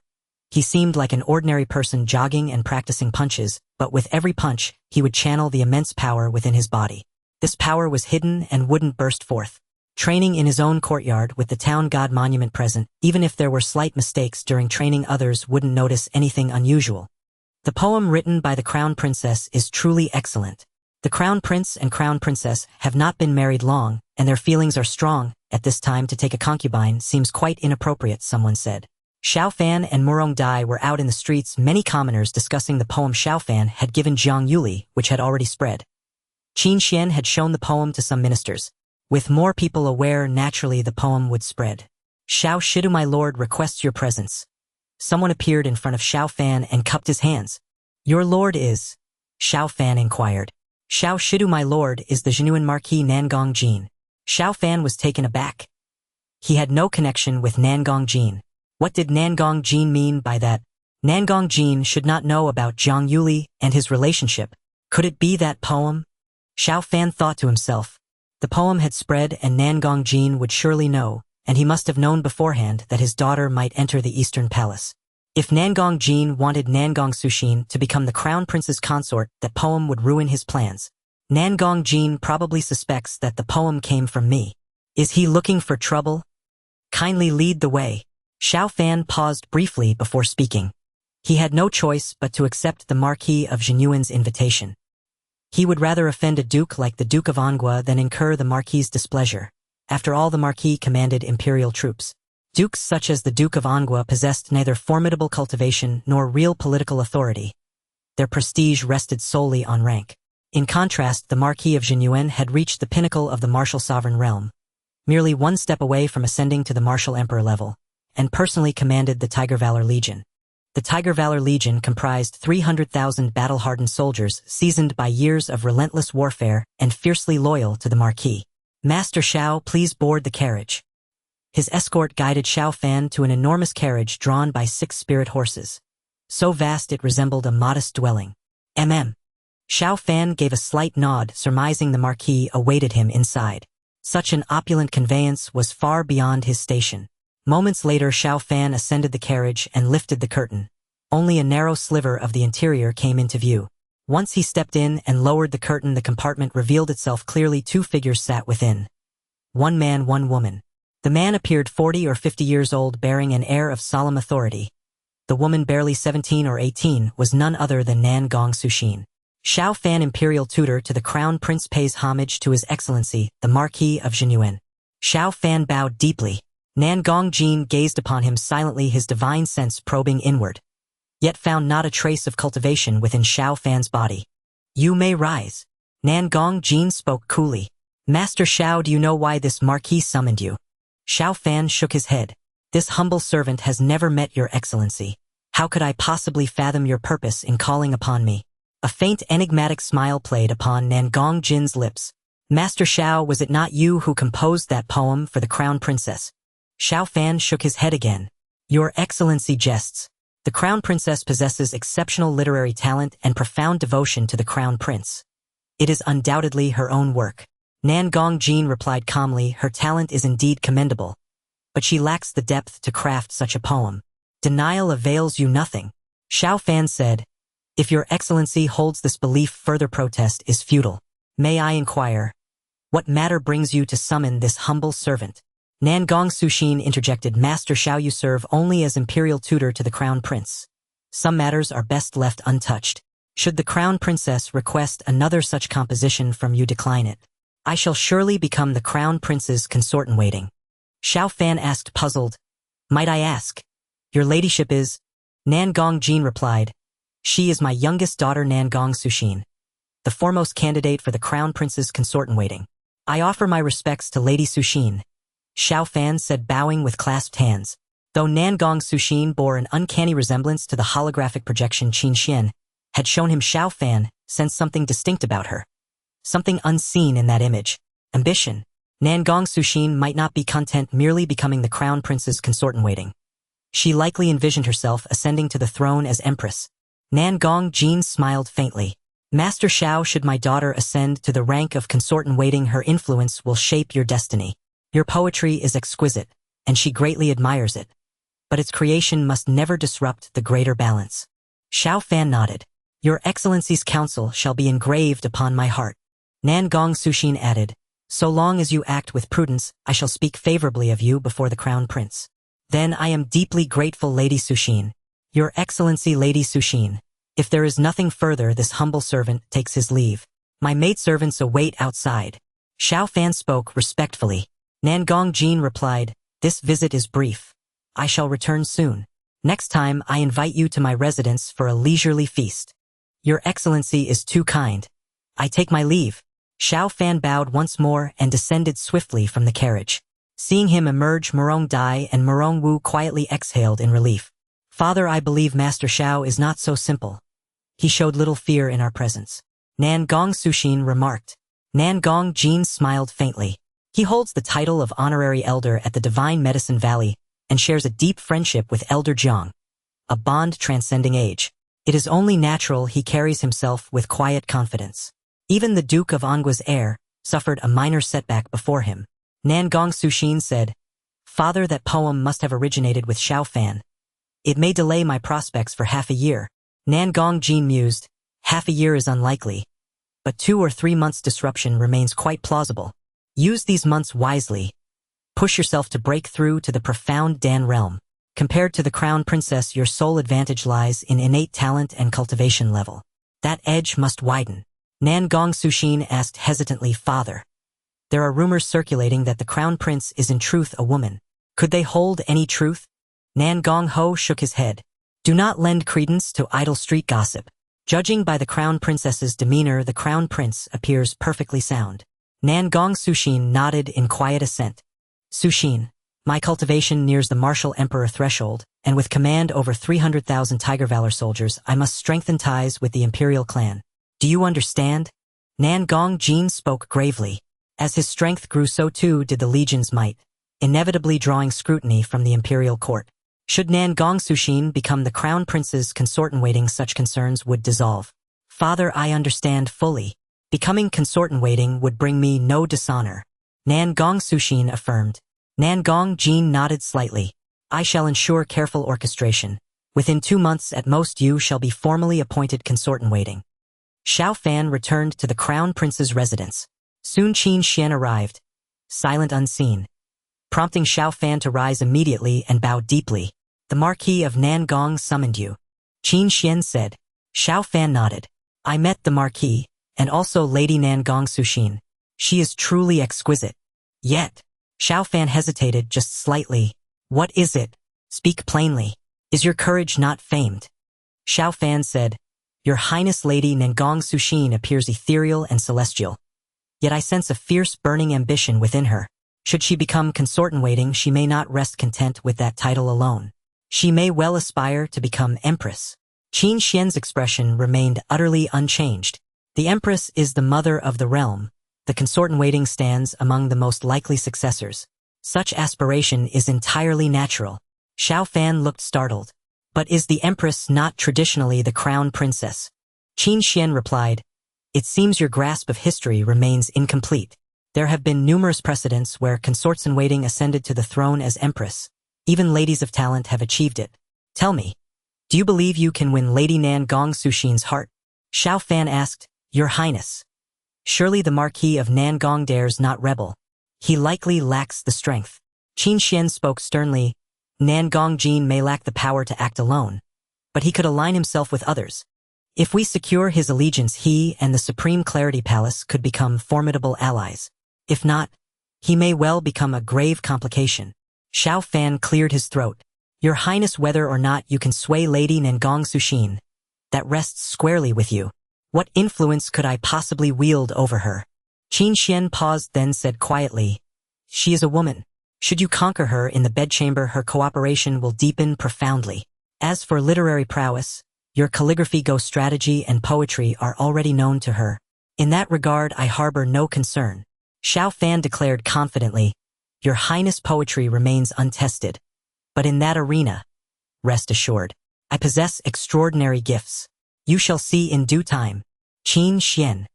he seemed like an ordinary person jogging and practicing punches, but with every punch, he would channel the immense power within his body. This power was hidden and wouldn't burst forth. Training in his own courtyard with the town god monument present, even if there were slight mistakes during training, others wouldn't notice anything unusual. The poem written by the crown princess is truly excellent. The crown prince and crown princess have not been married long, and their feelings are strong. At this time to take a concubine seems quite inappropriate, someone said. Xiao Fan and Murong Dai were out in the streets, many commoners discussing the poem Xiao Fan had given Jiang Yuli, which had already spread. Qin Xuan had shown the poem to some ministers. With more people aware, naturally the poem would spread. Xiao Shidu, my lord, requests your presence. Someone appeared in front of Xiao Fan and cupped his hands. Your lord is? Xiao Fan inquired. Xiao Shidu, my lord, is the genuine Marquis Nangong Jin. Xiao Fan was taken aback. He had no connection with Nangong Jin. What did Nangong Jin mean by that? Nangong Jin should not know about Jiang Yuli and his relationship. Could it be that poem? Xiao Fan thought to himself. The poem had spread and Nangong Jin would surely know, and he must have known beforehand that his daughter might enter the Eastern Palace. If Nangong Jin wanted Nangong Sushin to become the crown prince's consort, that poem would ruin his plans. Nangong Jin probably suspects that the poem came from me. Is he looking for trouble? Kindly lead the way. Xiao Fan paused briefly before speaking. He had no choice but to accept the Marquis of Jinyuan's invitation. He would rather offend a duke like the Duke of Angua than incur the Marquis's displeasure. After all, the Marquis commanded imperial troops. Dukes such as the Duke of Angua possessed neither formidable cultivation nor real political authority. Their prestige rested solely on rank. In contrast, the Marquis of Jinyuan had reached the pinnacle of the martial sovereign realm, merely one step away from ascending to the martial emperor level, and personally commanded the Tiger Valor Legion. The Tiger Valor Legion comprised 300,000 battle-hardened soldiers seasoned by years of relentless warfare and fiercely loyal to the Marquis. Master Xiao, please board the carriage. His escort guided Xiao Fan to an enormous carriage drawn by 6 spirit horses. So vast it resembled a modest dwelling. Xiao Fan gave a slight nod, surmising the Marquis awaited him inside. Such an opulent conveyance was far beyond his station. Moments later, Xiao Fan ascended the carriage and lifted the curtain. Only a narrow sliver of the interior came into view. Once he stepped in and lowered the curtain, the compartment revealed itself clearly. 2 figures sat within. 1 man, 1 woman. The man appeared 40 or 50 years old, bearing an air of solemn authority. The woman, barely 17 or 18, was none other than Nangong Sushin. Xiao Fan, imperial tutor to the crown prince, pays homage to his excellency, the Marquis of Jinyuan. Xiao Fan bowed deeply. Nangong Jin gazed upon him silently, his divine sense probing inward, yet found not a trace of cultivation within Xiao Fan's body. You may rise. Nangong Jin spoke coolly. Master Xiao, do you know why this Marquis summoned you? Xiao Fan shook his head. This humble servant has never met your excellency. How could I possibly fathom your purpose in calling upon me? A faint enigmatic smile played upon Nangong Jin's lips. Master Xiao, was it not you who composed that poem for the crown princess? Xiao Fan shook his head again. Your Excellency jests. The Crown Princess possesses exceptional literary talent and profound devotion to the Crown Prince. It is undoubtedly her own work. Nan Gongjin replied calmly, her talent is indeed commendable, but she lacks the depth to craft such a poem. Denial avails you nothing. Xiao Fan said, if your Excellency holds this belief, further protest is futile. May I inquire, what matter brings you to summon this humble servant? Nan Gongsushin interjected, Master Xiao, you serve only as imperial tutor to the Crown Prince. Some matters are best left untouched. Should the Crown Princess request another such composition from you, decline it. I shall surely become the Crown Prince's consort-in-waiting. Xiao Fan asked, puzzled. Might I ask? Your ladyship is? Nan Gongjin replied. She is my youngest daughter, Nan Gongsushin, the foremost candidate for the Crown Prince's consort-in-waiting. I offer my respects to Lady Sushin, Xiao Fan said, bowing with clasped hands. Though Nan Gongsushin bore an uncanny resemblance to the holographic projection Qin Xuan had shown him, Xiao Fan sensed something distinct about her. Something unseen in that image. Ambition. Nan Gongsushin might not be content merely becoming the Crown Prince's consort-in-waiting. She likely envisioned herself ascending to the throne as Empress. Nan Gongjin smiled faintly. Master Xiao, should my daughter ascend to the rank of consort-in-waiting, her influence will shape your destiny. Your poetry is exquisite, and she greatly admires it. But its creation must never disrupt the greater balance. Xiao Fan nodded. Your Excellency's counsel shall be engraved upon my heart. Nan Gongsushin added, so long as you act with prudence, I shall speak favorably of you before the Crown Prince. Then I am deeply grateful, Lady Sushin. Your Excellency, Lady Sushin. If there is nothing further, this humble servant takes his leave. My maidservants await outside. Xiao Fan spoke respectfully. Nan Gongjin replied, this visit is brief. I shall return soon. Next time I invite you to my residence for a leisurely feast. Your Excellency is too kind. I take my leave. Xiao Fan bowed once more and descended swiftly from the carriage. Seeing him emerge, Murong Dai and Murong Wu quietly exhaled in relief. Father, I believe Master Xiao is not so simple. He showed little fear in our presence. Nan Gongsushin remarked. Nan Gongjin smiled faintly. He holds the title of honorary elder at the Divine Medicine Valley and shares a deep friendship with Elder Jiang, a bond transcending age. It is only natural he carries himself with quiet confidence. Even the Duke of Angua's heir suffered a minor setback before him. Nan Gongsushin said, Father, that poem must have originated with Xiao Fan. It may delay my prospects for half a year. Nan Gongjin mused, half a year is unlikely, but 2 or 3 months disruption remains quite plausible. Use these months wisely. Push yourself to break through to the profound Dan realm. Compared to the Crown Princess, your sole advantage lies in innate talent and cultivation level. That edge must widen. Nan Gongsushin asked hesitantly, Father, there are rumors circulating that the Crown Prince is in truth a woman. Could they hold any truth? Nan Gongho shook his head. Do not lend credence to idle street gossip. Judging by the Crown Princess's demeanor, the Crown Prince appears perfectly sound. Nan Gongsushin nodded in quiet assent. Sushin, my cultivation nears the martial emperor threshold, and with command over 300,000 Tiger Valor soldiers, I must strengthen ties with the imperial clan. Do you understand? Nan Gongjin spoke gravely. As his strength grew, so too did the legion's might, inevitably drawing scrutiny from the imperial court. Should Nan Gongsushin become the Crown Prince's consort-in-waiting, such concerns would dissolve. Father, I understand fully. Becoming consort-in-waiting would bring me no dishonor. Nan Gongsushin affirmed. Nan Gongjin nodded slightly. I shall ensure careful orchestration. Within 2 months at most you shall be formally appointed consort-in-waiting. Xiao Fan returned to the Crown Prince's residence. Soon Qin Xuan arrived, silent, unseen, prompting Xiao Fan to rise immediately and bow deeply. The Marquis of Nangong summoned you. Qin Xuan said. Xiao Fan nodded. I met the Marquis, and also Lady Nan Gongsushin. She is truly exquisite. Yet, Xiao Fan hesitated just slightly. What is it? Speak plainly. Is your courage not famed? Xiao Fan said, Your Highness Lady Nan Gongsushin appears ethereal and celestial. Yet I sense a fierce burning ambition within her. Should she become consort-in-waiting, she may not rest content with that title alone. She may well aspire to become Empress. Qin Xuan's expression remained utterly unchanged. The Empress is the mother of the realm. The consort-in-waiting stands among the most likely successors. Such aspiration is entirely natural. Xiao Fan looked startled. But is the empress not traditionally the crown princess? Qin Xuan replied, it seems your grasp of history remains incomplete. There have been numerous precedents where consorts-in-waiting ascended to the throne as empress. Even ladies of talent have achieved it. Tell me, do you believe you can win Lady Nan Gong Suxin's heart? Xiao Fan asked, Your Highness. Surely the Marquis of Nangong dares not rebel. He likely lacks the strength. Qin Xuan spoke sternly. Nangong Jin may lack the power to act alone, but he could align himself with others. If we secure his allegiance, he and the Supreme Clarity Palace could become formidable allies. If not, he may well become a grave complication. Xiao Fan cleared his throat. Your Highness, whether or not you can sway Lady Nangong Suxin, that rests squarely with you. What influence could I possibly wield over her? Qin Xuan paused, then said quietly, She is a woman. Should you conquer her in the bedchamber, her cooperation will deepen profoundly. As for literary prowess, your calligraphy, ghost strategy, and poetry are already known to her. In that regard, I harbor no concern. Xiao Fan declared confidently, Your Highness, poetry remains untested. But in that arena, rest assured, I possess extraordinary gifts. You shall see in due time. Qin Xuan.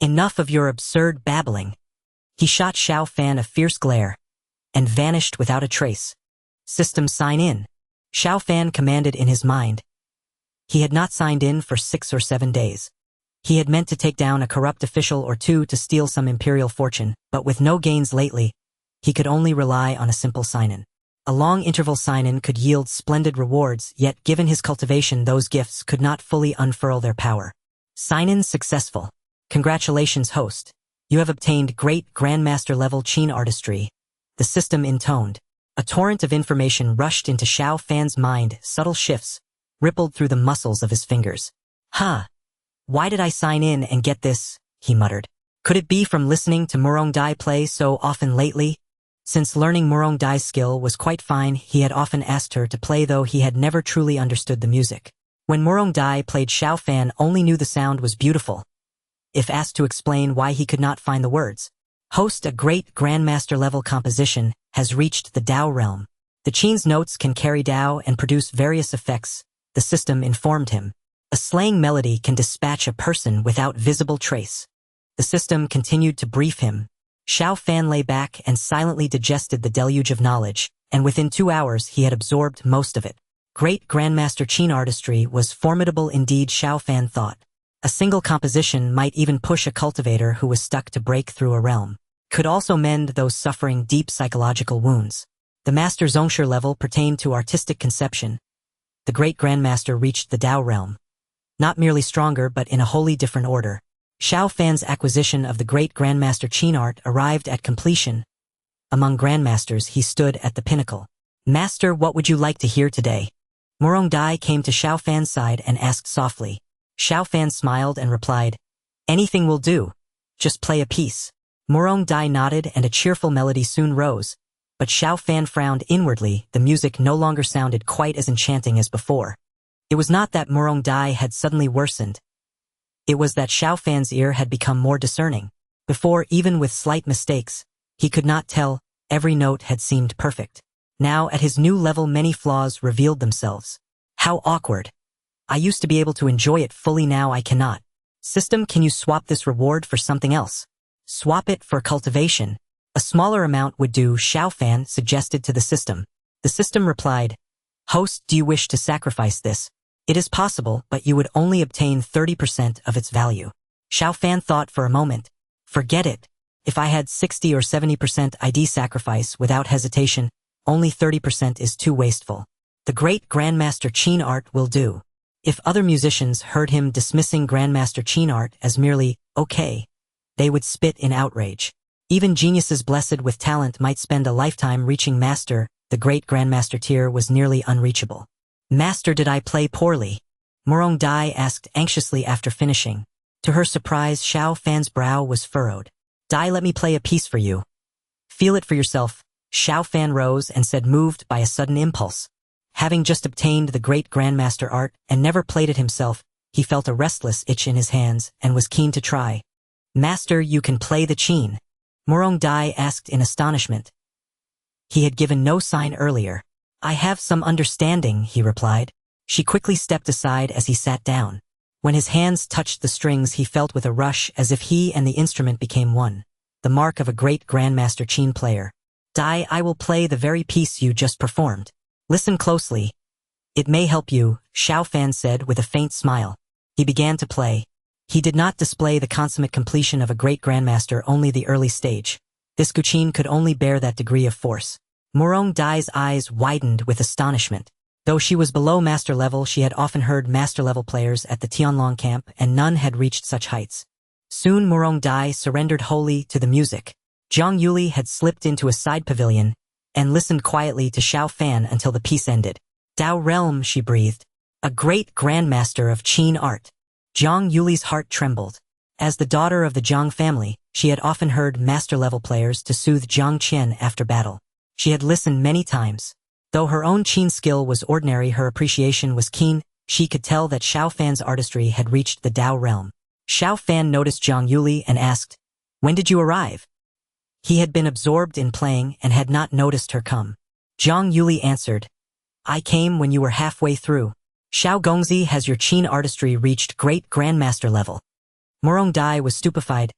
Enough of your absurd babbling. He shot Xiao Fan a fierce glare and vanished without a trace. System sign in. Xiao Fan commanded in his mind. He had not signed in for 6 or 7 days. He had meant to take down a corrupt official or two to steal some imperial fortune, but with no gains lately, he could only rely on a simple sign-in. A long-interval sign-in could yield splendid rewards, yet given his cultivation, those gifts could not fully unfurl their power. Sign-in successful. Congratulations, host. You have obtained great Grandmaster-level Qin artistry. The system intoned. A torrent of information rushed into Xiao Fan's mind. Subtle shifts rippled through the muscles of his fingers. Why did I sign in and get this? He muttered. Could it be from listening to Murong Dai play so often lately? Since learning Murong Dai's skill was quite fine, he had often asked her to play, though he had never truly understood the music. When Murong Dai played, Xiao Fan only knew the sound was beautiful. If asked to explain why, he could not find the words. Host, a great Grandmaster-level composition has reached the Dao realm. The Qin's notes can carry Dao and produce various effects, the system informed him. A slang melody can dispatch a person without visible trace. The system continued to brief him. Xiao Fan lay back and silently digested the deluge of knowledge, and within 2 hours he had absorbed most of it. Great Grandmaster Qin artistry was formidable indeed, Xiao Fan thought. A single composition might even push a cultivator who was stuck to break through a realm. Could also mend those suffering deep psychological wounds. The Master Zongshi level pertained to artistic conception. The Great Grandmaster reached the Dao realm. Not merely stronger, but in a wholly different order. Xiao Fan's acquisition of the Great Grandmaster Qin art arrived at completion. Among grandmasters, he stood at the pinnacle. Master, what would you like to hear today? Murong Dai came to Xiao Fan's side and asked softly. Xiao Fan smiled and replied, Anything will do. Just play a piece. Murong Dai nodded and a cheerful melody soon rose. But Xiao Fan frowned inwardly. The music no longer sounded quite as enchanting as before. It was not that Murong Dai had suddenly worsened. It was that Xiao Fan's ear had become more discerning. Before, even with slight mistakes, he could not tell. Every note had seemed perfect. Now, at his new level, many flaws revealed themselves. How awkward. I used to be able to enjoy it fully, now I cannot. System, can you swap this reward for something else? Swap it for cultivation. A smaller amount would do, Xiao Fan suggested to the system. The system replied, Host, do you wish to sacrifice this? It is possible, but you would only obtain 30% of its value. Xiao Fan thought for a moment. Forget it. If I had 60 or 70%, I'd sacrifice without hesitation. Only 30% is too wasteful. The Great Grandmaster Qin art will do. If other musicians heard him dismissing Grandmaster Qin art as merely okay, they would spit in outrage. Even geniuses blessed with talent might spend a lifetime reaching master. The Great Grandmaster tier was nearly unreachable. Master, did I play poorly? Murong Dai asked anxiously after finishing. To her surprise, Xiao Fan's brow was furrowed. Dai, let me play a piece for you. Feel it for yourself. Xiao Fan rose and said, moved by a sudden impulse. Having just obtained the Great Grandmaster art and never played it himself, he felt a restless itch in his hands and was keen to try. Master, you can play the Qin? Murong Dai asked in astonishment. He had given no sign earlier. I have some understanding, he replied. She quickly stepped aside as he sat down. When his hands touched the strings, he felt with a rush as if he and the instrument became one. The mark of a great grandmaster Qin player. Dai, I will play the very piece you just performed. Listen closely. It may help you, Xiao Fan said with a faint smile. He began to play. He did not display the consummate completion of a great grandmaster, only the early stage. This guqin could only bear that degree of force. Murong Dai's eyes widened with astonishment. Though she was below master level, she had often heard master level players at the Tianlong camp, and none had reached such heights. Soon Murong Dai surrendered wholly to the music. Zhang Yuli had slipped into a side pavilion and listened quietly to Xiao Fan until the piece ended. Dao realm, she breathed. A great grandmaster of Qin art. Zhang Yuli's heart trembled. As the daughter of the Zhang family, she had often heard master-level players to soothe Zhang Qian after battle. She had listened many times. Though her own Qin skill was ordinary, her appreciation was keen. She could tell that Xiao Fan's artistry had reached the Dao realm. Xiao Fan noticed Zhang Yuli and asked, "When did you arrive?" He had been absorbed in playing and had not noticed her come. Zhang Yuli answered, "I came when you were halfway through. Xiao Gongzi, has your Qin artistry reached great grandmaster level?" Murong Dai was stupefied.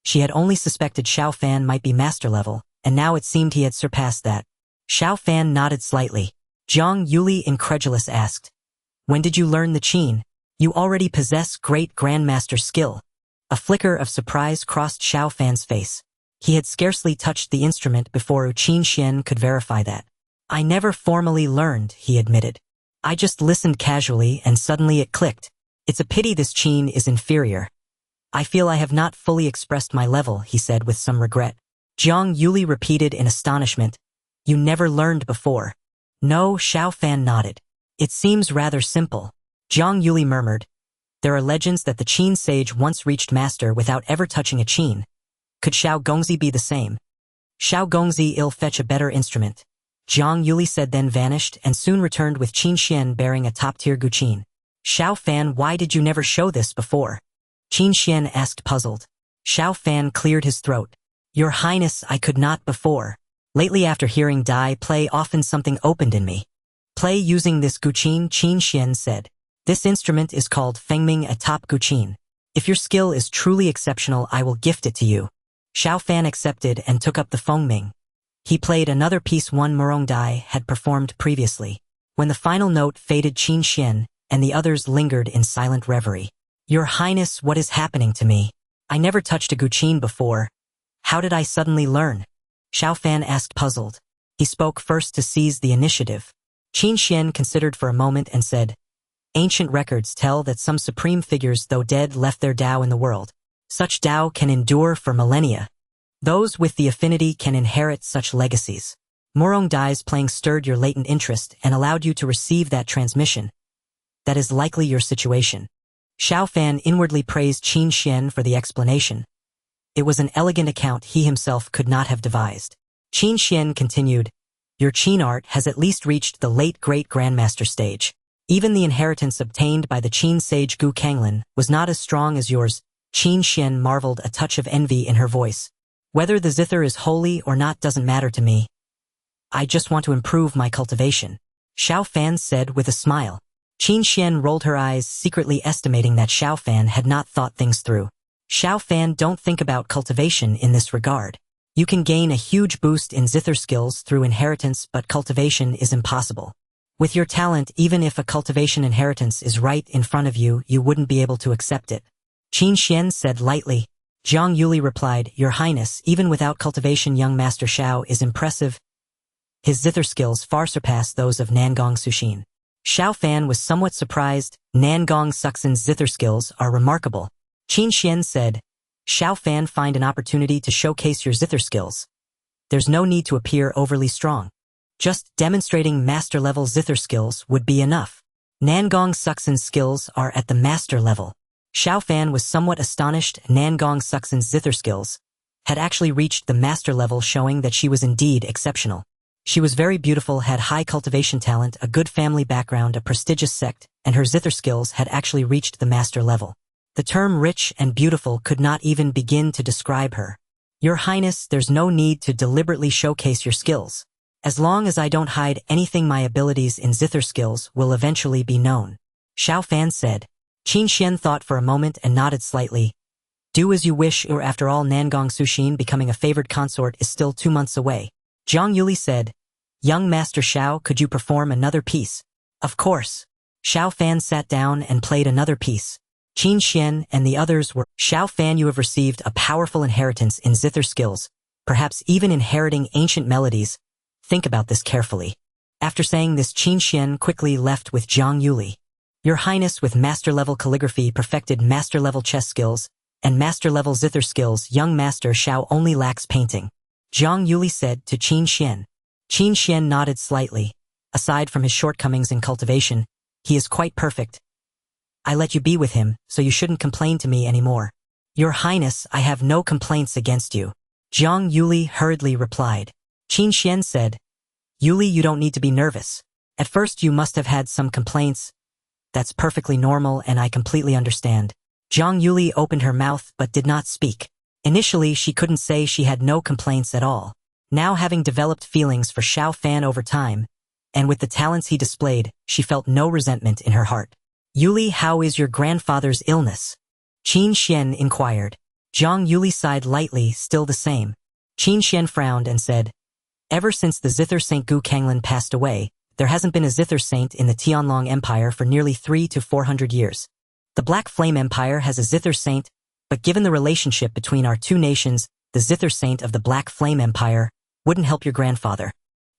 She had only suspected Xiao Fan might be master level, and now it seemed he had surpassed that. Xiao Fan nodded slightly. Zhang Yuli, incredulous, asked, "When did you learn the Qin? You already possess great grandmaster skill." A flicker of surprise crossed Xiao Fan's face. He had scarcely touched the instrument before Qin Xuan could verify that. "I never formally learned," he admitted. "I just listened casually and suddenly it clicked. It's a pity this Qin is inferior. I feel I have not fully expressed my level," he said with some regret. Zhang Yuli repeated in astonishment, "You never learned before?" "No," Xiao Fan nodded. "It seems rather simple." Zhang Yuli murmured, "There are legends that the Qin sage once reached master without ever touching a Qin. Could Xiao Gongzi be the same?" "Xiao Gongzi ill fetch a better instrument," Zhang Yuli said, then vanished and soon returned with Qin Xuan bearing a top-tier guqin. "Xiao Fan, why did you never show this before?" Qin Xuan asked, puzzled. Xiao Fan cleared his throat. "Your Highness, I could not before. Lately, after hearing Dai play, often something opened in me. Play using this guqin," Qin Xuan said. "This instrument is called Fengming, a top guqin. If your skill is truly exceptional, I will gift it to you." Xiao Fan accepted and took up the Fengming. He played another piece one Murong Dai had performed previously. When the final note faded, Qin Xuan and the others lingered in silent reverie. "Your Highness, what is happening to me? I never touched a guqin before. How did I suddenly learn?" Xiao Fan asked, puzzled. He spoke first to seize the initiative. Qin Xuan considered for a moment and said, "Ancient records tell that some supreme figures, though dead, left their Dao in the world. Such Dao can endure for millennia. Those with the affinity can inherit such legacies. Murong Dai's playing stirred your latent interest and allowed you to receive that transmission. That is likely your situation." Xiao Fan inwardly praised Qin Xuan for the explanation. It was an elegant account he himself could not have devised. Qin Xuan continued, "Your Qin art has at least reached the late great grandmaster stage. Even the inheritance obtained by the Qin sage Gu Kanglin was not as strong as yours." Qin Xuan marveled, a touch of envy in her voice. "Whether the zither is holy or not doesn't matter to me. I just want to improve my cultivation," Xiao Fan said with a smile. Qin Xuan rolled her eyes, secretly estimating that Xiao Fan had not thought things through. "Xiao Fan, don't think about cultivation in this regard. You can gain a huge boost in zither skills through inheritance, but cultivation is impossible. With your talent, even if a cultivation inheritance is right in front of you, you wouldn't be able to accept it," Qin Xuan said lightly. Zhang Yuli replied, "Your Highness, even without cultivation, young Master Xiao is impressive. His zither skills far surpass those of Nangong Sushin." Xiao Fan was somewhat surprised. Nangong Suxin's zither skills are remarkable. Qin Xuan said, "Xiao Fan, find an opportunity to showcase your zither skills. There's no need to appear overly strong. Just demonstrating master-level zither skills would be enough. Nangong Suxin's skills are at the master level." Xiao Fan was somewhat astonished. Nangong Suxin's zither skills had actually reached the master level, showing that she was indeed exceptional. She was very beautiful, had high cultivation talent, a good family background, a prestigious sect, and her zither skills had actually reached the master level. The term rich and beautiful could not even begin to describe her. "Your Highness, there's no need to deliberately showcase your skills. As long as I don't hide anything, my abilities in zither skills will eventually be known. Xiao Fan said. Qin Xuan thought for a moment and nodded slightly. Do as you wish, or after all, Nangong Sushin becoming a favored consort is still 2 months away. Zhang Yuli said, Young Master Xiao, could you perform another piece? Of course. Xiao Fan sat down and played another piece. Qin Xuan and the others were, Xiao Fan, you have received a powerful inheritance in zither skills, perhaps even inheriting ancient melodies. Think about this carefully. After saying this, Qin Xuan quickly left with Zhang Yuli. Your Highness, with master-level calligraphy perfected master-level chess skills, and master-level zither skills, young Master Xiao only lacks painting. Zhang Yuli said to Qin Xuan. Qin Xuan nodded slightly. Aside from his shortcomings in cultivation, he is quite perfect. I let you be with him, so you shouldn't complain to me anymore. Your Highness, I have no complaints against you. Zhang Yuli hurriedly replied. Qin Xuan said, Yuli, you don't need to be nervous. At first you must have had some complaints. That's perfectly normal and I completely understand. Zhang Yuli opened her mouth but did not speak. Initially she couldn't say she had no complaints at all. Now, having developed feelings for Xiao Fan over time, and with the talents he displayed, she felt no resentment in her heart. Yuli, how is your grandfather's illness? Qin Xuan inquired. Zhang Yuli sighed lightly, still the same. Qin Xuan frowned and said, Ever since the Zither Saint Gu Kanglin passed away, there hasn't been a Zither Saint in the Tianlong Empire for nearly 300 to 400 years. The Black Flame Empire has a Zither Saint, but given the relationship between our two nations, the Zither Saint of the Black Flame Empire wouldn't help your grandfather.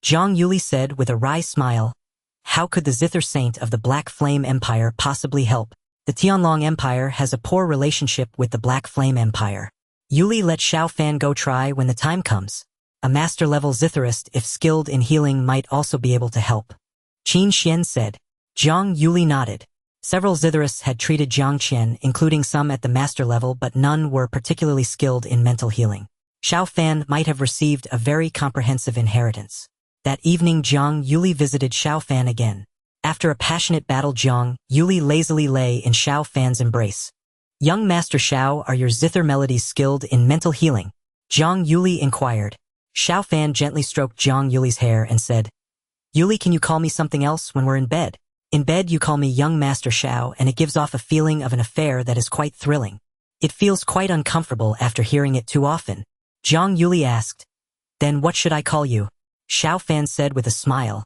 Zhang Yuli said with a wry smile, How could the Zither Saint of the Black Flame Empire possibly help? The Tianlong Empire has a poor relationship with the Black Flame Empire. Yuli, let Xiao Fan go try when the time comes. A master-level zitherist, if skilled in healing, might also be able to help. Qin Xuan said. Zhang Yuli nodded. Several zitherists had treated Zhang Qian, including some at the master level, but none were particularly skilled in mental healing. Xiao Fan might have received a very comprehensive inheritance. That evening, Zhang Yuli visited Xiao Fan again. After a passionate battle, Zhang Yuli lazily lay in Xiao Fan's embrace. Young Master Xiao, are your zither melodies skilled in mental healing? Zhang Yuli inquired. Xiao Fan gently stroked Zhang Yuli's hair and said, Yuli, can you call me something else when we're in bed? In bed you call me Young Master Xiao, and it gives off a feeling of an affair that is quite thrilling. It feels quite uncomfortable after hearing it too often. Zhang Yuli asked. Then what should I call you? Xiao Fan said with a smile.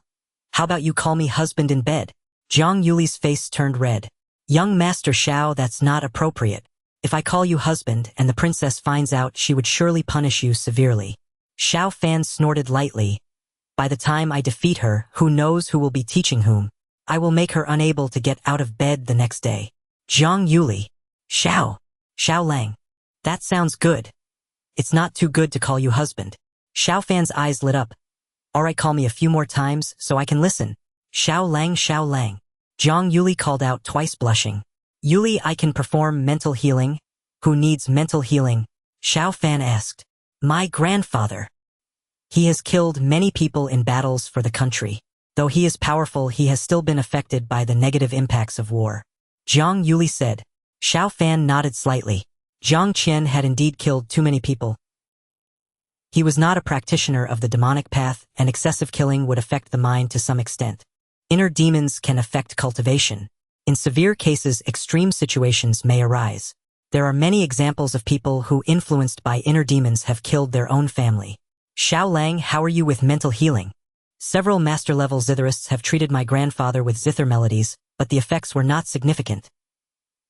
How about you call me husband in bed? Zhang Yuli's face turned red. Young Master Xiao, that's not appropriate. If I call you husband and the princess finds out, she would surely punish you severely. Xiao Fan snorted lightly. By the time I defeat her, who knows who will be teaching whom? I will make her unable to get out of bed the next day. Zhang Yuli. Xiao Lang. That sounds good. It's not too good to call you husband. Xiao Fan's eyes lit up. Alright, call me a few more times so I can listen. Xiao Lang. Zhang Yuli called out twice, blushing. Yuli, I can perform mental healing. Who needs mental healing? Xiao Fan asked. My grandfather. He has killed many people in battles for the country. Though he is powerful, he has still been affected by the negative impacts of war. Zhang Yuli said. Xiao Fan nodded slightly. Zhang Qian had indeed killed too many people. He was not a practitioner of the demonic path, and excessive killing would affect the mind to some extent. Inner demons can affect cultivation. In severe cases, extreme situations may arise. There are many examples of people who, influenced by inner demons, have killed their own family. Xiao Lang, how are you with mental healing? Several master-level zitherists have treated my grandfather with zither melodies, but the effects were not significant.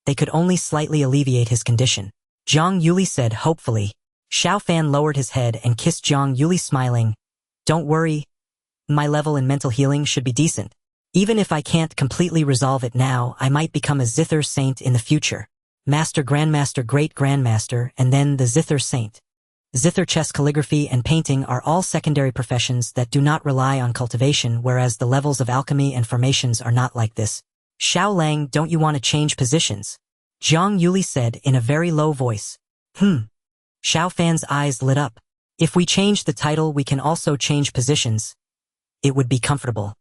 They could only slightly alleviate his condition. Zhang Yuli said hopefully. Xiao Fan lowered his head and kissed Zhang Yuli, smiling. Don't worry. My level in mental healing should be decent. Even if I can't completely resolve it now, I might become a zither saint in the future. Master, Grandmaster, Great Grandmaster, and then the Zither Saint. Zither chess, calligraphy, and painting are all secondary professions that do not rely on cultivation, whereas the levels of alchemy and formations are not like this. Xiao Lang, don't you want to change positions? Zhang Yuli said in a very low voice. Xiao Fan's eyes lit up. If we change the title, we can also change positions. It would be comfortable.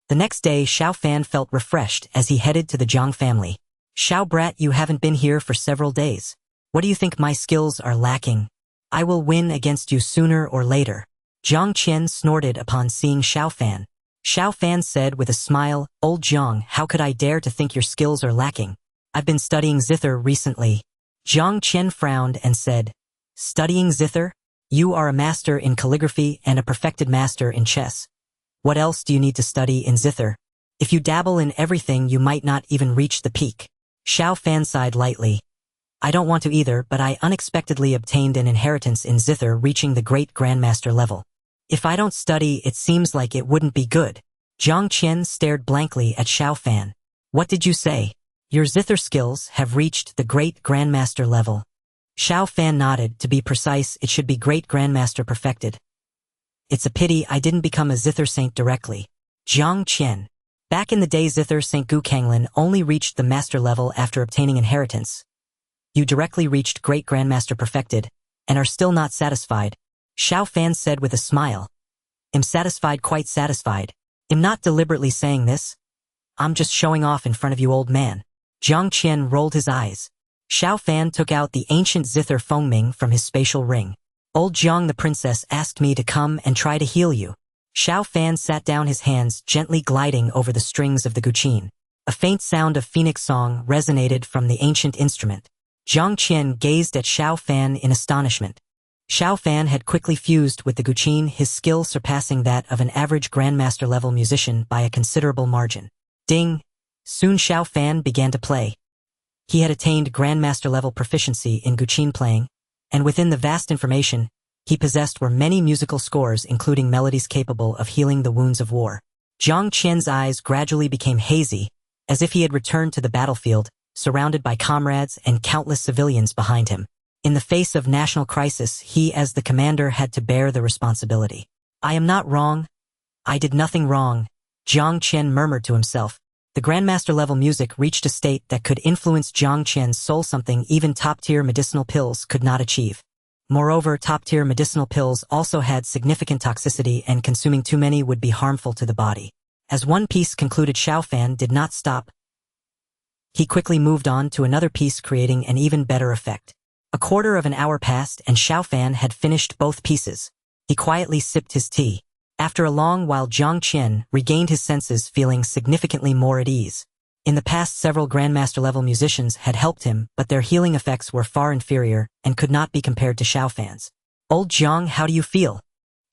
The next day, Xiao Fan felt refreshed as he headed to the Zhang family. Xiao brat, you haven't been here for several days. What do you think my skills are lacking? I will win against you sooner or later. Jiang Qian snorted upon seeing Xiao Fan. Xiao Fan said with a smile, "Old Jiang, how could I dare to think your skills are lacking? I've been studying zither recently." Jiang Qian frowned and said, "Studying zither? You are a master in calligraphy and a perfected master in chess. What else do you need to study in zither? If you dabble in everything, you might not even reach the peak." Xiao Fan sighed lightly. "I don't want to either, but I unexpectedly obtained an inheritance in zither, reaching the great grandmaster level. If I don't study, it seems like it wouldn't be good." Jiang Qian stared blankly at Xiao Fan. "What did you say? Your zither skills have reached the great grandmaster level?" Xiao Fan nodded. "To be precise, it should be great grandmaster perfected. It's a pity I didn't become a zither saint directly." Jiang Qian. Back in the day, zither Saint Gu Kanglin only reached the master level after obtaining inheritance. You directly reached great grandmaster perfected, and are still not satisfied. Xiao Fan said with a smile. "Am satisfied, quite satisfied. Am not deliberately saying this. I'm just showing off in front of you, old man." Jiang Qian rolled his eyes. Xiao Fan took out the ancient zither Fengming from his spatial ring. "Old Jiang, the princess asked me to come and try to heal you." Xiao Fan sat down, his hands gently gliding over the strings of the guqin. A faint sound of phoenix song resonated from the ancient instrument. Jiang Qian gazed at Xiao Fan in astonishment. Xiao Fan had quickly fused with the guqin, his skill surpassing that of an average grandmaster-level musician by a considerable margin. Ding! Soon Xiao Fan began to play. He had attained grandmaster-level proficiency in guqin playing, and within the vast information he possessed were many musical scores, including melodies capable of healing the wounds of war. Jiang Qian's eyes gradually became hazy, as if he had returned to the battlefield, surrounded by comrades and countless civilians behind him. In the face of national crisis, he as the commander had to bear the responsibility. "I am not wrong. I did nothing wrong," Jiang Qian murmured to himself. The grandmaster-level music reached a state that could influence Jiang Qian's soul, something even top-tier medicinal pills could not achieve. Moreover, top-tier medicinal pills also had significant toxicity, and consuming too many would be harmful to the body. As one piece concluded, Xiao Fan did not stop. He quickly moved on to another piece, creating an even better effect. A quarter of an hour passed, and Xiao Fan had finished both pieces. He quietly sipped his tea. After a long while, Jiang Qian regained his senses, feeling significantly more at ease. In the past, several grandmaster-level musicians had helped him, but their healing effects were far inferior and could not be compared to Xiao Fan's. "Old Jiang, how do you feel?"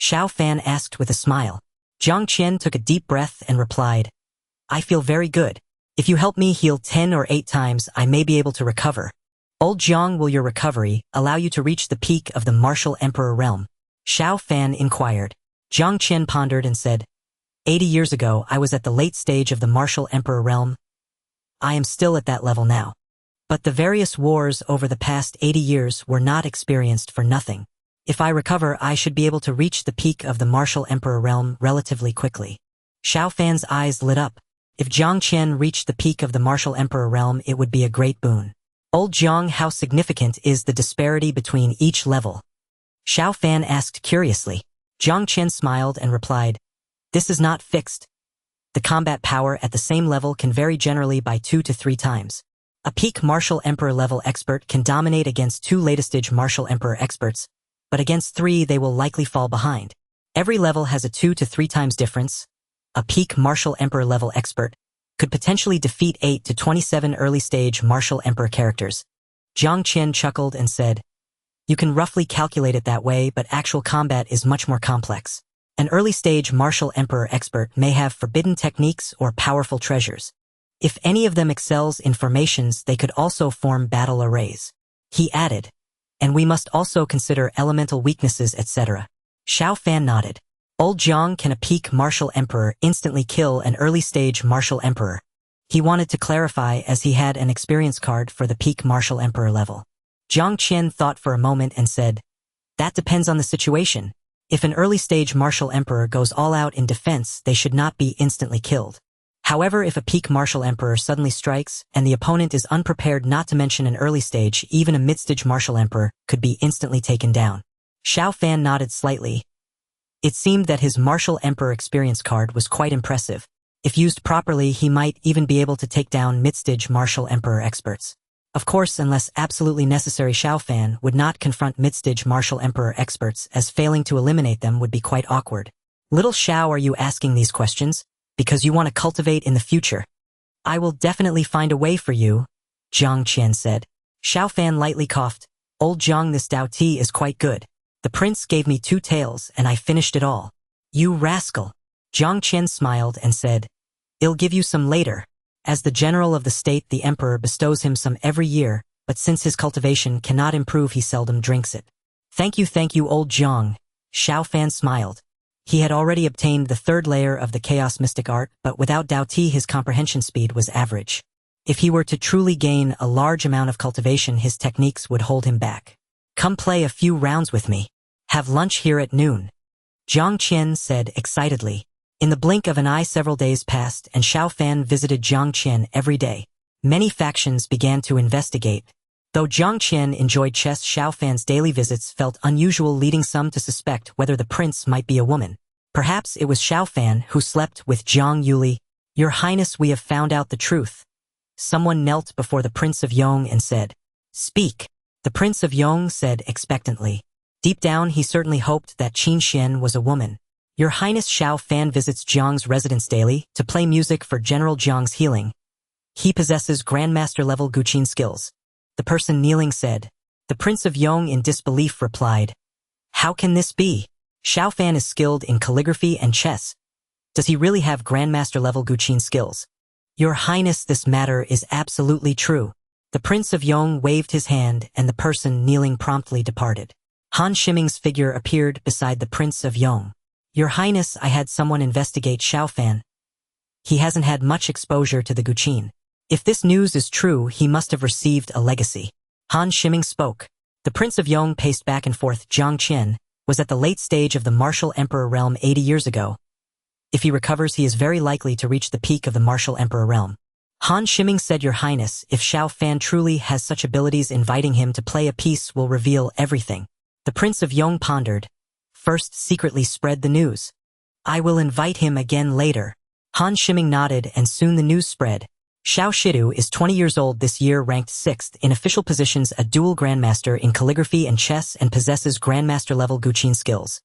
Xiao Fan asked with a smile. Jiang Qian took a deep breath and replied, "I feel very good. If you help me heal 10 or 8 times, I may be able to recover." "Old Jiang, will your recovery allow you to reach the peak of the martial emperor realm?" Xiao Fan inquired. Jiang Qian pondered and said, 80 years ago, I was at the late stage of the martial emperor realm. I am still at that level now. But the various wars over the past 80 years were not experienced for nothing. If I recover, I should be able to reach the peak of the martial emperor realm relatively quickly." Xiao Fan's eyes lit up. If Jiang Qian reached the peak of the martial emperor realm, it would be a great boon. "Old Jiang, how significant is the disparity between each level?" Xiao Fan asked curiously. Jiang Qian smiled and replied, "This is not fixed. The combat power at the same level can vary, generally by 2 to 3 times. A peak martial emperor level expert can dominate against 2 later-stage martial emperor experts, but against 3 they will likely fall behind. Every level has a 2 to 3 times difference. A peak martial emperor level expert could potentially defeat 8 to 27 early-stage martial emperor characters." Jiang Qian chuckled and said, "You can roughly calculate it that way, but actual combat is much more complex. An early-stage martial emperor expert may have forbidden techniques or powerful treasures. If any of them excels in formations, they could also form battle arrays." He added, "And we must also consider elemental weaknesses, etc." Xiao Fan nodded. "Old Jiang, can a peak martial emperor instantly kill an early-stage martial emperor?" He wanted to clarify, as he had an experience card for the peak martial emperor level. Jiang Qian thought for a moment and said, "That depends on the situation. If an early-stage martial emperor goes all out in defense, they should not be instantly killed. However, if a peak martial emperor suddenly strikes, and the opponent is unprepared, not to mention an early stage, even a mid-stage martial emperor could be instantly taken down." Xiao Fan nodded slightly. It seemed that his martial emperor experience card was quite impressive. If used properly, he might even be able to take down mid-stage martial emperor experts. Of course, unless absolutely necessary, Xiao Fan would not confront mid-stage martial emperor experts, as failing to eliminate them would be quite awkward. Little Xiao, are you asking these questions because you want to cultivate in the future? I will definitely find a way for you, Jiang Qian said. Xiao Fan lightly coughed. Old Jiang, this Dao tea is quite good. The prince gave me 2 taels and I finished it all. You rascal. Jiang Qian smiled and said, I'll give you some later. As the general of the state, the emperor bestows him some every year, but since his cultivation cannot improve, he seldom drinks it. Thank you, old Jiang. Xiao Fan smiled. He had already obtained the 3rd layer of the chaos mystic art, but without Dao Ti his comprehension speed was average. If he were to truly gain a large amount of cultivation, his techniques would hold him back. Come play a few rounds with me. Have lunch here at noon. Jiang Qian said excitedly. In the blink of an eye, several days passed, and Xiao Fan visited Jiang Qian every day. Many factions began to investigate. Though Jiang Qian enjoyed chess, Xiao Fan's daily visits felt unusual, leading some to suspect whether the prince might be a woman. Perhaps it was Xiao Fan who slept with Jiang Yuli. Your Highness, we have found out the truth. Someone knelt before the Prince of Yong and said, Speak. The Prince of Yong said expectantly. Deep down, he certainly hoped that Qin Xuan was a woman. Your Highness, Xiao Fan visits Jiang's residence daily to play music for General Jiang's healing. He possesses Grandmaster-level Guqin skills. The person kneeling said. The Prince of Yong in disbelief replied, How can this be? Xiao Fan is skilled in calligraphy and chess. Does he really have Grandmaster-level Guqin skills? Your Highness, this matter is absolutely true. The Prince of Yong waved his hand and the person kneeling promptly departed. Han Shiming's figure appeared beside the Prince of Yong. Your Highness, I had someone investigate Xiao Fan. He hasn't had much exposure to the Guqin. If this news is true, he must have received a legacy. Han Shiming spoke. The Prince of Yong paced back and forth. Jiang Qian was at the late stage of the martial emperor realm 80 years ago. If he recovers, he is very likely to reach the peak of the martial emperor realm. Han Shiming said, Your Highness, if Xiao Fan truly has such abilities, inviting him to play a piece will reveal everything. The Prince of Yong pondered. First, secretly spread the news. I will invite him again later. Han Shiming nodded, and soon the news spread. Xiao Shidu is 20 years old this year, ranked 6th in official positions, a dual grandmaster in calligraphy and chess, and possesses grandmaster-level Guqin skills.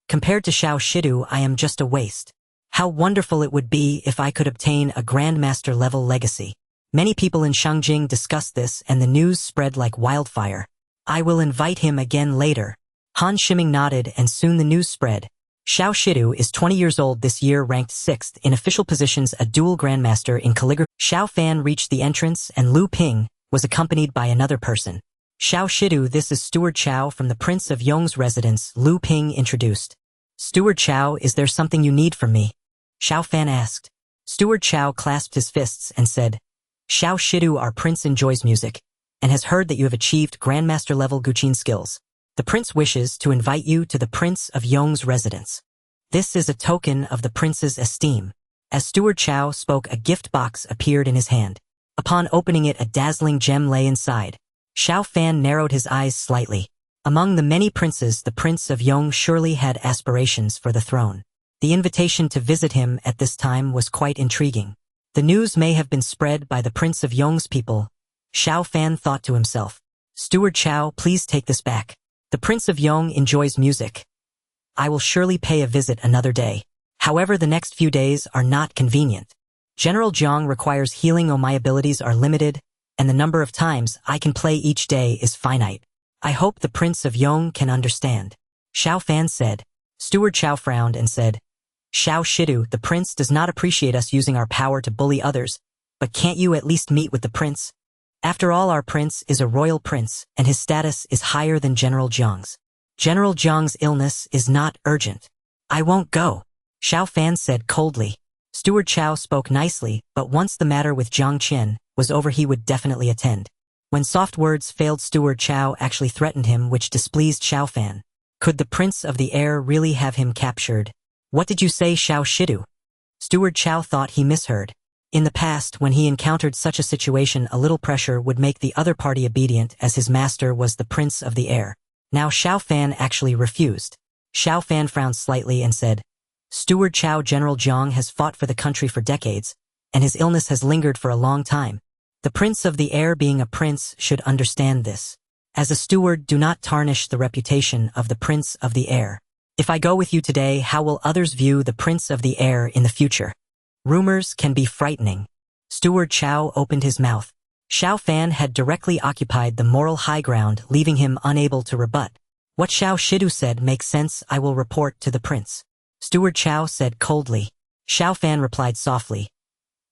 Compared to Xiao Shidu, I am just a waste. How wonderful it would be if I could obtain a grandmaster-level legacy. Many people in Shangjing discussed this, and the news spread like wildfire. I will invite him again later. Han Shiming nodded, and soon the news spread. Xiao Shidu is 20 years old this year, ranked 6th in official positions, a dual grandmaster in calligraphy. Xiao Fan reached the entrance, and Lu Ping was accompanied by another person. Xiao Shidu, this is Steward Chao from the Prince of Yong's residence, Lu Ping introduced. Steward Chao, is there something you need from me? Xiao Fan asked. Steward Chao clasped his fists and said, Xiao Shidu, our prince enjoys music, and has heard that you have achieved grandmaster-level Guqin skills. The prince wishes to invite you to the Prince of Yong's residence. This is a token of the prince's esteem. As Steward Chao spoke, a gift box appeared in his hand. Upon opening it, a dazzling gem lay inside. Xiao Fan narrowed his eyes slightly. Among the many princes, the Prince of Yong surely had aspirations for the throne. The invitation to visit him at this time was quite intriguing. The news may have been spread by the Prince of Yong's people. Xiao Fan thought to himself. Steward Chao, please take this back. The Prince of Yong enjoys music. I will surely pay a visit another day. However, the next few days are not convenient. General Jiang requires healing. My abilities are limited, and the number of times I can play each day is finite. I hope the Prince of Yong can understand. Xiao Fan said. Steward Chao frowned and said, Xiao Shidu, the prince does not appreciate us using our power to bully others, but can't you at least meet with the prince? After all, our prince is a royal prince, and his status is higher than General Jiang's. General Jiang's illness is not urgent. I won't go, Xiao Fan said coldly. Steward Chao spoke nicely, but once the matter with Jiang Qian was over, he would definitely attend. When soft words failed, Steward Chao actually threatened him, which displeased Xiao Fan. Could the Prince of the Air really have him captured? What did you say, Xiao Shidu? Steward Chao thought he misheard. In the past, when he encountered such a situation, a little pressure would make the other party obedient, as his master was the Prince of the Air. Now Xiao Fan actually refused. Xiao Fan frowned slightly and said, Steward Chao, General Jiang has fought for the country for decades, and his illness has lingered for a long time. The prince of the air, being a prince, should understand this. As a steward, do not tarnish the reputation of the prince of the air. If I go with you today, how will others view the prince of the air in the future? Rumors can be frightening. Steward Xiao opened his mouth. Xiao Fan had directly occupied the moral high ground, leaving him unable to rebut. What Xiao Shidu said makes sense. I will report to the prince. Steward Xiao said coldly. Xiao Fan replied softly.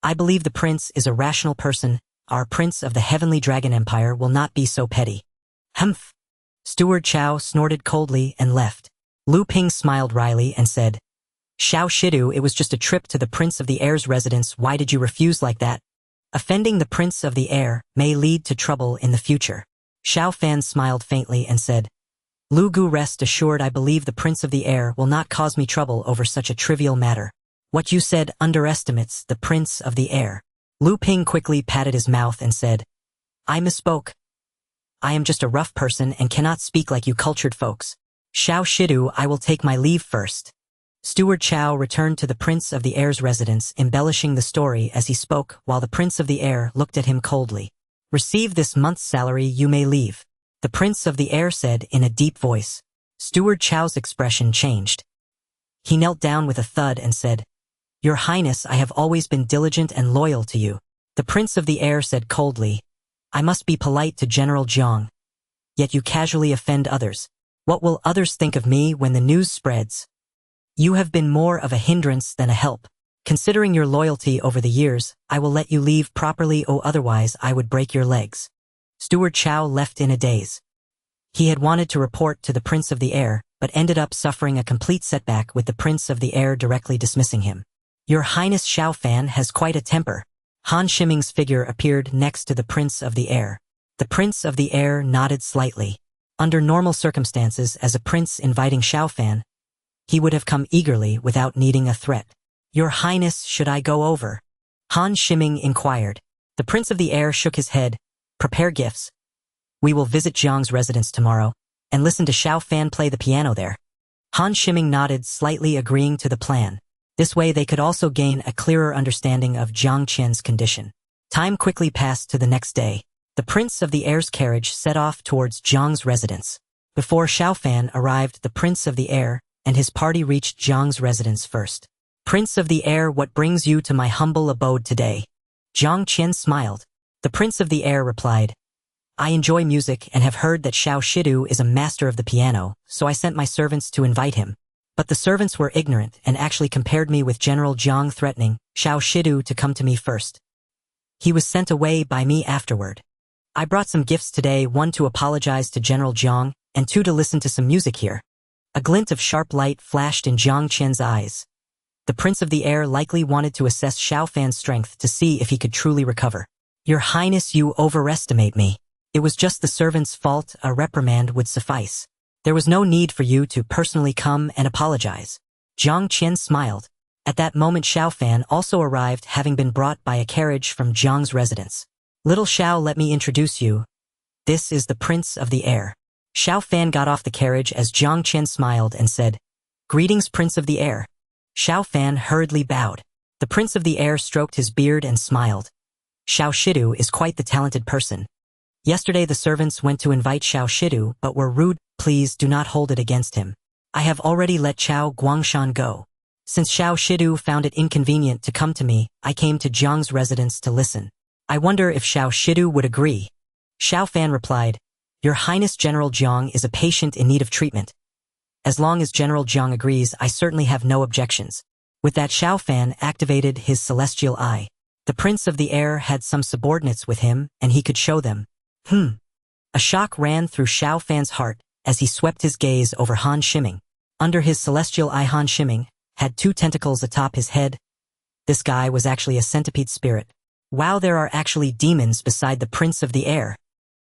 I believe the prince is a rational person. Our prince of the heavenly dragon empire will not be so petty. Humph. Steward Xiao snorted coldly and left. Lu Ping smiled wryly and said, Xiao Shidu, it was just a trip to the prince of the air's residence. Why did you refuse like that? Offending the prince of the air may lead to trouble in the future. Xiao Fan smiled faintly and said, Lu Gu, rest assured, I believe the prince of the air will not cause me trouble over such a trivial matter. What you said underestimates the prince of the air. Lu Ping quickly patted his mouth and said, I misspoke. I am just a rough person and cannot speak like you cultured folks. Xiao Shidu, I will take my leave first. Steward Xiao returned to the prince of the air's residence, embellishing the story as he spoke, while the prince of the air looked at him coldly. Receive this month's salary, you may leave. The prince of the air said in a deep voice. Steward Xiao's expression changed. He knelt down with a thud and said, Your Highness, I have always been diligent and loyal to you. The prince of the air said coldly, I must be polite to General Jiang. Yet you casually offend others. What will others think of me when the news spreads? You have been more of a hindrance than a help. Considering your loyalty over the years, I will let you leave properly, or otherwise I would break your legs. Steward Xiao left in a daze. He had wanted to report to the prince of the air, but ended up suffering a complete setback with the prince of the air directly dismissing him. Your Highness, Xiao Fan has quite a temper. Han Shiming's figure appeared next to the prince of the air. The prince of the air nodded slightly. Under normal circumstances, as a prince inviting Xiao Fan, he would have come eagerly without needing a threat. Your Highness, should I go over? Han Shiming inquired. The prince of the air shook his head. Prepare gifts. We will visit Jiang's residence tomorrow, and listen to Xiao Fan play the piano there. Han Shiming nodded, slightly agreeing to the plan. This way they could also gain a clearer understanding of Jiang Qian's condition. Time quickly passed to the next day. The prince of the air's carriage set off towards Jiang's residence. Before Xiao Fan arrived, the prince of the air and his party reached Jiang's residence first. Prince of the air, what brings you to my humble abode today? Jiang Qian smiled. The prince of the air replied, I enjoy music and have heard that Xiao Shidu is a master of the piano, so I sent my servants to invite him. But the servants were ignorant and actually compared me with General Jiang, threatening Xiao Shidu to come to me first. He was sent away by me afterward. I brought some gifts today, one to apologize to General Jiang, and two to listen to some music here. A glint of sharp light flashed in Jiang Qian's eyes. The prince of the air likely wanted to assess Xiao Fan's strength to see if he could truly recover. Your Highness, you overestimate me. It was just the servant's fault, a reprimand would suffice. There was no need for you to personally come and apologize. Jiang Qian smiled. At that moment Xiao Fan also arrived, having been brought by a carriage from Jiang's residence. Little Xiao, let me introduce you. This is the prince of the air. Xiao Fan got off the carriage as Jiang Qian smiled and said, Greetings, prince of the air. Xiao Fan hurriedly bowed. The prince of the air stroked his beard and smiled. Xiao Shidu is quite the talented person. Yesterday the servants went to invite Xiao Shidu but were rude. Please do not hold it against him. I have already let Qiao Guangshan go. Since Xiao Shidu found it inconvenient to come to me, I came to Jiang's residence to listen. I wonder if Xiao Shidu would agree. Xiao Fan replied, Your Highness, General Jiang is a patient in need of treatment. As long as General Jiang agrees, I certainly have no objections. With that, Xiao Fan activated his celestial eye. The prince of the air had some subordinates with him, and he could show them. A shock ran through Xiao Fan's heart as he swept his gaze over Han Shiming. Under his celestial eye, Han Shiming had two tentacles atop his head. This guy was actually a centipede spirit. Wow, there are actually demons beside the prince of the air.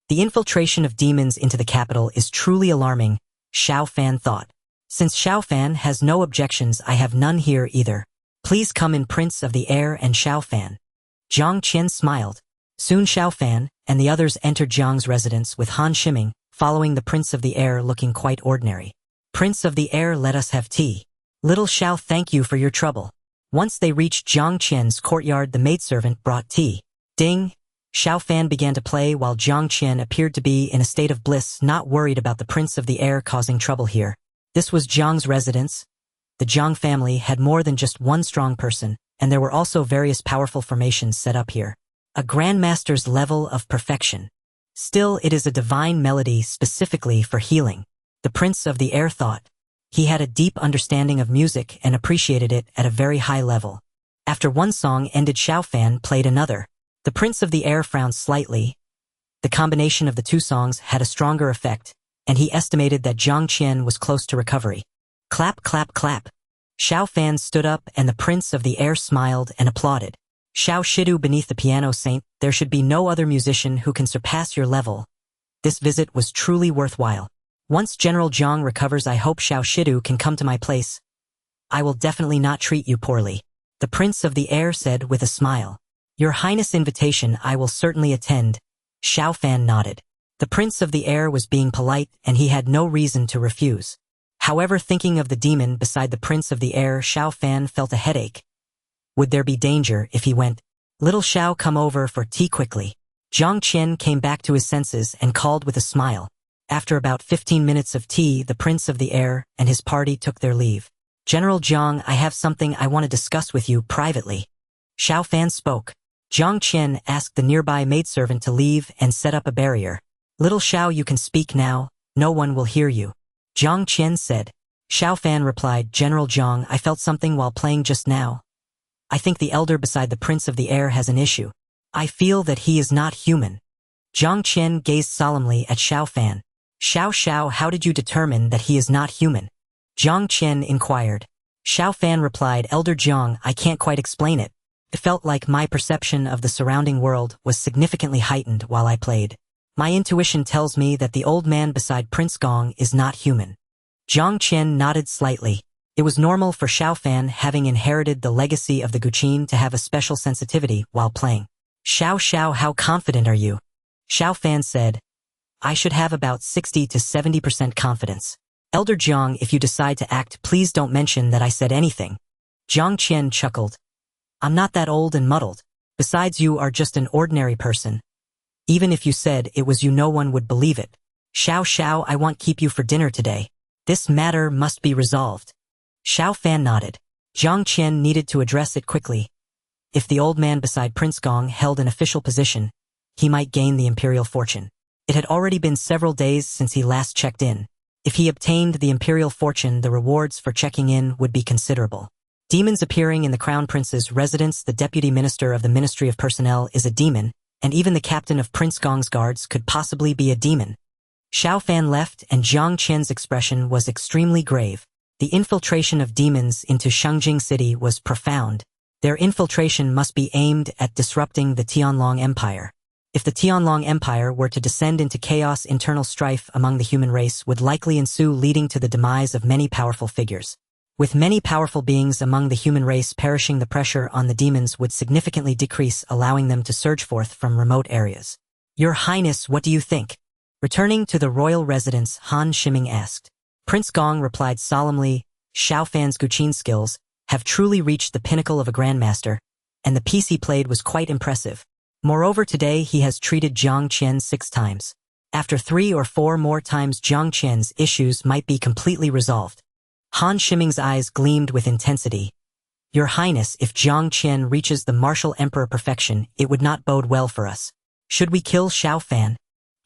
The infiltration of demons into the capital is truly alarming, Xiao Fan thought. Since Xiao Fan has no objections, I have none here either. Please come in, prince of the air and Xiao Fan. Jiang Qian smiled. Soon Xiao Fan and the others entered Jiang's residence with Han Shiming, following the prince of the air looking quite ordinary. Prince of the air, let us have tea. Little Xiao, thank you for your trouble. Once they reached Jiang Qian's courtyard, the maidservant brought tea. Ding! Xiao Fan began to play while Jiang Qian appeared to be in a state of bliss, not worried about the Prince of the Air causing trouble here. This was Jiang's residence. The Jiang family had more than just one strong person, and there were also various powerful formations set up here. A grandmaster's level of perfection. Still, it is a divine melody specifically for healing. The Prince of the Air thought. He had a deep understanding of music and appreciated it at a very high level. After one song ended, Xiao Fan played another. The Prince of the Air frowned slightly. The combination of the two songs had a stronger effect, and he estimated that Jiang Qian was close to recovery. Clap, clap, clap. Xiao Fan stood up and the Prince of the Air smiled and applauded. Xiao Shidu beneath the piano saint, there should be no other musician who can surpass your level. This visit was truly worthwhile. Once General Jiang recovers, I hope Xiao Shidu can come to my place. I will definitely not treat you poorly. The Prince of the Air said with a smile. Your Highness' invitation I will certainly attend. Xiao Fan nodded. The Prince of the Air was being polite and he had no reason to refuse. However, thinking of the demon beside the Prince of the Air, Xiao Fan felt a headache. Would there be danger if he went? Little Xiao, come over for tea quickly. Jiang Qian came back to his senses and called with a smile. After about 15 minutes of tea, the Prince of the Air and his party took their leave. General Jiang, I have something I want to discuss with you privately. Xiao Fan spoke. Jiang Qian asked the nearby maidservant to leave and set up a barrier. Little Xiao, you can speak now, no one will hear you. Jiang Qian said. Xiao Fan replied, General Jiang, I felt something while playing just now. I think the elder beside the Prince of the Air has an issue. I feel that he is not human. Jiang Qian gazed solemnly at Xiao Fan. Xiao, how did you determine that he is not human? Jiang Qian inquired. Xiao Fan replied, Elder Jiang, I can't quite explain it. It felt like my perception of the surrounding world was significantly heightened while I played. My intuition tells me that the old man beside Prince Gong is not human. Jiang Qian nodded slightly. It was normal for Xiao Fan, having inherited the legacy of the Guqin, to have a special sensitivity while playing. Xiao, how confident are you? Xiao Fan said. I should have about 60 to 70% confidence. Elder Jiang, if you decide to act, please don't mention that I said anything. Jiang Qian chuckled. I'm not that old and muddled. Besides, you are just an ordinary person. Even if you said it was you, no one would believe it. Xiao, I won't keep you for dinner today. This matter must be resolved. Xiao Fan nodded. Jiang Qian needed to address it quickly. If the old man beside Prince Gong held an official position, he might gain the imperial fortune. It had already been several days since he last checked in. If he obtained the imperial fortune, the rewards for checking in would be considerable. Demons appearing in the Crown Prince's residence. The deputy minister of the Ministry of Personnel is a demon, and even the captain of Prince Gong's guards could possibly be a demon. Xiao Fan left and Jiang Qian's expression was extremely grave. The infiltration of demons into Shengjing City was profound. Their infiltration must be aimed at disrupting the Tianlong Empire. If the Tianlong Empire were to descend into chaos, internal strife among the human race would likely ensue, leading to the demise of many powerful figures. With many powerful beings among the human race perishing, the pressure on the demons would significantly decrease, allowing them to surge forth from remote areas. Your Highness, what do you think? Returning to the royal residence, Han Shiming asked. Prince Gong replied solemnly, Xiao Fan's Guqin skills have truly reached the pinnacle of a grandmaster, and the piece he played was quite impressive. Moreover, today he has treated Jiang Qian 6 times. After 3 or 4 more times, Jiang Qian's issues might be completely resolved. Han Shiming's eyes gleamed with intensity. Your Highness, if Jiang Qian reaches the martial emperor perfection, it would not bode well for us. Should we kill Xiao Fan?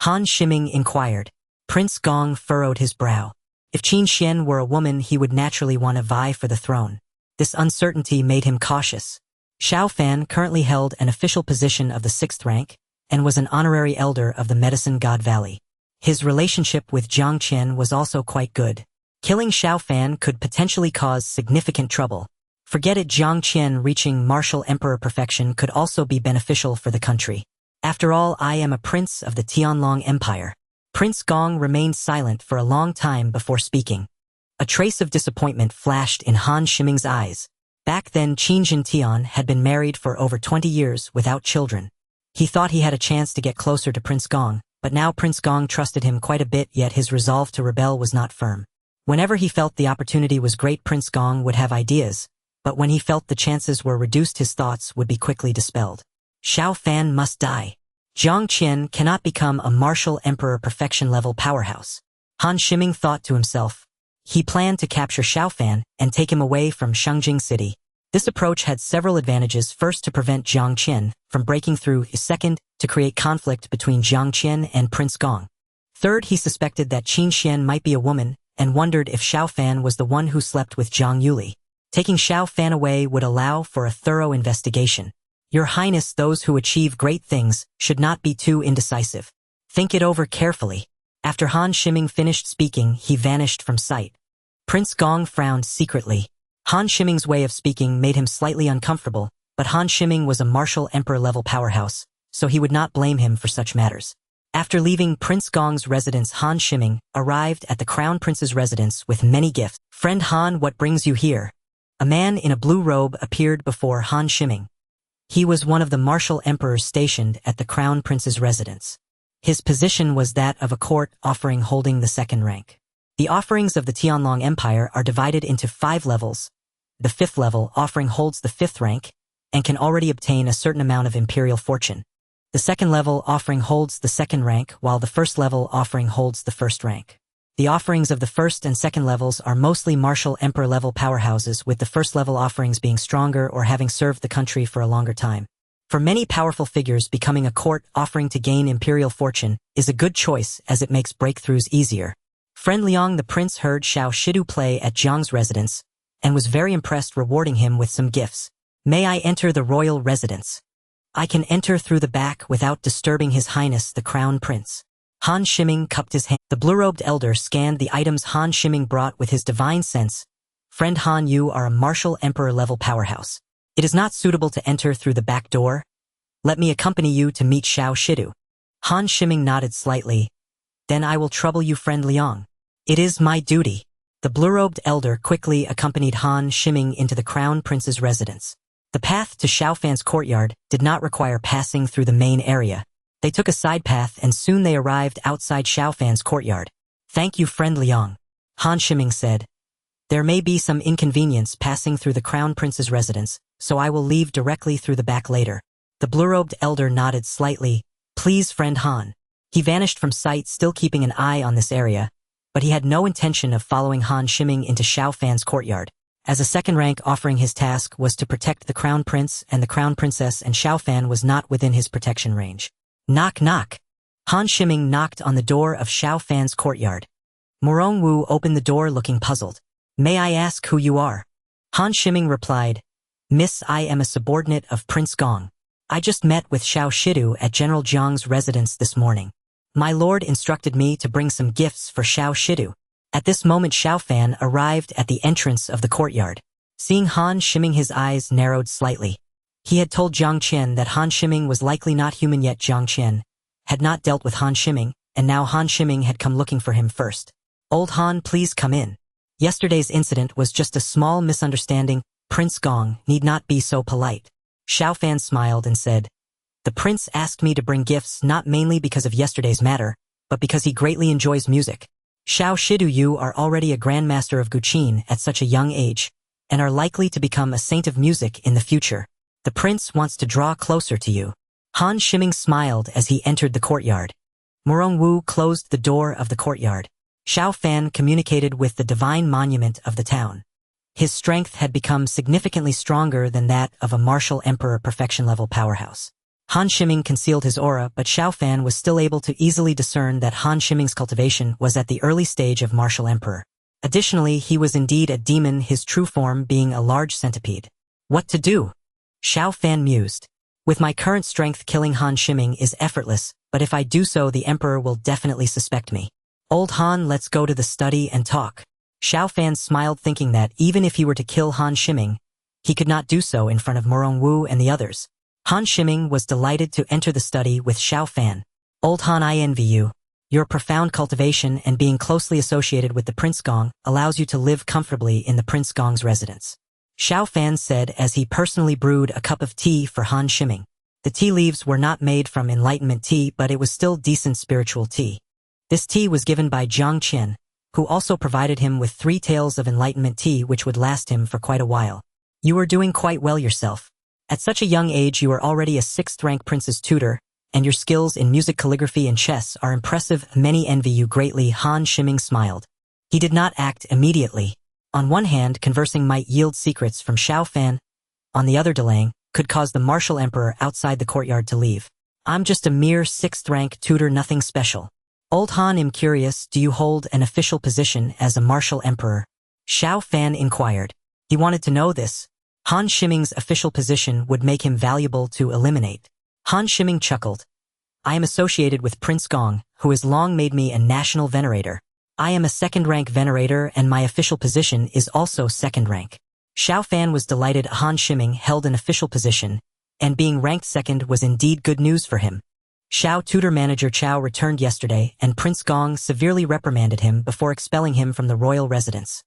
Han Shiming inquired. Prince Gong furrowed his brow. If Qin Xuan were a woman, he would naturally want to vie for the throne. This uncertainty made him cautious. Xiao Fan currently held an official position of the 6th rank and was an honorary elder of the Medicine God Valley. His relationship with Jiang Qian was also quite good. Killing Xiao Fan could potentially cause significant trouble. Forget it, Jiang Qian reaching martial emperor perfection could also be beneficial for the country. After all, I am a prince of the Tianlong Empire. Prince Gong remained silent for a long time before speaking. A trace of disappointment flashed in Han Shiming's eyes. Back then, Qin Tian had been married for over 20 years without children. He thought he had a chance to get closer to Prince Gong, but now Prince Gong trusted him quite a bit, yet his resolve to rebel was not firm. Whenever he felt the opportunity was great, Prince Gong would have ideas, but when he felt the chances were reduced, his thoughts would be quickly dispelled. Xiao Fan must die. Jiang Qian cannot become a martial emperor perfection-level powerhouse. Han Shiming thought to himself. He planned to capture Xiao Fan and take him away from Shengjing City. This approach had several advantages. First, to prevent Jiang Qian from breaking through. Second, to create conflict between Jiang Qian and Prince Gong. Third, he suspected that Qin Xuan might be a woman and wondered if Xiao Fan was the one who slept with Zhang Yuli. Taking Xiao Fan away would allow for a thorough investigation. Your Highness, those who achieve great things should not be too indecisive. Think it over carefully. After Han Shiming finished speaking, he vanished from sight. Prince Gong frowned secretly. Han Shiming's way of speaking made him slightly uncomfortable, but Han Shiming was a martial emperor-level powerhouse, so he would not blame him for such matters. After leaving Prince Gong's residence, Han Shiming arrived at the Crown Prince's residence with many gifts. "Friend Han, what brings you here?" A man in a blue robe appeared before Han Shiming. He was one of the martial emperors stationed at the Crown Prince's residence. His position was that of a court offering holding the second rank. The offerings of the Tianlong Empire are divided into 5 levels. The 5th level offering holds the 5th rank and can already obtain a certain amount of imperial fortune. The 2nd level offering holds the 2nd rank, while the 1st level offering holds the 1st rank. The offerings of the 1st and 2nd levels are mostly martial emperor-level powerhouses, with the 1st level offerings being stronger or having served the country for a longer time. For many powerful figures, becoming a court offering to gain imperial fortune is a good choice as it makes breakthroughs easier. Friend Liang, the prince heard Xiao Shidu play at Jiang's residence and was very impressed, rewarding him with some gifts. "May I enter the royal residence?" "I can enter through the back without disturbing His Highness the Crown Prince." Han Shiming cupped his hand. The blue-robed elder scanned the items Han Shiming brought with his divine sense. "Friend Han, you are a martial emperor-level powerhouse. It is not suitable to enter through the back door. Let me accompany you to meet Xiao Shidu." Han Shiming nodded slightly. "Then I will trouble you, friend Liang. It is my duty." The blue-robed elder quickly accompanied Han Shiming into the Crown Prince's residence. The path to Xiao Fan's courtyard did not require passing through the main area. They took a side path and soon they arrived outside Xiao Fan's courtyard. "Thank you, friend Liang," Han Shiming said. "There may be some inconvenience passing through the Crown Prince's residence, so I will leave directly through the back later." The blue-robed elder nodded slightly. "Please, friend Han." He vanished from sight, still keeping an eye on this area, but he had no intention of following Han Shiming into Xiao Fan's courtyard. As a 2nd rank offering, his task was to protect the Crown Prince and the Crown Princess, and Xiao Fan was not within his protection range. Knock, knock. Han Shiming knocked on the door of Xiao Fan's courtyard. Morong Wu opened the door looking puzzled. "May I ask who you are?" Han Shiming replied, "Miss, I am a subordinate of Prince Gong. I just met with Xiao Shidu at General Jiang's residence this morning. My lord instructed me to bring some gifts for Xiao Shidu." At this moment, Xiao Fan arrived at the entrance of the courtyard. Seeing Han Shiming, his eyes narrowed slightly. He had told Jiang Qian that Han Shiming was likely not human, yet Jiang Qian had not dealt with Han Shiming, and now Han Shiming had come looking for him first. "Old Han, please come in. Yesterday's incident was just a small misunderstanding. Prince Gong need not be so polite." Xiao Fan smiled and said, "The prince asked me to bring gifts not mainly because of yesterday's matter, but because he greatly enjoys music. Xiao Shidu, you are already a grandmaster of Guqin at such a young age, and are likely to become a saint of music in the future. The prince wants to draw closer to you." Han Shiming smiled as he entered the courtyard. Morong Wu closed the door of the courtyard. Xiao Fan communicated with the divine monument of the town. His strength had become significantly stronger than that of a martial emperor perfection-level powerhouse. Han Shiming concealed his aura, but Xiao Fan was still able to easily discern that Han Shiming's cultivation was at the early stage of martial emperor. Additionally, he was indeed a demon, his true form being a large centipede. What to do? Xiao Fan mused. "With my current strength, killing Han Shiming is effortless, but if I do so, the emperor will definitely suspect me. Old Han, let's go to the study and talk." Xiao Fan smiled, thinking that even if he were to kill Han Shiming, he could not do so in front of Morong Wu and the others. Han Shiming was delighted to enter the study with Xiao Fan. "Old Han, I envy you. Your profound cultivation and being closely associated with the Prince Gong allows you to live comfortably in the Prince Gong's residence," Xiao Fan said as he personally brewed a cup of tea for Han Shiming. The tea leaves were not made from enlightenment tea, but it was still decent spiritual tea. This tea was given by Jiang Qian, who also provided him with 3 taels of enlightenment tea, which would last him for quite a while. "You are doing quite well yourself. At such a young age, you are already a 6th-rank prince's tutor, and your skills in music, calligraphy, and chess are impressive. Many envy you greatly. Han Shiming smiled. He did not act immediately. On one hand, conversing might yield secrets from Xiao Fan. On the other, delaying could cause the martial emperor outside the courtyard to leave. I'm just a mere 6th-rank tutor, nothing special. Old Han, I'm curious, do you hold an official position as a martial emperor? Xiao Fan inquired. He wanted to know this. Han Shiming's official position would make him valuable to eliminate. Han Shiming chuckled. I am associated with Prince Gong, who has long made me a national venerator. I am a 2nd-rank venerator and my official position is also 2nd rank. Xiao Fan was delighted Han Shiming held an official position, and being ranked 2nd was indeed good news for him. Xiao tutor manager Qiao returned yesterday and Prince Gong severely reprimanded him before expelling him from the royal residence.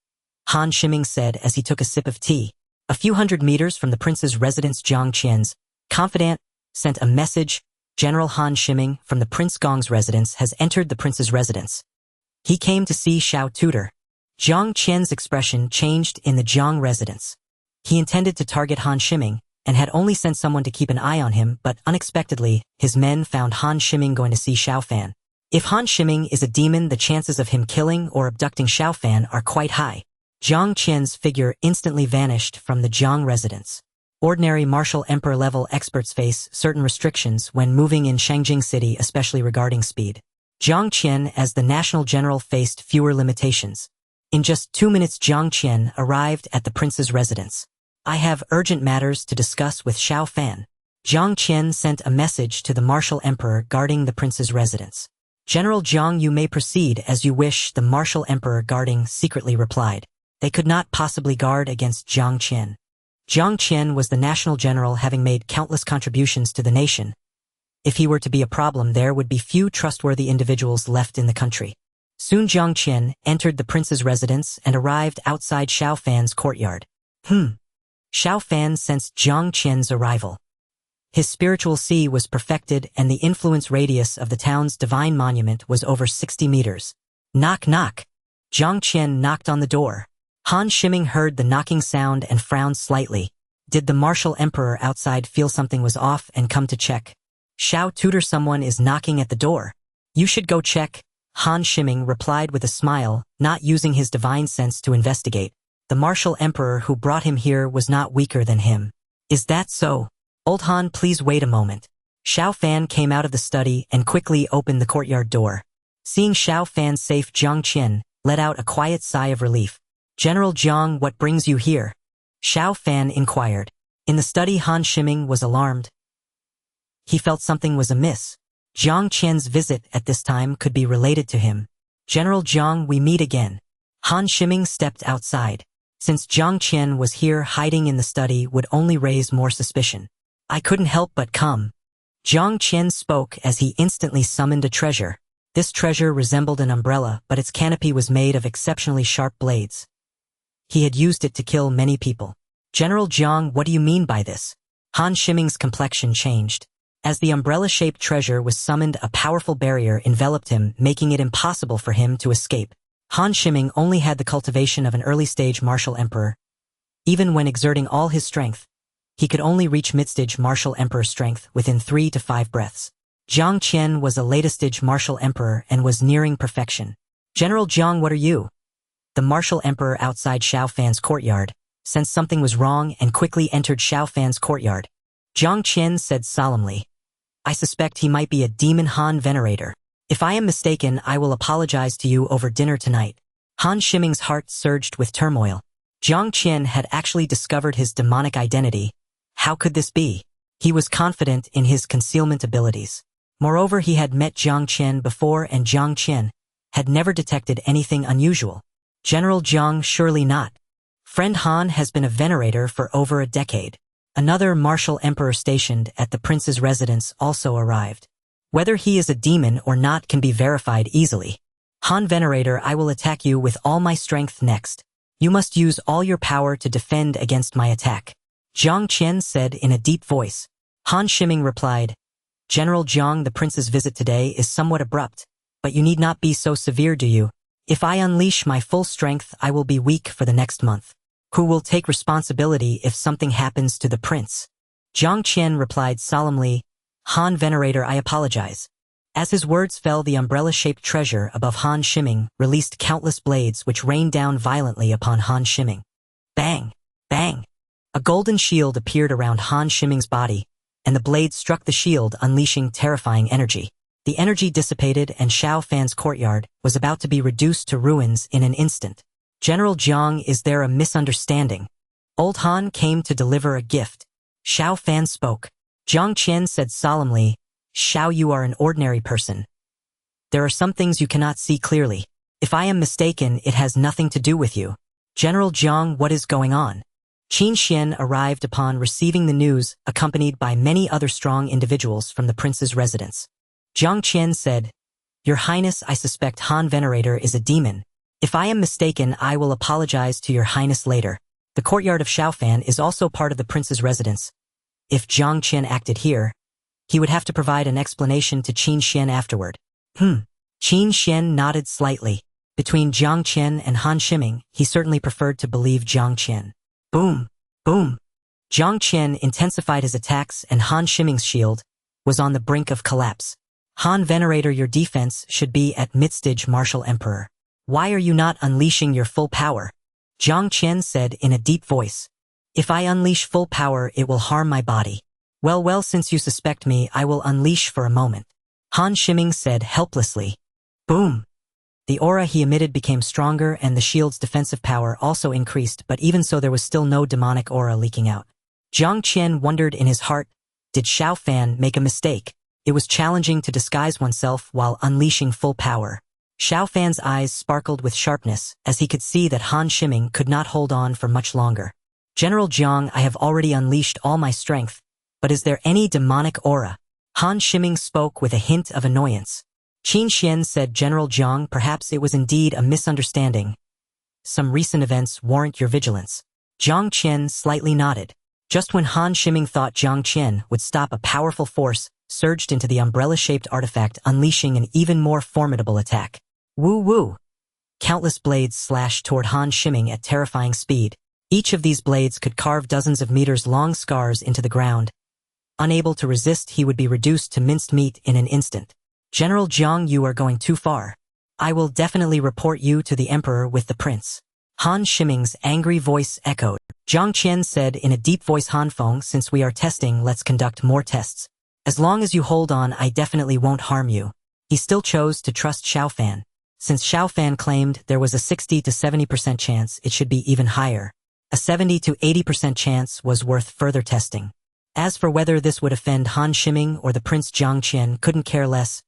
Han Shiming said as he took a sip of tea. A few hundred meters from the prince's residence, Zhang Qian's confidant sent a message. General Han Shiming from the Prince Gong's residence has entered the prince's residence. He came to see Xiao tutor. Zhang Qian's expression changed in the Zhang residence. He intended to target Han Shiming and had only sent someone to keep an eye on him, but unexpectedly, his men found Han Shiming going to see Xiao Fan. If Han Shiming is a demon, the chances of him killing or abducting Xiao Fan are quite high. Zhang Qian's figure instantly vanished from the Zhang residence. Ordinary martial emperor-level experts face certain restrictions when moving in Shangjing City, especially regarding speed. Zhang Qian, as the national general, faced fewer limitations. In just 2 minutes, Zhang Qian arrived at the prince's residence. I have urgent matters to discuss with Xiao Fan. Zhang Qian sent a message to the martial emperor guarding the prince's residence. General Zhang, you may proceed as you wish, the martial emperor guarding secretly replied. They could not possibly guard against Zhang Qian. Zhang Qian was the national general, having made countless contributions to the nation. If he were to be a problem, there would be few trustworthy individuals left in the country. Soon Zhang Qian entered the prince's residence and arrived outside Xiao Fan's courtyard. Xiao Fan sensed Zhang Qian's arrival. His spiritual sea was perfected and the influence radius of the town's divine monument was over 60 meters. Knock, knock. Zhang Qian knocked on the door. Han Shiming heard the knocking sound and frowned slightly. Did the martial emperor outside feel something was off and come to check? Xiao tutor, someone is knocking at the door. You should go check. Han Shiming replied with a smile, not using his divine sense to investigate. The martial emperor who brought him here was not weaker than him. Is that so? Old Han, please wait a moment. Xiao Fan came out of the study and quickly opened the courtyard door. Seeing Xiao Fan safe, Zhang Qian let out a quiet sigh of relief. General Zhang, what brings you here? Xiao Fan inquired. In the study, Han Shiming was alarmed. He felt something was amiss. Zhang Qian's visit at this time could be related to him. General Zhang, we meet again. Han Shiming stepped outside. Since Zhang Qian was here, hiding in the study would only raise more suspicion. I couldn't help but come. Zhang Qian spoke as he instantly summoned a treasure. This treasure resembled an umbrella, but its canopy was made of exceptionally sharp blades. He had used it to kill many people. General Zhang, what do you mean by this? Han Shiming's complexion changed. As the umbrella-shaped treasure was summoned, a powerful barrier enveloped him, making it impossible for him to escape. Han Shiming only had the cultivation of an early-stage martial emperor. Even when exerting all his strength, he could only reach mid-stage martial emperor strength within 3 to 5 breaths. Zhang Qian was a later-stage martial emperor and was nearing perfection. General Zhang, what are you? The martial emperor outside Xiao Fan's courtyard sensed something was wrong and quickly entered Xiao Fan's courtyard. Zhang Qian said solemnly, I suspect he might be a demon Han venerator. If I am mistaken, I will apologize to you over dinner tonight. Han Shiming's heart surged with turmoil. Zhang Qian had actually discovered his demonic identity. How could this be? He was confident in his concealment abilities. Moreover, he had met Zhang Qian before and Zhang Qian had never detected anything unusual. General Zhang, surely not. Friend Han has been a venerator for over a decade. Another martial emperor stationed at the prince's residence also arrived. Whether he is a demon or not can be verified easily. Han venerator, I will attack you with all my strength next. You must use all your power to defend against my attack. Zhang Qian said in a deep voice. Han Shiming replied, General Zhang, the prince's visit today is somewhat abrupt, but you need not be so severe, do you? If I unleash my full strength, I will be weak for the next month. Who will take responsibility if something happens to the prince? Zhang Qian replied solemnly, Han Venerator, I apologize. As his words fell, the umbrella-shaped treasure above Han Shiming released countless blades which rained down violently upon Han Shiming. Bang! Bang! A golden shield appeared around Han Shiming's body, and the blade struck the shield, unleashing terrifying energy. The energy dissipated, and Xiao Fan's courtyard was about to be reduced to ruins in an instant. General Jiang, is there a misunderstanding? Old Han came to deliver a gift. Xiao Fan spoke. Jiang Qian said solemnly, Xiao, you are an ordinary person. There are some things you cannot see clearly. If I am mistaken, it has nothing to do with you. General Jiang, what is going on? Qin Xuan arrived upon receiving the news, accompanied by many other strong individuals from the prince's residence. Jiang Qian said, Your Highness, I suspect Han Venerator is a demon. If I am mistaken, I will apologize to Your Highness later. The courtyard of Xiao Fan is also part of the prince's residence. If Jiang Qian acted here, he would have to provide an explanation to Qin Xuan afterward. Qin Xuan nodded slightly. Between Jiang Qian and Han Shiming, he certainly preferred to believe Jiang Qian. Boom! Boom! Jiang Qian intensified his attacks, and Han Shiming's shield was on the brink of collapse. Han Venerator, your defense should be at midstage, Martial Emperor. Why are you not unleashing your full power? Jiang Qian said in a deep voice. If I unleash full power, it will harm my body. Well, since you suspect me, I will unleash for a moment. Han Shiming said helplessly. Boom! The aura he emitted became stronger, and the shield's defensive power also increased, but even so there was still no demonic aura leaking out. Jiang Qian wondered in his heart, did Xiao Fan make a mistake? It was challenging to disguise oneself while unleashing full power. Xiao Fan's eyes sparkled with sharpness, as he could see that Han Shiming could not hold on for much longer. General Jiang, I have already unleashed all my strength, but is there any demonic aura? Han Shiming spoke with a hint of annoyance. Qin Xuan said, General Jiang, perhaps it was indeed a misunderstanding. Some recent events warrant your vigilance. Jiang Qian slightly nodded. Just when Han Shiming thought Jiang Qian would stop, a powerful force surged into the umbrella-shaped artifact, unleashing an even more formidable attack. Woo-woo! Countless blades slashed toward Han Shiming at terrifying speed. Each of these blades could carve dozens of meters-long scars into the ground. Unable to resist, he would be reduced to minced meat in an instant. General Jiang, you are going too far. I will definitely report you to the Emperor with the prince. Han Shiming's angry voice echoed. Jiang Qian said in a deep voice, Han Feng, since we are testing, let's conduct more tests. As long as you hold on, I definitely won't harm you. He still chose to trust Xiao Fan. Since Xiao Fan claimed there was a 60 to 70% chance, it should be even higher. A 70 to 80% chance was worth further testing. As for whether this would offend Han Shiming or the Prince, Jiang Qian couldn't care less.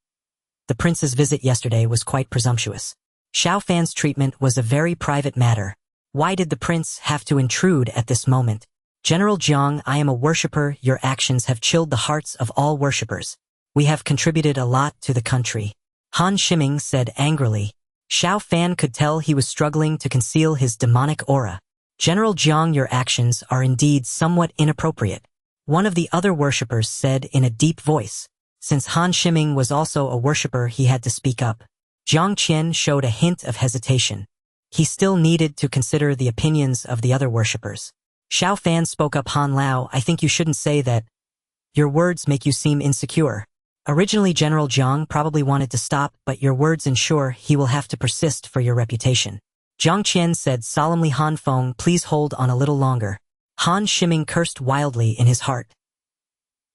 The prince's visit yesterday was quite presumptuous. Xiao Fan's treatment was a very private matter. Why did the prince have to intrude at this moment? General Jiang, I am a worshipper. Your actions have chilled the hearts of all worshippers. We have contributed a lot to the country. Han Shiming said angrily. Xiao Fan could tell he was struggling to conceal his demonic aura. General Jiang, your actions are indeed somewhat inappropriate. One of the other worshippers said in a deep voice. Since Han Shiming was also a worshipper, he had to speak up. Jiang Qian showed a hint of hesitation. He still needed to consider the opinions of the other worshippers. Xiao Fan spoke up. Han Lao, I think you shouldn't say that. Your words make you seem insecure. Originally General Jiang probably wanted to stop, but your words ensure he will have to persist for your reputation. Jiang Qian said solemnly. Han Feng, please hold on a little longer. Han Shiming cursed wildly in his heart.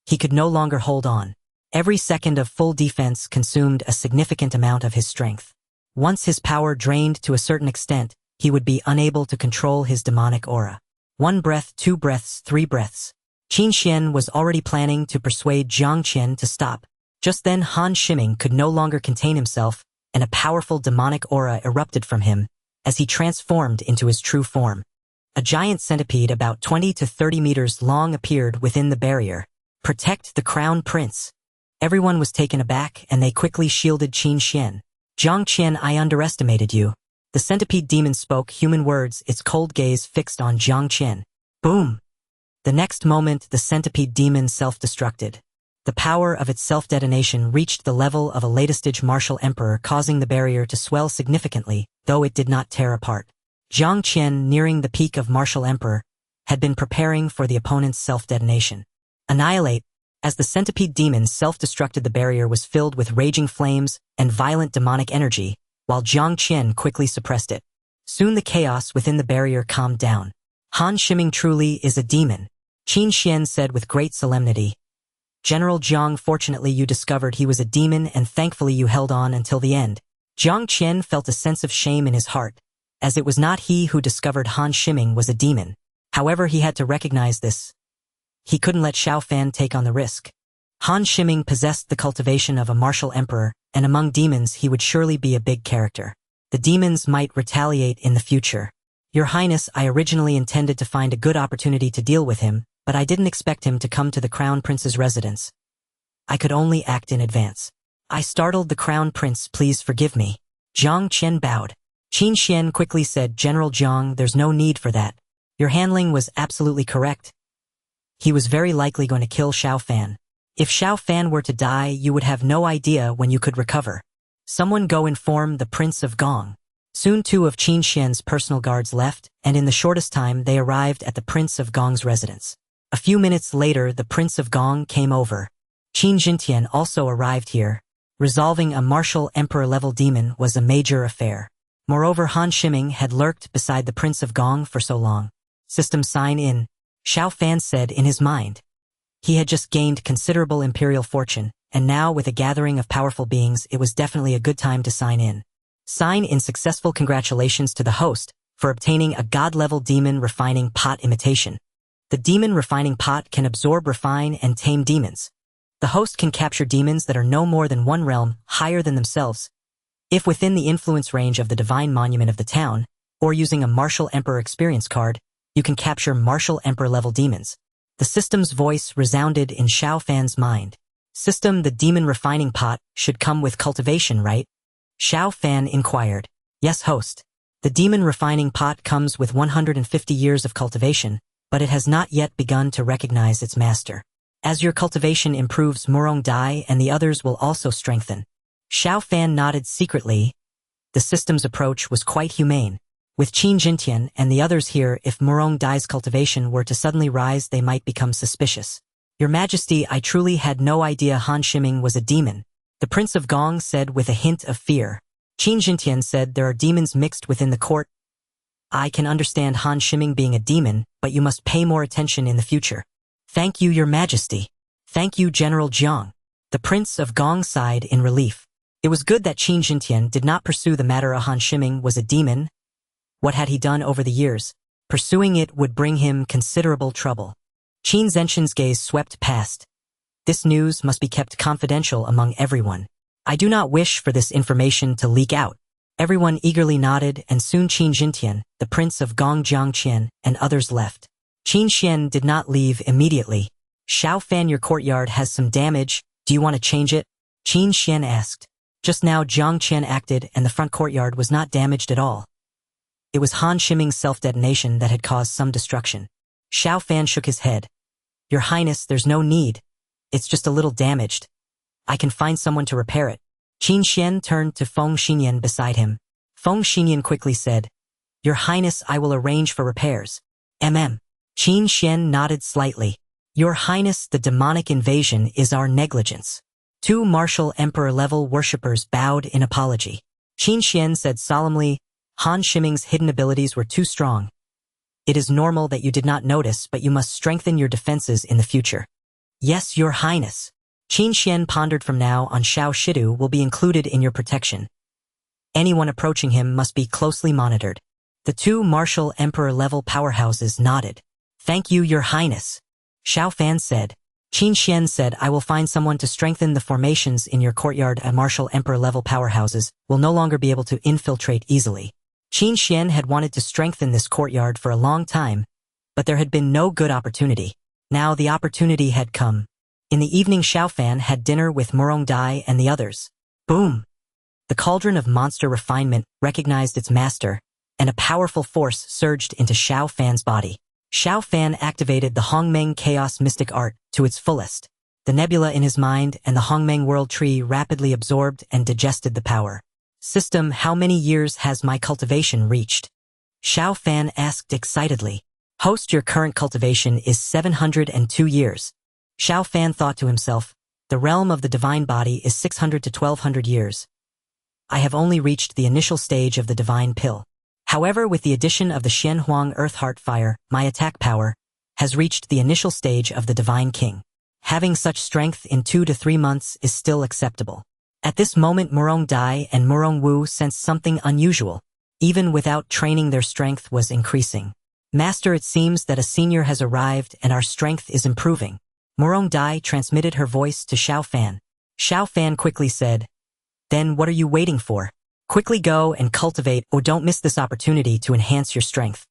He could no longer hold on. Every second of full defense consumed a significant amount of his strength. Once his power drained to a certain extent, he would be unable to control his demonic aura. 1 breath, 2 breaths, 3 breaths. Qin Xuan was already planning to persuade Jiang Qian to stop. Just then Han Shiming could no longer contain himself, and a powerful demonic aura erupted from him as he transformed into his true form. A giant centipede about 20 to 30 meters long appeared within the barrier. Protect the crown prince. Everyone was taken aback, and they quickly shielded Qin Xuan. Jiang Qian, I underestimated you. The centipede demon spoke human words, its cold gaze fixed on Jiang Qian. Boom! The next moment, the centipede demon self-destructed. The power of its self-detonation reached the level of a latest-stage martial emperor, causing the barrier to swell significantly, though it did not tear apart. Jiang Qian, nearing the peak of martial emperor, had been preparing for the opponent's self-detonation. Annihilate! As the centipede demon self-destructed, the barrier was filled with raging flames and violent demonic energy, while Jiang Qian quickly suppressed it. Soon the chaos within the barrier calmed down. Han Shiming truly is a demon, Qin Xuan said with great solemnity. General Jiang, fortunately you discovered he was a demon and thankfully you held on until the end. Jiang Qian felt a sense of shame in his heart, as it was not he who discovered Han Shiming was a demon. However, he had to recognize this. He couldn't let Xiao Fan take on the risk. Han Shiming possessed the cultivation of a martial emperor, and among demons he would surely be a big character. The demons might retaliate in the future. Your Highness, I originally intended to find a good opportunity to deal with him, but I didn't expect him to come to the Crown Prince's residence. I could only act in advance. I startled the Crown Prince, please forgive me. Jiang Qian bowed. Qin Xuan quickly said, General Jiang, there's no need for that. Your handling was absolutely correct. He was very likely going to kill Xiao Fan. If Xiao Fan were to die, you would have no idea when you could recover. Someone go inform the Prince of Gong. Soon 2 of Qin Xuan's personal guards left, and in the shortest time they arrived at the Prince of Gong's residence. A few minutes later, the Prince of Gong came over. Qin Jintian also arrived here. Resolving a martial emperor-level demon was a major affair. Moreover, Han Shiming had lurked beside the Prince of Gong for so long. System sign in, Xiao Fan said in his mind. He had just gained considerable imperial fortune, and now with a gathering of powerful beings it was definitely a good time to sign in. Sign in successful. Congratulations to the host for obtaining a god-level demon refining pot imitation. The demon refining pot can absorb, refine, and tame demons. The host can capture demons that are no more than 1 realm higher than themselves. If within the influence range of the divine monument of the town, or using a martial emperor experience card, you can capture martial emperor-level demons. The system's voice resounded in Xiao Fan's mind. System, the demon refining pot should come with cultivation, right? Xiao Fan inquired. Yes, host. The demon refining pot comes with 150 years of cultivation, but it has not yet begun to recognize its master. As your cultivation improves, Murong Dai and the others will also strengthen. Xiao Fan nodded secretly. The system's approach was quite humane. With Qin Jintian and the others here, if Murong Dai's cultivation were to suddenly rise, they might become suspicious. Your Majesty, I truly had no idea Han Shiming was a demon, the Prince of Gong said with a hint of fear. Qin Jintian said, there are demons mixed within the court. I can understand Han Shiming being a demon, but you must pay more attention in the future. Thank you, Your Majesty. Thank you, General Jiang. The Prince of Gong sighed in relief. It was good that Qin Jintian did not pursue the matter of Han Shiming was a demon. What had he done over the years? Pursuing it would bring him considerable trouble. Qin Zenshin's gaze swept past. This news must be kept confidential among everyone. I do not wish for this information to leak out. Everyone eagerly nodded, and soon Qin Jintian, the Prince of Gong Jiang Qian, and others left. Qin Xian did not leave immediately. Xiao Fan, your courtyard has some damage. Do you want to change it? Qin Xian asked. Just now Jiang Qian acted and the front courtyard was not damaged at all. It was Han Shiming's self-detonation that had caused some destruction. Xiao Fan shook his head. Your Highness, there's no need. It's just a little damaged. I can find someone to repair it. Qin Xian turned to Feng Xinyan beside him. Feng Xinyan quickly said, Your Highness, I will arrange for repairs. Qin Xian nodded slightly. Your Highness, the demonic invasion is our negligence. 2 martial emperor-level worshippers bowed in apology. Qin Xian said solemnly, Han Shiming's hidden abilities were too strong. It is normal that you did not notice, but you must strengthen your defenses in the future. Yes, Your Highness. Qin Xian pondered. From now on, Xiao Shidu will be included in your protection. Anyone approaching him must be closely monitored. The 2 martial emperor-level powerhouses nodded. Thank you, Your Highness. Xiao Fan said. Qin Xian said, I will find someone to strengthen the formations in your courtyard. Martial emperor-level powerhouses will no longer be able to infiltrate easily. Qin Xian had wanted to strengthen this courtyard for a long time, but there had been no good opportunity. Now the opportunity had come. In the evening, Xiao Fan had dinner with Murong Dai and the others. Boom! The cauldron of monster refinement recognized its master, and a powerful force surged into Xiao Fan's body. Xiao Fan activated the Hongmeng Chaos Mystic Art to its fullest. The nebula in his mind and the Hongmeng World Tree rapidly absorbed and digested the power. System, how many years has my cultivation reached? Xiao Fan asked excitedly. Host, your current cultivation is 702 years. Xiao Fan thought to himself, the realm of the divine body is 600 to 1200 years. I have only reached the initial stage of the divine pill. However, with the addition of the Xian Huang Earth Heart Fire, my attack power has reached the initial stage of the divine king. Having such strength in 2 to 3 months is still acceptable. At this moment, Murong Dai and Murong Wu sensed something unusual. Even without training, their strength was increasing. Master, it seems that a senior has arrived and our strength is improving. Murong Dai transmitted her voice to Xiao Fan. Xiao Fan quickly said, then what are you waiting for? Quickly go and cultivate, or don't miss this opportunity to enhance your strength.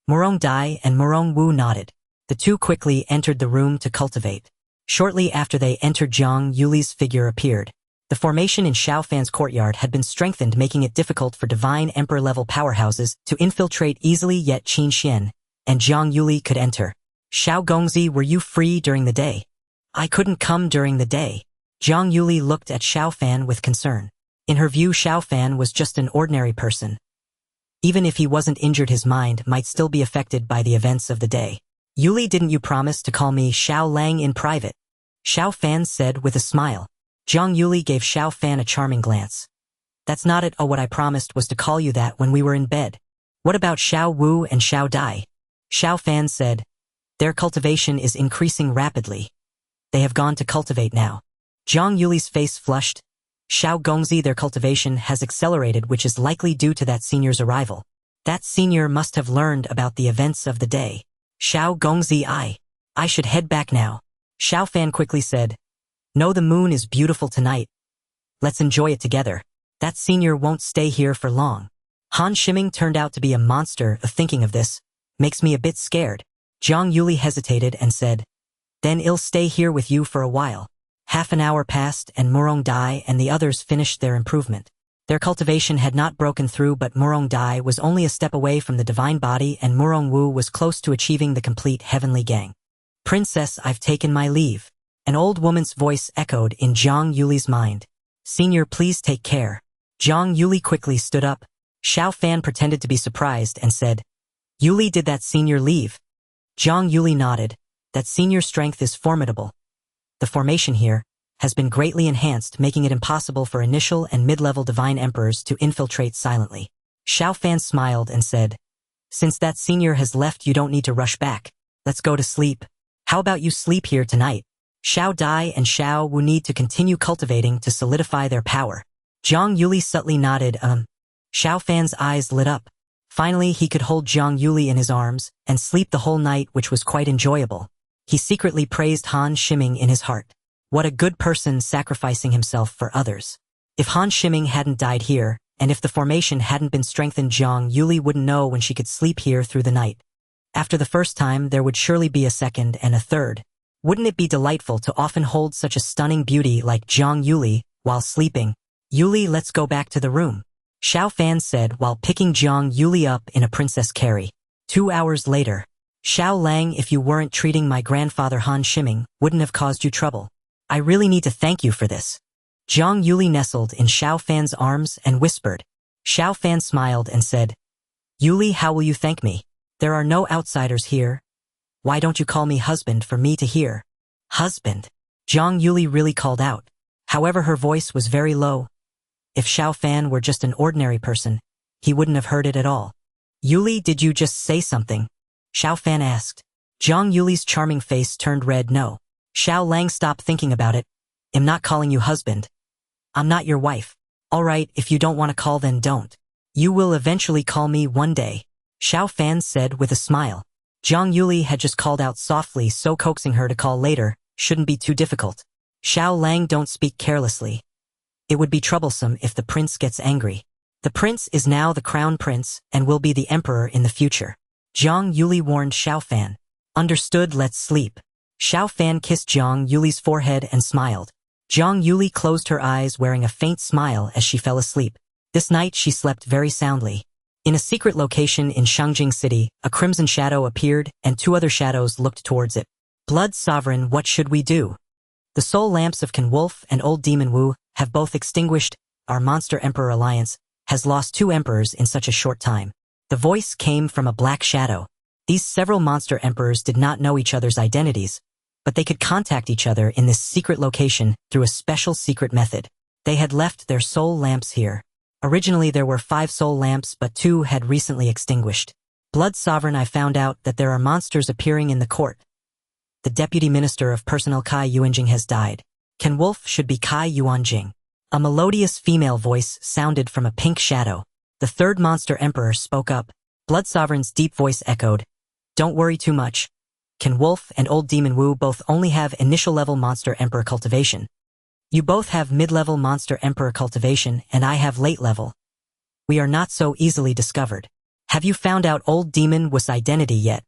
Murong Dai and Murong Wu nodded. The two quickly entered the room to cultivate. Shortly after they entered, Zhang Yuli's figure appeared. The formation in Xiao Fan's courtyard had been strengthened, making it difficult for divine emperor-level powerhouses to infiltrate easily, yet Qin Xuan and Zhang Yuli could enter. Xiao Gongzi, were you free during the day? I couldn't come during the day. Zhang Yuli looked at Xiao Fan with concern. In her view, Xiao Fan was just an ordinary person. Even if he wasn't injured, his mind might still be affected by the events of the day. Yuli, didn't you promise to call me Xiao Lang in private? Xiao Fan said with a smile. Zhang Yuli gave Xiao Fan a charming glance. That's not it. Oh, what I promised was to call you that when we were in bed. What about Xiao Wu and Xiao Dai? Xiao Fan said, their cultivation is increasing rapidly. They have gone to cultivate now. Zhang Yuli's face flushed. Xiao Gongzi, their cultivation has accelerated, which is likely due to that senior's arrival. That senior must have learned about the events of the day. Xiao Gongzi, I should head back now. Xiao Fan quickly said, no, the moon is beautiful tonight. Let's enjoy it together. That senior won't stay here for long. Han Shiming turned out to be a monster. Thinking of this makes me a bit scared. Zhang Yuli hesitated and said, then I'll stay here with you for a while. Half an hour passed and Murong Dai and the others finished their improvement. Their cultivation had not broken through, but Murong Dai was only a step away from the divine body and Murong Wu was close to achieving the complete heavenly gang. Princess, I've taken my leave. An old woman's voice echoed in Zhang Yuli's mind. Senior, please take care. Zhang Yuli quickly stood up. Xiao Fan pretended to be surprised and said, Yuli, did that senior leave? Zhang Yuli nodded. That senior strength is formidable. The formation here has been greatly enhanced, making it impossible for initial and mid-level divine emperors to infiltrate silently. Xiao Fan smiled and said, since that senior has left, you don't need to rush back. Let's go to sleep. How about you sleep here tonight? Xiao Dai and Xiao Wu need to continue cultivating to solidify their power. Zhang Yuli subtly nodded. Xiao Fan's eyes lit up. Finally, he could hold Zhang Yuli in his arms and sleep the whole night, which was quite enjoyable. He secretly praised Han Shiming in his heart. What a good person, sacrificing himself for others. If Han Shiming hadn't died here, and if the formation hadn't been strengthened, Zhang Yuli wouldn't know when she could sleep here through the night. After the first time, there would surely be a second and a third. Wouldn't it be delightful to often hold such a stunning beauty like Zhang Yuli while sleeping? Yuli, let's go back to the room. Xiao Fan said while picking Zhang Yuli up in a princess carry. 2 hours later. Xiao Lang, if you weren't treating my grandfather Han Shiming, wouldn't have caused you trouble. I really need to thank you for this. Zhang Yuli nestled in Xiao Fan's arms and whispered. Xiao Fan smiled and said, Yuli, how will you thank me? There are no outsiders here. Why don't you call me husband for me to hear? Husband? Zhang Yuli really called out. However, her voice was very low. If Xiao Fan were just an ordinary person, he wouldn't have heard it at all. Yuli, did you just say something? Xiao Fan asked. Zhang Yuli's charming face turned red. No. Xiao Lang, stop thinking about it. I'm not calling you husband. I'm not your wife. All right, if you don't want to call, then don't. You will eventually call me one day. Xiao Fan said with a smile. Zhang Yuli had just called out softly, so coaxing her to call later shouldn't be too difficult. Xiao Lang, don't speak carelessly. It would be troublesome if the prince gets angry. The prince is now the crown prince and will be the emperor in the future. Zhang Yuli warned Xiao Fan. Understood, let's sleep. Xiao Fan kissed Zhang Yuli's forehead and smiled. Zhang Yuli closed her eyes, wearing a faint smile as she fell asleep. This night she slept very soundly. In a secret location in Shangjing City, a crimson shadow appeared and 2 other shadows looked towards it. Blood Sovereign, what should we do? The soul lamps of Qin Wolf and Old Demon Wu have both extinguished. Our Monster Emperor Alliance has lost 2 emperors in such a short time. The voice came from a black shadow. These several monster emperors did not know each other's identities, but they could contact each other in this secret location through a special secret method. They had left their soul lamps here. Originally there were 5 soul lamps, but 2 had recently extinguished. Blood Sovereign, I found out that there are monsters appearing in the court. The Deputy Minister of Personnel Kai Yuanjing has died. Ken Wolf should be Kai Yuanjing. A melodious female voice sounded from a pink shadow. The 3rd Monster Emperor spoke up. Blood Sovereign's deep voice echoed. Don't worry too much. Ken Wolf and Old Demon Wu both only have initial level Monster Emperor cultivation. You both have mid-level Monster Emperor cultivation, and I have late level. We are not so easily discovered. Have you found out Old Demon Wu's identity yet?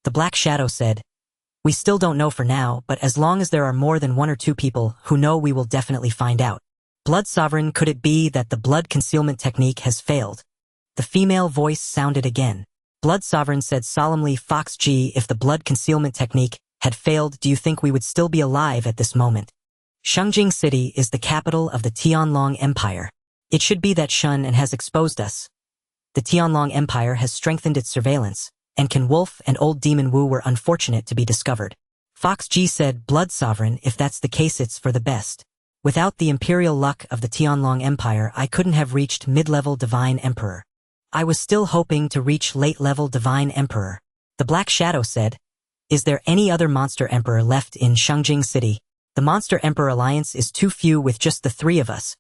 The Black Shadow said. We still don't know for now, but as long as there are more than 1 or 2 people who know, we will definitely find out. Blood Sovereign, could it be that the blood concealment technique has failed? The female voice sounded again. Blood Sovereign said solemnly, Fox G, if the blood concealment technique had failed, do you think we would still be alive at this moment? Shengjing City is the capital of the Tianlong Empire. It should be that Shun and has exposed us. The Tianlong Empire has strengthened its surveillance, and Ken Wolf and Old Demon Wu were unfortunate to be discovered. Fox G said, Blood Sovereign, if that's the case, it's for the best. Without the imperial luck of the Tianlong Empire, I couldn't have reached mid-level Divine Emperor. I was still hoping to reach late-level Divine Emperor. The Black Shadow said, Is there any other Monster Emperor left in Shengjing City? The Monster Emperor Alliance is too few with just the 3 of us.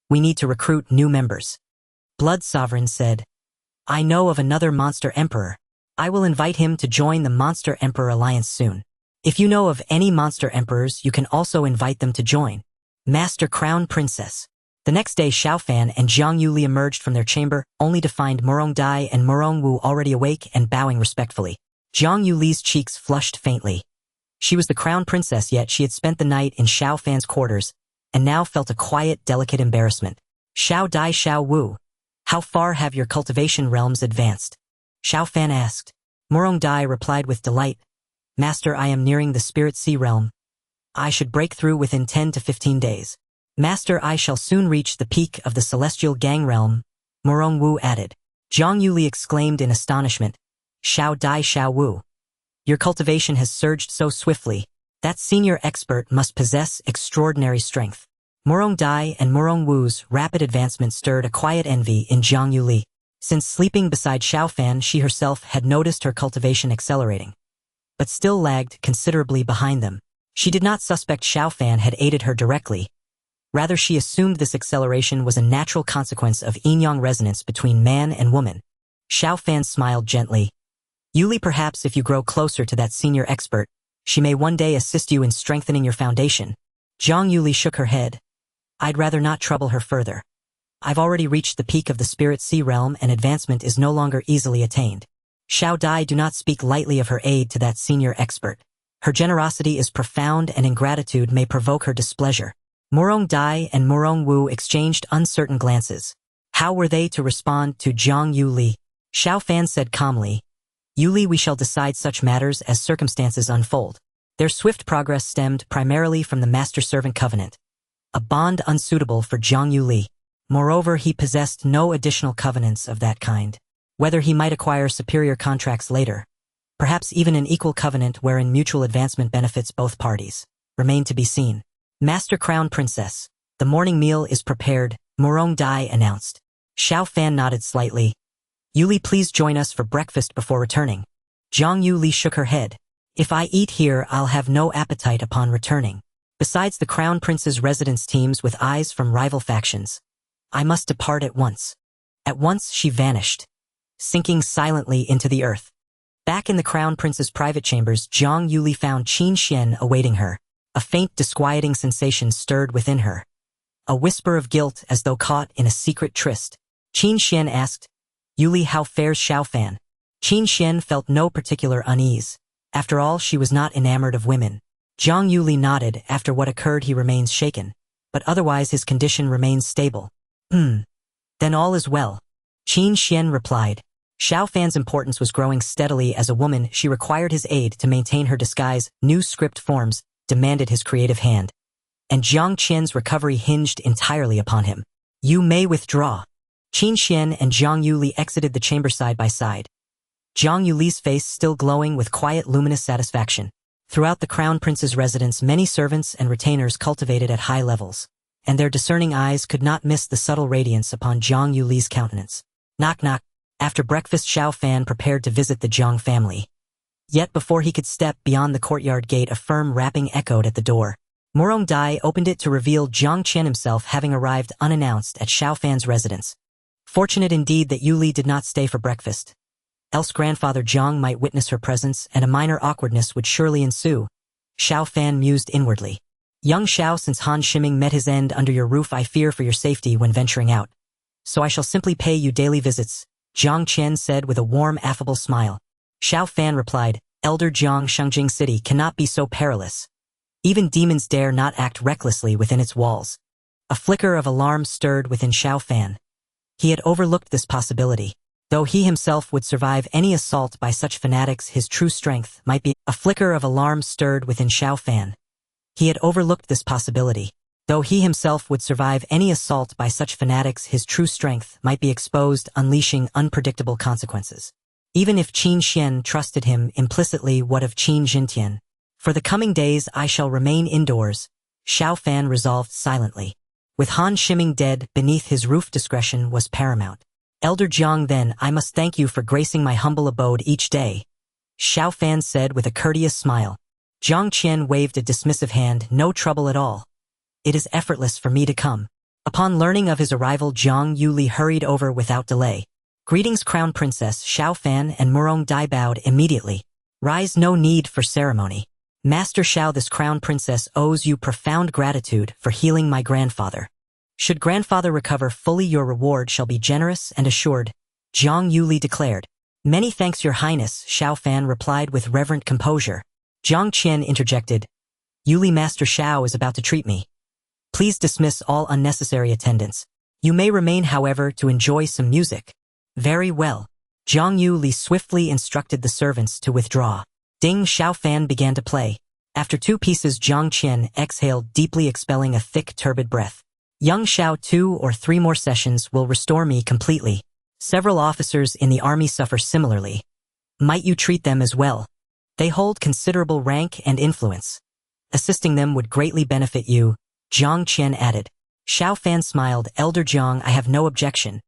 We need to recruit new members. Blood Sovereign said, I know of another Monster Emperor. I will invite him to join the Monster Emperor Alliance soon. If you know of any Monster Emperors, you can also invite them to join. Master Crown Princess. The next day, Xiao Fan and Jiang Yuli emerged from their chamber, only to find Murong Dai and Murong Wu already awake and bowing respectfully. Jiang Yuli's cheeks flushed faintly. She was the Crown Princess, yet she had spent the night in Xiao Fan's quarters, and now felt a quiet, delicate embarrassment. Xiao Dai, Xiao Wu, how far have your cultivation realms advanced? Xiao Fan asked. Murong Dai replied with delight, Master, I am nearing the Spirit Sea realm. I should break through within 10 to 15 days. Master, I shall soon reach the peak of the Celestial Gang realm, Murong Wu added. Jiang Yuli exclaimed in astonishment. Xiao Dai, Xiao Wu. Your cultivation has surged so swiftly. That senior expert must possess extraordinary strength. Murong Dai and Murong Wu's rapid advancement stirred a quiet envy in Jiang Yuli. Since sleeping beside Xiao Fan, she herself had noticed her cultivation accelerating, but still lagged considerably behind them. She did not suspect Xiao Fan had aided her directly. Rather, she assumed this acceleration was a natural consequence of yin-yang resonance between man and woman. Xiao Fan smiled gently. Yuli, perhaps if you grow closer to that senior expert, she may one day assist you in strengthening your foundation. Jiang Yuli shook her head. I'd rather not trouble her further. I've already reached the peak of the Spirit Sea realm, and advancement is no longer easily attained. Xiao Dai, do not speak lightly of her aid to that senior expert. Her generosity is profound, and ingratitude may provoke her displeasure. Murong Dai and Murong Wu exchanged uncertain glances. How were they to respond to Jiang Yuli? Xiao Fan said calmly, Yuli, we shall decide such matters as circumstances unfold. Their swift progress stemmed primarily from the master-servant covenant, a bond unsuitable for Jiang Yuli. Moreover, he possessed no additional covenants of that kind. Whether he might acquire superior contracts later, perhaps even an equal covenant wherein mutual advancement benefits both parties, remained to be seen. Master Crown Princess, the morning meal is prepared, Murong Dai announced. Xiao Fan nodded slightly. Yuli, please join us for breakfast before returning. Jiang Yuli shook her head. If I eat here, I'll have no appetite upon returning. Besides the Crown Prince's residence teams with eyes from rival factions, I must depart at once. At once she vanished, sinking silently into the earth. Back in the Crown Prince's private chambers, Jiang Yuli found Qin Xuan awaiting her. A faint, disquieting sensation stirred within her. A whisper of guilt as though caught in a secret tryst. Qin Xuan asked, Yuli, how fares Xiao Fan? Qin Xuan felt no particular unease. After all, she was not enamored of women. Jiang Yuli nodded. After what occurred, he remains shaken, but otherwise his condition remains stable. Then all is well. Qin Xuan replied. Xiao Fan's importance was growing steadily. As a woman, she required his aid to maintain her disguise. New script forms demanded his creative hand, and Jiang Qian's recovery hinged entirely upon him. You may withdraw. Qin Xuan and Jiang Yuli exited the chamber side by side. Jiang Yuli's face still glowing with quiet, luminous satisfaction. Throughout the crown prince's residence, many servants and retainers cultivated at high levels, and their discerning eyes could not miss the subtle radiance upon Zhang Yuli's countenance. Knock knock. After breakfast, Xiao Fan prepared to visit the Zhang family. Yet before he could step beyond the courtyard gate, a firm rapping echoed at the door. Murong Dai opened it to reveal Zhang Qian himself, having arrived unannounced at Xiao Fan's residence. Fortunate indeed that Yuli did not stay for breakfast, else grandfather Zhang might witness her presence and a minor awkwardness would surely ensue. Xiao Fan mused inwardly. Young Xiao, since Han Shiming met his end under your roof, I fear for your safety when venturing out. So I shall simply pay you daily visits, Zhang Qian said with a warm, affable smile. Xiao Fan replied, Elder Zhang, Shangjing City cannot be so perilous. Even demons dare not act recklessly within its walls. A flicker of alarm stirred within Xiao Fan. He had overlooked this possibility. Though he himself would survive any assault by such fanatics, his true strength might be. A flicker of alarm stirred within Xiao Fan. He had overlooked this possibility. Though he himself would survive any assault by such fanatics, his true strength might be exposed, unleashing unpredictable consequences. Even if Qin Xuan trusted him implicitly, what of Qin Jintian? For the coming days I shall remain indoors, Xiao Fan resolved silently. With Han Shiming dead beneath his roof, discretion was paramount. Elder Zhang, then I must thank you for gracing my humble abode each day, Xiao Fan said with a courteous smile. Zhang Qian waved a dismissive hand. No trouble at all. It is effortless for me to come. Upon learning of his arrival, Zhang Yuli hurried over without delay. Greetings, Crown Princess. Xiao Fan and Murong Dai bowed immediately. Rise, no need for ceremony. Master Xiao, this Crown Princess owes you profound gratitude for healing my grandfather. Should grandfather recover fully, your reward shall be generous and assured, Zhang Yuli declared. Many thanks, Your Highness, Xiao Fan replied with reverent composure. Zhang Qian interjected. Yuli, Master Xiao is about to treat me. Please dismiss all unnecessary attendants. You may remain, however, to enjoy some music. Very well. Zhang Yuli swiftly instructed the servants to withdraw. Ding. Xiao Fan began to play. After 2 pieces, Zhang Qian exhaled deeply, expelling a thick, turbid breath. Young Xiao, 2 or 3 more sessions will restore me completely. Several officers in the army suffer similarly. Might you treat them as well? They hold considerable rank and influence. Assisting them would greatly benefit you, Zhang Qian added. Xiao Fan smiled. Elder Zhang, I have no objection.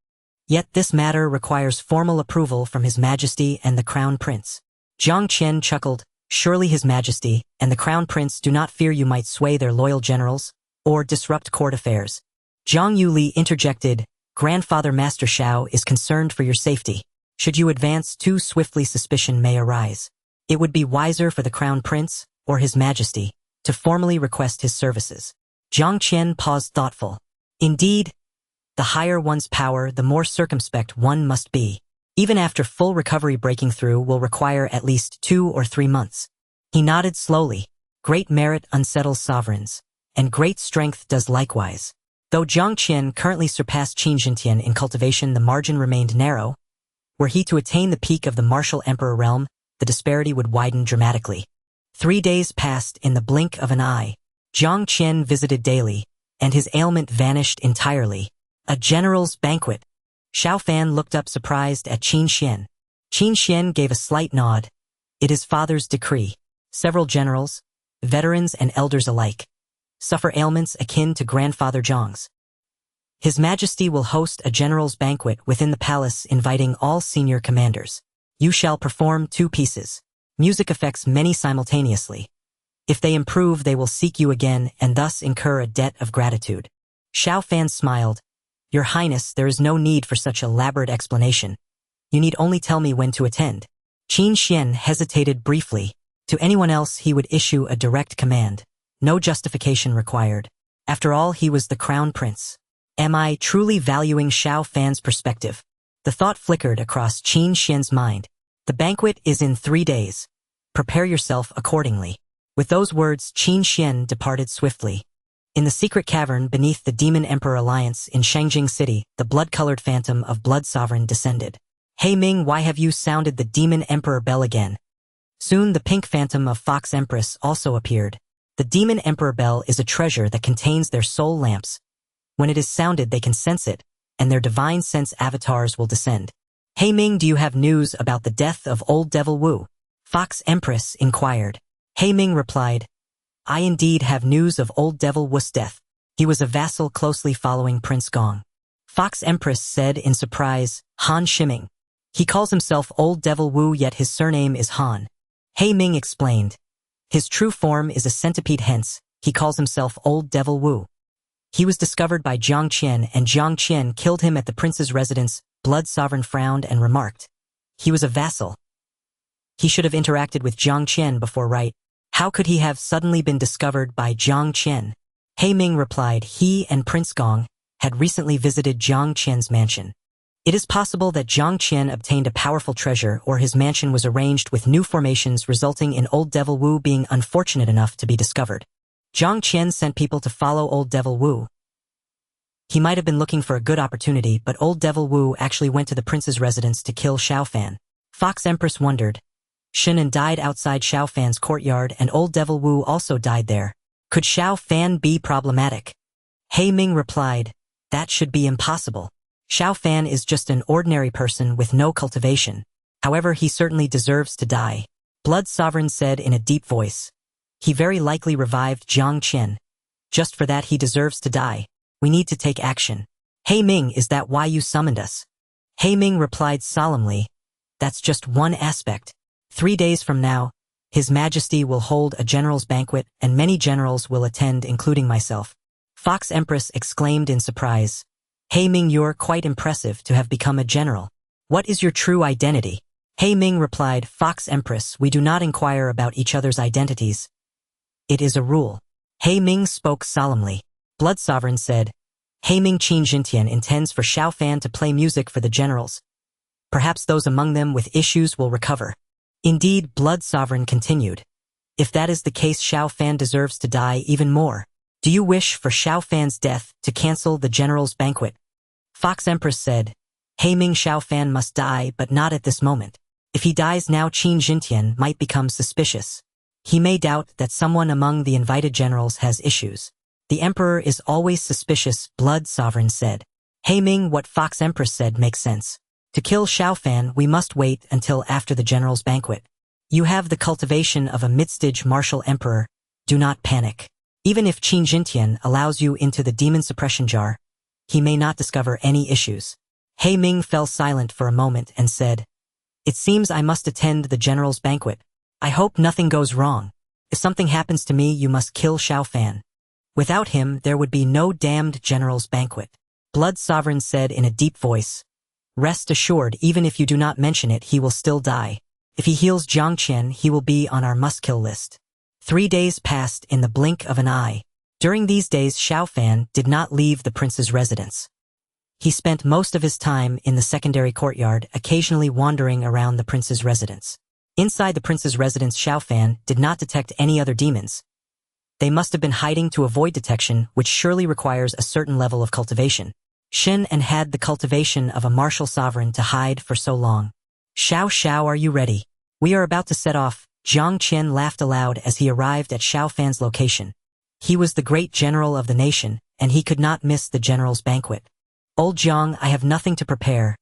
Yet this matter requires formal approval from His Majesty and the Crown Prince. Zhang Qian chuckled. Surely His Majesty and the Crown Prince do not fear you might sway their loyal generals or disrupt court affairs. Zhang Yuli interjected. Grandfather, Master Xiao is concerned for your safety. Should you advance too swiftly, suspicion may arise. It would be wiser for the Crown Prince or His Majesty to formally request his services. Zhang Qian paused, thoughtful. Indeed, the higher one's power, the more circumspect one must be. Even after full recovery, breaking through will require at least 2 or 3 months. He nodded slowly. Great merit unsettles sovereigns, and great strength does likewise. Though Zhang Qian currently surpassed Qin Jintian in cultivation, the margin remained narrow. Were he to attain the peak of the martial emperor realm, the disparity would widen dramatically. 3 days passed in the blink of an eye. Zhang Qian visited daily, and his ailment vanished entirely. A general's banquet. Xiao Fan looked up surprised at Qin Xuan. Qin Xuan gave a slight nod. It is father's decree. Several generals, veterans and elders alike, suffer ailments akin to grandfather Zhang's. His Majesty will host a general's banquet within the palace, inviting all senior commanders. You shall perform 2 pieces. Music affects many simultaneously. If they improve, they will seek you again and thus incur a debt of gratitude. Xiao Fan smiled. Your Highness, there is no need for such elaborate explanation. You need only tell me when to attend. Qin Xuan hesitated briefly. To anyone else he would issue a direct command. No justification required. After all, he was the Crown Prince. Am I truly valuing Xiao Fan's perspective? The thought flickered across Qin Xuan's mind. The banquet is in 3 days. Prepare yourself accordingly. With those words, Qin Xuan departed swiftly. In the secret cavern beneath the Demon Emperor Alliance in Shangjing City, the blood-colored phantom of Blood Sovereign descended. Hey Ming, why have you sounded the Demon Emperor bell again? Soon the pink phantom of Fox Empress also appeared. The Demon Emperor bell is a treasure that contains their soul lamps. When it is sounded, they can sense it, and their divine sense avatars will descend. Hey Ming, do you have news about the death of old Devil Wu? Fox Empress inquired. He Ming replied, I indeed have news of old devil Wu's death. He was a vassal closely following Prince Gong. Fox Empress said in surprise, Han Shiming. He calls himself Old Devil Wu yet his surname is Han. He Ming explained. His true form is a centipede hence, he calls himself Old Devil Wu. He was discovered by Jiang Qian and Jiang Qian killed him at the prince's residence. Blood Sovereign frowned and remarked. He was a vassal. He should have interacted with Jiang Qian before, right? How could he have suddenly been discovered by Jiang Qian? He Ming replied he and Prince Gong had recently visited Jiang Qian's mansion. It is possible that Jiang Qian obtained a powerful treasure or his mansion was arranged with new formations resulting in Old Devil Wu being unfortunate enough to be discovered. Jiang Qian sent people to follow Old Devil Wu. He might have been looking for a good opportunity, but Old Devil Wu actually went to the prince's residence to kill Xiao Fan. Fox Empress wondered. Shinan died outside Xiao Fan's courtyard and Old Devil Wu also died there. Could Xiao Fan be problematic? He Ming replied, that should be impossible. Xiao Fan is just an ordinary person with no cultivation. However, he certainly deserves to die. Blood Sovereign said in a deep voice. He very likely revived Jiang Qian. Just for that he deserves to die. We need to take action. He Ming, is that why you summoned us? He Ming replied solemnly. That's just one aspect. 3 days from now, His Majesty will hold a general's banquet and many generals will attend, including myself. Fox Empress exclaimed in surprise. He Ming, you're quite impressive to have become a general. What is your true identity? He Ming replied, Fox Empress, we do not inquire about each other's identities. It is a rule. He Ming spoke solemnly. Blood Sovereign said, He Ming Qin Jintian intends for Xiao Fan to play music for the generals. Perhaps those among them with issues will recover. Indeed, Blood Sovereign continued. If that is the case, Xiao Fan deserves to die even more. Do you wish for Xiao Fan's death to cancel the general's banquet? Fox Empress said, He Ming, Xiao Fan must die, but not at this moment. If he dies now, Qin Jintian might become suspicious. He may doubt that someone among the invited generals has issues. The Emperor is always suspicious, Blood Sovereign said. He Ming, what Fox Empress said makes sense. To kill Xiao Fan, we must wait until after the general's banquet. You have the cultivation of a mid-stage martial emperor. Do not panic. Even if Qin Jintian allows you into the demon suppression jar, he may not discover any issues. He Ming fell silent for a moment and said, It seems I must attend the general's banquet. I hope nothing goes wrong. If something happens to me, you must kill Xiao Fan. Without him, there would be no damned general's banquet. Blood Sovereign said in a deep voice. Rest assured, even if you do not mention it, he will still die. If he heals Jiang Qian, he will be on our must-kill list. 3 days passed in the blink of an eye. During these days, Xiao Fan did not leave the prince's residence. He spent most of his time in the secondary courtyard, occasionally wandering around the prince's residence. Inside the prince's residence, Xiao Fan did not detect any other demons. They must have been hiding to avoid detection, which surely requires a certain level of cultivation. Xin and had the cultivation of a martial sovereign to hide for so long. Xiao, are you ready? We are about to set off. Jiang Qian laughed aloud as he arrived at Xiao Fan's location. He was the great general of the nation, and he could not miss the general's banquet. Old Jiang, I have nothing to prepare.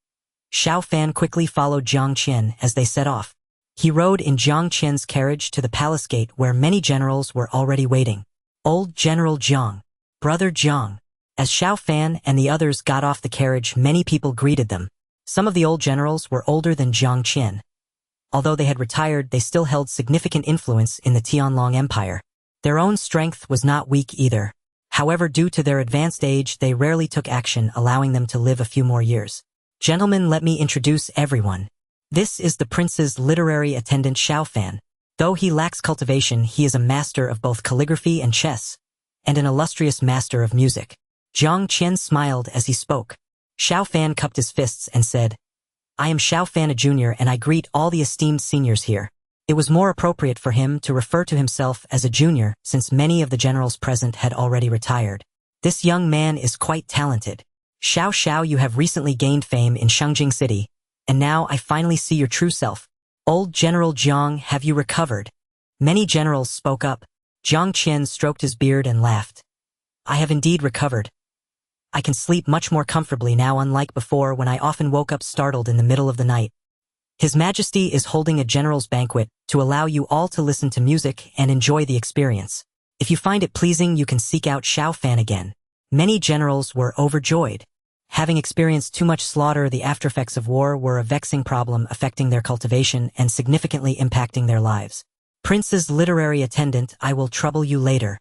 Xiao Fan quickly followed Jiang Qian as they set off. He rode in Jiang Qian's carriage to the palace gate where many generals were already waiting. Old General Jiang. Brother Jiang. As Xiao Fan and the others got off the carriage, many people greeted them. Some of the old generals were older than Jiang Qian. Although they had retired, they still held significant influence in the Tianlong Empire. Their own strength was not weak either. However, due to their advanced age, they rarely took action, allowing them to live a few more years. Gentlemen, let me introduce everyone. This is the prince's literary attendant Xiao Fan. Though he lacks cultivation, he is a master of both calligraphy and chess, and an illustrious master of music. Jiang Qian smiled as he spoke. Xiao Fan cupped his fists and said, I am Xiao Fan, a junior, and I greet all the esteemed seniors here. It was more appropriate for him to refer to himself as a junior since many of the generals present had already retired. This young man is quite talented. Xiao, you have recently gained fame in Shangjing City, and now I finally see your true self. Old General Jiang, have you recovered? Many generals spoke up. Jiang Qian stroked his beard and laughed. I have indeed recovered. I can sleep much more comfortably now, unlike before when I often woke up startled in the middle of the night. His Majesty is holding a general's banquet to allow you all to listen to music and enjoy the experience. If you find it pleasing, you can seek out Xiao Fan again. Many generals were overjoyed. Having experienced too much slaughter, the aftereffects of war were a vexing problem affecting their cultivation and significantly impacting their lives. Prince's literary attendant, I will trouble you later.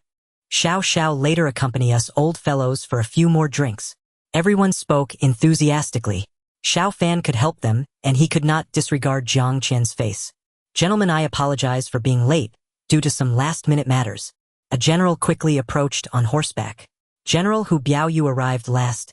Xiao later accompany us old fellows for a few more drinks. Everyone spoke enthusiastically. Xiao Fan could help them, and he could not disregard Jiang Qian's face. Gentlemen, I apologize for being late, due to some last-minute matters. A general quickly approached on horseback. General Hu Biao, you arrived last.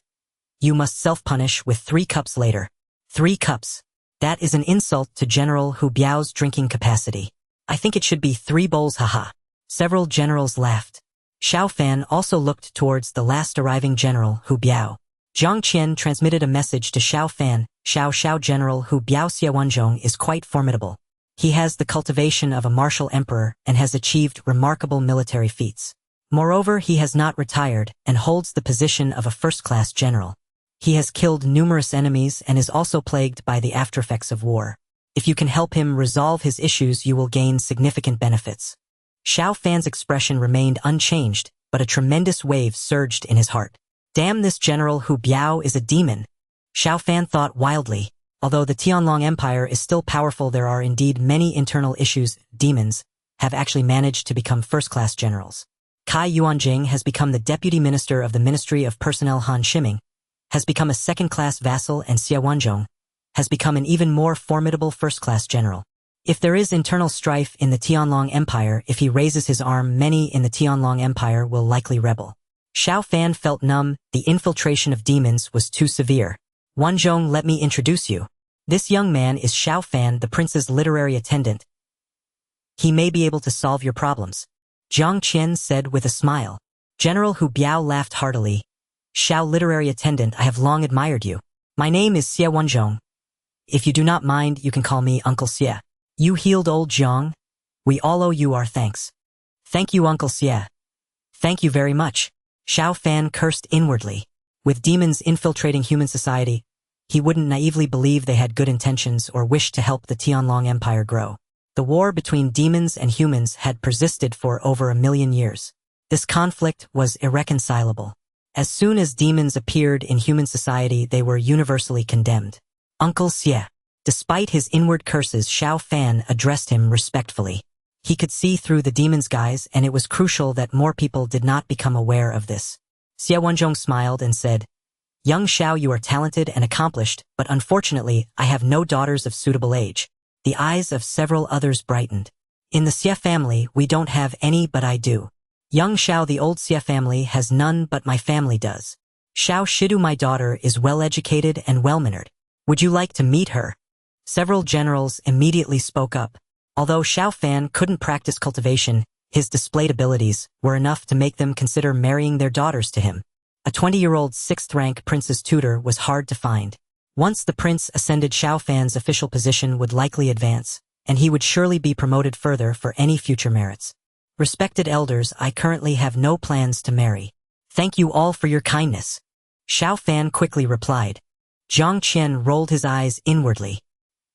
You must self-punish with 3 cups later. 3 cups. That is an insult to General Hu Biao's drinking capacity. I think it should be 3 bowls, haha. Several generals laughed. Xiao Fan also looked towards the last arriving General Hu Biao. Jiang Qian transmitted a message to Xiao Fan. Xiao General Hu Biao Xiaowanzhong is quite formidable. He has the cultivation of a martial emperor and has achieved remarkable military feats. Moreover, he has not retired and holds the position of a first-class general. He has killed numerous enemies and is also plagued by the aftereffects of war. If you can help him resolve his issues, you will gain significant benefits. Xiao Fan's expression remained unchanged, but a tremendous wave surged in his heart. Damn, this General Hu Biao is a demon. Xiao Fan thought wildly. Although the Tianlong Empire is still powerful, there are indeed many internal issues. Demons have actually managed to become first-class generals. Cai Yuanjing has become the deputy minister of the Ministry of Personnel. Han Shiming has become a second-class vassal, and Xiaowanzhong has become an even more formidable first-class general. If there is internal strife in the Tianlong Empire, if he raises his arm, many in the Tianlong Empire will likely rebel. Xiao Fan felt numb. The infiltration of demons was too severe. Wanzhong, let me introduce you. This young man is Xiao Fan, the prince's literary attendant. He may be able to solve your problems. Jiang Qian said with a smile. General Hu Biao laughed heartily. Xiao, literary attendant, I have long admired you. My name is Xie Wanzhong. If you do not mind, you can call me Uncle Xie. You healed old Jiang. We all owe you our thanks. Thank you, Uncle Xie. Thank you very much. Xiao Fan cursed inwardly. With demons infiltrating human society, he wouldn't naively believe they had good intentions or wish to help the Tianlong Empire grow. The war between demons and humans had persisted for over 1,000,000 years. This conflict was irreconcilable. As soon as demons appeared in human society, they were universally condemned. Uncle Xie. Despite his inward curses, Xiao Fan addressed him respectfully. He could see through the demon's guise, and it was crucial that more people did not become aware of this. Xiaowanzhong smiled and said, Young Xiao, you are talented and accomplished, but unfortunately, I have no daughters of suitable age. The eyes of several others brightened. In the Xie family, we don't have any, but I do. Young Xiao, the old Xie family has none, but my family does. Xiao Shidu, my daughter, is well-educated and well-mannered. Would you like to meet her? Several generals immediately spoke up. Although Xiao Fan couldn't practice cultivation, his displayed abilities were enough to make them consider marrying their daughters to him. A 20-year-old 6th-rank prince's tutor was hard to find. Once the prince ascended, Xiao Fan's official position would likely advance, and he would surely be promoted further for any future merits. Respected elders, I currently have no plans to marry. Thank you all for your kindness. Xiao Fan quickly replied. Jiang Qian rolled his eyes inwardly.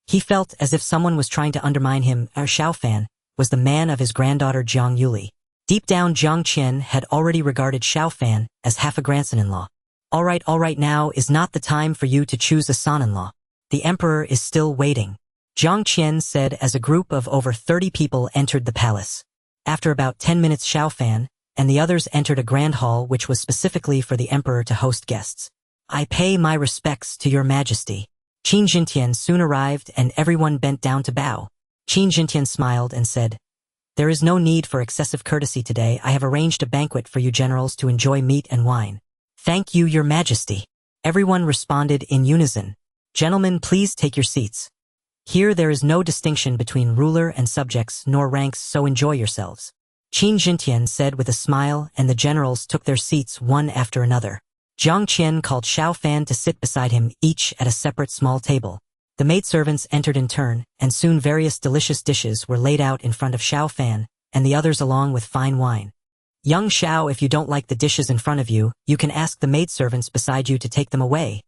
He felt as if someone was trying to undermine him. Xiao Fan was the man of his granddaughter Jiang Yuli. Deep down, Jiang Qian had already regarded Xiao Fan as half a grandson-in-law. All right, now is not the time for you to choose a son-in-law. The emperor is still waiting. Jiang Qian said as a group of over 30 people entered the palace. After about 10 minutes, Xiao Fan and the others entered a grand hall which was specifically for the emperor to host guests. I pay my respects to your majesty. Qin Jintian soon arrived and everyone bent down to bow. Qin Jintian smiled and said, There is no need for excessive courtesy today. I have arranged a banquet for you generals to enjoy meat and wine. Thank you, your majesty. Everyone responded in unison. Gentlemen, please take your seats. Here there is no distinction between ruler and subjects nor ranks, so enjoy yourselves. Qin Jintian said with a smile, and the generals took their seats one after another. Jiang Qian called Xiao Fan to sit beside him, each at a separate small table. The maidservants entered in turn, and soon various delicious dishes were laid out in front of Xiao Fan and the others along with fine wine. Young Xiao, if you don't like the dishes in front of you, you can ask the maidservants beside you to take them away.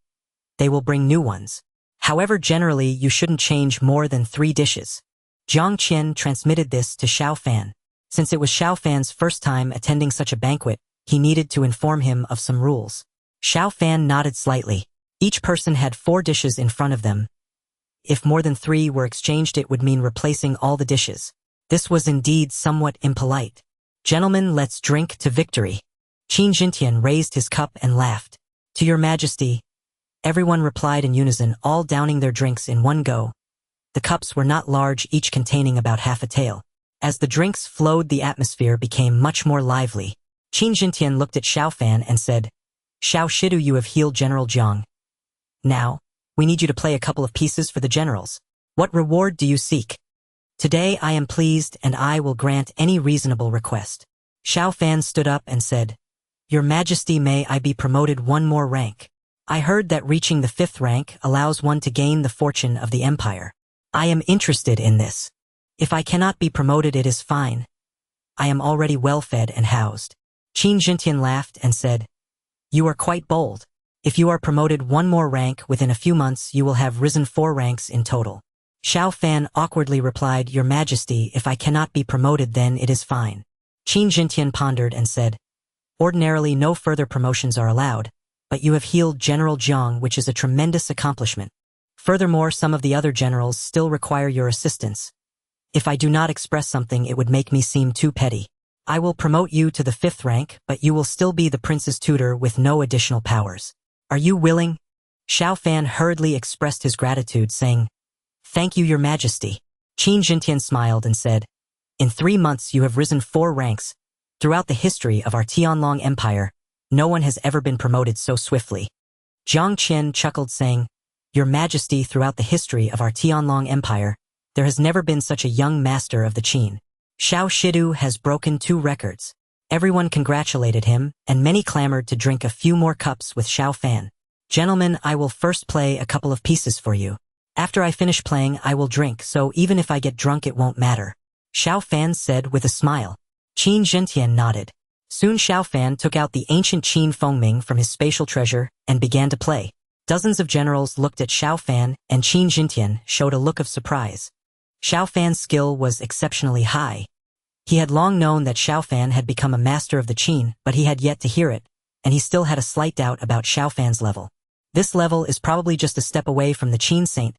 They will bring new ones. However, generally, you shouldn't change more than 3 dishes. Jiang Qian transmitted this to Xiao Fan. Since it was Xiao Fan's first time attending such a banquet, he needed to inform him of some rules. Xiao Fan nodded slightly. Each person had 4 dishes in front of them. If more than 3 were exchanged, it would mean replacing all the dishes. This was indeed somewhat impolite. Gentlemen, let's drink to victory. Qin Xuan raised his cup and laughed. To your majesty. Everyone replied in unison, all downing their drinks in one go. The cups were not large, each containing about half a tael. As the drinks flowed, the atmosphere became much more lively. Qin Xuan looked at Xiao Fan and said, Xiao Shidu, you have healed General Jiang. Now, we need you to play a couple of pieces for the generals. What reward do you seek? Today I am pleased and I will grant any reasonable request. Xiao Fan stood up and said, Your Majesty, may I be promoted 1 more rank? I heard that reaching the 5th rank allows one to gain the fortune of the empire. I am interested in this. If I cannot be promoted, it is fine. I am already well fed and housed. Qin Xuan laughed and said, You are quite bold. If you are promoted 1 more rank within a few months, you will have risen 4 ranks in total. Xiao Fan awkwardly replied, Your Majesty, if I cannot be promoted, then it is fine. Qin Xuan pondered and said, Ordinarily no further promotions are allowed, but you have healed General Jiang, which is a tremendous accomplishment. Furthermore, some of the other generals still require your assistance. If I do not express something, it would make me seem too petty. I will promote you to the 5th rank, but you will still be the prince's tutor with no additional powers. Are you willing? Xiao Fan hurriedly expressed his gratitude, saying, Thank you, Your Majesty. Qin Xuan smiled and said, In 3 months you have risen 4 ranks. Throughout the history of our Tianlong Empire, no one has ever been promoted so swiftly. Jiang Qian chuckled, saying, Your Majesty, throughout the history of our Tianlong Empire, there has never been such a young master of the Qin. Xiao Shidu has broken 2 records. Everyone congratulated him, and many clamored to drink a few more cups with Xiao Fan. Gentlemen, I will first play a couple of pieces for you. After I finish playing, I will drink, so even if I get drunk, it won't matter. Xiao Fan said with a smile. Qin Xuan nodded. Soon Xiao Fan took out the ancient Qin Fengming from his spatial treasure and began to play. Dozens of generals looked at Xiao Fan, and Qin Xuan showed a look of surprise. Xiao Fan's skill was exceptionally high. He had long known that Xiao Fan had become a master of the Qin, but he had yet to hear it, and he still had a slight doubt about Xiao Fan's level. This level is probably just a step away from the Qin saint.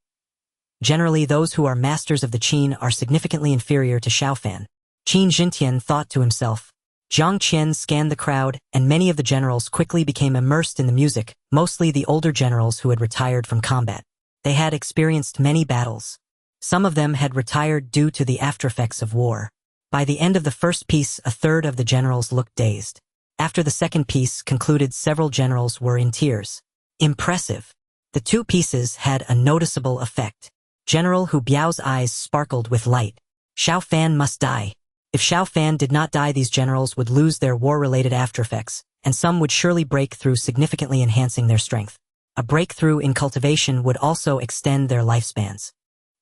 Generally, those who are masters of the Qin are significantly inferior to Xiao Fan. Qin Xuan thought to himself. Jiang Qian scanned the crowd, and many of the generals quickly became immersed in the music, mostly the older generals who had retired from combat. They had experienced many battles. Some of them had retired due to the aftereffects of war. By the end of the first piece, a third of the generals looked dazed. After the second piece concluded, several generals were in tears. Impressive. The 2 pieces had a noticeable effect. General Hu Biao's eyes sparkled with light. Xiao Fan must die. If Xiao Fan did not die, these generals would lose their war-related aftereffects, and some would surely break through, significantly enhancing their strength. A breakthrough in cultivation would also extend their lifespans.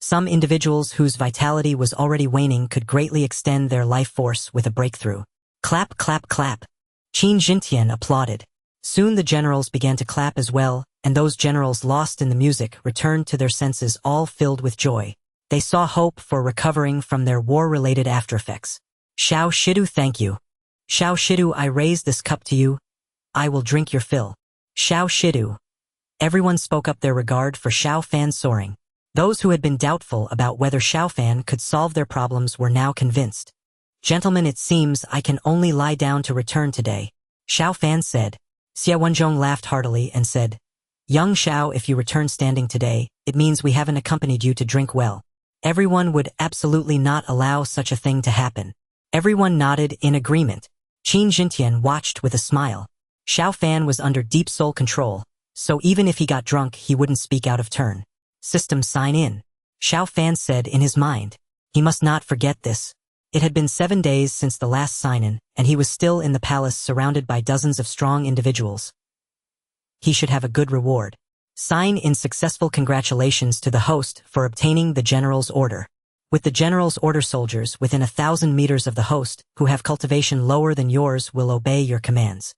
Some individuals whose vitality was already waning could greatly extend their life force with a breakthrough. Clap, clap, clap. Qin Xuan applauded. Soon the generals began to clap as well, and those generals lost in the music returned to their senses, all filled with joy. They saw hope for recovering from their war-related aftereffects. Xiao Shidu, thank you. Xiao Shidu, I raise this cup to you. I will drink your fill. Xiao Shidu. Everyone spoke up their regard for Xiao Fan soaring. Those who had been doubtful about whether Xiao Fan could solve their problems were now convinced. Gentlemen, it seems I can only lie down to return today. Xiao Fan said. Xiao Wenzhong laughed heartily and said, Young Xiao, if you return standing today, it means we haven't accompanied you to drink well. Everyone would absolutely not allow such a thing to happen. Everyone nodded in agreement. Qin Xuan watched with a smile. Xiao Fan was under deep soul control, so even if he got drunk, he wouldn't speak out of turn. System sign in. Xiao Fan said in his mind. He must not forget this. It had been 7 days since the last sign-in, and he was still in the palace surrounded by dozens of strong individuals. He should have a good reward. Sign in successful congratulations to the host for obtaining the general's order. With the general's order, soldiers within 1,000 meters of the host, who have cultivation lower than yours, will obey your commands.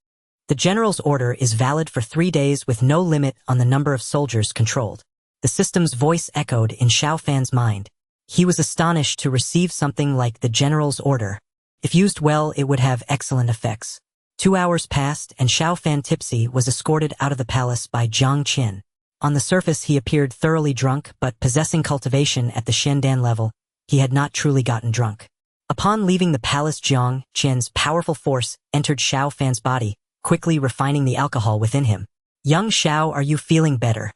The general's order is valid for 3 days with no limit on the number of soldiers controlled. The The system's voice echoed in Xiao Fan's mind. He was astonished to receive something like the general's order. If used well, it would have excellent effects. 2 hours passed, and Xiao Fan tipsy was escorted out of the palace by Jiang Qin. On the surface he appeared thoroughly drunk, but possessing cultivation at the Shendan level, he had not truly gotten drunk. Upon leaving the palace, Jiang Qin's powerful force entered Xiao Fan's body, quickly refining the alcohol within him. "Young Xiao, are you feeling better?"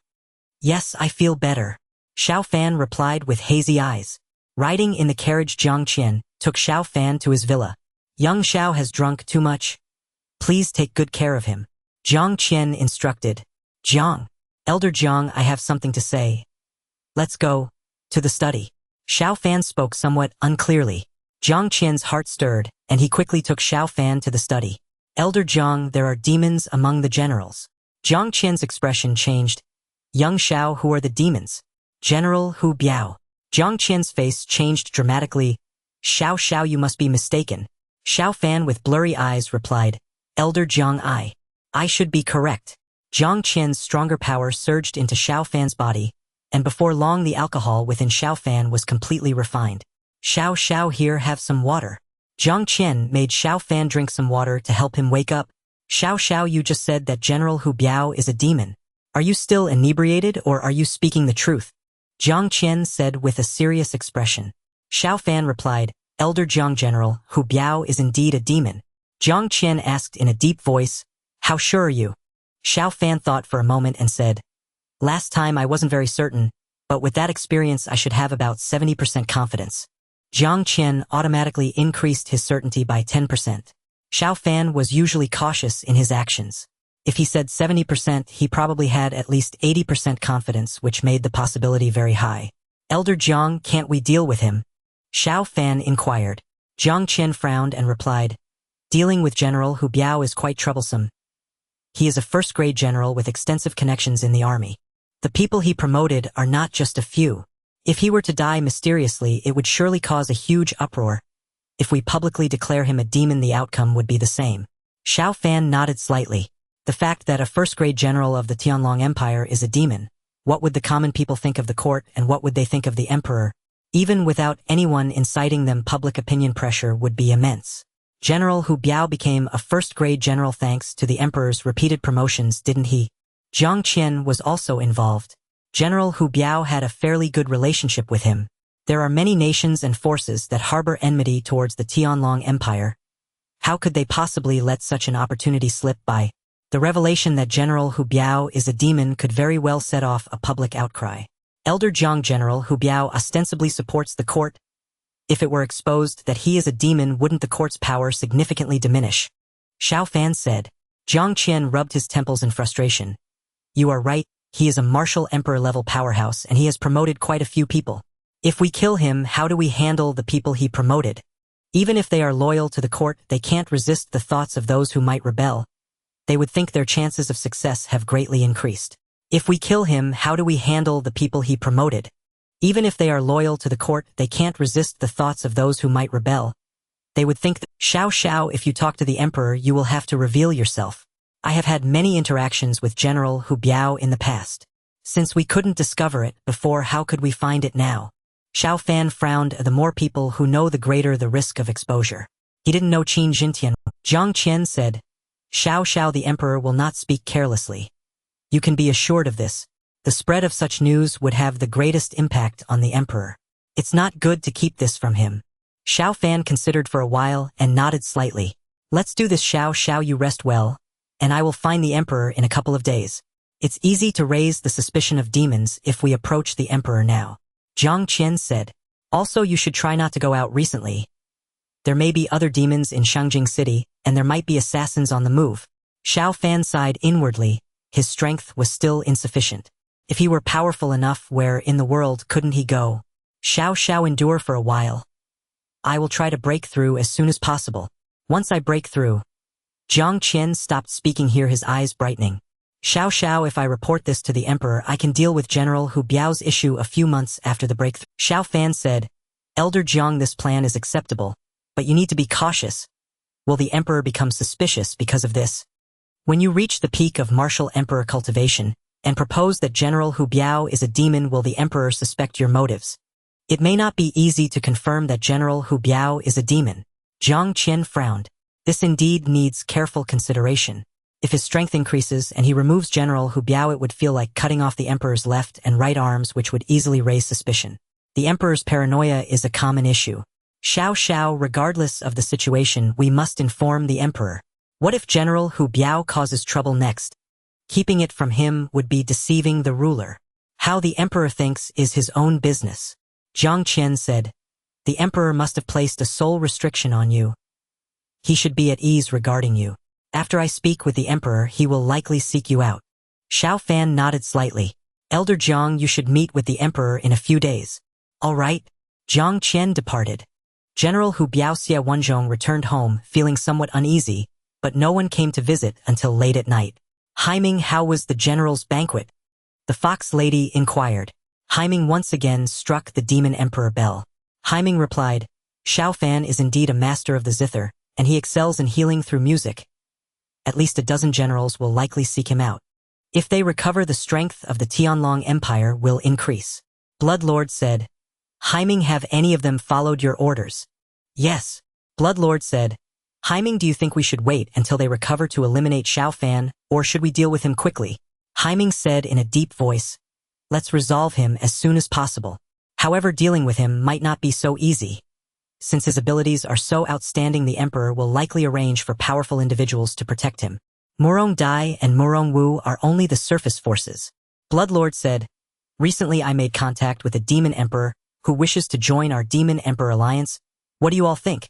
"Yes, I feel better," Xiao Fan replied with hazy eyes. Riding in the carriage, Jiang Qin took Xiao Fan to his villa. "Young Xiao has drunk too much. Please take good care of him," Jiang Qin instructed. "Jiang, Elder Jiang, I have something to say. Let's go to the study." Xiao Fan spoke somewhat unclearly. Jiang Qin's heart stirred, and he quickly took Xiao Fan to the study. "Elder Jiang, there are demons among the generals." Jiang Qin's expression changed. "Young Xiao, who are the demons?" "General Hu Biao." Jiang Qin's face changed dramatically. Xiao, you must be mistaken." Xiao Fan with blurry eyes replied, "Elder Jiang, I should be correct." Jiang Qin's stronger power surged into Xiao Fan's body, and before long the alcohol within Xiao Fan was completely refined. Xiao, here, have some water." Jiang Qin made Xiao Fan drink some water to help him wake up. Xiao, you just said that General Hu Biao is a demon. Are you still inebriated, or are you speaking the truth?" Jiang Qin said with a serious expression. Xiao Fan replied, "Elder Jiang, General Hu Biao is indeed a demon." Jiang Qin asked in a deep voice, "How sure are you?" Xiao Fan thought for a moment and said, "Last time I wasn't very certain, but with that experience I should have about 70% confidence." Jiang Qin automatically increased his certainty by 10%. Xiao Fan was usually cautious in his actions. If he said 70%, he probably had at least 80% confidence, which made the possibility very high. "Elder Jiang, can't we deal with him?" Xiao Fan inquired. Jiang Qin frowned and replied, "Dealing with General Hu Biao is quite troublesome. He is a first-grade general with extensive connections in the army. The people he promoted are not just a few. If he were to die mysteriously, it would surely cause a huge uproar. If we publicly declare him a demon, the outcome would be the same." Xiao Fan nodded slightly. The fact that a first-grade general of the Tianlong Empire is a demon, what would the common people think of the court, and what would they think of the emperor? Even without anyone inciting them, public opinion pressure would be immense. General Hu Biao became a first-grade general thanks to the emperor's repeated promotions, didn't he? Jiang Qin was also involved. General Hu Biao had a fairly good relationship with him. There are many nations and forces that harbor enmity towards the Tianlong Empire. How could they possibly let such an opportunity slip by? The revelation that General Hu Biao is a demon could very well set off a public outcry. Elder Jiang, General Hu Biao ostensibly supports the court. If it were exposed that he is a demon, wouldn't the court's power significantly diminish? Xiao Fan said. Jiang Qin rubbed his temples in frustration. "You are right, he is a martial emperor-level powerhouse, and he has promoted quite a few people. If we kill him, how do we handle the people he promoted? Even if they are loyal to the court, they can't resist the thoughts of those who might rebel. They would think their chances of success have greatly increased. If we kill him, how do we handle the people he promoted? Even if they are loyal to the court, they can't resist the thoughts of those who might rebel. They would think that, Xiao, if you talk to the emperor, you will have to reveal yourself. I have had many interactions with General Hu Biao in the past. Since we couldn't discover it before, how could we find it now?" Xiao Fan frowned. The more people who know, the greater the risk of exposure. He didn't know Qin Jintian. Jiang Qin said, Xiao, the emperor will not speak carelessly. You can be assured of this. The spread of such news would have the greatest impact on the emperor. It's not good to keep this from him. Xiao Fan considered for a while and nodded slightly. "Let's do this, Xiao, you rest well, and I will find the emperor in a couple of days. It's easy to raise the suspicion of demons if we approach the emperor now." Jiang Qin said. "Also, you should try not to go out recently. There may be other demons in Shangjing City, and there might be assassins on the move." Xiao Fan sighed inwardly. His strength was still insufficient. If he were powerful enough, where in the world couldn't he go? Xiao, endure for a while. I will try to break through as soon as possible. Once I break through. Jiang Qin stopped speaking here, his eyes brightening. Xiao, if I report this to the emperor, I can deal with General Hu Biao's issue a few months after the breakthrough. Xiao Fan said, Elder Jiang, this plan is acceptable, but you need to be cautious. Will the emperor become suspicious because of this? When you reach the peak of martial emperor cultivation, and propose that General Hu Biao is a demon. Will the emperor suspect your motives? It may not be easy to confirm that General Hu Biao is a demon. Zhang Qian frowned. This indeed needs careful consideration. If his strength increases and he removes General Hu Biao, it would feel like cutting off the emperor's left and right arms, which would easily raise suspicion. The emperor's paranoia is a common issue. Xiao, regardless of the situation, we must inform the emperor. What if General Hu Biao causes trouble next? Keeping it from him would be deceiving the ruler. How the emperor thinks is his own business. Zhang Qian said, the emperor must have placed a sole restriction on you. He should be at ease regarding you. After I speak with the emperor, he will likely seek you out. Xiao Fan nodded slightly. Elder Zhang, you should meet with the emperor in a few days. All right. Zhang Qian departed. General Hu Biao Xia Wenzhong returned home, feeling somewhat uneasy, but no one came to visit until late at night. Haiming, how was the general's banquet? The fox lady inquired. Haiming once again struck the demon emperor bell. Haiming replied, Xiao Fan is indeed a master of the zither, and he excels in healing through music. At least a dozen generals will likely seek him out. If they recover, the strength of the Tianlong Empire will increase. Bloodlord said. Haiming, have any of them followed your orders? Yes. Bloodlord said. Haiming, do you think we should wait until they recover to eliminate Xiao Fan, or should we deal with him quickly? Haiming said in a deep voice. Let's resolve him as soon as possible. However, dealing with him might not be so easy. Since his abilities are so outstanding, the emperor will likely arrange for powerful individuals to protect him. Murong Dai and Murong Wu are only the surface forces. Bloodlord said, recently I made contact with a demon emperor who wishes to join our demon emperor alliance. What do you all think?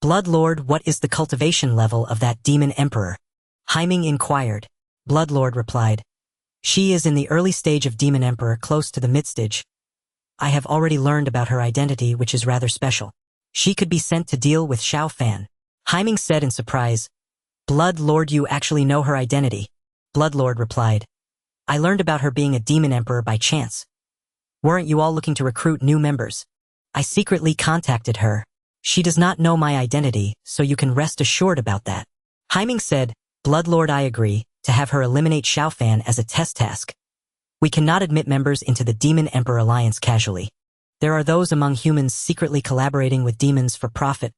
Bloodlord, what is the cultivation level of that demon emperor? Haiming inquired. Bloodlord replied, she is in the early stage of demon emperor, close to the mid-stage. I have already learned about her identity, which is rather special. She could be sent to deal with Xiao Fan. Haiming said in surprise, Bloodlord, you actually know her identity? Bloodlord replied, I learned about her being a demon emperor by chance. Weren't you all looking to recruit new members? I secretly contacted her. She does not know my identity, so you can rest assured about that. Haiming said, Bloodlord, I agree to have her eliminate Xiao Fan as a test task. We cannot admit members into the Demon Emperor Alliance casually. There are those among humans secretly collaborating with demons for profit.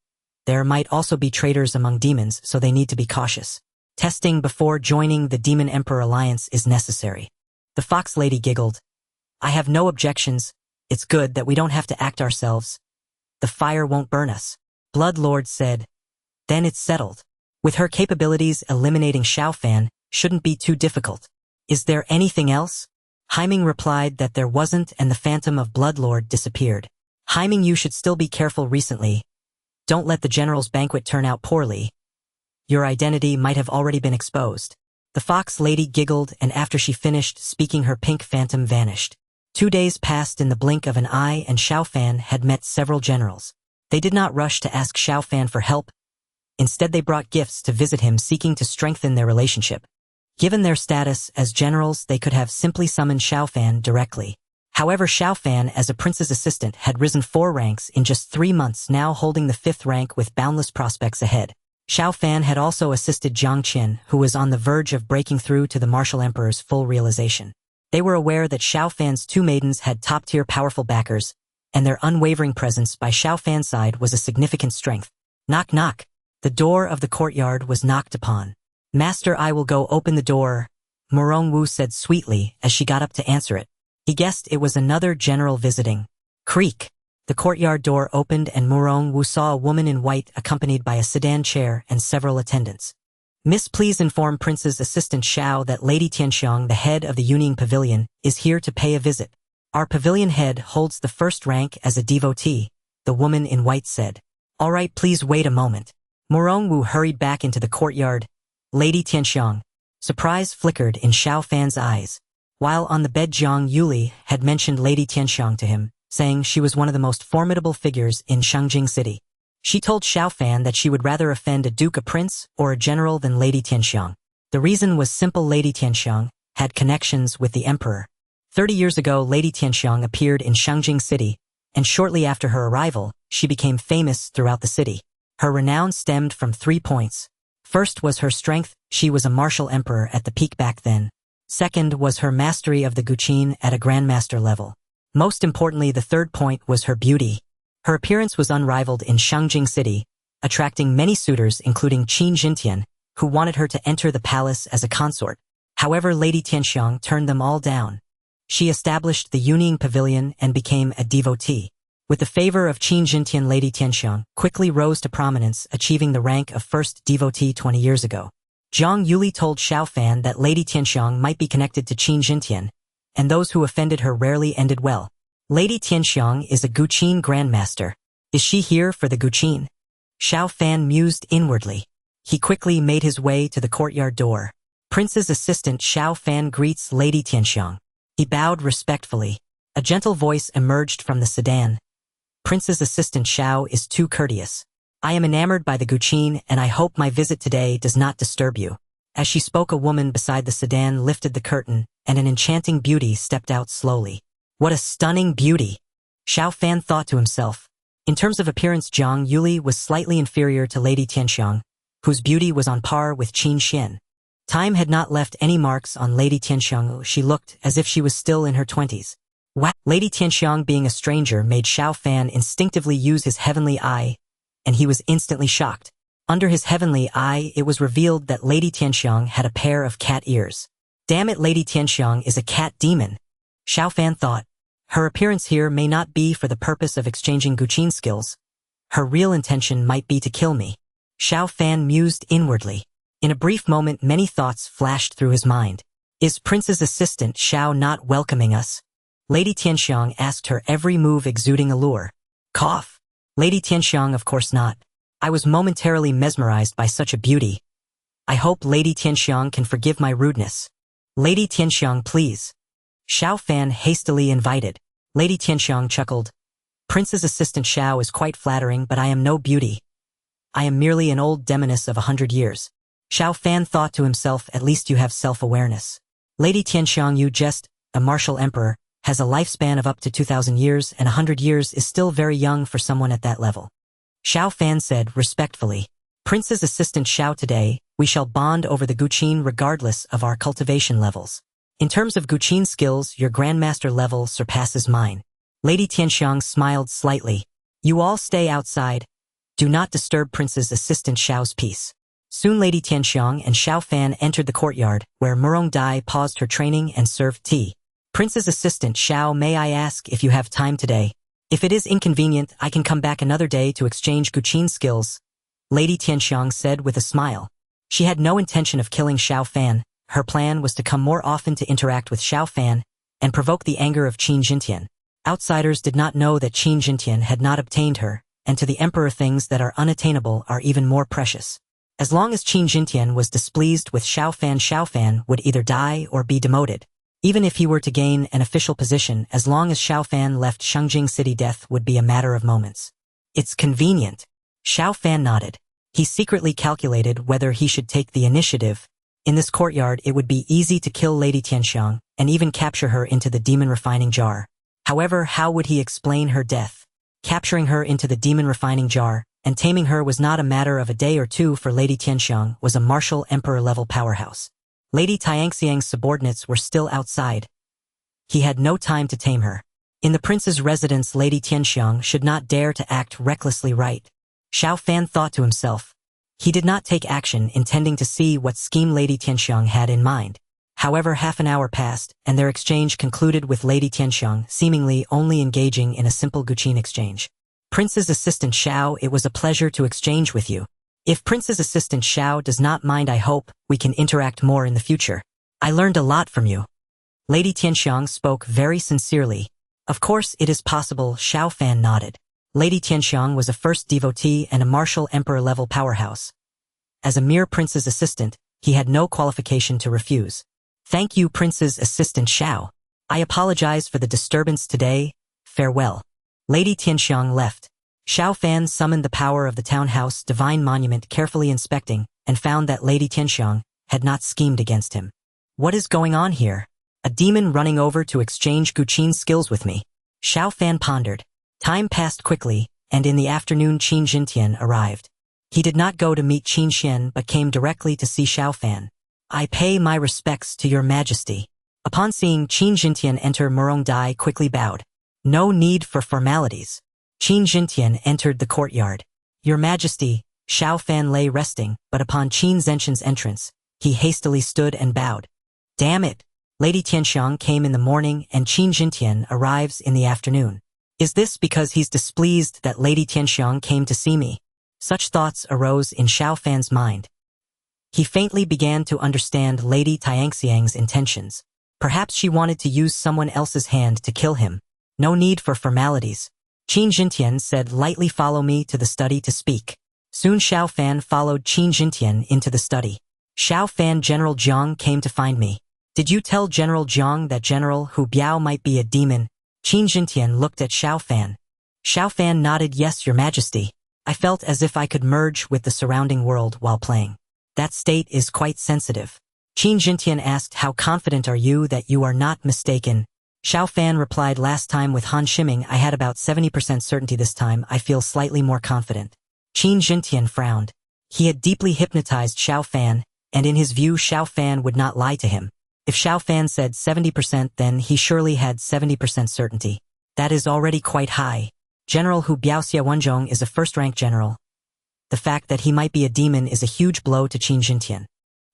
There might also be traitors among demons, so they need to be cautious. Testing before joining the Demon Emperor Alliance is necessary. The Fox Lady giggled. I have no objections. It's good that we don't have to act ourselves. The fire won't burn us. Bloodlord said. Then it's settled. With her capabilities, eliminating Xiao Fan shouldn't be too difficult. Is there anything else? Haiming replied that there wasn't, and the phantom of Bloodlord disappeared. Haiming, you should still be careful recently. Don't let the general's banquet turn out poorly. Your identity might have already been exposed. The Fox Lady giggled, and after she finished speaking, her pink phantom vanished. 2 days passed in the blink of an eye, and Xiao Fan had met several generals. They did not rush to ask Xiao Fan for help. Instead, they brought gifts to visit him, seeking to strengthen their relationship. Given their status as generals, they could have simply summoned Xiao Fan directly. However, Xiao Fan, as a prince's assistant, had risen 4 ranks in just 3 months, now holding the 5th rank with boundless prospects ahead. Xiao Fan had also assisted Zhang Qian, who was on the verge of breaking through to the martial emperor's full realization. They were aware that Xiao Fan's 2 maidens had top-tier powerful backers, and their unwavering presence by Xiao Fan's side was a significant strength. Knock, knock. The door of the courtyard was knocked upon. Master, I will go open the door, Murong Wu said sweetly as she got up to answer it. He guessed it was another general visiting. Creak. The courtyard door opened, and Murong Wu saw a woman in white accompanied by a sedan chair and several attendants. Miss, please inform Prince's assistant Xiao that Lady Tianxiang, the head of the Yuning Pavilion, is here to pay a visit. Our pavilion head holds the 1st rank as a devotee, the woman in white said. All right, please wait a moment. Murong Wu hurried back into the courtyard. Lady Tianxiang. Surprise flickered in Xiao Fan's eyes. While on the bed, Zhang Yuli had mentioned Lady Tianxiang to him, saying she was one of the most formidable figures in Shangjing City. She told Xiao Fan that she would rather offend a duke, a prince, or a general than Lady Tianxiang. The reason was simple. Lady Tianxiang had connections with the emperor. 30 years ago, Lady Tianxiang appeared in Shangjing City, and shortly after her arrival, she became famous throughout the city. Her renown stemmed from 3 points. First was her strength. She was a martial emperor at the peak back then. Second was her mastery of the Guqin at a grandmaster level. Most importantly, the third point was her beauty. Her appearance was unrivaled in Shangjing City, attracting many suitors including Qin Xuan, who wanted her to enter the palace as a consort. However, Lady Tianxiang turned them all down. She established the Yuning Pavilion and became a devotee. With the favor of Qin Xuan, Lady Tianxiang quickly rose to prominence, achieving the rank of first devotee 20 years ago. Zhang Yuli told Xiao Fan that Lady Tianxiang might be connected to Qin Xuan, and those who offended her rarely ended well. Lady Tianxiang is a Guqin grandmaster. Is she here for the Guqin? Xiao Fan mused inwardly. He quickly made his way to the courtyard door. Prince's assistant Xiao Fan greets Lady Tianxiang. He bowed respectfully. A gentle voice emerged from the sedan. Prince's assistant Xiao is too courteous. I am enamored by the Guqin and I hope my visit today does not disturb you. As she spoke, a woman beside the sedan lifted the curtain and an enchanting beauty stepped out slowly. What a stunning beauty! Xiao Fan thought to himself. In terms of appearance, Zhang Yuli was slightly inferior to Lady Tianxiang, whose beauty was on par with Qin Xuan. Time had not left any marks on Lady Tianxiang. She looked as if she was still in her 20s. Wow! Lady Tianxiang, being a stranger, made Xiao Fan instinctively use his heavenly eye, and he was instantly shocked. Under his heavenly eye, it was revealed that Lady Tianxiang had a pair of cat ears. Damn it, Lady Tianxiang is a cat demon. Xiao Fan thought. Her appearance here may not be for the purpose of exchanging Guqin skills. Her real intention might be to kill me. Xiao Fan mused inwardly. In a brief moment, many thoughts flashed through his mind. Is Prince's assistant Xiao not welcoming us? Lady Tianxiang asked her, every move exuding allure. Cough. Lady Tianxiang, of course not. I was momentarily mesmerized by such a beauty. I hope Lady Tianxiang can forgive my rudeness. Lady Tianxiang, please. Xiao Fan hastily invited. Lady Tianxiang chuckled. Prince's assistant Xiao is quite flattering, but I am no beauty. I am merely an old demoness of 100 years. Xiao Fan thought to himself, at least you have self-awareness. Lady Tianxiang, you just, a martial emperor, has a lifespan of up to 2,000 years, and 100 years is still very young for someone at that level. Xiao Fan said respectfully. Prince's assistant Xiao, today, we shall bond over the Guqin regardless of our cultivation levels. In terms of Guqin skills, your grandmaster level surpasses mine. Lady Tianxiang smiled slightly. You all stay outside. Do not disturb Prince's assistant Xiao's peace. Soon Lady Tianxiang and Xiao Fan entered the courtyard, where Murong Dai paused her training and served tea. Prince's assistant Xiao, may I ask if you have time today? If it is inconvenient, I can come back another day to exchange Guqin skills, Lady Tianxiang said with a smile. She had no intention of killing Xiao Fan. Her plan was to come more often to interact with Xiao Fan and provoke the anger of Qin Xuan. Outsiders did not know that Qin Xuan had not obtained her, and to the emperor things that are unattainable are even more precious. As long as Qin Xuan was displeased with Xiao Fan would either die or be demoted. Even if he were to gain an official position, as long as Xiao Fan left Shangjing City, death would be a matter of moments. It's convenient. Xiao Fan nodded. He secretly calculated whether he should take the initiative. In this courtyard, it would be easy to kill Lady Tianxiang and even capture her into the demon refining jar. However, how would he explain her death? Capturing her into the demon refining jar and taming her was not a matter of a day or two, for Lady Tianxiang was a martial emperor-level powerhouse. Lady Tianxiang's subordinates were still outside. He had no time to tame her. In the prince's residence, Lady Tianxiang should not dare to act recklessly, right? Xiao Fan thought to himself. He did not take action, intending to see what scheme Lady Tianxiang had in mind. However, half an hour passed, and their exchange concluded with Lady Tianxiang seemingly only engaging in a simple Guqin exchange. Prince's assistant Xiao, it was a pleasure to exchange with you. If Prince's assistant Xiao does not mind, I hope we can interact more in the future. I learned a lot from you. Lady Tianxiang spoke very sincerely. Of course it is possible, Xiao Fan nodded. Lady Tianxiang was a first devotee and a martial emperor-level powerhouse. As a mere prince's assistant, he had no qualification to refuse. Thank you, Prince's assistant Xiao. I apologize for the disturbance today. Farewell. Lady Tianxiang left. Xiao Fan summoned the power of the townhouse divine monument, carefully inspecting, and found that Lady Tianxiang had not schemed against him. What is going on here? A demon running over to exchange Guqin skills with me. Xiao Fan pondered. Time passed quickly, and in the afternoon Qin Xuan arrived. He did not go to meet Qin Xuan but came directly to see Xiao Fan. I pay my respects to your majesty. Upon seeing Qin Jintian enter, Murong Dai quickly bowed. No need for formalities. Qin Jintian entered the courtyard. Your majesty, Xiao Fan lay resting, but upon Qin Zenshan's entrance, he hastily stood and bowed. Damn it! Lady Tianxiang came in the morning and Qin Jintian arrives in the afternoon. Is this because he's displeased that Lady Tianxiang came to see me? Such thoughts arose in Xiao Fan's mind. He faintly began to understand Lady Tianxiang's intentions. Perhaps she wanted to use someone else's hand to kill him. No need for formalities. Qin Jintian said lightly, follow me to the study to speak. Soon Xiao Fan followed Qin Jintian into the study. Xiao Fan, General Jiang came to find me. Did you tell General Jiang that General Hu Biao might be a demon? Qin Jintian looked at Xiao Fan. Xiao Fan nodded, yes, your majesty. I felt as if I could merge with the surrounding world while playing. That state is quite sensitive. Qin Jintian asked, how confident are you that you are not mistaken? Xiao Fan replied, last time with Han Shiming I had about 70% certainty, this time I feel slightly more confident. Qin Jintian frowned. He had deeply hypnotized Xiao Fan, and in his view Xiao Fan would not lie to him. If Xiao Fan said 70%, then he surely had 70% certainty. That is already quite high. General Hu Biao Xiaowenzhong is a first-rank general. The fact that he might be a demon is a huge blow to Qin Jintian.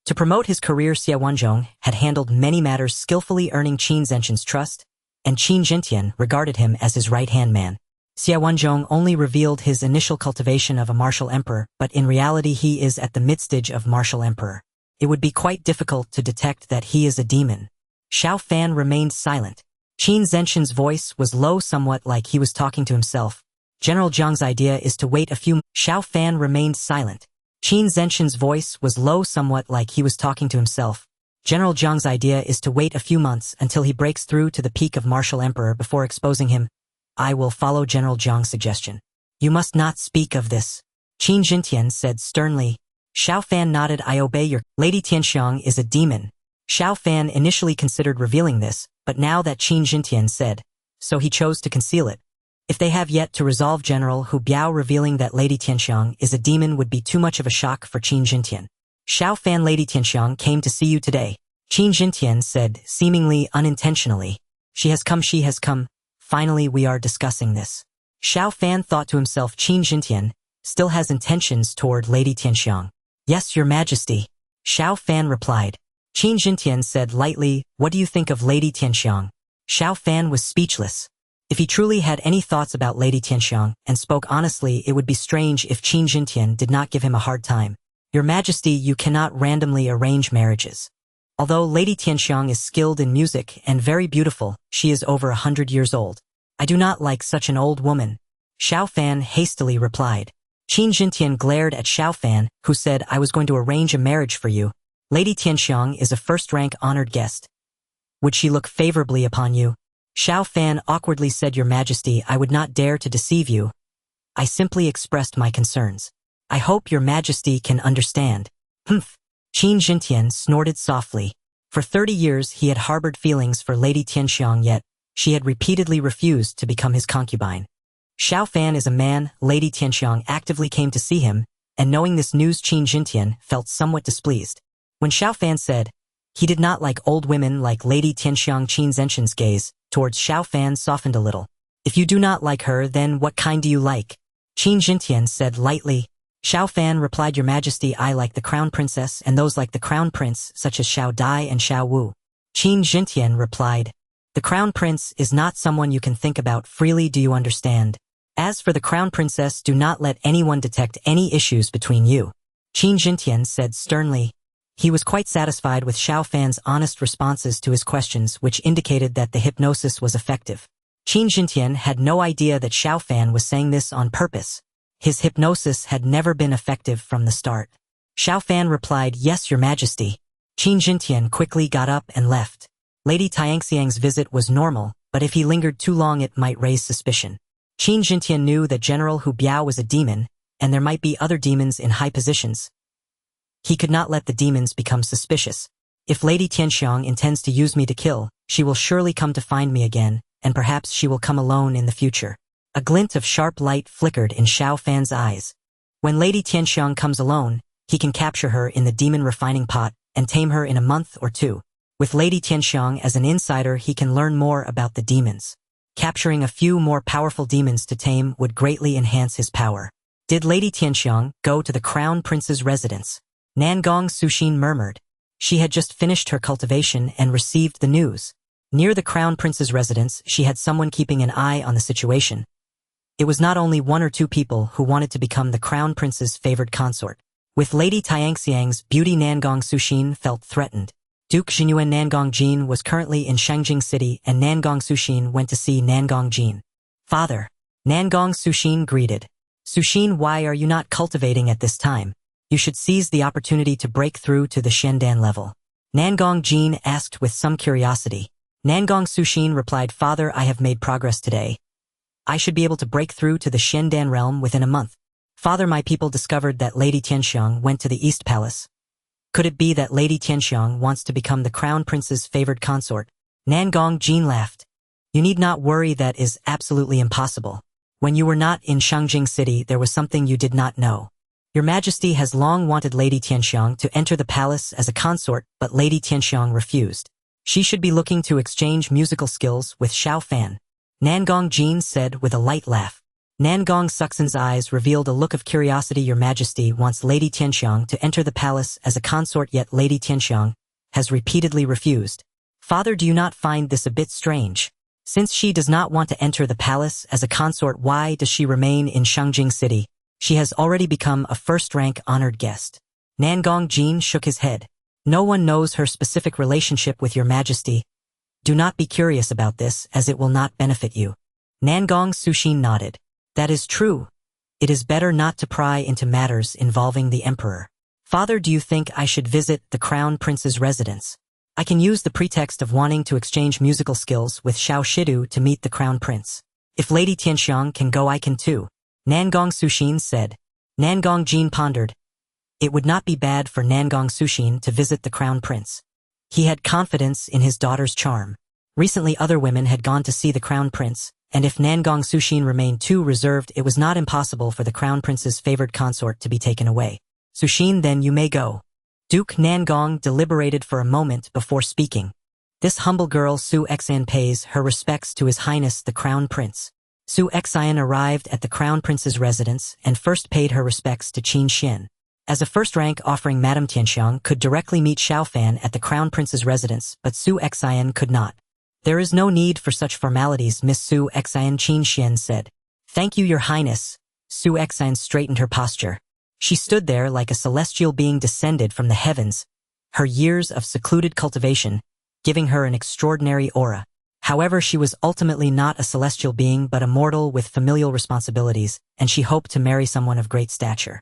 To promote his career, Xiaowenzhong had handled many matters skillfully, earning Qin Zenshan's trust, and Qin Jintian regarded him as his right-hand man. Xiaowenzhong only revealed his initial cultivation of a martial emperor, but in reality he is at the mid-stage of martial emperor. It would be quite difficult to detect that he is a demon. Xiao Fan remained silent. Qin Zenshan's voice was low, somewhat like he was talking to himself. General Jiang's idea is to wait a few. Xiao Fan remained silent. Qin Zenshan's voice was low, somewhat like he was talking to himself. General Jiang's idea is to wait a few months until he breaks through to the peak of martial emperor before exposing him. I will follow General Jiang's suggestion. You must not speak of this. Qin Jintian said sternly. Xiao Fan nodded. I obey your. Lady Tianxiang is a demon. Xiao Fan initially considered revealing this, but now that Qin Jintian said, so he chose to conceal it. If they have yet to resolve, General Hu Biao revealing that Lady Tianxiang is a demon would be too much of a shock for Qin Jintian. Xiao Fan, Lady Tianxiang came to see you today. Qin Jintian said, seemingly unintentionally. She has come. Finally we are discussing this. Xiao Fan thought to himself, Qin Jintian still has intentions toward Lady Tianxiang. Yes, your majesty. Xiao Fan replied. Qin Jintian said lightly, what do you think of Lady Tianxiang? Xiao Fan was speechless. If he truly had any thoughts about Lady Tianxiang and spoke honestly, it would be strange if Qin Jintian did not give him a hard time. Your majesty, you cannot randomly arrange marriages. Although Lady Tianxiang is skilled in music and very beautiful, she is over 100 years old. I do not like such an old woman. Xiao Fan hastily replied. Qin Jintian glared at Xiao Fan, who said, I was going to arrange a marriage for you. Lady Tianxiang is a first-rank honored guest. Would she look favorably upon you? Xiao Fan awkwardly said, your majesty, I would not dare to deceive you. I simply expressed my concerns. I hope your majesty can understand. Humph. Qin Jintian snorted softly. For 30 years he had harbored feelings for Lady Tianxiang, yet she had repeatedly refused to become his concubine. Xiao Fan is a man. Lady Tianxiang actively came to see him, and knowing this news Qin Jintian felt somewhat displeased. When Xiao Fan said he did not like old women like Lady Tianxiang, Qin Zenshan's gaze towards Xiao Fan softened a little. If you do not like her, then what kind do you like? Qin Jintian said lightly. Xiao Fan replied, your majesty, I like the crown princess and those like the crown prince, such as Xiao Dai and Xiao Wu. Qin Jintian replied. The crown prince is not someone you can think about freely, do you understand? As for the crown princess, do not let anyone detect any issues between you. Qin Jintian said sternly. He was quite satisfied with Xiao Fan's honest responses to his questions, which indicated that the hypnosis was effective. Qin Jintian had no idea that Xiao Fan was saying this on purpose. His hypnosis had never been effective from the start. Xiao Fan replied, yes, your majesty. Qin Jintian quickly got up and left. Lady Tianxiang's visit was normal, but if he lingered too long it might raise suspicion. Qin Jintian knew that General Hu Biao was a demon, and there might be other demons in high positions. He could not let the demons become suspicious. If Lady Tianxiang intends to use me to kill, she will surely come to find me again, and perhaps she will come alone in the future. A glint of sharp light flickered in Xiao Fan's eyes. When Lady Tianxiang comes alone, he can capture her in the demon refining pot, and tame her in a month or two. With Lady Tianxiang as an insider, he can learn more about the demons. Capturing a few more powerful demons to tame would greatly enhance his power. Did Lady Tianxiang go to the Crown Prince's residence? Nangong Suxin murmured. She had just finished her cultivation and received the news. Near the Crown Prince's residence, she had someone keeping an eye on the situation. It was not only one or two people who wanted to become the Crown Prince's favored consort. With Lady Tianxiang's beauty, Nangong Suxin felt threatened. Duke Xinyuan Nangong Jin was currently in Shangjing City, and Nangong Suxin went to see Nangong Jin. Father. Nangong Suxin greeted. Suxin, why are you not cultivating at this time? You should seize the opportunity to break through to the Shendan level. Nangong Jin asked with some curiosity. Nangong Suxin replied, Father, I have made progress today. I should be able to break through to the Shendan realm within a month. Father, my people discovered that Lady Tianxiang went to the East Palace. Could it be that Lady Tianxiang wants to become the Crown Prince's favored consort? Nangong Jin laughed. You need not worry, that is absolutely impossible. When you were not in Shangjing City, there was something you did not know. Your Majesty has long wanted Lady Tianxiang to enter the palace as a consort, but Lady Tianxiang refused. She should be looking to exchange musical skills with Xiao Fan. Nangong Jin said with a light laugh. Nangong Suxin's eyes revealed a look of curiosity. Your Majesty wants Lady Tianxiang to enter the palace as a consort, yet Lady Tianxiang has repeatedly refused. Father, do you not find this a bit strange? Since she does not want to enter the palace as a consort, why does she remain in Shangjing City? She has already become a first-rank honored guest. Nangong Jin shook his head. No one knows her specific relationship with your Majesty. Do not be curious about this, as it will not benefit you. Nangong Suxin nodded. That is true. It is better not to pry into matters involving the Emperor. Father, do you think I should visit the Crown Prince's residence? I can use the pretext of wanting to exchange musical skills with Xiao Shidu to meet the Crown Prince. If Lady Tianxiang can go, I can too. Nangong Suxin said. Nangong Jin pondered. It would not be bad for Nangong Suxin to visit the Crown Prince. He had confidence in his daughter's charm. Recently other women had gone to see the Crown Prince, and if Nangong Suxin remained too reserved, it was not impossible for the Crown Prince's favored consort to be taken away. Suxin, then you may go. Duke Nangong deliberated for a moment before speaking. This humble girl Su Xian pays her respects to His Highness the Crown Prince. Su Xian arrived at the Crown Prince's residence and first paid her respects to Qin Xuan. As a first-rank offering, Madame Tianxiang could directly meet Xiao Fan at the Crown Prince's residence, but Su Xian could not. There is no need for such formalities, Miss Su Xian, Qin Xuan said. Thank you, Your Highness. Su Xian straightened her posture. She stood there like a celestial being descended from the heavens, her years of secluded cultivation giving her an extraordinary aura. However, she was ultimately not a celestial being but a mortal with familial responsibilities, and she hoped to marry someone of great stature.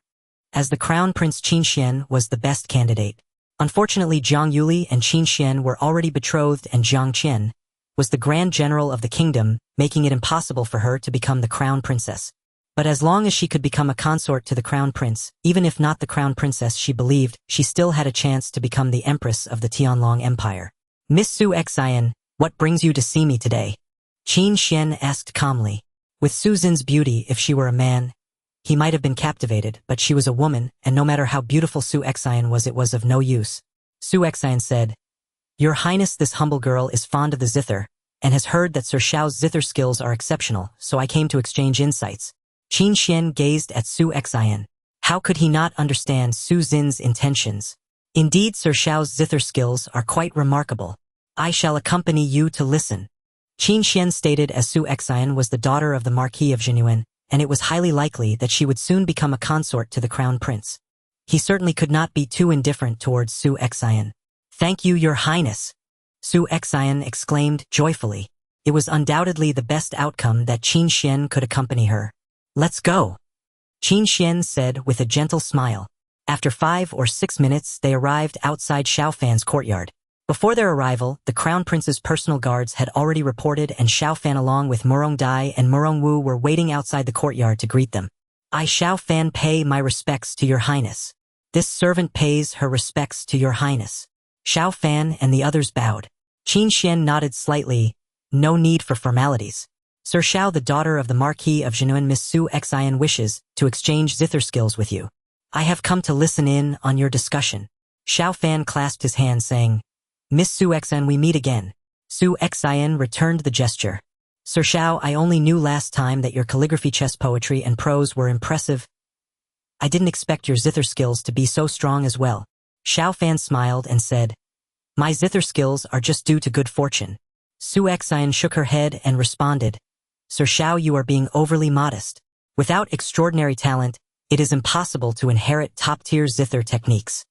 As the Crown Prince, Qin Xuan was the best candidate. Unfortunately, Jiang Yuli and Qin Xuan were already betrothed, and Jiang Qian was the Grand General of the kingdom, making it impossible for her to become the Crown Princess. But as long as she could become a consort to the Crown Prince, even if not the Crown Princess, she believed she still had a chance to become the Empress of the Tianlong Empire. Miss Su Xian, what brings you to see me today? Qin Xuan asked calmly. With Su Xin's beauty, if she were a man, he might have been captivated, but she was a woman, and no matter how beautiful Su Xian was, it was of no use. Su Xian said, Your Highness, this humble girl is fond of the zither, and has heard that Sir Xiao's zither skills are exceptional, so I came to exchange insights. Qin Xuan gazed at Su Xian. How could he not understand Su Xin's intentions? Indeed, Sir Xiao's zither skills are quite remarkable. I shall accompany you to listen. Qin Xuan stated, as Su Xian was the daughter of the Marquis of Xinyuan, and it was highly likely that she would soon become a consort to the Crown Prince. He certainly could not be too indifferent towards Su Xian. Thank you, Your Highness. Su Xian exclaimed joyfully. It was undoubtedly the best outcome that Qin Xuan could accompany her. Let's go. Qin Xuan said with a gentle smile. After 5 or 6 minutes, they arrived outside Xiao Fan's courtyard. Before their arrival, the Crown Prince's personal guards had already reported, and Xiao Fan along with Murong Dai and Murong Wu were waiting outside the courtyard to greet them. I, Xiao Fan, pay my respects to Your Highness. This servant pays her respects to Your Highness. Xiao Fan and the others bowed. Qin Xuan nodded slightly. No need for formalities. Sir Xiao, the daughter of the Marquis of Xinyuan, Miss Su Xian, wishes to exchange zither skills with you. I have come to listen in on your discussion. Xiao Fan clasped his hand saying, Miss Su Xn, we meet again. Su Xin returned the gesture. Sir Xiao, I only knew last time that your calligraphy, chess poetry, and prose were impressive. I didn't expect your zither skills to be so strong as well. Xiao Fan smiled and said, My zither skills are just due to good fortune. Su Xin shook her head and responded, Sir Xiao, you are being overly modest. Without extraordinary talent, it is impossible to inherit top-tier zither techniques.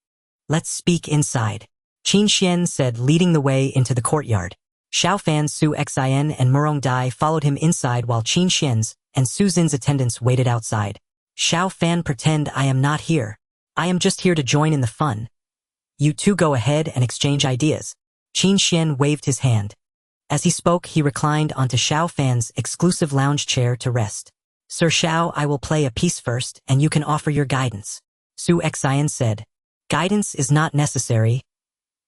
Let's speak inside. Qin Xuan said, leading the way into the courtyard. Xiao Fan, Su Xin, and Murong Dai followed him inside while Qin Xuan's and Su Xin's attendants waited outside. Xiao Fan, pretend I am not here. I am just here to join in the fun. You two go ahead and exchange ideas. Qin Xuan waved his hand. As he spoke, he reclined onto Xiao Fan's exclusive lounge chair to rest. Sir Xiao, I will play a piece first and you can offer your guidance. Su Xin said. Guidance is not necessary.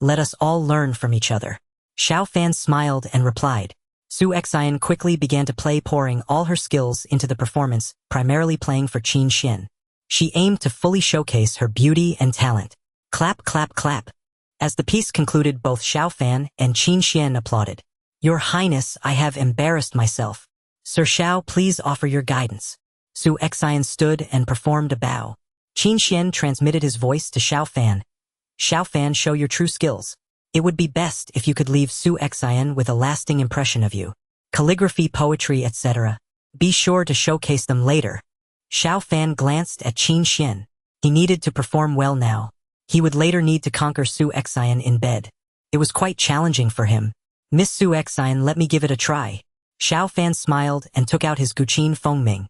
Let us all learn from each other. Xiao Fan smiled and replied. Su Xin quickly began to play, pouring all her skills into the performance, primarily playing for Qin Xuan. She aimed to fully showcase her beauty and talent. Clap, clap, clap. As the piece concluded, both Xiao Fan and Qin Xuan applauded. Your Highness, I have embarrassed myself. Sir Xiao, please offer your guidance. Su Xin stood and performed a bow. Qin Xuan transmitted his voice to Xiao Fan. Xiao Fan, show your true skills. It would be best if you could leave Su Xin with a lasting impression of you. Calligraphy, poetry, etc. Be sure to showcase them later. Xiao Fan glanced at Qin Xuan. He needed to perform well now. He would later need to conquer Su Xin in bed. It was quite challenging for him. Miss Su Xin, let me give it a try. Xiao Fan smiled and took out his Guqin Fengming.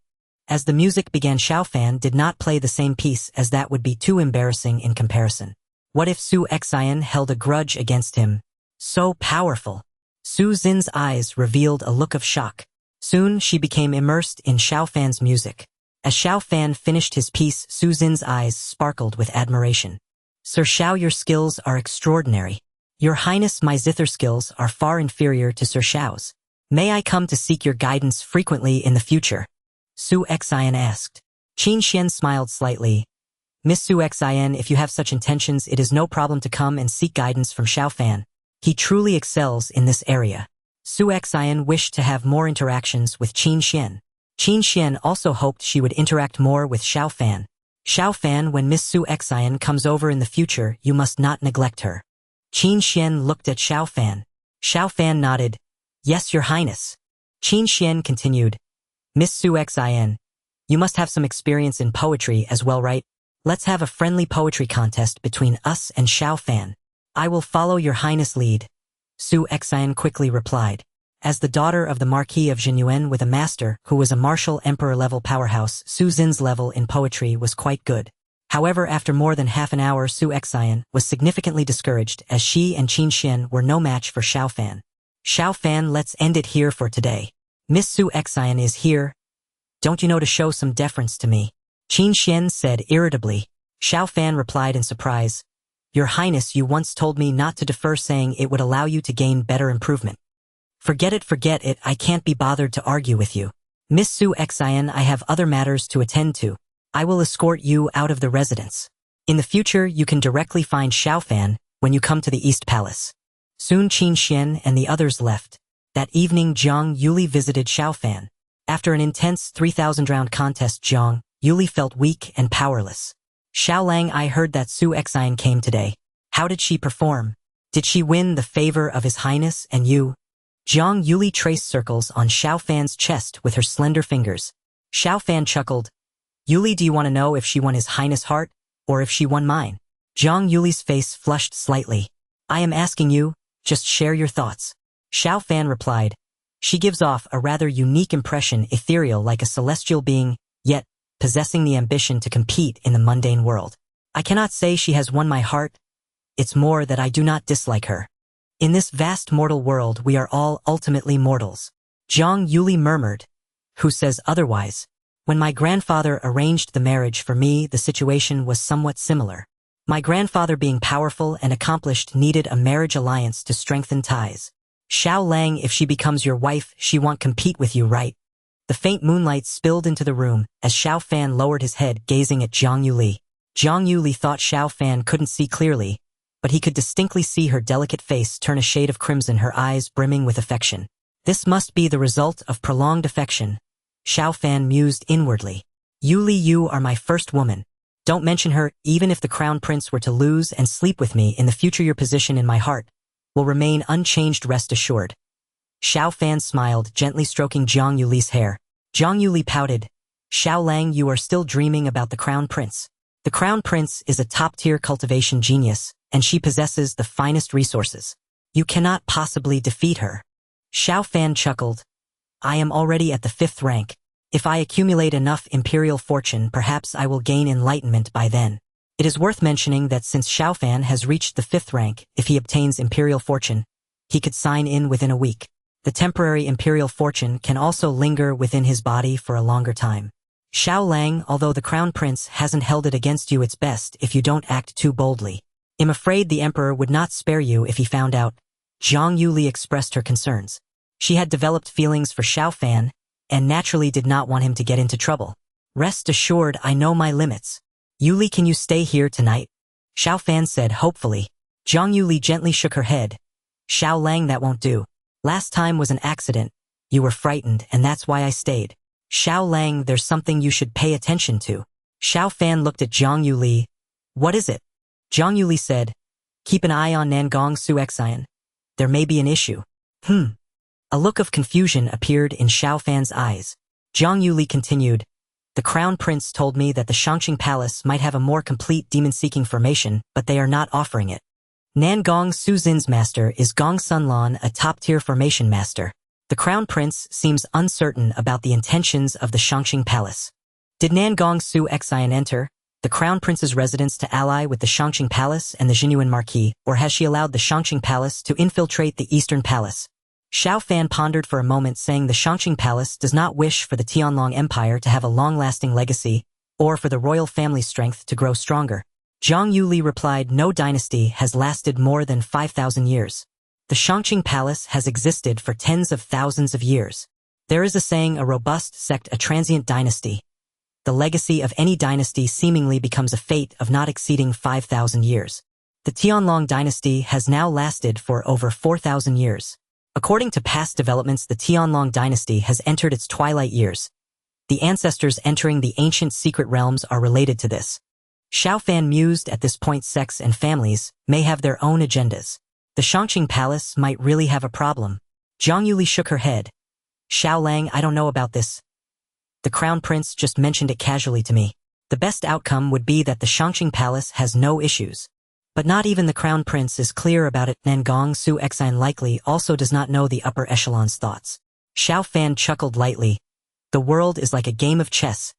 As the music began, Xiao Fan did not play the same piece as that would be too embarrassing in comparison. What if Su Xin held a grudge against him? So powerful. Su Xin's eyes revealed a look of shock. Soon she became immersed in Xiao Fan's music. As Xiao Fan finished his piece, Su Xin's eyes sparkled with admiration. Sir Xiao, your skills are extraordinary. Your Highness, my zither skills are far inferior to Sir Xiao's. May I come to seek your guidance frequently in the future? Su Xin asked. Qin Xuan smiled slightly. Miss Su Xin, if you have such intentions, it is no problem to come and seek guidance from Xiao Fan. He truly excels in this area. Su Xin wished to have more interactions with Qin Xuan. Qin Xuan also hoped she would interact more with Xiao Fan. Xiao Fan, when Miss Su Xin comes over in the future, you must not neglect her. Qin Xuan looked at Xiao Fan. Xiao Fan nodded. Yes, Your Highness. Qin Xuan continued. Miss Su Xin, you must have some experience in poetry as well, right? Let's have a friendly poetry contest between us and Xiao Fan. I will follow Your Highness' lead. Su Xin quickly replied. As the daughter of the Marquis of Jinyuan with a master who was a martial emperor-level powerhouse, Su Xin's level in poetry was quite good. However, after more than half an hour, Su Xin was significantly discouraged as she and Qin Xuan were no match for Xiao Fan. Xiao Fan, let's end it here for today. Miss Su Xin is here. Don't you know to show some deference to me? Qin Xuan said irritably. Xiao Fan replied in surprise. Your Highness, you once told me not to defer, saying it would allow you to gain better improvement. Forget it, I can't be bothered to argue with you. Miss Su Xin, I have other matters to attend to. I will escort you out of the residence. In the future, you can directly find Xiao Fan when you come to the East Palace. Soon Qin Xuan and the others left. That evening, Zhang Yuli visited Xiao Fan. After an intense 3,000-round contest, Zhang Yuli felt weak and powerless. Xiao Lang, I heard that Su Xin came today. How did she perform? Did she win the favor of His Highness and you? Zhang Yuli traced circles on Xiao Fan's chest with her slender fingers. Xiao Fan chuckled. Yuli, do you want to know if she won His Highness' heart, or if she won mine? Zhang Yuli's face flushed slightly. I am asking you, just share your thoughts. Xiao Fan replied. She gives off a rather unique impression, ethereal like a celestial being, yet possessing the ambition to compete in the mundane world. I cannot say she has won my heart. It's more that I do not dislike her. In this vast mortal world, we are all ultimately mortals. Zhang Yuli murmured. Who says otherwise? When my grandfather arranged the marriage for me, the situation was somewhat similar. My grandfather, being powerful and accomplished, needed a marriage alliance to strengthen ties. Xiao Lang, if she becomes your wife, she won't compete with you, right? The faint moonlight spilled into the room as Xiao Fan lowered his head, gazing at Zhang Yuli. Zhang Yuli thought Xiao Fan couldn't see clearly, but he could distinctly see her delicate face turn a shade of crimson, her eyes brimming with affection. This must be the result of prolonged affection, Xiao Fan mused inwardly. Yuli, you are my first woman. Don't mention her. Even if the crown prince were to lose and sleep with me in the future, your position in my heart will remain unchanged, rest assured. Xiao Fan smiled, gently stroking Zhang Yuli's hair. Zhang Yuli pouted. Xiao Lang, you are still dreaming about the crown prince. The crown prince is a top-tier cultivation genius, and she possesses the finest resources. You cannot possibly defeat her. Xiao Fan chuckled. I am already at the 5th rank. If I accumulate enough imperial fortune, perhaps I will gain enlightenment by then. It is worth mentioning that since Xiao Fan has reached the 5th rank, if he obtains imperial fortune, he could sign in within a week. The temporary imperial fortune can also linger within his body for a longer time. Xiao Lang, although the crown prince hasn't held it against you, it's best if you don't act too boldly. I'm afraid the emperor would not spare you if he found out. Zhang Yuli expressed her concerns. She had developed feelings for Xiao Fan, and naturally did not want him to get into trouble. Rest assured, I know my limits. Yuli, can you stay here tonight? Xiao Fan said hopefully. Zhang Yuli gently shook her head. Xiao Lang, that won't do. Last time was an accident. You were frightened, and that's why I stayed. Xiao Lang, there's something you should pay attention to. Xiao Fan looked at Zhang Yuli. What is it? Zhang Yuli said, keep an eye on Nangong Su Xian. There may be an issue. A look of confusion appeared in Xiao Fan's eyes. Zhang Yuli continued, the crown prince told me that the Shangqing Palace might have a more complete demon-seeking formation, but they are not offering it. Nangong Su Xin's master is Gong Sunlan, a top-tier formation master. The crown prince seems uncertain about the intentions of the Shangqing Palace. Did Nangong Su Xian enter the crown prince's residence to ally with the Shangqing Palace and the Jinyuan Marquis, or has she allowed the Shangqing Palace to infiltrate the Eastern Palace? Xiao Fan pondered for a moment, saying the Shangqing Palace does not wish for the Tianlong Empire to have a long-lasting legacy, or for the royal family's strength to grow stronger. Zhang Yuli replied, no dynasty has lasted more than 5,000 years. The Shangqing Palace has existed for tens of thousands of years. There is a saying, a robust sect, a transient dynasty. The legacy of any dynasty seemingly becomes a fate of not exceeding 5,000 years. The Tianlong dynasty has now lasted for over 4,000 years. According to past developments, the Tianlong dynasty has entered its twilight years. The ancestors entering the ancient secret realms are related to this. Xiao Fan mused at this point, sects and families may have their own agendas. The Shangqing Palace might really have a problem. Zhang Yuli shook her head. Xiao Lang, I don't know about this. The crown prince just mentioned it casually to me. The best outcome would be that the Shangqing Palace has no issues. But not even the crown prince is clear about it. Nangong Su Xian likely also does not know the upper echelon's thoughts. Xiao Fan chuckled lightly. The world is like a game of chess.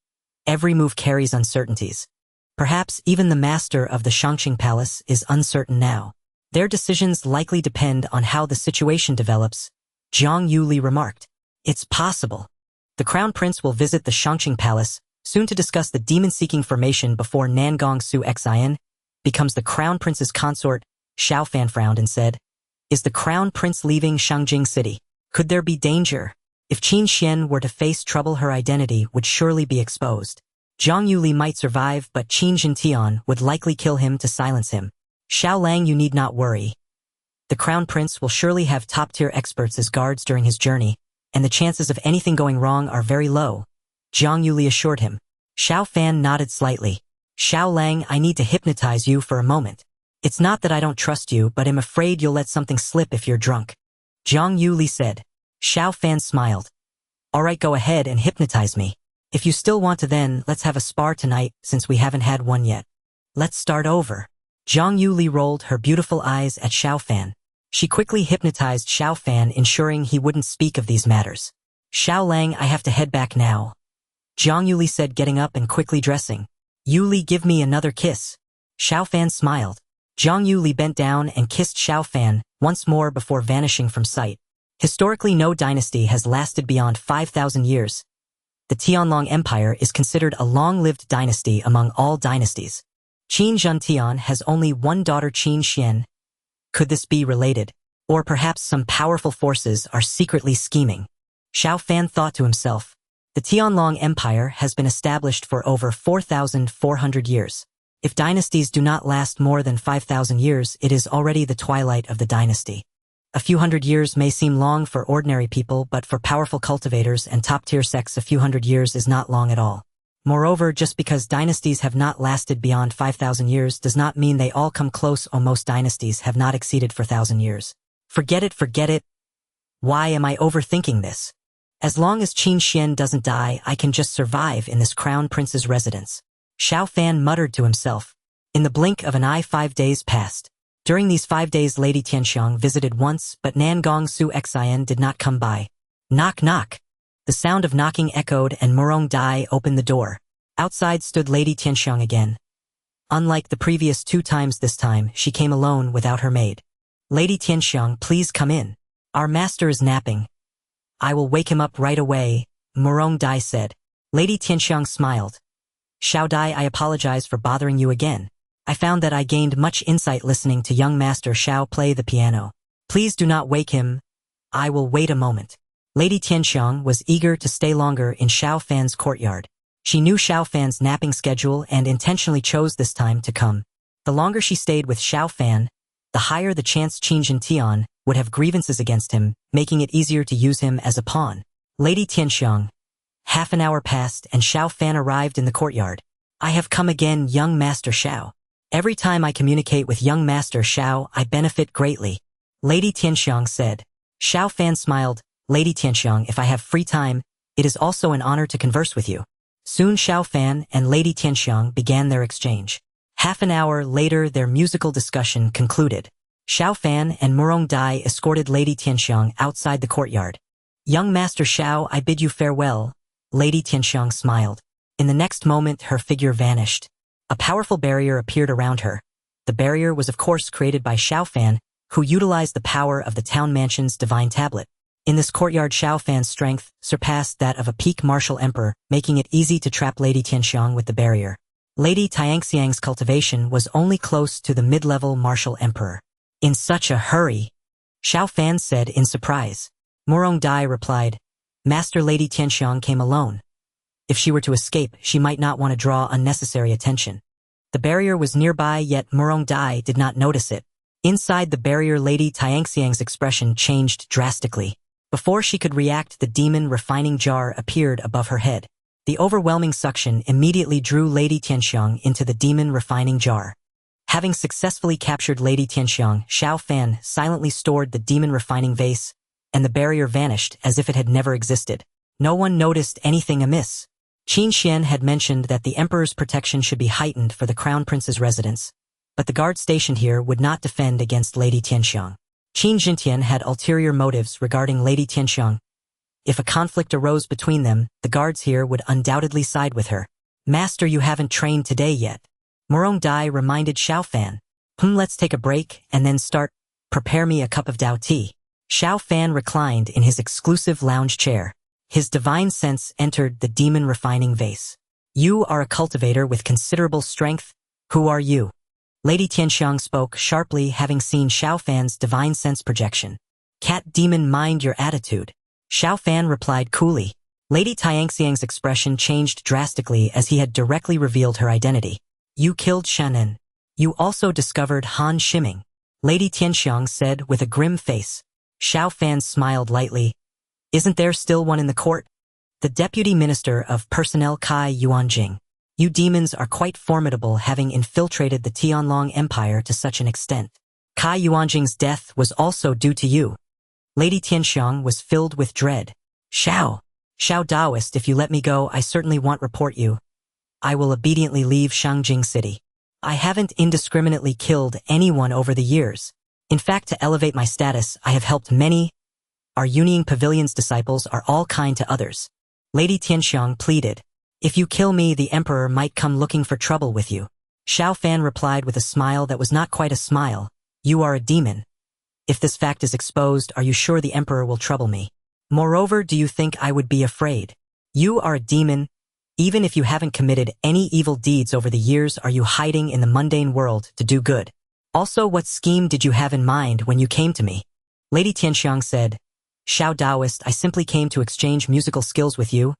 Every move carries uncertainties. Perhaps even the master of the Shangqing Palace is uncertain now. Their decisions likely depend on how the situation develops, Zhang Yuli remarked. It's possible. The crown prince will visit the Shangqing Palace soon to discuss the demon-seeking formation before Nangong Su Xian becomes the crown prince's consort. Xiao Fan frowned and said, is the crown prince leaving Shangjing City? Could there be danger? If Qin Xuan were to face trouble, her identity would surely be exposed. Zhang Yuli might survive, but Qin Jintian would likely kill him to silence him. Xiao Lang, you need not worry. The crown prince will surely have top-tier experts as guards during his journey, and the chances of anything going wrong are very low, Zhang Yuli assured him. Xiao Fan nodded slightly. Xiao Lang, I need to hypnotize you for a moment. It's not that I don't trust you, but I'm afraid you'll let something slip if you're drunk. Zhang Yuli said. Xiao Fan smiled. All right, go ahead and hypnotize me. If you still want to, then let's have a spar tonight, since we haven't had one yet. Let's start over. Zhang Yuli rolled her beautiful eyes at Xiao Fan. She quickly hypnotized Xiao Fan, ensuring he wouldn't speak of these matters. Xiao Lang, I have to head back now. Zhang Yuli said, getting up and quickly dressing. Yuli, give me another kiss. Xiao Fan smiled. Zhang Yuli bent down and kissed Xiao Fan once more before vanishing from sight. Historically, no dynasty has lasted beyond 5,000 years. The Tianlong Empire is considered a long-lived dynasty among all dynasties. Qin Jintian has only one daughter, Qin Xuan. Could this be related? Or perhaps some powerful forces are secretly scheming? Xiao Fan thought to himself. The Tianlong Empire has been established for over 4,400 years. If dynasties do not last more than 5,000 years, it is already the twilight of the dynasty. A few hundred years may seem long for ordinary people, but for powerful cultivators and top-tier sects, a few hundred years is not long at all. Moreover, just because dynasties have not lasted beyond 5,000 years does not mean they all come close, or most dynasties have not exceeded 4,000 years. Forget it, forget it. Why am I overthinking this? As long as Qin Xuan doesn't die, I can just survive in this crown prince's residence. Xiao Fan muttered to himself. In the blink of an eye, 5 days passed. During these 5 days, Lady Tianxiang visited once, but Nan Gong Su Xian did not come by. Knock, knock. The sound of knocking echoed, and Murong Dai opened the door. Outside stood Lady Tianxiang again. Unlike the previous 2 times, this time, she came alone without her maid. Lady Tianxiang, please come in. Our master is napping. I will wake him up right away, Murong Dai said. Lady Tianxiang smiled. Xiao Dai, I apologize for bothering you again. I found that I gained much insight listening to young Master Xiao play the piano. Please do not wake him. I will wait a moment. Lady Tianxiang was eager to stay longer in Xiao Fan's courtyard. She knew Xiao Fan's napping schedule and intentionally chose this time to come. The longer she stayed with Xiao Fan, the higher the chance Qin Tian would have grievances against him, making it easier to use him as a pawn. Lady Tianxiang. Half an hour passed and Xiao Fan arrived in the courtyard. I have come again, young Master Xiao. Every time I communicate with young Master Xiao, I benefit greatly. Lady Tianxiang said. Xiao Fan smiled. Lady Tianxiang, if I have free time, it is also an honor to converse with you. Soon Xiao Fan and Lady Tianxiang began their exchange. Half an hour later, their musical discussion concluded. Xiao Fan and Murong Dai escorted Lady Tianxiang outside the courtyard. Young Master Xiao, I bid you farewell. Lady Tianxiang smiled. In the next moment, her figure vanished. A powerful barrier appeared around her. The barrier was of course created by Xiao Fan, who utilized the power of the town mansion's divine tablet. In this courtyard, Xiao Fan's strength surpassed that of a peak martial emperor, making it easy to trap Lady Tianxiang with the barrier. Lady Tianxiang's cultivation was only close to the mid-level martial emperor. In such a hurry? Xiao Fan said in surprise. Murong Dai replied, Master, Lady Tianxiang came alone. If she were to escape, she might not want to draw unnecessary attention. The barrier was nearby, yet Murong Dai did not notice it. Inside the barrier, Lady Tianxiang's expression changed drastically. Before she could react, the demon refining jar appeared above her head. The overwhelming suction immediately drew Lady Tianxiang into the demon refining jar. Having successfully captured Lady Tianxiang, Xiao Fan silently stored the demon refining vase, and the barrier vanished as if it had never existed. No one noticed anything amiss. Qin Xuan had mentioned that the emperor's protection should be heightened for the crown prince's residence, but the guard stationed here would not defend against Lady Tianxiang. Qin Jintian had ulterior motives regarding Lady Tianxiang. If a conflict arose between them, the guards here would undoubtedly side with her. Master, you haven't trained today yet. Murong Dai reminded Xiao Fan. Let's take a break and then start. Prepare me a cup of Dao tea. Xiao Fan reclined in his exclusive lounge chair. His divine sense entered the demon refining vase. You are a cultivator with considerable strength. Who are you? Lady Tianxiang spoke sharply, having seen Xiao Fan's divine sense projection. Cat demon, mind your attitude. Xiao Fan replied coolly. Lady Tianxiang's expression changed drastically as he had directly revealed her identity. You killed Shannon. You also discovered Han Shiming. Lady Tianxiang said with a grim face. Xiao Fan smiled lightly. Isn't there still one in the court? The deputy minister of personnel, Kai Yuanjing. You demons are quite formidable, having infiltrated the Tianlong Empire to such an extent. Kai Yuanjing's death was also due to you. Lady Tianxiang was filled with dread. Xiao Daoist, if you let me go, I certainly won't report you. I will obediently leave Shangjing City. I haven't indiscriminately killed anyone over the years. In fact, to elevate my status, I have helped many. Our Union Pavilion's disciples are all kind to others. Lady Tianxiang pleaded. If you kill me, the emperor might come looking for trouble with you. Xiao Fan replied with a smile that was not quite a smile. You are a demon. If this fact is exposed, are you sure the emperor will trouble me? Moreover, do you think I would be afraid? You are a demon. Even if you haven't committed any evil deeds over the years, are you hiding in the mundane world to do good? Also, what scheme did you have in mind when you came to me? Lady Tianxiang said, Xiao Daoist, I simply came to exchange musical skills with you.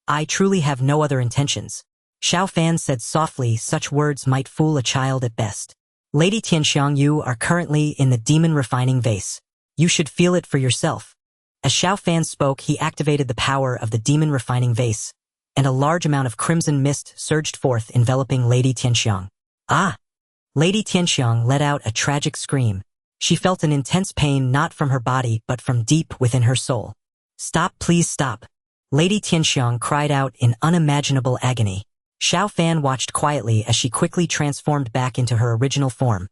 I truly have no other intentions. Xiao Fan said softly, such words might fool a child at best. Lady Tianxiang, you are currently in the demon refining vase. You should feel it for yourself. As Xiao Fan spoke, he activated the power of the demon refining vase, and a large amount of crimson mist surged forth, enveloping Lady Tianxiang. Ah! Lady Tianxiang let out a tragic scream. She felt an intense pain not from her body but from deep within her soul. Stop, please stop. Lady Tianxiang cried out in unimaginable agony. Xiao Fan watched quietly as she quickly transformed back into her original form.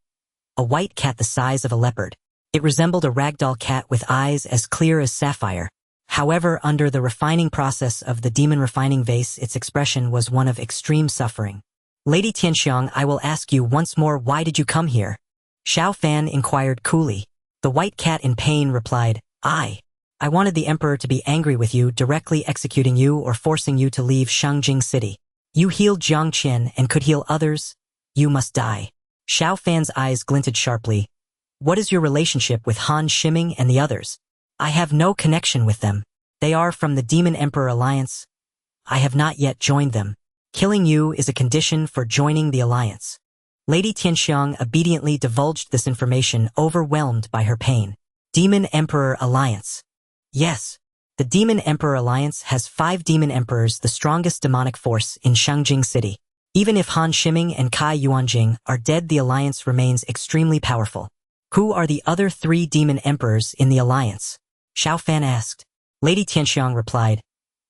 A white cat the size of a leopard. It resembled a ragdoll cat with eyes as clear as sapphire. However, under the refining process of the demon refining vase, its expression was one of extreme suffering. Lady Tianxiang, I will ask you once more, why did you come here? Xiao Fan inquired coolly. The white cat in pain replied, I wanted the emperor to be angry with you, directly executing you or forcing you to leave Shangjing City. You healed Jiangqian and could heal others. You must die. Xiao Fan's eyes glinted sharply. What is your relationship with Han Shiming and the others? I have no connection with them. They are from the Demon Emperor Alliance. I have not yet joined them. Killing you is a condition for joining the alliance. Lady Tianxiang obediently divulged this information, overwhelmed by her pain. Demon Emperor Alliance. Yes. The Demon Emperor Alliance has 5 Demon Emperors, the strongest demonic force in Shangjing City. Even if Han Shiming and Kai Yuanjing are dead, the alliance remains extremely powerful. Who are the other 3 Demon Emperors in the alliance? Xiao Fan asked. Lady Tianxiang replied,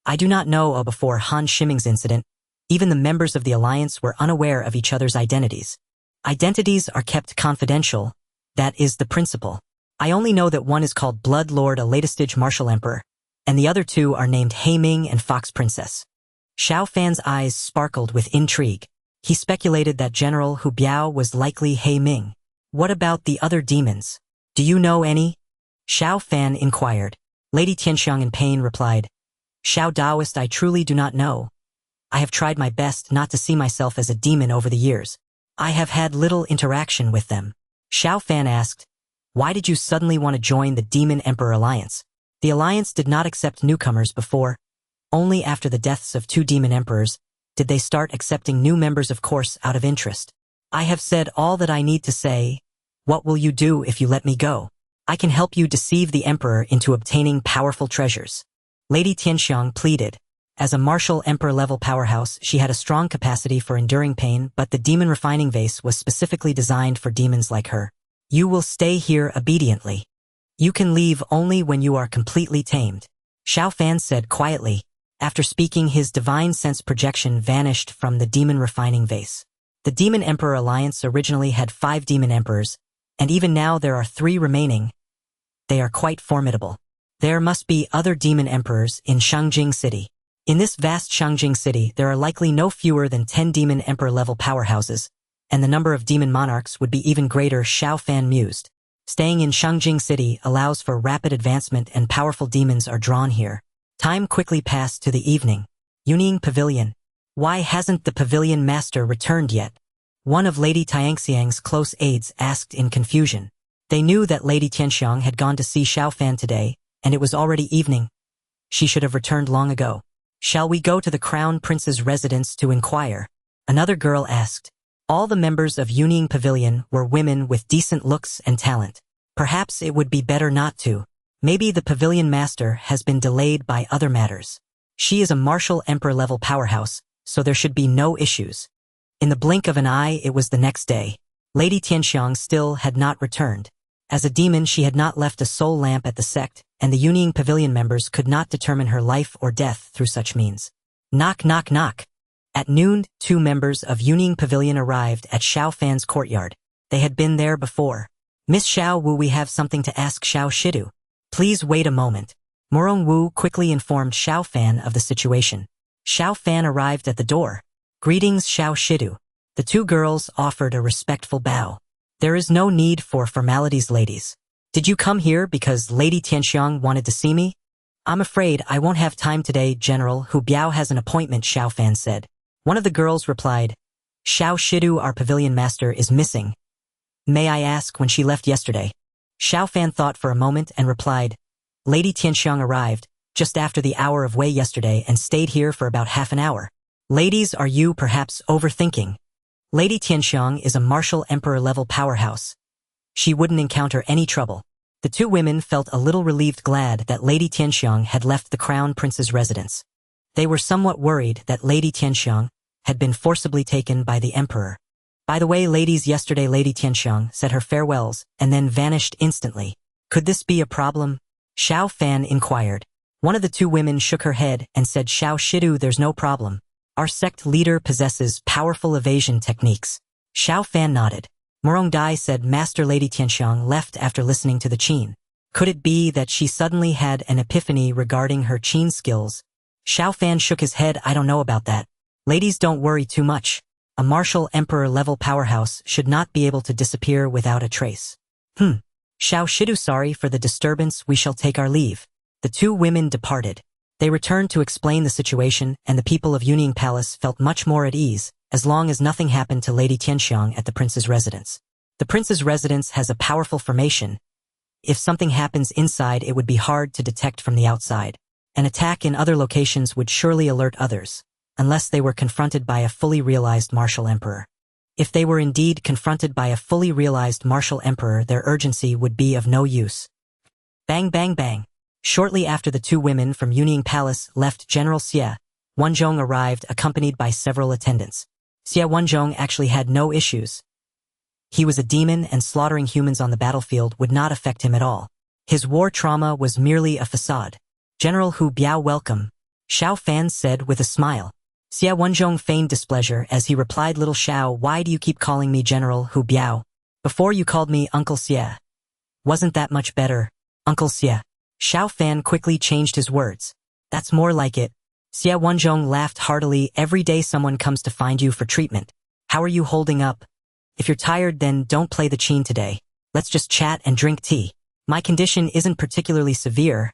I do not know. Before Han Shiming's incident, even the members of the alliance were unaware of each other's identities. Identities are kept confidential. That is the principle. I only know that one is called Blood Lord, a latest-stage martial emperor, and the other 2 are named He Ming and Fox Princess. Xiao Fan's eyes sparkled with intrigue. He speculated that General Hu Biao was likely He Ming. What about the other demons? Do you know any? Xiao Fan inquired. Lady Tianxiang in pain replied, Xiao Daoist, I truly do not know. I have tried my best not to see myself as a demon over the years. I have had little interaction with them. Xiao Fan asked, why did you suddenly want to join the Demon Emperor Alliance? The alliance did not accept newcomers before. Only after the deaths of 2 demon emperors did they start accepting new members, of course, out of interest. I have said all that I need to say. What will you do if you let me go? I can help you deceive the emperor into obtaining powerful treasures. Lady Tianxiang pleaded. As a martial emperor-level powerhouse, she had a strong capacity for enduring pain, but the demon refining vase was specifically designed for demons like her. You will stay here obediently. You can leave only when you are completely tamed. Xiao Fan said quietly. After speaking, his divine sense projection vanished from the demon refining vase. The Demon Emperor Alliance originally had 5 demon emperors, and even now there are 3 remaining. They are quite formidable. There must be other demon emperors in Shangjing City. In this vast Shangjing City, there are likely no fewer than 10 demon emperor-level powerhouses, and the number of demon monarchs would be even greater, Xiao Fan mused. Staying in Shangjing City allows for rapid advancement, and powerful demons are drawn here. Time quickly passed to the evening. Yuning Pavilion. Why hasn't the pavilion master returned yet? One of Lady Tianxiang's close aides asked in confusion. They knew that Lady Tianxiang had gone to see Xiao Fan today, and it was already evening. She should have returned long ago. Shall we go to the Crown Prince's residence to inquire? Another girl asked. All the members of Yuning Pavilion were women with decent looks and talent. Perhaps it would be better not to. Maybe the pavilion master has been delayed by other matters. She is a martial emperor-level powerhouse, so there should be no issues. In the blink of an eye, it was the next day. Lady Tianxiang still had not returned. As a demon, she had not left a soul lamp at the sect, and the Yuning Pavilion members could not determine her life or death through such means. Knock, knock, knock. At noon, 2 members of Yuning Pavilion arrived at Xiao Fan's courtyard. They had been there before. Miss Xiao Wu, we have something to ask Xiao Shidu. Please wait a moment. Morong Wu quickly informed Xiao Fan of the situation. Xiao Fan arrived at the door. Greetings, Xiao Shidu. The 2 girls offered a respectful bow. There is no need for formalities, ladies. Did you come here because Lady Tianxiang wanted to see me? I'm afraid I won't have time today. General Hu Biao has an appointment, Xiao Fan said. One of the girls replied, Xiao Shidu, our pavilion master, is missing. May I ask when she left yesterday? Xiao Fan thought for a moment and replied, Lady Tianxiang arrived just after the hour of Wei yesterday and stayed here for about half an hour. Ladies, are you perhaps overthinking? Lady Tianxiang is a martial emperor-level powerhouse. She wouldn't encounter any trouble. The two women felt a little relieved, glad that Lady Tianxiang had left the crown prince's residence. They were somewhat worried that Lady Tianxiang had been forcibly taken by the emperor. By the way, ladies, yesterday Lady Tianxiang said her farewells and then vanished instantly. Could this be a problem? Xiao Fan inquired. One of the two women shook her head and said, Xiao Shidu, there's no problem. Our sect leader possesses powerful evasion techniques. Xiao Fan nodded. Morong Dai said Master Lady Tianxiang left after listening to the Qin. Could it be that she suddenly had an epiphany regarding her Qin skills? Xiao Fan shook his head. I don't know about that. Ladies, don't worry too much. A martial emperor-level powerhouse should not be able to disappear without a trace. Xiao Shidu, sorry for the disturbance, we shall take our leave. The two women departed. They returned to explain the situation, and the people of Yuning Palace felt much more at ease, as long as nothing happened to Lady Tianxiang at the prince's residence. The prince's residence has a powerful formation. If something happens inside, it would be hard to detect from the outside. An attack in other locations would surely alert others, unless they were confronted by a fully realized martial emperor. If they were indeed confronted by a fully realized martial emperor, their urgency would be of no use. Bang, bang, bang. Shortly after the two women from Yuning Palace left, General Xie Wanzhong arrived accompanied by several attendants. Xie Wanzhong actually had no issues. He was a demon, and slaughtering humans on the battlefield would not affect him at all. His war trauma was merely a facade. General Hu Biao, welcome, Xiao Fan said with a smile. Xie Wanzhong feigned displeasure as he replied, Little Xiao, why do you keep calling me General Hu Biao? Before you called me Uncle Xie. Wasn't that much better, Uncle Xie? Xiao Fan quickly changed his words. That's more like it. Xie Wanzhong laughed heartily. Every day someone comes to find you for treatment. How are you holding up? If you're tired, then don't play the Qin today. Let's just chat and drink tea. My condition isn't particularly severe.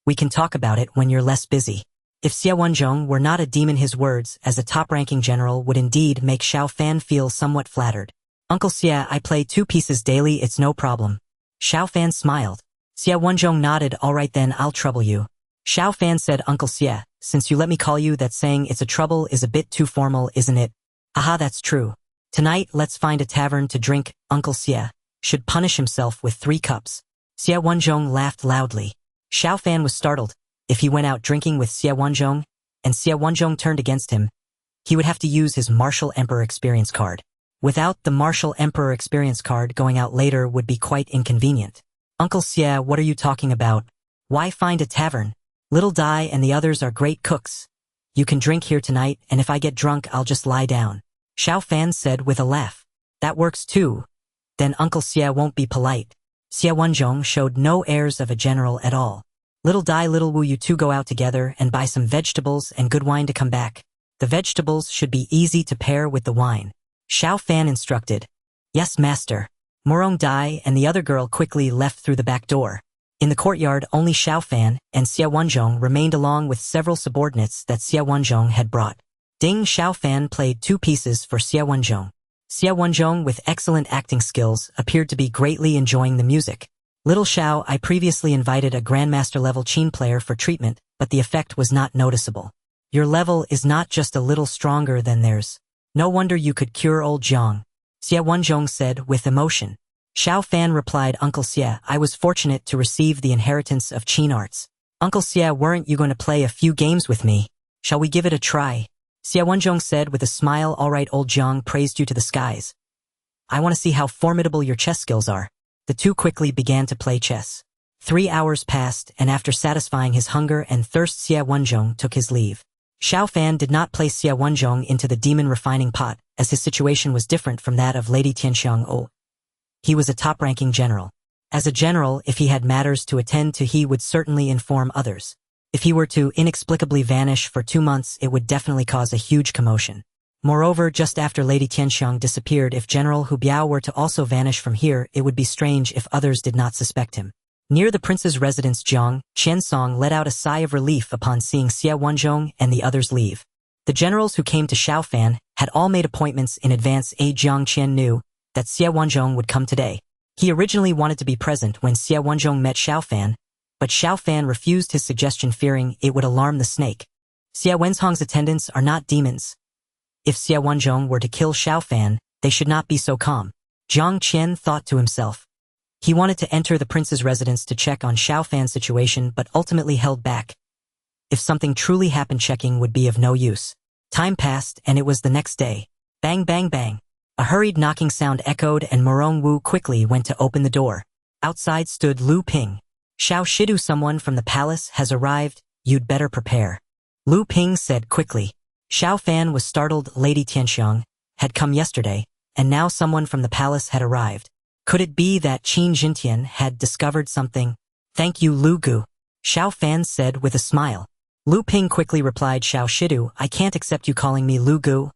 We can talk about it when you're less busy. If Xie Wanzhong were not a demon, his words as a top-ranking general would indeed make Xiao Fan feel somewhat flattered. Uncle Xie, I play 2 pieces daily, it's no problem. Xiao Fan smiled. Xie Wanzhong nodded. All right then, I'll trouble you. Xiao Fan said, Uncle Xie, since you let me call you that, saying it's a trouble is a bit too formal, isn't it? Aha, that's true. Tonight, let's find a tavern to drink. Uncle Xie should punish himself with 3 cups. Xie Wanzhong laughed loudly. Xiao Fan was startled. If he went out drinking with Xie Wanzhong, and Xie Wanzhong turned against him, he would have to use his Martial Emperor experience card. Without the Martial Emperor experience card, going out later would be quite inconvenient. Uncle Xie, what are you talking about? Why find a tavern? Little Dai and the others are great cooks. You can drink here tonight, and if I get drunk, I'll just lie down. Xiao Fan said with a laugh. That works too. Then Uncle Xie won't be polite. Xie Wanzhong showed no airs of a general at all. Little Dai, Little Wu, you two go out together and buy some vegetables and good wine to come back. The vegetables should be easy to pair with the wine. Xiao Fan instructed. Yes, master. Morong Dai and the other girl quickly left through the back door. In the courtyard, only Xiao Fan and Xie Wanzhong remained, along with several subordinates that Xie Wanzhong had brought. Ding. Xiao Fan played 2 pieces for Xie Wanzhong. Xie Wanzhong, with excellent acting skills, appeared to be greatly enjoying the music. Little Xiao, I previously invited a Grandmaster-level Qin player for treatment, but the effect was not noticeable. Your level is not just a little stronger than theirs. No wonder you could cure old Jiang. Xie Wanzhong said with emotion. Xiao Fan replied, Uncle Xie, I was fortunate to receive the inheritance of Qin arts. Uncle Xie, weren't you going to play a few games with me? Shall we give it a try? Xie Wanzhong said with a smile. All right, old Jiang praised you to the skies. I want to see how formidable your chess skills are. The two quickly began to play chess. 3 hours passed, and after satisfying his hunger and thirst, Xie Wanzhong took his leave. Xiao Fan did not place Xie Wanzhong into the demon refining pot, as his situation was different from that of Lady Tianxiang. He was a top-ranking general. As a general, if he had matters to attend to, he would certainly inform others. If he were to inexplicably vanish for 2 months, it would definitely cause a huge commotion. Moreover, just after Lady Tianxiang disappeared, if General Hu Biao were to also vanish from here, it would be strange if others did not suspect him. Near the prince's residence, Jiang Qiansong let out a sigh of relief upon seeing Xie Wanzhong and the others leave. The generals who came to Xiao Fan had all made appointments in advance. Jiang Qian knew that Xie Wanzhong would come today. He originally wanted to be present when Xie Wanzhong met Xiao Fan, but Xiao Fan refused his suggestion, fearing it would alarm the snake. Xia Wenzhong's attendants are not demons. If Xia Wenzhong were to kill Xiao Fan, they should not be so calm. Jiang Qian thought to himself. He wanted to enter the prince's residence to check on Xiao Fan's situation but ultimately held back. If something truly happened, checking would be of no use. Time passed and it was the next day. Bang bang bang. A hurried knocking sound echoed and Morong Wu quickly went to open the door. Outside stood Lu Ping. Xiao Shidu, someone from the palace has arrived, you'd better prepare. Lu Ping said quickly. Xiao Fan was startled. Lady Tianxiang had come yesterday, and now someone from the palace had arrived. Could it be that Qin Jintian had discovered something? Thank you, Lu Gu. Xiao Fan said with a smile. Lu Ping quickly replied, Xiao Shidu, I can't accept you calling me Lu Gu.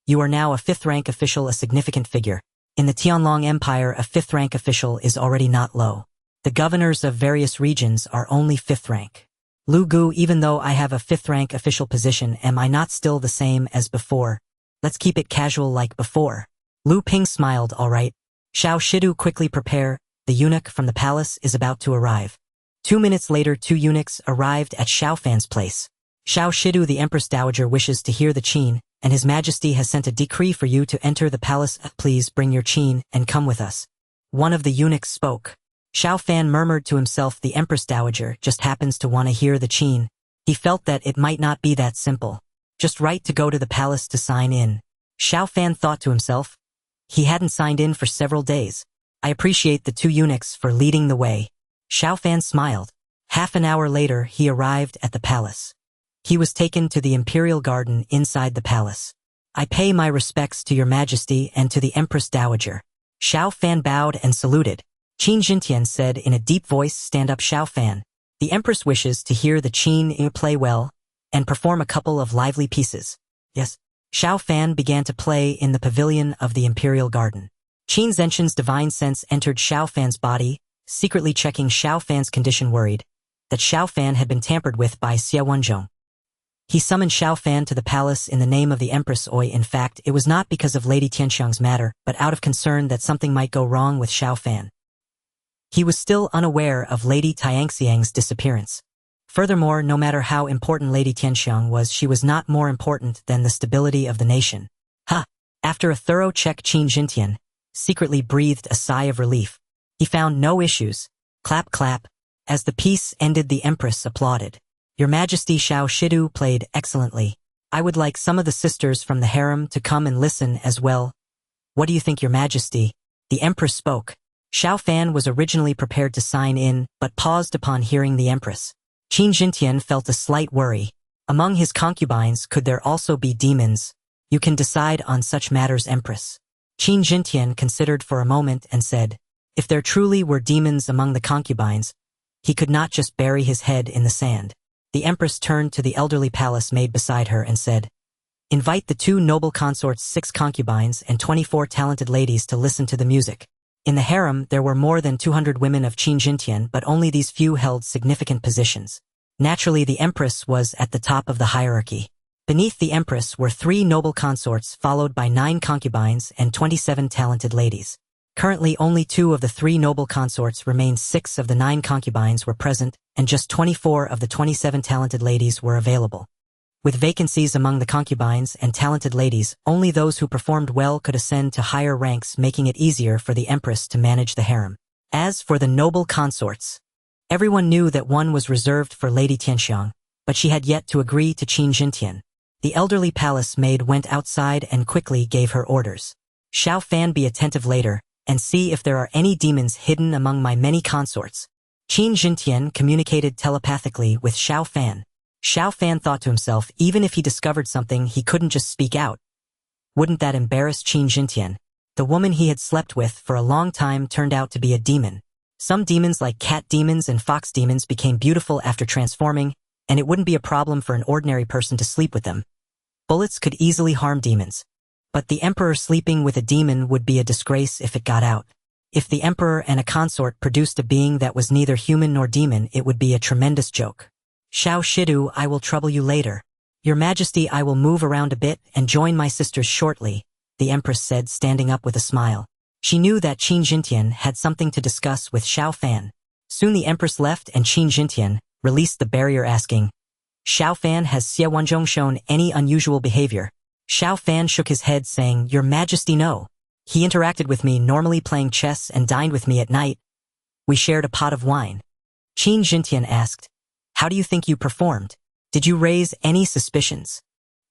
You are now a 5th-rank official, a significant figure. In the Tianlong Empire, a 5th-rank official is already not low. The governors of various regions are only 5th rank. Lu Gu, even though I have a 5th-rank official position, am I not still the same as before? Let's keep it casual like before. Lu Ping smiled, all right. Xiao Shidu, quickly prepare, the eunuch from the palace is about to arrive. 2 minutes later, 2 eunuchs arrived at Xiao Fan's place. Xiao Shidu, the Empress Dowager wishes to hear the Qin, and His Majesty has sent a decree for you to enter the palace. Please bring your Qin and come with us. One of the eunuchs spoke. Xiao Fan murmured to himself, the Empress Dowager just happens to want to hear the Qin. He felt that it might not be that simple. Just right to go to the palace to sign in. Xiao Fan thought to himself. He hadn't signed in for several days. I appreciate the 2 eunuchs for leading the way. Xiao Fan smiled. Half an hour later, he arrived at the palace. He was taken to the imperial garden inside the palace. I pay my respects to your majesty and to the Empress Dowager. Xiao Fan bowed and saluted. Qin Jintian said in a deep voice, stand up, Xiao Fan. The Empress wishes to hear the Qin play well and perform a couple of lively pieces. Yes. Xiao Fan began to play in the pavilion of the imperial garden. Qin Zenshin's divine sense entered Xiao Fan's body, secretly checking Xiao Fan's condition, worried that Xiao Fan had been tampered with by Xia Wenzhong. He summoned Xiao Fan to the palace in the name of the Empress. In fact, it was not because of Lady Tianxiang's matter, but out of concern that something might go wrong with Xiao Fan. He was still unaware of Lady Tianxiang's disappearance. Furthermore, no matter how important Lady Tianxiang was, she was not more important than the stability of the nation. After a thorough check, Qin Jintian secretly breathed a sigh of relief. He found no issues. Clap clap. As the piece ended, the Empress applauded. Your Majesty, Xiao Shidu played excellently. I would like some of the sisters from the harem to come and listen as well. What do you think, Your Majesty? The Empress spoke. Xiao Fan was originally prepared to sign in, but paused upon hearing the Empress. Qin Jintian felt a slight worry. Among his concubines, could there also be demons? You can decide on such matters, Empress. Qin Jintian considered for a moment and said, if there truly were demons among the concubines, he could not just bury his head in the sand. The Empress turned to the elderly palace maid beside her and said, invite the 2 noble consorts, 6 concubines, and 24 talented ladies to listen to the music. In the harem, there were more than 200 women of Qin Jintian, but only these few held significant positions. Naturally, the Empress was at the top of the hierarchy. Beneath the Empress were 3 noble consorts, followed by 9 concubines and 27 talented ladies. Currently, only 2 of the 3 noble consorts remained. 6 of the 9 concubines were present, and just 24 of the 27 talented ladies were available. With vacancies among the concubines and talented ladies, only those who performed well could ascend to higher ranks, making it easier for the Empress to manage the harem. As for the noble consorts, everyone knew that one was reserved for Lady Tianxiang, but she had yet to agree to Qin Jintian. The elderly palace maid went outside and quickly gave her orders. Xiao Fan, be attentive later, and see if there are any demons hidden among my many consorts. Qin Jintian communicated telepathically with Xiao Fan. Xiao Fan thought to himself, even if he discovered something, he couldn't just speak out. Wouldn't that embarrass Qin Jintian? The woman he had slept with for a long time turned out to be a demon. Some demons, like cat demons and fox demons, became beautiful after transforming, and it wouldn't be a problem for an ordinary person to sleep with them. Bullets could easily harm demons. But the emperor sleeping with a demon would be a disgrace if it got out. If the emperor and a consort produced a being that was neither human nor demon, it would be a tremendous joke. Xiao Shidu, I will trouble you later. Your Majesty, I will move around a bit and join my sisters shortly, the Empress said, standing up with a smile. She knew that Qin Jintian had something to discuss with Xiao Fan. Soon the Empress left and Qin Jintian released the barrier, asking, Xiao Fan, has Xiao Wanzhong shown any unusual behavior? Xiao Fan shook his head, saying, Your Majesty, no. He interacted with me, normally playing chess, and dined with me at night. We shared a pot of wine. Qin Xuan asked, How do you think you performed? Did you raise any suspicions?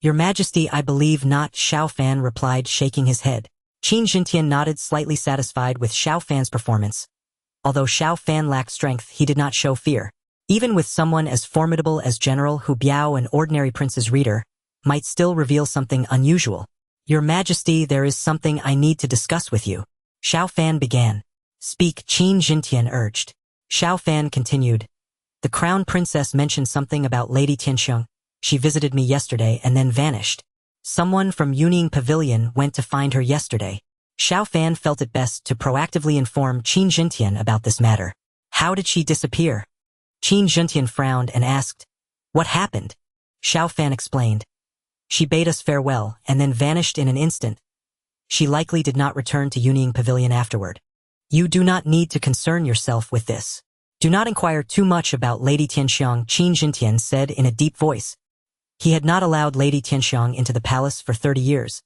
Your Majesty, I believe not, Xiao Fan replied, shaking his head. Qin Xuan nodded, slightly satisfied with Xiao Fan's performance. Although Xiao Fan lacked strength, he did not show fear. Even with someone as formidable as General Hu Biao, an ordinary prince's reader, might still reveal something unusual. Your Majesty, there is something I need to discuss with you. Xiao Fan began. Speak, Qin Xuan urged. Xiao Fan continued. The crown princess mentioned something about Lady Tianxiang. She visited me yesterday and then vanished. Someone from Yuning Pavilion went to find her yesterday. Xiao Fan felt it best to proactively inform Qin Xuan about this matter. How did she disappear? Qin Xuan frowned and asked, What happened? Xiao Fan explained. She bade us farewell and then vanished in an instant. She likely did not return to Yuning Pavilion afterward. You do not need to concern yourself with this. Do not inquire too much about Lady Tianxiang, Qin Xuan said in a deep voice. He had not allowed Lady Tianxiang into the palace for 30 years.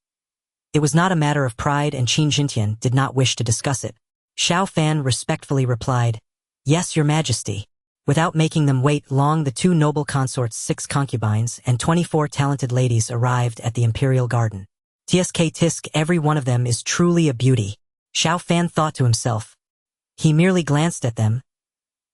It was not a matter of pride, and Qin Xuan did not wish to discuss it. Xiao Fan respectfully replied, Yes, Your Majesty. Without making them wait long, the 2 noble consorts, 6 concubines, and 24 talented ladies arrived at the imperial garden. Tisk, every one of them is truly a beauty. Xiao Fan thought to himself. He merely glanced at them.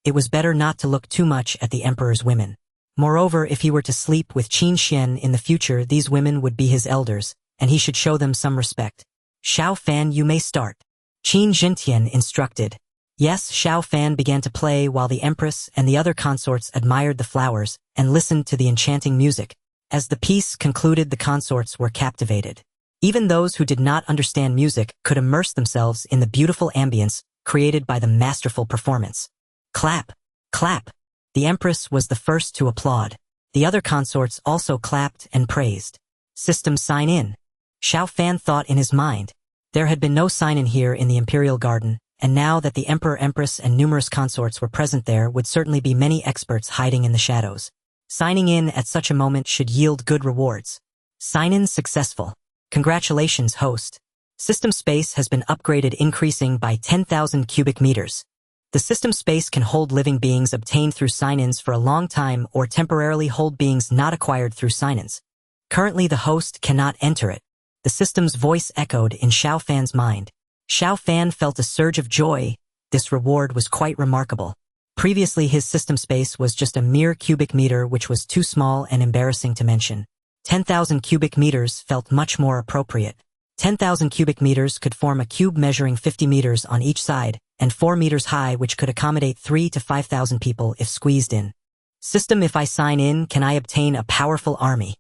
It was better not to look too much at the emperor's women. Moreover, if he were to sleep with Qin Xuan in the future, these women would be his elders, and he should show them some respect. Xiao Fan, you may start. Qin Xuan instructed. Yes, Xiao Fan began to play while the empress and the other consorts admired the flowers and listened to the enchanting music. As the piece concluded, the consorts were captivated. Even those who did not understand music could immerse themselves in the beautiful ambience created by the masterful performance. Clap, clap. The empress was the first to applaud. The other consorts also clapped and praised. System sign in. Xiao Fan thought in his mind. There had been no sign in here in the imperial garden, and now that the emperor, empress, and numerous consorts were present, there would certainly be many experts hiding in the shadows. Signing in at such a moment should yield good rewards. Sign-in successful. Congratulations, host. System space has been upgraded, increasing by 10,000 cubic meters. The system space can hold living beings obtained through sign-ins for a long time or temporarily hold beings not acquired through sign-ins. Currently, the host cannot enter it. The system's voice echoed in Xiao Fan's mind. Xiao Fan felt a surge of joy. This reward was quite remarkable. Previously, his system space was just a mere cubic meter, which was too small and embarrassing to mention. 10,000 cubic meters felt much more appropriate. 10,000 cubic meters could form a cube measuring 50 meters on each side, and 4 meters high, which could accommodate 3,000 to 5,000 people if squeezed in. System, if I sign in, can I obtain a powerful army?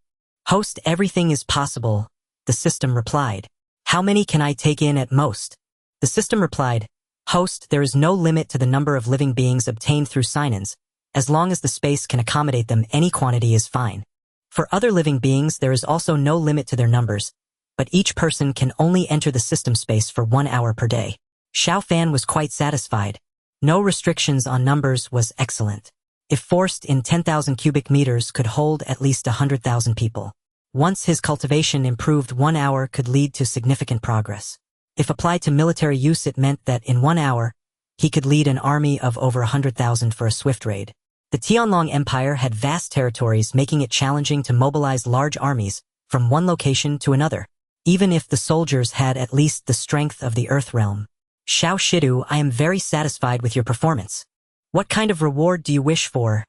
Host, everything is possible, the system replied. How many can I take in at most? The system replied, Host, there is no limit to the number of living beings obtained through sign-ins. As long as the space can accommodate them, any quantity is fine. For other living beings, there is also no limit to their numbers, but each person can only enter the system space for 1 hour per day. Xiao Fan was quite satisfied. No restrictions on numbers was excellent. If forced in, 10,000 cubic meters could hold at least 100,000 people. Once his cultivation improved, 1 hour could lead to significant progress. If applied to military use, it meant that in 1 hour, he could lead an army of over 100,000 for a swift raid. The Tianlong Empire had vast territories, making it challenging to mobilize large armies from one location to another, even if the soldiers had at least the strength of the Earth realm. Xiao Shidu, I am very satisfied with your performance. What kind of reward do you wish for?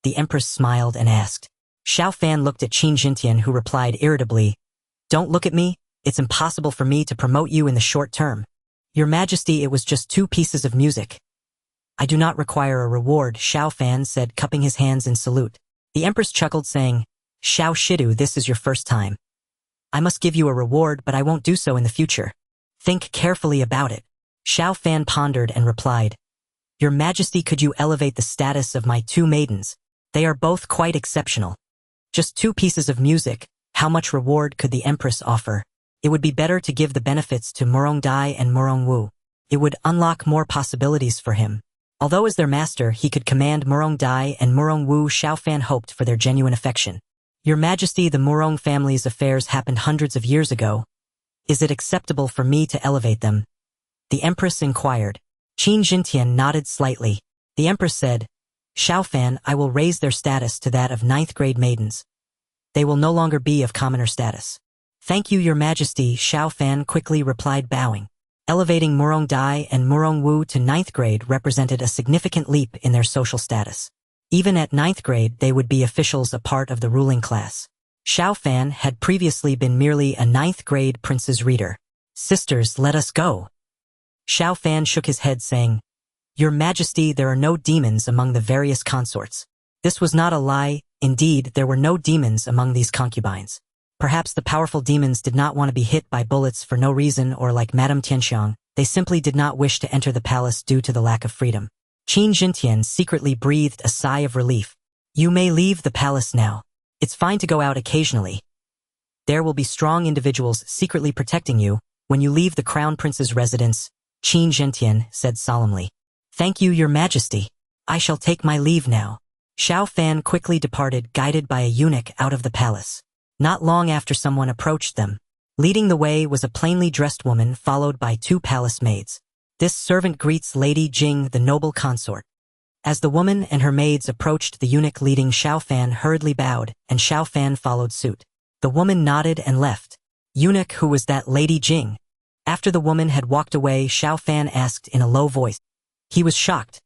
The Empress smiled and asked. Xiao Fan looked at Qin Xuan, who replied irritably, Don't look at me, it's impossible for me to promote you in the short term. Your Majesty, it was just 2 pieces of music. I do not require a reward, Xiao Fan said, cupping his hands in salute. The Empress chuckled, saying, Xiao Shidu, this is your first time. I must give you a reward, but I won't do so in the future. Think carefully about it. Xiao Fan pondered and replied, Your Majesty, could you elevate the status of my 2 maidens? They are both quite exceptional. Just 2 pieces of music, how much reward could the Empress offer? It would be better to give the benefits to Murong Dai and Murong Wu. It would unlock more possibilities for him. Although as their master he could command Murong Dai and Murong Wu, Xiao Fan hoped for their genuine affection. Your Majesty, the Murong family's affairs happened hundreds of years ago. Is it acceptable for me to elevate them? The Empress inquired. Qin Xuan nodded slightly. The Empress said, Xiao Fan, I will raise their status to that of 9th grade maidens. They will no longer be of commoner status. Thank you, Your Majesty, Xiao Fan quickly replied, bowing. Elevating Murong Dai and Murong Wu to 9th grade represented a significant leap in their social status. Even at 9th grade, they would be officials, a part of the ruling class. Xiao Fan had previously been merely a 9th grade prince's reader. Sisters, let us go. Xiao Fan shook his head, saying, Your Majesty, there are no demons among the various consorts. This was not a lie. Indeed, there were no demons among these concubines. Perhaps the powerful demons did not want to be hit by bullets for no reason, or like Madame Tianxiang, they simply did not wish to enter the palace due to the lack of freedom. Qin Xuan secretly breathed a sigh of relief. You may leave the palace now. It's fine to go out occasionally. There will be strong individuals secretly protecting you when you leave the Crown Prince's residence, Qin Xuan said solemnly. Thank you, Your Majesty. I shall take my leave now. Xiao Fan quickly departed, guided by a eunuch out of the palace. Not long after, someone approached them. Leading the way was a plainly dressed woman, followed by 2 palace maids. This servant greets Lady Jing, the noble consort. As the woman and her maids approached, the eunuch leading Xiao Fan hurriedly bowed, and Xiao Fan followed suit. The woman nodded and left. Eunuch, who was that Lady Jing? After the woman had walked away, Xiao Fan asked in a low voice. He was shocked.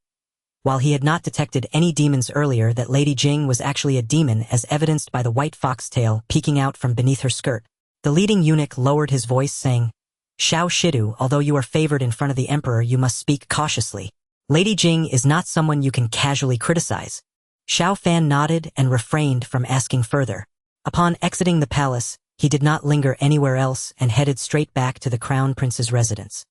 While he had not detected any demons earlier, that Lady Jing was actually a demon, as evidenced by the white foxtail peeking out from beneath her skirt. The leading eunuch lowered his voice, saying, Xiao Shidu, although you are favored in front of the emperor, you must speak cautiously. Lady Jing is not someone you can casually criticize. Xiao Fan nodded and refrained from asking further. Upon exiting the palace, he did not linger anywhere else and headed straight back to the Crown Prince's residence.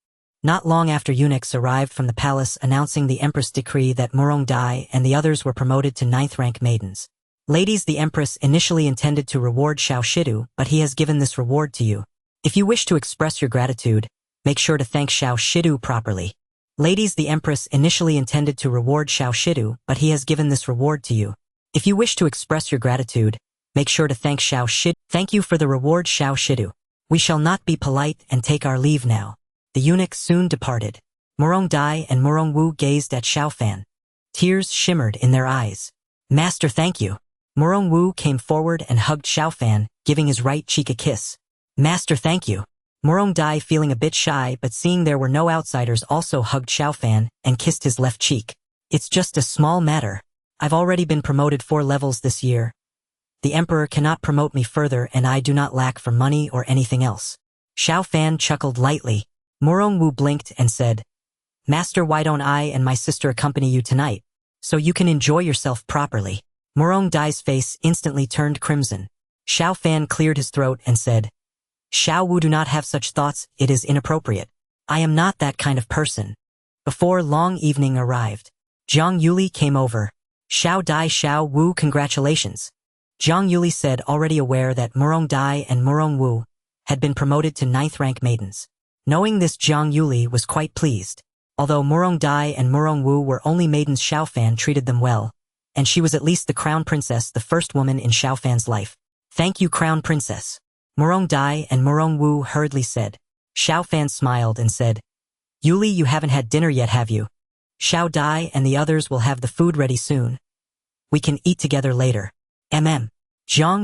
Not long after, eunuchs arrived from the palace announcing the Empress' decree that Murong Dai and the others were promoted to 9th rank maidens. Ladies, the Empress initially intended to reward Xiao Shidu, but he has given this reward to you. If you wish to express your gratitude, make sure to thank Xiao Shidu properly. Ladies, the Empress initially intended to reward Xiao Shidu, but he has given this reward to you. If you wish to express your gratitude, make sure to thank Xiao Shidu. Thank you for the reward, Xiao Shidu. We shall not be polite and take our leave now. The eunuch soon departed. Murong Dai and Murong Wu gazed at Xiao Fan. Tears shimmered in their eyes. Master, thank you. Murong Wu came forward and hugged Xiao Fan, giving his right cheek a kiss. Master, thank you. Murong Dai, feeling a bit shy but seeing there were no outsiders, also hugged Xiao Fan and kissed his left cheek. It's just a small matter. I've already been promoted 4 levels this year. The emperor cannot promote me further, and I do not lack for money or anything else. Xiao Fan chuckled lightly. Murong Wu blinked and said, Master, why don't I and my sister accompany you tonight, so you can enjoy yourself properly? Murong Dai's face instantly turned crimson. Xiao Fan cleared his throat and said, Xiao Wu, do not have such thoughts, it is inappropriate. I am not that kind of person. Before long, evening arrived. Zhang Yuli came over. Xiao Dai, Xiao Wu, congratulations. Zhang Yuli said, already aware that Murong Dai and Murong Wu had been promoted to 9th rank maidens. Knowing this, Zhang Yuli was quite pleased. Although Murong Dai and Murong Wu were only maidens, Xiao Fan treated them well, and she was at least the Crown Princess, the first woman in Xiao Fan's life. Thank you, Crown Princess. Murong Dai and Murong Wu hurriedly said. Xiao Fan smiled and said, Yuli, you haven't had dinner yet, have you? Xiao Dai and the others will have the food ready soon. We can eat together later. Zhang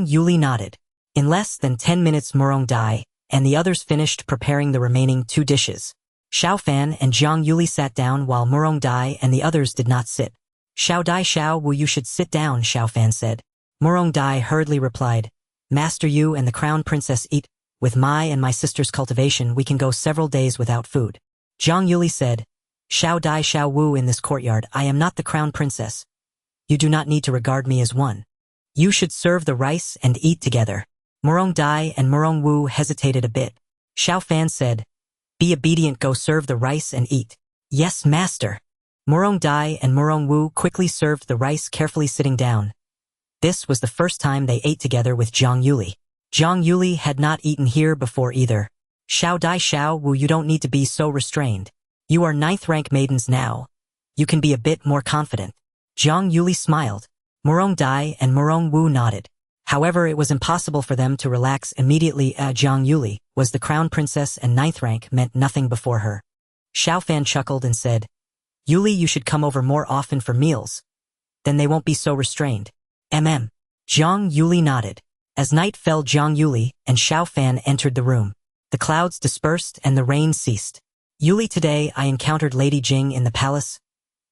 Yuli nodded. In less than 10 minutes, Murong Dai and the others finished preparing the remaining 2 dishes. Xiao Fan and Zhang Yuli sat down while Murong Dai and the others did not sit. Xiao Dai, Xiao Wu, you should sit down, Xiao Fan said. Murong Dai hurriedly replied, Master, you and the Crown Princess eat. With my and my sister's cultivation, we can go several days without food. Zhang Yuli said, Xiao Dai, Xiao Wu, in this courtyard, I am not the Crown Princess. You do not need to regard me as one. You should serve the rice and eat together. Murong Dai and Murong Wu hesitated a bit. Xiao Fan said, Be obedient, go serve the rice and eat. Yes, master. Murong Dai and Murong Wu quickly served the rice, carefully sitting down. This was the first time they ate together with Zhang Yuli. Zhang Yuli had not eaten here before either. Xiao Dai, Xiao Wu, you don't need to be so restrained. You are 9th rank maidens now. You can be a bit more confident. Zhang Yuli smiled. Murong Dai and Murong Wu nodded. However, it was impossible for them to relax immediately. Zhang Yuli was the crown princess and 9th rank meant nothing before her. Xiao Fan chuckled and said, Yuli, you should come over more often for meals. Then they won't be so restrained. Zhang Yuli nodded. As night fell, Zhang Yuli and Xiao Fan entered the room. The clouds dispersed and the rain ceased. Yuli, today I encountered Lady Jing in the palace.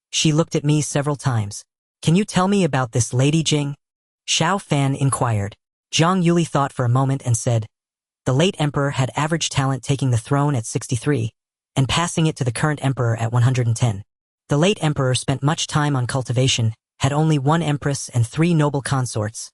She looked at me several times. Can you tell me about this Lady Jing? Xiao Fan inquired. Zhang Yuli thought for a moment and said, the late emperor had average talent, taking the throne at 63 and passing it to the current emperor at 110. The late emperor spent much time on cultivation, had only 1 empress and 3 noble consorts.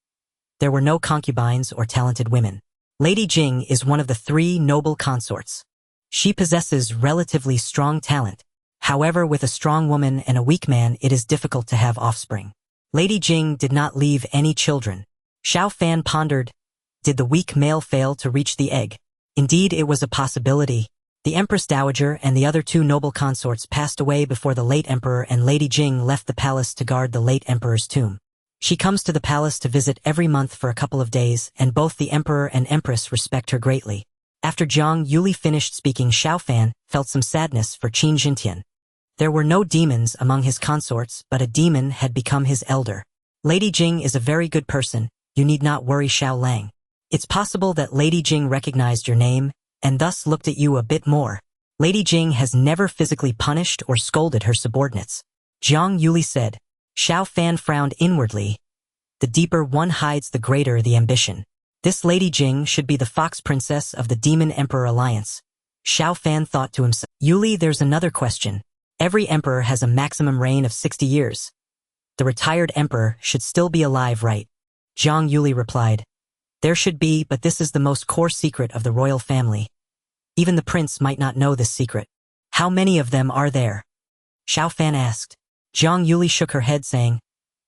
There were no concubines or talented women. Lady Jing is one of the 3 noble consorts. She possesses relatively strong talent. However, with a strong woman and a weak man, it is difficult to have offspring. Lady Jing did not leave any children. Xiao Fan pondered. Did the weak male fail to reach the egg? Indeed, it was a possibility. The Empress Dowager and the other 2 noble consorts passed away before the late emperor, and Lady Jing left the palace to guard the late emperor's tomb. She comes to the palace to visit every month for a couple of days, and both the emperor and empress respect her greatly. After Zhang Yuli finished speaking, Xiao Fan felt some sadness for Qin Xuan. There were no demons among his consorts, but a demon had become his elder. Lady Jing is a very good person, you need not worry, Xiao Lang. It's possible that Lady Jing recognized your name, and thus looked at you a bit more. Lady Jing has never physically punished or scolded her subordinates. Zhang Yuli said. Xiao Fan frowned inwardly. The deeper one hides, the greater the ambition. This Lady Jing should be the fox princess of the Demon Emperor Alliance. Xiao Fan thought to himself. Yuli, there's another question. Every emperor has a maximum reign of 60 years. The retired emperor should still be alive, right? Zhang Yuli replied. There should be, but this is the most core secret of the royal family. Even the prince might not know this secret. How many of them are there? Xiao Fan asked. Zhang Yuli shook her head, saying,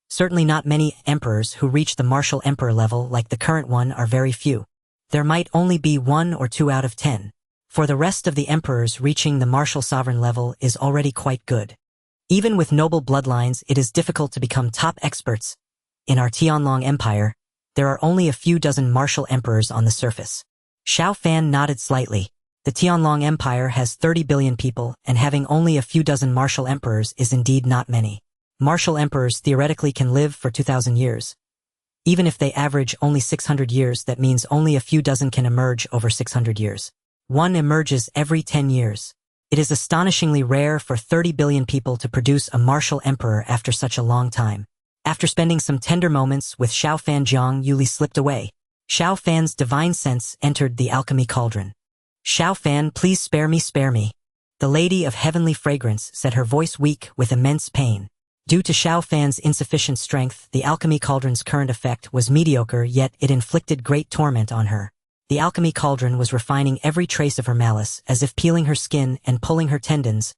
certainly not many. Emperors who reach the martial emperor level like the current one are very few. There might only be 1 or 2 out of 10. For the rest of the emperors, reaching the martial sovereign level is already quite good. Even with noble bloodlines, it is difficult to become top experts. In our Tianlong Empire, there are only a few dozen martial emperors on the surface. Xiao Fan nodded slightly. The Tianlong Empire has 30 billion people, and having only a few dozen martial emperors is indeed not many. Martial emperors theoretically can live for 2,000 years. Even if they average only 600 years, that means only a few dozen can emerge over 600 years. One emerges every 10 years. It is astonishingly rare for 30 billion people to produce a martial emperor after such a long time. After spending some tender moments with Xiao Fan, Zhang Yuli slipped away. Xiao Fan's divine sense entered the alchemy cauldron. Xiao Fan, please spare me, spare me. The lady of heavenly fragrance said, her voice weak with immense pain. Due to Xiao Fan's insufficient strength, the alchemy cauldron's current effect was mediocre, yet it inflicted great torment on her. The alchemy cauldron was refining every trace of her malice, as if peeling her skin and pulling her tendons.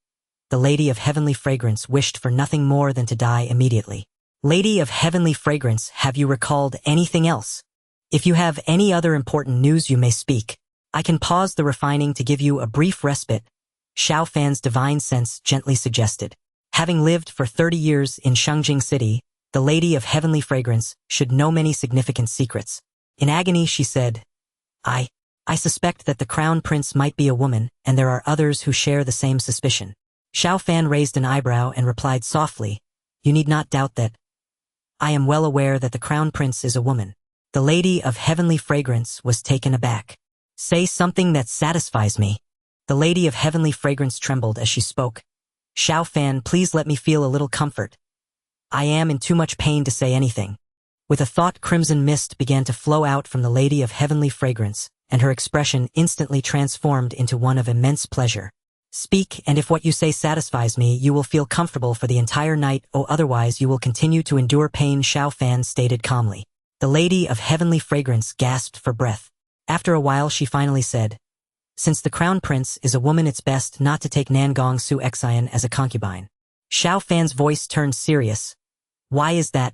The lady of heavenly fragrance wished for nothing more than to die immediately. Lady of heavenly fragrance, have you recalled anything else? If you have any other important news, you may speak. I can pause the refining to give you a brief respite, Xiao Fan's divine sense gently suggested. Having lived for 30 years in Shengjing City, the lady of heavenly fragrance should know many significant secrets. In agony, she said, I suspect that the crown prince might be a woman, and there are others who share the same suspicion. Xiao Fan raised an eyebrow and replied softly, you need not doubt that. I am well aware that the crown prince is a woman. The lady of heavenly fragrance was taken aback. Say something that satisfies me. The lady of heavenly fragrance trembled as she spoke. Xiao Fan, please let me feel a little comfort. I am in too much pain to say anything. With a thought, crimson mist began to flow out from the lady of heavenly fragrance, and her expression instantly transformed into one of immense pleasure. Speak, and if what you say satisfies me, you will feel comfortable for the entire night, otherwise you will continue to endure pain, Xiao Fan stated calmly. The lady of heavenly fragrance gasped for breath. After a while she finally said, since the crown prince is a woman, it's best not to take Nangong Su Xian as a concubine. Xiao Fan's voice turned serious. Why is that?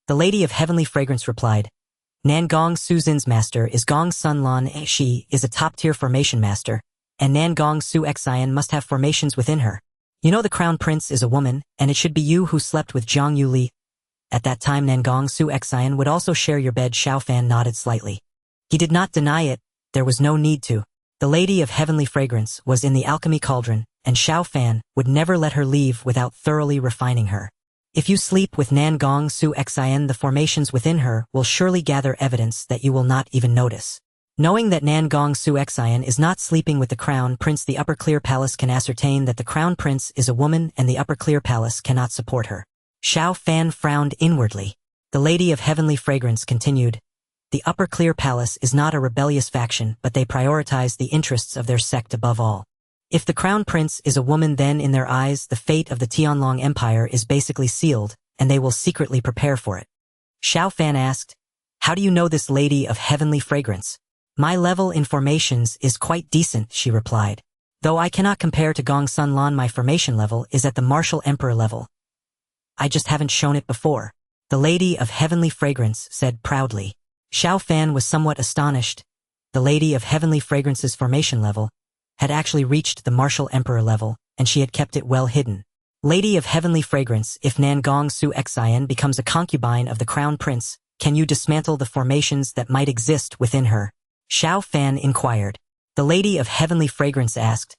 The lady of heavenly fragrance replied, Nangong Suzin's master is Gong Sun Lan. She is a top-tier formation master, and Nangong Su Xian must have formations within her. You know the crown prince is a woman, and it should be you who slept with Zhang Yuli. At that time Nangong Su Xian would also share your bed. Xiao Fan nodded slightly. He did not deny it, there was no need to. The lady of heavenly fragrance was in the alchemy cauldron, and Xiao Fan would never let her leave without thoroughly refining her. If you sleep with Nangong Su Xian, the formations within her will surely gather evidence that you will not even notice. Knowing that Nangong Su Xian is not sleeping with the crown prince, the Upper Clear Palace can ascertain that the crown prince is a woman and the Upper Clear Palace cannot support her. Xiao Fan frowned inwardly. The lady of heavenly fragrance continued, the Upper Clear Palace is not a rebellious faction, but they prioritize the interests of their sect above all. If the crown prince is a woman, then in their eyes the fate of the Tianlong Empire is basically sealed, and they will secretly prepare for it. Xiao Fan asked, how do you know this lady of heavenly fragrance? My level in formations is quite decent, she replied. Though I cannot compare to Gong Sun Lan, my formation level is at the martial emperor level. I just haven't shown it before. The lady of heavenly fragrance said proudly. Xiao Fan was somewhat astonished. The lady of heavenly fragrance's formation level had actually reached the martial emperor level, and she had kept it well hidden. Lady of heavenly fragrance, if Nangong Su Xian becomes a concubine of the crown prince, can you dismantle the formations that might exist within her? Xiao Fan inquired. The lady of heavenly fragrance asked,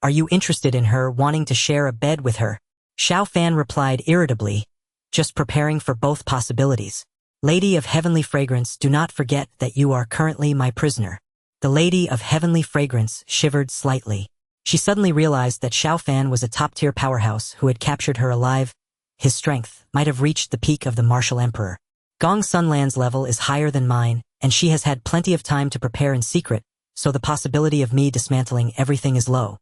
are you interested in her wanting to share a bed with her? Xiao Fan replied irritably, just preparing for both possibilities. Lady of heavenly fragrance, do not forget that you are currently my prisoner. The lady of heavenly fragrance shivered slightly. She suddenly realized that Xiao Fan was a top-tier powerhouse who had captured her alive. His strength might have reached the peak of the martial emperor. Gong Sunlan's level is higher than mine, and she has had plenty of time to prepare in secret, so the possibility of me dismantling everything is low.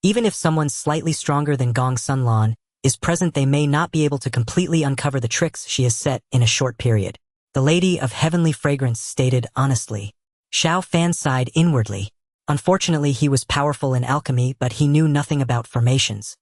Even if someone slightly stronger than Gong Sunlan is present, they may not be able to completely uncover the tricks she has set in a short period. The lady of heavenly fragrance stated honestly. Xiao Fan sighed inwardly. Unfortunately, he was powerful in alchemy, but he knew nothing about formations.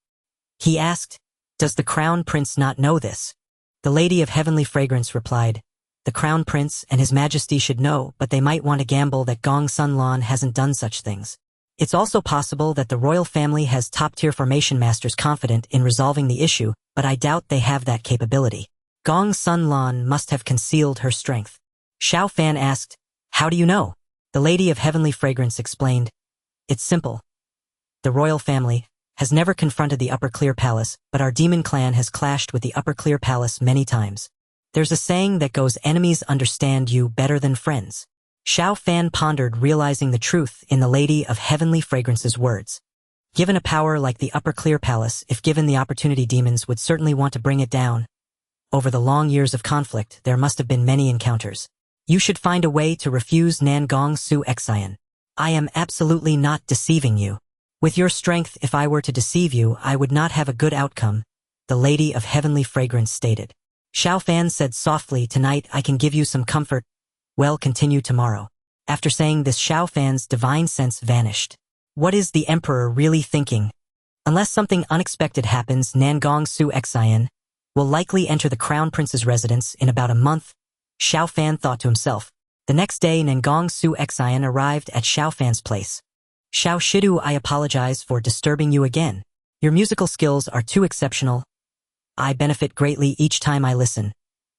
He asked, does the crown prince not know this? The lady of heavenly fragrance replied, the crown prince and his majesty should know, but they might want to gamble that Gong Sunlan hasn't done such things. It's also possible that the royal family has top-tier formation masters confident in resolving the issue, but I doubt they have that capability. Gong Sunlan must have concealed her strength. Xiao Fan asked, how do you know? The lady of heavenly fragrance explained, it's simple. The royal family has never confronted the Upper Clear Palace, but our demon clan has clashed with the Upper Clear Palace many times. There's a saying that goes, enemies understand you better than friends. Xiao Fan pondered, realizing the truth in the lady of heavenly fragrance's words. Given a power like the Upper Clear Palace, if given the opportunity, demons would certainly want to bring it down. Over the long years of conflict, there must have been many encounters. You should find a way to refuse Nangong Su Xian. I am absolutely not deceiving you. With your strength, if I were to deceive you, I would not have a good outcome, the lady of heavenly fragrance stated. Xiao Fan said softly, tonight I can give you some comfort. Well, continue tomorrow. After saying this, Xiao Fan's divine sense vanished. What is the emperor really thinking? Unless something unexpected happens, Nangong Su Xian will likely enter the crown prince's residence in about a month. Xiao Fan thought to himself. The next day, Nangong Su Xian arrived at Xiao Fan's place. Xiao Shidu, I apologize for disturbing you again. Your musical skills are too exceptional. I benefit greatly each time I listen.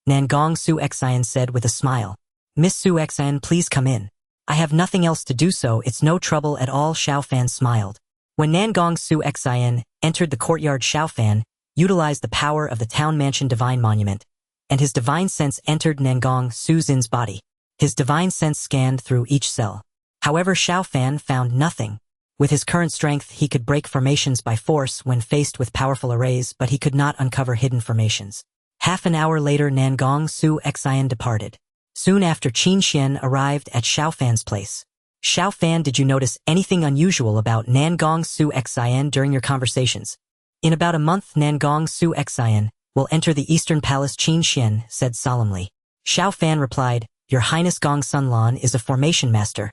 Nangong Su Xian said with a smile. Miss Su Xian, please come in. I have nothing else to do, so it's no trouble at all. Xiao Fan smiled. When Nangong Su Xian entered the courtyard, Xiao Fan utilized the power of the town mansion divine monument, and his divine sense entered Nangong Su Xin's body. His divine sense scanned through each cell. However, Xiao Fan found nothing. With his current strength, he could break formations by force when faced with powerful arrays, but he could not uncover hidden formations. Half an hour later, Nangong Su Xian departed. Soon after, Qin Xuan arrived at Xiao Fan's place. Xiao Fan, did you notice anything unusual about Nangong Su Xian during your conversations? In about a month, Nangong Su Xian will enter the Eastern Palace, Qin Xuan said solemnly. Xiao Fan replied, Your Highness, Gong Sunlan is a formation master.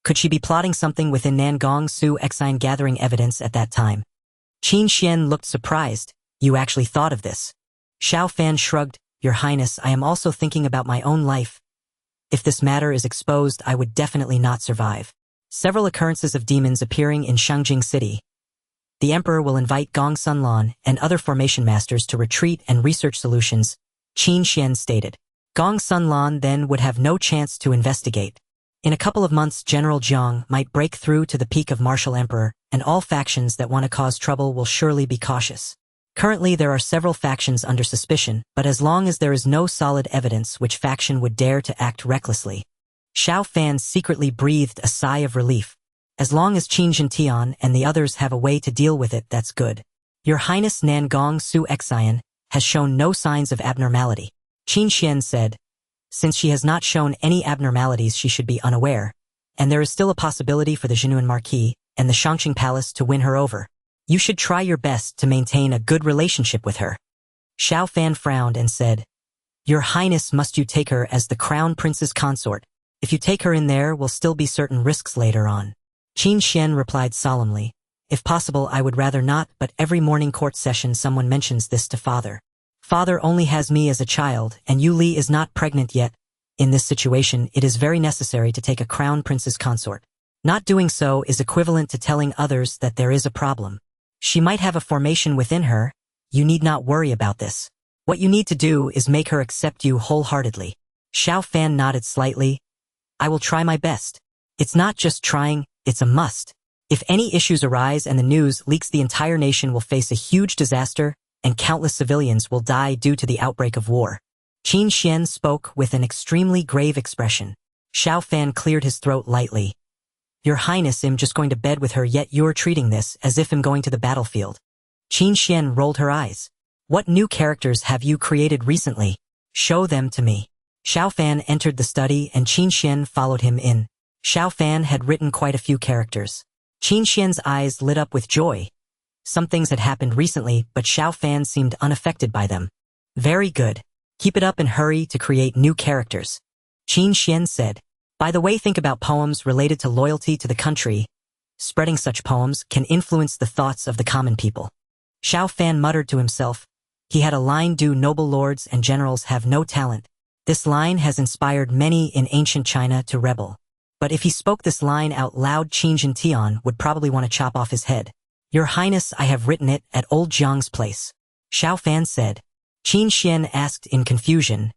Could she be plotting something within Nangong Su Xian, gathering evidence at that time? Qin Xuan looked surprised. You actually thought of this? Xiao Fan shrugged. Your Highness, I am also thinking about my own life. If this matter is exposed, I would definitely not survive. Several occurrences of demons appearing in Shangjing City The emperor will invite Gong Sunlan and other formation masters to retreat and research solutions, Qin Xuan stated. Gong Sunlan then would have no chance to investigate. In a couple of months, General Jiang might break through to the peak of martial emperor, and all factions that want to cause trouble will surely be cautious. Currently, there are several factions under suspicion, but as long as there is no solid evidence which faction would dare to act recklessly. Xiao Fan secretly breathed a sigh of relief. As long as Qin Xuan and the others have a way to deal with it, that's good. Your Highness Nangong Su Xian has shown no signs of abnormality. Qin Xuan said, since she has not shown any abnormalities, she should be unaware, and there is still a possibility for the Jinuan Marquis and the Shangqing Palace to win her over. You should try your best to maintain a good relationship with her. Xiao Fan frowned and said, Your Highness, must you take her as the Crown Prince's consort? If you take her in, there will still be certain risks later on. Qin Xuan replied solemnly, If possible, I would rather not, but every morning court session someone mentions this to father. Father only has me as a child, and Yu Li is not pregnant yet. In this situation, it is very necessary to take a Crown Prince's consort. Not doing so is equivalent to telling others that there is a problem. She might have a formation within her. You need not worry about this. What you need to do is make her accept you wholeheartedly. Xiao Fan nodded slightly. I will try my best. It's not just trying, it's a must. If any issues arise and the news leaks, the entire nation will face a huge disaster, and countless civilians will die due to the outbreak of war. Qin Xuan spoke with an extremely grave expression. Xiao Fan cleared his throat lightly. Your Highness, I'm just going to bed with her, yet you're treating this as if I'm going to the battlefield. Qin Xuan rolled her eyes. What new characters have you created recently? Show them to me. Xiao Fan entered the study and Qin Xuan followed him in. Xiao Fan had written quite a few characters. Qin Xuan's eyes lit up with joy. Some things had happened recently, but Xiao Fan seemed unaffected by them. Very good. Keep it up and hurry to create new characters. Qin Xuan said. By the way, think about poems related to loyalty to the country. Spreading such poems can influence the thoughts of the common people. Xiao Fan muttered to himself. He had a line, do noble lords and generals have no talent. This line has inspired many in ancient China to rebel. But if he spoke this line out loud, Qin Xuan would probably want to chop off his head. Your Highness, I have written it at old Jiang's place. Xiao Fan said. Qin Xuan asked in confusion.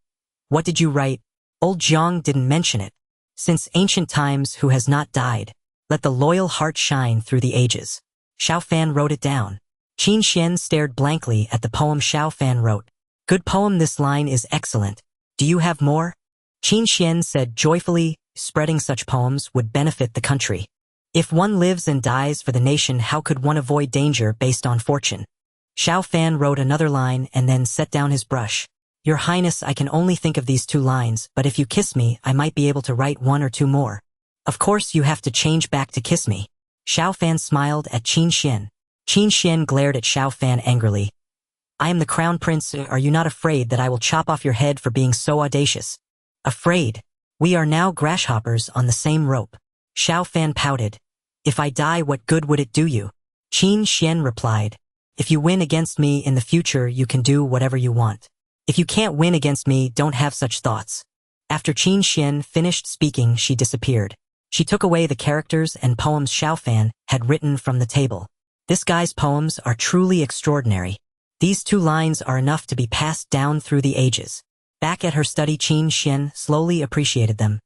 What did you write? Old Jiang didn't mention it. Since ancient times, who has not died? Let the loyal heart shine through the ages. Xiao Fan wrote it down. Qin Xuan stared blankly at the poem Xiao Fan wrote. Good poem, this line is excellent. Do you have more? Qin Xuan said joyfully, spreading such poems would benefit the country. If one lives and dies for the nation, how could one avoid danger based on fortune? Xiao Fan wrote another line and then set down his brush. Your Highness, I can only think of these 2 lines, but if you kiss me, I might be able to write 1 or 2 more. Of course, you have to change back to kiss me. Xiao Fan smiled at Qin Xuan. Qin Xuan glared at Xiao Fan angrily. I am the Crown Prince. Are you not afraid that I will chop off your head for being so audacious? Afraid? We are now grasshoppers on the same rope. Xiao Fan pouted. If I die, what good would it do you? Qin Xuan replied. If you win against me in the future, you can do whatever you want. If you can't win against me, don't have such thoughts. After Qin Xuan finished speaking, she disappeared. She took away the characters and poems Xiao Fan had written from the table. This guy's poems are truly extraordinary. These 2 lines are enough to be passed down through the ages. Back at her study, Qin Xuan slowly appreciated them.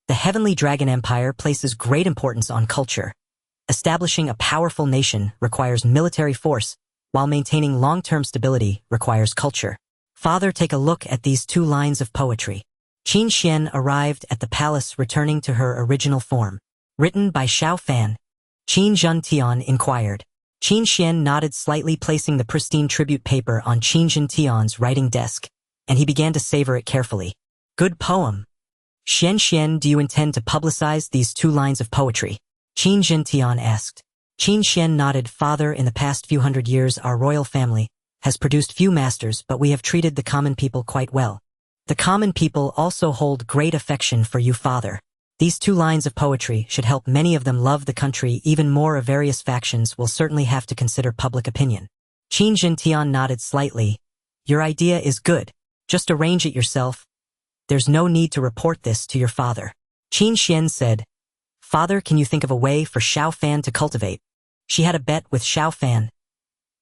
The Heavenly Dragon Empire places great importance on culture. Establishing a powerful nation requires military force, while maintaining long-term stability requires culture. Father, take a look at these 2 lines of poetry. Qin Xuan arrived at the palace returning to her original form. Written by Xiao Fan. Qin Xuan inquired. Qin Xuan nodded slightly, placing the pristine tribute paper on Qin Xuan's writing desk, and he began to savor it carefully. Good poem. Xuan, do you intend to publicize these 2 lines of poetry? Qin Xuan asked. Qin Xuan nodded. Father, in the past few hundred years, our royal family has produced few masters, but we have treated the common people quite well. The common people also hold great affection for you, Father. These 2 lines of poetry should help many of them love the country even more. Of various factions will certainly have to consider public opinion. Qin Xuan nodded slightly. Your idea is good. Just arrange it yourself. There's no need to report this to your father. Qin Xuan said. Father, can you think of a way for Xiao Fan to cultivate? She had a bet with Xiao Fan.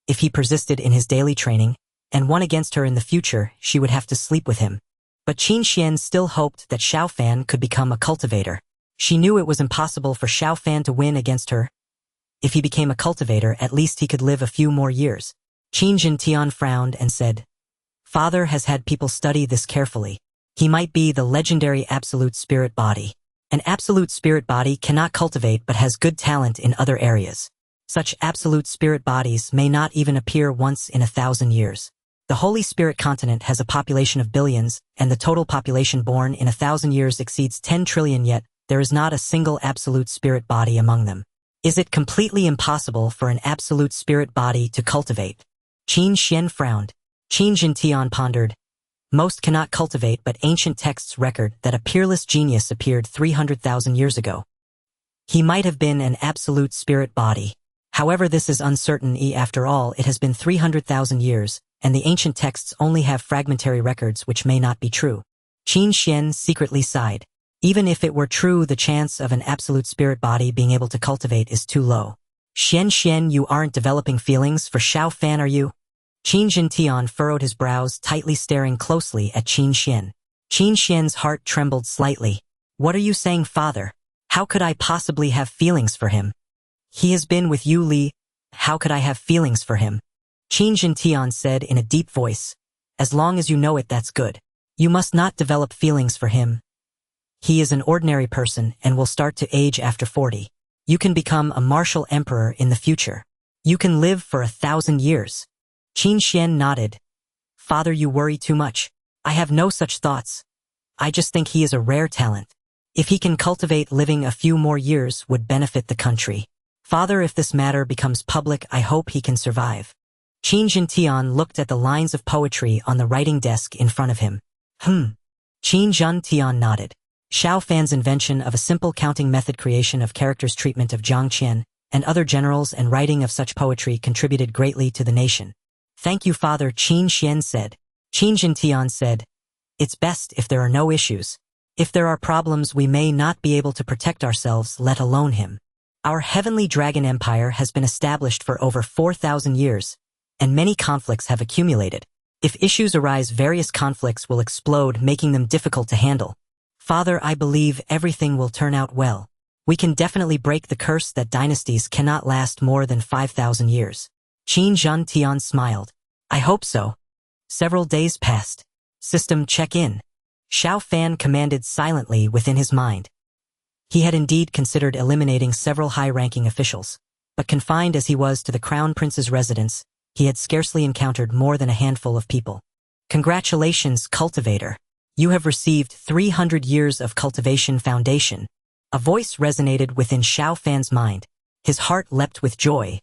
If he persisted in his daily training, and won against her in the future, she would have to sleep with him. But Qin Xuan still hoped that Xiao Fan could become a cultivator. She knew it was impossible for Xiao Fan to win against her. If he became a cultivator, at least he could live a few more years. Qin Xuan frowned and said, "Father has had people study this carefully. He might be the legendary absolute spirit body. An absolute spirit body cannot cultivate but has good talent in other areas. Such absolute spirit bodies may not even appear once in 1,000 years. The Holy Spirit continent has a population of billions, and the total population born in 1,000 years exceeds 10 trillion, yet there is not a single absolute spirit body among them. Is it completely impossible for an absolute spirit body to cultivate?" Qin Xuan frowned. Qin Xuan pondered. Most cannot cultivate, but ancient texts record that a peerless genius appeared 300,000 years ago. He might have been an absolute spirit body. However, this is uncertain. After all, it has been 300,000 years, and the ancient texts only have fragmentary records which may not be true. Qin Xuan secretly sighed. Even if it were true, the chance of an absolute spirit body being able to cultivate is too low. Xuan, you aren't developing feelings for Xiao Fan, are you? Qin Xuan furrowed his brows, tightly staring closely at Qin Xuan. Qin Xuan's heart trembled slightly. "What are you saying, father? How could I possibly have feelings for him? He has been with you, Li. How could I have feelings for him?" Qin Xuan said in a deep voice. "As long as you know it, that's good. You must not develop feelings for him. He is an ordinary person and will start to age after 40. You can become a martial emperor in the future. You can live for 1,000 years. Qin Xuan nodded. "Father, you worry too much. I have no such thoughts. I just think he is a rare talent. If he can cultivate, living a few more years would benefit the country. Father, if this matter becomes public, I hope he can survive." Qin Xuan looked at the lines of poetry on the writing desk in front of him. Qin Xuan nodded. Xiao Fan's invention of a simple counting method, creation of characters, treatment of Zhang Qian, and other generals, and writing of such poetry contributed greatly to the nation. "Thank you, father," Qin Xuan said. Qin Xuan said, "It's best if there are no issues. If there are problems, we may not be able to protect ourselves, let alone him. Our heavenly dragon empire has been established for over 4,000 years, and many conflicts have accumulated. If issues arise, various conflicts will explode, making them difficult to handle. Father, I believe everything will turn out well. We can definitely break the curse that dynasties cannot last more than 5,000 years." Qin Xuan smiled. "I hope so." Several days passed. "System check-in." Xiao Fan commanded silently within his mind. He had indeed considered eliminating several high-ranking officials, but confined as he was to the Crown Prince's residence, he had scarcely encountered more than a handful of people. "Congratulations, cultivator. You have received 300 years of cultivation foundation." A voice resonated within Xiao Fan's mind. His heart leapt with joy.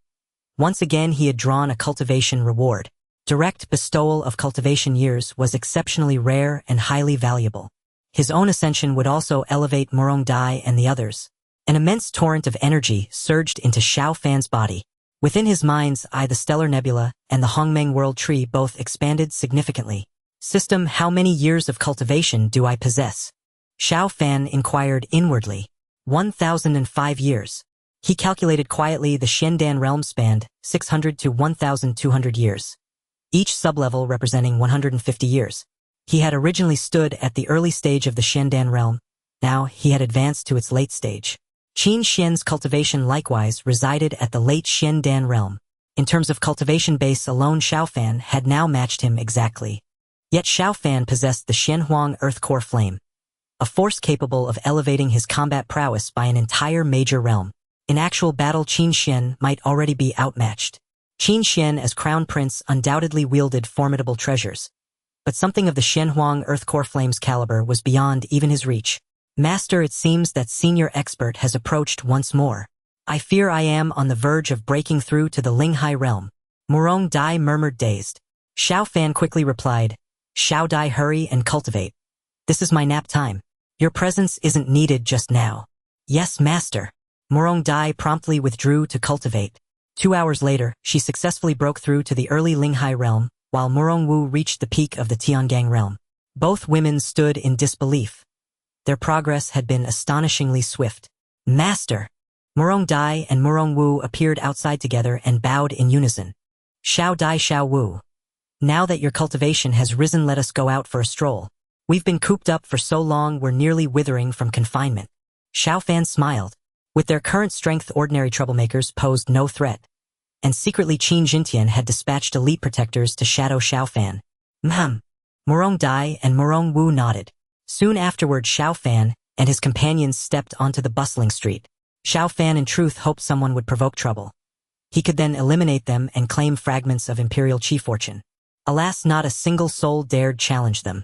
Once again he had drawn a cultivation reward. Direct bestowal of cultivation years was exceptionally rare and highly valuable. His own ascension would also elevate Murong Dai and the others. An immense torrent of energy surged into Xiao Fan's body. Within his mind's eye, the stellar nebula and the Hongmeng world tree both expanded significantly. "System, how many years of cultivation do I possess?" Xiao Fan inquired inwardly. 1,005 years. He calculated quietly. The Shendan realm spanned 600 to 1,200 years, each sublevel representing 150 years. He had originally stood at the early stage of the Shendan realm. Now he had advanced to its late stage. Qin Xuan's cultivation likewise resided at the late Shendan realm. In terms of cultivation base alone, Xiao Fan had now matched him exactly. Yet Xiao Fan possessed the Shenhuang Earth Core Flame, a force capable of elevating his combat prowess by an entire major realm. In actual battle, Qin Xuan might already be outmatched. Qin Xuan as Crown Prince undoubtedly wielded formidable treasures, but something of the Shenhuang Earth Core Flame's caliber was beyond even his reach. "Master, it seems that senior expert has approached once more. I fear I am on the verge of breaking through to the Linghai realm." Murong Dai murmured, dazed. Xiao Fan quickly replied, "Xiao Dai, hurry and cultivate. This is my nap time. Your presence isn't needed just now." "Yes, master." Murong Dai promptly withdrew to cultivate. 2 hours later, she successfully broke through to the early Linghai realm, while Murong Wu reached the peak of the Tiangang realm. Both women stood in disbelief. Their progress had been astonishingly swift. "Master!" Murong Dai and Murong Wu appeared outside together and bowed in unison. Xiao Dai Xiao Wu. Now that your cultivation has risen, let us go out for a stroll. We've been cooped up for so long we're nearly withering from confinement. Xiao Fan smiled. With their current strength, ordinary troublemakers posed no threat. And secretly Qin Jintian had dispatched elite protectors to shadow Xiao Fan. Murong Dai and Murong Wu nodded. Soon afterward, Xiao Fan and his companions stepped onto the bustling street. Xiao Fan in truth hoped someone would provoke trouble. He could then eliminate them and claim fragments of imperial chi fortune. Alas, not a single soul dared challenge them.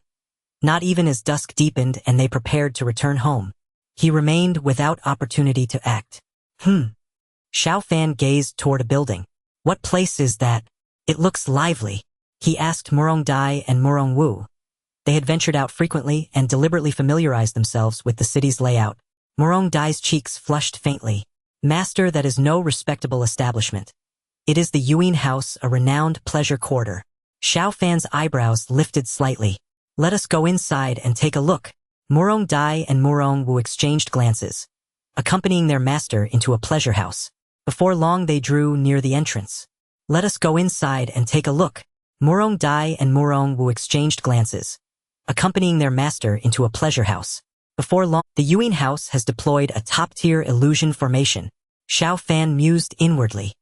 Not even as dusk deepened and they prepared to return home. He remained without opportunity to act. Xiao Fan gazed toward a building. What place is that? It looks lively. He asked Murong Dai and Murong Wu. They had ventured out frequently and deliberately familiarized themselves with the city's layout. Murong Dai's cheeks flushed faintly. Master, that is no respectable establishment. It is the Yuan House, a renowned pleasure quarter. Xiao Fan's eyebrows lifted slightly. Let us go inside and take a look. Murong Dai and Murong Wu exchanged glances, accompanying their master into a pleasure house. Before long they drew near the entrance. Let us go inside and take a look. Murong Dai and Murong Wu exchanged glances, accompanying their master into a pleasure house. Before long, the Yuan House has deployed a top-tier illusion formation. Xiao Fan mused inwardly.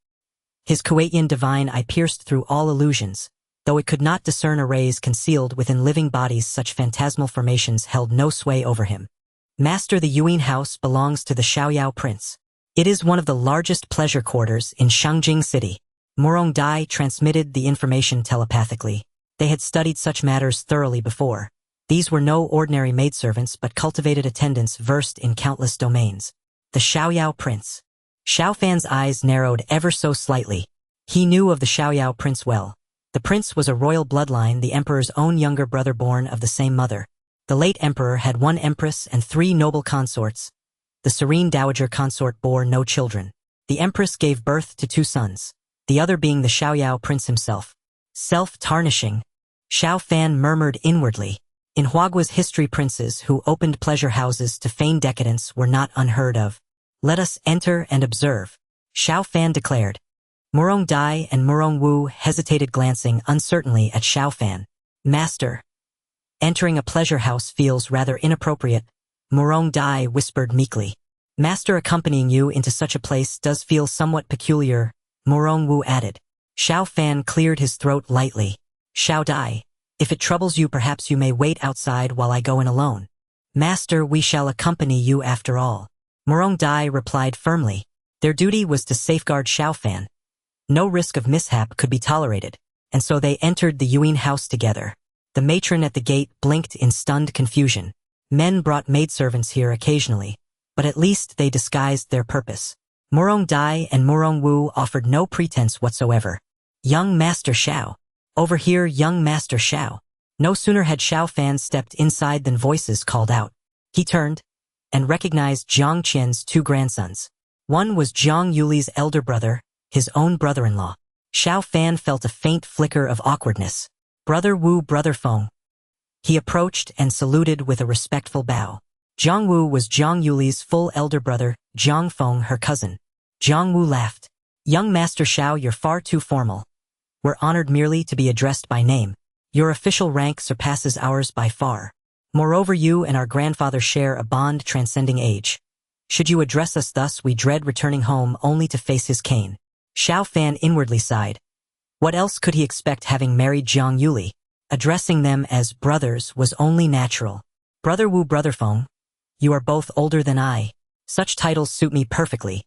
His Kuwaitian divine eye pierced through all illusions. Though it could not discern arrays concealed within living bodies, such phantasmal formations held no sway over him. Master, the Yuan House belongs to the Xiaoyao Prince. It is one of the largest pleasure quarters in Shangjing City. Murong Dai transmitted the information telepathically. They had studied such matters thoroughly before. These were no ordinary maidservants but cultivated attendants versed in countless domains. The Xiaoyao Prince. Xiao Fan's eyes narrowed ever so slightly. He knew of the Xiaoyao Prince well. The prince was a royal bloodline, the emperor's own younger brother born of the same mother. The late emperor had one empress and 3 noble consorts. The serene dowager consort bore no children. The empress gave birth to 2 sons, the other being the Xiaoyao Prince himself. Self-tarnishing. Xiao Fan murmured inwardly. In Huagua's history, princes who opened pleasure houses to feign decadence were not unheard of. Let us enter and observe, Xiao Fan declared. Murong Dai and Murong Wu hesitated, glancing uncertainly at Xiao Fan. Master. Entering a pleasure house feels rather inappropriate, Murong Dai whispered meekly. Master, accompanying you into such a place does feel somewhat peculiar, Murong Wu added. Xiao Fan cleared his throat lightly. Xiao Dai, if it troubles you, perhaps you may wait outside while I go in alone. Master, we shall accompany you after all, Murong Dai replied firmly. Their duty was to safeguard Xiao Fan. No risk of mishap could be tolerated, and so they entered the Yuan House together. The matron at the gate blinked in stunned confusion. Men brought maidservants here occasionally, but at least they disguised their purpose. Murong Dai and Murong Wu offered no pretense whatsoever. Young Master Xiao. Over here, young Master Xiao. No sooner had Xiao Fan stepped inside than voices called out. He turned and recognized Jiang Qian's 2 grandsons. One was Jiang Yuli's elder brother, his own brother-in-law. Xiao Fan felt a faint flicker of awkwardness. Brother Wu, Brother Feng. He approached and saluted with a respectful bow. Jiang Wu was Jiang Yuli's full elder brother, Jiang Feng her cousin. Jiang Wu laughed. Young Master Xiao, you're far too formal. We're honored merely to be addressed by name. Your official rank surpasses ours by far. Moreover, you and our grandfather share a bond transcending age. Should you address us thus, we dread returning home only to face his cane. Xiao Fan inwardly sighed. What else could he expect, having married Jiang Yuli? Addressing them as brothers was only natural. Brother Wu, Brother Feng, you are both older than I. Such titles suit me perfectly.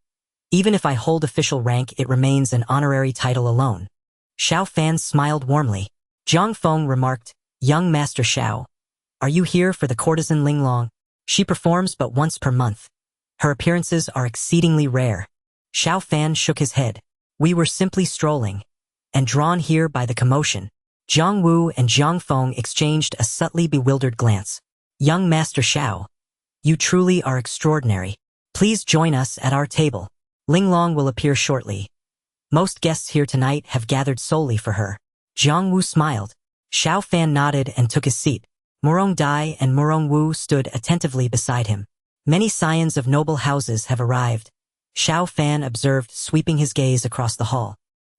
Even if I hold official rank, it remains an honorary title alone. Xiao Fan smiled warmly. Jiang Feng remarked, Young Master Xiao, are you here for the courtesan Linglong? She performs but once per month. Her appearances are exceedingly rare. Xiao Fan shook his head. We were simply strolling, and drawn here by the commotion. Jiang Wu and Jiang Feng exchanged a subtly bewildered glance. Young Master Xiao, you truly are extraordinary. Please join us at our table. Linglong will appear shortly. Most guests here tonight have gathered solely for her. Jiang Wu smiled. Xiao Fan nodded and took his seat. Murong Dai and Murong Wu stood attentively beside him. Many scions of noble houses have arrived, Xiao Fan observed, sweeping his gaze across the hall.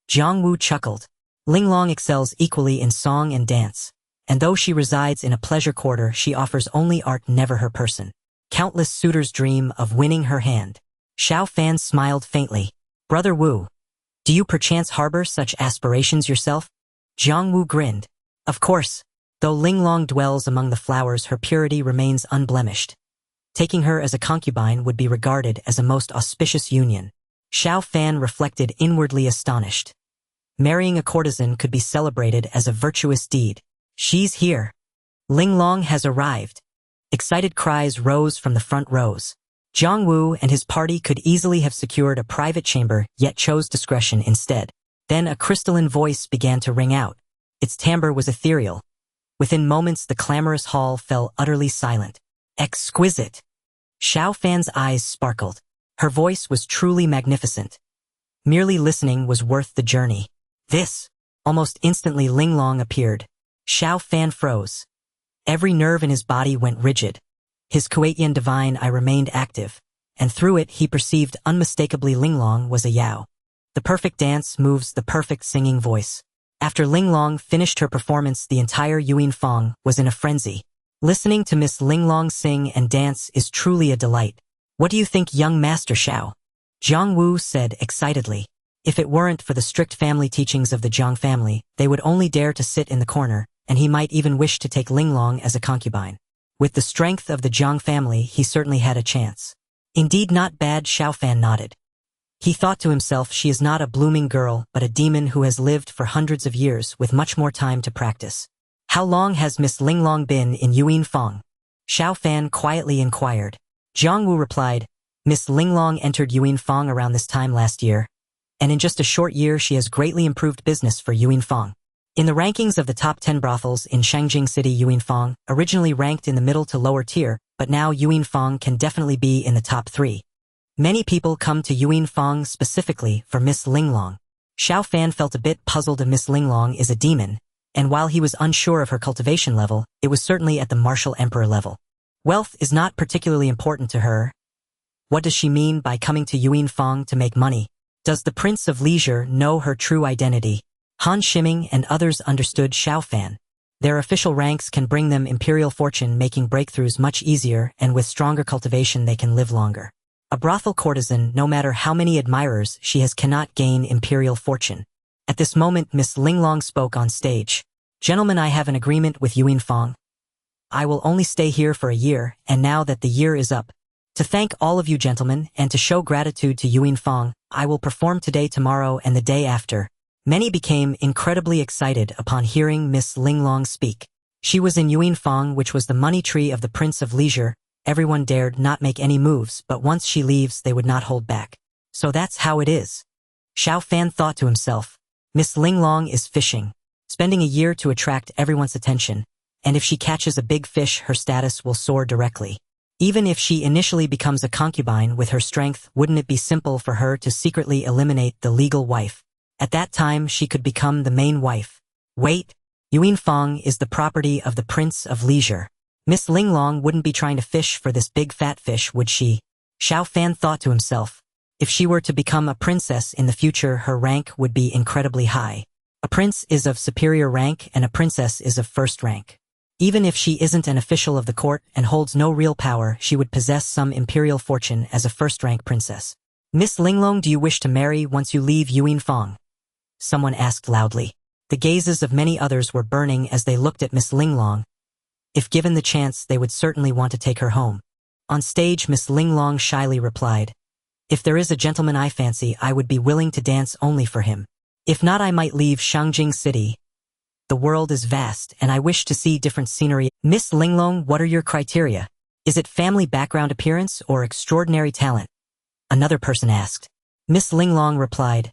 Jiang Wu chuckled. Linglong excels equally in song and dance, and though she resides in a pleasure quarter, she offers only art, never her person. Countless suitors dream of winning her hand. Xiao Fan smiled faintly. Brother Wu, do you perchance harbor such aspirations yourself? Jiang Wu grinned. Of course. Though Linglong dwells among the flowers, her purity remains unblemished. Taking her as a concubine would be regarded as a most auspicious union. Xiao Fan reflected, inwardly astonished. Marrying a courtesan could be celebrated as a virtuous deed. She's here. Linglong has arrived. Excited cries rose from the front rows. Jiang Wu and his party could easily have secured a private chamber, yet chose discretion instead. Then a crystalline voice began to ring out. Its timbre was ethereal. Within moments, the clamorous hall fell utterly silent. Exquisite! Xiao Fan's eyes sparkled. Her voice was truly magnificent. Merely listening was worth the journey. This! Almost instantly Linglong appeared. Xiao Fan froze. Every nerve in his body went rigid. His Kuwaitian divine eye remained active, and through it he perceived unmistakably Linglong was a Yao. The perfect dance moves the perfect singing voice. After Linglong finished her performance, the entire Yuan Fang was in a frenzy. Listening to Miss Linglong sing and dance is truly a delight. What do you think, young Master Xiao? Jiang Wu said excitedly. If it weren't for the strict family teachings of the Jiang family, they would only dare to sit in the corner, and he might even wish to take Linglong as a concubine. With the strength of the Jiang family, he certainly had a chance. Indeed, not bad. Xiao Fan nodded. He thought to himself, she is not a blooming girl, but a demon who has lived for hundreds of years with much more time to practice. How long has Miss Linglong been in Yuan Fang? Xiao Fan quietly inquired. Jiang Wu replied, Miss Linglong entered Yuan Fang around this time last year, and in just a short year she has greatly improved business for Yuan Fang. In the rankings of the top 10 brothels in Shangjing City, Yuan Fang originally ranked in the middle to lower tier, but now Yuan Fang can definitely be in the top 3. Many people come to Yuan Fang specifically for Miss Linglong. Xiao Fan felt a bit puzzled. Miss Linglong is a demon, and while he was unsure of her cultivation level, it was certainly at the martial emperor level. Wealth is not particularly important to her. What does she mean by coming to Yuan Fang to make money? Does the Prince of Leisure know her true identity? Han Shiming and others understood Xiao Fan. Their official ranks can bring them imperial fortune, making breakthroughs much easier, and with stronger cultivation they can live longer. A brothel courtesan, no matter how many admirers she has, cannot gain imperial fortune. At this moment Miss Linglong spoke on stage. Gentlemen, I have an agreement with Yuan Fang. I will only stay here for a year, and now that the year is up, to thank all of you gentlemen and to show gratitude to Yuan Fang, I will perform today, tomorrow, and the day after. Many became incredibly excited upon hearing Miss Linglong speak. She was in Yuan Fang, which was the money tree of the Prince of Leisure. Everyone dared not make any moves, but once she leaves they would not hold back. So that's how it is. Xiao Fan thought to himself. Miss Linglong is fishing, spending a year to attract everyone's attention, and if she catches a big fish her status will soar directly. Even if she initially becomes a concubine with her strength, wouldn't it be simple for her to secretly eliminate the legal wife? At that time she could become the main wife. Wait, Yuan Fang is the property of the Prince of Leisure. Miss Linglong wouldn't be trying to fish for this big fat fish, would she? Xiao Fan thought to himself. If she were to become a princess in the future, her rank would be incredibly high. A prince is of superior rank and a princess is of first rank. Even if she isn't an official of the court and holds no real power, she would possess some imperial fortune as a first-rank princess. Miss Linglong, do you wish to marry once you leave Yuan Fang? Someone asked loudly. The gazes of many others were burning as they looked at Miss Linglong. If given the chance, they would certainly want to take her home. On stage, Miss Linglong shyly replied, If there is a gentleman I fancy, I would be willing to dance only for him. If not, I might leave Shangjing City. The world is vast, and I wish to see different scenery. Miss Linglong, what are your criteria? Is it family background, appearance, or extraordinary talent? Another person asked. Miss Linglong replied,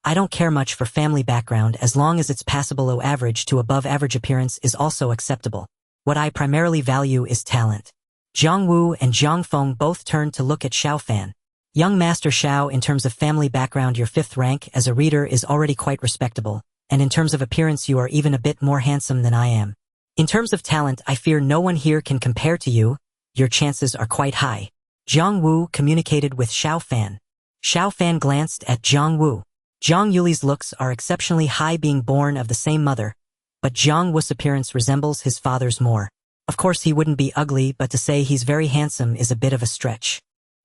I don't care much for family background as long as it's passable. Low average to above average appearance is also acceptable. What I primarily value is talent. Jiang Wu and Jiang Feng both turned to look at Xiao Fan. Young Master Xiao, in terms of family background, your 5th rank as a reader is already quite respectable, and in terms of appearance you are even a bit more handsome than I am. In terms of talent, I fear no one here can compare to you. Your chances are quite high. Jiang Wu communicated with Xiao Fan. Xiao Fan glanced at Zhang Wu. Zhang Yuli's looks are exceptionally high, being born of the same mother, but Zhang Wu's appearance resembles his father's more. Of course he wouldn't be ugly, but to say he's very handsome is a bit of a stretch.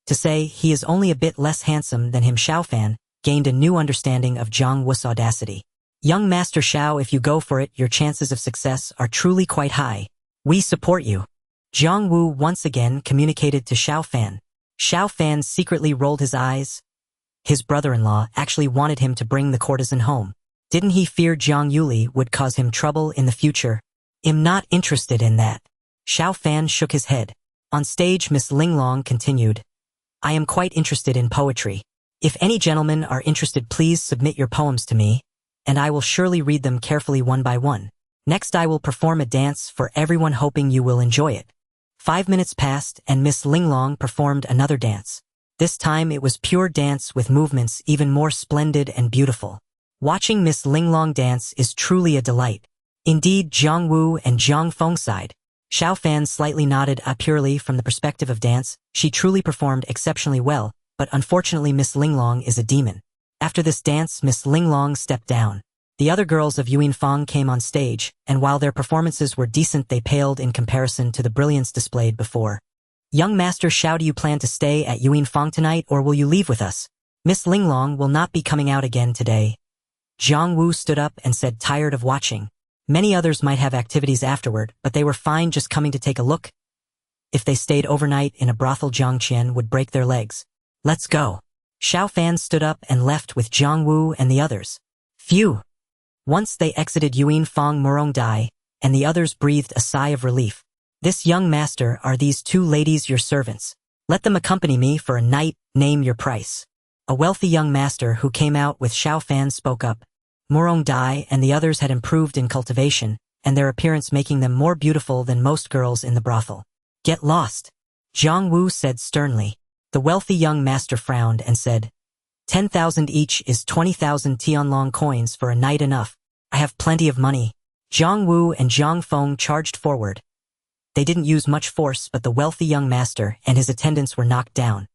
To say he is only a bit less handsome than him, Xiao Fan gained a new understanding of Zhang Wu's audacity. Young Master Xiao, if you go for it, your chances of success are truly quite high. We support you. Zhang Wu once again communicated to Xiao Fan. Xiao Fan secretly rolled his eyes. His brother-in-law actually wanted him to bring the courtesan home. Didn't he fear Zhang Yuli would cause him trouble in the future? I'm not interested in that. Xiao Fan shook his head. On stage, Miss Linglong continued. I am quite interested in poetry. If any gentlemen are interested, please submit your poems to me, and I will surely read them carefully one by one. Next I will perform a dance for everyone, hoping you will enjoy it. 5 minutes passed and Miss Linglong performed another dance. This time it was pure dance with movements even more splendid and beautiful. Watching Miss Linglong dance is truly a delight. Indeed, Zhang Wu and Zhang Feng sighed. Xiao Fan slightly nodded. Purely from the perspective of dance, she truly performed exceptionally well, but unfortunately Miss Linglong is a demon. After this dance, Miss Linglong stepped down. The other girls of Yuanfang came on stage, and while their performances were decent, they paled in comparison to the brilliance displayed before. Young Master Xiao, do you plan to stay at Yuanfang tonight, or will you leave with us? Miss Linglong will not be coming out again today. Zhang Wu stood up and said, tired of watching. Many others might have activities afterward, but they were fine just coming to take a look. If they stayed overnight in a brothel, Zhang Qian would break their legs. Let's go. Xiao Fan stood up and left with Zhang Wu and the others. Phew. Once they exited Yuanfang Murong Dai, and the others breathed a sigh of relief. This young master, are these two ladies your servants? Let them accompany me for a night, name your price. A wealthy young master who came out with Xiao Fan spoke up. Murong Dai and the others had improved in cultivation, and their appearance making them more beautiful than most girls in the brothel. Get lost. Zhang Wu said sternly. The wealthy young master frowned and said, 10,000 each is 20,000 Tianlong coins for a night enough. I have plenty of money. Zhang Wu and Zhang Feng charged forward. They didn't use much force, but the wealthy young master and his attendants were knocked down.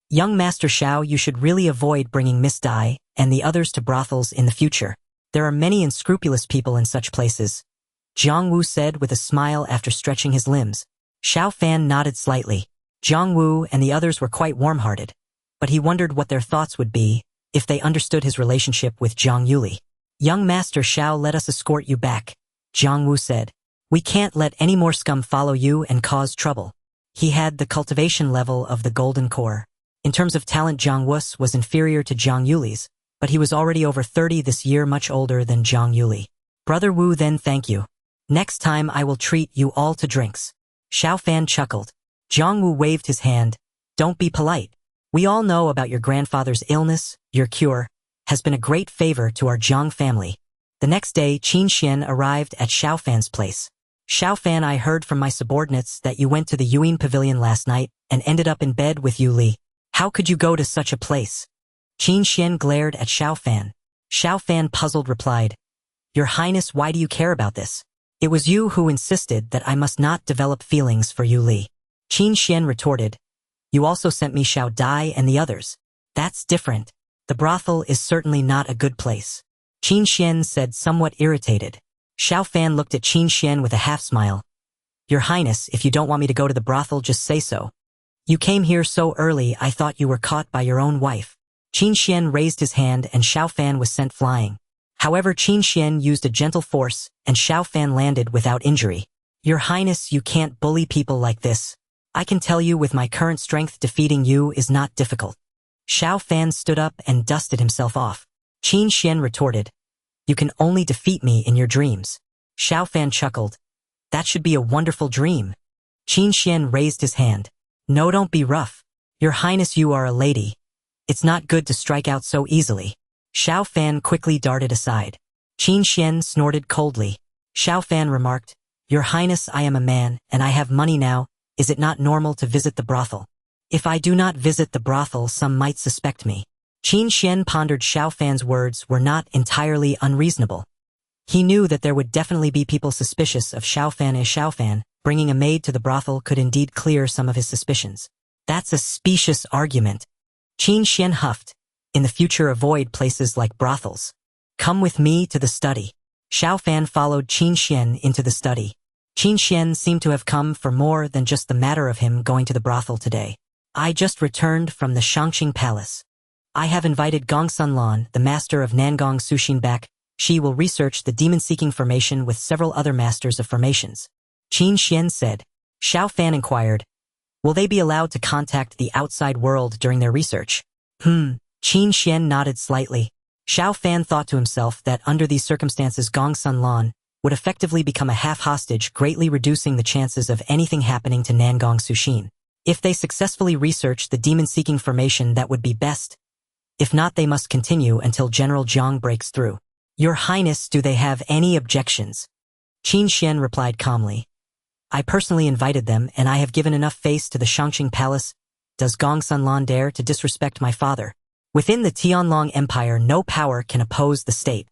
Young Master Xiao, you should really avoid bringing Miss Dai and the others to brothels in the future. There are many unscrupulous people in such places. Zhang Wu said with a smile after stretching his limbs. Xiao Fan nodded slightly. Zhang Wu and the others were quite warm-hearted, but he wondered what their thoughts would be if they understood his relationship with Zhang Yuli. Young Master Xiao, let us escort you back, Zhang Wu said. We can't let any more scum follow you and cause trouble. He had the cultivation level of the Golden Core. In terms of talent, Zhang Wu's was inferior to Zhang Yuli's, but he was already over 30 this year, much older than Zhang Yuli. Brother Wu, then thank you. Next time I will treat you all to drinks. Xiao Fan chuckled. Zhang Wu waved his hand. Don't be polite. We all know about your grandfather's illness. Your cure has been a great favor to our Zhang family. The next day, Qin Xuan arrived at Xiao Fan's place. Xiao Fan, I heard from my subordinates that you went to the Yuan Pavilion last night and ended up in bed with Yu Li. How could you go to such a place? Qin Xuan glared at Xiao Fan. Xiao Fan, puzzled, replied, Your Highness, why do you care about this? It was you who insisted that I must not develop feelings for Yu Li. Qin Xuan retorted, You also sent me Xiao Dai and the others. That's different. The brothel is certainly not a good place. Qin Xuan said, somewhat irritated. Xiao Fan looked at Qin Xuan with a half-smile. Your Highness, if you don't want me to go to the brothel, just say so. You came here so early, I thought you were caught by your own wife. Qin Xuan raised his hand and Xiao Fan was sent flying. However, Qin Xuan used a gentle force and Xiao Fan landed without injury. Your Highness, you can't bully people like this. I can tell you with my current strength, defeating you is not difficult. Xiao Fan stood up and dusted himself off. Qin Xuan retorted, You can only defeat me in your dreams. Xiao Fan chuckled. That should be a wonderful dream. Qin Xuan raised his hand. No, don't be rough. Your Highness, you are a lady. It's not good to strike out so easily. Xiao Fan quickly darted aside. Qin Xuan snorted coldly. Xiao Fan remarked, Your Highness, I am a man, and I have money now. Is it not normal to visit the brothel? If I do not visit the brothel, some might suspect me. Qin Xuan pondered. Xiao Fan's words were not entirely unreasonable. He knew that there would definitely be people suspicious of Xiao Fan. Xiao Fan, bringing a maid to the brothel could indeed clear some of his suspicions. That's a specious argument. Qin Xuan huffed. In the future, avoid places like brothels. Come with me to the study. Xiao Fan followed Qin Xuan into the study. Qin Xuan seemed to have come for more than just the matter of him going to the brothel today. I just returned from the Shangqing Palace. I have invited Gong Sunlan, the master of Nangong Sushin, back. She will research the demon-seeking formation with several other masters of formations. Qin Xuan said. Xiao Fan inquired, will they be allowed to contact the outside world during their research? Qin Xuan nodded slightly. Xiao Fan thought to himself that under these circumstances Gong Sunlan would effectively become a half-hostage, greatly reducing the chances of anything happening to Nangong Sushin. If they successfully research the demon-seeking formation, that would be best. If not, they must continue until General Jiang breaks through. Your Highness, do they have any objections? Qin Xuan replied calmly. I personally invited them, and I have given enough face to the Shangqing Palace. Does Gong Sunlan dare to disrespect my father? Within the Tianlong Empire, no power can oppose the state.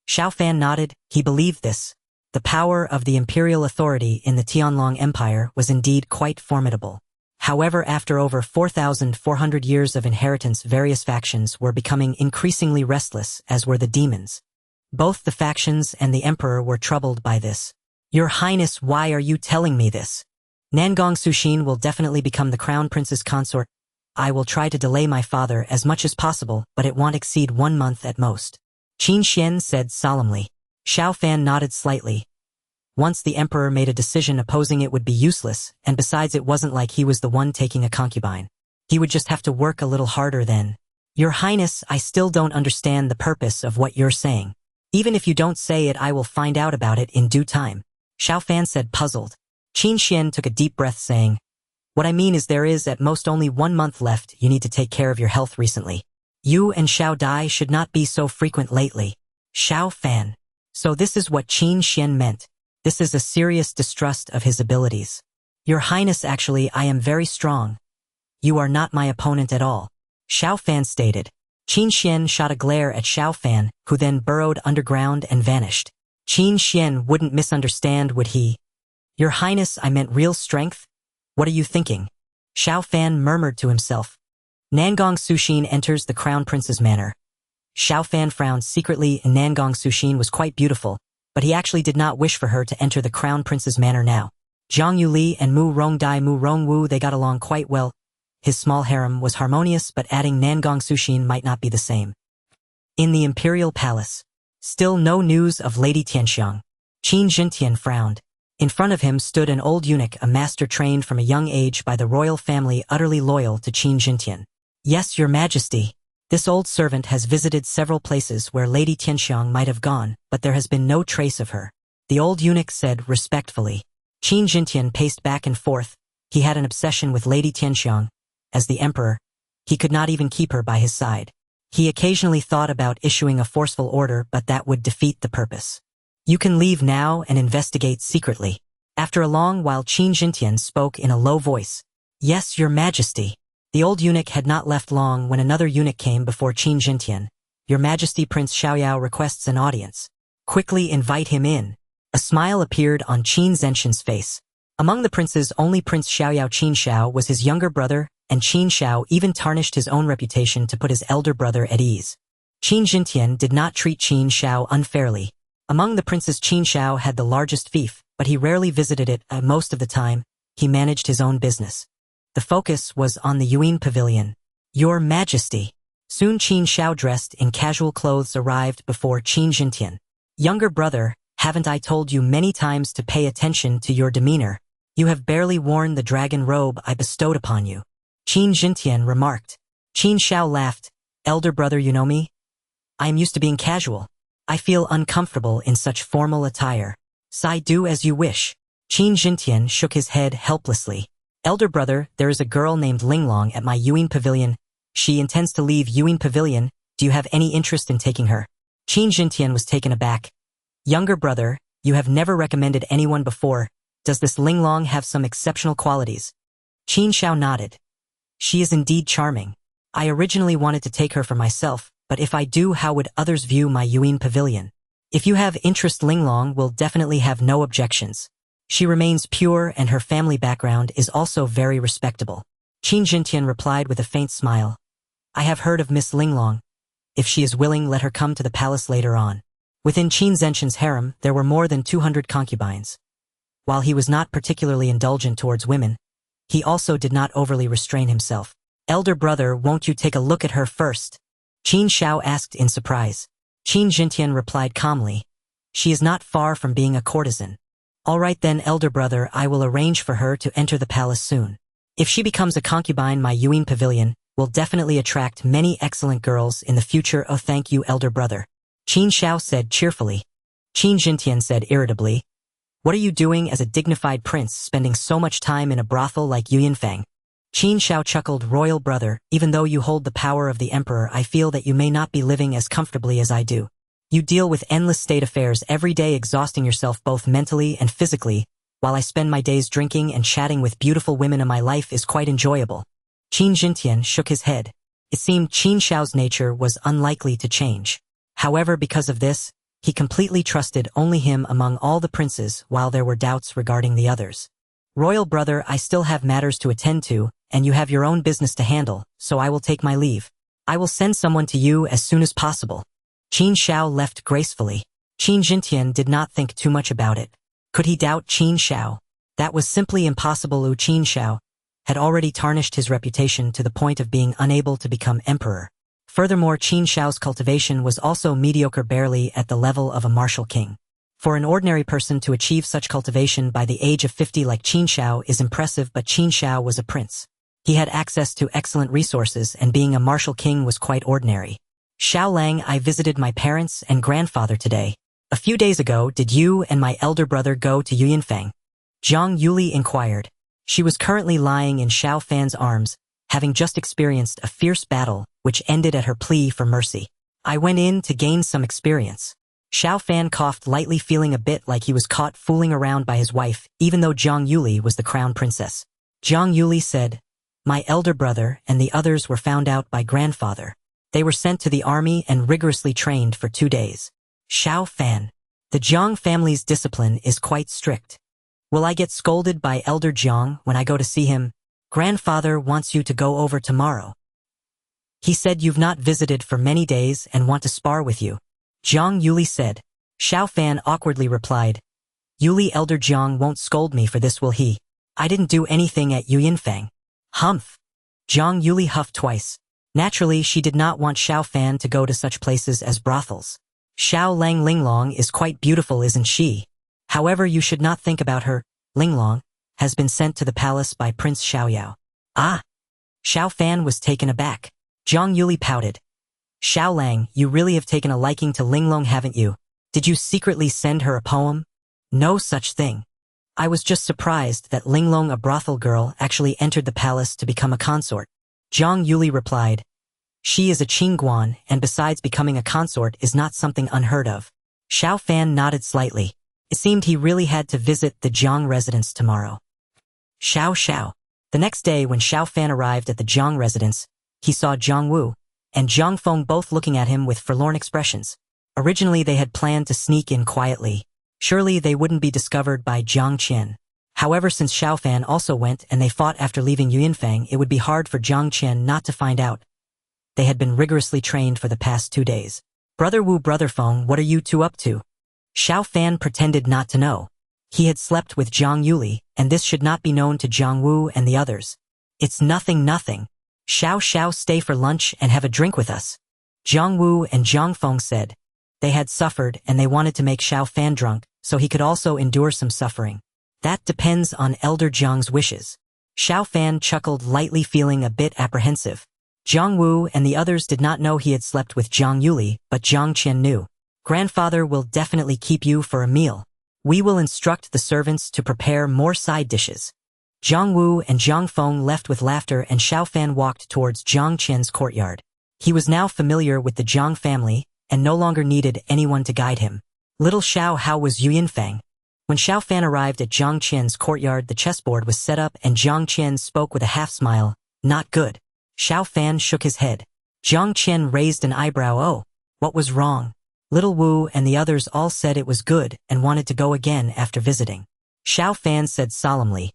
Xiao Fan nodded. He believed this. The power of the imperial authority in the Tianlong Empire was indeed quite formidable. However, after over 4,400 years of inheritance, various factions were becoming increasingly restless, as were the demons. Both the factions and the emperor were troubled by this. Your Highness, why are you telling me this? Nangong Sushin will definitely become the crown prince's consort. I will try to delay my father as much as possible, but it won't exceed 1 month at most. Qin Xuan said solemnly. Xiao Fan nodded slightly. Once the emperor made a decision, opposing it would be useless, and besides, it wasn't like he was the one taking a concubine. He would just have to work a little harder then. Your Highness, I still don't understand the purpose of what you're saying. Even if you don't say it, I will find out about it in due time. Xiao Fan said, puzzled. Qin Xuan took a deep breath, saying, what I mean is there is at most only 1 month left. You need to take care of your health recently. You and Xiao Dai should not be so frequent lately. Xiao Fan. So this is what Qin Xuan meant. This is a serious distrust of his abilities. Your Highness, actually, I am very strong. You are not my opponent at all. Xiao Fan stated. Qin Xuan shot a glare at Xiao Fan, who then burrowed underground and vanished. Qin Xuan wouldn't misunderstand, would he? Your Highness, I meant real strength? What are you thinking? Xiao Fan murmured to himself. Nangong Sushin enters the crown prince's manor. Xiao Fan frowned secretly, and Nangong Sushin was quite beautiful, but he actually did not wish for her to enter the crown prince's manor now. Zhang Yuli and Mu Rongdai Mu Rongwu, they got along quite well. His small harem was harmonious, but adding Nangong Sushin might not be the same. In the imperial palace. Still no news of Lady Tianxiang. Qin Jintian frowned. In front of him stood an old eunuch, a master trained from a young age by the royal family, utterly loyal to Qin Jintian. Yes, Your Majesty. This old servant has visited several places where Lady Tianxiang might have gone, but there has been no trace of her. The old eunuch said respectfully. Qin Jintian paced back and forth. He had an obsession with Lady Tianxiang. As the emperor, he could not even keep her by his side. He occasionally thought about issuing a forceful order, but that would defeat the purpose. You can leave now and investigate secretly. After a long while, Qin Jintian spoke in a low voice. Yes, Your Majesty. The old eunuch had not left long when another eunuch came before Qin Jintian. Your Majesty, Prince Xiaoyao requests an audience. Quickly invite him in. A smile appeared on Qin Zhenxian's face. Among the princes, only Prince Xiaoyao Qin Xiao was his younger brother, and Qin Xiao even tarnished his own reputation to put his elder brother at ease. Qin Jintian did not treat Qin Xiao unfairly. Among the princes, Qin Xiao had the largest fief, but he rarely visited it. Most of the time, he managed his own business. The focus was on the Yuan Pavilion. Your Majesty. Soon Qin Xiao, dressed in casual clothes, arrived before Qin Jintian. Younger brother, haven't I told you many times to pay attention to your demeanor? You have barely worn the dragon robe I bestowed upon you. Qin Jintian remarked. Qin Xiao laughed. Elder brother, you know me? I am used to being casual. I feel uncomfortable in such formal attire. Sai, do as you wish. Qin Jintian shook his head helplessly. Elder brother, there is a girl named Linglong at my Yuan Pavilion. She intends to leave Yuan Pavilion. Do you have any interest in taking her? Qin Jintian was taken aback. Younger brother, you have never recommended anyone before. Does this Linglong have some exceptional qualities? Qin Xiao nodded. She is indeed charming. I originally wanted to take her for myself, but if I do, how would others view my Yuan Pavilion? If you have interest, Linglong will definitely have no objections. She remains pure and her family background is also very respectable. Qin Jintian replied with a faint smile. I have heard of Miss Linglong. If she is willing, let her come to the palace later on. Within Qin Zhenqian's harem, there were more than 200 concubines. While he was not particularly indulgent towards women, he also did not overly restrain himself. Elder brother, won't you take a look at her first? Qin Xiao asked in surprise. Qin Zhenqian replied calmly. She is not far from being a courtesan. All right then, elder brother, I will arrange for her to enter the palace soon. If she becomes a concubine, my Yuan pavilion will definitely attract many excellent girls in the future. Oh, thank you, elder brother. Qin Xiao said cheerfully. Qin Zhenqian said irritably, what are you doing as a dignified prince, spending so much time in a brothel like Yunfang? Qin Xiao chuckled, royal brother, even though you hold the power of the emperor, I feel that you may not be living as comfortably as I do. You deal with endless state affairs every day, exhausting yourself both mentally and physically, while I spend my days drinking and chatting with beautiful women, and my life is quite enjoyable. Qin Zhenqian shook his head. It seemed Qin Xiao's nature was unlikely to change. However, because of this, he completely trusted only him among all the princes, while there were doubts regarding the others. Royal brother, I still have matters to attend to, and you have your own business to handle, so I will take my leave. I will send someone to you as soon as possible. Qin Xiao left gracefully. Qin Zhenqian did not think too much about it. Could he doubt Qin Xiao? That was simply impossible. Qin Xiao had already tarnished his reputation to the point of being unable to become emperor. Furthermore, Qin Xiao's cultivation was also mediocre, barely at the level of a martial king. For an ordinary person to achieve such cultivation by the age of 50 like Qin Xiao is impressive, but Qin Xiao was a prince. He had access to excellent resources, and being a martial king was quite ordinary. Xiao Lang, I visited my parents and grandfather today. A few days ago, did you and my elder brother go to Yunfang? Zhang Yuli inquired. She was currently lying in Xiao Fan's arms, having just experienced a fierce battle, which ended at her plea for mercy. I went in to gain some experience. Xiao Fan coughed lightly, feeling a bit like he was caught fooling around by his wife, even though Zhang Yuli was the crown princess. Zhang Yuli said, my elder brother and the others were found out by grandfather. They were sent to the army and rigorously trained for 2 days. Xiao Fan. The Zhang family's discipline is quite strict. Will I get scolded by elder Zhang when I go to see him? Grandfather wants you to go over tomorrow. He said you've not visited for many days and want to spar with you. Zhang Yuli said. Xiao Fan awkwardly replied, Yuli, elder Zhang won't scold me for this, will he? I didn't do anything at Yunfang. Humph. Zhang Yuli huffed twice. Naturally, she did not want Xiao Fan to go to such places as brothels. Xiao Lang Linglong is quite beautiful, isn't she? However, you should not think about her. Linglong has been sent to the palace by Prince Xiaoyao. Ah! Xiao Fan was taken aback. Zhang Yuli pouted. Xiao Lang, you really have taken a liking to Linglong, haven't you? Did you secretly send her a poem? No such thing. I was just surprised that Linglong, a brothel girl, actually entered the palace to become a consort. Zhang Yuli replied. She is a Qingguan, and besides, becoming a consort is not something unheard of. Xiao Fan nodded slightly. It seemed he really had to visit the Zhang residence tomorrow. Xiao. The next day, when Xiao Fan arrived at the Zhang residence, he saw Zhang Wu and Zhang Feng both looking at him with forlorn expressions. Originally, they had planned to sneak in quietly. Surely they wouldn't be discovered by Zhang Qian. However, since Xiao Fan also went and they fought after leaving Yunfang, it would be hard for Zhang Qian not to find out. They had been rigorously trained for the past 2 days. Brother Wu, brother Feng, what are you two up to? Xiao Fan pretended not to know. He had slept with Zhang Yuli, and this should not be known to Zhang Wu and the others. It's nothing. Xiao, stay for lunch and have a drink with us. Zhang Wu and Zhang Feng said. They had suffered and they wanted to make Xiao Fan drunk, so he could also endure some suffering. That depends on elder Zhang's wishes. Xiao Fan chuckled lightly, feeling a bit apprehensive. Zhang Wu and the others did not know he had slept with Zhang Yuli, but Zhang Qian knew. Grandfather will definitely keep you for a meal. We will instruct the servants to prepare more side dishes. Zhang Wu and Zhang Feng left with laughter, and Xiao Fan walked towards Zhang Qian's courtyard. He was now familiar with the Zhang family and no longer needed anyone to guide him. Little Xiao, how was Yunfang? When Xiao Fan arrived at Zhang Qian's courtyard, the chessboard was set up and Zhang Qian spoke with a half smile. Not good. Xiao Fan shook his head. Zhang Qian raised an eyebrow. Oh, what was wrong? Little Wu and the others all said it was good and wanted to go again after visiting. Xiao Fan said solemnly.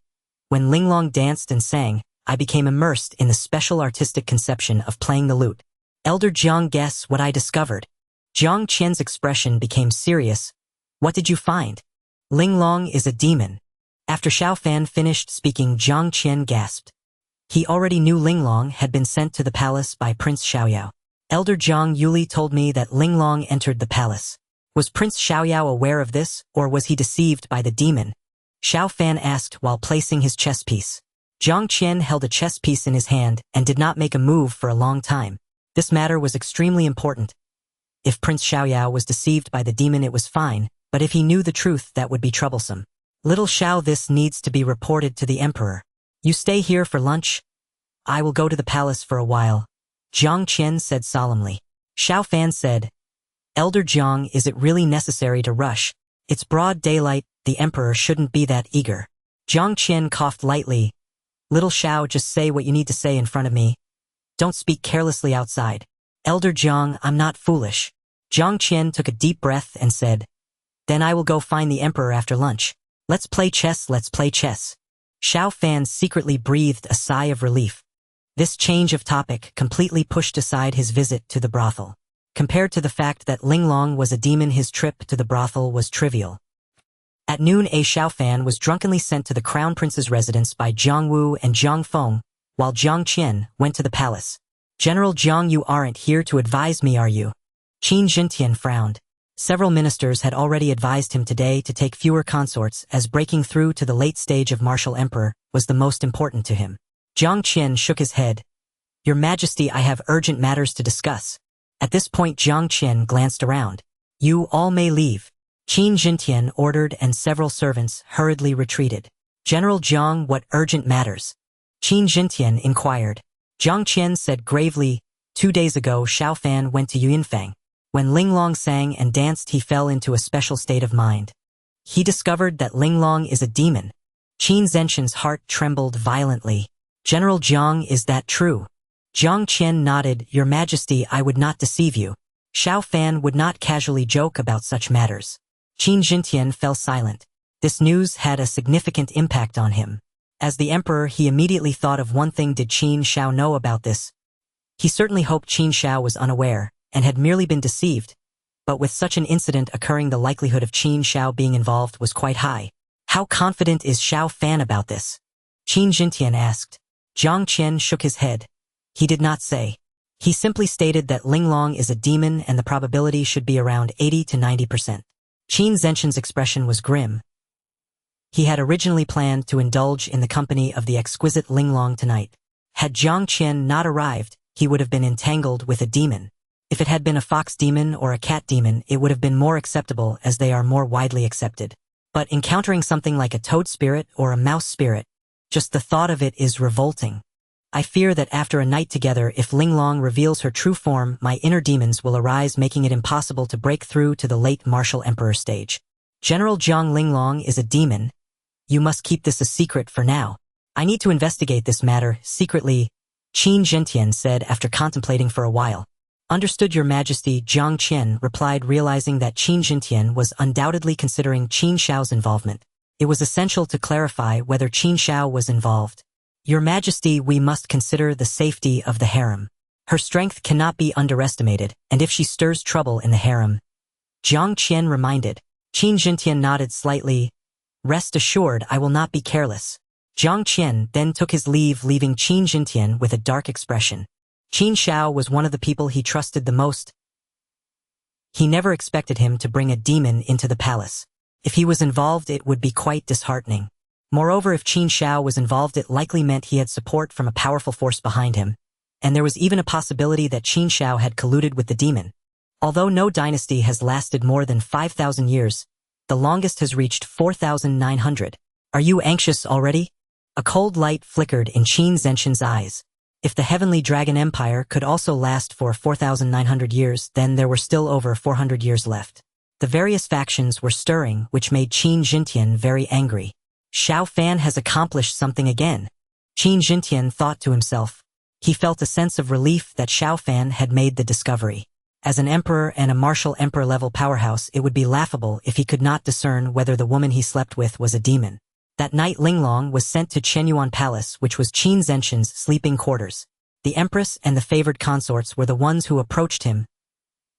When Linglong danced and sang, I became immersed in the special artistic conception of playing the lute. Elder Jiang, guess what I discovered? Jiang Qian's expression became serious. What did you find? Linglong is a demon. After Xiao Fan finished speaking, Jiang Qian gasped. He already knew Linglong had been sent to the palace by Prince Xiaoyao. Elder Jiang Yuli told me that Linglong entered the palace. Was Prince Xiaoyao aware of this, or was he deceived by the demon? Xiao Fan asked while placing his chess piece. Jiang Qian held a chess piece in his hand and did not make a move for a long time. This matter was extremely important. If Prince Xiaoyao was deceived by the demon, it was fine, but if he knew the truth, that would be troublesome. Little Xiao, this needs to be reported to the emperor. You stay here for lunch? I will go to the palace for a while, Jiang Qian said solemnly. Xiao Fan said, Elder Jiang, is it really necessary to rush? It's broad daylight, the emperor shouldn't be that eager. Jiang Qian coughed lightly. Little Xiao, just say what you need to say in front of me. Don't speak carelessly outside. Elder Jiang, I'm not foolish. Jiang Qian took a deep breath and said, Then I will go find the emperor after lunch. Let's play chess, let's play chess. Xiao Fan secretly breathed a sigh of relief. This change of topic completely pushed aside his visit to the brothel. Compared to the fact that Linglong was a demon, his trip to the brothel was trivial. At noon, Xiao Fan was drunkenly sent to the crown prince's residence by Jiang Wu and Jiang Feng, while Jiang Qian went to the palace. General Jiang, you aren't here to advise me, are you? Qin Xuan frowned. Several ministers had already advised him today to take fewer consorts, as breaking through to the late stage of martial emperor was the most important to him. Jiang Qian shook his head. Your Majesty, I have urgent matters to discuss. At this point, Jiang Qian glanced around. You all may leave. Qin Xuan ordered, and several servants hurriedly retreated. General Jiang, what urgent matters? Qin Xuan inquired. Jiang Qian said gravely, 2 days ago Xiao Fan went to Yunfang. When Linglong sang and danced, he fell into a special state of mind. He discovered that Linglong is a demon. Qin Zenshin's heart trembled violently. General Jiang, is that true? Jiang Qian nodded. Your Majesty, I would not deceive you. Xiao Fan would not casually joke about such matters. Qin Xuan fell silent. This news had a significant impact on him. As the emperor, he immediately thought of one thing. Did Qin Xiao know about this? He certainly hoped Qin Xiao was unaware and had merely been deceived, but with such an incident occurring, the likelihood of Qin Xiao being involved was quite high. How confident is Xiao Fan about this? Qin Xuan asked. Jiang Qian shook his head. He did not say. He simply stated that Linglong is a demon and the probability should be around 80 to 90%. Qin Zenshin's expression was grim. He had originally planned to indulge in the company of the exquisite Linglong tonight. Had Jiang Qian not arrived, he would have been entangled with a demon. If it had been a fox demon or a cat demon, it would have been more acceptable, as they are more widely accepted. But encountering something like a toad spirit or a mouse spirit, just the thought of it is revolting. I fear that after a night together, if Linglong reveals her true form, my inner demons will arise, making it impossible to break through to the late martial emperor stage. General Jiang, Linglong is a demon. You must keep this a secret for now. I need to investigate this matter secretly, Qin Xuan said after contemplating for a while. Understood, Your Majesty, Jiang Qian replied, realizing that Qin Xuan was undoubtedly considering Qin Xiao's involvement. It was essential to clarify whether Qin Xiao was involved. Your Majesty, we must consider the safety of the harem. Her strength cannot be underestimated, and if she stirs trouble in the harem. Jiang Qian reminded. Qin Xuan nodded slightly. Rest assured, I will not be careless. Jiang Qian then took his leave, leaving Qin Xuan with a dark expression. Qin Xiao was one of the people he trusted the most. He never expected him to bring a demon into the palace. If he was involved, it would be quite disheartening. Moreover, if Qin Xiao was involved, it likely meant he had support from a powerful force behind him, and there was even a possibility that Qin Xiao had colluded with the demon. Although no dynasty has lasted more than 5,000 years, the longest has reached 4,900. Are you anxious already? A cold light flickered in Qin Zenshin's eyes. If the Heavenly Dragon Empire could also last for 4,900 years, then there were still over 400 years left. The various factions were stirring, which made Qin Xuan very angry. Xiao Fan has accomplished something again. Qin Xuan thought to himself. He felt a sense of relief that Xiao Fan had made the discovery. As an emperor and a martial emperor-level powerhouse, it would be laughable if he could not discern whether the woman he slept with was a demon. That night, Linglong was sent to Qinyuan Palace, which was Qin Zenshin's sleeping quarters. The empress and the favored consorts were the ones who approached him.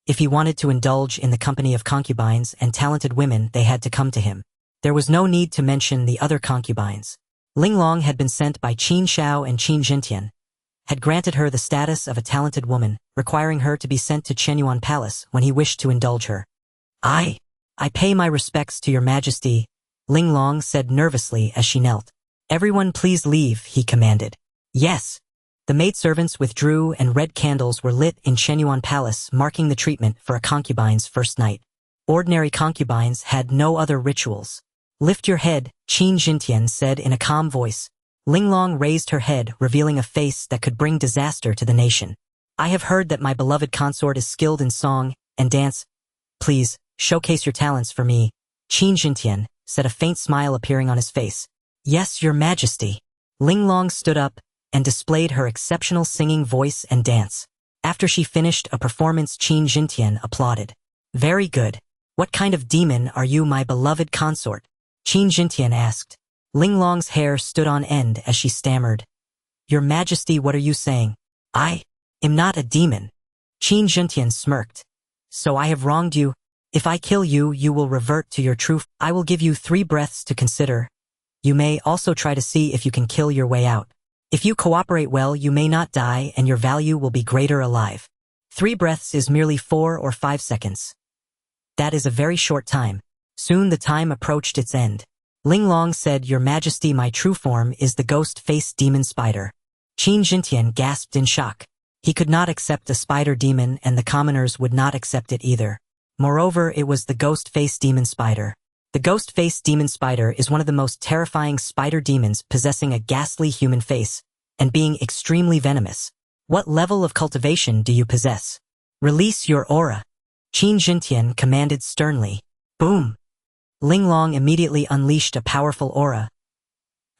If he wanted to indulge in the company of concubines and talented women, they had to come to him. There was no need to mention the other concubines. Linglong had been sent by Qin Xiao and Qin Jintian, had granted her the status of a talented woman, requiring her to be sent to Qin Xuan Palace when he wished to indulge her. I pay my respects to your majesty, Linglong said nervously as she knelt. Everyone please leave, he commanded. Yes. The maidservants withdrew and red candles were lit in Qin Xuan Palace, marking the treatment for a concubine's first night. Ordinary concubines had no other rituals. Lift your head, Qin Jintian said in a calm voice. Linglong raised her head, revealing a face that could bring disaster to the nation. I have heard that my beloved consort is skilled in song and dance. Please, showcase your talents for me, Qin Jintian said, a faint smile appearing on his face. Yes, your majesty. Linglong stood up and displayed her exceptional singing voice and dance. After she finished a performance, Qin Jintian applauded. Very good. What kind of demon are you, my beloved consort? Qin Jintian asked. Linglong's hair stood on end as she stammered. Your majesty, what are you saying? I am not a demon. Qin Jintian smirked. So I have wronged you. If I kill you, you will revert to your true. I will give you 3 breaths to consider. You may also try to see if you can kill your way out. If you cooperate well, you may not die and your value will be greater alive. 3 breaths is merely 4 or 5 seconds. That is a very short time. Soon the time approached its end. Linglong said, Your Majesty, my true form is the ghost-faced demon spider. Qin Jintian gasped in shock. He could not accept a spider demon and the commoners would not accept it either. Moreover, it was the ghost-faced demon spider. The ghost-faced demon spider is one of the most terrifying spider demons, possessing a ghastly human face and being extremely venomous. What level of cultivation do you possess? Release your aura. Qin Jintian commanded sternly. Boom! Linglong immediately unleashed a powerful aura.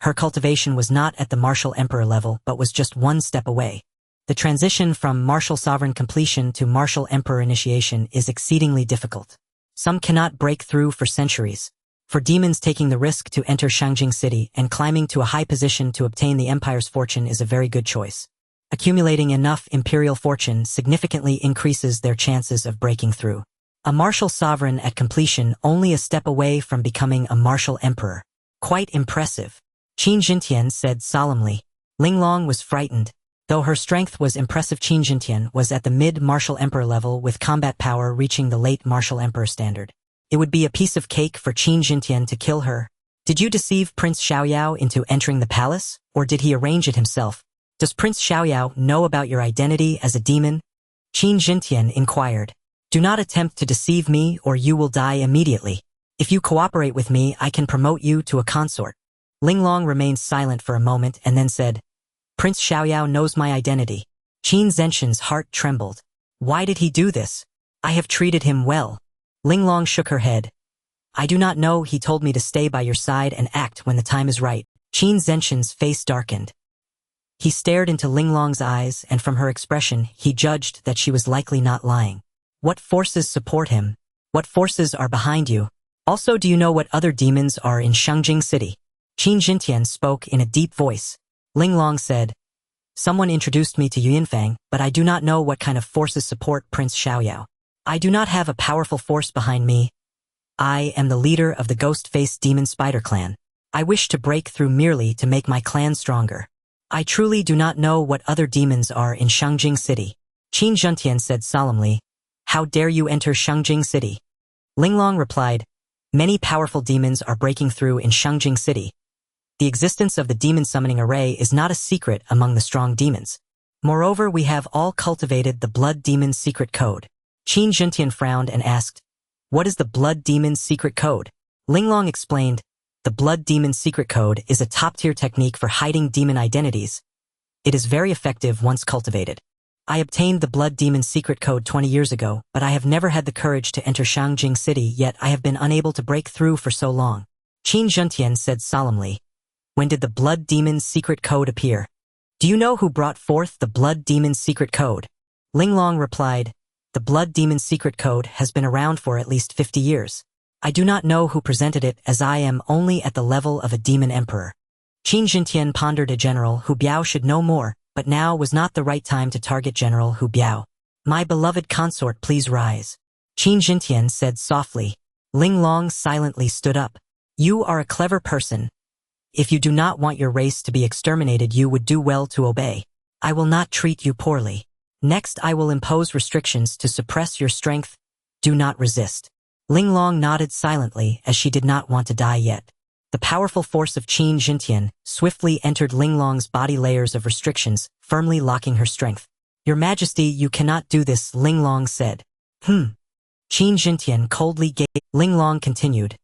Her cultivation was not at the martial emperor level, but was just 1 step away. The transition from martial sovereign completion to martial emperor initiation is exceedingly difficult. Some cannot break through for centuries. For demons, taking the risk to enter Shangjing City and climbing to a high position to obtain the empire's fortune is a very good choice. Accumulating enough imperial fortune significantly increases their chances of breaking through. A martial sovereign at completion, only a step away from becoming a martial emperor. Quite impressive. Qin Jintian said solemnly. Linglong was frightened. Though her strength was impressive, Qin Jintian was at the mid-martial emperor level with combat power reaching the late martial emperor standard. It would be a piece of cake for Qin Jintian to kill her. Did you deceive Prince Xiaoyao into entering the palace, or did he arrange it himself? Does Prince Xiaoyao know about your identity as a demon? Qin Jintian inquired. Do not attempt to deceive me or you will die immediately. If you cooperate with me, I can promote you to a consort. Linglong remained silent for a moment and then said, Prince Xiaoyao knows my identity. Qin Zenshin's heart trembled. Why did he do this? I have treated him well. Linglong shook her head. I do not know, he told me to stay by your side and act when the time is right. Qin Zenshin's face darkened. He stared into Linglong's eyes and from her expression he judged that she was likely not lying. What forces support him? What forces are behind you? Also, do you know what other demons are in Shangjing City? Qin Jintian spoke in a deep voice. Linglong said, Someone introduced me to Yunfang, but I do not know what kind of forces support Prince Xiaoyao. I do not have a powerful force behind me. I am the leader of the ghost-faced demon spider clan. I wish to break through merely to make my clan stronger. I truly do not know what other demons are in Shangjing City. Qin Jintian said solemnly, How dare you enter Shangjing City? Linglong replied, Many powerful demons are breaking through in Shangjing City. The existence of the demon summoning array is not a secret among the strong demons. Moreover, we have all cultivated the blood demon's secret code. Qin Jintian frowned and asked, What is the blood demon's secret code? Linglong explained, The blood demon's secret code is a top-tier technique for hiding demon identities. It is very effective once cultivated. I obtained the blood demon's secret code 20 years ago, but I have never had the courage to enter Shangjing City, yet I have been unable to break through for so long. Qin Jintian said solemnly, When did the blood demon's secret code appear? Do you know who brought forth the blood demon's secret code? Linglong replied, The blood demon's secret code has been around for at least 50 years. I do not know who presented it, as I am only at the level of a demon emperor. Qin Jintian pondered. A general who Biao should know more, but now was not the right time to target General Hu Biao. My beloved consort, please rise. Qin Jintian said softly. Ling Long silently stood up. You are a clever person. If you do not want your race to be exterminated, you would do well to obey. I will not treat you poorly. Next, I will impose restrictions to suppress your strength. Do not resist. Ling Long nodded silently as she did not want to die yet. The powerful force of Qin Jintian swiftly entered Ling Long's body layers of restrictions, firmly locking her strength. Your Majesty, you cannot do this, Ling Long said. Qin Jintian coldly gave. Ling Long continued.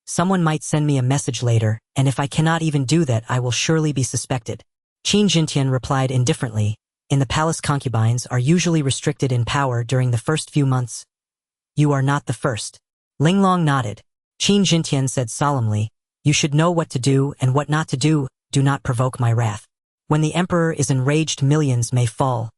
Someone might send me a message later, and if I cannot even do that, I will surely be suspected. Qin Jintian replied indifferently. In the palace, concubines are usually restricted in power during the first few months. You are not the first. Ling Long nodded. Qin Jintian said solemnly, you should know what to do and what not to do. Do not provoke my wrath. When the emperor is enraged, millions may fall.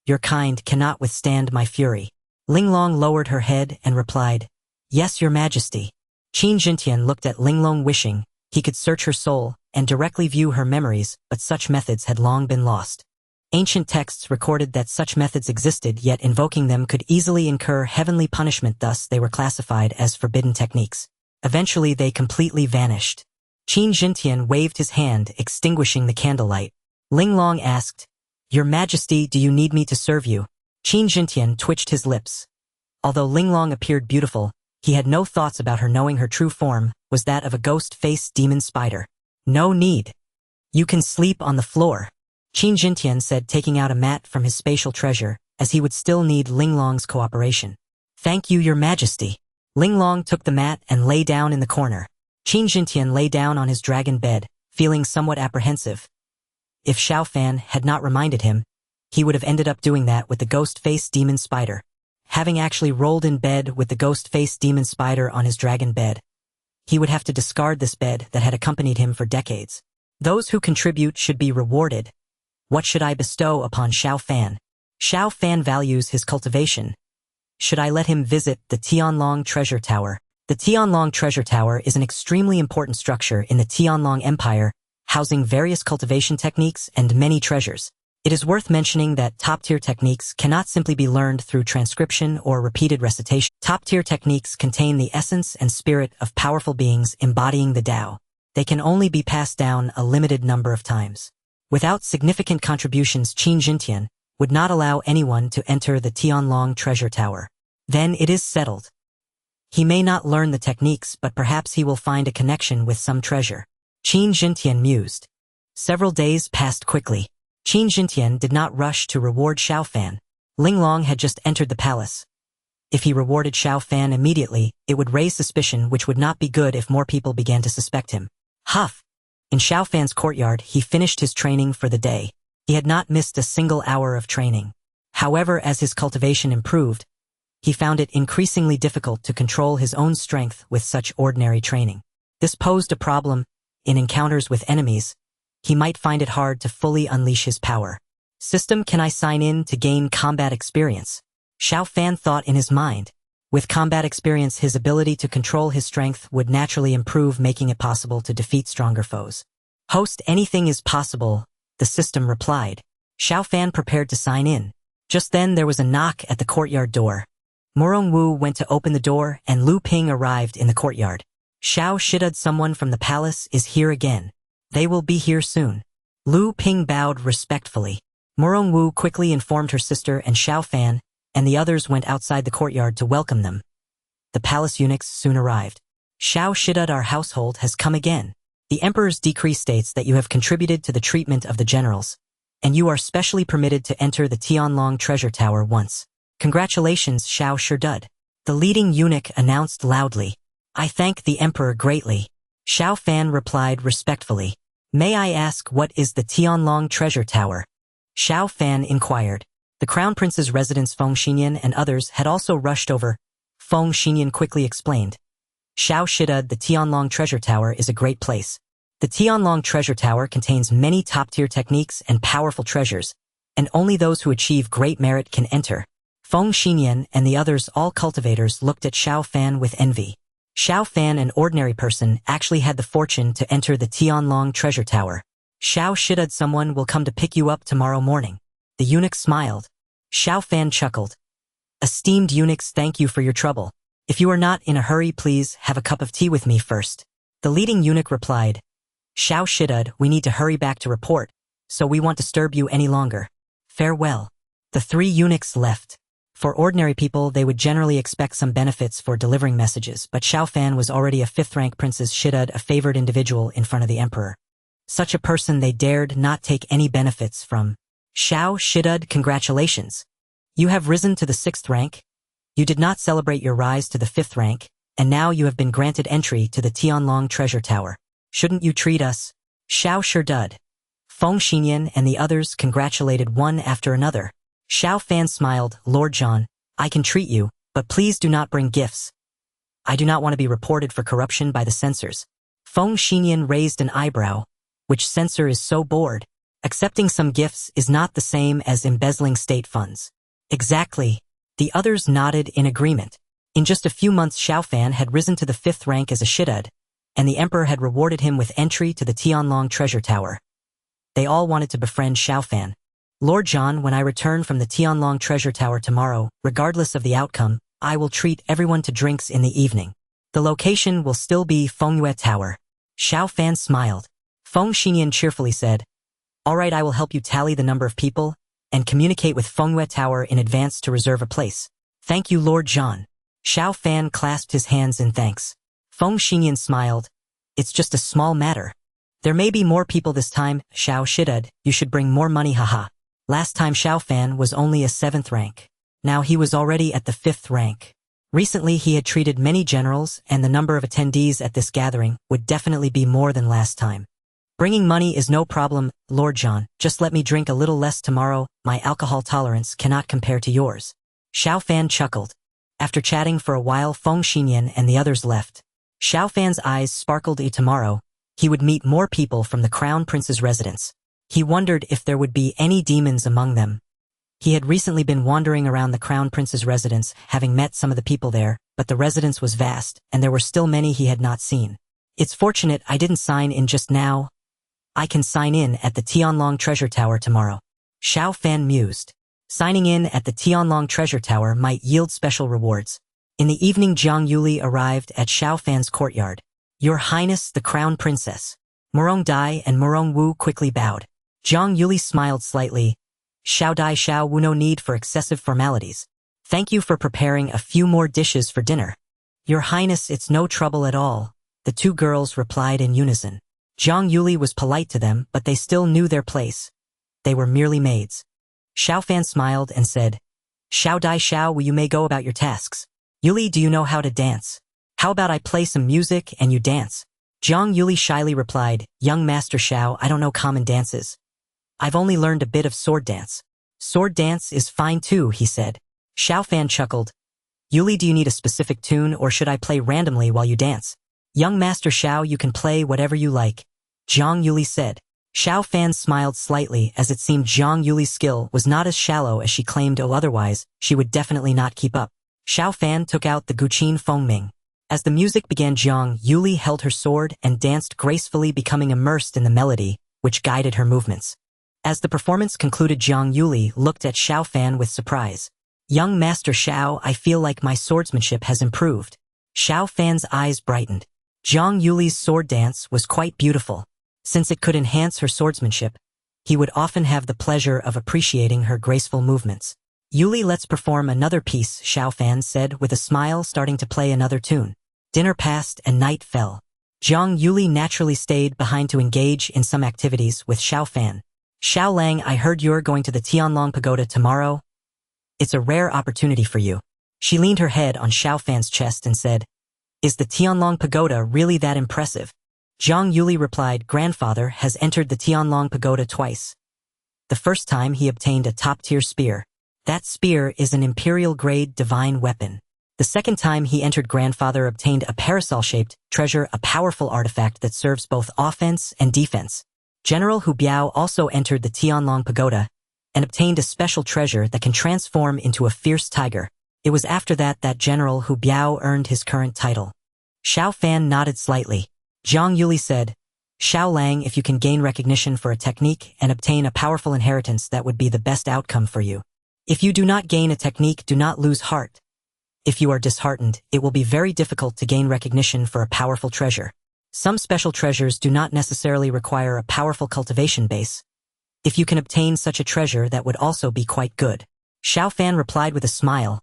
Your kind cannot withstand my fury. Ling Long lowered her head and replied, Yes, Your Majesty. Qin Jintian looked at Ling Long, wishing he could search her soul and directly view her memories, but such methods had long been lost. Ancient texts recorded that such methods existed, yet invoking them could easily incur heavenly punishment, thus they were classified as forbidden techniques. Eventually they completely vanished. Qin Jintian waved his hand, extinguishing the candlelight. Ling Long asked, Your Majesty, do you need me to serve you? Qin Jintian twitched his lips. Although Ling Long appeared beautiful, he had no thoughts about her knowing her true form was that of a ghost-faced demon spider. No need. You can sleep on the floor. Qin Jintian said, taking out a mat from his spatial treasure, as he would still need Ling Long's cooperation. Thank you, Your Majesty. Ling Long took the mat and lay down in the corner. Qin Jintian lay down on his dragon bed, feeling somewhat apprehensive. If Xiao Fan had not reminded him, he would have ended up doing that with the ghost-faced demon spider. Having actually rolled in bed with the ghost-faced demon spider on his dragon bed, he would have to discard this bed that had accompanied him for decades. Those who contribute should be rewarded. What should I bestow upon Xiao Fan? Xiao Fan values his cultivation. Should I let him visit the Tianlong Treasure Tower? The Tianlong Treasure Tower is an extremely important structure in the Tianlong Empire, housing various cultivation techniques and many treasures. It is worth mentioning that top-tier techniques cannot simply be learned through transcription or repeated recitation. Top-tier techniques contain the essence and spirit of powerful beings embodying the Tao. They can only be passed down a limited number of times. Without significant contributions, Qin Jintian would not allow anyone to enter the Tianlong Treasure Tower. Then it is settled. He may not learn the techniques, but perhaps he will find a connection with some treasure. Qin Jintian mused. Several days passed quickly. Qin Jintian did not rush to reward Xiao Fan. Ling Long had just entered the palace. If he rewarded Xiao Fan immediately, it would raise suspicion, which would not be good if more people began to suspect him. Huff! In Xiao Fan's courtyard, he finished his training for the day. He had not missed a single hour of training. However, as his cultivation improved, he found it increasingly difficult to control his own strength with such ordinary training. This posed a problem. In encounters with enemies, he might find it hard to fully unleash his power. System, can I sign in to gain combat experience? Xiao Fan thought in his mind. With combat experience, his ability to control his strength would naturally improve, making it possible to defeat stronger foes. Host, anything is possible, the system replied. Xiao Fan prepared to sign in. Just then there was a knock at the courtyard door. Murong Wu went to open the door and Lu Ping arrived in the courtyard. Xiao Shidud, someone from the palace is here again. They will be here soon. Lu Ping bowed respectfully. Murong Wu quickly informed her sister and Xiao Fan, and the others went outside the courtyard to welcome them. The palace eunuchs soon arrived. Xiao Shidud, our household has come again. The emperor's decree states that you have contributed to the treatment of the generals, and you are specially permitted to enter the Tianlong Treasure Tower once. Congratulations, Xiao Shidud. The leading eunuch announced loudly. I thank the emperor greatly. Xiao Fan replied respectfully. May I ask, what is the Tianlong Treasure Tower? Xiao Fan inquired. The crown prince's residence, Feng Xinyan, and others had also rushed over. Feng Xinyan quickly explained. Xiao Shidud, the Tianlong Treasure Tower is a great place. The Tianlong Treasure Tower contains many top-tier techniques and powerful treasures, and only those who achieve great merit can enter. Feng Xinyan and the others, all cultivators, looked at Xiao Fan with envy. Xiao Fan, an ordinary person, actually had the fortune to enter the Tianlong Treasure Tower. Xiao Shidud, someone will come to pick you up tomorrow morning. The eunuch smiled. Xiao Fan chuckled. Esteemed eunuchs, thank you for your trouble. If you are not in a hurry, please have a cup of tea with me first. The leading eunuch replied. Xiao Shidud, we need to hurry back to report, so we won't disturb you any longer. Farewell. The three eunuchs left. For ordinary people, they would generally expect some benefits for delivering messages, but Xiao Fan was already a fifth-rank Princess Shidud, a favored individual in front of the emperor. Such a person they dared not take any benefits from. Xiao Shidud, congratulations. You have risen to the 6th rank. You did not celebrate your rise to the 5th rank, and now you have been granted entry to the Tianlong treasure tower. Shouldn't you treat us? Xiao Shidud. Feng Xinyan and the others congratulated one after another. Xiao Fan smiled. Lord John, I can treat you, but please do not bring gifts. I do not want to be reported for corruption by the censors. Feng Xinyan raised an eyebrow. Which censor is so bored? Accepting some gifts is not the same as embezzling state funds. Exactly. The others nodded in agreement. In just a few months, Xiao Fan had risen to the 5th rank as a Shidud, and the emperor had rewarded him with entry to the Tianlong treasure tower. They all wanted to befriend Xiao Fan. Lord John, when I return from the Tianlong treasure tower tomorrow, regardless of the outcome, I will treat everyone to drinks in the evening. The location will still be Fengyue Tower. Xiao Fan smiled. Feng Xinyan cheerfully said, All right, I will help you tally the number of people and communicate with Fengyue Tower in advance to reserve a place. Thank you, Lord John. Xiao Fan clasped his hands in thanks. Feng Xinyan smiled. It's just a small matter. There may be more people this time, Xiao Shidud, you should bring more money, haha. Last time Xiao Fan was only a 7th rank. Now he was already at the 5th rank. Recently he had treated many generals, and the number of attendees at this gathering would definitely be more than last time. Bringing money is no problem, Lord John, just let me drink a little less tomorrow, my alcohol tolerance cannot compare to yours. Xiao Fan chuckled. After chatting for a while, Feng Xinyan and the others left. Xiao Fan's eyes sparkled. Tomorrow, he would meet more people from the Crown Prince's residence. He wondered if there would be any demons among them. He had recently been wandering around the Crown Prince's residence, having met some of the people there, but the residence was vast, and there were still many he had not seen. It's fortunate I didn't sign in just now. I can sign in at the Tianlong treasure tower tomorrow. Xiao Fan mused. Signing in at the Tianlong treasure tower might yield special rewards. In the evening, Jiang Yuli arrived at Xiao Fan's courtyard. Your Highness, the Crown Princess. Murong Dai and Murong Wu quickly bowed. Jiang Yuli smiled slightly. Xiao Dai, Xiao Wu, no need for excessive formalities. Thank you for preparing a few more dishes for dinner. Your Highness, it's no trouble at all, the two girls replied in unison. Jiang Yuli was polite to them, but they still knew their place. They were merely maids. Xiao Fan smiled and said, Xiao Dai, Xiao Wu, you may go about your tasks. Yuli, do you know how to dance? How about I play some music and you dance? Jiang Yuli shyly replied, Young Master Xiao, I don't know common dances. I've only learned a bit of sword dance. Sword dance is fine too, he said. Xiao Fan chuckled. Yuli, do you need a specific tune or should I play randomly while you dance? Young Master Xiao, you can play whatever you like, Jiang Yuli said. Xiao Fan smiled slightly as it seemed Jiang Yuli's skill was not as shallow as she claimed, otherwise she would definitely not keep up. Xiao Fan took out the Guqin Fengming. As the music began, Jiang Yuli held her sword and danced gracefully, becoming immersed in the melody, which guided her movements. As the performance concluded, Jiang Yuli looked at Xiao Fan with surprise. Young Master Xiao, I feel like my swordsmanship has improved. Xiao Fan's eyes brightened. Jiang Yuli's sword dance was quite beautiful. Since it could enhance her swordsmanship, he would often have the pleasure of appreciating her graceful movements. Yuli, let's perform another piece, Xiao Fan said with a smile, starting to play another tune. Dinner passed and night fell. Jiang Yuli naturally stayed behind to engage in some activities with Xiao Fan. Xiao Lang, I heard you're going to the Tianlong Pagoda tomorrow. It's a rare opportunity for you. She leaned her head on Xiao Fan's chest and said, Is the Tianlong Pagoda really that impressive? Jiang Yuli replied, Grandfather has entered the Tianlong Pagoda twice. The first time he obtained a top-tier spear. That spear is an imperial-grade divine weapon. The second time he entered, Grandfather obtained a parasol-shaped treasure, a powerful artifact that serves both offense and defense. General Hu Biao also entered the Tianlong Pagoda and obtained a special treasure that can transform into a fierce tiger. It was after that that General Hu Biao earned his current title. Xiao Fan nodded slightly. Jiang Yuli said, Xiao Lang, if you can gain recognition for a technique and obtain a powerful inheritance, that would be the best outcome for you. If you do not gain a technique, do not lose heart. If you are disheartened, it will be very difficult to gain recognition for a powerful treasure. Some special treasures do not necessarily require a powerful cultivation base. If you can obtain such a treasure, that would also be quite good. Xiao Fan replied with a smile.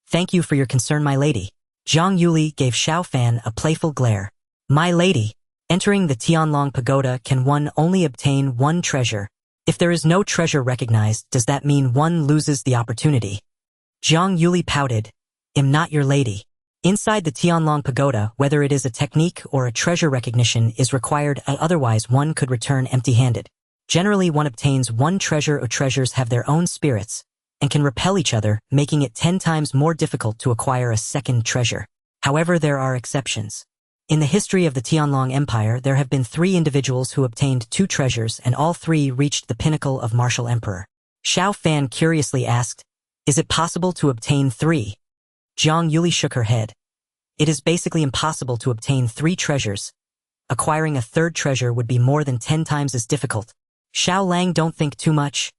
Thank you for your concern, my lady. Zhang Yuli gave Xiao Fan a playful glare. My lady, entering the Tianlong Pagoda, can one only obtain one treasure? If there is no treasure recognized, does that mean one loses the opportunity? Zhang Yuli pouted. Am not your lady. Inside the Tianlong Pagoda, whether it is a technique or a treasure, recognition is required, otherwise one could return empty-handed. Generally, one obtains one treasure, or treasures have their own spirits and can repel each other, making it 10 times more difficult to acquire a second treasure. However, there are exceptions. In the history of the Tianlong Empire, there have been 3 individuals who obtained 2 treasures, and all 3 reached the pinnacle of martial emperor. Xiao Fan curiously asked, is it possible to obtain 3? Zhang Yuli shook her head. It is basically impossible to obtain 3 treasures. Acquiring a 3rd treasure would be more than 10 times as difficult. Xiao Lang, don't think too much.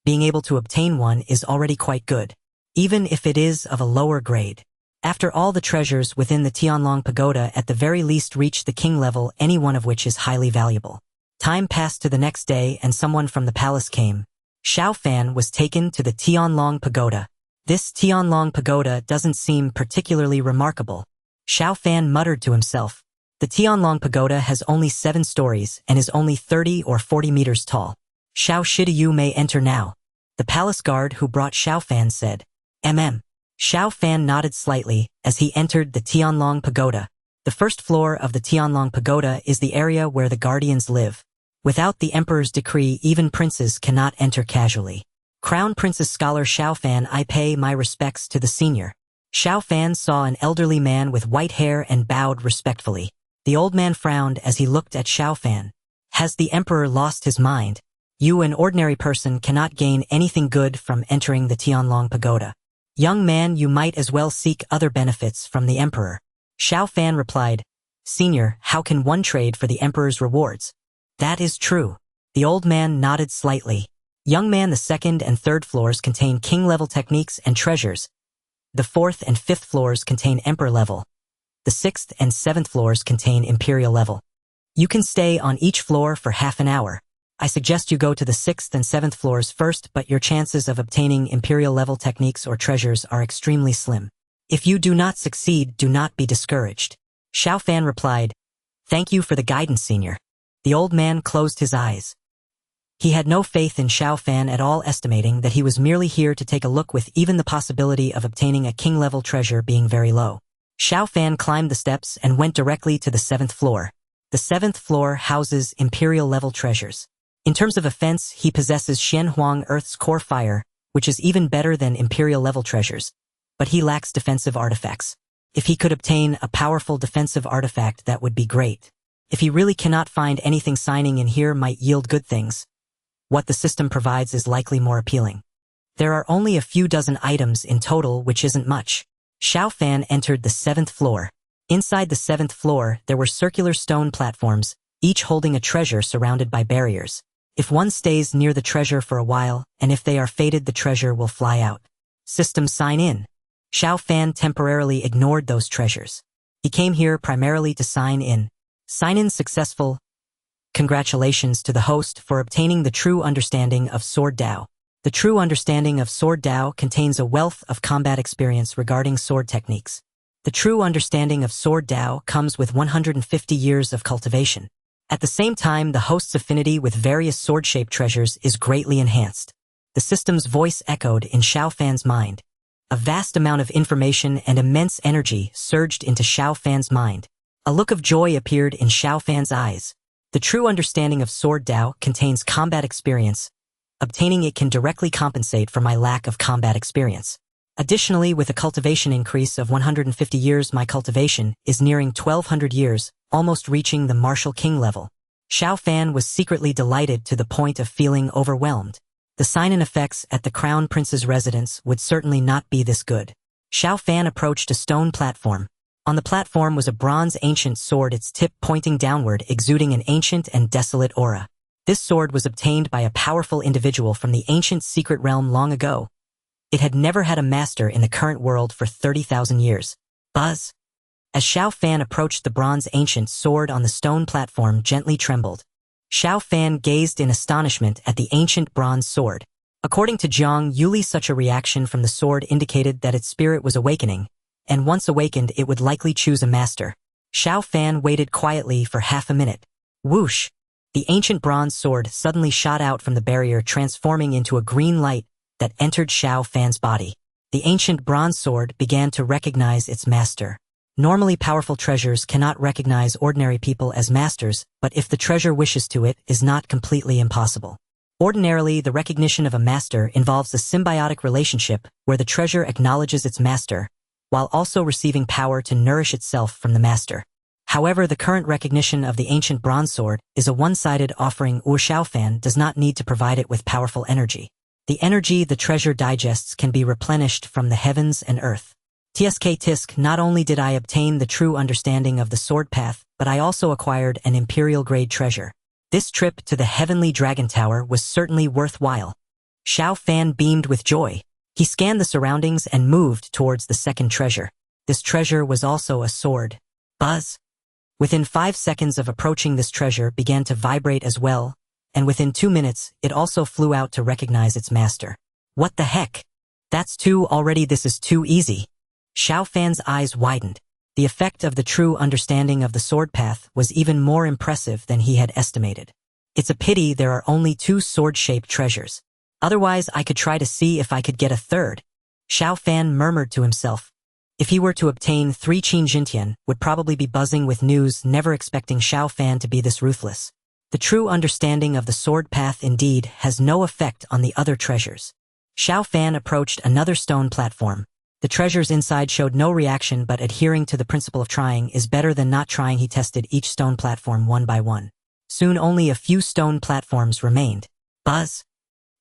Being able to obtain one is already quite good, even if it is of a lower grade. After all, the treasures within the Tianlong Pagoda at the very least reach the king level, any one of which is highly valuable. Time passed to the next day, and someone from the palace came. Xiao Fan was taken to the Tianlong Pagoda. This Tianlong Pagoda doesn't seem particularly remarkable. Xiao Fan muttered to himself. The Tianlong Pagoda has only 7 stories and is only 30 or 40 meters tall. Xiao Shida, you may enter now. The palace guard who brought Xiao Fan said. Xiao Fan nodded slightly as he entered the Tianlong Pagoda. The first floor of the Tianlong Pagoda is the area where the guardians live. Without the emperor's decree, even princes cannot enter casually. Crown Princess Scholar Xiao Fan, I pay my respects to the senior. Xiao Fan saw an elderly man with white hair and bowed respectfully. The old man frowned as he looked at Xiao Fan. Has the emperor lost his mind? You, an ordinary person, cannot gain anything good from entering the Tianlong Pagoda. Young man, you might as well seek other benefits from the emperor. Xiao Fan replied. Senior, how can one trade for the emperor's rewards? That is true. The old man nodded slightly. Young man, the 2nd and 3rd floors contain king-level techniques and treasures. The 4th and 5th floors contain emperor level. The 6th and 7th floors contain imperial level. You can stay on each floor for half an hour. I suggest you go to the 6th and 7th floors first, but your chances of obtaining imperial level techniques or treasures are extremely slim. If you do not succeed, do not be discouraged. Xiao Fan replied. Thank you for the guidance, senior. The old man closed his eyes. He had no faith in Xiao Fan at all, estimating that he was merely here to take a look, with even the possibility of obtaining a king-level treasure being very low. Xiao Fan climbed the steps and went directly to the 7th floor. The 7th floor houses imperial-level treasures. In terms of offense, he possesses Xian Huang Earth's core fire, which is even better than imperial-level treasures. But he lacks defensive artifacts. If he could obtain a powerful defensive artifact, that would be great. If he really cannot find anything, signing in here might yield good things. What the system provides is likely more appealing. There are only a few dozen items in total, which isn't much. Xiao Fan entered the 7th floor. Inside the 7th floor, there were circular stone platforms, each holding a treasure surrounded by barriers. If one stays near the treasure for a while, and if they are fated, the treasure will fly out. System sign in. Xiao Fan temporarily ignored those treasures. He came here primarily to sign in. Sign in successful. Congratulations to the host for obtaining the true understanding of Sword Dao. The true understanding of Sword Dao contains a wealth of combat experience regarding sword techniques. The true understanding of Sword Dao comes with 150 years of cultivation. At the same time, the host's affinity with various sword-shaped treasures is greatly enhanced. The system's voice echoed in Xiao Fan's mind. A vast amount of information and immense energy surged into Xiao Fan's mind. A look of joy appeared in Xiao Fan's eyes. The true understanding of Sword Dao contains combat experience. Obtaining it can directly compensate for my lack of combat experience. Additionally, with a cultivation increase of 150 years, my cultivation is nearing 1200 years, almost reaching the martial king level. Xiao Fan was secretly delighted to the point of feeling overwhelmed. The sign-in effects at the Crown Prince's residence would certainly not be this good. Xiao Fan approached a stone platform. On the platform was a bronze ancient sword, its tip pointing downward, exuding an ancient and desolate aura. This sword was obtained by a powerful individual from the ancient secret realm long ago. It had never had a master in the current world for 30,000 years. Buzz! As Xiao Fan approached, the bronze ancient sword on the stone platform gently trembled. Xiao Fan gazed in astonishment at the ancient bronze sword. According to Zhang Yuli, such a reaction from the sword indicated that its spirit was awakening, and once awakened it would likely choose a master. Xiao Fan waited quietly for half a minute. Whoosh! The ancient bronze sword suddenly shot out from the barrier, transforming into a green light that entered Xiao Fan's body. The ancient bronze sword began to recognize its master. Normally, powerful treasures cannot recognize ordinary people as masters, but if the treasure wishes to, it is not completely impossible. Ordinarily, the recognition of a master involves a symbiotic relationship where the treasure acknowledges its master, while also receiving power to nourish itself from the master. However, the current recognition of the ancient bronze sword is a one-sided offering. Xiao Fan does not need to provide it with powerful energy. The energy the treasure digests can be replenished from the heavens and earth. Tisk, not only did I obtain the true understanding of the sword path, but I also acquired an imperial-grade treasure. This trip to the heavenly dragon tower was certainly worthwhile. Xiao Fan beamed with joy. He scanned the surroundings and moved towards the second treasure. This treasure was also a sword. Buzz! Within 5 seconds of approaching, this treasure began to vibrate as well, and within 2 minutes, it also flew out to recognize its master. What the heck? That's two already. This is too easy. Xiao Fan's eyes widened. The effect of the true understanding of the sword path was even more impressive than he had estimated. It's a pity there are only 2 sword-shaped treasures. Otherwise, I could try to see if I could get a third. Xiao Fan murmured to himself. If he were to obtain 3, Qin Xuan would probably be buzzing with news, never expecting Xiao Fan to be this ruthless. The true understanding of the sword path indeed has no effect on the other treasures. Xiao Fan approached another stone platform. The treasures inside showed no reaction, but adhering to the principle of trying is better than not trying. He tested each stone platform one by one. Soon only a few stone platforms remained. Buzz!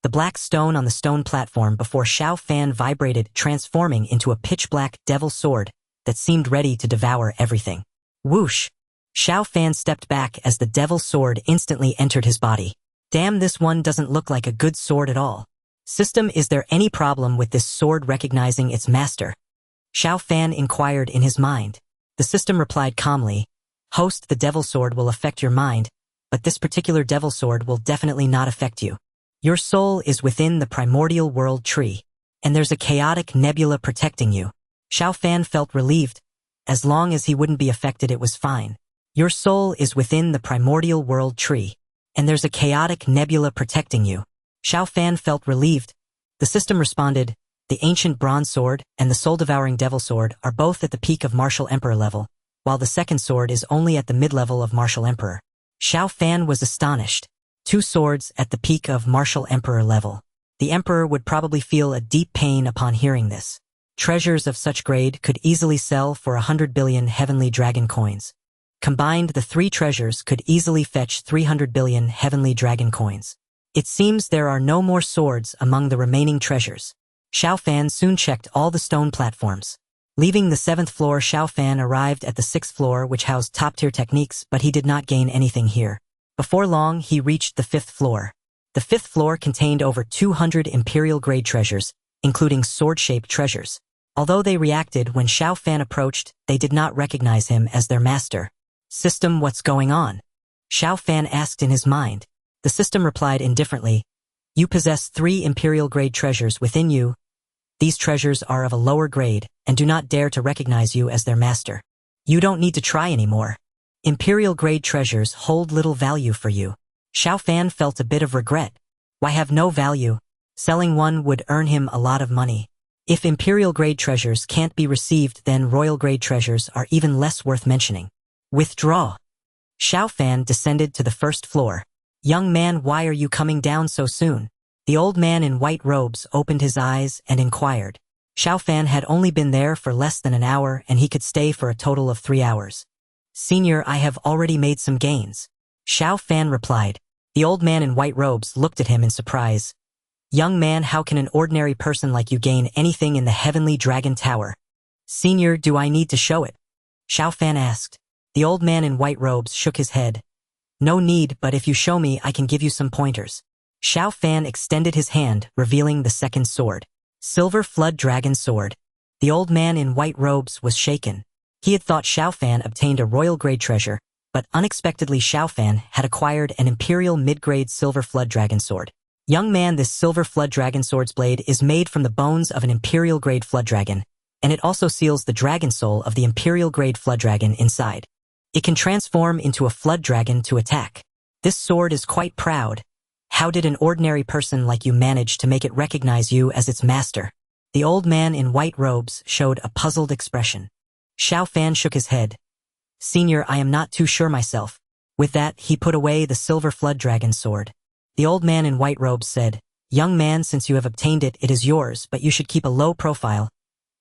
The black stone on the stone platform before Xiao Fan vibrated, transforming into a pitch-black devil sword that seemed ready to devour everything. Whoosh! Xiao Fan stepped back as the devil sword instantly entered his body. Damn, this one doesn't look like a good sword at all. System, is there any problem with this sword recognizing its master? Xiao Fan inquired in his mind. The system replied calmly, Host, the devil sword will affect your mind, but this particular devil sword will definitely not affect you. Your soul is within the primordial world tree, and there's a chaotic nebula protecting you. Xiao Fan felt relieved. As long as he wouldn't be affected, it was fine. Your soul is within the primordial world tree, and there's a chaotic nebula protecting you. Xiao Fan felt relieved. The system responded, the ancient bronze sword and the soul-devouring devil sword are both at the peak of martial emperor level, while the second sword is only at the mid-level of martial emperor. Xiao Fan was astonished. 2 swords at the peak of martial emperor level. The emperor would probably feel a deep pain upon hearing this. Treasures of such grade could easily sell for 100 billion heavenly dragon coins. Combined, the 3 treasures could easily fetch 300 billion heavenly dragon coins. It seems there are no more swords among the remaining treasures. Xiao Fan soon checked all the stone platforms. Leaving the 7th floor, Xiao Fan arrived at the 6th floor, which housed top-tier techniques, but he did not gain anything here. Before long, he reached the 5th floor. The 5th floor contained over 200 imperial-grade treasures, including sword-shaped treasures. Although they reacted when Xiao Fan approached, they did not recognize him as their master. System, what's going on? Xiao Fan asked in his mind. The system replied indifferently, You possess 3 imperial-grade treasures within you. These treasures are of a lower grade and do not dare to recognize you as their master. You don't need to try anymore. Imperial-grade treasures hold little value for you. Xiao Fan felt a bit of regret. Why have no value? Selling one would earn him a lot of money. If imperial-grade treasures can't be received, then royal-grade treasures are even less worth mentioning. Withdraw. Xiao Fan descended to the 1st floor. Young man, why are you coming down so soon? The old man in white robes opened his eyes and inquired. Xiao Fan had only been there for less than an hour, and he could stay for a total of 3 hours. Senior, I have already made some gains. Xiao Fan replied. The old man in white robes looked at him in surprise. Young man, how can an ordinary person like you gain anything in the heavenly dragon tower? Senior, do I need to show it? Xiao Fan asked. The old man in white robes shook his head. No need, but if you show me, I can give you some pointers. Xiao Fan extended his hand, revealing the second sword. Silver Flood Dragon Sword. The old man in white robes was shaken. He had thought Xiao Fan obtained a royal-grade treasure, but unexpectedly Xiao Fan had acquired an imperial mid-grade Silver Flood Dragon Sword. Young man, this Silver Flood Dragon Sword's blade is made from the bones of an imperial-grade flood dragon, and it also seals the dragon soul of the imperial-grade flood dragon inside. It can transform into a flood dragon to attack. This sword is quite proud. How did an ordinary person like you manage to make it recognize you as its master? The old man in white robes showed a puzzled expression. Xiao Fan shook his head. Senior, I am not too sure myself. With that, he put away the Silver Flood Dragon Sword. The old man in white robes said, Young man, since you have obtained it, it is yours, but you should keep a low profile.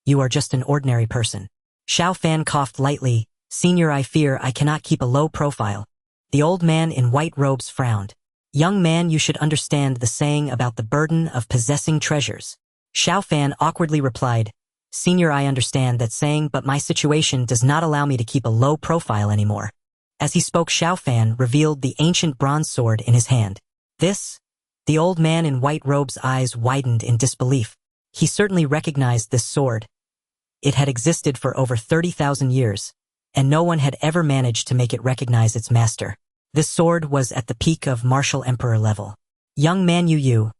You are just an ordinary person. Xiao Fan coughed lightly. Senior, I fear I cannot keep a low profile. The old man in white robes frowned. Young man, you should understand the saying about the burden of possessing treasures. Xiao Fan awkwardly replied, Senior, I understand that saying, but my situation does not allow me to keep a low profile anymore. As he spoke, Xiao Fan revealed the ancient bronze sword in his hand. This? The old man in white robes' eyes widened in disbelief. He certainly recognized this sword. It had existed for over 30,000 years, and no one had ever managed to make it recognize its master. This sword was at the peak of martial emperor level. Young man, you.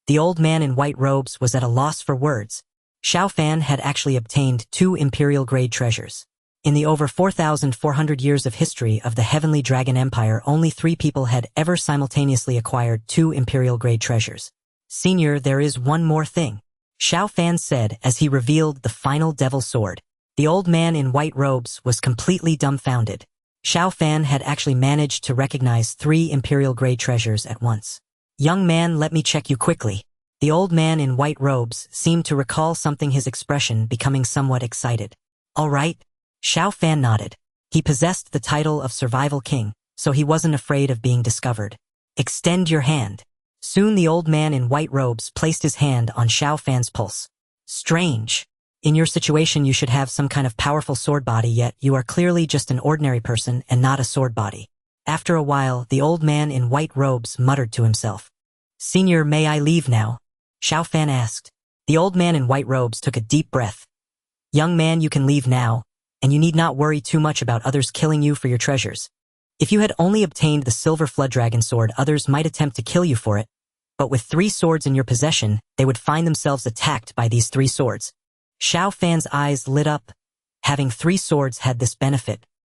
The old man in white robes was at a loss for words. Xiao Fan had actually obtained 2 imperial-grade treasures. In the over 4,400 years of history of the Heavenly Dragon Empire, only 3 people had ever simultaneously acquired 2 imperial-grade treasures. Senior, there is one more thing. Xiao Fan said as he revealed the final devil sword. The old man in white robes was completely dumbfounded. Xiao Fan had actually managed to recognize 3 imperial-grade treasures at once. Young man, let me check you quickly. The old man in white robes seemed to recall something, his expression becoming somewhat excited. All right. Xiao Fan nodded. He possessed the title of Survival King, so he wasn't afraid of being discovered. Extend your hand. Soon the old man in white robes placed his hand on Xiao Fan's pulse. Strange. In your situation you should have some kind of powerful sword body, yet you are clearly just an ordinary person and not a sword body. After a while, the old man in white robes muttered to himself. Senior, may I leave now? Xiao Fan asked. The old man in white robes took a deep breath. Young man, you can leave now, and you need not worry too much about others killing you for your treasures. If you had only obtained the Silver Flood Dragon Sword, others might attempt to kill you for it, but with 3 swords in your possession, they would find themselves attacked by these 3 swords. Xiao Fan's eyes lit up. Having 3 swords had this benefit.